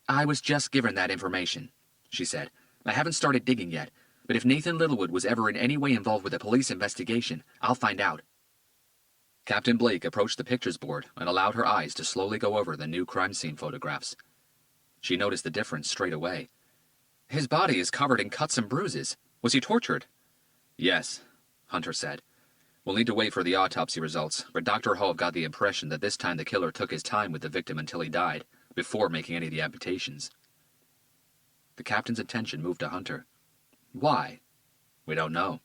I was just given that information, she said. I haven't started digging yet, but if Nathan Littlewood was ever in any way involved with a police investigation, I'll find out. Captain Blake approached the pictures board and allowed her eyes to slowly go over the new crime scene photographs. She noticed the difference straight away. His body is covered in cuts and bruises. Was he tortured? Yes, Hunter said. We'll need to wait for the autopsy results, but Dr. Hove got the impression that this time the killer took his time with the victim until he died, before making any of the amputations. The captain's attention moved to Hunter. Why? We don't know.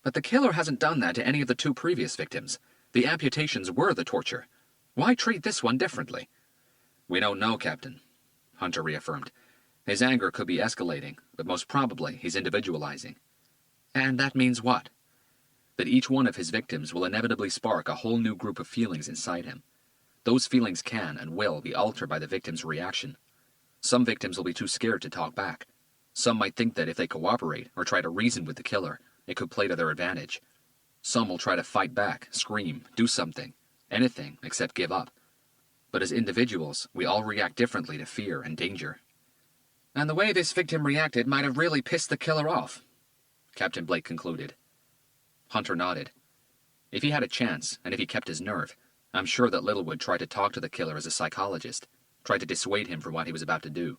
But the killer hasn't done that to any of the 2 previous victims. The amputations were the torture. Why treat this one differently? We don't know, Captain, Hunter reaffirmed. His anger could be escalating, but most probably he's individualizing. And that means what? That each one of his victims will inevitably spark a whole new group of feelings inside him. Those feelings can and will be altered by the victim's reaction. Some victims will be too scared to talk back. Some might think that if they cooperate or try to reason with the killer, it could play to their advantage. Some will try to fight back, scream, do something, anything except give up. But as individuals, we all react differently to fear and danger. And the way this victim reacted might have really pissed the killer off, Captain Blake concluded. Hunter nodded. If he had a chance, and if he kept his nerve, I'm sure that Littlewood tried to talk to the killer as a psychologist, tried to dissuade him from what he was about to do.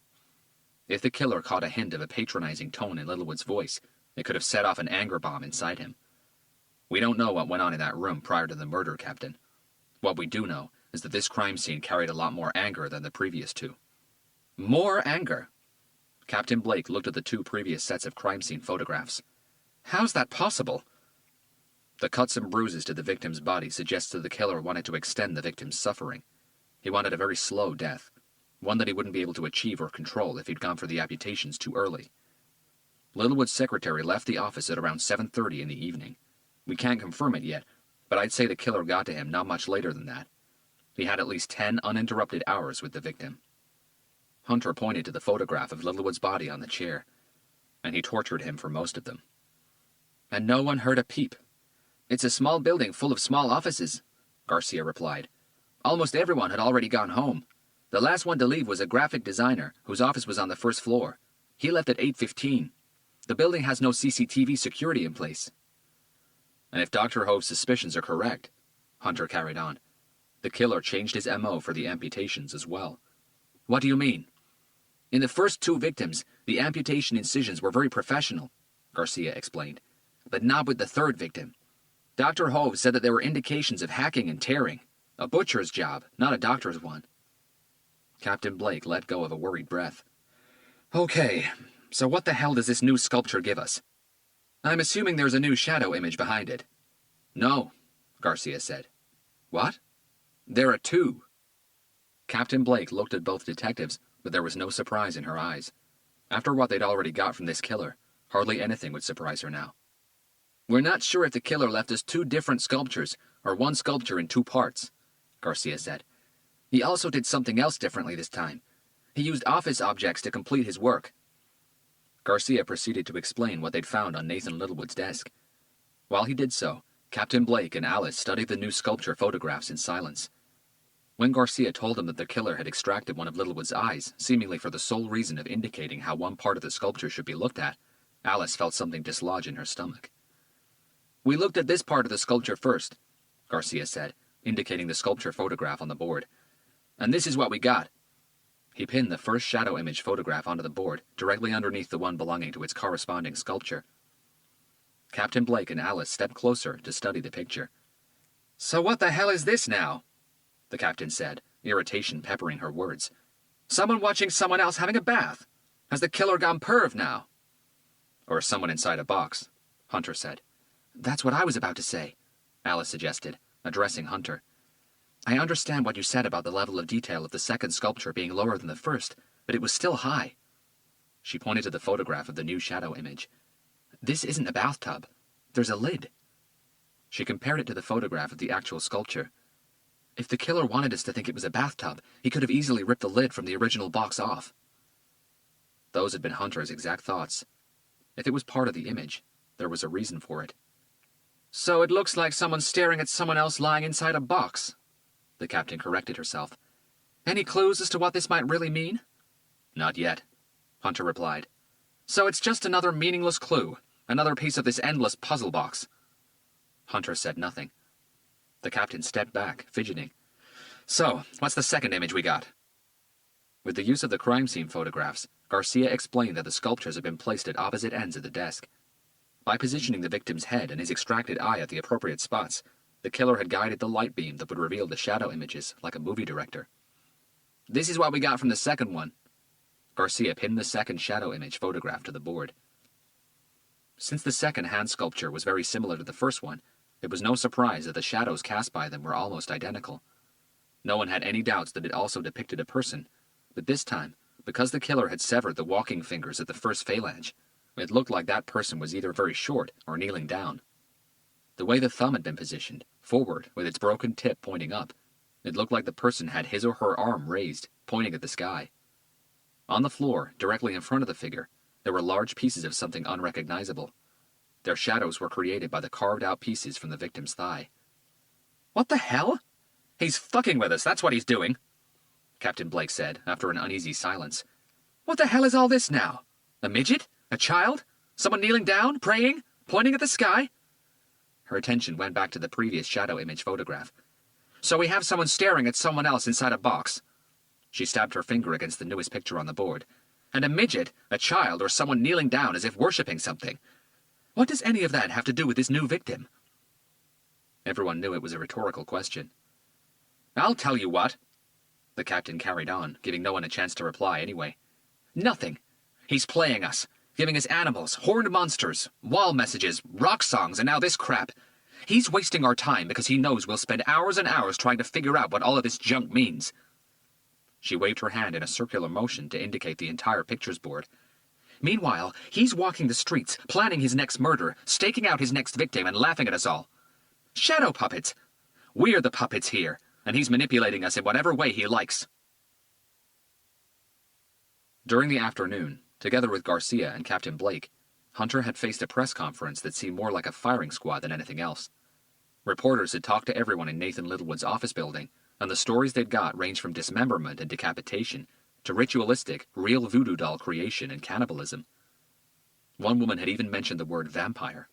If the killer caught a hint of a patronizing tone in Littlewood's voice, it could have set off an anger bomb inside him. We don't know what went on in that room prior to the murder, Captain. What we do know is that this crime scene carried a lot more anger than the previous 2. More anger? Captain Blake looked at the 2 previous sets of crime scene photographs. How's that possible? The cuts and bruises to the victim's body suggest that the killer wanted to extend the victim's suffering. He wanted a very slow death, one that he wouldn't be able to achieve or control if he'd gone for the amputations too early. Littlewood's secretary left the office at around 7:30 in the evening. We can't confirm it yet, but I'd say the killer got to him not much later than that. He had at least 10 uninterrupted hours with the victim. Hunter pointed to the photograph of Littlewood's body on the chair, and he tortured him for most of them. And no one heard a peep. It's a small building full of small offices, Garcia replied. Almost everyone had already gone home. The last one to leave was a graphic designer whose office was on the first floor. He left at 8:15. The building has no CCTV security in place. And if Dr. Hove's suspicions are correct, Hunter carried on, the killer changed his MO for the amputations as well. What do you mean? In the first 2 victims, the amputation incisions were very professional, Garcia explained, but not with the 3rd victim. Dr. Hove said that there were indications of hacking and tearing. A butcher's job, not a doctor's one. Captain Blake let go of a worried breath. Okay, so what the hell does this new sculpture give us? I'm assuming there's a new shadow image behind it. No, Garcia said. What? There are 2. Captain Blake looked at both detectives, but there was no surprise in her eyes. After what they'd already got from this killer, hardly anything would surprise her now. We're not sure if the killer left us 2 different sculptures, or 1 sculpture in 2 parts, Garcia said. He also did something else differently this time. He used office objects to complete his work. Garcia proceeded to explain what they'd found on Nathan Littlewood's desk. While he did so, Captain Blake and Alice studied the new sculpture photographs in silence. When Garcia told them that the killer had extracted one of Littlewood's eyes, seemingly for the sole reason of indicating how one part of the sculpture should be looked at, Alice felt something dislodge in her stomach. We looked at this part of the sculpture first, Garcia said, indicating the sculpture photograph on the board. And this is what we got. He pinned the first shadow image photograph onto the board, directly underneath the one belonging to its corresponding sculpture. Captain Blake and Alice stepped closer to study the picture. So what the hell is this now? The captain said, irritation peppering her words. Someone watching someone else having a bath. Has the killer gone perv now? Or someone inside a box, Hunter said. That's what I was about to say, Alice suggested, addressing Hunter. I understand what you said about the level of detail of the second sculpture being lower than the first, but it was still high. She pointed to the photograph of the new shadow image. This isn't a bathtub. There's a lid. She compared it to the photograph of the actual sculpture. If the killer wanted us to think it was a bathtub, he could have easily ripped the lid from the original box off. Those had been Hunter's exact thoughts. If it was part of the image, there was a reason for it. So it looks like someone's staring at someone else lying inside a box, the captain corrected herself. Any clues as to what this might really mean? Not yet, Hunter replied. So it's just another meaningless clue, another piece of this endless puzzle box. Hunter said nothing. The captain stepped back, fidgeting. So, what's the second image we got? With the use of the crime scene photographs, Garcia explained that the sculptures had been placed at opposite ends of the desk. By positioning the victim's head and his extracted eye at the appropriate spots, the killer had guided the light beam that would reveal the shadow images like a movie director. This is what we got from the second one. Garcia pinned the second shadow image photograph to the board. Since the second hand sculpture was very similar to the first one, it was no surprise that the shadows cast by them were almost identical. No one had any doubts that it also depicted a person, but this time, because the killer had severed the walking fingers at the first phalange, it looked like that person was either very short or kneeling down. The way the thumb had been positioned, forward with its broken tip pointing up, it looked like the person had his or her arm raised, pointing at the sky. On the floor, directly in front of the figure, there were large pieces of something unrecognizable. Their shadows were created by the carved-out pieces from the victim's thigh. What the hell? He's fucking with us, that's what he's doing, Captain Blake said, after an uneasy silence. What the hell is all this now? A midget? A child? Someone kneeling down, praying, pointing at the sky? Her attention went back to the previous shadow image photograph. So we have someone staring at someone else inside a box. She stabbed her finger against the newest picture on the board. And a midget, a child, or someone kneeling down as if worshipping something. What does any of that have to do with this new victim? Everyone knew it was a rhetorical question. I'll tell you what, the captain carried on, giving no one a chance to reply anyway. Nothing. He's playing us, giving us animals, horned monsters, wall messages, rock songs, and now this crap. He's wasting our time because he knows we'll spend hours and hours trying to figure out what all of this junk means. She waved her hand in a circular motion to indicate the entire pictures board. Meanwhile, he's walking the streets, planning his next murder, staking out his next victim, and laughing at us all. Shadow puppets. We're the puppets here, and he's manipulating us in whatever way he likes. During the afternoon, together with Garcia and Captain Blake, Hunter had faced a press conference that seemed more like a firing squad than anything else. Reporters had talked to everyone in Nathan Littlewood's office building, and the stories they'd got ranged from dismemberment and decapitation to ritualistic, real voodoo doll creation and cannibalism. One woman had even mentioned the word vampire.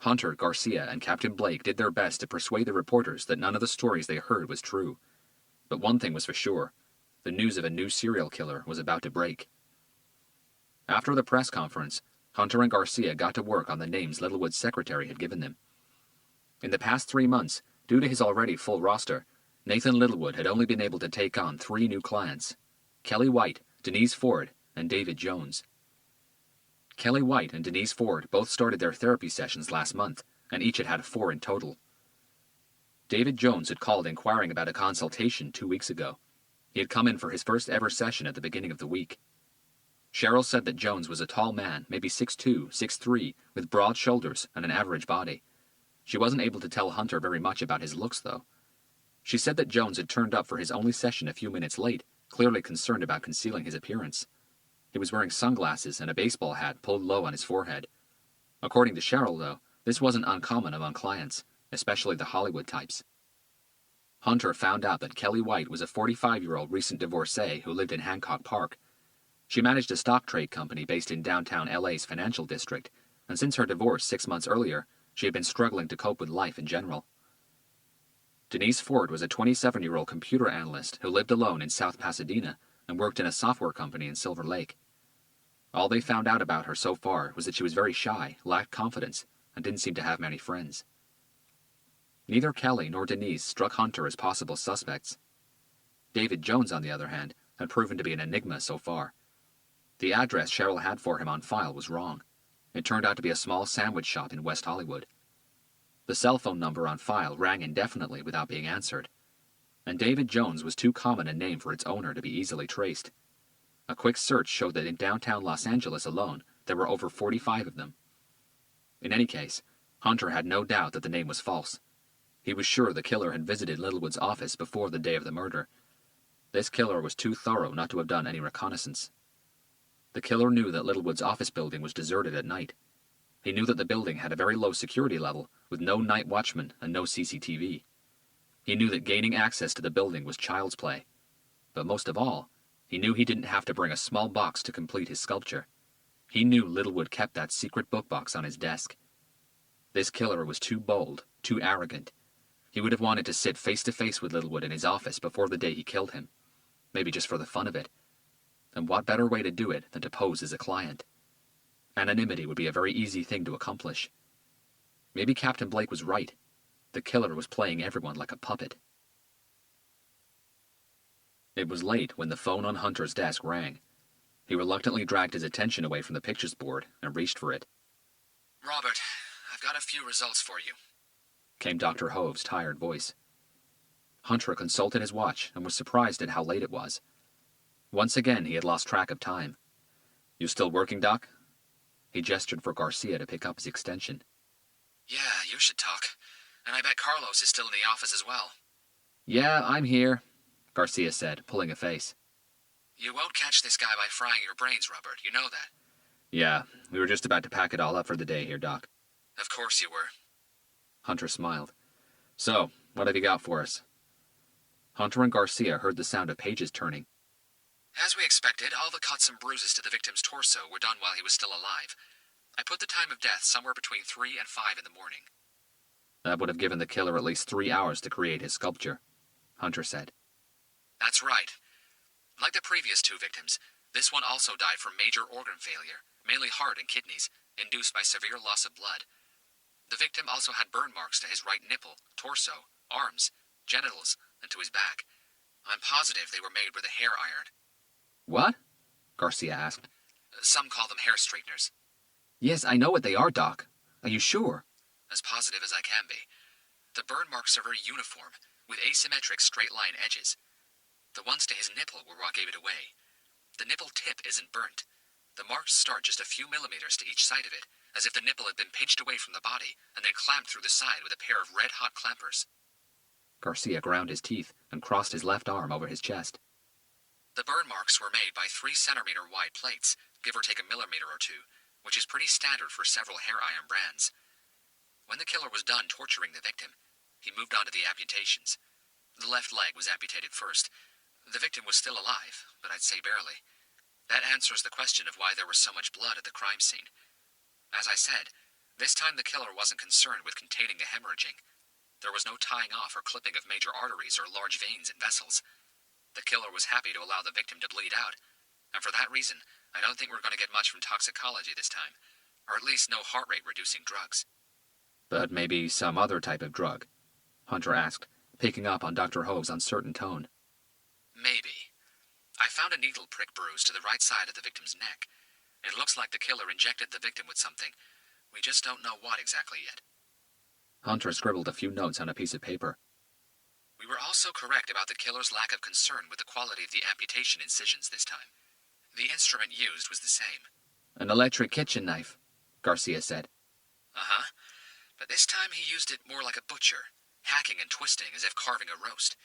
Hunter, Garcia, and Captain Blake did their best to persuade the reporters that none of the stories they heard was true. But one thing was for sure: the news of a new serial killer was about to break. After the press conference, Hunter and Garcia got to work on the names Littlewood's secretary had given them. In the past 3 months, due to his already full roster, Nathan Littlewood had only been able to take on 3 new clients: Kelly White, Denise Ford, and David Jones. Kelly White and Denise Ford both started their therapy sessions last month, and each had had 4 in total. David Jones had called inquiring about a consultation 2 weeks ago. He had come in for his first ever session at the beginning of the week. Cheryl said that Jones was a tall man, maybe 6'2", 6'3", with broad shoulders and an average body. She wasn't able to tell Hunter very much about his looks, though. She said that Jones had turned up for his only session a few minutes late, clearly concerned about concealing his appearance. He was wearing sunglasses and a baseball hat pulled low on his forehead. According to Cheryl, though, this wasn't uncommon among clients, especially the Hollywood types. Hunter found out that Kelly White was a 45-year-old recent divorcee who lived in Hancock Park. She managed a stock trade company based in downtown LA's financial district, and since her divorce 6 months earlier, she had been struggling to cope with life in general. Denise Ford was a 27-year-old computer analyst who lived alone in South Pasadena and worked in a software company in Silver Lake. All they found out about her so far was that she was very shy, lacked confidence, and didn't seem to have many friends. Neither Kelly nor Denise struck Hunter as possible suspects. David Jones, on the other hand, had proven to be an enigma so far. The address Cheryl had for him on file was wrong. It turned out to be a small sandwich shop in West Hollywood. The cell phone number on file rang indefinitely without being answered, and David Jones was too common a name for its owner to be easily traced. A quick search showed that in downtown Los Angeles alone, there were over 45 of them. In any case, Hunter had no doubt that the name was false. He was sure the killer had visited Littlewood's office before the day of the murder. This killer was too thorough not to have done any reconnaissance. The killer knew that Littlewood's office building was deserted at night. He knew that the building had a very low security level, with no night watchman and no CCTV. He knew that gaining access to the building was child's play. But most of all, he knew he didn't have to bring a small box to complete his sculpture. He knew Littlewood kept that secret book box on his desk. This killer was too bold, too arrogant. He would have wanted to sit face to face with Littlewood in his office before the day he killed him. Maybe just for the fun of it. And what better way to do it than to pose as a client? Anonymity would be a very easy thing to accomplish. Maybe Captain Blake was right. The killer was playing everyone like a puppet. It was late when the phone on Hunter's desk rang. He reluctantly dragged his attention away from the pictures board and reached for it. Robert, I've got a few results for you, came Dr. Hove's tired voice. Hunter consulted his watch and was surprised at how late it was. Once again, he had lost track of time. You still working, Doc? He gestured for Garcia to pick up his extension. Yeah, you should talk. And I bet Carlos is still in the office as well. Yeah, I'm here, Garcia said, pulling a face. You won't catch this guy by frying your brains, Robert. You know that. Yeah, we were just about to pack it all up for the day here, Doc. Of course you were. Hunter smiled. So, what have you got for us? Hunter and Garcia heard the sound of pages turning. As we expected, all the cuts and bruises to the victim's torso were done while he was still alive. I put the time of death somewhere between 3 and 5 in the morning. That would have given the killer at least 3 hours to create his sculpture, Hunter said. That's right. Like the previous 2 victims, this one also died from major organ failure, mainly heart and kidneys, induced by severe loss of blood. The victim also had burn marks to his right nipple, torso, arms, genitals, and to his back. I'm positive they were made with a hair iron. What? Garcia asked. Some call them hair straighteners. Yes, I know what they are, Doc. Are you sure? As positive as I can be. The burn marks are very uniform, with asymmetric straight-line edges. The ones to his nipple were what gave it away. The nipple tip isn't burnt. The marks start just a few millimeters to each side of it, as if the nipple had been pinched away from the body and then clamped through the side with a pair of red-hot clampers. Garcia ground his teeth and crossed his left arm over his chest. The burn marks were made by 3-centimeter wide plates, give or take a millimeter or two, which is pretty standard for several hair iron brands. When the killer was done torturing the victim, he moved on to the amputations. The left leg was amputated first. The victim was still alive, but I'd say barely. That answers the question of why there was so much blood at the crime scene. As I said, this time the killer wasn't concerned with containing the hemorrhaging. There was no tying off or clipping of major arteries or large veins and vessels. The killer was happy to allow the victim to bleed out, and for that reason, I don't think we're going to get much from toxicology this time, or at least no heart rate reducing drugs. But maybe some other type of drug? Hunter asked, picking up on Dr. Hove's uncertain tone. Maybe. I found a needle prick bruise to the right side of the victim's neck. It looks like the killer injected the victim with something. We just don't know what exactly yet. Hunter scribbled a few notes on a piece of paper. We were also correct about the killer's lack of concern with the quality of the amputation incisions this time. The instrument used was the same. An electric kitchen knife, Garcia said. Uh-huh. But this time he used it more like a butcher, hacking and twisting as if carving a roast.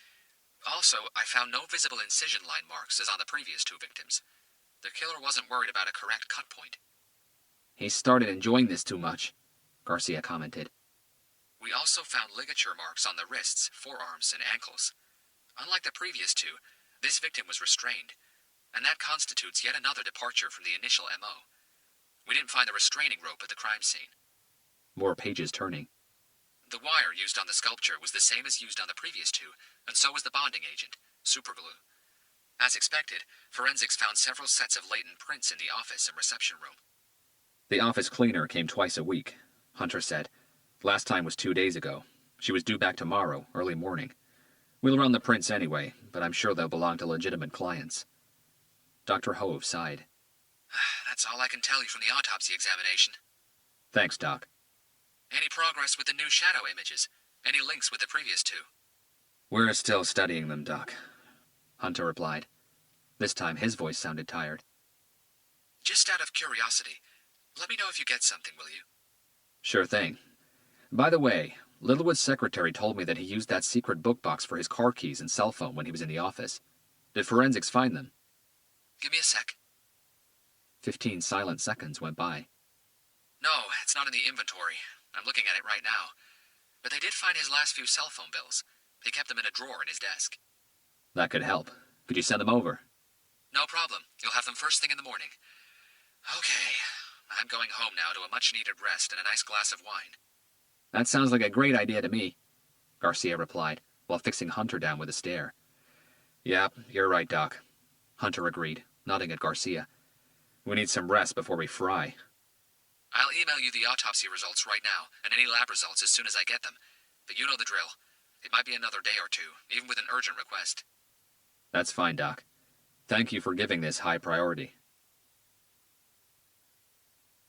Also, I found no visible incision line marks as on the previous two victims. The killer wasn't worried about a correct cut point. He started enjoying this too much, Garcia commented. We also found ligature marks on the wrists, forearms, and ankles. Unlike the previous two, this victim was restrained, and that constitutes yet another departure from the initial MO. We didn't find the restraining rope at the crime scene. More pages turning. The wire used on the sculpture was the same as used on the previous two, and so was the bonding agent, superglue. As expected, forensics found several sets of latent prints in the office and reception room. The office cleaner came twice a week, Hunter said. Last time was 2 days ago. She was due back tomorrow, early morning. We'll run the prints anyway, but I'm sure they'll belong to legitimate clients. Dr. Hove sighed. That's all I can tell you from the autopsy examination. Thanks, Doc. Any progress with the new shadow images? Any links with the previous two? We're still studying them, Doc, Hunter replied. This time his voice sounded tired. Just out of curiosity, let me know if you get something, will you? Sure thing. By the way, Littlewood's secretary told me that he used that secret book box for his car keys and cell phone when he was in the office. Did forensics find them? Give me a sec. 15 silent seconds went by. No, it's not in the inventory. I'm looking at it right now. But they did find his last few cell phone bills. He kept them in a drawer in his desk. That could help. Could you send them over? No problem. You'll have them first thing in the morning. Okay. I'm going home now to a much-needed rest and a nice glass of wine. That sounds like a great idea to me, Garcia replied, while fixing Hunter down with a stare. Yeah, you're right, Doc. Hunter agreed, nodding at Garcia. We need some rest before we fry. I'll email you the autopsy results right now, and any lab results as soon as I get them. But you know the drill. It might be another day or two, even with an urgent request. That's fine, Doc. Thank you for giving this high priority.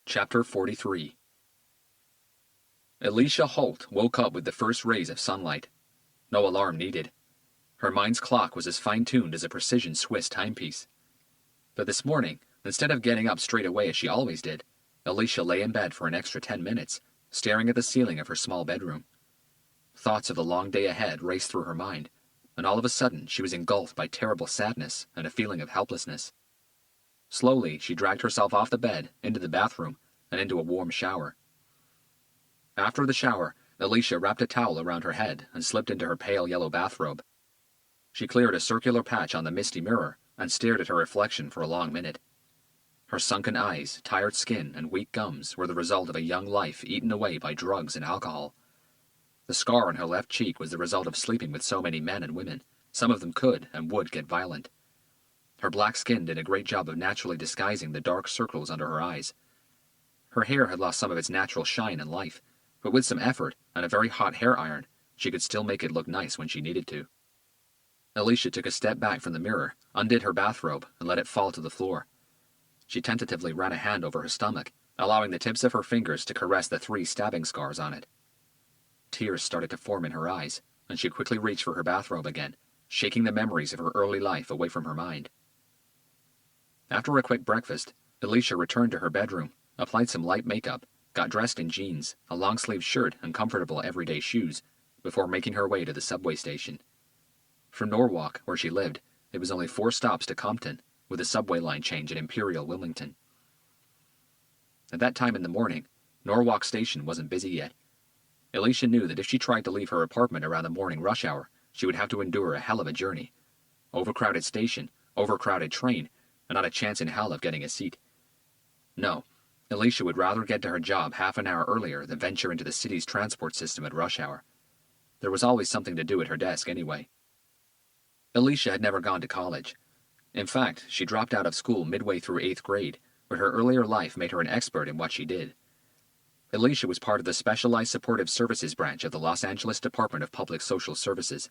Chapter 43. Alicia Holt woke up with the first rays of sunlight. No alarm needed. Her mind's clock was as fine-tuned as a precision Swiss timepiece. But this morning, instead of getting up straight away as she always did, Alicia lay in bed for an extra 10 minutes, staring at the ceiling of her small bedroom. Thoughts of the long day ahead raced through her mind, and all of a sudden she was engulfed by terrible sadness and a feeling of helplessness. Slowly, she dragged herself off the bed, into the bathroom, and into a warm shower. After the shower, Alicia wrapped a towel around her head and slipped into her pale yellow bathrobe. She cleared a circular patch on the misty mirror and stared at her reflection for a long minute. Her sunken eyes, tired skin, and weak gums were the result of a young life eaten away by drugs and alcohol. The scar on her left cheek was the result of sleeping with so many men and women. Some of them could and would get violent. Her black skin did a great job of naturally disguising the dark circles under her eyes. Her hair had lost some of its natural shine and life, but with some effort and a very hot hair iron, she could still make it look nice when she needed to. Alicia took a step back from the mirror, undid her bathrobe, and let it fall to the floor. She tentatively ran a hand over her stomach, allowing the tips of her fingers to caress the 3 stabbing scars on it. Tears started to form in her eyes, and she quickly reached for her bathrobe again, shaking the memories of her early life away from her mind. After a quick breakfast, Alicia returned to her bedroom, applied some light makeup, got dressed in jeans, a long-sleeved shirt, and comfortable everyday shoes, before making her way to the subway station. From Norwalk, where she lived, it was only 4 stops to Compton, with a subway line change at Imperial Wilmington. At that time in the morning, Norwalk Station wasn't busy yet. Alicia knew that if she tried to leave her apartment around the morning rush hour, she would have to endure a hell of a journey. Overcrowded station, overcrowded train, and not a chance in hell of getting a seat. No, Alicia would rather get to her job half an hour earlier than venture into the city's transport system at rush hour. There was always something to do at her desk anyway. Alicia had never gone to college. In fact, she dropped out of school midway through 8th grade, but her earlier life made her an expert in what she did. Alicia was part of the Specialized Supportive Services branch of the Los Angeles Department of Public Social Services.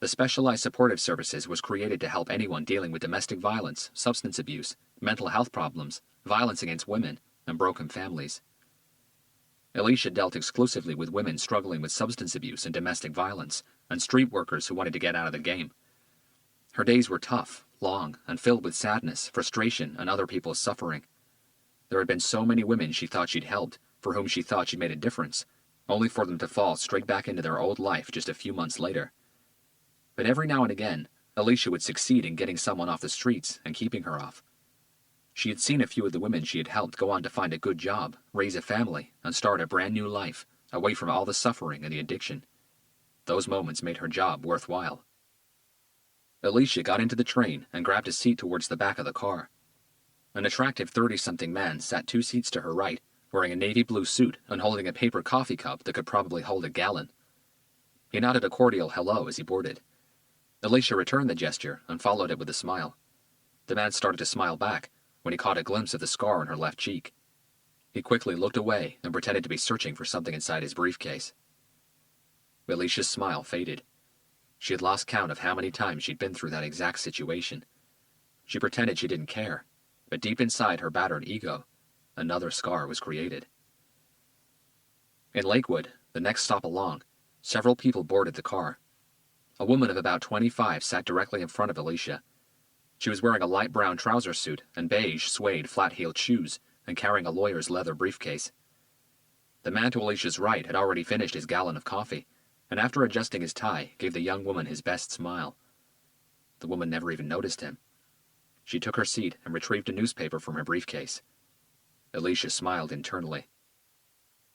The Specialized Supportive Services was created to help anyone dealing with domestic violence, substance abuse, mental health problems, violence against women, and broken families. Alicia dealt exclusively with women struggling with substance abuse and domestic violence, and street workers who wanted to get out of the game. Her days were tough, long, and filled with sadness, frustration, and other people's suffering. There had been so many women she thought she'd helped, for whom she thought she'd made a difference, only for them to fall straight back into their old life just a few months later. But every now and again, Alicia would succeed in getting someone off the streets and keeping her off. She had seen a few of the women she had helped go on to find a good job, raise a family, and start a brand new life, away from all the suffering and the addiction. Those moments made her job worthwhile. Alicia got into the train and grabbed a seat towards the back of the car. An attractive 30-something man sat 2 seats to her right, wearing a navy blue suit and holding a paper coffee cup that could probably hold a gallon. He nodded a cordial hello as he boarded. Alicia returned the gesture and followed it with a smile. The man started to smile back when he caught a glimpse of the scar on her left cheek. He quickly looked away and pretended to be searching for something inside his briefcase. Alicia's smile faded. She had lost count of how many times she'd been through that exact situation. She pretended she didn't care, but deep inside her battered ego, another scar was created. In Lakewood, the next stop along, several people boarded the car. A woman of about 25 sat directly in front of Alicia. She was wearing a light brown trouser suit and beige suede flat-heeled shoes and carrying a lawyer's leather briefcase. The man to Alicia's right had already finished his gallon of coffee, and after adjusting his tie, gave the young woman his best smile. The woman never even noticed him. She took her seat and retrieved a newspaper from her briefcase. Alicia smiled internally.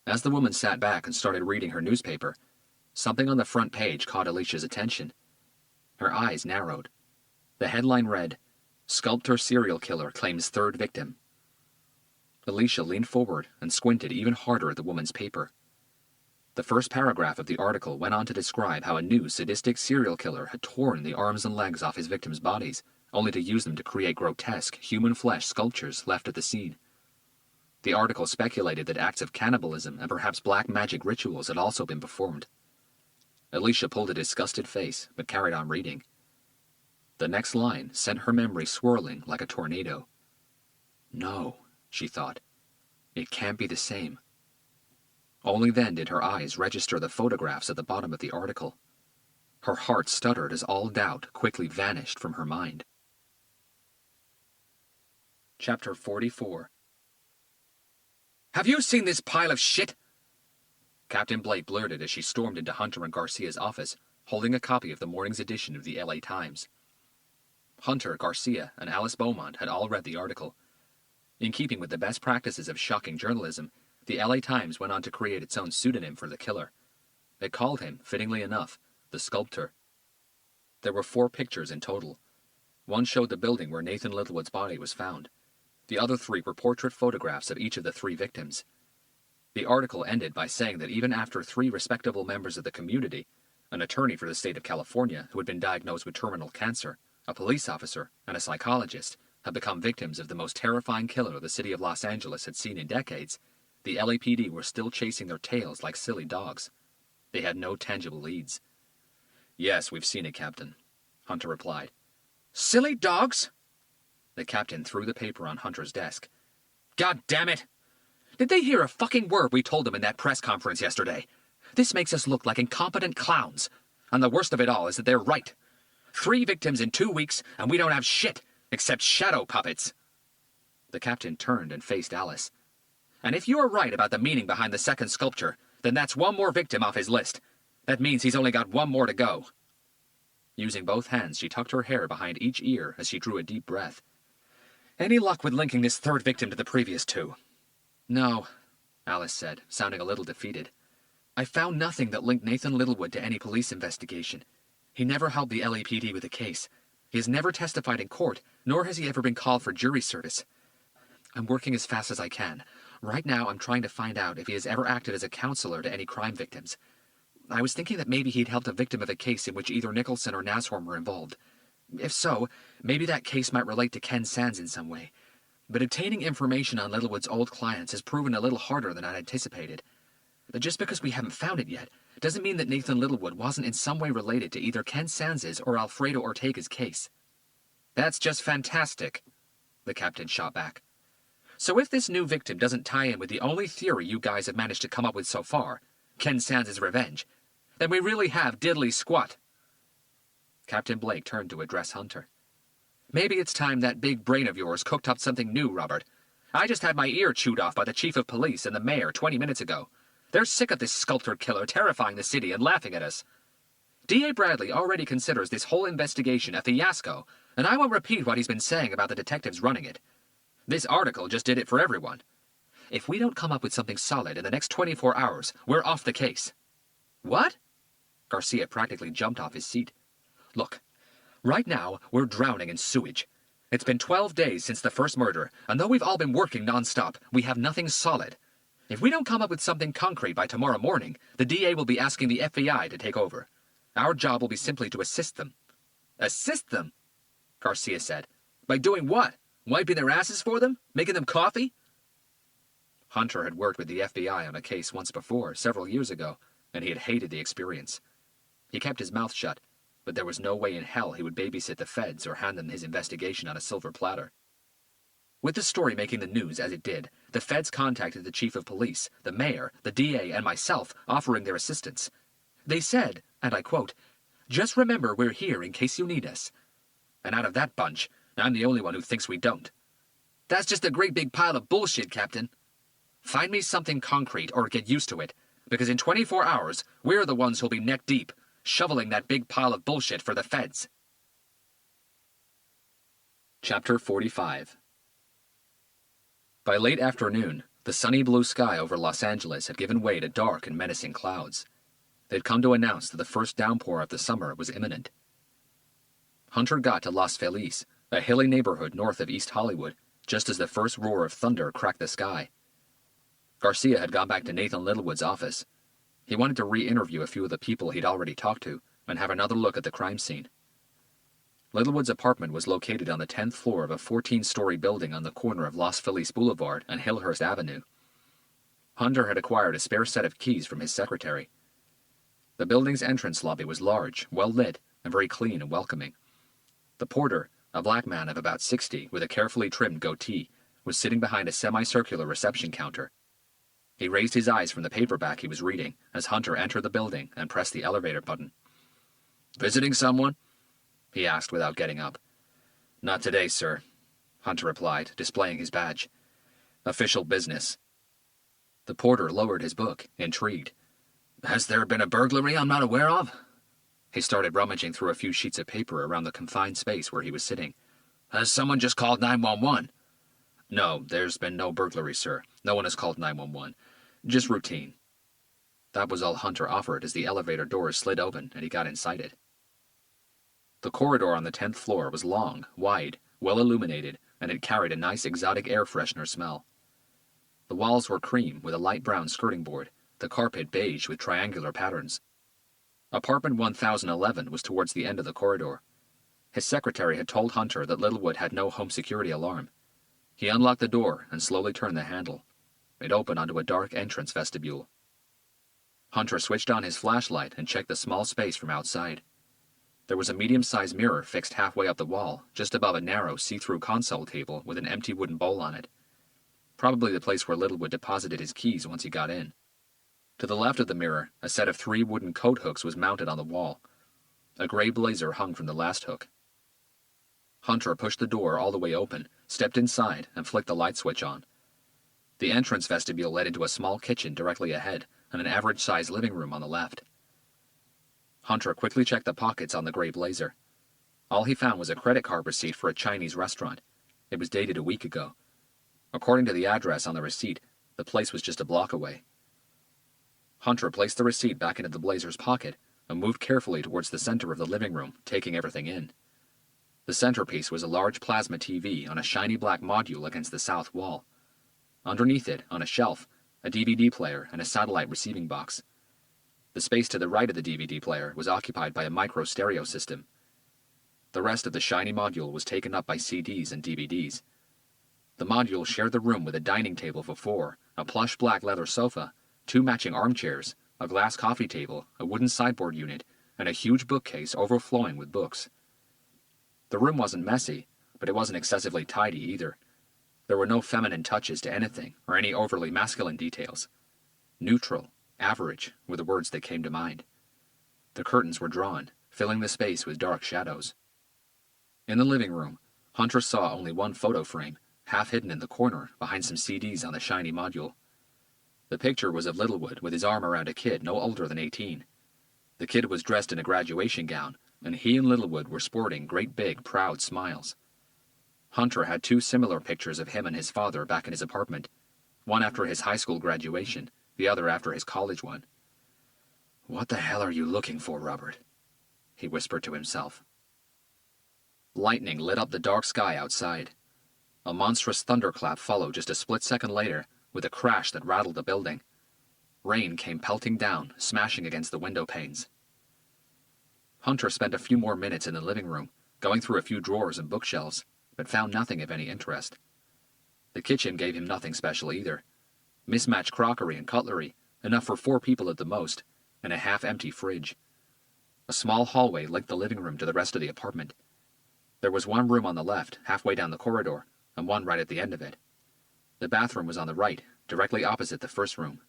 As the woman sat back and started reading her newspaper, something on the front page caught Alicia's attention. Her eyes narrowed. The headline read, "Sculptor Serial Killer Claims Third Victim." Alicia leaned forward and squinted even harder at the woman's paper. The first paragraph of the article went on to describe how a new sadistic serial killer had torn the arms and legs off his victims' bodies, only to use them to create grotesque, human flesh sculptures left at the scene. The article speculated that acts of cannibalism and perhaps black magic rituals had also been performed. Alicia pulled a disgusted face, but carried on reading. The next line sent her memory swirling like a tornado. No, she thought. It can't be the same. Only then did her eyes register the photographs at the bottom of the article. Her heart stuttered as all doubt quickly vanished from her mind. Chapter 44. "Have you seen this pile of shit?" Captain Blake blurted as she stormed into Hunter and Garcia's office, holding a copy of the morning's edition of the LA Times. Hunter, Garcia, and Alice Beaumont had all read the article. In keeping with the best practices of shocking journalism, the LA Times went on to create its own pseudonym for the killer. It called him, fittingly enough, the Sculptor. There were 4 pictures in total. One showed the building where Nathan Littlewood's body was found. The other 3 were portrait photographs of each of the 3 victims. The article ended by saying that even after 3 respectable members of the community, an attorney for the state of California who had been diagnosed with terminal cancer, a police officer, and a psychologist, had become victims of the most terrifying killer the city of Los Angeles had seen in decades, the LAPD were still chasing their tails like silly dogs. They had no tangible leads. "Yes, we've seen it, Captain," Hunter replied. "Silly dogs?" The captain threw the paper on Hunter's desk. "God damn it! Did they hear a fucking word we told them in that press conference yesterday? This makes us look like incompetent clowns. And the worst of it all is that they're right. 3 victims in 2 weeks, and we don't have shit, except shadow puppets." The captain turned and faced Alice. "And if you're right about the meaning behind the second sculpture, then that's 1 more victim off his list. That means he's only got 1 more to go." Using both hands, she tucked her hair behind each ear as she drew a deep breath. "Any luck with linking this 3rd victim to the previous 2? "No," Alice said, sounding a little defeated. "I found nothing that linked Nathan Littlewood to any police investigation. He never helped the LAPD with the case. He has never testified in court, nor has he ever been called for jury service. I'm working as fast as I can. Right now, I'm trying to find out if he has ever acted as a counselor to any crime victims. I was thinking that maybe he'd helped a victim of a case in which either Nicholson or Nashorn were involved. If so, maybe that case might relate to Ken Sands in some way. But obtaining information on Littlewood's old clients has proven a little harder than I'd anticipated. But just because we haven't found it yet, doesn't mean that Nathan Littlewood wasn't in some way related to either Ken Sands's or Alfredo Ortega's case. That's just fantastic, the captain shot back. So if this new victim doesn't tie in with the only theory you guys have managed to come up with so far, Ken Sands' revenge, then we really have diddly squat. Captain Blake turned to address Hunter. Maybe it's time that big brain of yours cooked up something new, Robert. I just had my ear chewed off by the chief of police and the mayor 20 minutes ago. They're sick of this sculptor killer terrifying the city and laughing at us. D.A. Bradley already considers this whole investigation a fiasco, and I won't repeat what he's been saying about the detectives running it. This article just did it for everyone. If we don't come up with something solid in the next 24 hours, we're off the case. What? Garcia practically jumped off his seat. Look, right now, we're drowning in sewage. It's been 12 days since the first murder, and though we've all been working nonstop, we have nothing solid. If we don't come up with something concrete by tomorrow morning, the DA will be asking the FBI to take over. Our job will be simply to assist them. Assist them? Garcia said. By doing what? Wiping their asses for them? Making them coffee? Hunter had worked with the FBI on a case once before, several years ago, and he had hated the experience. He kept his mouth shut, but there was no way in hell he would babysit the feds or hand them his investigation on a silver platter. With the story making the news as it did, the feds contacted the chief of police, the mayor, the DA, and myself, offering their assistance. They said, and I quote, "Just remember we're here in case you need us." And out of that bunch, I'm the only one who thinks we don't. That's just a great big pile of bullshit, Captain. Find me something concrete or get used to it, because in 24 hours, we're the ones who'll be neck deep, shoveling that big pile of bullshit for the feds. Chapter 45. By late afternoon, the sunny blue sky over Los Angeles had given way to dark and menacing clouds. They'd come to announce that the first downpour of the summer was imminent. Hunter got to Los Feliz, a hilly neighborhood north of East Hollywood, just as the first roar of thunder cracked the sky. Garcia had gone back to Nathan Littlewood's office. He wanted to re-interview a few of the people he'd already talked to and have another look at the crime scene. Littlewood's apartment was located on the 10th floor of a 14-story building on the corner of Los Feliz Boulevard and Hillhurst Avenue. Hunter had acquired a spare set of keys from his secretary. The building's entrance lobby was large, well-lit, and very clean and welcoming. The porter, a black man of about 60 with a carefully trimmed goatee, was sitting behind a semicircular reception counter. He raised his eyes from the paperback he was reading as Hunter entered the building and pressed the elevator button. "Visiting someone?" he asked without getting up. "Not today, sir," Hunter replied, displaying his badge. "Official business." The porter lowered his book, intrigued. "Has there been a burglary I'm not aware of?" He started rummaging through a few sheets of paper around the confined space where he was sitting. "Has someone just called 911? "No, there's been no burglary, sir. No one has called 911. Just routine." That was all Hunter offered as the elevator doors slid open and he got inside it. The corridor on the 10th floor was long, wide, well illuminated, and it carried a nice exotic air freshener smell. The walls were cream with a light brown skirting board, the carpet beige with triangular patterns. Apartment 1011 was towards the end of the corridor. His secretary had told Hunter that Littlewood had no home security alarm. He unlocked the door and slowly turned the handle. It opened onto a dark entrance vestibule. Hunter switched on his flashlight and checked the small space from outside. There was a medium-sized mirror fixed halfway up the wall, just above a narrow, see-through console table with an empty wooden bowl on it. Probably the place where Littlewood deposited his keys once he got in. To the left of the mirror, a set of 3 wooden coat hooks was mounted on the wall. A gray blazer hung from the last hook. Hunter pushed the door all the way open, stepped inside, and flicked the light switch on. The entrance vestibule led into a small kitchen directly ahead, and an average-sized living room on the left. Hunter quickly checked the pockets on the gray blazer. All he found was a credit card receipt for a Chinese restaurant. It was dated a week ago. According to the address on the receipt, the place was just a block away. Hunter placed the receipt back into the blazer's pocket and moved carefully towards the center of the living room, taking everything in. The centerpiece was a large plasma TV on a shiny black module against the south wall. Underneath it, on a shelf, a DVD player and a satellite receiving box. The space to the right of the DVD player was occupied by a micro stereo system. The rest of the shiny module was taken up by CDs and DVDs. The module shared the room with a dining table for four, a plush black leather sofa, 2 matching armchairs, a glass coffee table, a wooden sideboard unit, and a huge bookcase overflowing with books. The room wasn't messy, but it wasn't excessively tidy either. There were no feminine touches to anything or any overly masculine details. Neutral, average were the words that came to mind. The curtains were drawn, filling the space with dark shadows. In the living room, Hunter saw only one photo frame, half hidden in the corner behind some CDs on the shiny module. The picture was of Littlewood with his arm around a kid no older than 18. The kid was dressed in a graduation gown, and he and Littlewood were sporting great big, proud smiles. Hunter had 2 similar pictures of him and his father back in his apartment, one after his high school graduation, the other after his college one. "What the hell are you looking for, Robert?" he whispered to himself. Lightning lit up the dark sky outside. A monstrous thunderclap followed just a split second later, with a crash that rattled the building. Rain came pelting down, smashing against the window panes. Hunter spent a few more minutes in the living room, going through a few drawers and bookshelves, but found nothing of any interest. The kitchen gave him nothing special either. Mismatched crockery and cutlery, enough for 4 people at the most, and a half-empty fridge. A small hallway linked the living room to the rest of the apartment. There was one room on the left, halfway down the corridor, and one right at the end of it. The bathroom was on the right, directly opposite the first room.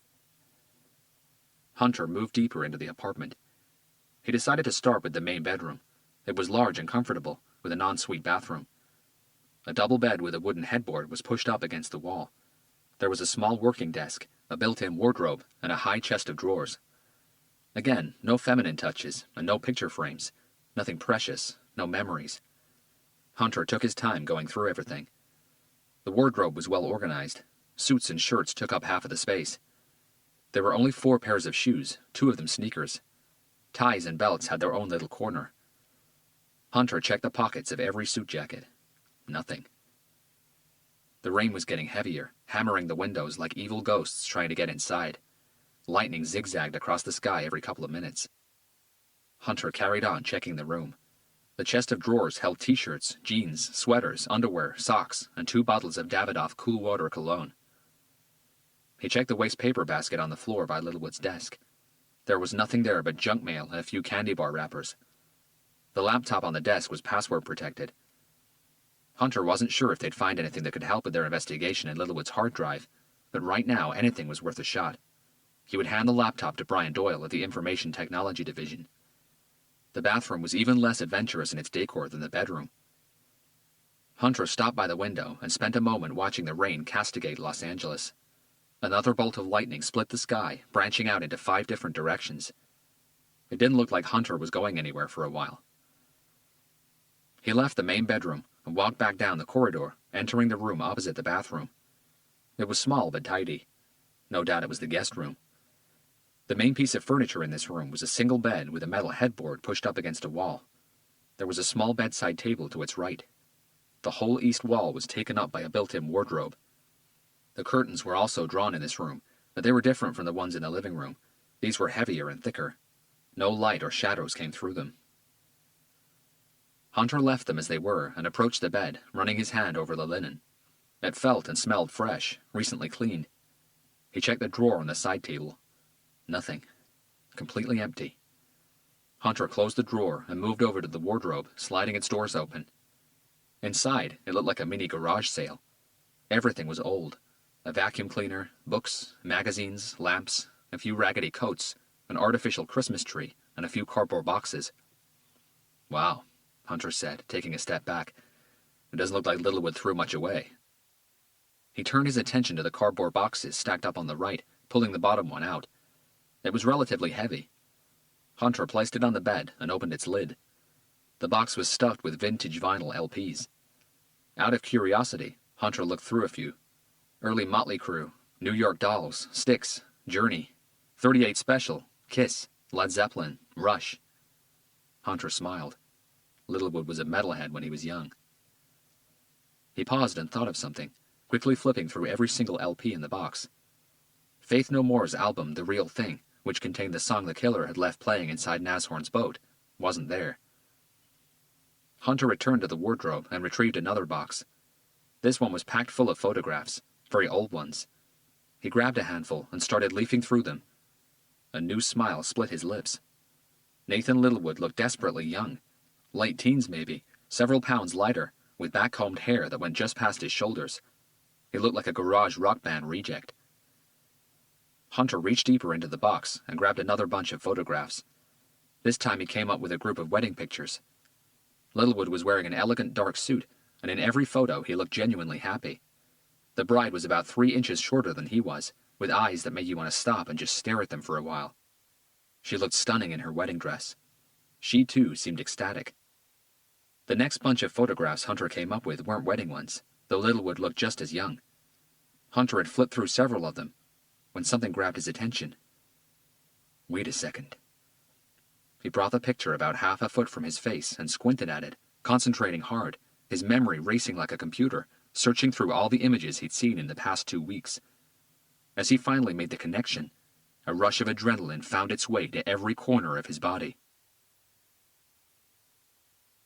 Hunter moved deeper into the apartment. He decided to start with the main bedroom. It was large and comfortable, with an ensuite bathroom. A double bed with a wooden headboard was pushed up against the wall. There was a small working desk, a built-in wardrobe, and a high chest of drawers. Again, no feminine touches, and no picture frames. Nothing precious, no memories. Hunter took his time going through everything. The wardrobe was well organized. Suits and shirts took up half of the space. There were only 4 pairs of shoes, 2 of them sneakers. Ties and belts had their own little corner. Hunter checked the pockets of every suit jacket. Nothing. The rain was getting heavier, hammering the windows like evil ghosts trying to get inside. Lightning zigzagged across the sky every couple of minutes. Hunter carried on checking the room. The chest of drawers held t-shirts, jeans, sweaters, underwear, socks, and 2 bottles of Davidoff cool water cologne. He checked the waste paper basket on the floor by Littlewood's desk. There was nothing there but junk mail and a few candy bar wrappers. The laptop on the desk was password protected. Hunter wasn't sure if they'd find anything that could help with their investigation in Littlewood's hard drive, but right now anything was worth a shot. He would hand the laptop to Brian Doyle at the Information Technology Division. The bathroom was even less adventurous in its decor than the bedroom. Hunter stopped by the window and spent a moment watching the rain castigate Los Angeles. Another bolt of lightning split the sky, branching out into 5 different directions. It didn't look like Hunter was going anywhere for a while. He left the main bedroom and walked back down the corridor, entering the room opposite the bathroom. It was small but tidy. No doubt it was the guest room. The main piece of furniture in this room was a single bed with a metal headboard pushed up against a wall. There was a small bedside table to its right. The whole east wall was taken up by a built-in wardrobe. The curtains were also drawn in this room, but they were different from the ones in the living room. These were heavier and thicker. No light or shadows came through them. Hunter left them as they were and approached the bed, running his hand over the linen. It felt and smelled fresh, recently cleaned. He checked the drawer on the side table. Nothing. Completely empty. Hunter closed the drawer and moved over to the wardrobe, sliding its doors open. Inside, it looked like a mini garage sale. Everything was old. A vacuum cleaner, books, magazines, lamps, a few raggedy coats, an artificial Christmas tree, and a few cardboard boxes. "Wow," Hunter said, taking a step back. "It doesn't look like Littlewood threw much away." He turned his attention to the cardboard boxes stacked up on the right, pulling the bottom one out. It was relatively heavy. Hunter placed it on the bed and opened its lid. The box was stuffed with vintage vinyl LPs. Out of curiosity, Hunter looked through a few. Early Motley Crue, New York Dolls, Styx, Journey, 38 Special, Kiss. Led Zeppelin, Rush. Hunter smiled. Littlewood was a metalhead when he was young. He paused and thought of something, quickly flipping through every single LP in the box. Faith No More's album, The Real Thing, which contained the song the killer had left playing inside Nashorn's boat, wasn't there. Hunter returned to the wardrobe and retrieved another box. This one was packed full of photographs, very old ones. He grabbed a handful and started leafing through them. A new smile split his lips. Nathan Littlewood looked desperately young. Late teens, maybe, several pounds lighter, with back-combed hair that went just past his shoulders. He looked like a garage rock band reject. Hunter reached deeper into the box and grabbed another bunch of photographs. This time he came up with a group of wedding pictures. Littlewood was wearing an elegant dark suit, and in every photo he looked genuinely happy. The bride was about 3 inches shorter than he was, with eyes that made you want to stop and just stare at them for a while. She looked stunning in her wedding dress. She, too, seemed ecstatic. The next bunch of photographs Hunter came up with weren't wedding ones, though Littlewood looked just as young. Hunter had flipped through several of them, when something grabbed his attention. Wait a second. He brought the picture about half a foot from his face and squinted at it, concentrating hard, his memory racing like a computer, searching through all the images he'd seen in the past 2 weeks. As he finally made the connection, a rush of adrenaline found its way to every corner of his body.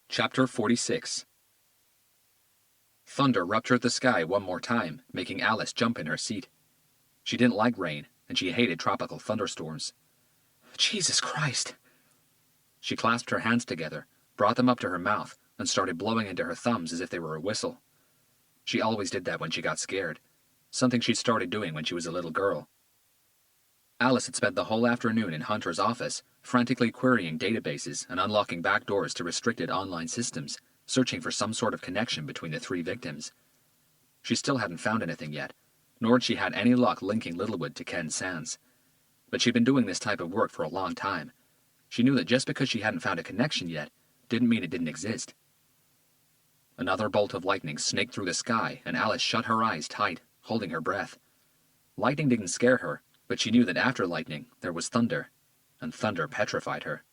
Chapter 46. Thunder ruptured the sky one more time, making Alice jump in her seat. She didn't like rain, and she hated tropical thunderstorms. Jesus Christ! She clasped her hands together, brought them up to her mouth, and started blowing into her thumbs as if they were a whistle. She always did that when she got scared, something she'd started doing when she was a little girl. Alice had spent the whole afternoon in Hunter's office, frantically querying databases and unlocking back doors to restricted online systems, searching for some sort of connection between the 3 victims. She still hadn't found anything yet, nor had she had any luck linking Littlewood to Ken Sands. But she'd been doing this type of work for a long time. She knew that just because she hadn't found a connection yet, didn't mean it didn't exist. Another bolt of lightning snaked through the sky, and Alice shut her eyes tight, holding her breath. Lightning didn't scare her, but she knew that after lightning, there was thunder, and thunder petrified her.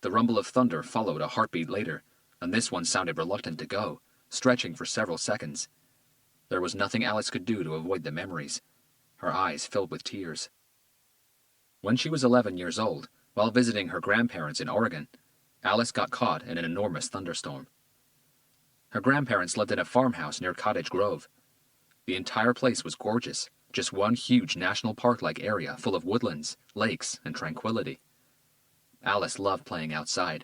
The rumble of thunder followed a heartbeat later, and this one sounded reluctant to go, stretching for several seconds. There was nothing Alice could do to avoid the memories. Her eyes filled with tears. When she was 11 years old, while visiting her grandparents in Oregon, Alice got caught in an enormous thunderstorm. Her grandparents lived in a farmhouse near Cottage Grove. The entire place was gorgeous, just one huge national park-like area full of woodlands, lakes, and tranquility. Alice loved playing outside.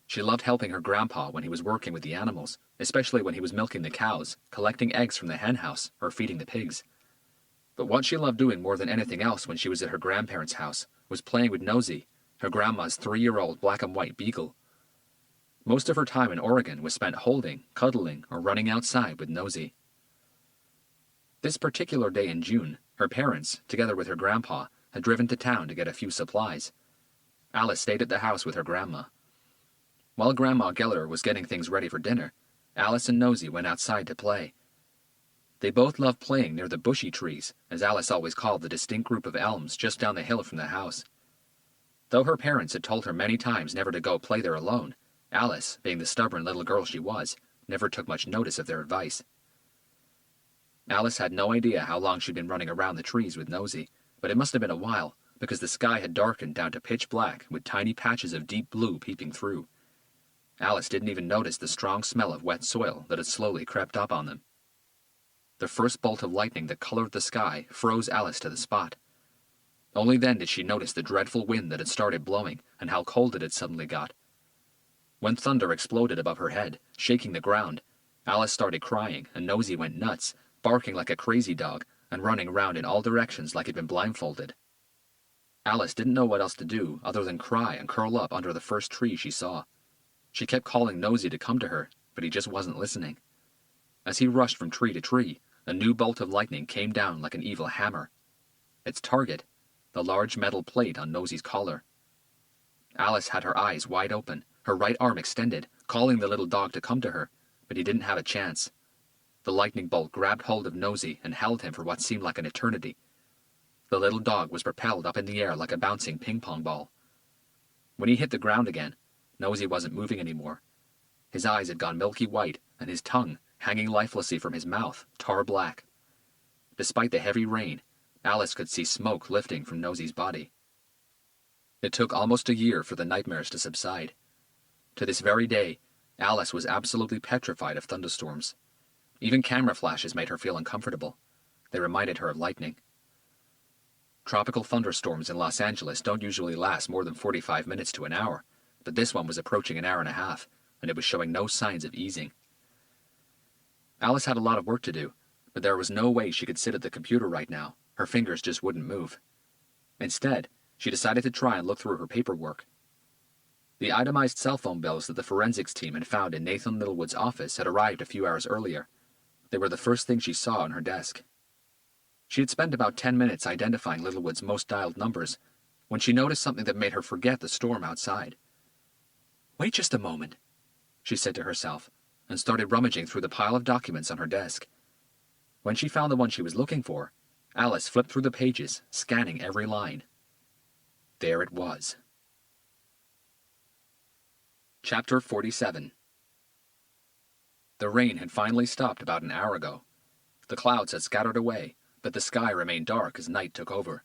She loved helping her grandpa when he was working with the animals, especially when he was milking the cows, collecting eggs from the henhouse, or feeding the pigs. But what she loved doing more than anything else when she was at her grandparents' house was playing with Nosy, her grandma's 3-year-old black and white beagle. Most of her time in Oregon was spent holding, cuddling, or running outside with Nosy. This particular day in June, her parents, together with her grandpa, had driven to town to get a few supplies. Alice stayed at the house with her grandma. While Grandma Geller was getting things ready for dinner, Alice and Nosy went outside to play. They both loved playing near the bushy trees, as Alice always called the distinct group of elms just down the hill from the house. Though her parents had told her many times never to go play there alone, Alice, being the stubborn little girl she was, never took much notice of their advice. Alice had no idea how long she'd been running around the trees with Nosy, but it must have been a while, because the sky had darkened down to pitch black with tiny patches of deep blue peeping through. Alice didn't even notice the strong smell of wet soil that had slowly crept up on them. The first bolt of lightning that colored the sky froze Alice to the spot. Only then did she notice the dreadful wind that had started blowing and how cold it had suddenly got. When thunder exploded above her head, shaking the ground, Alice started crying and Nosy went nuts, barking like a crazy dog and running around in all directions like he'd been blindfolded. Alice didn't know what else to do other than cry and curl up under the first tree she saw. She kept calling Nosy to come to her, but he just wasn't listening. As he rushed from tree to tree, a new bolt of lightning came down like an evil hammer. Its target, the large metal plate on Nosy's collar. Alice had her eyes wide open, her right arm extended, calling the little dog to come to her, but he didn't have a chance. The lightning bolt grabbed hold of Nosy and held him for what seemed like an eternity. The little dog was propelled up in the air like a bouncing ping-pong ball, When he hit the ground again, Nosy wasn't moving anymore. His eyes had gone milky white, and his tongue, hanging lifelessly from his mouth, tar black. Despite the heavy rain, Alice could see smoke lifting from Nosy's body. It took almost a year for the nightmares to subside. To this very day, Alice was absolutely petrified of thunderstorms. Even camera flashes made her feel uncomfortable. They reminded her of lightning. Tropical thunderstorms in Los Angeles don't usually last more than 45 minutes to an hour, but this one was approaching an hour and a half, and it was showing no signs of easing. Alice had a lot of work to do, but there was no way she could sit at the computer right now. Her fingers just wouldn't move. Instead, she decided to try and look through her paperwork. The itemized cell phone bills that the forensics team had found in Nathan Littlewood's office had arrived a few hours earlier. They were the first thing she saw on her desk. She had spent about 10 minutes identifying Littlewood's most dialed numbers when she noticed something that made her forget the storm outside. "Wait just a moment," she said to herself, and started rummaging through the pile of documents on her desk. When she found the one she was looking for, Alice flipped through the pages, scanning every line. There it was. Chapter 47. The rain had finally stopped about an hour ago. The clouds had scattered away, but the sky remained dark as night took over.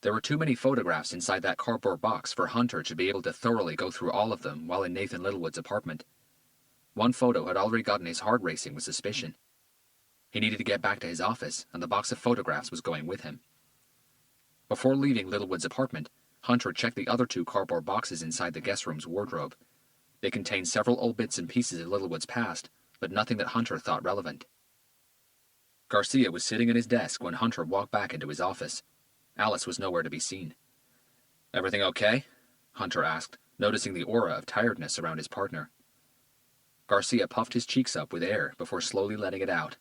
There were too many photographs inside that cardboard box for Hunter to be able to thoroughly go through all of them while in Nathan Littlewood's apartment. One photo had already gotten his heart racing with suspicion. He needed to get back to his office, and the box of photographs was going with him. Before leaving Littlewood's apartment, Hunter checked the other 2 cardboard boxes inside the guest room's wardrobe. They contained several old bits and pieces of Littlewood's past, but nothing that Hunter thought relevant. Garcia was sitting at his desk when Hunter walked back into his office. Alice was nowhere to be seen. "Everything okay?" Hunter asked, noticing the aura of tiredness around his partner. Garcia puffed his cheeks up with air before slowly letting it out.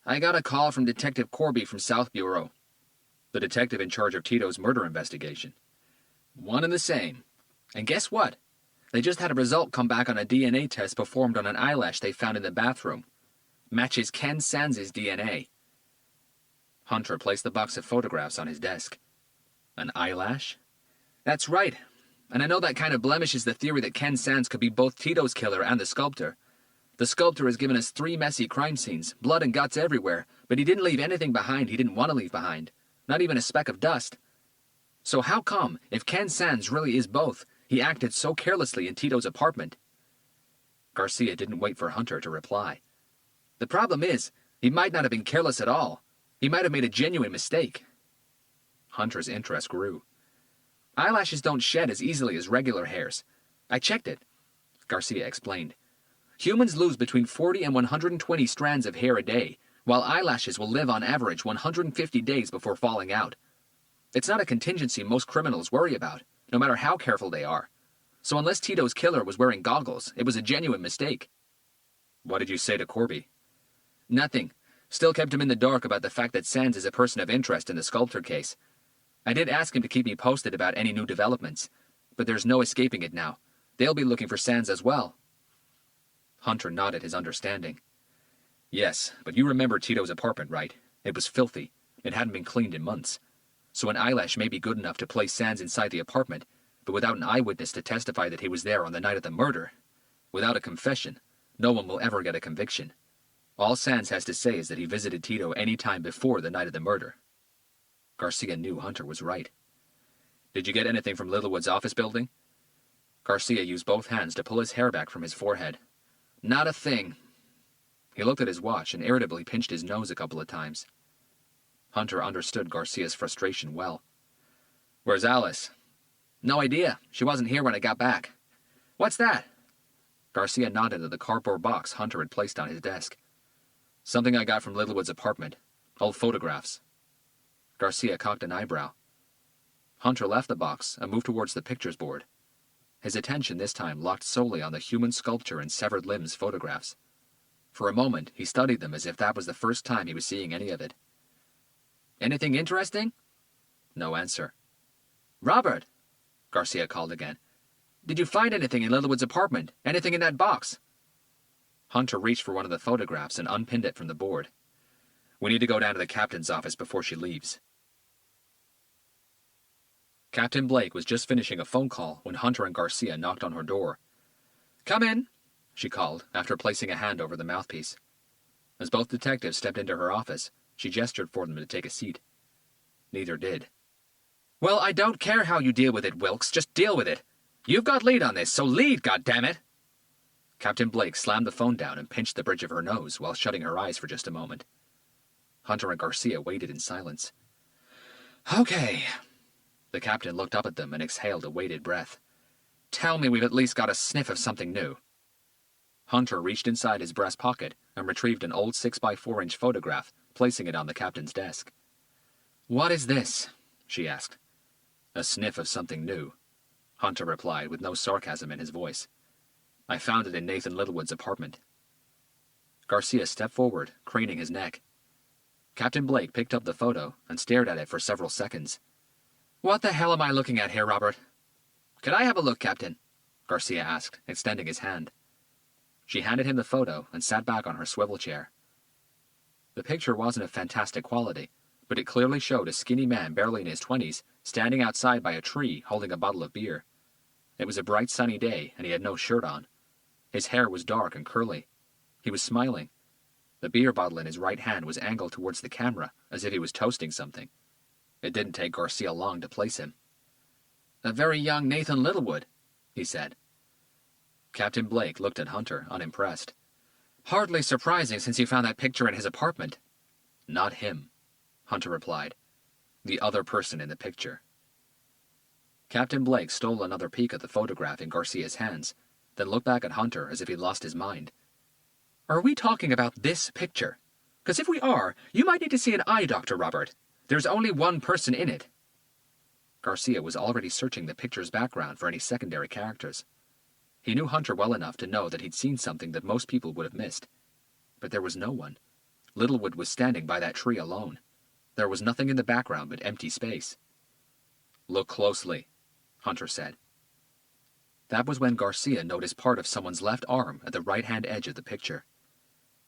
"I got a call from Detective Corby from South Bureau, the detective in charge of Tito's murder investigation. One and the same. And guess what? They just had a result come back on a DNA test performed on an eyelash they found in the bathroom. Matches Ken Sands' DNA." Hunter placed the box of photographs on his desk. "An eyelash?" "That's right. And I know that kind of blemishes the theory that Ken Sands could be both Tito's killer and the sculptor. The sculptor has given us 3 messy crime scenes, blood and guts everywhere, but he didn't leave anything behind he didn't want to leave behind. Not even a speck of dust. So how come, if Ken Sands really is both, he acted so carelessly in Tito's apartment?" Garcia didn't wait for Hunter to reply. "The problem is, he might not have been careless at all. He might have made a genuine mistake." Hunter's interest grew. "Eyelashes don't shed as easily as regular hairs. I checked it," Garcia explained. "Humans lose between 40 and 120 strands of hair a day, while eyelashes will live on average 150 days before falling out. It's not a contingency most criminals worry about, no matter how careful they are. So unless Tito's killer was wearing goggles, it was a genuine mistake." "What did you say to Corby?" "Nothing. Still kept him in the dark about the fact that Sands is a person of interest in the sculptor case. I did ask him to keep me posted about any new developments, but there's no escaping it now. They'll be looking for Sands as well." Hunter nodded his understanding. "Yes, but you remember Tito's apartment, right? It was filthy. It hadn't been cleaned in months. So an eyelash may be good enough to place Sands inside the apartment, but without an eyewitness to testify that he was there on the night of the murder, without a confession, no one will ever get a conviction. All Sands has to say is that he visited Tito any time before the night of the murder." Garcia knew Hunter was right. "Did you get anything from Littlewood's office building?" Garcia used both hands to pull his hair back from his forehead. "Not a thing." He looked at his watch and irritably pinched his nose a couple of times. Hunter understood Garcia's frustration well. "Where's Alice?" "No idea. She wasn't here when I got back." "What's that?" Garcia nodded at the cardboard box Hunter had placed on his desk. "Something I got from Littlewood's apartment. Old photographs." Garcia cocked an eyebrow. Hunter left the box and moved towards the pictures board. His attention this time locked solely on the human sculpture and severed limbs photographs. For a moment, he studied them as if that was the first time he was seeing any of it. "Anything interesting?" No answer. "Robert!" Garcia called again. "Did you find anything in Littlewood's apartment? Anything in that box?" Hunter reached for one of the photographs and unpinned it from the board. "We need to go down to the captain's office before she leaves." Captain Blake was just finishing a phone call when Hunter and Garcia knocked on her door. "Come in," she called, after placing a hand over the mouthpiece. As both detectives stepped into her office, she gestured for them to take a seat. Neither did. "Well, I don't care how you deal with it, Wilkes. Just deal with it. You've got lead on this, so lead, goddammit!" Captain Blake slammed the phone down and pinched the bridge of her nose while shutting her eyes for just a moment. Hunter and Garcia waited in silence. "Okay." The captain looked up at them and exhaled a weighted breath. "Tell me we've at least got a sniff of something new." Hunter reached inside his breast pocket and retrieved an old 6x4-inch photograph, placing it on the captain's desk. "What is this?" she asked. "A sniff of something new," Hunter replied with no sarcasm in his voice. "I found it in Nathan Littlewood's apartment." Garcia stepped forward, craning his neck. Captain Blake picked up the photo and stared at it for several seconds. "What the hell am I looking at here, Robert?" "Could I have a look, Captain?" Garcia asked, extending his hand. She handed him the photo and sat back on her swivel chair. The picture wasn't of fantastic quality, but it clearly showed a skinny man barely in his 20s standing outside by a tree holding a bottle of beer. It was a bright sunny day and he had no shirt on. His hair was dark and curly. He was smiling. The beer bottle in his right hand was angled towards the camera as if he was toasting something. It didn't take Garcia long to place him. "A very young Nathan Littlewood," he said. Captain Blake looked at Hunter, unimpressed. "Hardly surprising since you found that picture in his apartment." "Not him," Hunter replied. "The other person in the picture." Captain Blake stole another peek at the photograph in Garcia's hands, then looked back at Hunter as if he'd lost his mind. "Are we talking about this picture? Because if we are, you might need to see an eye doctor, Robert. There's only one person in it." Garcia was already searching the picture's background for any secondary characters. He knew Hunter well enough to know that he'd seen something that most people would have missed. But there was no one. Littlewood was standing by that tree alone. There was nothing in the background but empty space. "Look closely," Hunter said. That was when Garcia noticed part of someone's left arm at the right-hand edge of the picture.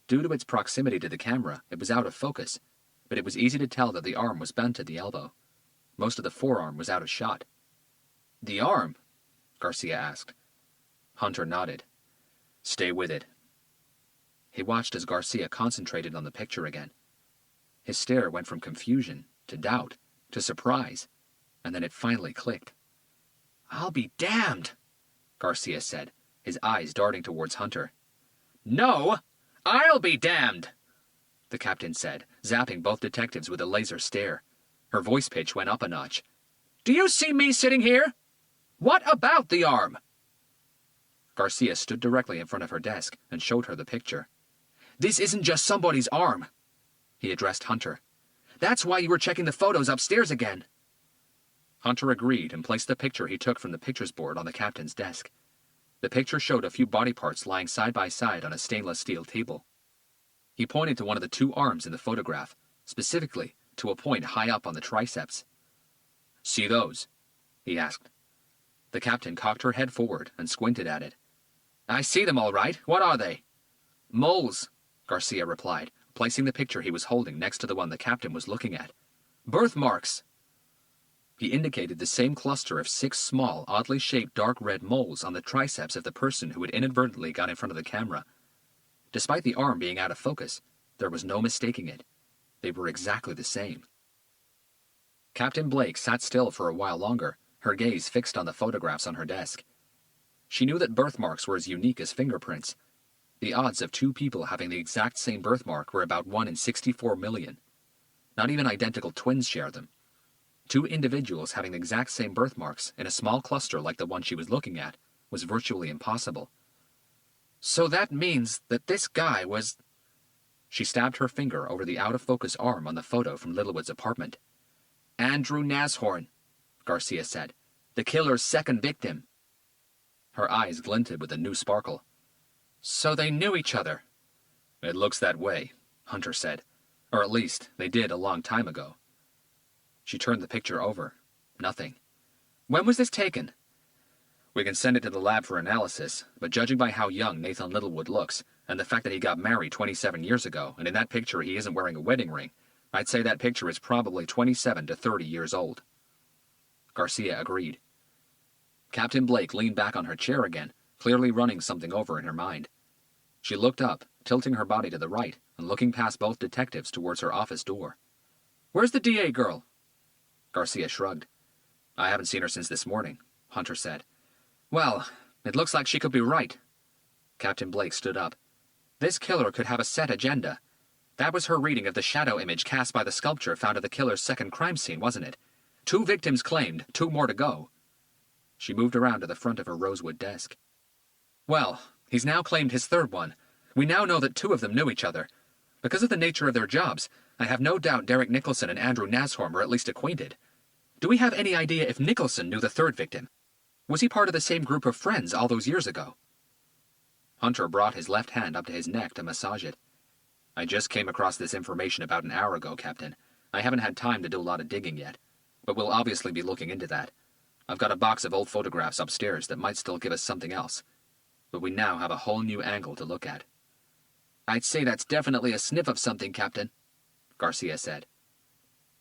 Due to its proximity to the camera, it was out of focus, but it was easy to tell that the arm was bent at the elbow. Most of the forearm was out of shot. "The arm?" Garcia asked. Hunter nodded. "Stay with it." He watched as Garcia concentrated on the picture again. His stare went from confusion to doubt to surprise, and then it finally clicked. "I'll be damned," Garcia said, his eyes darting towards Hunter. "No, I'll be damned," the captain said, zapping both detectives with a laser stare. Her voice pitch went up a notch. "Do you see me sitting here? What about the arm?" Garcia stood directly in front of her desk and showed her the picture. "This isn't just somebody's arm," he addressed Hunter. "That's why you were checking the photos upstairs again." Hunter agreed and placed the picture he took from the pictures board on the captain's desk. The picture showed a few body parts lying side by side on a stainless steel table. He pointed to one of the two arms in the photograph, specifically to a point high up on the triceps. "See those?" he asked. The captain cocked her head forward and squinted at it. "I see them all right. What are they?" "Moles," Garcia replied, placing the picture he was holding next to the one the captain was looking at. "Birthmarks." He indicated the same cluster of 6 small, oddly shaped dark red moles on the triceps of the person who had inadvertently got in front of the camera. Despite the arm being out of focus, there was no mistaking it. They were exactly the same. Captain Blake sat still for a while longer, her gaze fixed on the photographs on her desk. She knew that birthmarks were as unique as fingerprints. The odds of 2 people having the exact same birthmark were about 1 in 64 million. Not even identical twins share them. 2 individuals having the exact same birthmarks in a small cluster like the one she was looking at was virtually impossible. "So that means that this guy was—" She stabbed her finger over the out-of-focus arm on the photo from Littlewood's apartment. "Andrew Nashorn," Garcia said. "The killer's second victim." Her eyes glinted with a new sparkle. "So they knew each other." "It looks that way," Hunter said. "Or at least, they did a long time ago." She turned the picture over. Nothing. "When was this taken?" "We can send it to the lab for analysis, but judging by how young Nathan Littlewood looks, and the fact that he got married 27 years ago, and in that picture he isn't wearing a wedding ring, I'd say that picture is probably 27 to 30 years old." Garcia agreed. Captain Blake leaned back on her chair again, clearly running something over in her mind. She looked up, tilting her body to the right and looking past both detectives towards her office door. "Where's the DA girl?" Garcia shrugged. "I haven't seen her since this morning," Hunter said. "Well, it looks like she could be right." Captain Blake stood up. "This killer could have a set agenda. That was her reading of the shadow image cast by the sculpture found at the killer's second crime scene, wasn't it? 2 victims claimed, 2 more to go." She moved around to the front of her rosewood desk. "Well, he's now claimed his 3rd one. We now know that 2 of them knew each other. Because of the nature of their jobs, I have no doubt Derek Nicholson and Andrew Nashorn were at least acquainted. Do we have any idea if Nicholson knew the 3rd victim? Was he part of the same group of friends all those years ago?" Hunter brought his left hand up to his neck to massage it. "I just came across this information about an hour ago, Captain. I haven't had time to do a lot of digging yet, but we'll obviously be looking into that. I've got a box of old photographs upstairs that might still give us something else. But we now have a whole new angle to look at." "I'd say that's definitely a sniff of something, Captain," Garcia said.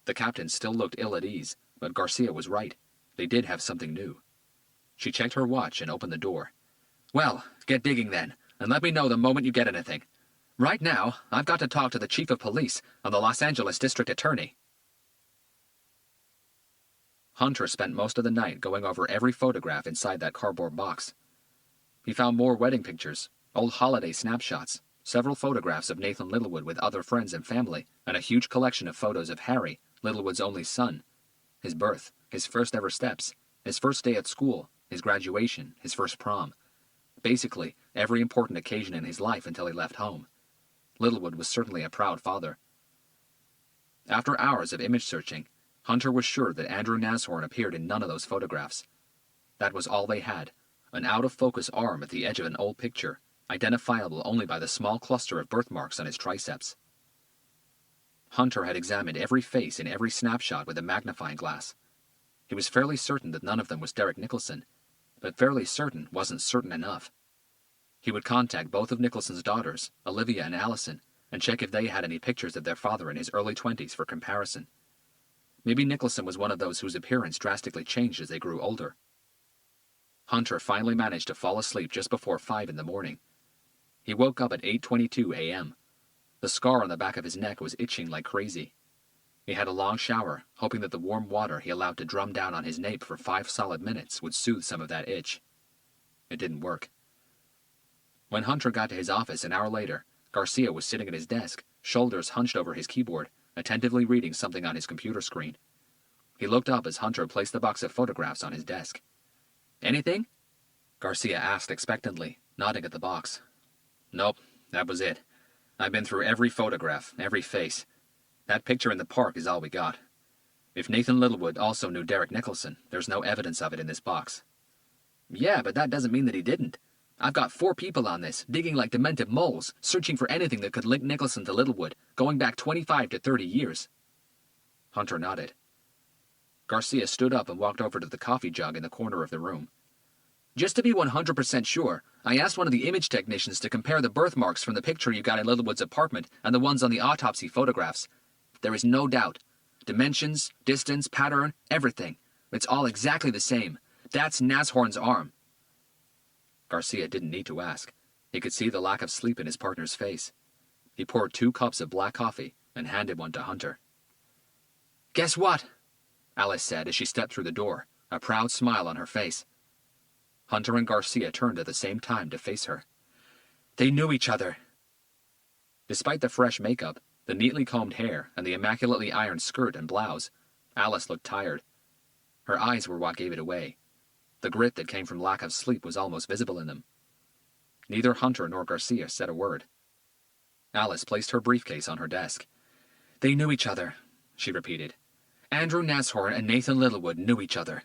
The captain still looked ill at ease, but Garcia was right. They did have something new. She checked her watch and opened the door. "Well, get digging then, and let me know the moment you get anything. Right now, I've got to talk to the chief of police and the Los Angeles district attorney." Hunter spent most of the night going over every photograph inside that cardboard box. He found more wedding pictures, old holiday snapshots, several photographs of Nathan Littlewood with other friends and family, and a huge collection of photos of Harry, Littlewood's only son. His birth, his first ever steps, his first day at school, his graduation, his first prom. Basically, every important occasion in his life until he left home. Littlewood was certainly a proud father. After hours of image searching, Hunter was sure that Andrew Nashorn appeared in none of those photographs. That was all they had, an out-of-focus arm at the edge of an old picture, identifiable only by the small cluster of birthmarks on his triceps. Hunter had examined every face in every snapshot with a magnifying glass. He was fairly certain that none of them was Derek Nicholson, but fairly certain wasn't certain enough. He would contact both of Nicholson's daughters, Olivia and Allison, and check if they had any pictures of their father in his early 20s for comparison. Maybe Nicholson was one of those whose appearance drastically changed as they grew older. Hunter finally managed to fall asleep just before 5 in the morning. He woke up at 8:22 a.m. The scar on the back of his neck was itching like crazy. He had a long shower, hoping that the warm water he allowed to drum down on his nape for 5 solid minutes would soothe some of that itch. It didn't work. When Hunter got to his office an hour later, Garcia was sitting at his desk, shoulders hunched over his keyboard, attentively reading something on his computer screen. He looked up as Hunter placed the box of photographs on his desk. "Anything?" Garcia asked expectantly, nodding at the box. "Nope, that was it. I've been through every photograph, every face. That picture in the park is all we got. If Nathan Littlewood also knew Derek Nicholson, there's no evidence of it in this box." "Yeah, but that doesn't mean that he didn't. I've got 4 people on this, digging like demented moles, searching for anything that could link Nicholson to Littlewood, going back 25 to 30 years. Hunter nodded. Garcia stood up and walked over to the coffee jug in the corner of the room. "Just to be 100% sure, I asked one of the image technicians to compare the birthmarks from the picture you got in Littlewood's apartment and the ones on the autopsy photographs. There is no doubt. Dimensions, distance, pattern, everything. It's all exactly the same. That's Nashorn's arm." Garcia didn't need to ask. He could see the lack of sleep in his partner's face. He poured 2 cups of black coffee and handed one to Hunter. "Guess what?" Alice said as she stepped through the door, a proud smile on her face. Hunter and Garcia turned at the same time to face her. They knew each other. Despite the fresh makeup, the neatly combed hair, and the immaculately ironed skirt and blouse, Alice looked tired. Her eyes were what gave it away. The grit that came from lack of sleep was almost visible in them. Neither Hunter nor Garcia said a word. Alice placed her briefcase on her desk. "They knew each other," she repeated. "Andrew Nashorn and Nathan Littlewood knew each other."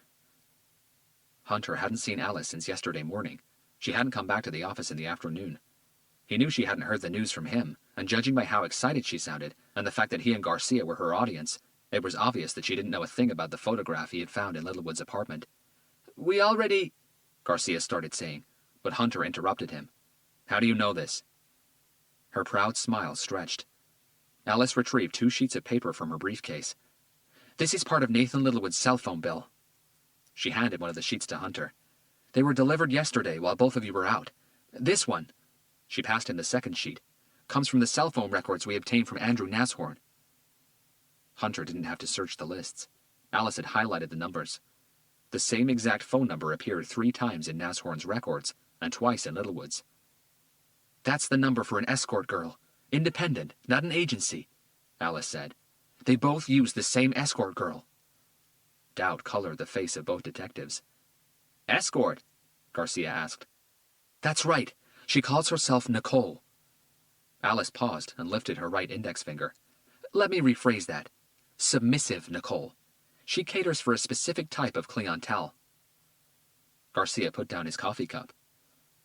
Hunter hadn't seen Alice since yesterday morning. She hadn't come back to the office in the afternoon. He knew she hadn't heard the news from him, and judging by how excited she sounded, and the fact that he and Garcia were her audience, it was obvious that she didn't know a thing about the photograph he had found in Littlewood's apartment. "We already—" Garcia started saying, but Hunter interrupted him. "How do you know this?" Her proud smile stretched. Alice retrieved 2 sheets of paper from her briefcase. "This is part of Nathan Littlewood's cell phone bill." She handed one of the sheets to Hunter. "They were delivered yesterday while both of you were out. This one," she passed him the second sheet, "comes from the cell phone records we obtained from Andrew Nashorn." Hunter didn't have to search the lists. Alice had highlighted the numbers. The same exact phone number appeared 3 times in Nashorn's records and twice in Littlewood's. "That's the number for an escort girl. Independent, not an agency," Alice said. "They both use the same escort girl." Doubt colored the face of both detectives. "Escort?" Garcia asked. "That's right. She calls herself Nicole." Alice paused and lifted her right index finger. "Let me rephrase that. Submissive Nicole. She caters for a specific type of clientele." Garcia put down his coffee cup.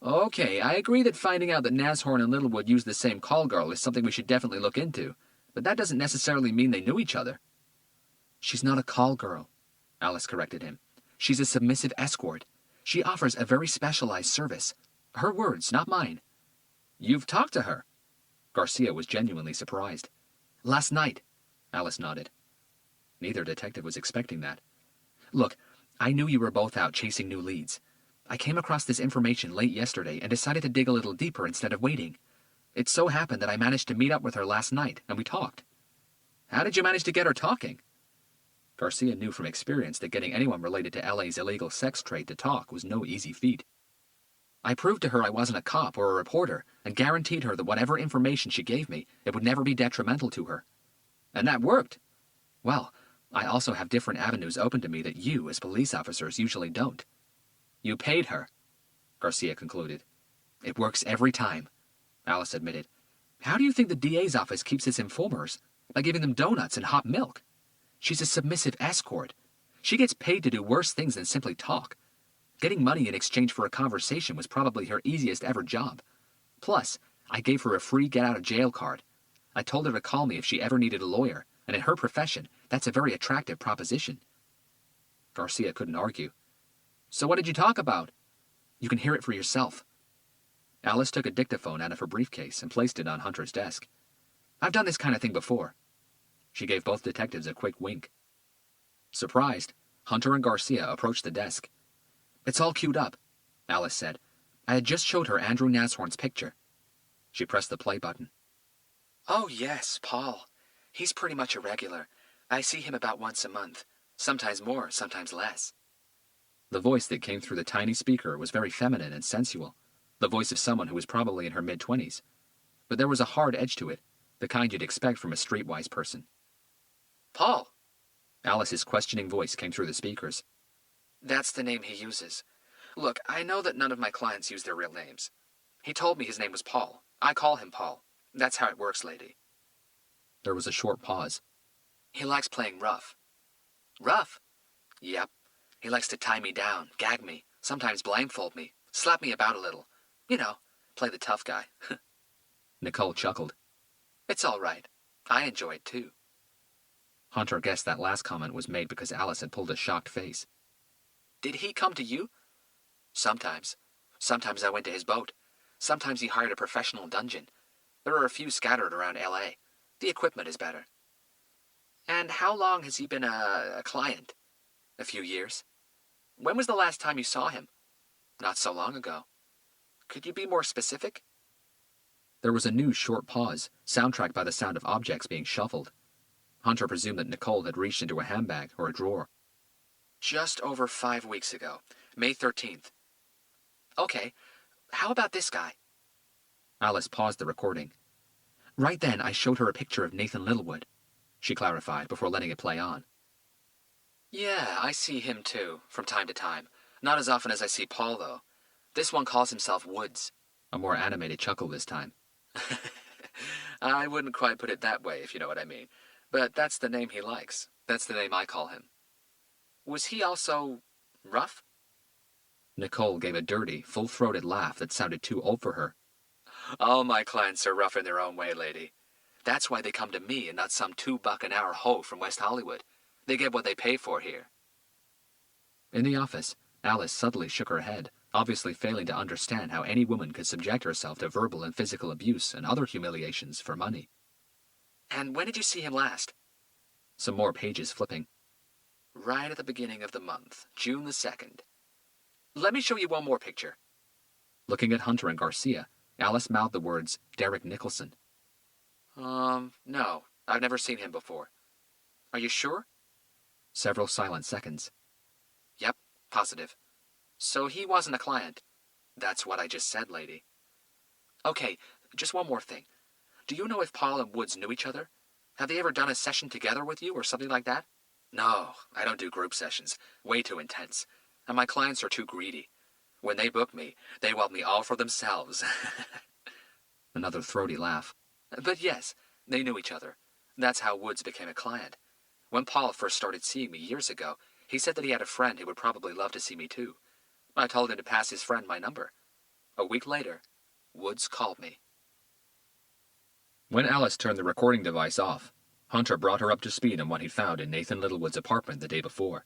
"Okay, I agree that finding out that Nashorn and Littlewood use the same call girl is something we should definitely look into, but that doesn't necessarily mean they knew each other." "She's not a call girl," Alice corrected him. "She's a submissive escort. She offers a very specialized service. Her words, not mine." "You've talked to her?" Garcia was genuinely surprised. "Last night," Alice nodded. Neither detective was expecting that. "Look, I knew you were both out chasing new leads. I came across this information late yesterday and decided to dig a little deeper instead of waiting. It so happened that I managed to meet up with her last night, and we talked." "How did you manage to get her talking?" Garcia knew from experience that getting anyone related to LA's illegal sex trade to talk was no easy feat. "I proved to her I wasn't a cop or a reporter and guaranteed her that whatever information she gave me, it would never be detrimental to her." "And that worked?" "Well, I also have different avenues open to me that you, as police officers, usually don't." "You paid her," Garcia concluded. "It works every time," Alice admitted. "How do you think the DA's office keeps its informers? By giving them donuts and hot milk. She's a submissive escort. She gets paid to do worse things than simply talk. Getting money in exchange for a conversation was probably her easiest ever job. Plus, I gave her a free get-out-of-jail card. I told her to call me if she ever needed a lawyer, and in her profession, that's a very attractive proposition." Garcia couldn't argue. "So what did you talk about?" "You can hear it for yourself." Alice took a dictaphone out of her briefcase and placed it on Hunter's desk. "I've done this kind of thing before." She gave both detectives a quick wink. Surprised, Hunter and Garcia approached the desk. "It's all queued up," Alice said. "I had just showed her Andrew Nashorn's picture." She pressed the play button. "Oh, yes, Paul. He's pretty much a regular. I see him about once a month. Sometimes more, sometimes less." The voice that came through the tiny speaker was very feminine and sensual, the voice of someone who was probably in her mid-20s. But there was a hard edge to it, the kind you'd expect from a streetwise person. "Paul!" Alice's questioning voice came through the speakers. "That's the name he uses. Look, I know that none of my clients use their real names. He told me his name was Paul. I call him Paul. That's how it works, lady." There was a short pause. "He likes playing rough." "Rough?" "Yep. He likes to tie me down, gag me, sometimes blindfold me, slap me about a little. You know, play the tough guy." Nicole chuckled. "It's all right. I enjoy it too." Hunter guessed that last comment was made because Alice had pulled a shocked face. "Did he come to you?" "Sometimes. Sometimes I went to his boat. Sometimes he hired a professional dungeon. There are a few scattered around LA. The equipment is better." "And how long has he been a client?" "A few years." "When was the last time you saw him?" "Not so long ago." "Could you be more specific?" There was a new short pause, soundtracked by the sound of objects being shuffled. Hunter presumed that Nicole had reached into a handbag or a drawer. "Just over 5 weeks ago, May 13th. "Okay, how about this guy?" Alice paused the recording. "Right then, I showed her a picture of Nathan Littlewood," she clarified before letting it play on. "Yeah, I see him too, from time to time. Not as often as I see Paul, though. This one calls himself Woods." A more animated chuckle this time. "I wouldn't quite put it that way, if you know what I mean. But that's the name he likes. That's the name I call him." "Was he also rough?" Nicole gave a dirty, full-throated laugh that sounded too old for her. "All my clients are rough in their own way, lady. That's why they come to me and not some $2 an hour hoe from West Hollywood. They get what they pay for here." In the office, Alice subtly shook her head, obviously failing to understand how any woman could subject herself to verbal and physical abuse and other humiliations for money. "And when did you see him last?" Some more pages flipping. Right at the beginning of the month, June the 2nd. Let me show you one more picture. Looking at Hunter and Garcia, Alice mouthed the words, Derek Nicholson. No, I've never seen him before. Are you sure? Several silent seconds. Yep, positive. So he wasn't a client. That's what I just said, lady. Okay, just one more thing. Do you know if Paul and Woods knew each other? Have they ever done a session together with you or something like that? No, I don't do group sessions. Way too intense. And my clients are too greedy. When they book me, they want me all for themselves. Another throaty laugh. But yes, they knew each other. That's how Woods became a client. When Paul first started seeing me years ago, he said that he had a friend who would probably love to see me too. I told him to pass his friend my number. A week later, Woods called me. When Alice turned the recording device off, Hunter brought her up to speed on what he'd found in Nathan Littlewood's apartment the day before.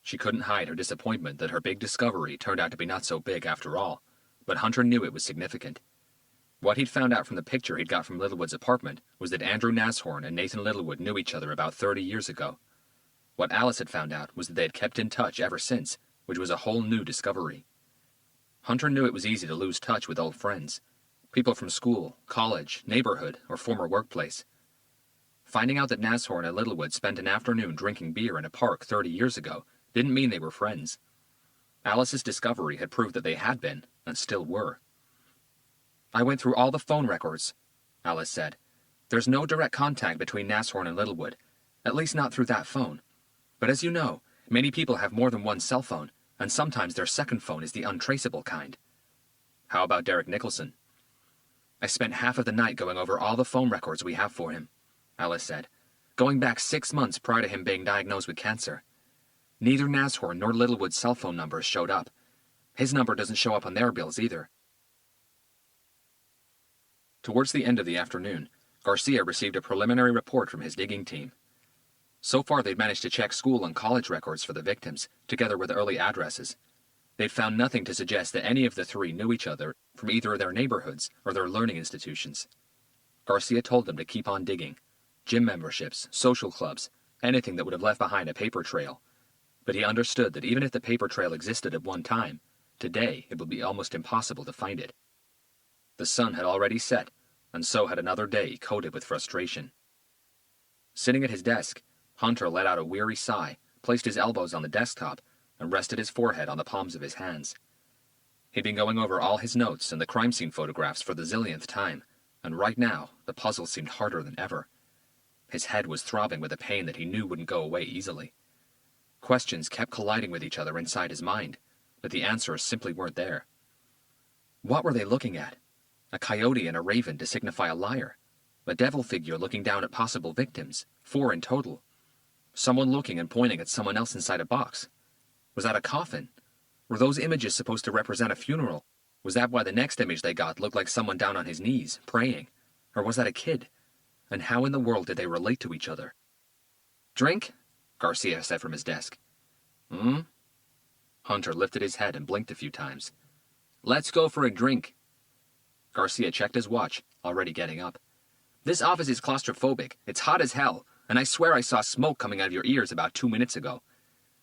She couldn't hide her disappointment that her big discovery turned out to be not so big after all, but Hunter knew it was significant. What he'd found out from the picture he'd got from Littlewood's apartment was that Andrew Nashorn and Nathan Littlewood knew each other about 30 years ago. What Alice had found out was that they had kept in touch ever since, which was a whole new discovery. Hunter knew it was easy to lose touch with old friends, people from school, college, neighborhood, or former workplace. Finding out that Nashorn and Littlewood spent an afternoon drinking beer in a park 30 years ago didn't mean they were friends. Alice's discovery had proved that they had been, and still were. I went through all the phone records, Alice said. There's no direct contact between Nashorn and Littlewood, at least not through that phone. But as you know, many people have more than one cell phone, and sometimes their second phone is the untraceable kind. How about Derek Nicholson? I spent half of the night going over all the phone records we have for him, Alice said, going back 6 months prior to him being diagnosed with cancer. Neither Nashorn nor Littlewood's cell phone numbers showed up. His number doesn't show up on their bills either. Towards the end of the afternoon, Garcia received a preliminary report from his digging team. So far, they'd managed to check school and college records for the victims, together with early addresses. They'd found nothing to suggest that any of the three knew each other from either their neighborhoods or their learning institutions. Garcia told them to keep on digging. Gym memberships, social clubs, anything that would have left behind a paper trail. But he understood that even if the paper trail existed at one time, today it would be almost impossible to find it. The sun had already set, and so had another day coated with frustration. Sitting at his desk, Hunter let out a weary sigh, placed his elbows on the desktop, and rested his forehead on the palms of his hands. He'd been going over all his notes and the crime scene photographs for the zillionth time, and right now the puzzle seemed harder than ever. His head was throbbing with a pain that he knew wouldn't go away easily. Questions kept colliding with each other inside his mind, but the answers simply weren't there. What were they looking at? A coyote and a raven to signify a liar. A devil figure looking down at possible victims, 4 in total. Someone looking and pointing at someone else inside a box. Was that a coffin? Were those images supposed to represent a funeral? Was that why the next image they got looked like someone down on his knees, praying? Or was that a kid? And how in the world did they relate to each other? Drink? Garcia said from his desk. Hunter lifted his head and blinked a few times. Let's go for a drink. Garcia checked his watch, already getting up. This office is claustrophobic. It's hot as hell, and I swear I saw smoke coming out of your ears about 2 minutes ago.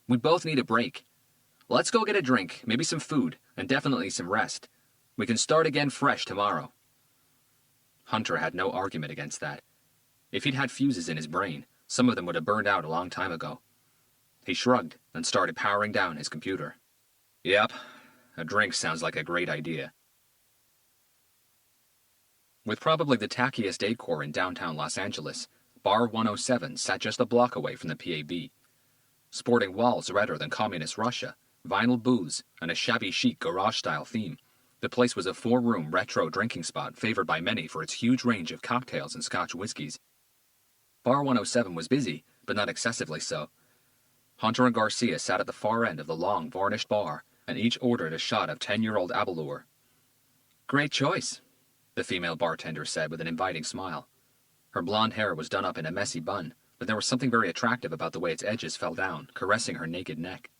We both need a break. Let's go get a drink, maybe some food, and definitely some rest. We can start again fresh tomorrow. Hunter had no argument against that. If he'd had fuses in his brain, some of them would have burned out a long time ago. He shrugged and started powering down his computer. Yep, a drink sounds like a great idea. With probably the tackiest decor in downtown Los Angeles, Bar 107 sat just a block away from the PAB. Sporting walls redder than communist Russia, vinyl booths, and a shabby chic garage-style theme, the place was a 4-room retro drinking spot favored by many for its huge range of cocktails and Scotch whiskies. Bar 107 was busy, but not excessively so. Hunter and Garcia sat at the far end of the long, varnished bar, and each ordered a shot of 10-year-old Abelur. Great choice, the female bartender said with an inviting smile. Her blonde hair was done up in a messy bun, but there was something very attractive about the way its edges fell down, caressing her naked neck.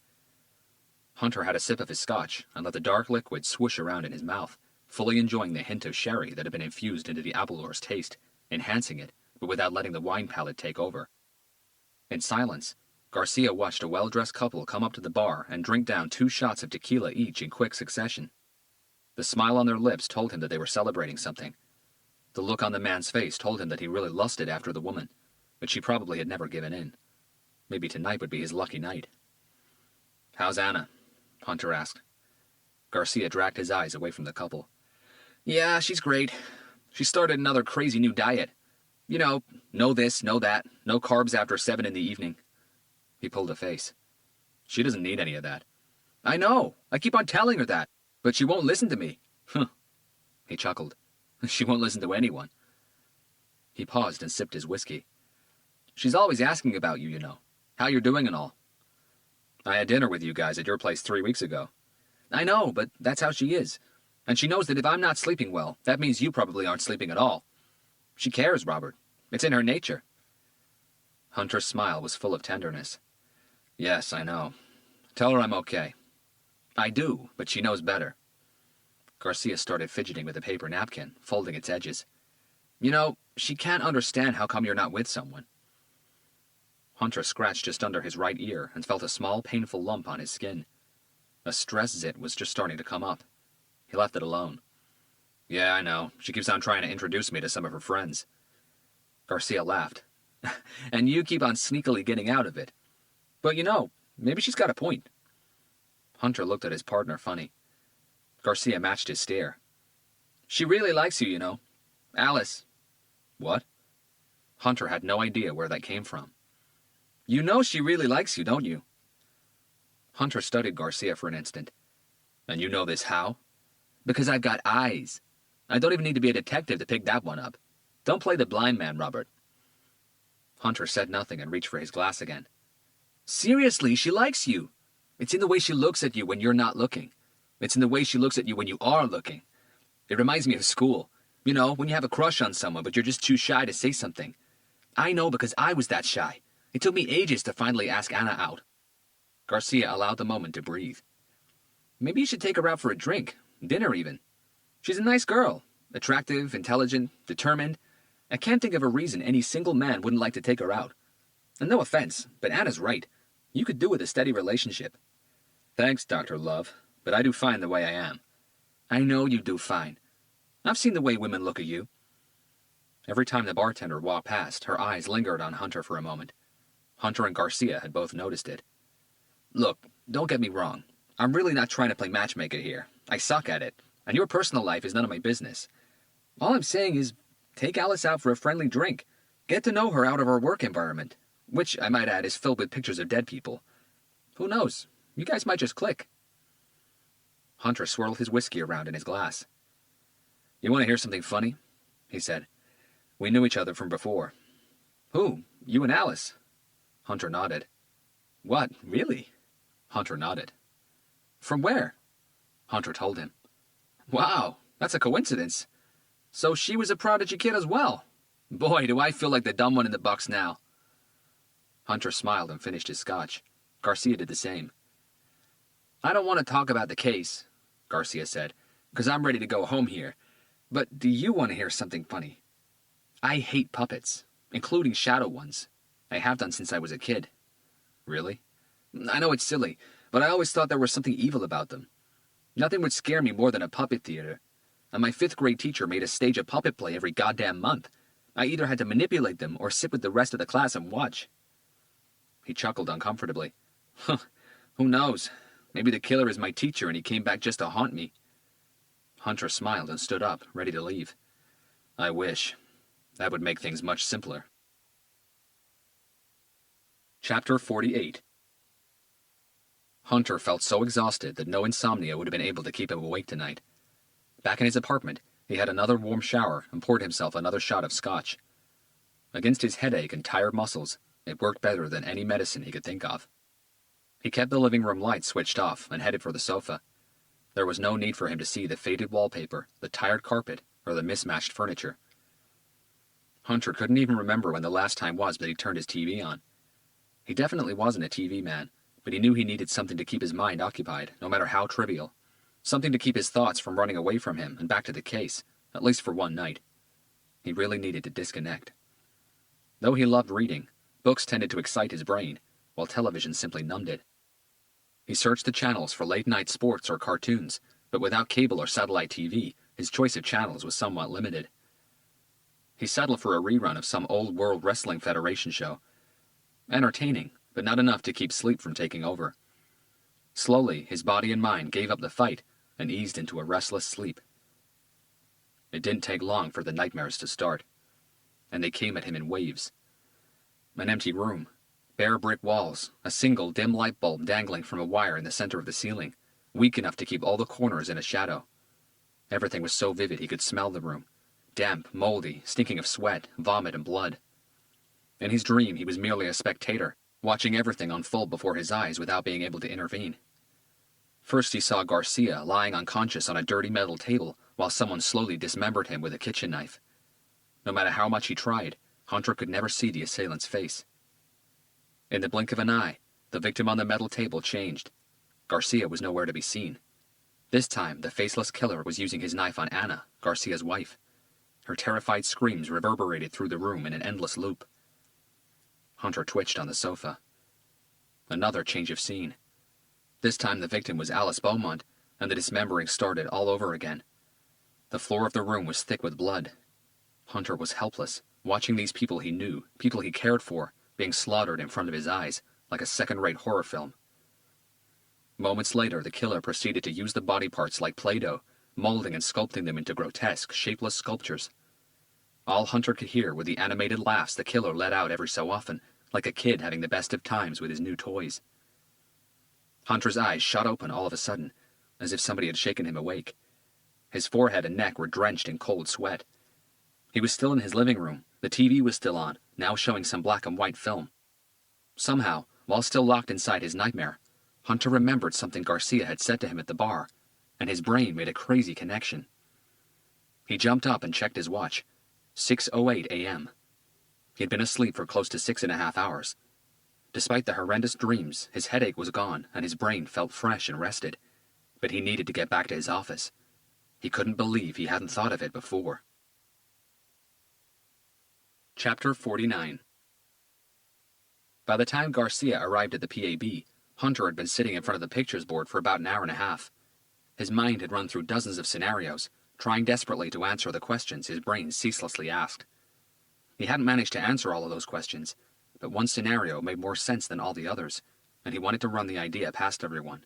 Hunter had a sip of his scotch and let the dark liquid swoosh around in his mouth, fully enjoying the hint of sherry that had been infused into the Abelur's taste, enhancing it, but without letting the wine palate take over. In silence, Garcia watched a well-dressed couple come up to the bar and drink down 2 shots of tequila each in quick succession. The smile on their lips told him that they were celebrating something. The look on the man's face told him that he really lusted after the woman, but she probably had never given in. Maybe tonight would be his lucky night. "How's Anna?" Hunter asked. Garcia dragged his eyes away from the couple. "Yeah, she's great. She started another crazy new diet. You know, no this, no that, no carbs after 7 in the evening." He pulled a face. "She doesn't need any of that." "I know. I keep on telling her that, but she won't listen to me." "Huh." He chuckled. "She won't listen to anyone." He paused and sipped his whiskey. "She's always asking about you, you know. How you're doing and all." "I had dinner with you guys at your place 3 weeks ago." "I know, but that's how she is. And she knows that if I'm not sleeping well, that means you probably aren't sleeping at all. She cares, Robert. It's in her nature." Hunter's smile was full of tenderness. "Yes, I know. Tell her I'm okay." "I do, but she knows better." Garcia started fidgeting with a paper napkin, folding its edges. "You know, she can't understand how come you're not with someone." Hunter scratched just under his right ear and felt a small, painful lump on his skin. A stress zit was just starting to come up. He left it alone. "Yeah, I know. She keeps on trying to introduce me to some of her friends." Garcia laughed. "And you keep on sneakily getting out of it. But you know, maybe she's got a point." Hunter looked at his partner funny. Garcia matched his stare. "She really likes you, you know. Alice." "What?" Hunter had no idea where that came from. "You know she really likes you, don't you?" Hunter studied Garcia for an instant. "And you know this how?" "Because I've got eyes. I don't even need to be a detective to pick that one up. Don't play the blind man, Robert." Hunter said nothing and reached for his glass again. "Seriously, she likes you. It's in the way she looks at you when you're not looking. It's in the way she looks at you when you are looking. It reminds me of school. You know, when you have a crush on someone, but you're just too shy to say something. I know because I was that shy. It took me ages to finally ask Anna out." Garcia allowed the moment to breathe. "Maybe you should take her out for a drink, dinner even. She's a nice girl, attractive, intelligent, determined. I can't think of a reason any single man wouldn't like to take her out. And no offense, but Anna's right. You could do with a steady relationship." "Thanks, Dr. Love, but I do fine the way I am." "I know you do fine. I've seen the way women look at you." Every time the bartender walked past, her eyes lingered on Hunter for a moment. Hunter and Garcia had both noticed it. "Look, don't get me wrong. I'm really not trying to play matchmaker here. I suck at it, and your personal life is none of my business. All I'm saying is, take Alice out for a friendly drink. Get to know her out of her work environment, which, I might add, is filled with pictures of dead people. Who knows? You guys might just click." Hunter swirled his whiskey around in his glass. "You want to hear something funny?" he said. "We knew each other from before." "Who? You and Alice?" Hunter nodded. "What, really?" Hunter nodded. "From where?" Hunter told him. "Wow, that's a coincidence. So she was a prodigy kid as well. Boy, do I feel like the dumb one in the box now." Hunter smiled and finished his scotch. Garcia did the same. "I don't want to talk about the case," Garcia said, "because I'm ready to go home here. But do you want to hear something funny? I hate puppets, including shadow ones. I have done since I was a kid." "Really?" "I know it's silly, but I always thought there was something evil about them. Nothing would scare me more than a puppet theater. And my 5th grade teacher made us stage a puppet play every goddamn month. I either had to manipulate them or sit with the rest of the class and watch." He chuckled uncomfortably. "Huh, who knows? Maybe the killer is my teacher and he came back just to haunt me." Hunter smiled and stood up, ready to leave. "I wish. That would make things much simpler." Chapter 48. Hunter felt so exhausted that no insomnia would have been able to keep him awake tonight. Back in his apartment, he had another warm shower and poured himself another shot of scotch. Against his headache and tired muscles, it worked better than any medicine he could think of. He kept the living room light switched off and headed for the sofa. There was no need for him to see the faded wallpaper, the tired carpet, or the mismatched furniture. Hunter couldn't even remember when the last time was that he turned his TV on. He definitely wasn't a TV man, but he knew he needed something to keep his mind occupied, no matter how trivial. Something to keep his thoughts from running away from him and back to the case, at least for one night. He really needed to disconnect. Though he loved reading, books tended to excite his brain, while television simply numbed it. He searched the channels for late-night sports or cartoons, but without cable or satellite TV, his choice of channels was somewhat limited. He settled for a rerun of some old World Wrestling Federation show. Entertaining, but not enough to keep sleep from taking over. Slowly, his body and mind gave up the fight and eased into a restless sleep. It didn't take long for the nightmares to start, and they came at him in waves. An empty room, bare brick walls, a single dim light bulb dangling from a wire in the center of the ceiling, weak enough to keep all the corners in a shadow. Everything was so vivid he could smell the room, damp, moldy, stinking of sweat, vomit, and blood. In his dream, he was merely a spectator, watching everything unfold before his eyes without being able to intervene. First he saw Garcia lying unconscious on a dirty metal table while someone slowly dismembered him with a kitchen knife. No matter how much he tried, Hunter could never see the assailant's face. In the blink of an eye, the victim on the metal table changed. Garcia was nowhere to be seen. This time, the faceless killer was using his knife on Anna, Garcia's wife. Her terrified screams reverberated through the room in an endless loop. Hunter twitched on the sofa. Another change of scene. This time the victim was Alice Beaumont, and the dismembering started all over again. The floor of the room was thick with blood. Hunter was helpless, watching these people he knew, people he cared for, being slaughtered in front of his eyes, like a second-rate horror film. Moments later, the killer proceeded to use the body parts like Play-Doh, molding and sculpting them into grotesque, shapeless sculptures. All Hunter could hear were the animated laughs the killer let out every so often, like a kid having the best of times with his new toys. Hunter's eyes shot open all of a sudden, as if somebody had shaken him awake. His forehead and neck were drenched in cold sweat. He was still in his living room. The TV was still on, now showing some black and white film. Somehow, while still locked inside his nightmare, Hunter remembered something Garcia had said to him at the bar, and his brain made a crazy connection. He jumped up and checked his watch. 6:08 a.m. He had been asleep for close to 6.5 hours. Despite the horrendous dreams, his headache was gone and his brain felt fresh and rested. But he needed to get back to his office. He couldn't believe he hadn't thought of it before. Chapter 49. By the time Garcia arrived at the PAB, Hunter had been sitting in front of the pictures board for about an hour and a half. His mind had run through dozens of scenarios, trying desperately to answer the questions his brain ceaselessly asked. He hadn't managed to answer all of those questions, but one scenario made more sense than all the others, and he wanted to run the idea past everyone.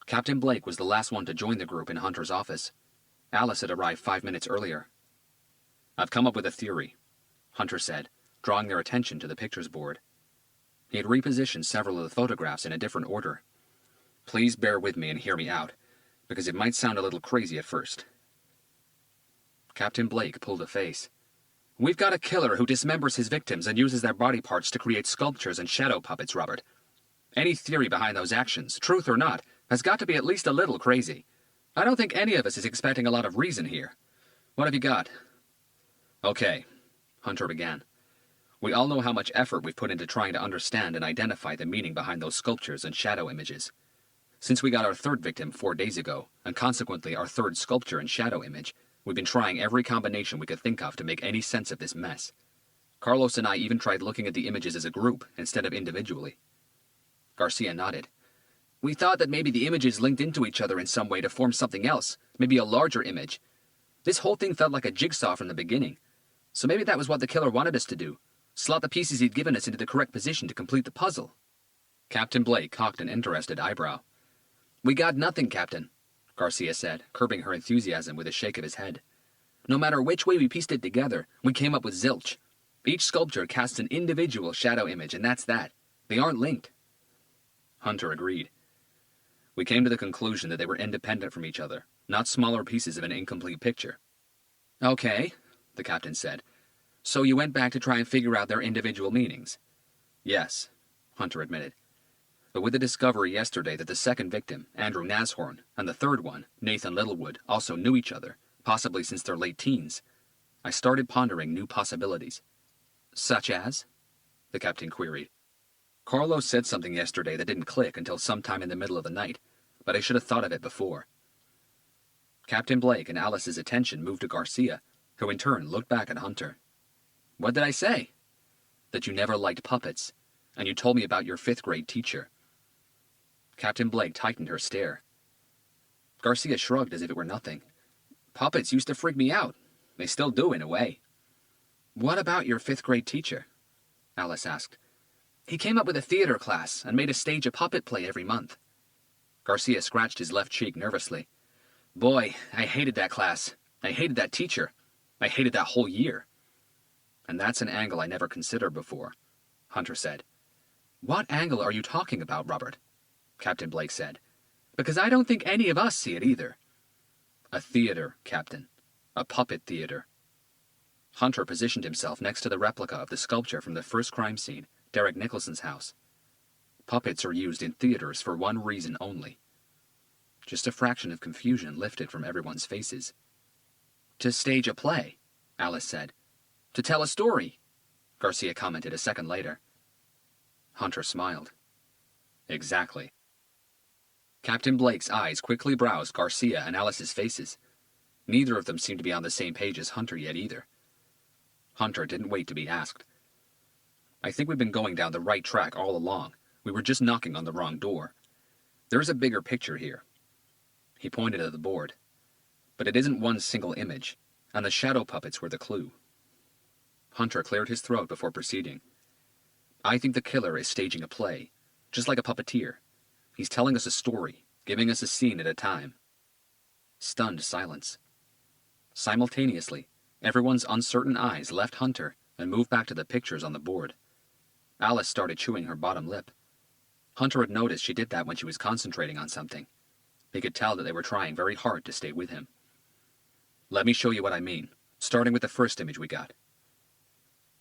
Captain Blake was the last one to join the group in Hunter's office. Alice had arrived 5 minutes earlier. "I've come up with a theory," Hunter said, drawing their attention to the pictures board. He had repositioned several of the photographs in a different order. "Please bear with me and hear me out, because it might sound a little crazy at first." Captain Blake pulled a face. "We've got a killer who dismembers his victims and uses their body parts to create sculptures and shadow puppets, Robert. Any theory behind those actions, truth or not, has got to be at least a little crazy. I don't think any of us is expecting a lot of reason here. What have you got?" "Okay," Hunter began. "We all know how much effort we've put into trying to understand and identify the meaning behind those sculptures and shadow images. Since we got our third victim 4 days ago, and consequently our third sculpture and shadow image, we've been trying every combination we could think of to make any sense of this mess. Carlos and I even tried looking at the images as a group instead of individually." Garcia nodded. "We thought that maybe the images linked into each other in some way to form something else, maybe a larger image. This whole thing felt like a jigsaw from the beginning. So maybe that was what the killer wanted us to do, slot the pieces he'd given us into the correct position to complete the puzzle." Captain Blake cocked an interested eyebrow. "We got nothing, Captain," Garcia said, curbing her enthusiasm with a shake of his head. "No matter which way we pieced it together, we came up with zilch. Each sculpture casts an individual shadow image, and that's that. They aren't linked." Hunter agreed. "We came to the conclusion that they were independent from each other, not smaller pieces of an incomplete picture." "Okay," the captain said. "So you went back to try and figure out their individual meanings?" "Yes," Hunter admitted. "But with the discovery yesterday that the second victim, Andrew Nashorn, and the third one, Nathan Littlewood, also knew each other, possibly since their late teens, I started pondering new possibilities." "Such as?" the captain queried. "Carlos said something yesterday that didn't click until sometime in the middle of the night, but I should have thought of it before." Captain Blake and Alice's attention moved to Garcia, who in turn looked back at Hunter. "What did I say?" "That you never liked puppets. and you told me about your 5th grade teacher. Captain Blake tightened her stare. Garcia shrugged as if it were nothing. Puppets used to freak me out. They still do, in a way. What about your 5th grade teacher? Alice asked. He came up with a theater class and made us stage a puppet play every month. Garcia scratched his left cheek nervously. Boy, I hated that class. I hated that teacher. I hated that whole year. And that's an angle I never considered before, Hunter said. What angle are you talking about, Robert? Captain Blake said. Because I don't think any of us see it either. A theater, Captain. A puppet theater. Hunter positioned himself next to the replica of the sculpture from the first crime scene, Derek Nicholson's house. Puppets are used in theaters for one reason only. Just a fraction of confusion lifted from everyone's faces. To stage a play, Alice said. To tell a story, Garcia commented a second later. Hunter smiled. Exactly. Captain Blake's eyes quickly browsed Garcia and Alice's faces. Neither of them seemed to be on the same page as Hunter yet either. Hunter didn't wait to be asked. I think we've been going down the right track all along. We were just knocking on the wrong door. There's a bigger picture here. He pointed at the board. But it isn't one single image, and the shadow puppets were the clue. Hunter cleared his throat before proceeding. I think the killer is staging a play, just like a puppeteer. He's telling us a story, giving us a scene at a time. Stunned silence. Simultaneously, everyone's uncertain eyes left Hunter and moved back to the pictures on the board. Alice started chewing her bottom lip. Hunter had noticed she did that when she was concentrating on something. He could tell that they were trying very hard to stay with him. Let me show you what I mean, starting with the first image we got.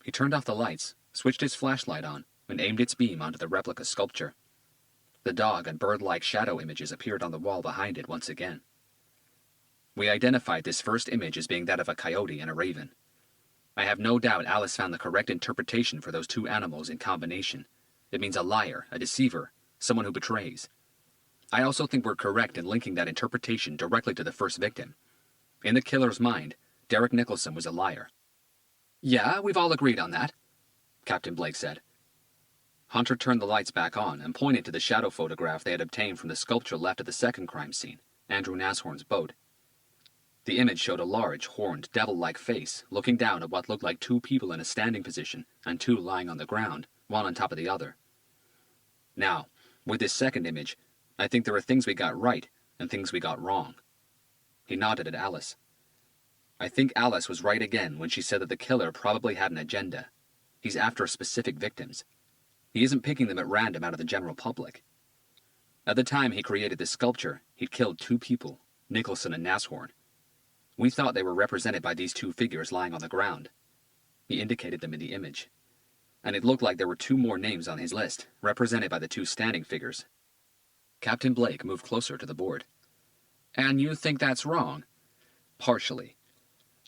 He turned off the lights, switched his flashlight on, and aimed its beam onto the replica sculpture. The dog and bird-like shadow images appeared on the wall behind it once again. We identified this first image as being that of a coyote and a raven. I have no doubt Alice found the correct interpretation for those two animals in combination. It means a liar, a deceiver, someone who betrays. I also think we're correct in linking that interpretation directly to the first victim. In the killer's mind, Derek Nicholson was a liar. Yeah, we've all agreed on that, Captain Blake said. Hunter turned the lights back on and pointed to the shadow photograph they had obtained from the sculpture left at the second crime scene, Andrew Nashorn's boat. The image showed a large, horned, devil-like face looking down at what looked like two people in a standing position and two lying on the ground, one on top of the other. Now, with this second image, I think there are things we got right and things we got wrong. He nodded at Alice. I think Alice was right again when she said that the killer probably had an agenda. He's after specific victims. He isn't picking them at random out of the general public. At the time he created this sculpture, he'd killed two people, Nicholson and Nashorn. We thought they were represented by these two figures lying on the ground. He indicated them in the image. And it looked like there were two more names on his list, represented by the two standing figures. Captain Blake moved closer to the board. And you think that's wrong? Partially.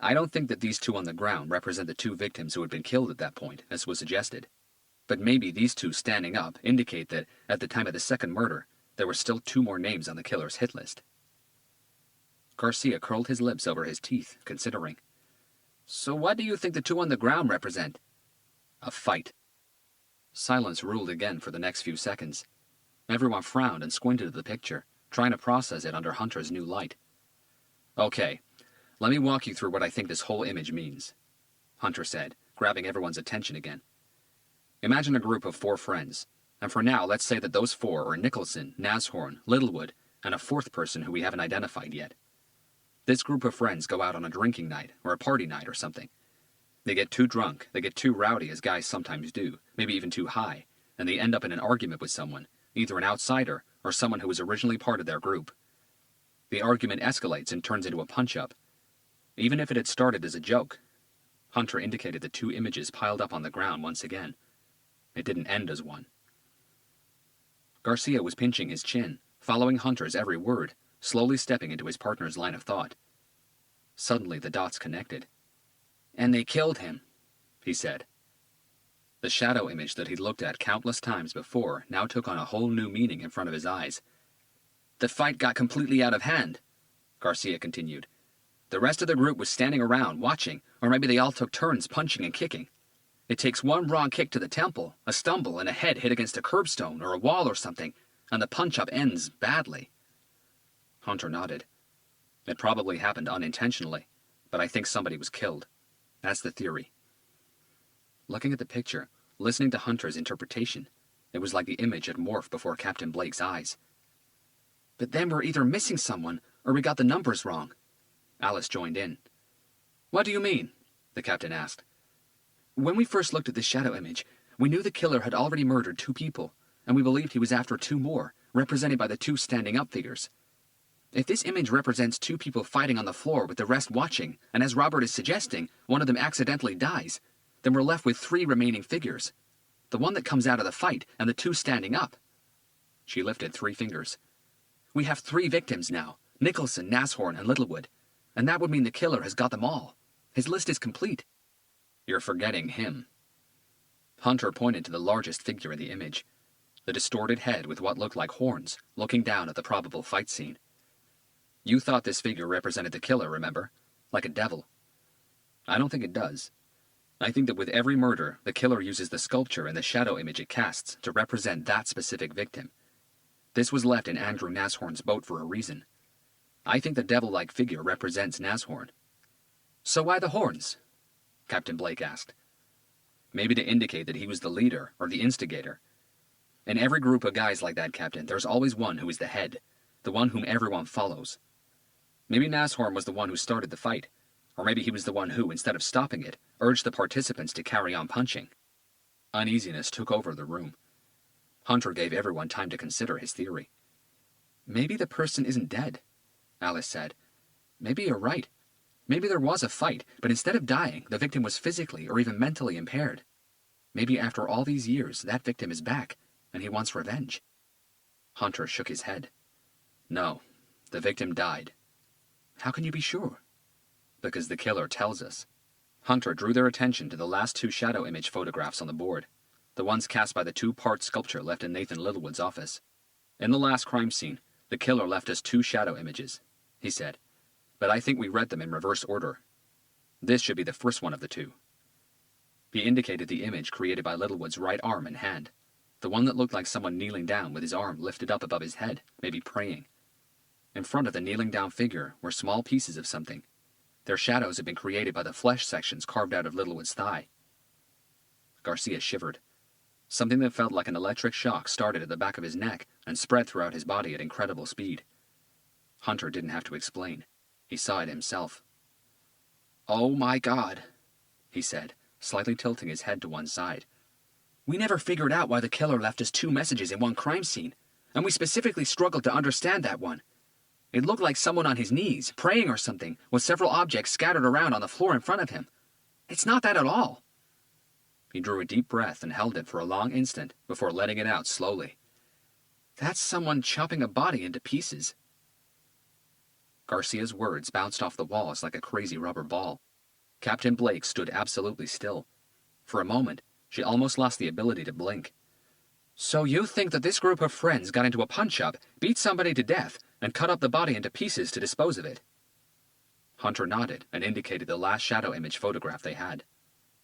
I don't think that these two on the ground represent the two victims who had been killed at that point, as was suggested. But maybe these two standing up indicate that, at the time of the second murder, there were still two more names on the killer's hit list. Garcia curled his lips over his teeth, considering. So what do you think the two on the ground represent? A fight. Silence ruled again for the next few seconds. Everyone frowned and squinted at the picture, trying to process it under Hunter's new light. Okay, let me walk you through what I think this whole image means, Hunter said, grabbing everyone's attention again. Imagine a group of 4 friends, and for now let's say that those 4 are Nicholson, Nashorn, Littlewood, and a 4th person who we haven't identified yet. This group of friends go out on a drinking night, or a party night or something. They get too drunk, they get too rowdy as guys sometimes do, maybe even too high, and they end up in an argument with someone, either an outsider or someone who was originally part of their group. The argument escalates and turns into a punch-up. Even if it had started as a joke, Hunter indicated the 2 images piled up on the ground once again. It didn't end as one. Garcia was pinching his chin, following Hunter's every word, slowly stepping into his partner's line of thought. Suddenly the dots connected. And they killed him, he said. The shadow image that he'd looked at countless times before now took on a whole new meaning in front of his eyes. The fight got completely out of hand, Garcia continued. The rest of the group was standing around, watching, or maybe they all took turns punching and kicking. It takes one wrong kick to the temple, a stumble, and a head hit against a curbstone or a wall or something, and the punch-up ends badly. Hunter nodded. It probably happened unintentionally, but I think somebody was killed. That's the theory. Looking at the picture, listening to Hunter's interpretation, it was like the image had morphed before Captain Blake's eyes. But then we're either missing someone, or we got the numbers wrong. Alice joined in. What do you mean? The captain asked. When we first looked at the shadow image, we knew the killer had already murdered 2 people, and we believed he was after 2 more, represented by the 2 standing up figures. If this image represents 2 people fighting on the floor with the rest watching, and as Robert is suggesting, one of them accidentally dies, then we're left with 3 remaining figures. The one that comes out of the fight, and the 2 standing up. She lifted 3 fingers. We have 3 victims now, Nicholson, Nashorn, and Littlewood, and that would mean the killer has got them all. His list is complete. You're forgetting him. Hunter pointed to the largest figure in the image, the distorted head with what looked like horns, looking down at the probable fight scene. You thought this figure represented the killer, remember? Like a devil. I don't think it does. I think that with every murder, the killer uses the sculpture and the shadow image it casts to represent that specific victim. This was left in Andrew Nashorn's boat for a reason. I think the devil-like figure represents Nashorn. So why the horns? Captain Blake asked. Maybe to indicate that he was the leader or the instigator. In every group of guys like that, Captain, there's always one who is the head, the one whom everyone follows. Maybe Nashorn was the one who started the fight, or maybe he was the one who, instead of stopping it, urged the participants to carry on punching. Uneasiness took over the room. Hunter gave everyone time to consider his theory. Maybe the person isn't dead, Alice said. Maybe you're right. Maybe there was a fight, but instead of dying, the victim was physically or even mentally impaired. Maybe after all these years, that victim is back, and he wants revenge. Hunter shook his head. No, the victim died. How can you be sure? Because the killer tells us. Hunter drew their attention to the last 2 shadow image photographs on the board, the ones cast by the 2-part sculpture left in Nathan Littlewood's office. In the last crime scene, the killer left us 2 shadow images, he said, but I think we read them in reverse order. This should be the first one of the 2. He indicated the image created by Littlewood's right arm and hand, the one that looked like someone kneeling down with his arm lifted up above his head, maybe praying. In front of the kneeling down figure were small pieces of something. Their shadows had been created by the flesh sections carved out of Littlewood's thigh. Garcia shivered. Something that felt like an electric shock started at the back of his neck and spread throughout his body at incredible speed. Hunter didn't have to explain. He saw it himself. "Oh my God," he said, slightly tilting his head to one side. "We never figured out why the killer left us 2 messages in one crime scene, and we specifically struggled to understand that one. It looked like someone on his knees, praying or something, with several objects scattered around on the floor in front of him. It's not that at all." He drew a deep breath and held it for a long instant before letting it out slowly. "That's someone chopping a body into pieces." Garcia's words bounced off the walls like a crazy rubber ball. Captain Blake stood absolutely still. For a moment, she almost lost the ability to blink. "So you think that this group of friends got into a punch-up, beat somebody to death, and cut up the body into pieces to dispose of it?" Hunter nodded and indicated the last shadow image photograph they had.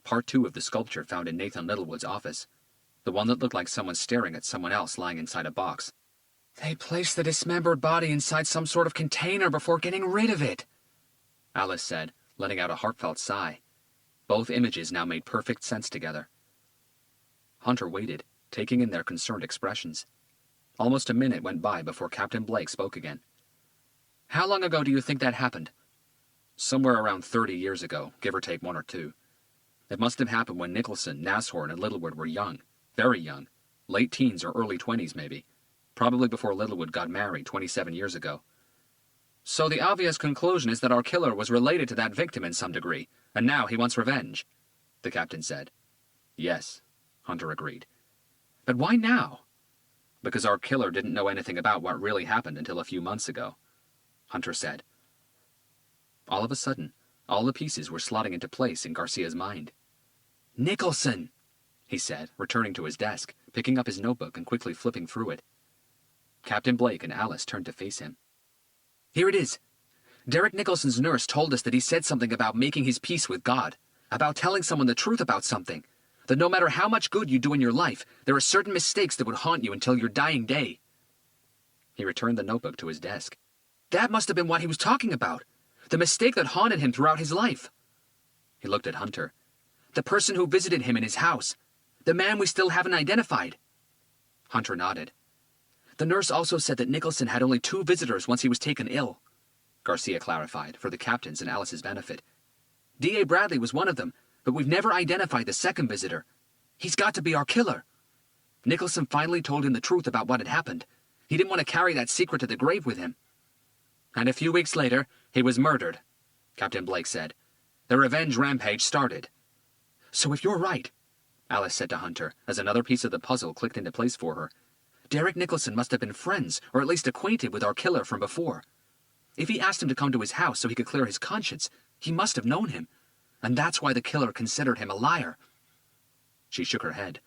Part 2 of the sculpture found in Nathan Littlewood's office. The one that looked like someone staring at someone else lying inside a box. "They placed the dismembered body inside some sort of container before getting rid of it," Alice said, letting out a heartfelt sigh. Both images now made perfect sense together. Hunter waited, taking in their concerned expressions. Almost a minute went by before Captain Blake spoke again. "How long ago do you think that happened?" "Somewhere around 30 years ago, give or take 1 or 2. It must have happened when Nicholson, Nashorn, and Littlewood were young, very young, late teens or early 20s maybe, probably before Littlewood got married 27 years ago. So the obvious conclusion is that our killer was related to that victim in some degree, and now he wants revenge," the captain said. "Yes," Hunter agreed. "But why now?" "Because our killer didn't know anything about what really happened until a few months ago," Hunter said. All of a sudden, all the pieces were slotting into place in Garcia's mind. "Nicholson!" he said, returning to his desk, picking up his notebook and quickly flipping through it. Captain Blake and Alice turned to face him. "Here it is. Derek Nicholson's nurse told us that he said something about making his peace with God, about telling someone the truth about something. that no matter how much good you do in your life, there are certain mistakes that would haunt you until your dying day. He returned the notebook to his desk. That must have been what he was talking about. The mistake that haunted him throughout his life. He looked at Hunter. The person who visited him in his house. The man we still haven't identified. Hunter nodded. The nurse also said that Nicholson had only 2 visitors once he was taken ill, Garcia clarified, for the captain's and Alice's benefit. D.A. Bradley was one of them, but we've never identified the second visitor. He's got to be our killer. Nicholson finally told him the truth about what had happened. He didn't want to carry that secret to the grave with him. And a few weeks later, he was murdered, Captain Blake said. The revenge rampage started. So if you're right, Alice said to Hunter, as another piece of the puzzle clicked into place for her, Derek Nicholson must have been friends, or at least acquainted with our killer from before. If he asked him to come to his house so he could clear his conscience, he must have known him. And that's why the killer considered him a liar. She shook her head.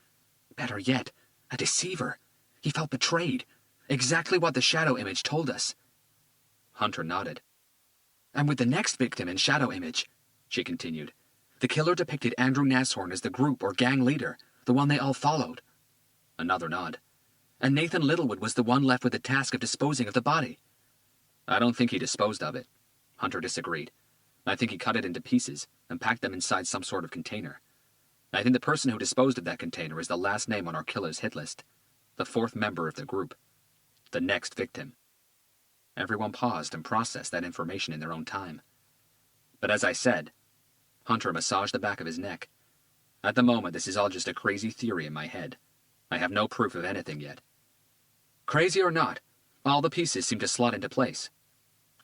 Better yet, a deceiver. He felt betrayed. Exactly what the shadow image told us. Hunter nodded. And with the next victim in shadow image, she continued, the killer depicted Andrew Nashorn as the group or gang leader, the one they all followed. Another nod. And Nathan Littlewood was the one left with the task of disposing of the body. I don't think he disposed of it, Hunter disagreed. I think he cut it into pieces and packed them inside some sort of container. I think the person who disposed of that container is the last name on our killer's hit list, the 4th member of the group, the next victim. Everyone paused and processed that information in their own time. But as I said, Hunter massaged the back of his neck. At the moment, this is all just a crazy theory in my head. I have no proof of anything yet. Crazy or not, all the pieces seem to slot into place,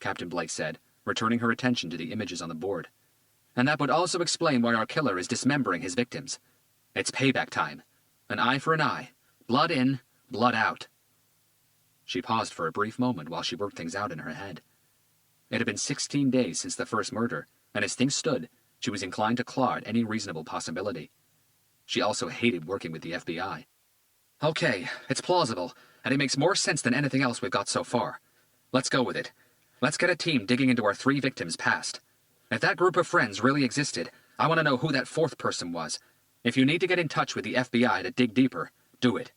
Captain Blake said, returning her attention to the images on the board. And that would also explain why our killer is dismembering his victims. It's payback time. An eye for an eye. Blood in, blood out. She paused for a brief moment while she worked things out in her head. It had been 16 days since the first murder, and as things stood, she was inclined to claw at any reasonable possibility. She also hated working with the FBI. Okay, it's plausible, and it makes more sense than anything else we've got so far. Let's go with it. Let's get a team digging into our 3 victims' past. If that group of friends really existed, I want to know who that 4th person was. If you need to get in touch with the FBI to dig deeper, do it.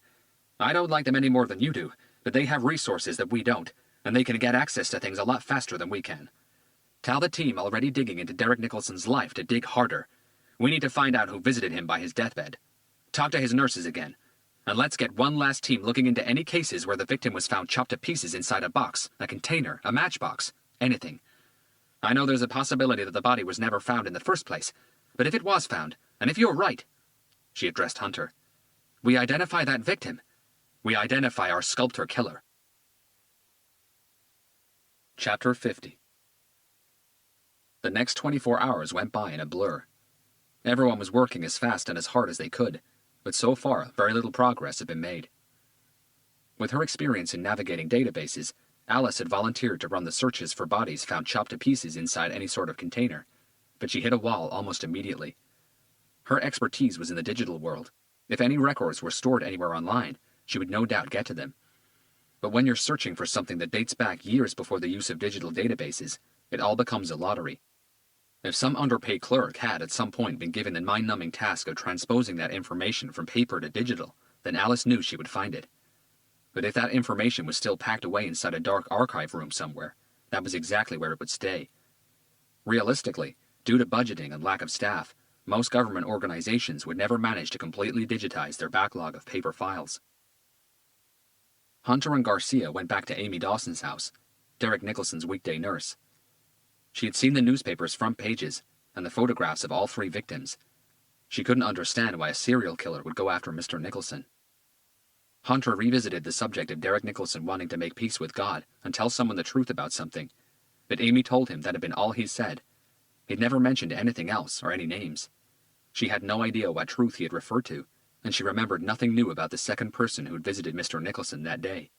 I don't like them any more than you do, but they have resources that we don't, and they can get access to things a lot faster than we can. Tell the team already digging into Derek Nicholson's life to dig harder. We need to find out who visited him by his deathbed. Talk to his nurses again. And let's get one last team looking into any cases where the victim was found chopped to pieces inside a box, a container, a matchbox, anything. I know there's a possibility that the body was never found in the first place, but if it was found, and if you're right, she addressed Hunter, we identify that victim. We identify our sculptor killer. Chapter 50. The next 24 hours went by in a blur. Everyone was working as fast and as hard as they could, but so far, very little progress had been made. With her experience in navigating databases, Alice had volunteered to run the searches for bodies found chopped to pieces inside any sort of container, but she hit a wall almost immediately. Her expertise was in the digital world. If any records were stored anywhere online, she would no doubt get to them. But when you're searching for something that dates back years before the use of digital databases, it all becomes a lottery. If some underpaid clerk had at some point been given the mind-numbing task of transposing that information from paper to digital, then Alice knew she would find it. But if that information was still packed away inside a dark archive room somewhere, that was exactly where it would stay. Realistically, due to budgeting and lack of staff, most government organizations would never manage to completely digitize their backlog of paper files. Hunter and Garcia went back to Amy Dawson's house, Derek Nicholson's weekday nurse. She had seen the newspaper's front pages and the photographs of all 3 victims. She couldn't understand why a serial killer would go after Mr. Nicholson. Hunter revisited the subject of Derek Nicholson wanting to make peace with God and tell someone the truth about something, but Amy told him that had been all he said. He'd never mentioned anything else or any names. She had no idea what truth he had referred to, and she remembered nothing new about the second person who had visited Mr. Nicholson that day.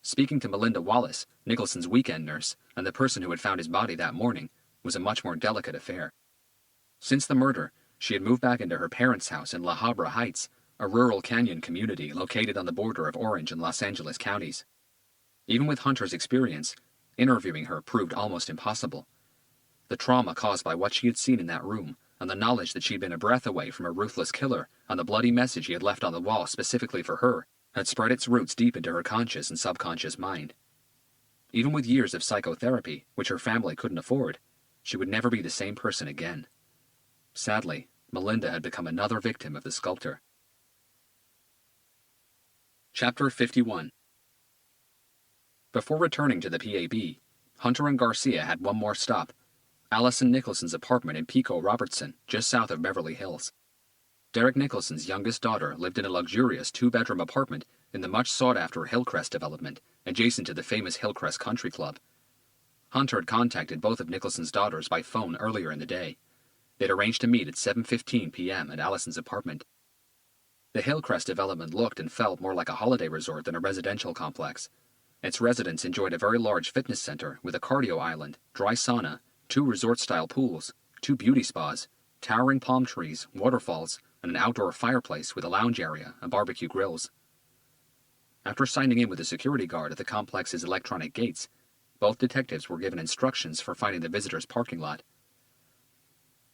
Speaking to Melinda Wallace, Nicholson's weekend nurse, and the person who had found his body that morning, was a much more delicate affair. Since the murder, she had moved back into her parents' house in La Habra Heights, a rural canyon community located on the border of Orange and Los Angeles counties. Even with Hunter's experience, interviewing her proved almost impossible. The trauma caused by what she had seen in that room, and the knowledge that she'd been a breath away from a ruthless killer and the bloody message he had left on the wall specifically for her had spread its roots deep into her conscious and subconscious mind. Even with years of psychotherapy, which her family couldn't afford, she would never be the same person again. Sadly, Melinda had become another victim of the sculptor. Chapter 51. Before returning to the PAB, Hunter and Garcia had one more stop, Allison Nicholson's apartment in Pico Robertson, just south of Beverly Hills. Derek Nicholson's youngest daughter lived in a luxurious two-bedroom apartment in the much-sought-after Hillcrest development, adjacent to the famous Hillcrest Country Club. Hunter had contacted both of Nicholson's daughters by phone earlier in the day. They'd arranged to meet at 7:15 p.m. at Allison's apartment. The Hillcrest development looked and felt more like a holiday resort than a residential complex. Its residents enjoyed a very large fitness center with a cardio island, dry sauna, 2 resort-style pools, 2 beauty spas, towering palm trees, waterfalls, and an outdoor fireplace with a lounge area and barbecue grills. After signing in with the security guard at the complex's electronic gates, both detectives were given instructions for finding the visitors' parking lot.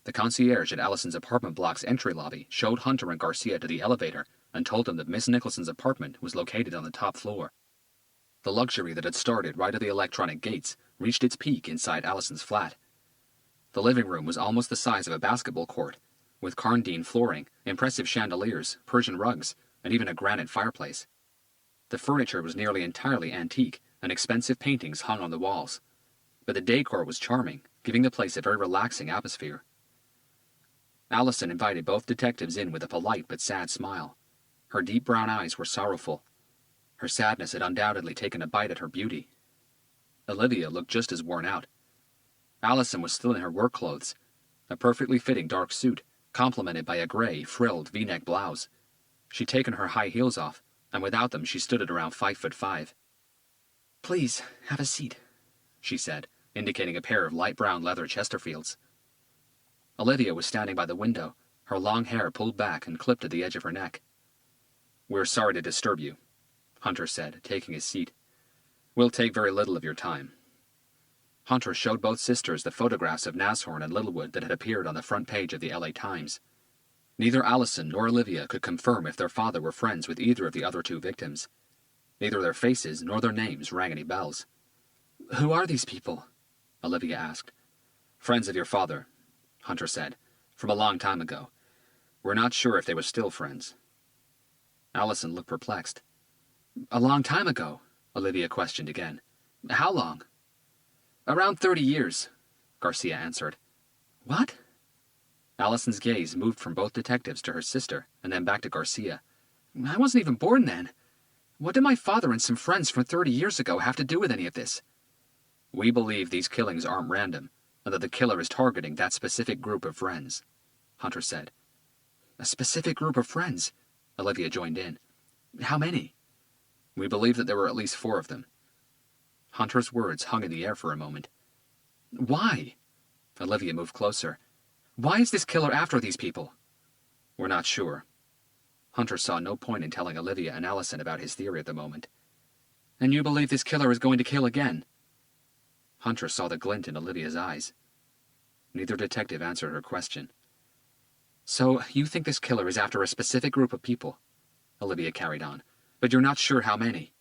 The concierge at Allison's apartment block's entry lobby showed Hunter and Garcia to the elevator and told them that Miss Nicholson's apartment was located on the top floor. The luxury that had started right at the electronic gates reached its peak inside Allison's flat. The living room was almost the size of a basketball court, with Karndean flooring, impressive chandeliers, Persian rugs, and even a granite fireplace. The furniture was nearly entirely antique, and expensive paintings hung on the walls. But the decor was charming, giving the place a very relaxing atmosphere. Allison invited both detectives in with a polite but sad smile. Her deep brown eyes were sorrowful. Her sadness had undoubtedly taken a bite at her beauty. Olivia looked just as worn out. Allison was still in her work clothes, a perfectly fitting dark suit, complemented by a gray, frilled V-neck blouse. She'd taken her high heels off, and without them she stood at around 5'5". "Please, have a seat," she said, indicating a pair of light brown leather Chesterfields. Olivia was standing by the window, her long hair pulled back and clipped at the edge of her neck. "We're sorry to disturb you," Hunter said, taking his seat. "We'll take very little of your time." Hunter showed both sisters the photographs of Nashorn and Littlewood that had appeared on the front page of the LA Times. Neither Allison nor Olivia could confirm if their father were friends with either of the other 2 victims. Neither their faces nor their names rang any bells. "Who are these people?" Olivia asked. "Friends of your father," Hunter said, "from a long time ago. We're not sure if they were still friends." Allison looked perplexed. "A long time ago?" Olivia questioned again. "How long?" "Around 30 years, Garcia answered. "What?" Allison's gaze moved from both detectives to her sister, and then back to Garcia. "I wasn't even born then. What did my father and some friends from 30 years ago have to do with any of this?" "We believe these killings aren't random, and that the killer is targeting that specific group of friends," Hunter said. "A specific group of friends?" Olivia joined in. "How many?" "We believe that there were at least 4 of them." Hunter's words hung in the air for a moment. "Why?" Olivia moved closer. "Why is this killer after these people?" "We're not sure." Hunter saw no point in telling Olivia and Allison about his theory at the moment. "And you believe this killer is going to kill again?" Hunter saw the glint in Olivia's eyes. Neither detective answered her question. "So you think this killer is after a specific group of people," Olivia carried on, "but you're not sure how many.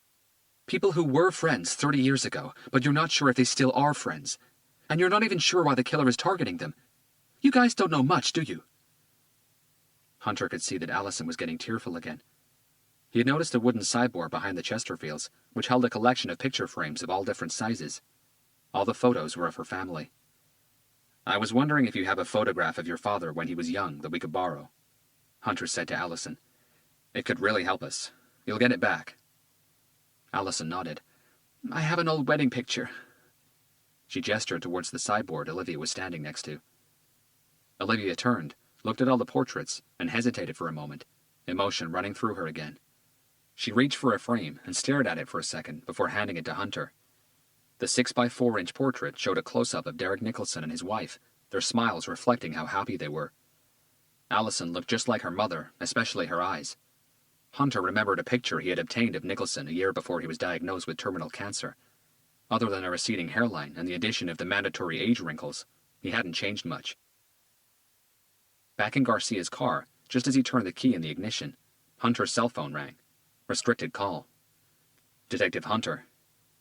People who were friends 30 years ago, but you're not sure if they still are friends. And you're not even sure why the killer is targeting them. You guys don't know much, do you?" Hunter could see that Allison was getting tearful again. He had noticed a wooden sideboard behind the Chesterfields, which held a collection of picture frames of all different sizes. All the photos were of her family. "I was wondering if you have a photograph of your father when he was young that we could borrow," Hunter said to Allison. "It could really help us. You'll get it back." Allison nodded. "I have an old wedding picture." She gestured towards the sideboard Olivia was standing next to. Olivia turned, looked at all the portraits, and hesitated for a moment, emotion running through her again. She reached for a frame and stared at it for a second before handing it to Hunter. The 6x4-inch portrait showed a close-up of Derek Nicholson and his wife, their smiles reflecting how happy they were. Allison looked just like her mother, especially her eyes. Hunter remembered a picture he had obtained of Nicholson a year before he was diagnosed with terminal cancer. Other than a receding hairline and the addition of the mandatory age wrinkles, he hadn't changed much. Back in Garcia's car, just as he turned the key in the ignition, Hunter's cell phone rang. Restricted call. "Detective Hunter,"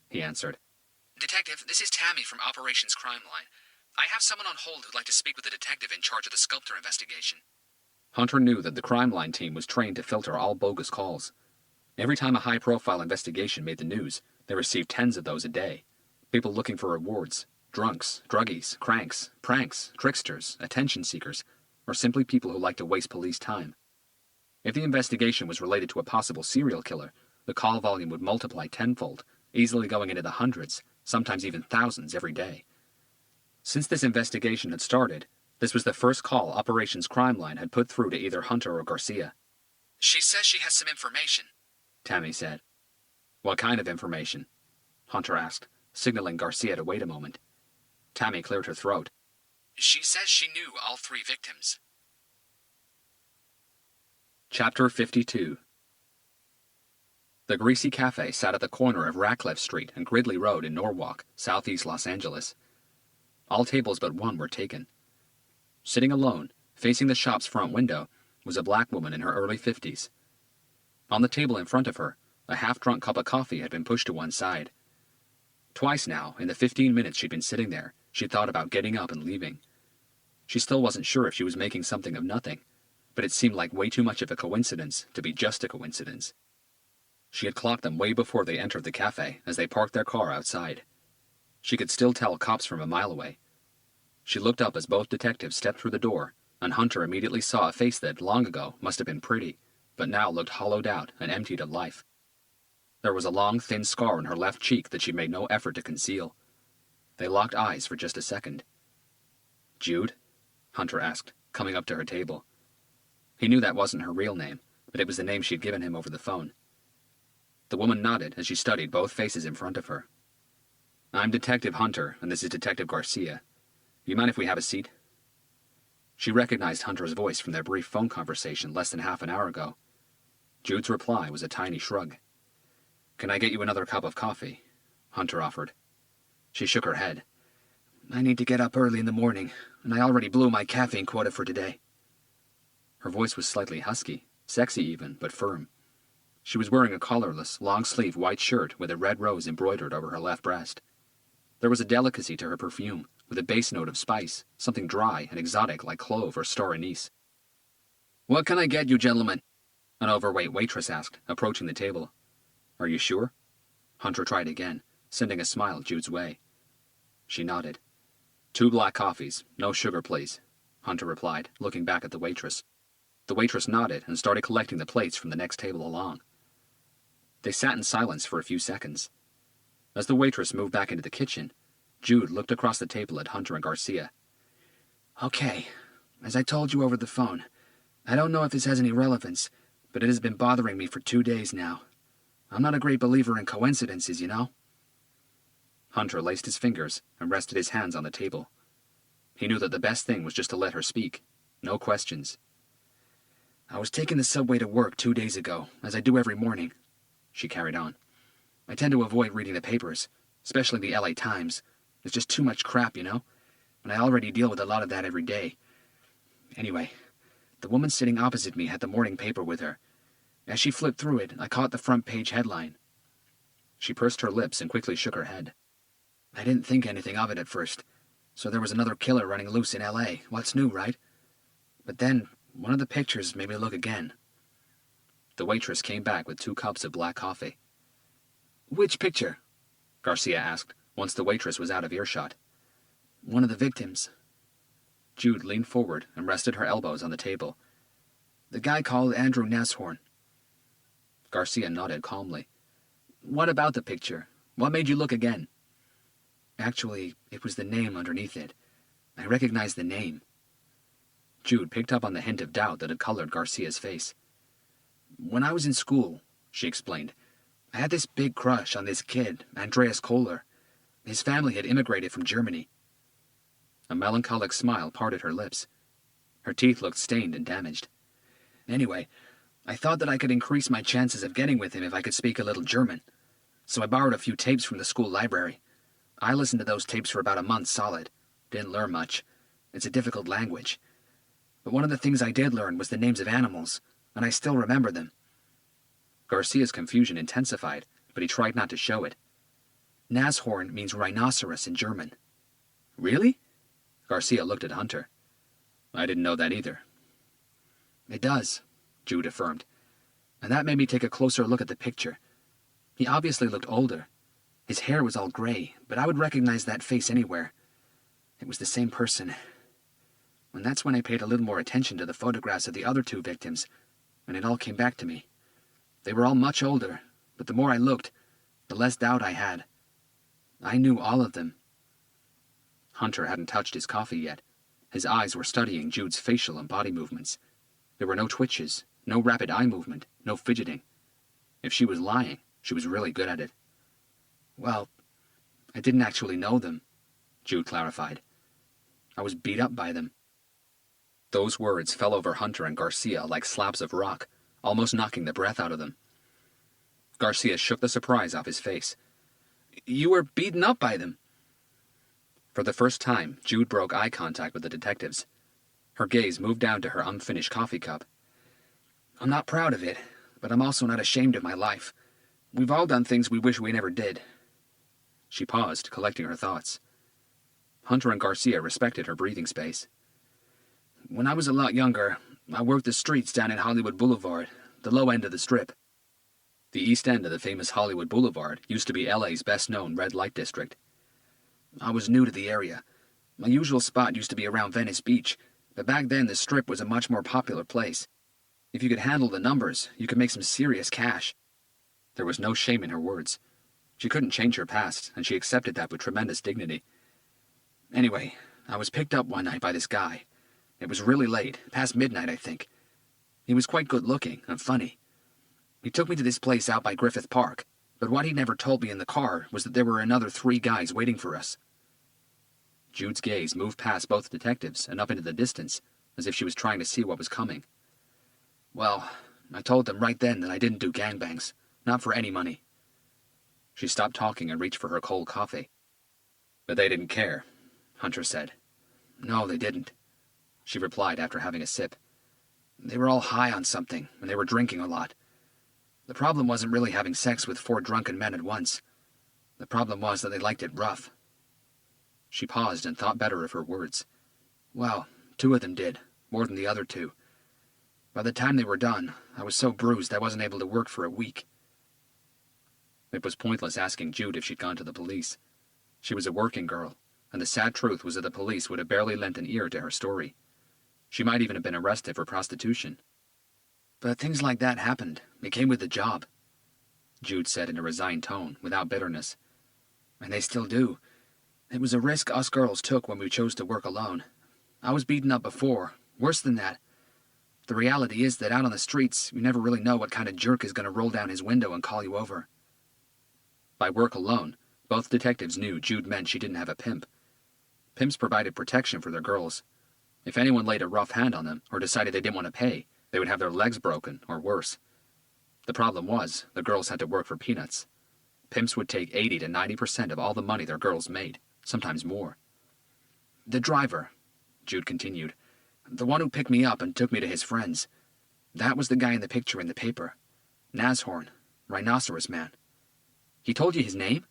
he answered. "Detective, this is Tammy from Operations Crime Line. I have someone on hold who'd like to speak with the detective in charge of the Sculptor investigation." Hunter knew that the crime line team was trained to filter all bogus calls. Every time a high-profile investigation made the news, they received tens of those a day. People looking for rewards, drunks, druggies, cranks, pranks, tricksters, attention seekers, or simply people who like to waste police time. If the investigation was related to a possible serial killer, the call volume would multiply tenfold, easily going into the hundreds, sometimes even thousands every day. Since this investigation had started, this was the first call Operations Crime Line had put through to either Hunter or Garcia. "She says she has some information," Tammy said. "What kind of information?" Hunter asked, signaling Garcia to wait a moment. Tammy cleared her throat. "She says she knew all 3 victims." Chapter 52. The Greasy Cafe sat at the corner of Ratcliffe Street and Gridley Road in Norwalk, southeast Los Angeles. All tables but one were taken. Sitting alone, facing the shop's front window, was a black woman in her early 50s. On the table in front of her, a half-drunk cup of coffee had been pushed to one side. Twice now, in the 15 minutes she'd been sitting there, she'd thought about getting up and leaving. She still wasn't sure if she was making something of nothing, but it seemed like way too much of a coincidence to be just a coincidence. She had clocked them way before they entered the cafe as they parked their car outside. She could still tell cops from a mile away. She looked up as both detectives stepped through the door, and Hunter immediately saw a face that, long ago, must have been pretty, but now looked hollowed out and emptied of life. There was a long, thin scar on her left cheek that she made no effort to conceal. They locked eyes for just a second. "Jude?" Hunter asked, coming up to her table. He knew that wasn't her real name, but it was the name she'd given him over the phone. The woman nodded as she studied both faces in front of her. "I'm Detective Hunter, and this is Detective Garcia. You mind if we have a seat?" She recognized Hunter's voice from their brief phone conversation less than half an hour ago. Jude's reply was a tiny shrug. "Can I get you another cup of coffee?" Hunter offered. She shook her head. "I need to get up early in the morning, and I already blew my caffeine quota for today." Her voice was slightly husky, sexy even, but firm. She was wearing a collarless, long-sleeved white shirt with a red rose embroidered over her left breast. There was a delicacy to her perfume, with a base note of spice, something dry and exotic like clove or star anise. "What can I get you, gentlemen?" an overweight waitress asked, approaching the table. "Are you sure?" Hunter tried again, sending a smile Jude's way. She nodded. "2 black coffees, no sugar, please," Hunter replied, looking back at the waitress. The waitress nodded and started collecting the plates from the next table along. They sat in silence for a few seconds. As the waitress moved back into the kitchen, Jude looked across the table at Hunter and Garcia. "Okay, as I told you over the phone, I don't know if this has any relevance, but it has been bothering me for 2 days now. I'm not a great believer in coincidences, you know?" Hunter laced his fingers and rested his hands on the table. He knew that the best thing was just to let her speak. No questions. "I was taking the subway to work 2 days ago, as I do every morning," she carried on. "I tend to avoid reading the papers, especially the LA Times. It's just too much crap, you know? And I already deal with a lot of that every day. Anyway, the woman sitting opposite me had the morning paper with her. As she flipped through it, I caught the front page headline." She pursed her lips and quickly shook her head. "I didn't think anything of it at first. So there was another killer running loose in LA. What's new, right? But then, one of the pictures made me look again." The waitress came back with 2 cups of black coffee. "Which picture?" Garcia asked, once the waitress was out of earshot. "One of the victims." Jude leaned forward and rested her elbows on the table. "The guy called Andrew Nashorn." Garcia nodded calmly. "What about the picture? What made you look again?" "Actually, it was the name underneath it. I recognized the name." Jude picked up on the hint of doubt that had colored Garcia's face. "When I was in school," she explained, "I had this big crush on this kid, Andreas Kohler. His family had immigrated from Germany." A melancholic smile parted her lips. Her teeth looked stained and damaged. "Anyway, I thought that I could increase my chances of getting with him if I could speak a little German. So I borrowed a few tapes from the school library. I listened to those tapes for about a month solid. Didn't learn much. It's a difficult language. But one of the things I did learn was the names of animals, and I still remember them. Garcia's confusion intensified, but he tried not to show it. Nashorn means rhinoceros in German. Really? Garcia looked at Hunter. I didn't know that either. It does, Jude affirmed. And that made me take a closer look at the picture. He obviously looked older. His hair was all gray, but I would recognize that face anywhere. It was the same person. And that's when I paid a little more attention to the photographs of the other two victims, and it all came back to me. They were all much older, but the more I looked, the less doubt I had. I knew all of them. Hunter hadn't touched his coffee yet. His eyes were studying Jude's facial and body movements. There were no twitches, no rapid eye movement, no fidgeting. If she was lying, she was really good at it. Well, I didn't actually know them, Jude clarified. I was beat up by them. Those words fell over Hunter and Garcia like slabs of rock, almost knocking the breath out of them. Garcia shook the surprise off his face. You were beaten up by them? For the first time, Jude broke eye contact with the detectives. Her gaze moved down to her unfinished coffee cup. I'm not proud of it, but I'm also not ashamed of my life. We've all done things we wish we never did. She paused, collecting her thoughts. Hunter and Garcia respected her breathing space. When I was a lot younger, I worked the streets down in Hollywood Boulevard, the low end of the Strip. The east end of the famous Hollywood Boulevard used to be LA's best-known red light district. I was new to the area. My usual spot used to be around Venice Beach, but back then the Strip was a much more popular place. If you could handle the numbers, you could make some serious cash. There was no shame in her words. She couldn't change her past, and she accepted that with tremendous dignity. Anyway, I was picked up one night by this guy. It was really late, past midnight, I think. He was quite good-looking and funny. He took me to this place out by Griffith Park, but what he never told me in the car was that there were another 3 guys waiting for us. Jude's gaze moved past both detectives and up into the distance, as if she was trying to see what was coming. Well, I told them right then that I didn't do gangbangs, not for any money. She stopped talking and reached for her cold coffee. But they didn't care, Hunter said. No, they didn't, she replied after having a sip. They were all high on something, and they were drinking a lot. The problem wasn't really having sex with 4 drunken men at once. The problem was that they liked it rough. She paused and thought better of her words. Well, 2 of them did, more than the other 2. By the time they were done, I was so bruised I wasn't able to work for a week. It was pointless asking Jude if she'd gone to the police. She was a working girl, and the sad truth was that the police would have barely lent an ear to her story. She might even have been arrested for prostitution. But things like that happened. It came with the job, Jude said in a resigned tone, without bitterness. And they still do. It was a risk us girls took when we chose to work alone. I was beaten up before, worse than that. The reality is that out on the streets, you never really know what kind of jerk is going to roll down his window and call you over. By work alone, both detectives knew Jude meant she didn't have a pimp. Pimps provided protection for their girls. If anyone laid a rough hand on them or decided they didn't want to pay, they would have their legs broken, or worse. The problem was, the girls had to work for peanuts. Pimps would take 80 to 90% of all the money their girls made, sometimes more. The driver, Jude continued, the one who picked me up and took me to his friends. That was the guy in the picture in the paper. Nashorn, Rhinoceros Man. He told you his name?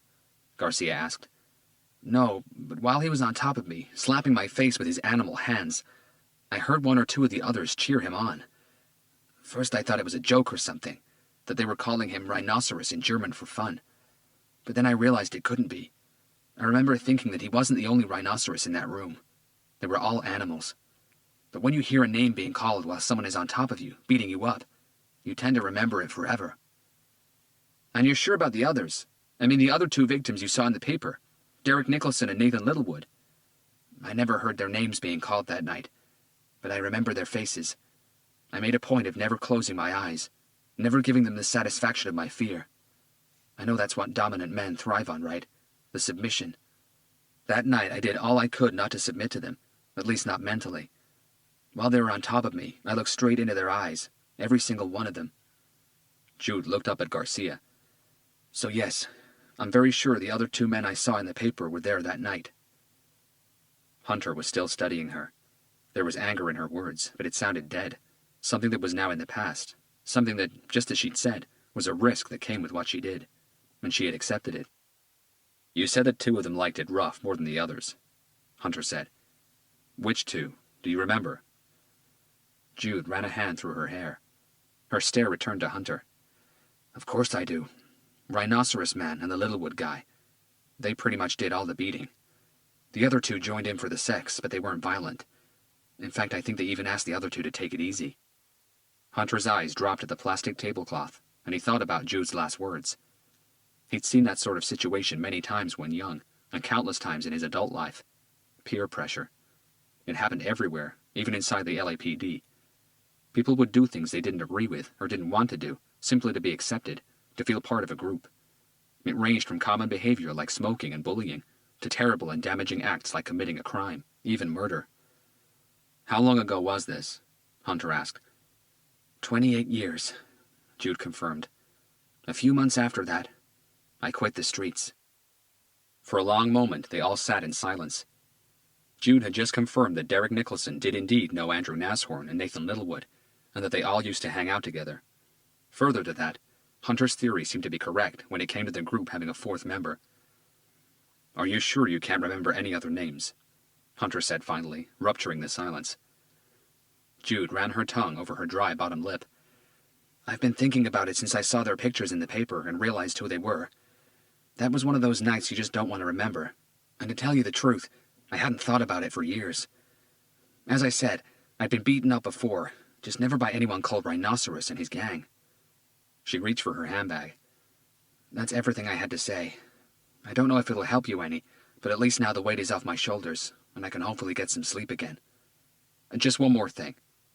Garcia asked. No, but while he was on top of me, slapping my face with his animal hands, I heard 1 or 2 of the others cheer him on. First I thought it was a joke or something, that they were calling him Rhinoceros in German for fun. But then I realized it couldn't be. I remember thinking that he wasn't the only rhinoceros in that room. They were all animals. But when you hear a name being called while someone is on top of you, beating you up, you tend to remember it forever. And you're sure about the others? I mean the other 2 victims you saw in the paper, Derek Nicholson and Nathan Littlewood. I never heard their names being called that night, but I remember their faces. I made a point of never closing my eyes, never giving them the satisfaction of my fear. I know that's what dominant men thrive on, right? The submission. That night I did all I could not to submit to them, at least not mentally. While they were on top of me, I looked straight into their eyes, every single one of them. Jude looked up at Garcia. So yes, I'm very sure the other 2 men I saw in the paper were there that night. Hunter was still studying her. There was anger in her words, but it sounded dead. Something that was now in the past. Something that, just as she'd said, was a risk that came with what she did. And she had accepted it. You said that 2 of them liked it rough more than the others, Hunter said. Which 2? Do you remember? Jude ran a hand through her hair. Her stare returned to Hunter. Of course I do. Rhinoceros Man and the Littlewood guy. They pretty much did all the beating. The other 2 joined in for the sex, but they weren't violent. In fact, I think they even asked the other 2 to take it easy. Hunter's eyes dropped at the plastic tablecloth, and he thought about Jude's last words. He'd seen that sort of situation many times when young, and countless times in his adult life. Peer pressure. It happened everywhere, even inside the LAPD. People would do things they didn't agree with, or didn't want to do, simply to be accepted, to feel part of a group. It ranged from common behavior like smoking and bullying, to terrible and damaging acts like committing a crime, even murder. How long ago was this? Hunter asked. 28 years, Jude confirmed. A few months after that, I quit the streets. For a long moment, they all sat in silence. Jude had just confirmed that Derek Nicholson did indeed know Andrew Nashorn and Nathan Littlewood, and that they all used to hang out together. Further to that, Hunter's theory seemed to be correct when it came to the group having a 4th member. Are you sure you can't remember any other names? Hunter said finally, rupturing the silence. Jude ran her tongue over her dry bottom lip. I've been thinking about it since I saw their pictures in the paper and realized who they were. That was one of those nights you just don't want to remember. And to tell you the truth, I hadn't thought about it for years. As I said, I'd been beaten up before, just never by anyone called Rhinoceros and his gang. She reached for her handbag. That's everything I had to say. I don't know if it'll help you any, but at least now the weight is off my shoulders, and I can hopefully get some sleep again. Just one more thing,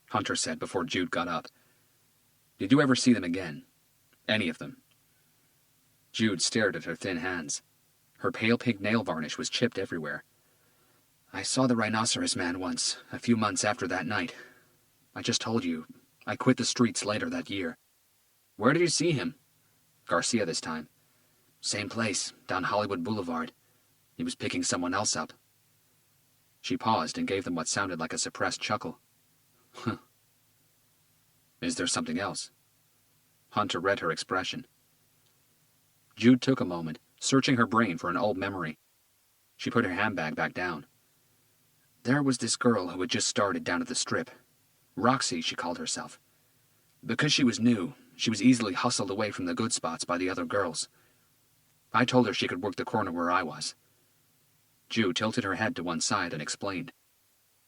Hunter said before Jude got up. Did you ever see them again? Any of them? Jude stared at her thin hands. Her pale pink nail varnish was chipped everywhere. I saw the Rhinoceros Man once, a few months after that night. I just told you, I quit the streets later that year. Where did you see him? Garcia this time. Same place, down Hollywood Boulevard. He was picking someone else up. She paused and gave them what sounded like a suppressed chuckle. Huh. Is there something else? Hunter read her expression. Jude took a moment, searching her brain for an old memory. She put her handbag back down. There was this girl who had just started down at the Strip. Roxy, she called herself. Because she was new, she was easily hustled away from the good spots by the other girls. I told her she could work the corner where I was. Jude tilted her head to one side and explained.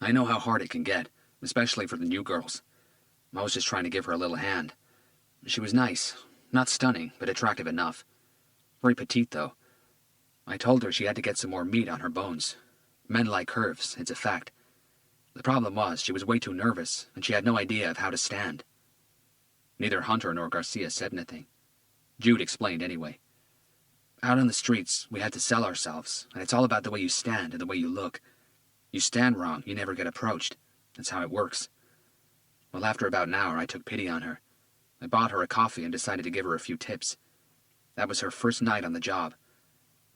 I know how hard it can get, especially for the new girls. I was just trying to give her a little hand. She was nice, not stunning, but attractive enough. Very petite, though. I told her she had to get some more meat on her bones. Men like curves, it's a fact. The problem was she was way too nervous, and she had no idea of how to stand. Neither Hunter nor Garcia said anything. Jude explained anyway. Out on the streets, we had to sell ourselves, and it's all about the way you stand and the way you look. You stand wrong, you never get approached. That's how it works. Well, after about an hour, I took pity on her. I bought her a coffee and decided to give her a few tips. That was her first night on the job.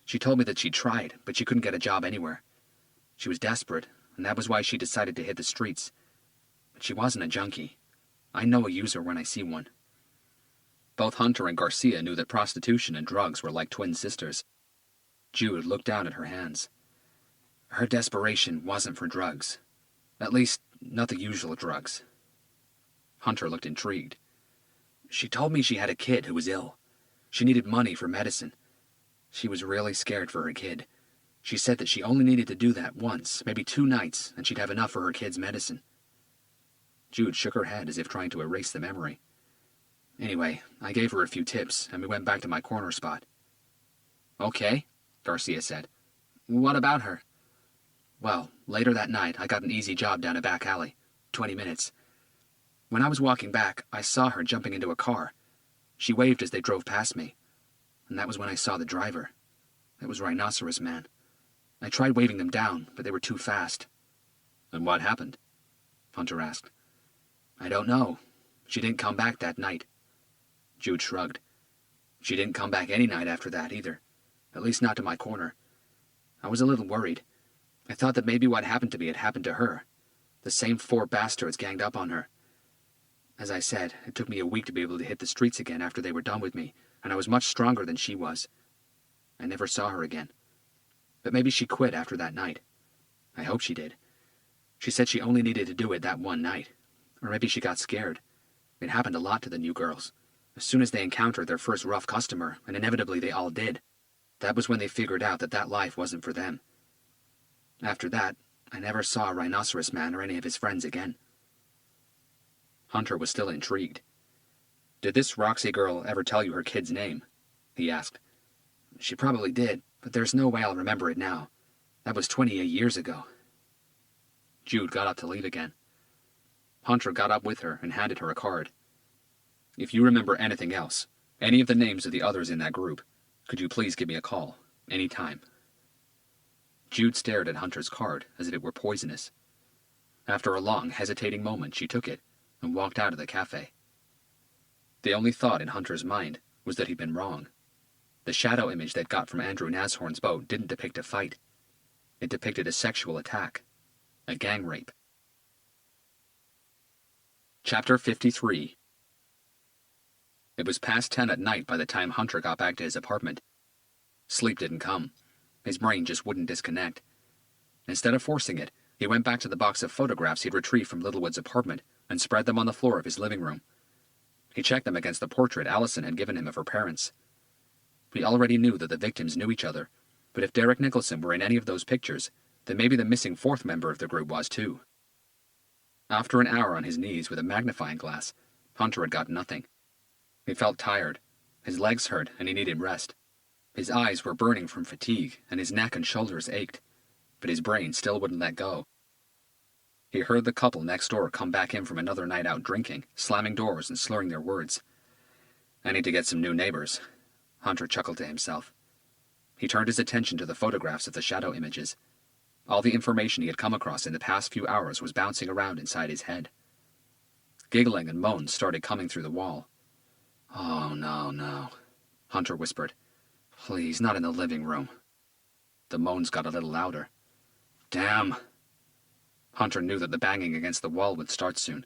She told me that she'd tried, but she couldn't get a job anywhere. She was desperate, and that was why she decided to hit the streets. But she wasn't a junkie. I know a user when I see one. Both Hunter and Garcia knew that prostitution and drugs were like twin sisters. Jude looked down at her hands. Her desperation wasn't for drugs. At least, not the usual drugs. Hunter looked intrigued. She told me she had a kid who was ill. She needed money for medicine. She was really scared for her kid. She said that she only needed to do that once, maybe 2 nights, and she'd have enough for her kid's medicine. Jude shook her head as if trying to erase the memory. Anyway, I gave her a few tips, and we went back to my corner spot. Okay, Garcia said. What about her? Well, later that night, I got an easy job down a back alley. 20 minutes. When I was walking back, I saw her jumping into a car. She waved as they drove past me. And that was when I saw the driver. It was Rhinoceros Man. I tried waving them down, but they were too fast. And what happened? Hunter asked. I don't know. She didn't come back that night. Jude shrugged. She didn't come back any night after that either. At least not to my corner. I was a little worried. I thought that maybe what happened to me had happened to her. The same 4 bastards ganged up on her. As I said, it took me a week to be able to hit the streets again after they were done with me, and I was much stronger than she was. I never saw her again. But maybe she quit after that night. I hope she did. She said she only needed to do it that one night. Or maybe she got scared. It happened a lot to the new girls. As soon as they encountered their first rough customer, and inevitably they all did, that was when they figured out that that life wasn't for them. After that, I never saw a rhinoceros man or any of his friends again. Hunter was still intrigued. Did this Roxy girl ever tell you her kid's name? He asked. She probably did, but there's no way I'll remember it now. That was 28 years ago. Jude got up to leave again. Hunter got up with her and handed her a card. If you remember anything else, any of the names of the others in that group, could you please give me a call, any time? Jude stared at Hunter's card as if it were poisonous. After a long, hesitating moment, she took it and walked out of the cafe. The only thought in Hunter's mind was that he'd been wrong. The shadow image they'd got from Andrew Nashorn's boat didn't depict a fight. It depicted a sexual attack, a gang rape. Chapter 53. It was past 10 at night by the time Hunter got back to his apartment. Sleep didn't come. His brain just wouldn't disconnect. Instead of forcing it, he went back to the box of photographs he'd retrieved from Littlewood's apartment and spread them on the floor of his living room. He checked them against the portrait Allison had given him of her parents. He already knew that the victims knew each other, but if Derek Nicholson were in any of those pictures, then maybe the missing 4th member of the group was too. After an hour on his knees with a magnifying glass, Hunter had got nothing. He felt tired. His legs hurt and he needed rest. His eyes were burning from fatigue and his neck and shoulders ached, but his brain still wouldn't let go. He heard the couple next door come back in from another night out drinking, slamming doors and slurring their words. I need to get some new neighbors, Hunter chuckled to himself. He turned his attention to the photographs of the shadow images. All the information he had come across in the past few hours was bouncing around inside his head. Giggling and moans started coming through the wall. Oh, no, Hunter whispered. Please, not in the living room. The moans got a little louder. Damn. Hunter knew that the banging against the wall would start soon.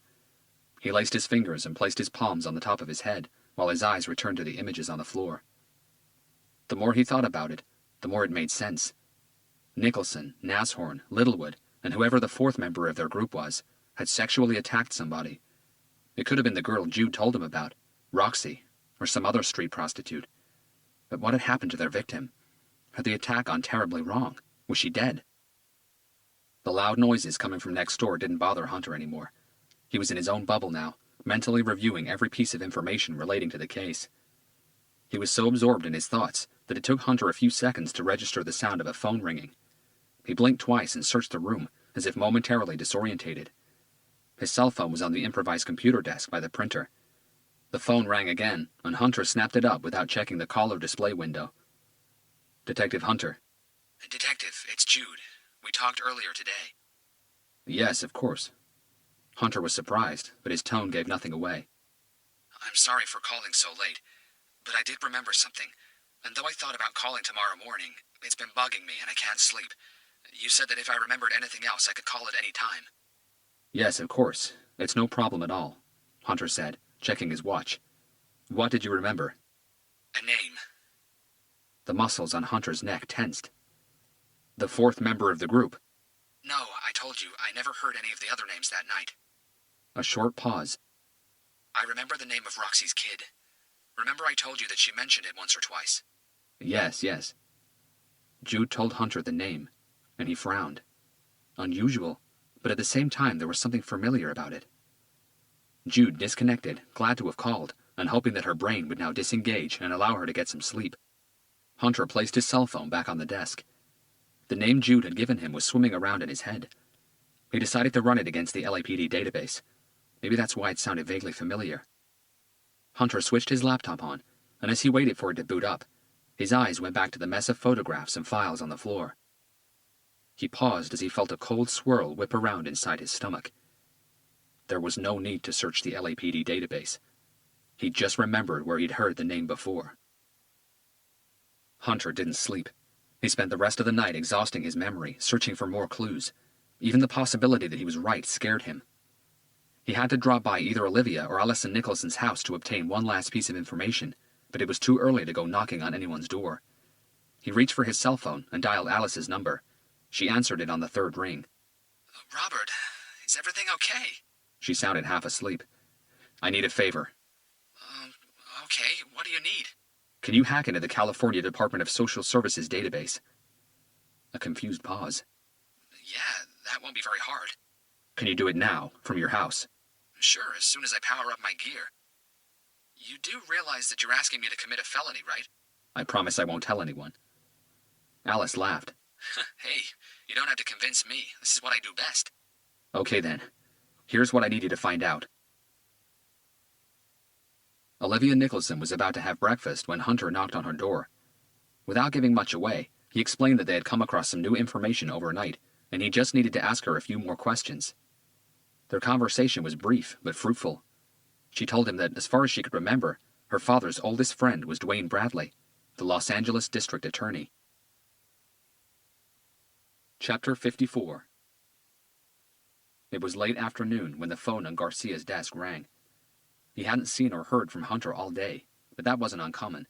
He laced his fingers and placed his palms on the top of his head, while his eyes returned to the images on the floor. The more he thought about it, the more it made sense. Nicholson, Nashorn, Littlewood, and whoever the 4th member of their group was, had sexually attacked somebody. It could have been the girl Jude told him about, Roxy, or some other street prostitute. But what had happened to their victim? Had the attack gone terribly wrong? Was she dead? The loud noises coming from next door didn't bother Hunter anymore. He was in his own bubble now, mentally reviewing every piece of information relating to the case. He was so absorbed in his thoughts that it took Hunter a few seconds to register the sound of a phone ringing. He blinked twice and searched the room, as if momentarily disorientated. His cell phone was on the improvised computer desk by the printer. The phone rang again, and Hunter snapped it up without checking the caller display window. Detective Hunter. Detective, it's Jude. We talked earlier today. Yes, of course. Hunter was surprised, but his tone gave nothing away. I'm sorry for calling so late, but I did remember something, and though I thought about calling tomorrow morning, it's been bugging me and I can't sleep. You said that if I remembered anything else, I could call at any time. Yes, of course. It's no problem at all, Hunter said, checking his watch. What did you remember? A name. The muscles on Hunter's neck tensed. The 4th member of the group. No, I told you, I never heard any of the other names that night. A short pause. I remember the name of Roxy's kid. Remember I told you that she mentioned it once or twice? Yes. Jude told Hunter the name, and he frowned. Unusual, but at the same time there was something familiar about it. Jude disconnected, glad to have called, and hoping that her brain would now disengage and allow her to get some sleep. Hunter placed his cell phone back on the desk. The name Jude had given him was swimming around in his head. He decided to run it against the LAPD database. Maybe that's why it sounded vaguely familiar. Hunter switched his laptop on, and as he waited for it to boot up, his eyes went back to the mess of photographs and files on the floor. He paused as he felt a cold swirl whip around inside his stomach. There was no need to search the LAPD database. He just remembered where he'd heard the name before. Hunter didn't sleep. He spent the rest of the night exhausting his memory, searching for more clues. Even the possibility that he was right scared him. He had to drop by either Olivia or Alison Nicholson's house to obtain one last piece of information, but it was too early to go knocking on anyone's door. He reached for his cell phone and dialed Alice's number. She answered it on the third ring. Robert, is everything okay? She sounded half asleep. I need a favor. Okay, what do you need? Can you hack into the California Department of Social Services database? A confused pause. Yeah, that won't be very hard. Can you do it now, from your house? Sure, as soon as I power up my gear. You do realize that you're asking me to commit a felony, right? I promise I won't tell anyone. Alice laughed. Hey, you don't have to convince me. This is what I do best. Okay then. Here's what I need you to find out. Olivia Nicholson was about to have breakfast when Hunter knocked on her door. Without giving much away, he explained that they had come across some new information overnight, and he just needed to ask her a few more questions. Their conversation was brief but fruitful. She told him that, as far as she could remember, her father's oldest friend was Dwayne Bradley, the Los Angeles District Attorney. Chapter 54. It was late afternoon when the phone on Garcia's desk rang. He hadn't seen or heard from Hunter all day, but that wasn't uncommon.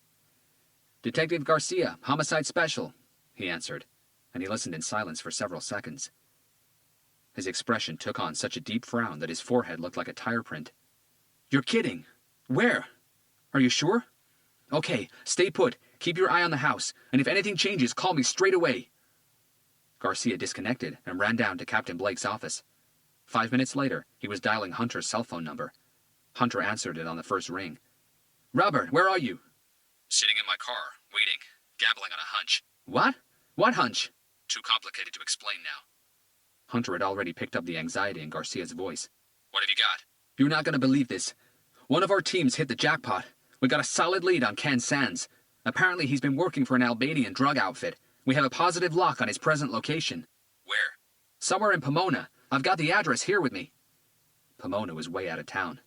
"Detective Garcia, Homicide Special," he answered, and he listened in silence for several seconds. His expression took on such a deep frown that his forehead looked like a tire print. "You're kidding! Where? Are you sure? Okay, stay put, keep your eye on the house, and if anything changes, call me straight away." Garcia disconnected and ran down to Captain Blake's office. 5 minutes later, he was dialing Hunter's cell phone number. Hunter answered it on the first ring. "Robert, where are you?" Sitting in my car, waiting, gambling on a hunch. "What? What hunch?" Too complicated to explain now. Hunter had already picked up the anxiety in Garcia's voice. What have you got? "You're not going to believe this. One of our teams hit the jackpot. We got a solid lead on Ken Sands. Apparently he's been working for an Albanian drug outfit. We have a positive lock on his present location." Where? "Somewhere in Pomona. I've got the address here with me." Pomona was way out of town.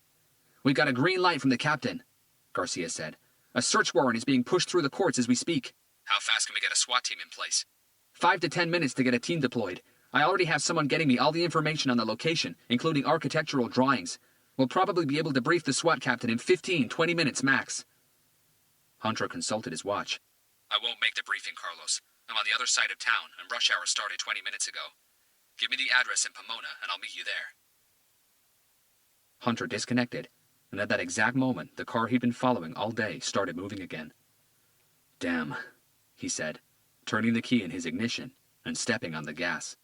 "We've got a green light from the captain," Garcia said. "A search warrant is being pushed through the courts as we speak." How fast can we get a SWAT team in place? 5 to 10 minutes to get a team deployed. I already have someone getting me all the information on the location, including architectural drawings. We'll probably be able to brief the SWAT captain in 15-20 minutes max. Hunter consulted his watch. I won't make the briefing, Carlos. I'm on the other side of town, and rush hour started 20 minutes ago. Give me the address in Pomona, and I'll meet you there. Hunter disconnected, and at that exact moment, the car he'd been following all day started moving again. "Damn," he said, turning the key in his ignition and stepping on the gas.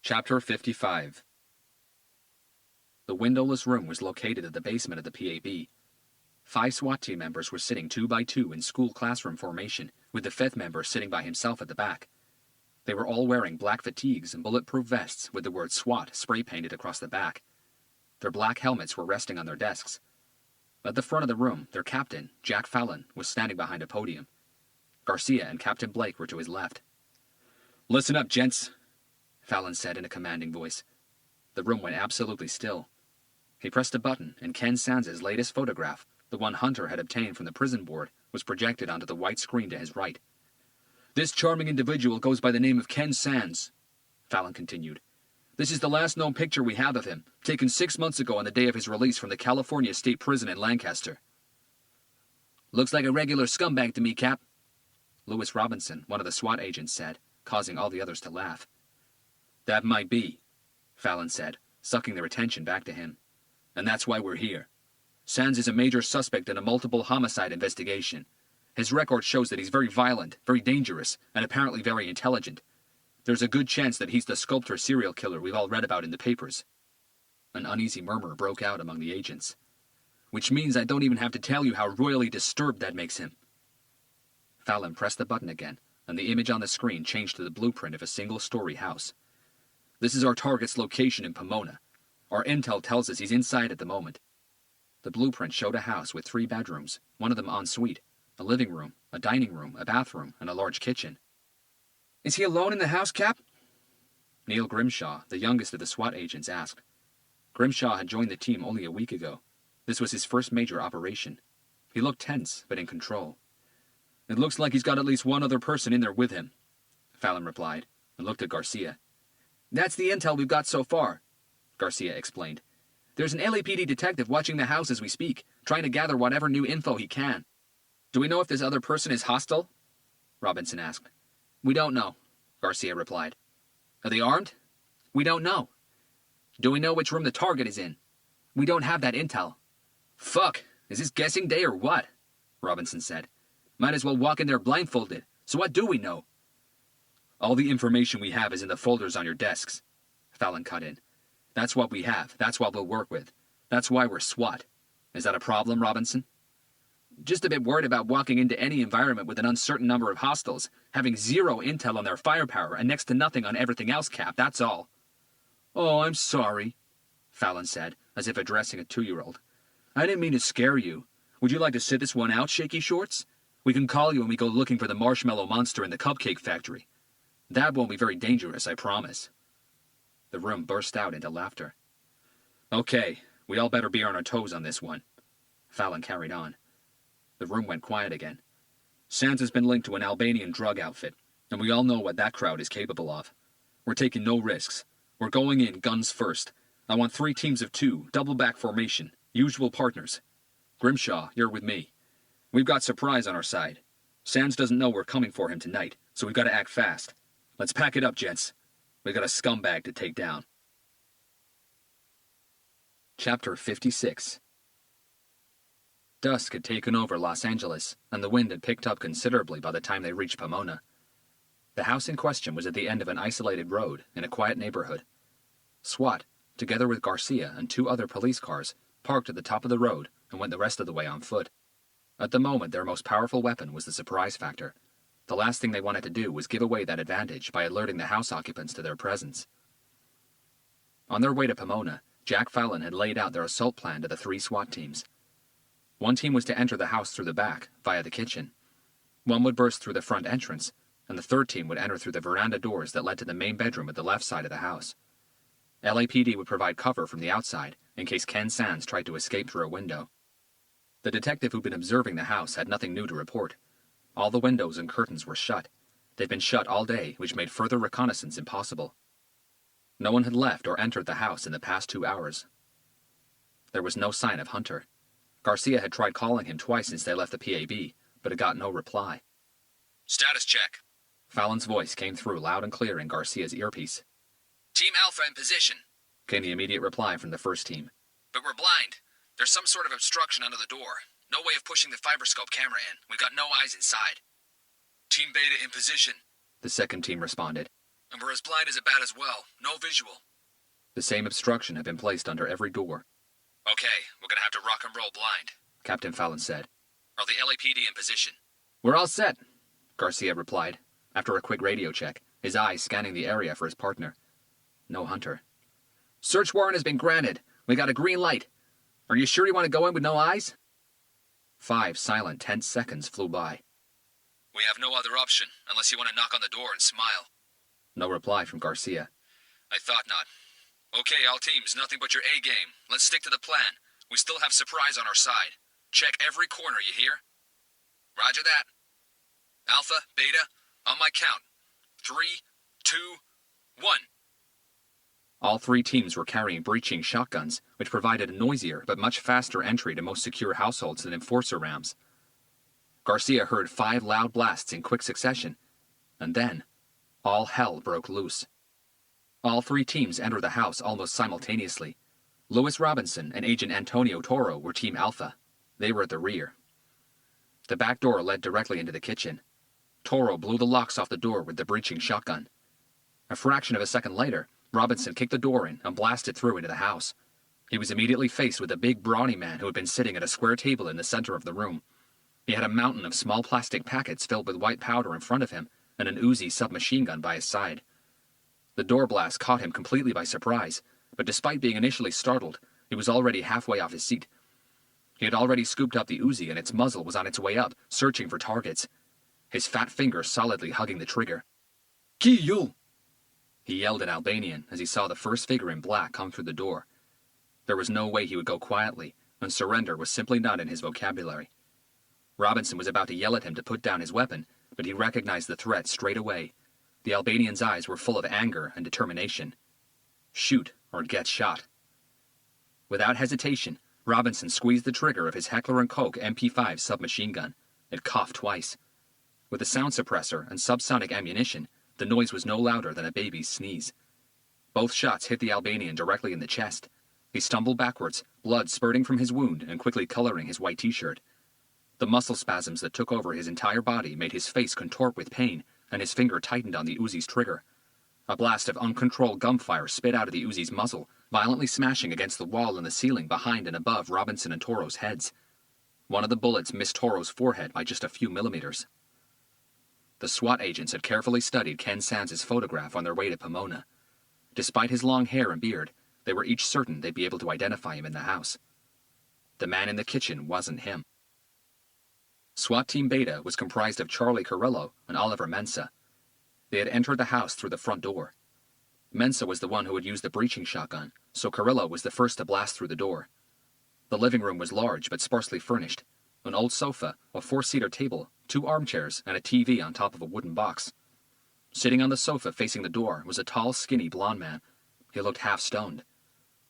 Chapter 55. The windowless room was located at the basement of the PAB. 5 SWAT team members were sitting 2 by 2 in school classroom formation, with the 5th member sitting by himself at the back. They were all wearing black fatigues and bulletproof vests with the word SWAT spray-painted across the back. Their black helmets were resting on their desks. At the front of the room, their captain, Jack Fallon, was standing behind a podium. Garcia and Captain Blake were to his left. "Listen up, gents," Fallon said in a commanding voice. The room went absolutely still. He pressed a button, and Ken Sands' latest photograph, the one Hunter had obtained from the prison board, was projected onto the white screen to his right. "This charming individual goes by the name of Ken Sands," Fallon continued. "This is the last known picture we have of him, taken 6 months ago on the day of his release from the California State Prison in Lancaster." "Looks like a regular scumbag to me, Cap," Lewis Robinson, one of the SWAT agents, said, causing all the others to laugh. "That might be," Fallon said, sucking their attention back to him. "And that's why we're here. Sands is a major suspect in a multiple homicide investigation. His record shows that he's very violent, very dangerous, and apparently very intelligent. There's a good chance that he's the Sculptor serial killer we've all read about in the papers." An uneasy murmur broke out among the agents. "Which means I don't even have to tell you how royally disturbed that makes him." Fallon pressed the button again, and the image on the screen changed to the blueprint of a single-story house. "This is our target's location in Pomona. Our intel tells us he's inside at the moment." The blueprint showed a house with 3 bedrooms, one of them en suite, a living room, a dining room, a bathroom, and a large kitchen. "Is he alone in the house, Cap?" Neil Grimshaw, the youngest of the SWAT agents, asked. Grimshaw had joined the team only a week ago. This was his first major operation. He looked tense, but in control. "It looks like he's got at least one other person in there with him," Fallon replied, and looked at Garcia. That's the intel we've got so far, Garcia explained. There's an LAPD detective watching the house as we speak, trying to gather whatever new info he can. Do we know if this other person is hostile? Robinson asked. We don't know, Garcia replied. Are they armed? We don't know. Do we know which room the target is in? We don't have that intel. Fuck, is this guessing day or what? Robinson said. Might as well walk in there blindfolded. So what do we know? All the information we have is in the folders on your desks, Fallon cut in. That's what we have. That's what we'll work with. That's why we're SWAT. Is that a problem, Robinson? Just a bit worried about walking into any environment with an uncertain number of hostiles, having zero intel on their firepower and next to nothing on everything else, Cap, that's all. Oh, I'm sorry, Fallon said, as if addressing a 2-year-old. I didn't mean to scare you. Would you like to sit this one out, Shaky Shorts? We can call you when we go looking for the marshmallow monster in the cupcake factory. That won't be very dangerous, I promise. The room burst out into laughter. Okay, we all better be on our toes on this one, Fallon carried on. The room went quiet again. Sands has been linked to an Albanian drug outfit, and we all know what that crowd is capable of. We're taking no risks. We're going in guns first. I want 3 teams of 2, double-back formation, usual partners. Grimshaw, you're with me. We've got surprise on our side. Sands doesn't know we're coming for him tonight, so we've got to act fast. Let's pack it up, gents. We've got a scumbag to take down. Chapter 56. Dusk had taken over Los Angeles, and the wind had picked up considerably by the time they reached Pomona. The house in question was at the end of an isolated road in a quiet neighborhood. SWAT, together with Garcia and 2 other police cars, parked at the top of the road and went the rest of the way on foot. At the moment, their most powerful weapon was the surprise factor. The last thing they wanted to do was give away that advantage by alerting the house occupants to their presence. On their way to Pomona, Jack Fallon had laid out their assault plan to the 3 SWAT teams. One team was to enter the house through the back, via the kitchen. One would burst through the front entrance, and the 3rd team would enter through the veranda doors that led to the main bedroom at the left side of the house. LAPD would provide cover from the outside in case Ken Sands tried to escape through a window. The detective who'd been observing the house had nothing new to report. All the windows and curtains were shut. They'd been shut all day, which made further reconnaissance impossible. No one had left or entered the house in the past 2 hours. There was no sign of Hunter. Garcia had tried calling him twice since they left the PAB, but had got no reply. Status check. Fallon's voice came through loud and clear in Garcia's earpiece. Team Alpha in position, Came the immediate reply from the 1st team. but we're blind. There's some sort of obstruction under the door. No way of pushing the fiberscope camera in. We've got no eyes inside. Team Beta in position, The 2nd team responded. and we're as blind as a bat as well. No visual. The same obstruction had been placed under every door, Okay, we're gonna have to rock and roll blind. Captain Fallon said. Are the LAPD in position? We're all set, Garcia replied, after a quick radio check, his eyes scanning the area for his partner. No Hunter. Search warrant has been granted. We got a green light. Are you sure you want to go in with no eyes? 5 silent, tense seconds flew by. We have no other option, unless you want to knock on the door and smile. No reply from Garcia. I thought not. Okay, all teams, nothing but your A game. Let's stick to the plan. We still have surprise on our side. Check every corner, you hear? Roger that. Alpha, Beta, on my count. 3, 2, 1. All 3 teams were carrying breaching shotguns, which provided a noisier but much faster entry to most secure households than enforcer rams. Garcia heard 5 loud blasts in quick succession, and then all hell broke loose. All 3 teams entered the house almost simultaneously. Louis Robinson and Agent Antonio Toro were Team Alpha. They were at the rear. The back door led directly into the kitchen. Toro blew the locks off the door with the breaching shotgun. A fraction of a second later, Robinson kicked the door in and blasted through into the house. He was immediately faced with a big, brawny man who had been sitting at a square table in the center of the room. He had a mountain of small plastic packets filled with white powder in front of him and an Uzi submachine gun by his side. The door blast caught him completely by surprise, but despite being initially startled, he was already halfway off his seat. He had already scooped up the Uzi and its muzzle was on its way up, searching for targets. His fat fingers solidly hugging the trigger. Kill! He yelled in Albanian as he saw the first figure in black come through the door. There was no way he would go quietly, and surrender was simply not in his vocabulary. Robinson was about to yell at him to put down his weapon, but he recognized the threat straight away. The Albanian's eyes were full of anger and determination. Shoot or get shot. Without hesitation, Robinson squeezed the trigger of his Heckler & Koch MP5 submachine gun. It coughed twice. With a sound suppressor and subsonic ammunition, the noise was no louder than a baby's sneeze. Both shots hit the Albanian directly in the chest. He stumbled backwards, blood spurting from his wound and quickly coloring his white t-shirt. The muscle spasms that took over his entire body made his face contort with pain, and his finger tightened on the Uzi's trigger. A blast of uncontrolled gunfire spit out of the Uzi's muzzle, violently smashing against the wall and the ceiling behind and above Robinson and Toro's heads. One of the bullets missed Toro's forehead by just a few millimeters. The SWAT agents had carefully studied Ken Sands' photograph on their way to Pomona. Despite his long hair and beard, they were each certain they'd be able to identify him in the house. The man in the kitchen wasn't him. SWAT Team Beta was comprised of Charlie Carrillo and Oliver Mensa. They had entered the house through the front door. Mensa was the one who had used the breaching shotgun, so Carrillo was the first to blast through the door. The living room was large but sparsely furnished. An old sofa, a four-seater table, 2 armchairs, and a TV on top of a wooden box. Sitting on the sofa facing the door was a tall, skinny, blond man. He looked half-stoned.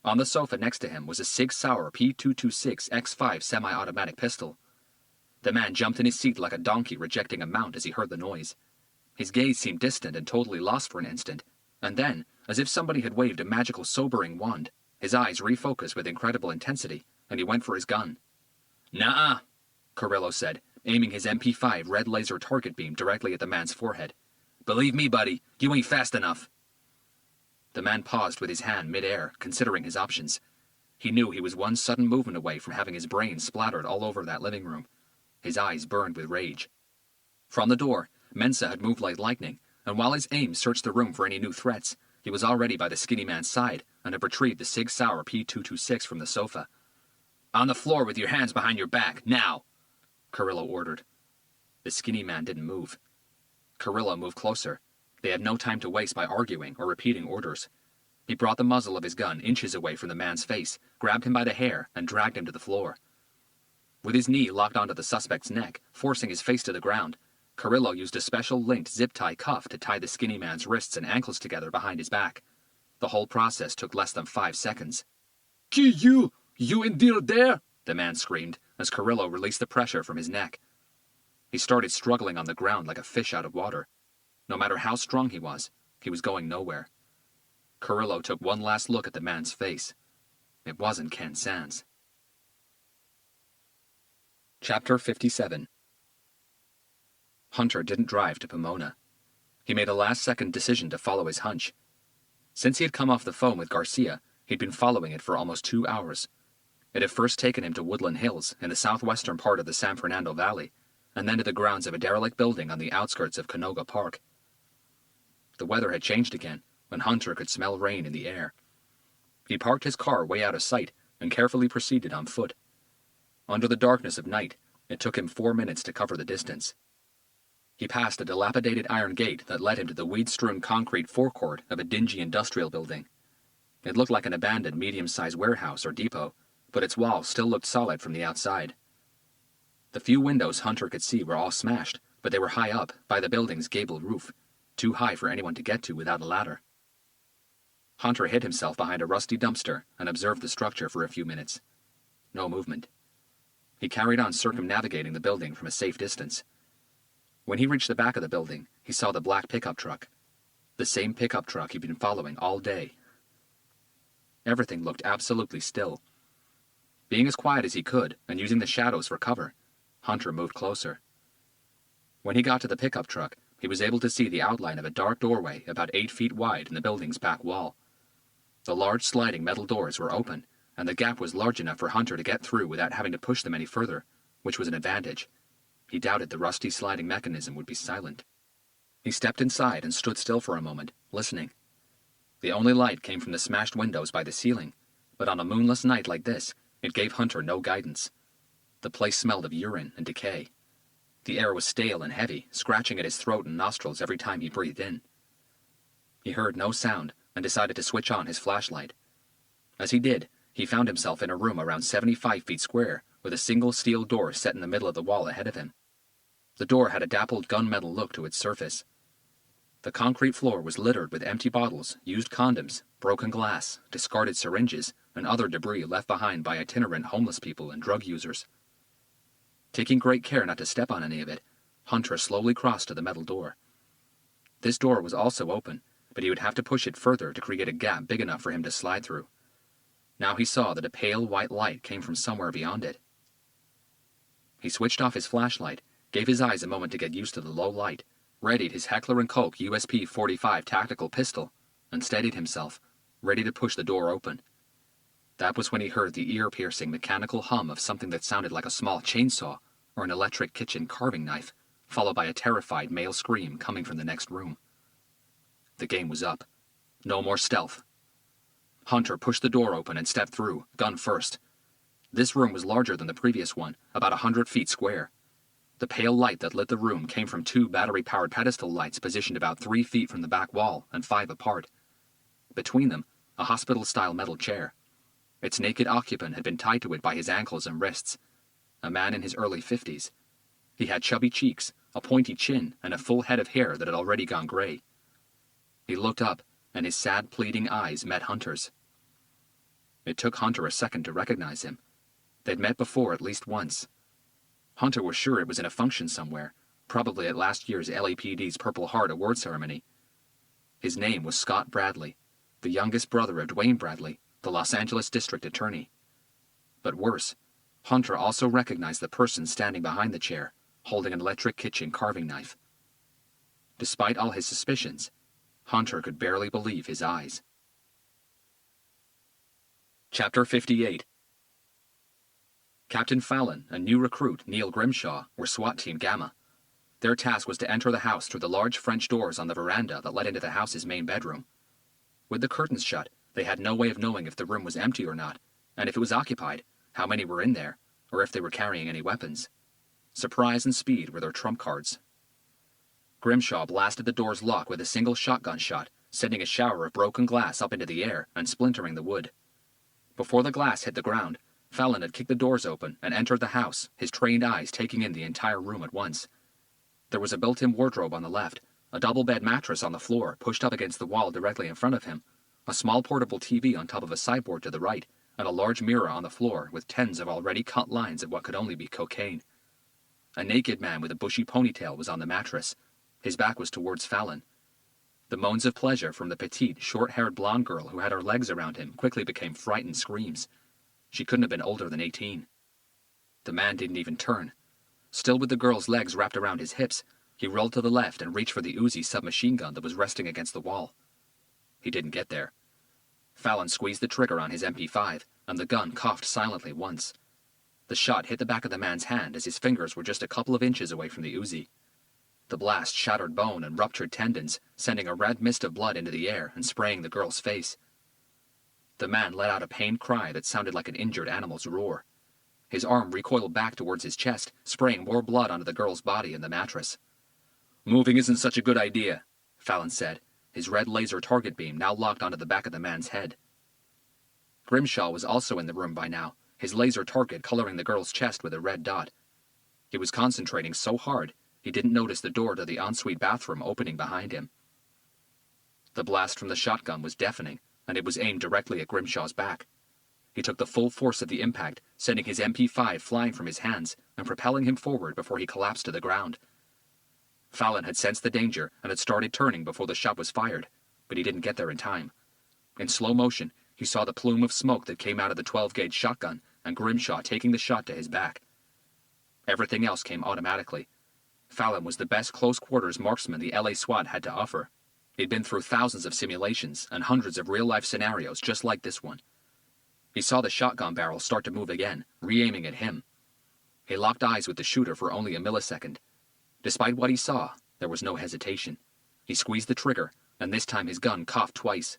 On the sofa next to him was a Sig Sauer P226 X5 semi-automatic pistol. The man jumped in his seat like a donkey rejecting a mount as he heard the noise. His gaze seemed distant and totally lost for an instant, and then, as if somebody had waved a magical sobering wand, his eyes refocused with incredible intensity, and he went for his gun. "Nuh-uh," Carrillo said, aiming his MP5 red laser target beam directly at the man's forehead. "Believe me, buddy, you ain't fast enough." The man paused with his hand mid-air, considering his options. He knew he was one sudden movement away from having his brains splattered all over that living room. His eyes burned with rage. From the door, Mensa had moved like lightning, and while his aim searched the room for any new threats, he was already by the skinny man's side and had retrieved the Sig Sauer P226 from the sofa. "On the floor with your hands behind your back, now!" Carrillo ordered. The skinny man didn't move. Carrillo moved closer. They had no time to waste by arguing or repeating orders. He brought the muzzle of his gun inches away from the man's face, grabbed him by the hair, and dragged him to the floor. With his knee locked onto the suspect's neck, forcing his face to the ground, Carrillo used a special linked zip-tie cuff to tie the skinny man's wrists and ankles together behind his back. The whole process took less than 5 seconds. "You in there?" the man screamed, as Carrillo released the pressure from his neck. He started struggling on the ground like a fish out of water. No matter how strong he was going nowhere. Carrillo took one last look at the man's face. It wasn't Ken Sands. Chapter 57. Hunter didn't drive to Pomona. He made a last-second decision to follow his hunch. Since he had come off the phone with Garcia, he'd been following it for almost 2 hours. It had first taken him to Woodland Hills in the southwestern part of the San Fernando Valley, and then to the grounds of a derelict building on the outskirts of Canoga Park. The weather had changed again, when Hunter could smell rain in the air. He parked his car way out of sight and carefully proceeded on foot. Under the darkness of night, it took him 4 minutes to cover the distance. He passed a dilapidated iron gate that led him to the weed-strewn concrete forecourt of a dingy industrial building. It looked like an abandoned medium-sized warehouse or depot, but its walls still looked solid from the outside. The few windows Hunter could see were all smashed, but they were high up, by the building's gabled roof, too high for anyone to get to without a ladder. Hunter hid himself behind a rusty dumpster and observed the structure for a few minutes. No movement. He carried on circumnavigating the building from a safe distance. When he reached the back of the building, he saw the black pickup truck. The same pickup truck he'd been following all day. Everything looked absolutely still. Being as quiet as he could, and using the shadows for cover, Hunter moved closer. When he got to the pickup truck, he was able to see the outline of a dark doorway about 8 feet wide in the building's back wall. The large sliding metal doors were open, and the gap was large enough for Hunter to get through without having to push them any further, which was an advantage. He doubted the rusty sliding mechanism would be silent. He stepped inside and stood still for a moment, listening. The only light came from the smashed windows by the ceiling, but on a moonless night like this, it gave Hunter no guidance. The place smelled of urine and decay. The air was stale and heavy, scratching at his throat and nostrils every time he breathed in. He heard no sound and decided to switch on his flashlight. As he did, he found himself in a room around 75 feet square, with a single steel door set in the middle of the wall ahead of him. The door had a dappled gunmetal look to its surface. The concrete floor was littered with empty bottles, used condoms, broken glass, discarded syringes, and other debris left behind by itinerant homeless people and drug users. Taking great care not to step on any of it, Hunter slowly crossed to the metal door. This door was also open, but he would have to push it further to create a gap big enough for him to slide through. Now he saw that a pale white light came from somewhere beyond it. He switched off his flashlight, gave his eyes a moment to get used to the low light, readied his Heckler & Koch USP-45 tactical pistol, and steadied himself, ready to push the door open. That was when he heard the ear-piercing mechanical hum of something that sounded like a small chainsaw or an electric kitchen carving knife, followed by a terrified male scream coming from the next room. The game was up. No more stealth. Hunter pushed the door open and stepped through, gun first. This room was larger than the previous one, about 100 feet square. The pale light that lit the room came from 2 battery-powered pedestal lights positioned about 3 feet from the back wall and 5 apart. Between them, a hospital-style metal chair. Its naked occupant had been tied to it by his ankles and wrists. A man in his early 50s. He had chubby cheeks, a pointy chin, and a full head of hair that had already gone gray. He looked up, and his sad, pleading eyes met Hunter's. It took Hunter a second to recognize him. They'd met before at least once. Hunter was sure it was in a function somewhere, probably at last year's LAPD's Purple Heart award ceremony. His name was Scott Bradley, the youngest brother of Dwayne Bradley, the Los Angeles District Attorney. But worse, Hunter also recognized the person standing behind the chair, holding an electric kitchen carving knife. Despite all his suspicions, Hunter could barely believe his eyes. Chapter 58. Captain Fallon and new recruit Neil Grimshaw were SWAT Team Gamma. Their task was to enter the house through the large French doors on the veranda that led into the house's main bedroom. With the curtains shut, they had no way of knowing if the room was empty or not, and if it was occupied, how many were in there, or if they were carrying any weapons. Surprise and speed were their trump cards. Grimshaw blasted the door's lock with a single shotgun shot, sending a shower of broken glass up into the air and splintering the wood. Before the glass hit the ground, Fallon had kicked the doors open and entered the house, his trained eyes taking in the entire room at once. There was a built-in wardrobe on the left, a double-bed mattress on the floor pushed up against the wall directly in front of him, a small portable TV on top of a sideboard to the right, and a large mirror on the floor with tens of already cut lines of what could only be cocaine. A naked man with a bushy ponytail was on the mattress. His back was towards Fallon. The moans of pleasure from the petite, short-haired blonde girl who had her legs around him quickly became frightened screams. She couldn't have been older than 18. The man didn't even turn. Still with the girl's legs wrapped around his hips, he rolled to the left and reached for the Uzi submachine gun that was resting against the wall. He didn't get there. Fallon squeezed the trigger on his MP5, and the gun coughed silently once. The shot hit the back of the man's hand as his fingers were just a couple of inches away from the Uzi. The blast shattered bone and ruptured tendons, sending a red mist of blood into the air and spraying the girl's face. The man let out a pained cry that sounded like an injured animal's roar. His arm recoiled back towards his chest, spraying more blood onto the girl's body and the mattress. "Moving isn't such a good idea," Fallon said, his red laser target beam now locked onto the back of the man's head. Grimshaw was also in the room by now, his laser target coloring the girl's chest with a red dot. He was concentrating so hard, he didn't notice the door to the ensuite bathroom opening behind him. The blast from the shotgun was deafening, and it was aimed directly at Grimshaw's back. He took the full force of the impact, sending his MP5 flying from his hands and propelling him forward before he collapsed to the ground. Fallon had sensed the danger and had started turning before the shot was fired, but he didn't get there in time. In slow motion, he saw the plume of smoke that came out of the 12-gauge shotgun and Grimshaw taking the shot to his back. Everything else came automatically. Fallon was the best close-quarters marksman the LA SWAT had to offer. He'd been through thousands of simulations and hundreds of real-life scenarios just like this one. He saw the shotgun barrel start to move again, re-aiming at him. He locked eyes with the shooter for only a millisecond. Despite what he saw, there was no hesitation. He squeezed the trigger, and this time his gun coughed twice.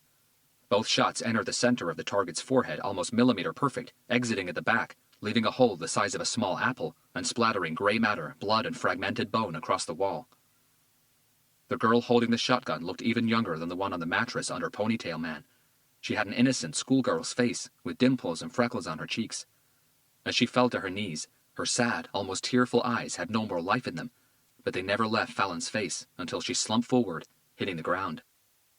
Both shots entered the center of the target's forehead almost millimeter perfect, exiting at the back, leaving a hole the size of a small apple, and splattering gray matter, blood, and fragmented bone across the wall. The girl holding the shotgun looked even younger than the one on the mattress under Ponytail Man. She had an innocent schoolgirl's face, with dimples and freckles on her cheeks. As she fell to her knees, her sad, almost tearful eyes had no more life in them, but they never left Fallon's face until she slumped forward, hitting the ground.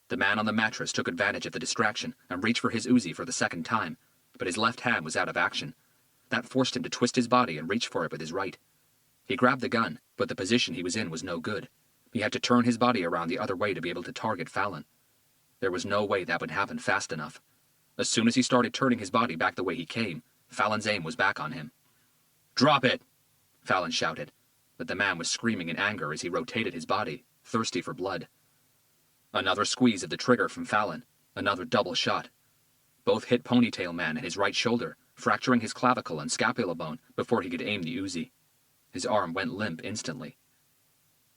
The man on the mattress took advantage of the distraction and reached for his Uzi for the second time, but his left hand was out of action. That forced him to twist his body and reach for it with his right. He grabbed the gun, but the position he was in was no good. He had to turn his body around the other way to be able to target Fallon. There was no way that would happen fast enough. As soon as he started turning his body back the way he came, Fallon's aim was back on him. "Drop it!" Fallon shouted, but the man was screaming in anger as he rotated his body, thirsty for blood. Another squeeze of the trigger from Fallon, another double shot. Both hit Ponytail Man in his right shoulder, fracturing his clavicle and scapula bone before he could aim the Uzi. His arm went limp instantly.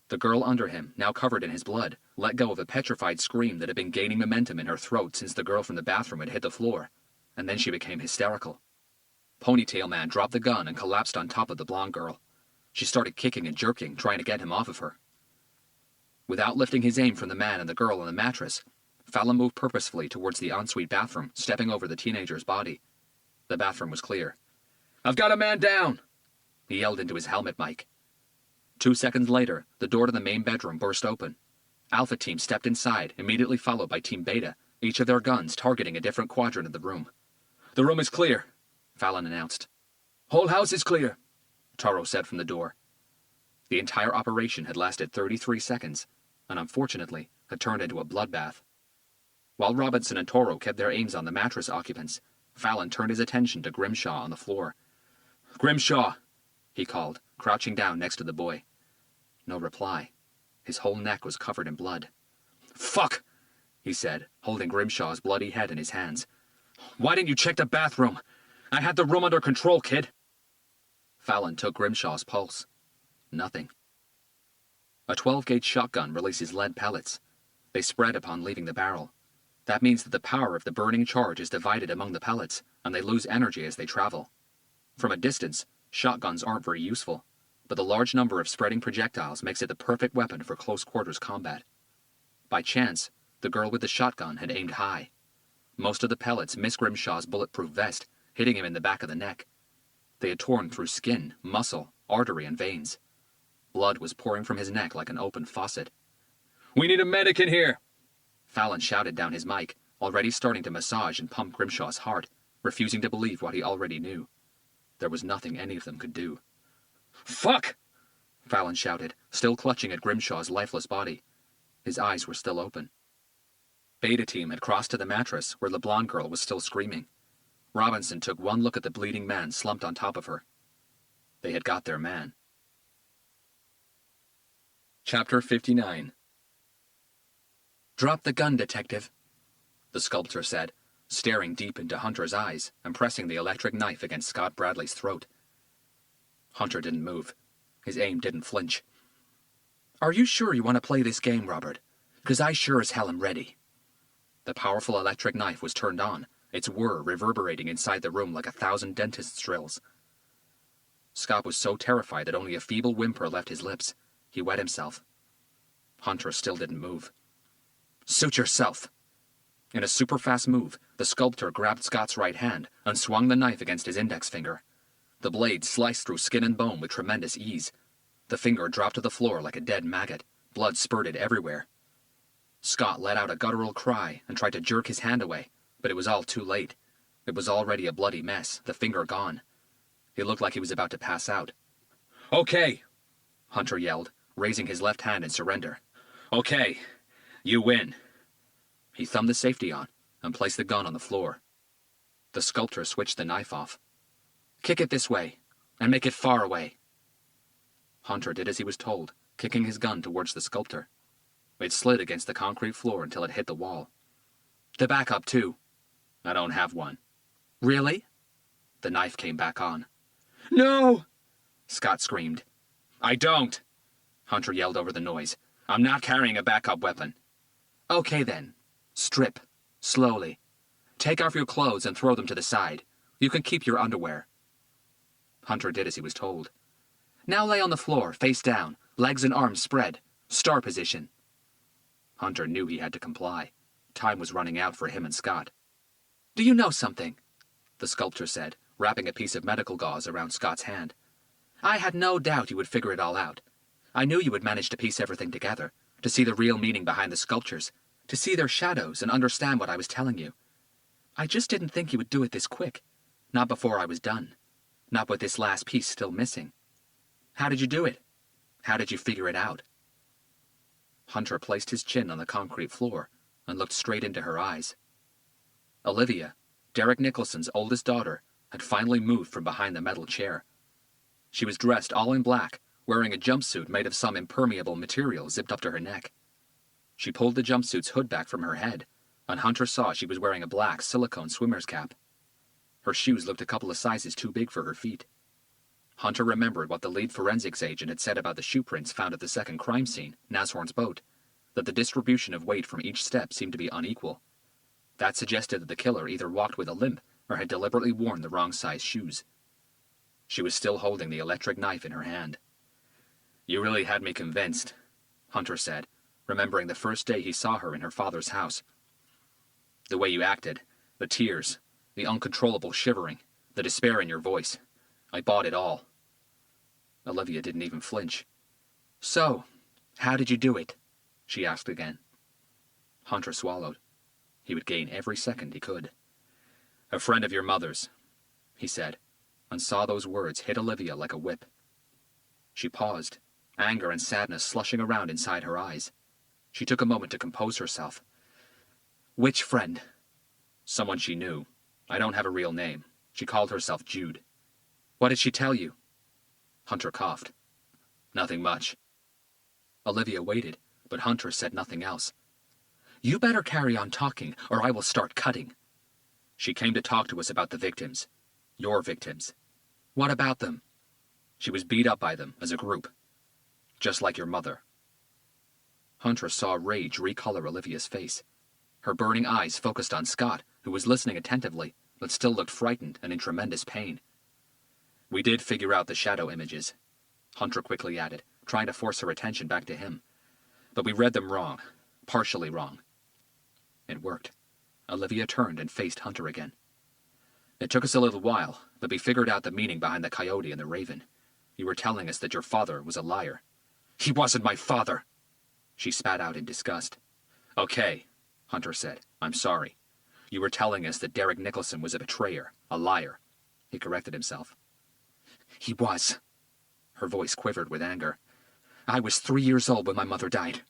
The girl under him, now covered in his blood, let go of a petrified scream that had been gaining momentum in her throat since the girl from the bathroom had hit the floor, and then she became hysterical. Ponytail Man dropped the gun and collapsed on top of the blonde girl. She started kicking and jerking, trying to get him off of her. Without lifting his aim from the man and the girl on the mattress, Fallon moved purposefully towards the ensuite bathroom, stepping over the teenager's body. The bathroom was clear. "I've got a man down!" he yelled into his helmet mic. 2 seconds later, the door to the main bedroom burst open. Alpha Team stepped inside, immediately followed by Team Beta, each of their guns targeting a different quadrant of the room. "The room is clear," Fallon announced. "Whole house is clear," Taro said from the door. The entire operation had lasted 33 seconds, and unfortunately had turned into a bloodbath. While Robinson and Toro kept their aims on the mattress occupants, Fallon turned his attention to Grimshaw on the floor. "Grimshaw!" he called, crouching down next to the boy. No reply. His whole neck was covered in blood. "Fuck!" he said, holding Grimshaw's bloody head in his hands. "Why didn't you check the bathroom? I had the room under control, kid." Fallon took Grimshaw's pulse. Nothing. A 12-gauge shotgun releases lead pellets. They spread upon leaving the barrel. That means that the power of the burning charge is divided among the pellets, and they lose energy as they travel. From a distance, shotguns aren't very useful, but the large number of spreading projectiles makes it the perfect weapon for close-quarters combat. By chance, the girl with the shotgun had aimed high. Most of the pellets missed Grimshaw's bulletproof vest, hitting him in the back of the neck. They had torn through skin, muscle, artery, and veins. Blood was pouring from his neck like an open faucet. "We need a medic in here!" Fallon shouted down his mic, already starting to massage and pump Grimshaw's heart, refusing to believe what he already knew. There was nothing any of them could do. "Fuck!" Fallon shouted, still clutching at Grimshaw's lifeless body. His eyes were still open. Beta Team had crossed to the mattress where the blonde girl was still screaming. Robinson took one look at the bleeding man slumped on top of her. They had got their man. Chapter 59. "Drop the gun, detective," the sculptor said, staring deep into Hunter's eyes and pressing the electric knife against Scott Bradley's throat. Hunter didn't move. His aim didn't flinch. "Are you sure you want to play this game, Robert? 'Cause I sure as hell am ready." The powerful electric knife was turned on, its whir reverberating inside the room like 1,000 dentist's drills. Scott was so terrified that only a feeble whimper left his lips. He wet himself. Hunter still didn't move. "Suit yourself." In a super-fast move, the sculptor grabbed Scott's right hand and swung the knife against his index finger. The blade sliced through skin and bone with tremendous ease. The finger dropped to the floor like a dead maggot. Blood spurted everywhere. Scott let out a guttural cry and tried to jerk his hand away, but it was all too late. It was already a bloody mess, the finger gone. He looked like he was about to pass out. "Okay," Hunter yelled, raising his left hand in surrender. "Okay, you win." He thumbed the safety on and placed the gun on the floor. The sculptor switched the knife off. "Kick it this way, and make it far away." Hunter did as he was told, kicking his gun towards the sculptor. It slid against the concrete floor until it hit the wall. "The backup, too." "I don't have one." "Really?" The knife came back on. "No!" Scott screamed. "I don't!" Hunter yelled over the noise. "I'm not carrying a backup weapon." "Okay then. Strip. Slowly. Take off your clothes and throw them to the side. You can keep your underwear." Hunter did as he was told. "Now lay on the floor, face down, legs and arms spread. Star position." Hunter knew he had to comply. Time was running out for him and Scott. "Do you know something?" the sculptor said, wrapping a piece of medical gauze around Scott's hand. "I had no doubt you would figure it all out. I knew you would manage to piece everything together, to see the real meaning behind the sculptures, to see their shadows and understand what I was telling you. I just didn't think you would do it this quick. Not before I was done. Not with this last piece still missing. How did you do it? How did you figure it out?" Hunter placed his chin on the concrete floor and looked straight into her eyes. Olivia, Derek Nicholson's oldest daughter, had finally moved from behind the metal chair. She was dressed all in black, wearing a jumpsuit made of some impermeable material zipped up to her neck. She pulled the jumpsuit's hood back from her head, and Hunter saw she was wearing a black silicone swimmer's cap. Her shoes looked a couple of sizes too big for her feet. Hunter remembered what the lead forensics agent had said about the shoe prints found at the second crime scene, Nashorn's boat, that the distribution of weight from each step seemed to be unequal. That suggested that the killer either walked with a limp or had deliberately worn the wrong size shoes. She was still holding the electric knife in her hand. "You really had me convinced," Hunter said, remembering the first day he saw her in her father's house. "The way you acted, the tears, the uncontrollable shivering, the despair in your voice. I bought it all." Olivia didn't even flinch. "So, how did you do it?" she asked again. Hunter swallowed. He would gain every second he could. "A friend of your mother's," he said, and saw those words hit Olivia like a whip. She paused, anger and sadness slushing around inside her eyes. She took a moment to compose herself. "Which friend?" "Someone she knew. I don't have a real name. She called herself Jude." "What did she tell you?" Hunter coughed. "Nothing much." Olivia waited, but Hunter said nothing else. "You better carry on talking, or I will start cutting." "She came to talk to us about the victims. Your victims." "What about them?" "She was beat up by them, as a group. Just like your mother." Hunter saw rage recolor Olivia's face. Her burning eyes focused on Scott, who was listening attentively, but still looked frightened and in tremendous pain. "We did figure out the shadow images," Hunter quickly added, trying to force her attention back to him. "But we read them wrong, partially wrong." It worked. Olivia turned and faced Hunter again. "It took us a little while, but we figured out the meaning behind the coyote and the raven. You were telling us that your father was a liar." "He wasn't my father!" she spat out in disgust. "Okay," Hunter said. "I'm sorry. You were telling us that Derek Nicholson was a betrayer, a liar." He corrected himself. "He was." Her voice quivered with anger. "I was 3 years old when my mother died.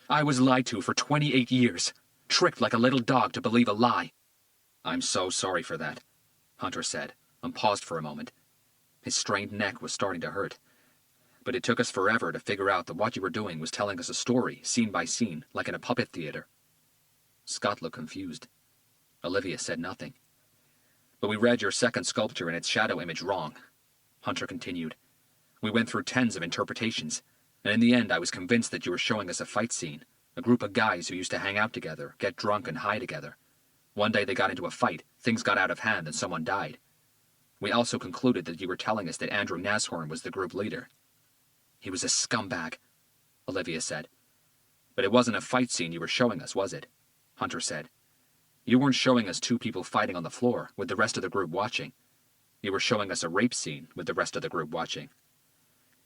I was lied to for 28 years, tricked like a little dog to believe a lie." "I'm so sorry for that," Hunter said, and paused for a moment. His strained neck was starting to hurt. "But it took us forever to figure out that what you were doing was telling us a story, scene by scene, like in a puppet theater." Scott looked confused. Olivia said nothing. "But we read your second sculpture and its shadow image wrong," Hunter continued. "We went through tens of interpretations, and in the end I was convinced that you were showing us a fight scene, a group of guys who used to hang out together, get drunk and high together. One day they got into a fight, things got out of hand, and someone died. We also concluded that you were telling us that Andrew Nashorn was the group leader." "He was a scumbag," Olivia said. "But it wasn't a fight scene you were showing us, was it?" Hunter said. "You weren't showing us two people fighting on the floor, with the rest of the group watching. You were showing us a rape scene, with the rest of the group watching."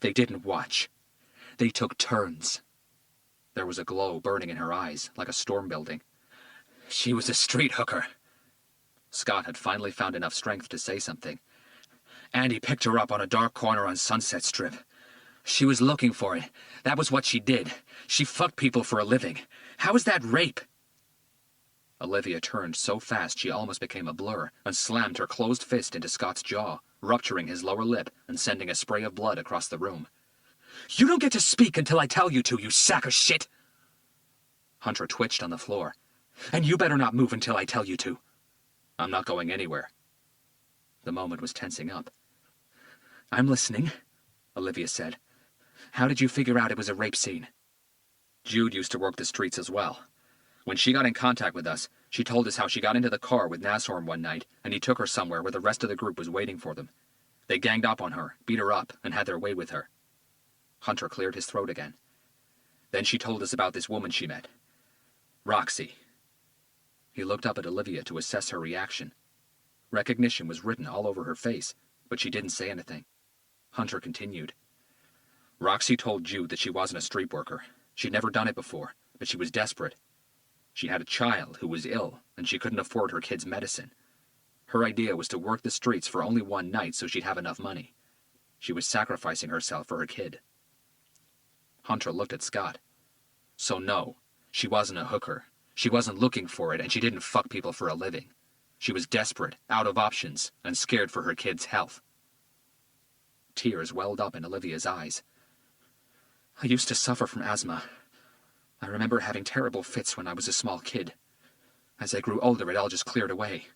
"They didn't watch. They took turns." There was a glow burning in her eyes, like a storm building. "She was a street hooker." Scott had finally found enough strength to say something. "Andy picked her up on a dark corner on Sunset Strip. She was looking for it. That was what she did. She fucked people for a living. How is that rape?" Olivia turned so fast she almost became a blur and slammed her closed fist into Scott's jaw, rupturing his lower lip and sending a spray of blood across the room. "You don't get to speak until I tell you to, you sack of shit!" Hunter twitched on the floor. "And you better not move until I tell you to." "I'm not going anywhere." The moment was tensing up. "I'm listening," Olivia said. "How did you figure out it was a rape scene?" "Jude used to work the streets as well. When she got in contact with us, she told us how she got into the car with Nashorn one night, and he took her somewhere where the rest of the group was waiting for them. They ganged up on her, beat her up, and had their way with her." Hunter cleared his throat again. "Then she told us about this woman she met. Roxy." He looked up at Olivia to assess her reaction. Recognition was written all over her face, but she didn't say anything. Hunter continued. "Roxy told Jude that she wasn't a street worker. She'd never done it before, but she was desperate. She had a child who was ill, and she couldn't afford her kid's medicine. Her idea was to work the streets for only one night so she'd have enough money. She was sacrificing herself for her kid. Hunter looked at Scott. So no, she wasn't a hooker. She wasn't looking for it, and she didn't fuck people for a living. She was desperate, out of options, and scared for her kid's health. Tears welled up in Olivia's eyes. I used to suffer from asthma. I remember having terrible fits when I was a small kid. As I grew older, it all just cleared away.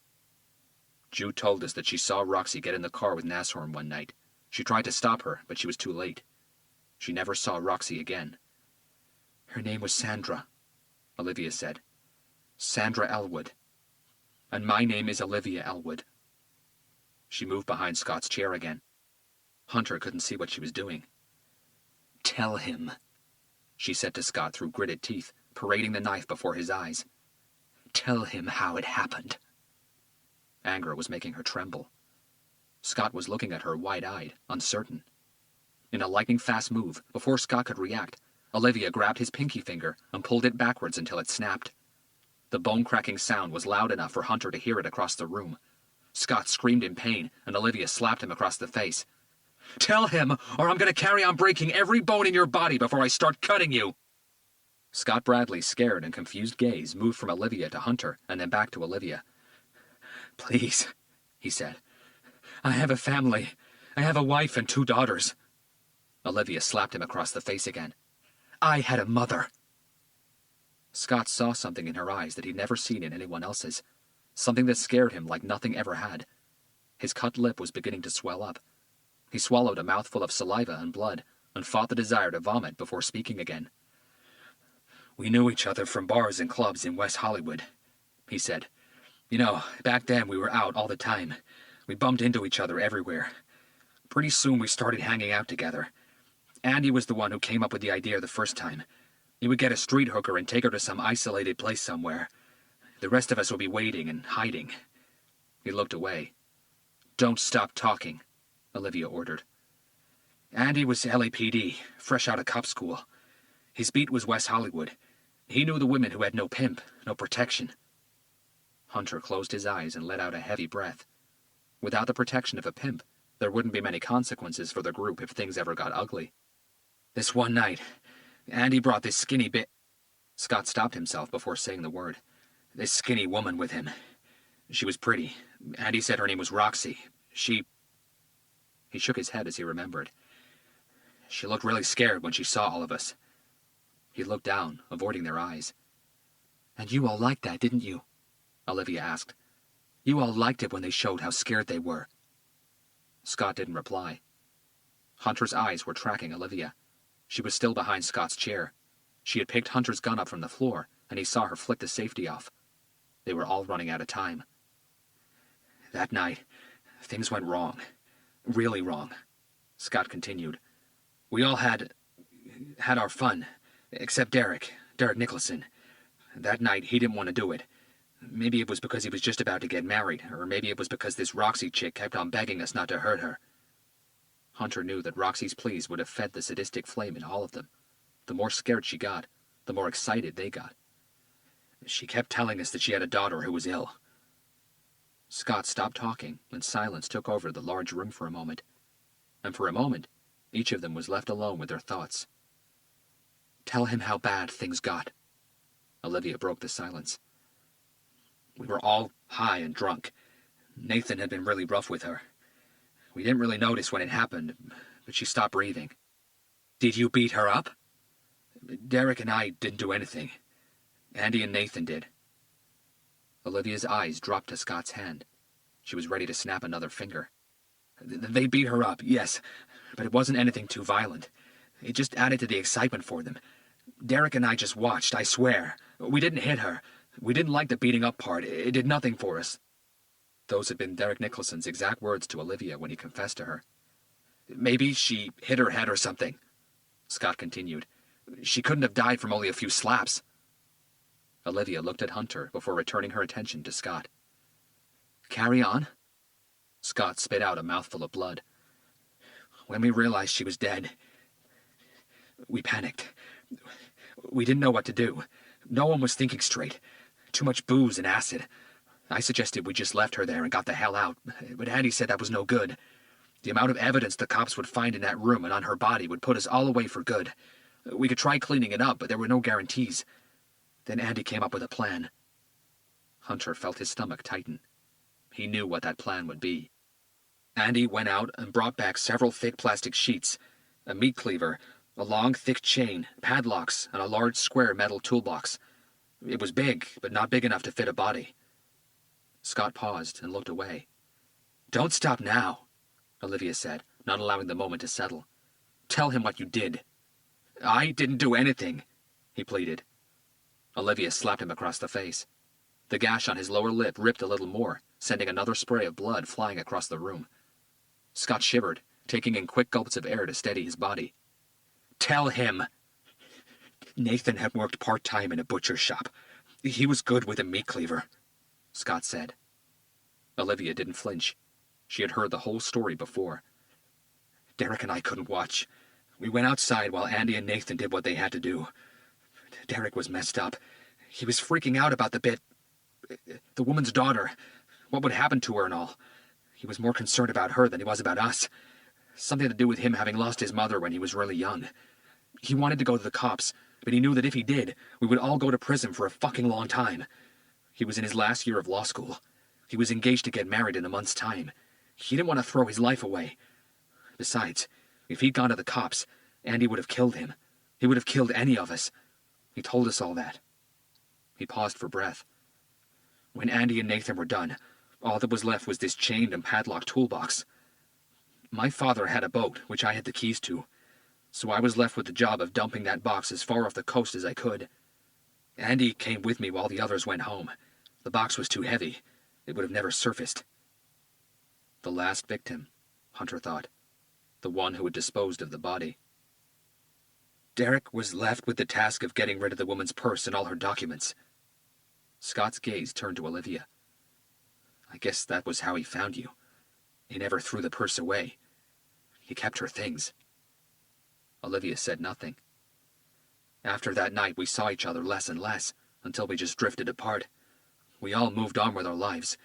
Jude told us that she saw Roxy get in the car with Nashorn one night. She tried to stop her, but she was too late. She never saw Roxy again. Her name was Sandra, Olivia said. Sandra Elwood. And my name is Olivia Elwood. She moved behind Scott's chair again. Hunter couldn't see what she was doing. Tell him, she said to Scott through gritted teeth, parading the knife before his eyes. Tell him how it happened. Anger was making her tremble. Scott was looking at her wide-eyed, uncertain. In a lightning-fast move, before Scott could react, Olivia grabbed his pinky finger and pulled it backwards until it snapped. The bone-cracking sound was loud enough for Hunter to hear it across the room. Scott screamed in pain, and Olivia slapped him across the face. Tell him, or I'm going to carry on breaking every bone in your body before I start cutting you! Scott Bradley's scared and confused gaze moved from Olivia to Hunter, and then back to Olivia. Please, he said. I have a family. I have a wife and 2 daughters. Olivia slapped him across the face again. I had a mother. Scott saw something in her eyes that he'd never seen in anyone else's. Something that scared him like nothing ever had. His cut lip was beginning to swell up. He swallowed a mouthful of saliva and blood, and fought the desire to vomit before speaking again. We knew each other from bars and clubs in West Hollywood, he said. You know, back then we were out all the time. We bumped into each other everywhere. Pretty soon we started hanging out together. Andy was the one who came up with the idea the first time. He would get a street hooker and take her to some isolated place somewhere. The rest of us would be waiting and hiding. He looked away. Don't stop talking, Olivia ordered. Andy was LAPD, fresh out of cop school. His beat was West Hollywood. He knew the women who had no pimp, no protection. Hunter closed his eyes and let out a heavy breath. Without the protection of a pimp, there wouldn't be many consequences for the group if things ever got ugly. This one night, Andy brought this skinny Scott stopped himself before saying the word. This skinny woman with him. She was pretty. Andy said her name was Roxy. He shook his head as he remembered. She looked really scared when she saw all of us. He looked down, avoiding their eyes. And you all liked that, didn't you? Olivia asked. You all liked it when they showed how scared they were. Scott didn't reply. Hunter's eyes were tracking Olivia. She was still behind Scott's chair. She had picked Hunter's gun up from the floor, and he saw her flick the safety off. They were all running out of time. That night, things went wrong. Really wrong, Scott continued. We all had our fun, except Derek Nicholson. That night, he didn't want to do it. Maybe it was because he was just about to get married, or maybe it was because this Roxy chick kept on begging us not to hurt her. Hunter knew that Roxy's pleas would have fed the sadistic flame in all of them. The more scared she got, the more excited they got. She kept telling us that she had a daughter who was ill. Scott stopped talking, and silence took over the large room for a moment. And for a moment, each of them was left alone with their thoughts. Tell him how bad things got. Olivia broke the silence. We were all high and drunk. Nathan had been really rough with her. We didn't really notice when it happened, but she stopped breathing. Did you beat her up? Derek and I didn't do anything. Andy and Nathan did. Olivia's eyes dropped to Scott's hand. She was ready to snap another finger. They beat her up, yes, but it wasn't anything too violent. It just added to the excitement for them. Derek and I just watched, I swear. We didn't hit her. We didn't like the beating up part. It did nothing for us. Those had been Derek Nicholson's exact words to Olivia when he confessed to her. Maybe she hit her head or something, Scott continued. She couldn't have died from only a few slaps. Olivia looked at Hunter before returning her attention to Scott. Carry on. Scott spit out a mouthful of blood. When we realized she was dead, we panicked. We didn't know what to do. No one was thinking straight. Too much booze and acid. I suggested we just left her there and got the hell out, but Andy said that was no good. The amount of evidence the cops would find in that room and on her body would put us all away for good. We could try cleaning it up, but there were no guarantees. Then Andy came up with a plan. Hunter felt his stomach tighten. He knew what that plan would be. Andy went out and brought back several thick plastic sheets, a meat cleaver, a long, thick chain, padlocks, and a large square metal toolbox. It was big, but not big enough to fit a body. Scott paused and looked away. "Don't stop now," Olivia said, not allowing the moment to settle. "Tell him what you did." "I didn't do anything," he pleaded. Olivia slapped him across the face. The gash on his lower lip ripped a little more, sending another spray of blood flying across the room. Scott shivered, taking in quick gulps of air to steady his body. "Tell him." "Nathan had worked part-time in a butcher's shop. He was good with a meat cleaver," Scott said. Olivia didn't flinch. She had heard the whole story before. "Derek and I couldn't watch. We went outside while Andy and Nathan did what they had to do. Derek was messed up. He was freaking out about the woman's daughter, what would happen to her and all. He was more concerned about her than he was about us. Something to do with him having lost his mother when he was really young. He wanted to go to the cops, but he knew that if he did, we would all go to prison for a fucking long time. He was in his last year of law school. He was engaged to get married in a month's time. He didn't want to throw his life away. Besides, if he'd gone to the cops, Andy would have killed him. He would have killed any of us. He told us all that." He paused for breath. "When Andy and Nathan were done, all that was left was this chained and padlocked toolbox. My father had a boat, which I had the keys to, so I was left with the job of dumping that box as far off the coast as I could. Andy came with me while the others went home. The box was too heavy. It would have never surfaced." The last victim, Hunter thought. The one who had disposed of the body. Derek was left with the task of getting rid of the woman's purse and all her documents. Scott's gaze turned to Olivia. "I guess that was how he found you. He never threw the purse away. He kept her things." Olivia said nothing. "After that night, we saw each other less and less, until we just drifted apart. We all moved on with our lives,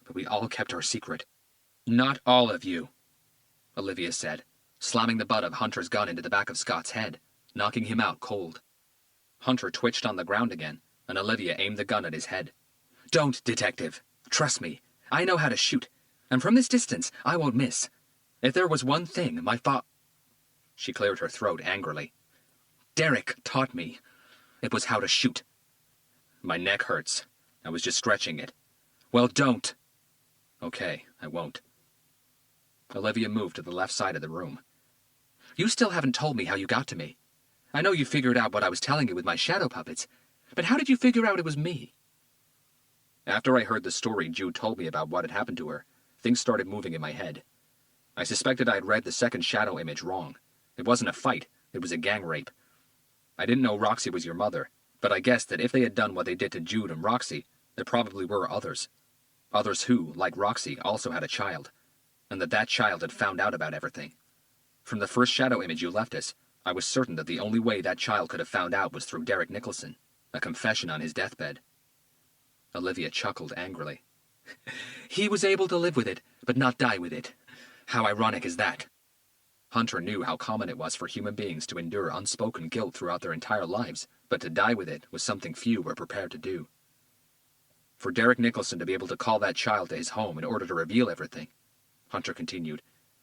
but we all kept our secret." "Not all of you," Olivia said, slamming the butt of Hunter's gun into the back of Scott's head, knocking him out cold. Hunter twitched on the ground again, and Olivia aimed the gun at his head. "Don't, detective. Trust me. I know how to shoot, and from this distance, I won't miss. If there was one thing my She cleared her throat angrily. "Derek taught me. It was how to shoot." "My neck hurts. I was just stretching it." "Well, don't." "Okay, I won't." Olivia moved to the left side of the room. "You still haven't told me how you got to me. I know you figured out what I was telling you with my shadow puppets, but how did you figure out it was me?" "After I heard the story Jude told me about what had happened to her, things started moving in my head. I suspected I had read the second shadow image wrong. It wasn't a fight, it was a gang rape. I didn't know Roxy was your mother, but I guessed that if they had done what they did to Jude and Roxy, there probably were others. Others who, like Roxy, also had a child, and that child had found out about everything. From the first shadow image you left us, I was certain that the only way that child could have found out was through Derek Nicholson, a confession on his deathbed." Olivia chuckled angrily. "He was able to live with it, but not die with it. How ironic is that?" Hunter knew how common it was for human beings to endure unspoken guilt throughout their entire lives, but to die with it was something few were prepared to do. For Derek Nicholson to be able to call that child to his home in order to reveal everything, Hunter continued,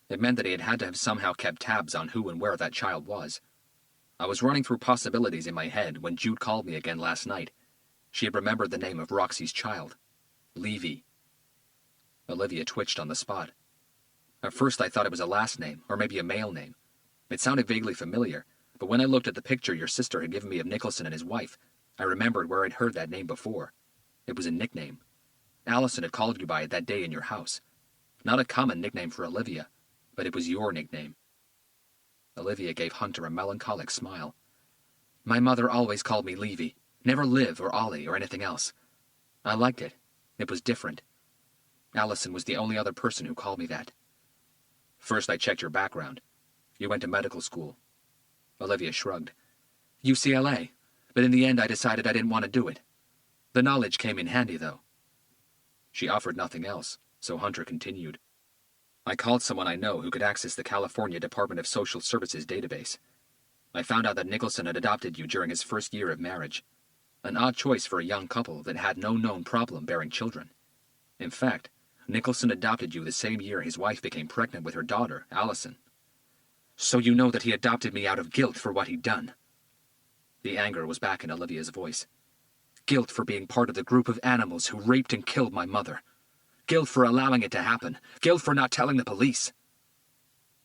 it meant that he had to have somehow kept tabs on who and where that child was. I was running through possibilities in my head when Jude called me again last night. She had remembered the name of Roxy's child. Levy. Olivia twitched on the spot. At first I thought it was a last name, or maybe a male name. It sounded vaguely familiar, but when I looked at the picture your sister had given me of Nicholson and his wife, I remembered where I'd heard that name before. It was a nickname. Allison had called you by it that day in your house. Not a common nickname for Olivia, but it was your nickname. Olivia gave Hunter a melancholic smile. "My mother always called me Levy, never Liv or Ollie or anything else. I liked it. It was different. Allison was the only other person who called me that. First I checked your background. You went to medical school." Olivia shrugged. UCLA, but in the end I decided I didn't want to do it. The knowledge came in handy, though. She offered nothing else, so Hunter continued. I called someone I know who could access the California Department of Social Services database. I found out that Nicholson had adopted you during his first year of marriage. An odd choice for a young couple that had no known problem bearing children. In fact, Nicholson adopted you the same year his wife became pregnant with her daughter, Allison. So you know that he adopted me out of guilt for what he'd done. The anger was back in Olivia's voice. Guilt for being part of the group of animals who raped and killed my mother. Guilt for allowing it to happen. Guilt for not telling the police.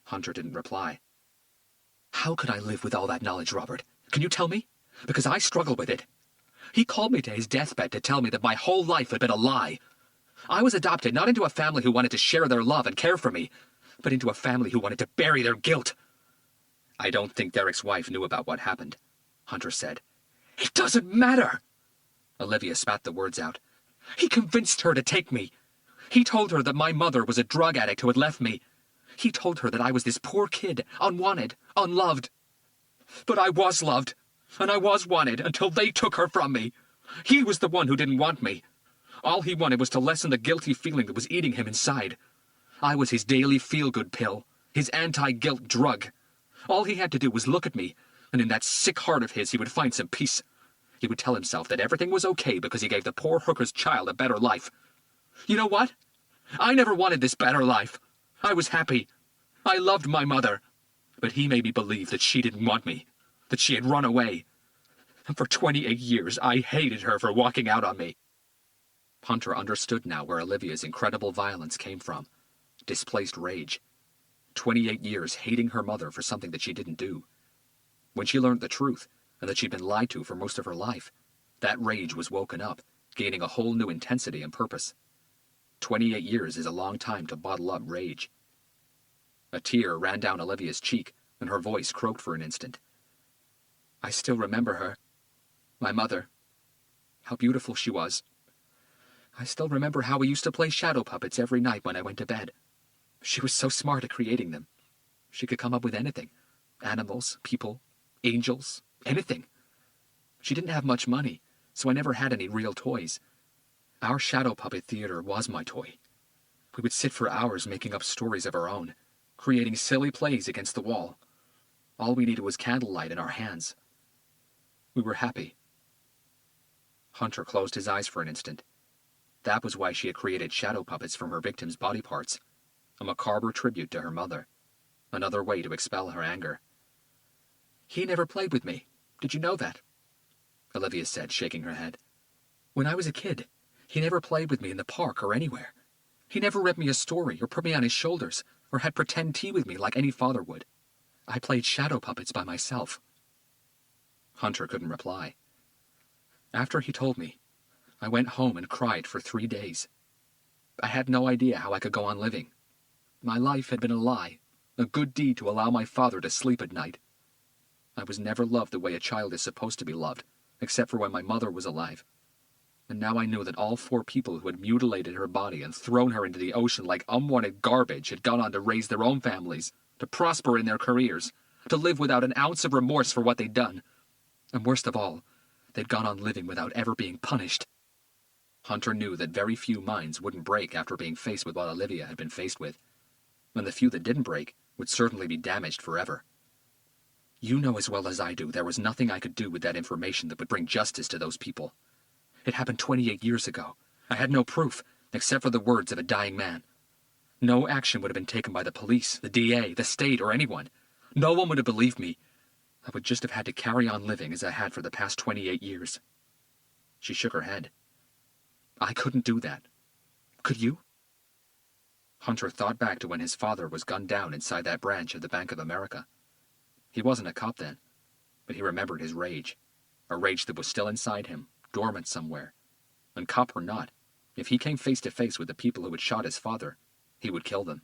Hunter didn't reply. How could I live with all that knowledge, Robert? Can you tell me? Because I struggle with it. He called me to his deathbed to tell me that my whole life had been a lie. I was adopted not into a family who wanted to share their love and care for me, but into a family who wanted to bury their guilt. I don't think Derek's wife knew about what happened, Hunter said. It doesn't matter! Olivia spat the words out. He convinced her to take me. He told her that my mother was a drug addict who had left me. He told her that I was this poor kid, unwanted, unloved. But I was loved, and I was wanted until they took her from me. He was the one who didn't want me. All he wanted was to lessen the guilty feeling that was eating him inside. I was his daily feel-good pill, his anti-guilt drug. All he had to do was look at me, and in that sick heart of his he would find some peace. He would tell himself that everything was okay because he gave the poor hooker's child a better life. You know what? I never wanted this better life. I was happy. I loved my mother. But he made me believe that she didn't want me, that she had run away. And for 28 years, I hated her for walking out on me. Hunter understood now where Olivia's incredible violence came from. Displaced rage. 28 years hating her mother for something that she didn't do. When she learned the truth, and that she'd been lied to for most of her life, that rage was woken up, gaining a whole new intensity and purpose. 28 years is a long time to bottle up rage. A tear ran down Olivia's cheek, and her voice croaked for an instant. I still remember her. My mother. How beautiful she was. I still remember how we used to play shadow puppets every night when I went to bed. She was so smart at creating them. She could come up with anything. Animals, people, angels, anything. She didn't have much money, so I never had any real toys. Our shadow puppet theater was my toy. We would sit for hours making up stories of our own, creating silly plays against the wall. All we needed was candlelight in our hands. We were happy. Hunter closed his eyes for an instant. That was why she had created shadow puppets from her victims' body parts, a macabre tribute to her mother, another way to expel her anger. He never played with me. Did you know that? Olivia said, shaking her head. When I was a kid, he never played with me in the park or anywhere. He never read me a story or put me on his shoulders or had pretend tea with me like any father would. I played shadow puppets by myself. Hunter couldn't reply. After he told me, I went home and cried for 3 days. I had no idea how I could go on living. My life had been a lie, a good deed to allow my father to sleep at night. I was never loved the way a child is supposed to be loved, except for when my mother was alive. And now I knew that all 4 people who had mutilated her body and thrown her into the ocean like unwanted garbage had gone on to raise their own families, to prosper in their careers, to live without an ounce of remorse for what they'd done. And worst of all, they'd gone on living without ever being punished. Hunter knew that very few minds wouldn't break after being faced with what Olivia had been faced with, and the few that didn't break would certainly be damaged forever. You know as well as I do there was nothing I could do with that information that would bring justice to those people. It happened 28 years ago. I had no proof, except for the words of a dying man. No action would have been taken by the police, the DA, the state, or anyone. No one would have believed me. I would just have had to carry on living as I had for the past 28 years. She shook her head. I couldn't do that. Could you? Hunter thought back to when his father was gunned down inside that branch of the Bank of America. He wasn't a cop then, but he remembered his rage, a rage that was still inside him, dormant somewhere. And cop or not, if he came face to face with the people who had shot his father, he would kill them.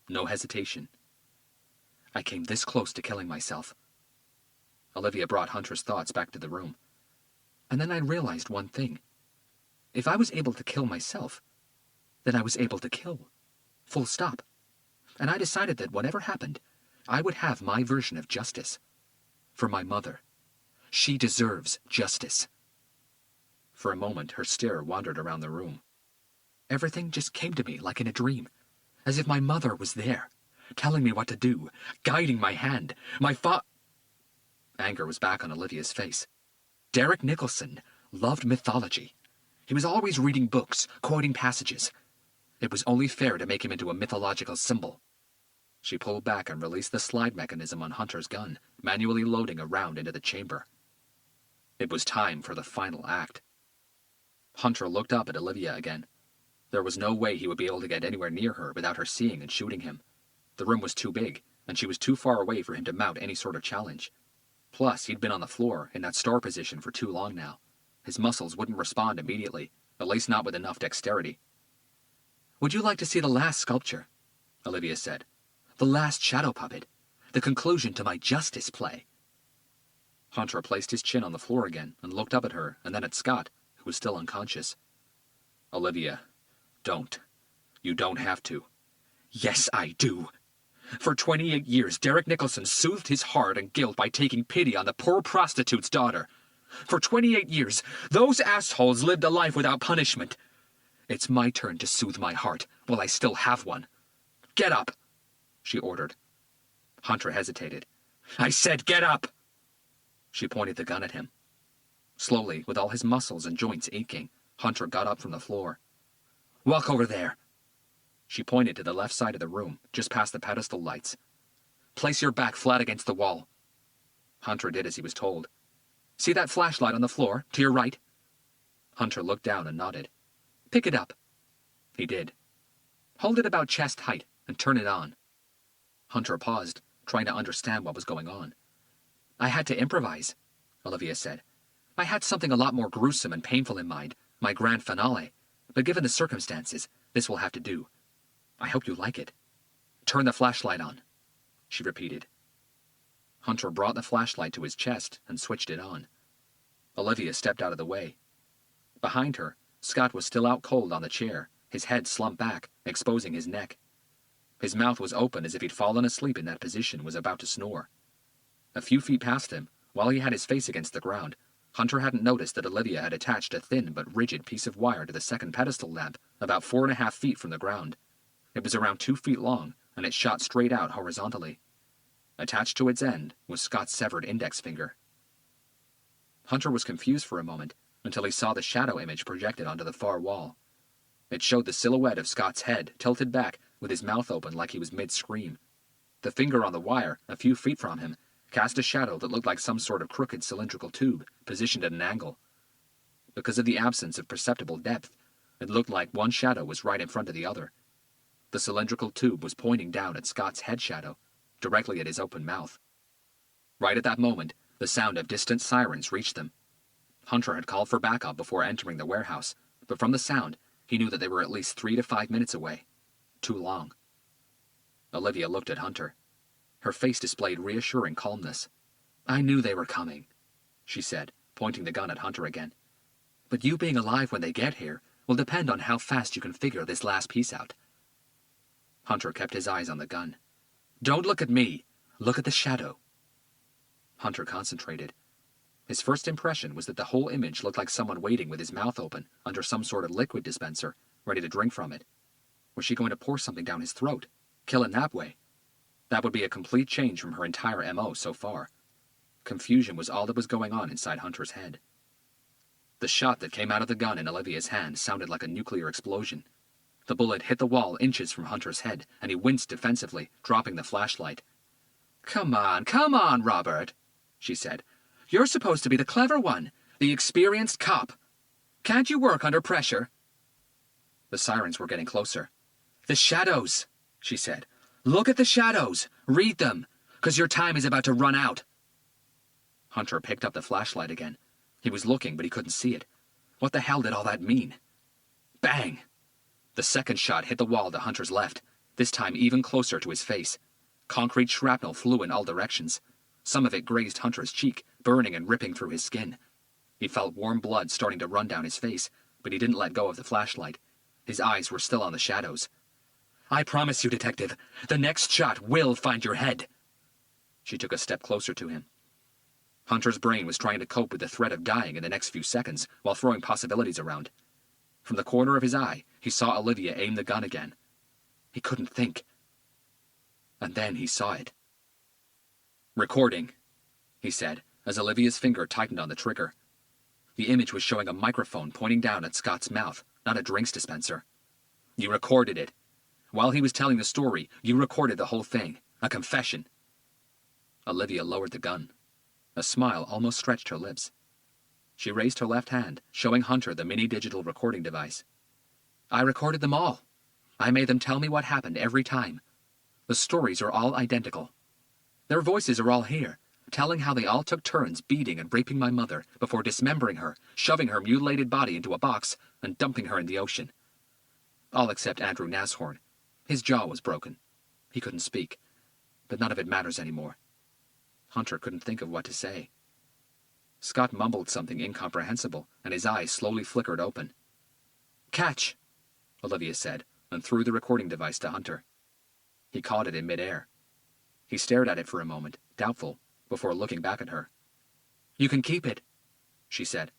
No hesitation. I came this close to killing myself. Olivia brought Hunter's thoughts back to the room. And then I realized one thing. If I was able to kill myself, then I was able to kill. Full stop. And I decided that whatever happened, I would have my version of justice. For my mother. She deserves justice. For a moment, her stare wandered around the room. Everything just came to me like in a dream, as if my mother was there, telling me what to do, guiding my hand. Anger was back on Olivia's face. Derek Nicholson loved mythology. He was always reading books, quoting passages. It was only fair to make him into a mythological symbol. She pulled back and released the slide mechanism on Hunter's gun, manually loading a round into the chamber. It was time for the final act. Hunter looked up at Olivia again. There was no way he would be able to get anywhere near her without her seeing and shooting him. The room was too big, and she was too far away for him to mount any sort of challenge. Plus, he'd been on the floor, in that star position, for too long now. His muscles wouldn't respond immediately, at least not with enough dexterity. "Would you like to see the last sculpture?" Olivia said. "The last shadow puppet. The conclusion to my justice play." Hunter placed his chin on the floor again and looked up at her and then at Scott, who was still unconscious. "Olivia, don't. You don't have to." "Yes, I do. For 28 years, Derek Nicholson soothed his heart and guilt by taking pity on the poor prostitute's daughter. For 28 years, those assholes lived a life without punishment. It's my turn to soothe my heart while I still have one. Get up," she ordered. Hunter hesitated. "I said get up!" She pointed the gun at him. Slowly, with all his muscles and joints aching, Hunter got up from the floor. "Walk over there." She pointed to the left side of the room, just past the pedestal lights. "Place your back flat against the wall." Hunter did as he was told. "See that flashlight on the floor, to your right?" Hunter looked down and nodded. "Pick it up." He did. "Hold it about chest height and turn it on." Hunter paused, trying to understand what was going on. "I had to improvise," Olivia said. "I had something a lot more gruesome and painful in mind, my grand finale, but given the circumstances, this will have to do. I hope you like it. Turn the flashlight on," she repeated. Hunter brought the flashlight to his chest and switched it on. Olivia stepped out of the way. Behind her, Scott was still out cold on the chair, his head slumped back, exposing his neck. His mouth was open as if he'd fallen asleep in that position and was about to snore. A few feet past him, while he had his face against the ground, Hunter hadn't noticed that Olivia had attached a thin but rigid piece of wire to the second pedestal lamp, about 4.5 feet from the ground. It was around 2 feet long, and it shot straight out horizontally. Attached to its end was Scott's severed index finger. Hunter was confused for a moment, until he saw the shadow image projected onto the far wall. It showed the silhouette of Scott's head, tilted back, with his mouth open like he was mid-scream. The finger on the wire, a few feet from him, cast a shadow that looked like some sort of crooked cylindrical tube, positioned at an angle. Because of the absence of perceptible depth, it looked like one shadow was right in front of the other. The cylindrical tube was pointing down at Scott's head shadow, directly at his open mouth. Right at that moment, the sound of distant sirens reached them. Hunter had called for backup before entering the warehouse, but from the sound, he knew that they were at least 3 to 5 minutes away. Too long. Olivia looked at Hunter. Her face displayed reassuring calmness. "I knew they were coming," she said, pointing the gun at Hunter again. "But you being alive when they get here will depend on how fast you can figure this last piece out." Hunter kept his eyes on the gun. "Don't look at me. Look at the shadow." Hunter concentrated. His first impression was that the whole image looked like someone waiting with his mouth open under some sort of liquid dispenser, ready to drink from it. Was she going to pour something down his throat? Kill him that way? That would be a complete change from her entire MO so far. Confusion was all that was going on inside Hunter's head. The shot that came out of the gun in Olivia's hand sounded like a nuclear explosion. The bullet hit the wall inches from Hunter's head, and he winced defensively, dropping the flashlight. Come on, Robert," she said. "You're supposed to be the clever one, the experienced cop. Can't you work under pressure?" The sirens were getting closer. "The shadows," she said. "Look at the shadows. Read them, 'cause your time is about to run out." Hunter picked up the flashlight again. He was looking, but he couldn't see it. What the hell did all that mean? Bang! The second shot hit the wall to Hunter's left, this time even closer to his face. Concrete shrapnel flew in all directions. Some of it grazed Hunter's cheek, burning and ripping through his skin. He felt warm blood starting to run down his face, but he didn't let go of the flashlight. His eyes were still on the shadows. "I promise you, Detective, the next shot will find your head." She took a step closer to him. Hunter's brain was trying to cope with the threat of dying in the next few seconds while throwing possibilities around. From the corner of his eye, he saw Olivia aim the gun again. He couldn't think. And then he saw it. "Recording," he said, as Olivia's finger tightened on the trigger. The image was showing a microphone pointing down at Scott's mouth, not a drinks dispenser. "You recorded it. While he was telling the story, you recorded the whole thing. A confession." Olivia lowered the gun. A smile almost stretched her lips. She raised her left hand, showing Hunter the mini-digital recording device. "I recorded them all. I made them tell me what happened every time. The stories are all identical. Their voices are all here, telling how they all took turns beating and raping my mother before dismembering her, shoving her mutilated body into a box, and dumping her in the ocean. All except Andrew Nashorn. His jaw was broken. He couldn't speak. But none of it matters anymore." Hunter couldn't think of what to say. Scott mumbled something incomprehensible, and his eyes slowly flickered open. "Catch," Olivia said, and threw the recording device to Hunter. He caught it in midair. He stared at it for a moment, doubtful, before looking back at her. "You can keep it," she said.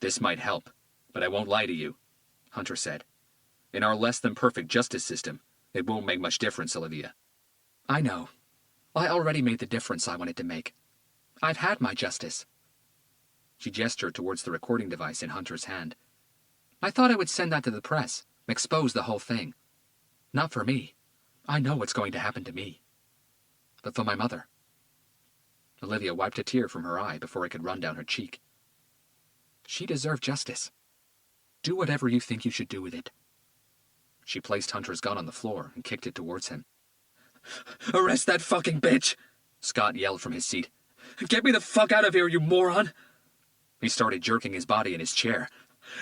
"This might help, but I won't lie to you," Hunter said. "In our less-than-perfect justice system, it won't make much difference, Olivia." "I know. I already made the difference I wanted to make. I've had my justice." She gestured towards the recording device in Hunter's hand. "I thought I would send that to the press, expose the whole thing. Not for me. I know what's going to happen to me. But for my mother." Olivia wiped a tear from her eye before it could run down her cheek. "She deserved justice. Do whatever you think you should do with it." She placed Hunter's gun on the floor and kicked it towards him. "Arrest that fucking bitch!" Scott yelled from his seat. "Get me the fuck out of here, you moron!" He started jerking his body in his chair.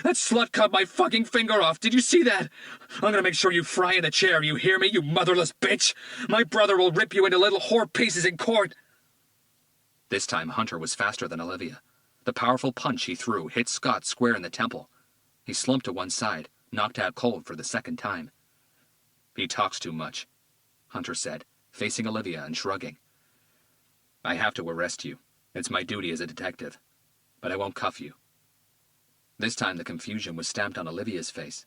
"That slut cut my fucking finger off! Did you see that? I'm gonna make sure you fry in the chair, you hear me, you motherless bitch! My brother will rip you into little whore pieces in court!" This time Hunter was faster than Olivia. The powerful punch he threw hit Scott square in the temple. He slumped to one side, knocked out cold for the second time. "He talks too much," Hunter said, facing Olivia and shrugging. "I have to arrest you. It's my duty as a detective. But I won't cuff you." This time the confusion was stamped on Olivia's face.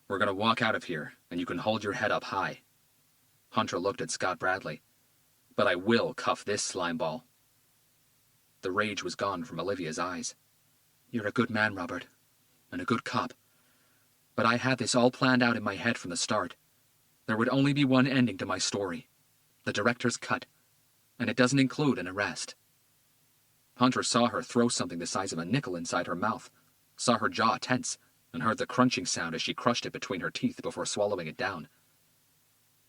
"We're going to walk out of here, and you can hold your head up high." Hunter looked at Scott Bradley. "But I will cuff this slimeball." The rage was gone from Olivia's eyes. "You're a good man, Robert, and a good cop. But I had this all planned out in my head from the start. There would only be one ending to my story. The director's cut. And it doesn't include an arrest." Hunter saw her throw something the size of a nickel inside her mouth, saw her jaw tense, and heard the crunching sound as she crushed it between her teeth before swallowing it down.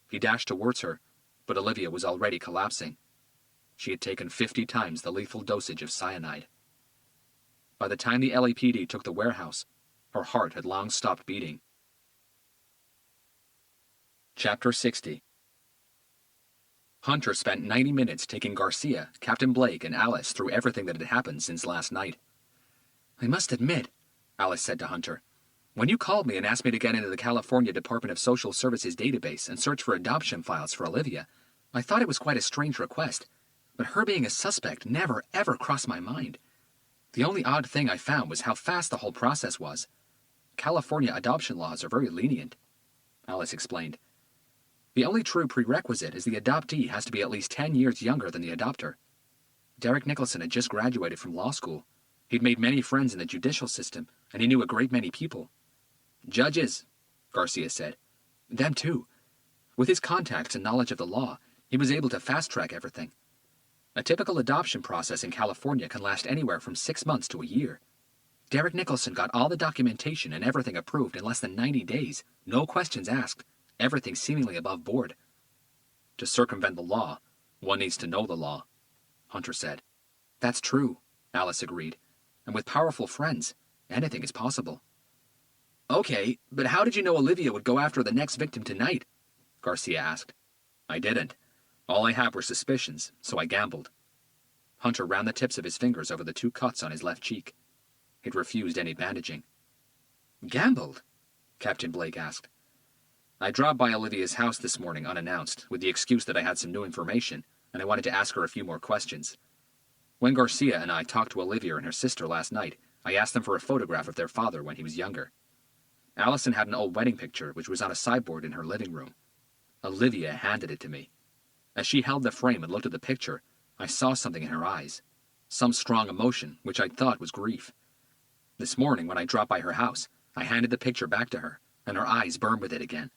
He dashed towards her, but Olivia was already collapsing. She had taken 50 times the lethal dosage of cyanide. By the time the LAPD took the warehouse, her heart had long stopped beating. Chapter 60. Hunter spent 90 minutes taking Garcia, Captain Blake, and Alice through everything that had happened since last night. "I must admit," Alice said to Hunter, "when you called me and asked me to get into the California Department of Social Services database and search for adoption files for Olivia, I thought it was quite a strange request, but her being a suspect never ever crossed my mind. The only odd thing I found was how fast the whole process was. California adoption laws are very lenient," Alice explained. "The only true prerequisite is the adoptee has to be at least 10 years younger than the adopter. Derek Nicholson had just graduated from law school. He'd made many friends in the judicial system, and he knew a great many people." "Judges," Garcia said. "Them too. With his contacts and knowledge of the law, he was able to fast-track everything. A typical adoption process in California can last anywhere from 6 months to a year. Derek Nicholson got all the documentation and everything approved in less than 90 days, no questions asked. Everything seemingly above board." "To circumvent the law, one needs to know the law," Hunter said. "That's true," Alice agreed. "And with powerful friends, anything is possible." "Okay, but how did you know Olivia would go after the next victim tonight?" Garcia asked. "I didn't. All I had were suspicions, so I gambled." Hunter ran the tips of his fingers over the 2 cuts on his left cheek. He'd refused any bandaging. "Gambled?" Captain Blake asked. "I dropped by Olivia's house this morning unannounced, with the excuse that I had some new information, and I wanted to ask her a few more questions. When Garcia and I talked to Olivia and her sister last night, I asked them for a photograph of their father when he was younger. Allison had an old wedding picture which was on a sideboard in her living room. Olivia handed it to me. As she held the frame and looked at the picture, I saw something in her eyes. Some strong emotion, which I thought was grief. This morning, when I dropped by her house, I handed the picture back to her, and her eyes burned with it again.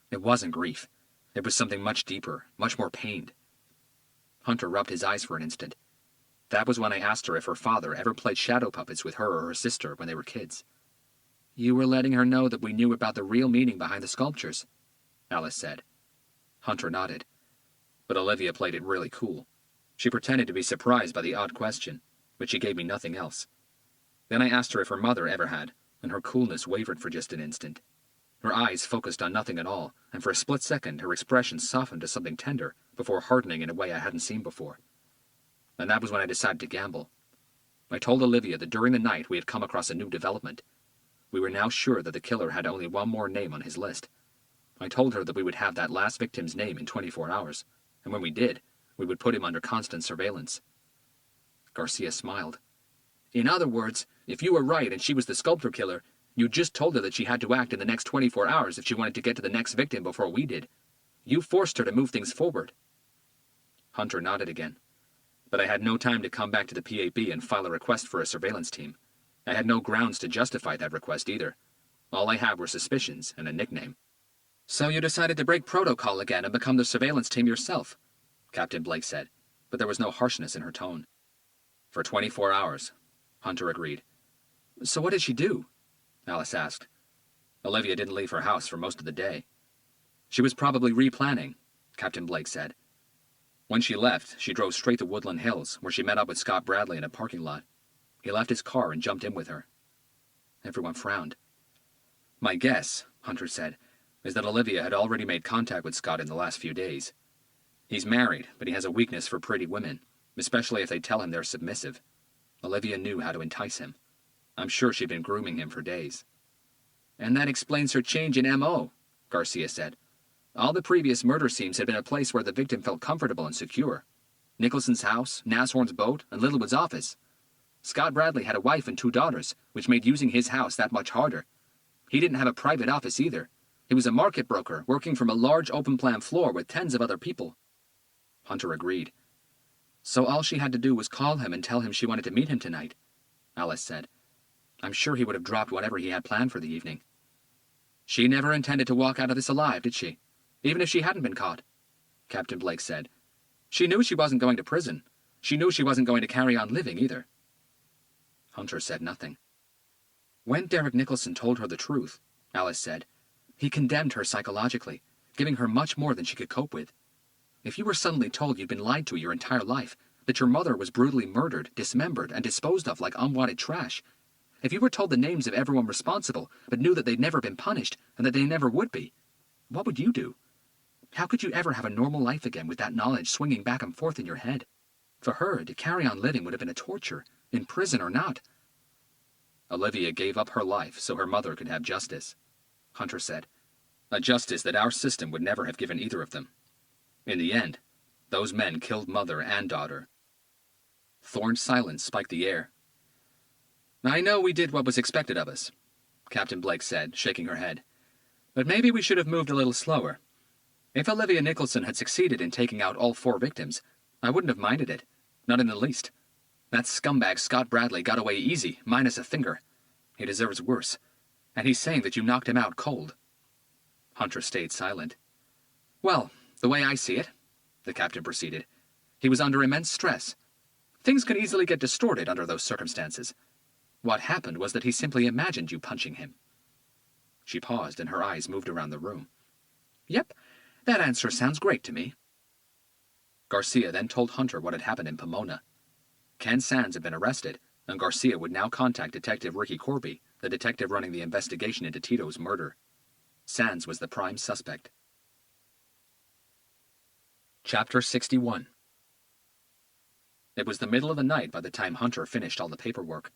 It wasn't grief. It was something much deeper, much more pained. Hunter rubbed his eyes for an instant. That was when I asked her if her father ever played shadow puppets with her or her sister when they were kids. You were letting her know that we knew about the real meaning behind the sculptures, Alice said. Hunter nodded. But Olivia played it really cool. She pretended to be surprised by the odd question, but she gave me nothing else. Then I asked her if her mother ever had, and her coolness wavered for just an instant. Her eyes focused on nothing at all, and for a split second her expression softened to something tender, before hardening in a way I hadn't seen before. And that was when I decided to gamble. I told Olivia that during the night we had come across a new development. We were now sure that the killer had only one more name on his list. I told her that we would have that last victim's name in 24 hours, and when we did, we would put him under constant surveillance. Garcia smiled. In other words, if you were right and she was the sculptor killer, you just told her that she had to act in the next 24 hours if she wanted to get to the next victim before we did. You forced her to move things forward. Hunter nodded again. But I had no time to come back to the PAB and file a request for a surveillance team. I had no grounds to justify that request either. All I had were suspicions and a nickname. So you decided to break protocol again and become the surveillance team yourself, Captain Blake said, but there was no harshness in her tone. For 24 hours, Hunter agreed. So what did she do? Alice asked. Olivia didn't leave her house for most of the day. She was probably replanning, Captain Blake said. When she left, she drove straight to Woodland Hills, where she met up with Scott Bradley in a parking lot. He left his car and jumped in with her. Everyone frowned. My guess, Hunter said, is that Olivia had already made contact with Scott in the last few days. He's married, but he has a weakness for pretty women, especially if they tell him they're submissive. Olivia knew how to entice him. I'm sure she'd been grooming him for days. And that explains her change in M.O., Garcia said. All the previous murder scenes had been a place where the victim felt comfortable and secure. Nicholson's house, Nashorn's boat, and Littlewood's office. Scott Bradley had a wife and 2 daughters, which made using his house that much harder. He didn't have a private office either. He was a market broker working from a large open-plan floor with tens of other people. Hunter agreed. So all she had to do was call him and tell him she wanted to meet him tonight, Alice said. I'm sure he would have dropped whatever he had planned for the evening. She never intended to walk out of this alive, did she? Even if she hadn't been caught, Captain Blake said. She knew she wasn't going to prison. She knew she wasn't going to carry on living either. Hunter said nothing. When Derek Nicholson told her the truth, Alice said, he condemned her psychologically, giving her much more than she could cope with. If you were suddenly told you'd been lied to your entire life, that your mother was brutally murdered, dismembered, and disposed of like unwanted trash, if you were told the names of everyone responsible, but knew that they'd never been punished, and that they never would be, what would you do? How could you ever have a normal life again with that knowledge swinging back and forth in your head? For her, to carry on living would have been a torture, in prison or not. Olivia gave up her life so her mother could have justice, Hunter said. A justice that our system would never have given either of them. In the end, those men killed mother and daughter. Thorn's silence spiked the air. I know we did what was expected of us, Captain Blake said, shaking her head. But maybe we should have moved a little slower. If Olivia Nicholson had succeeded in taking out all 4 victims, I wouldn't have minded it. Not in the least. That scumbag Scott Bradley got away easy, minus a finger. He deserves worse. And he's saying that you knocked him out cold. Hunter stayed silent. Well, the way I see it, the captain proceeded, he was under immense stress. Things can easily get distorted under those circumstances. What happened was that he simply imagined you punching him. She paused and her eyes moved around the room. Yep, that answer sounds great to me. Garcia then told Hunter what had happened in Pomona. Ken Sands had been arrested, and Garcia would now contact Detective Ricky Corby, the detective running the investigation into Tito's murder. Sands was the prime suspect. Chapter 61. It was the middle of the night by the time Hunter finished all the paperwork.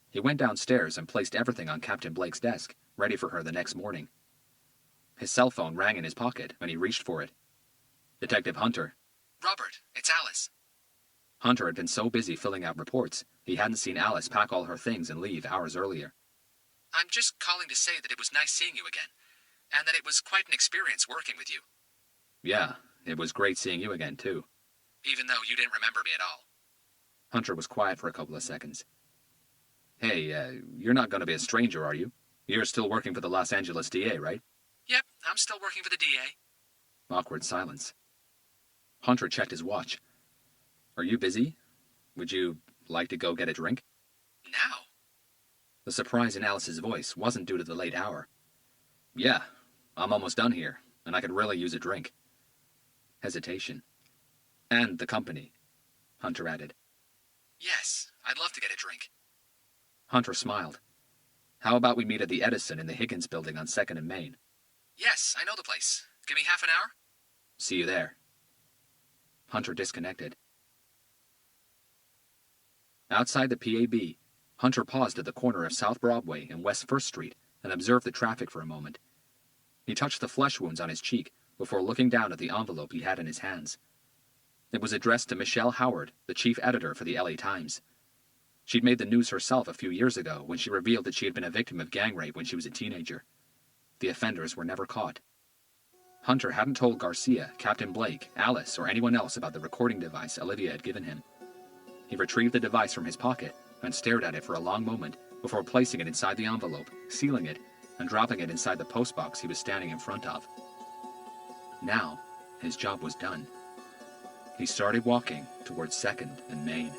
He went downstairs and placed everything on Captain Blake's desk, ready for her the next morning. His cell phone rang in his pocket, and he reached for it. Detective Hunter. Robert, it's Alice. Hunter had been so busy filling out reports, he hadn't seen Alice pack all her things and leave hours earlier. I'm just calling to say that it was nice seeing you again, and that it was quite an experience working with you. Yeah, it was great seeing you again, too. Even though you didn't remember me at all. Hunter was quiet for a couple of seconds. Hey, you're not going to be a stranger, are you? You're still working for the Los Angeles DA, right? Yep, I'm still working for the DA. Awkward silence. Hunter checked his watch. Are you busy? Would you like to go get a drink? Now? The surprise in Alice's voice wasn't due to the late hour. Yeah, I'm almost done here, and I could really use a drink. Hesitation. And the company, Hunter added. Yes, I'd love to get a drink. Hunter smiled. How about we meet at the Edison in the Higgins building on 2nd and Main? Yes, I know the place. Give me half an hour? See you there. Hunter disconnected. Outside the PAB, Hunter paused at the corner of South Broadway and West 1st Street and observed the traffic for a moment. He touched the flesh wounds on his cheek before looking down at the envelope he had in his hands. It was addressed to Michelle Howard, the chief editor for the LA Times. She'd made the news herself a few years ago when she revealed that she had been a victim of gang rape when she was a teenager. The offenders were never caught. Hunter hadn't told Garcia, Captain Blake, Alice, or anyone else about the recording device Olivia had given him. He retrieved the device from his pocket and stared at it for a long moment before placing it inside the envelope, sealing it, and dropping it inside the postbox he was standing in front of. Now, his job was done. He started walking towards 2nd and Main.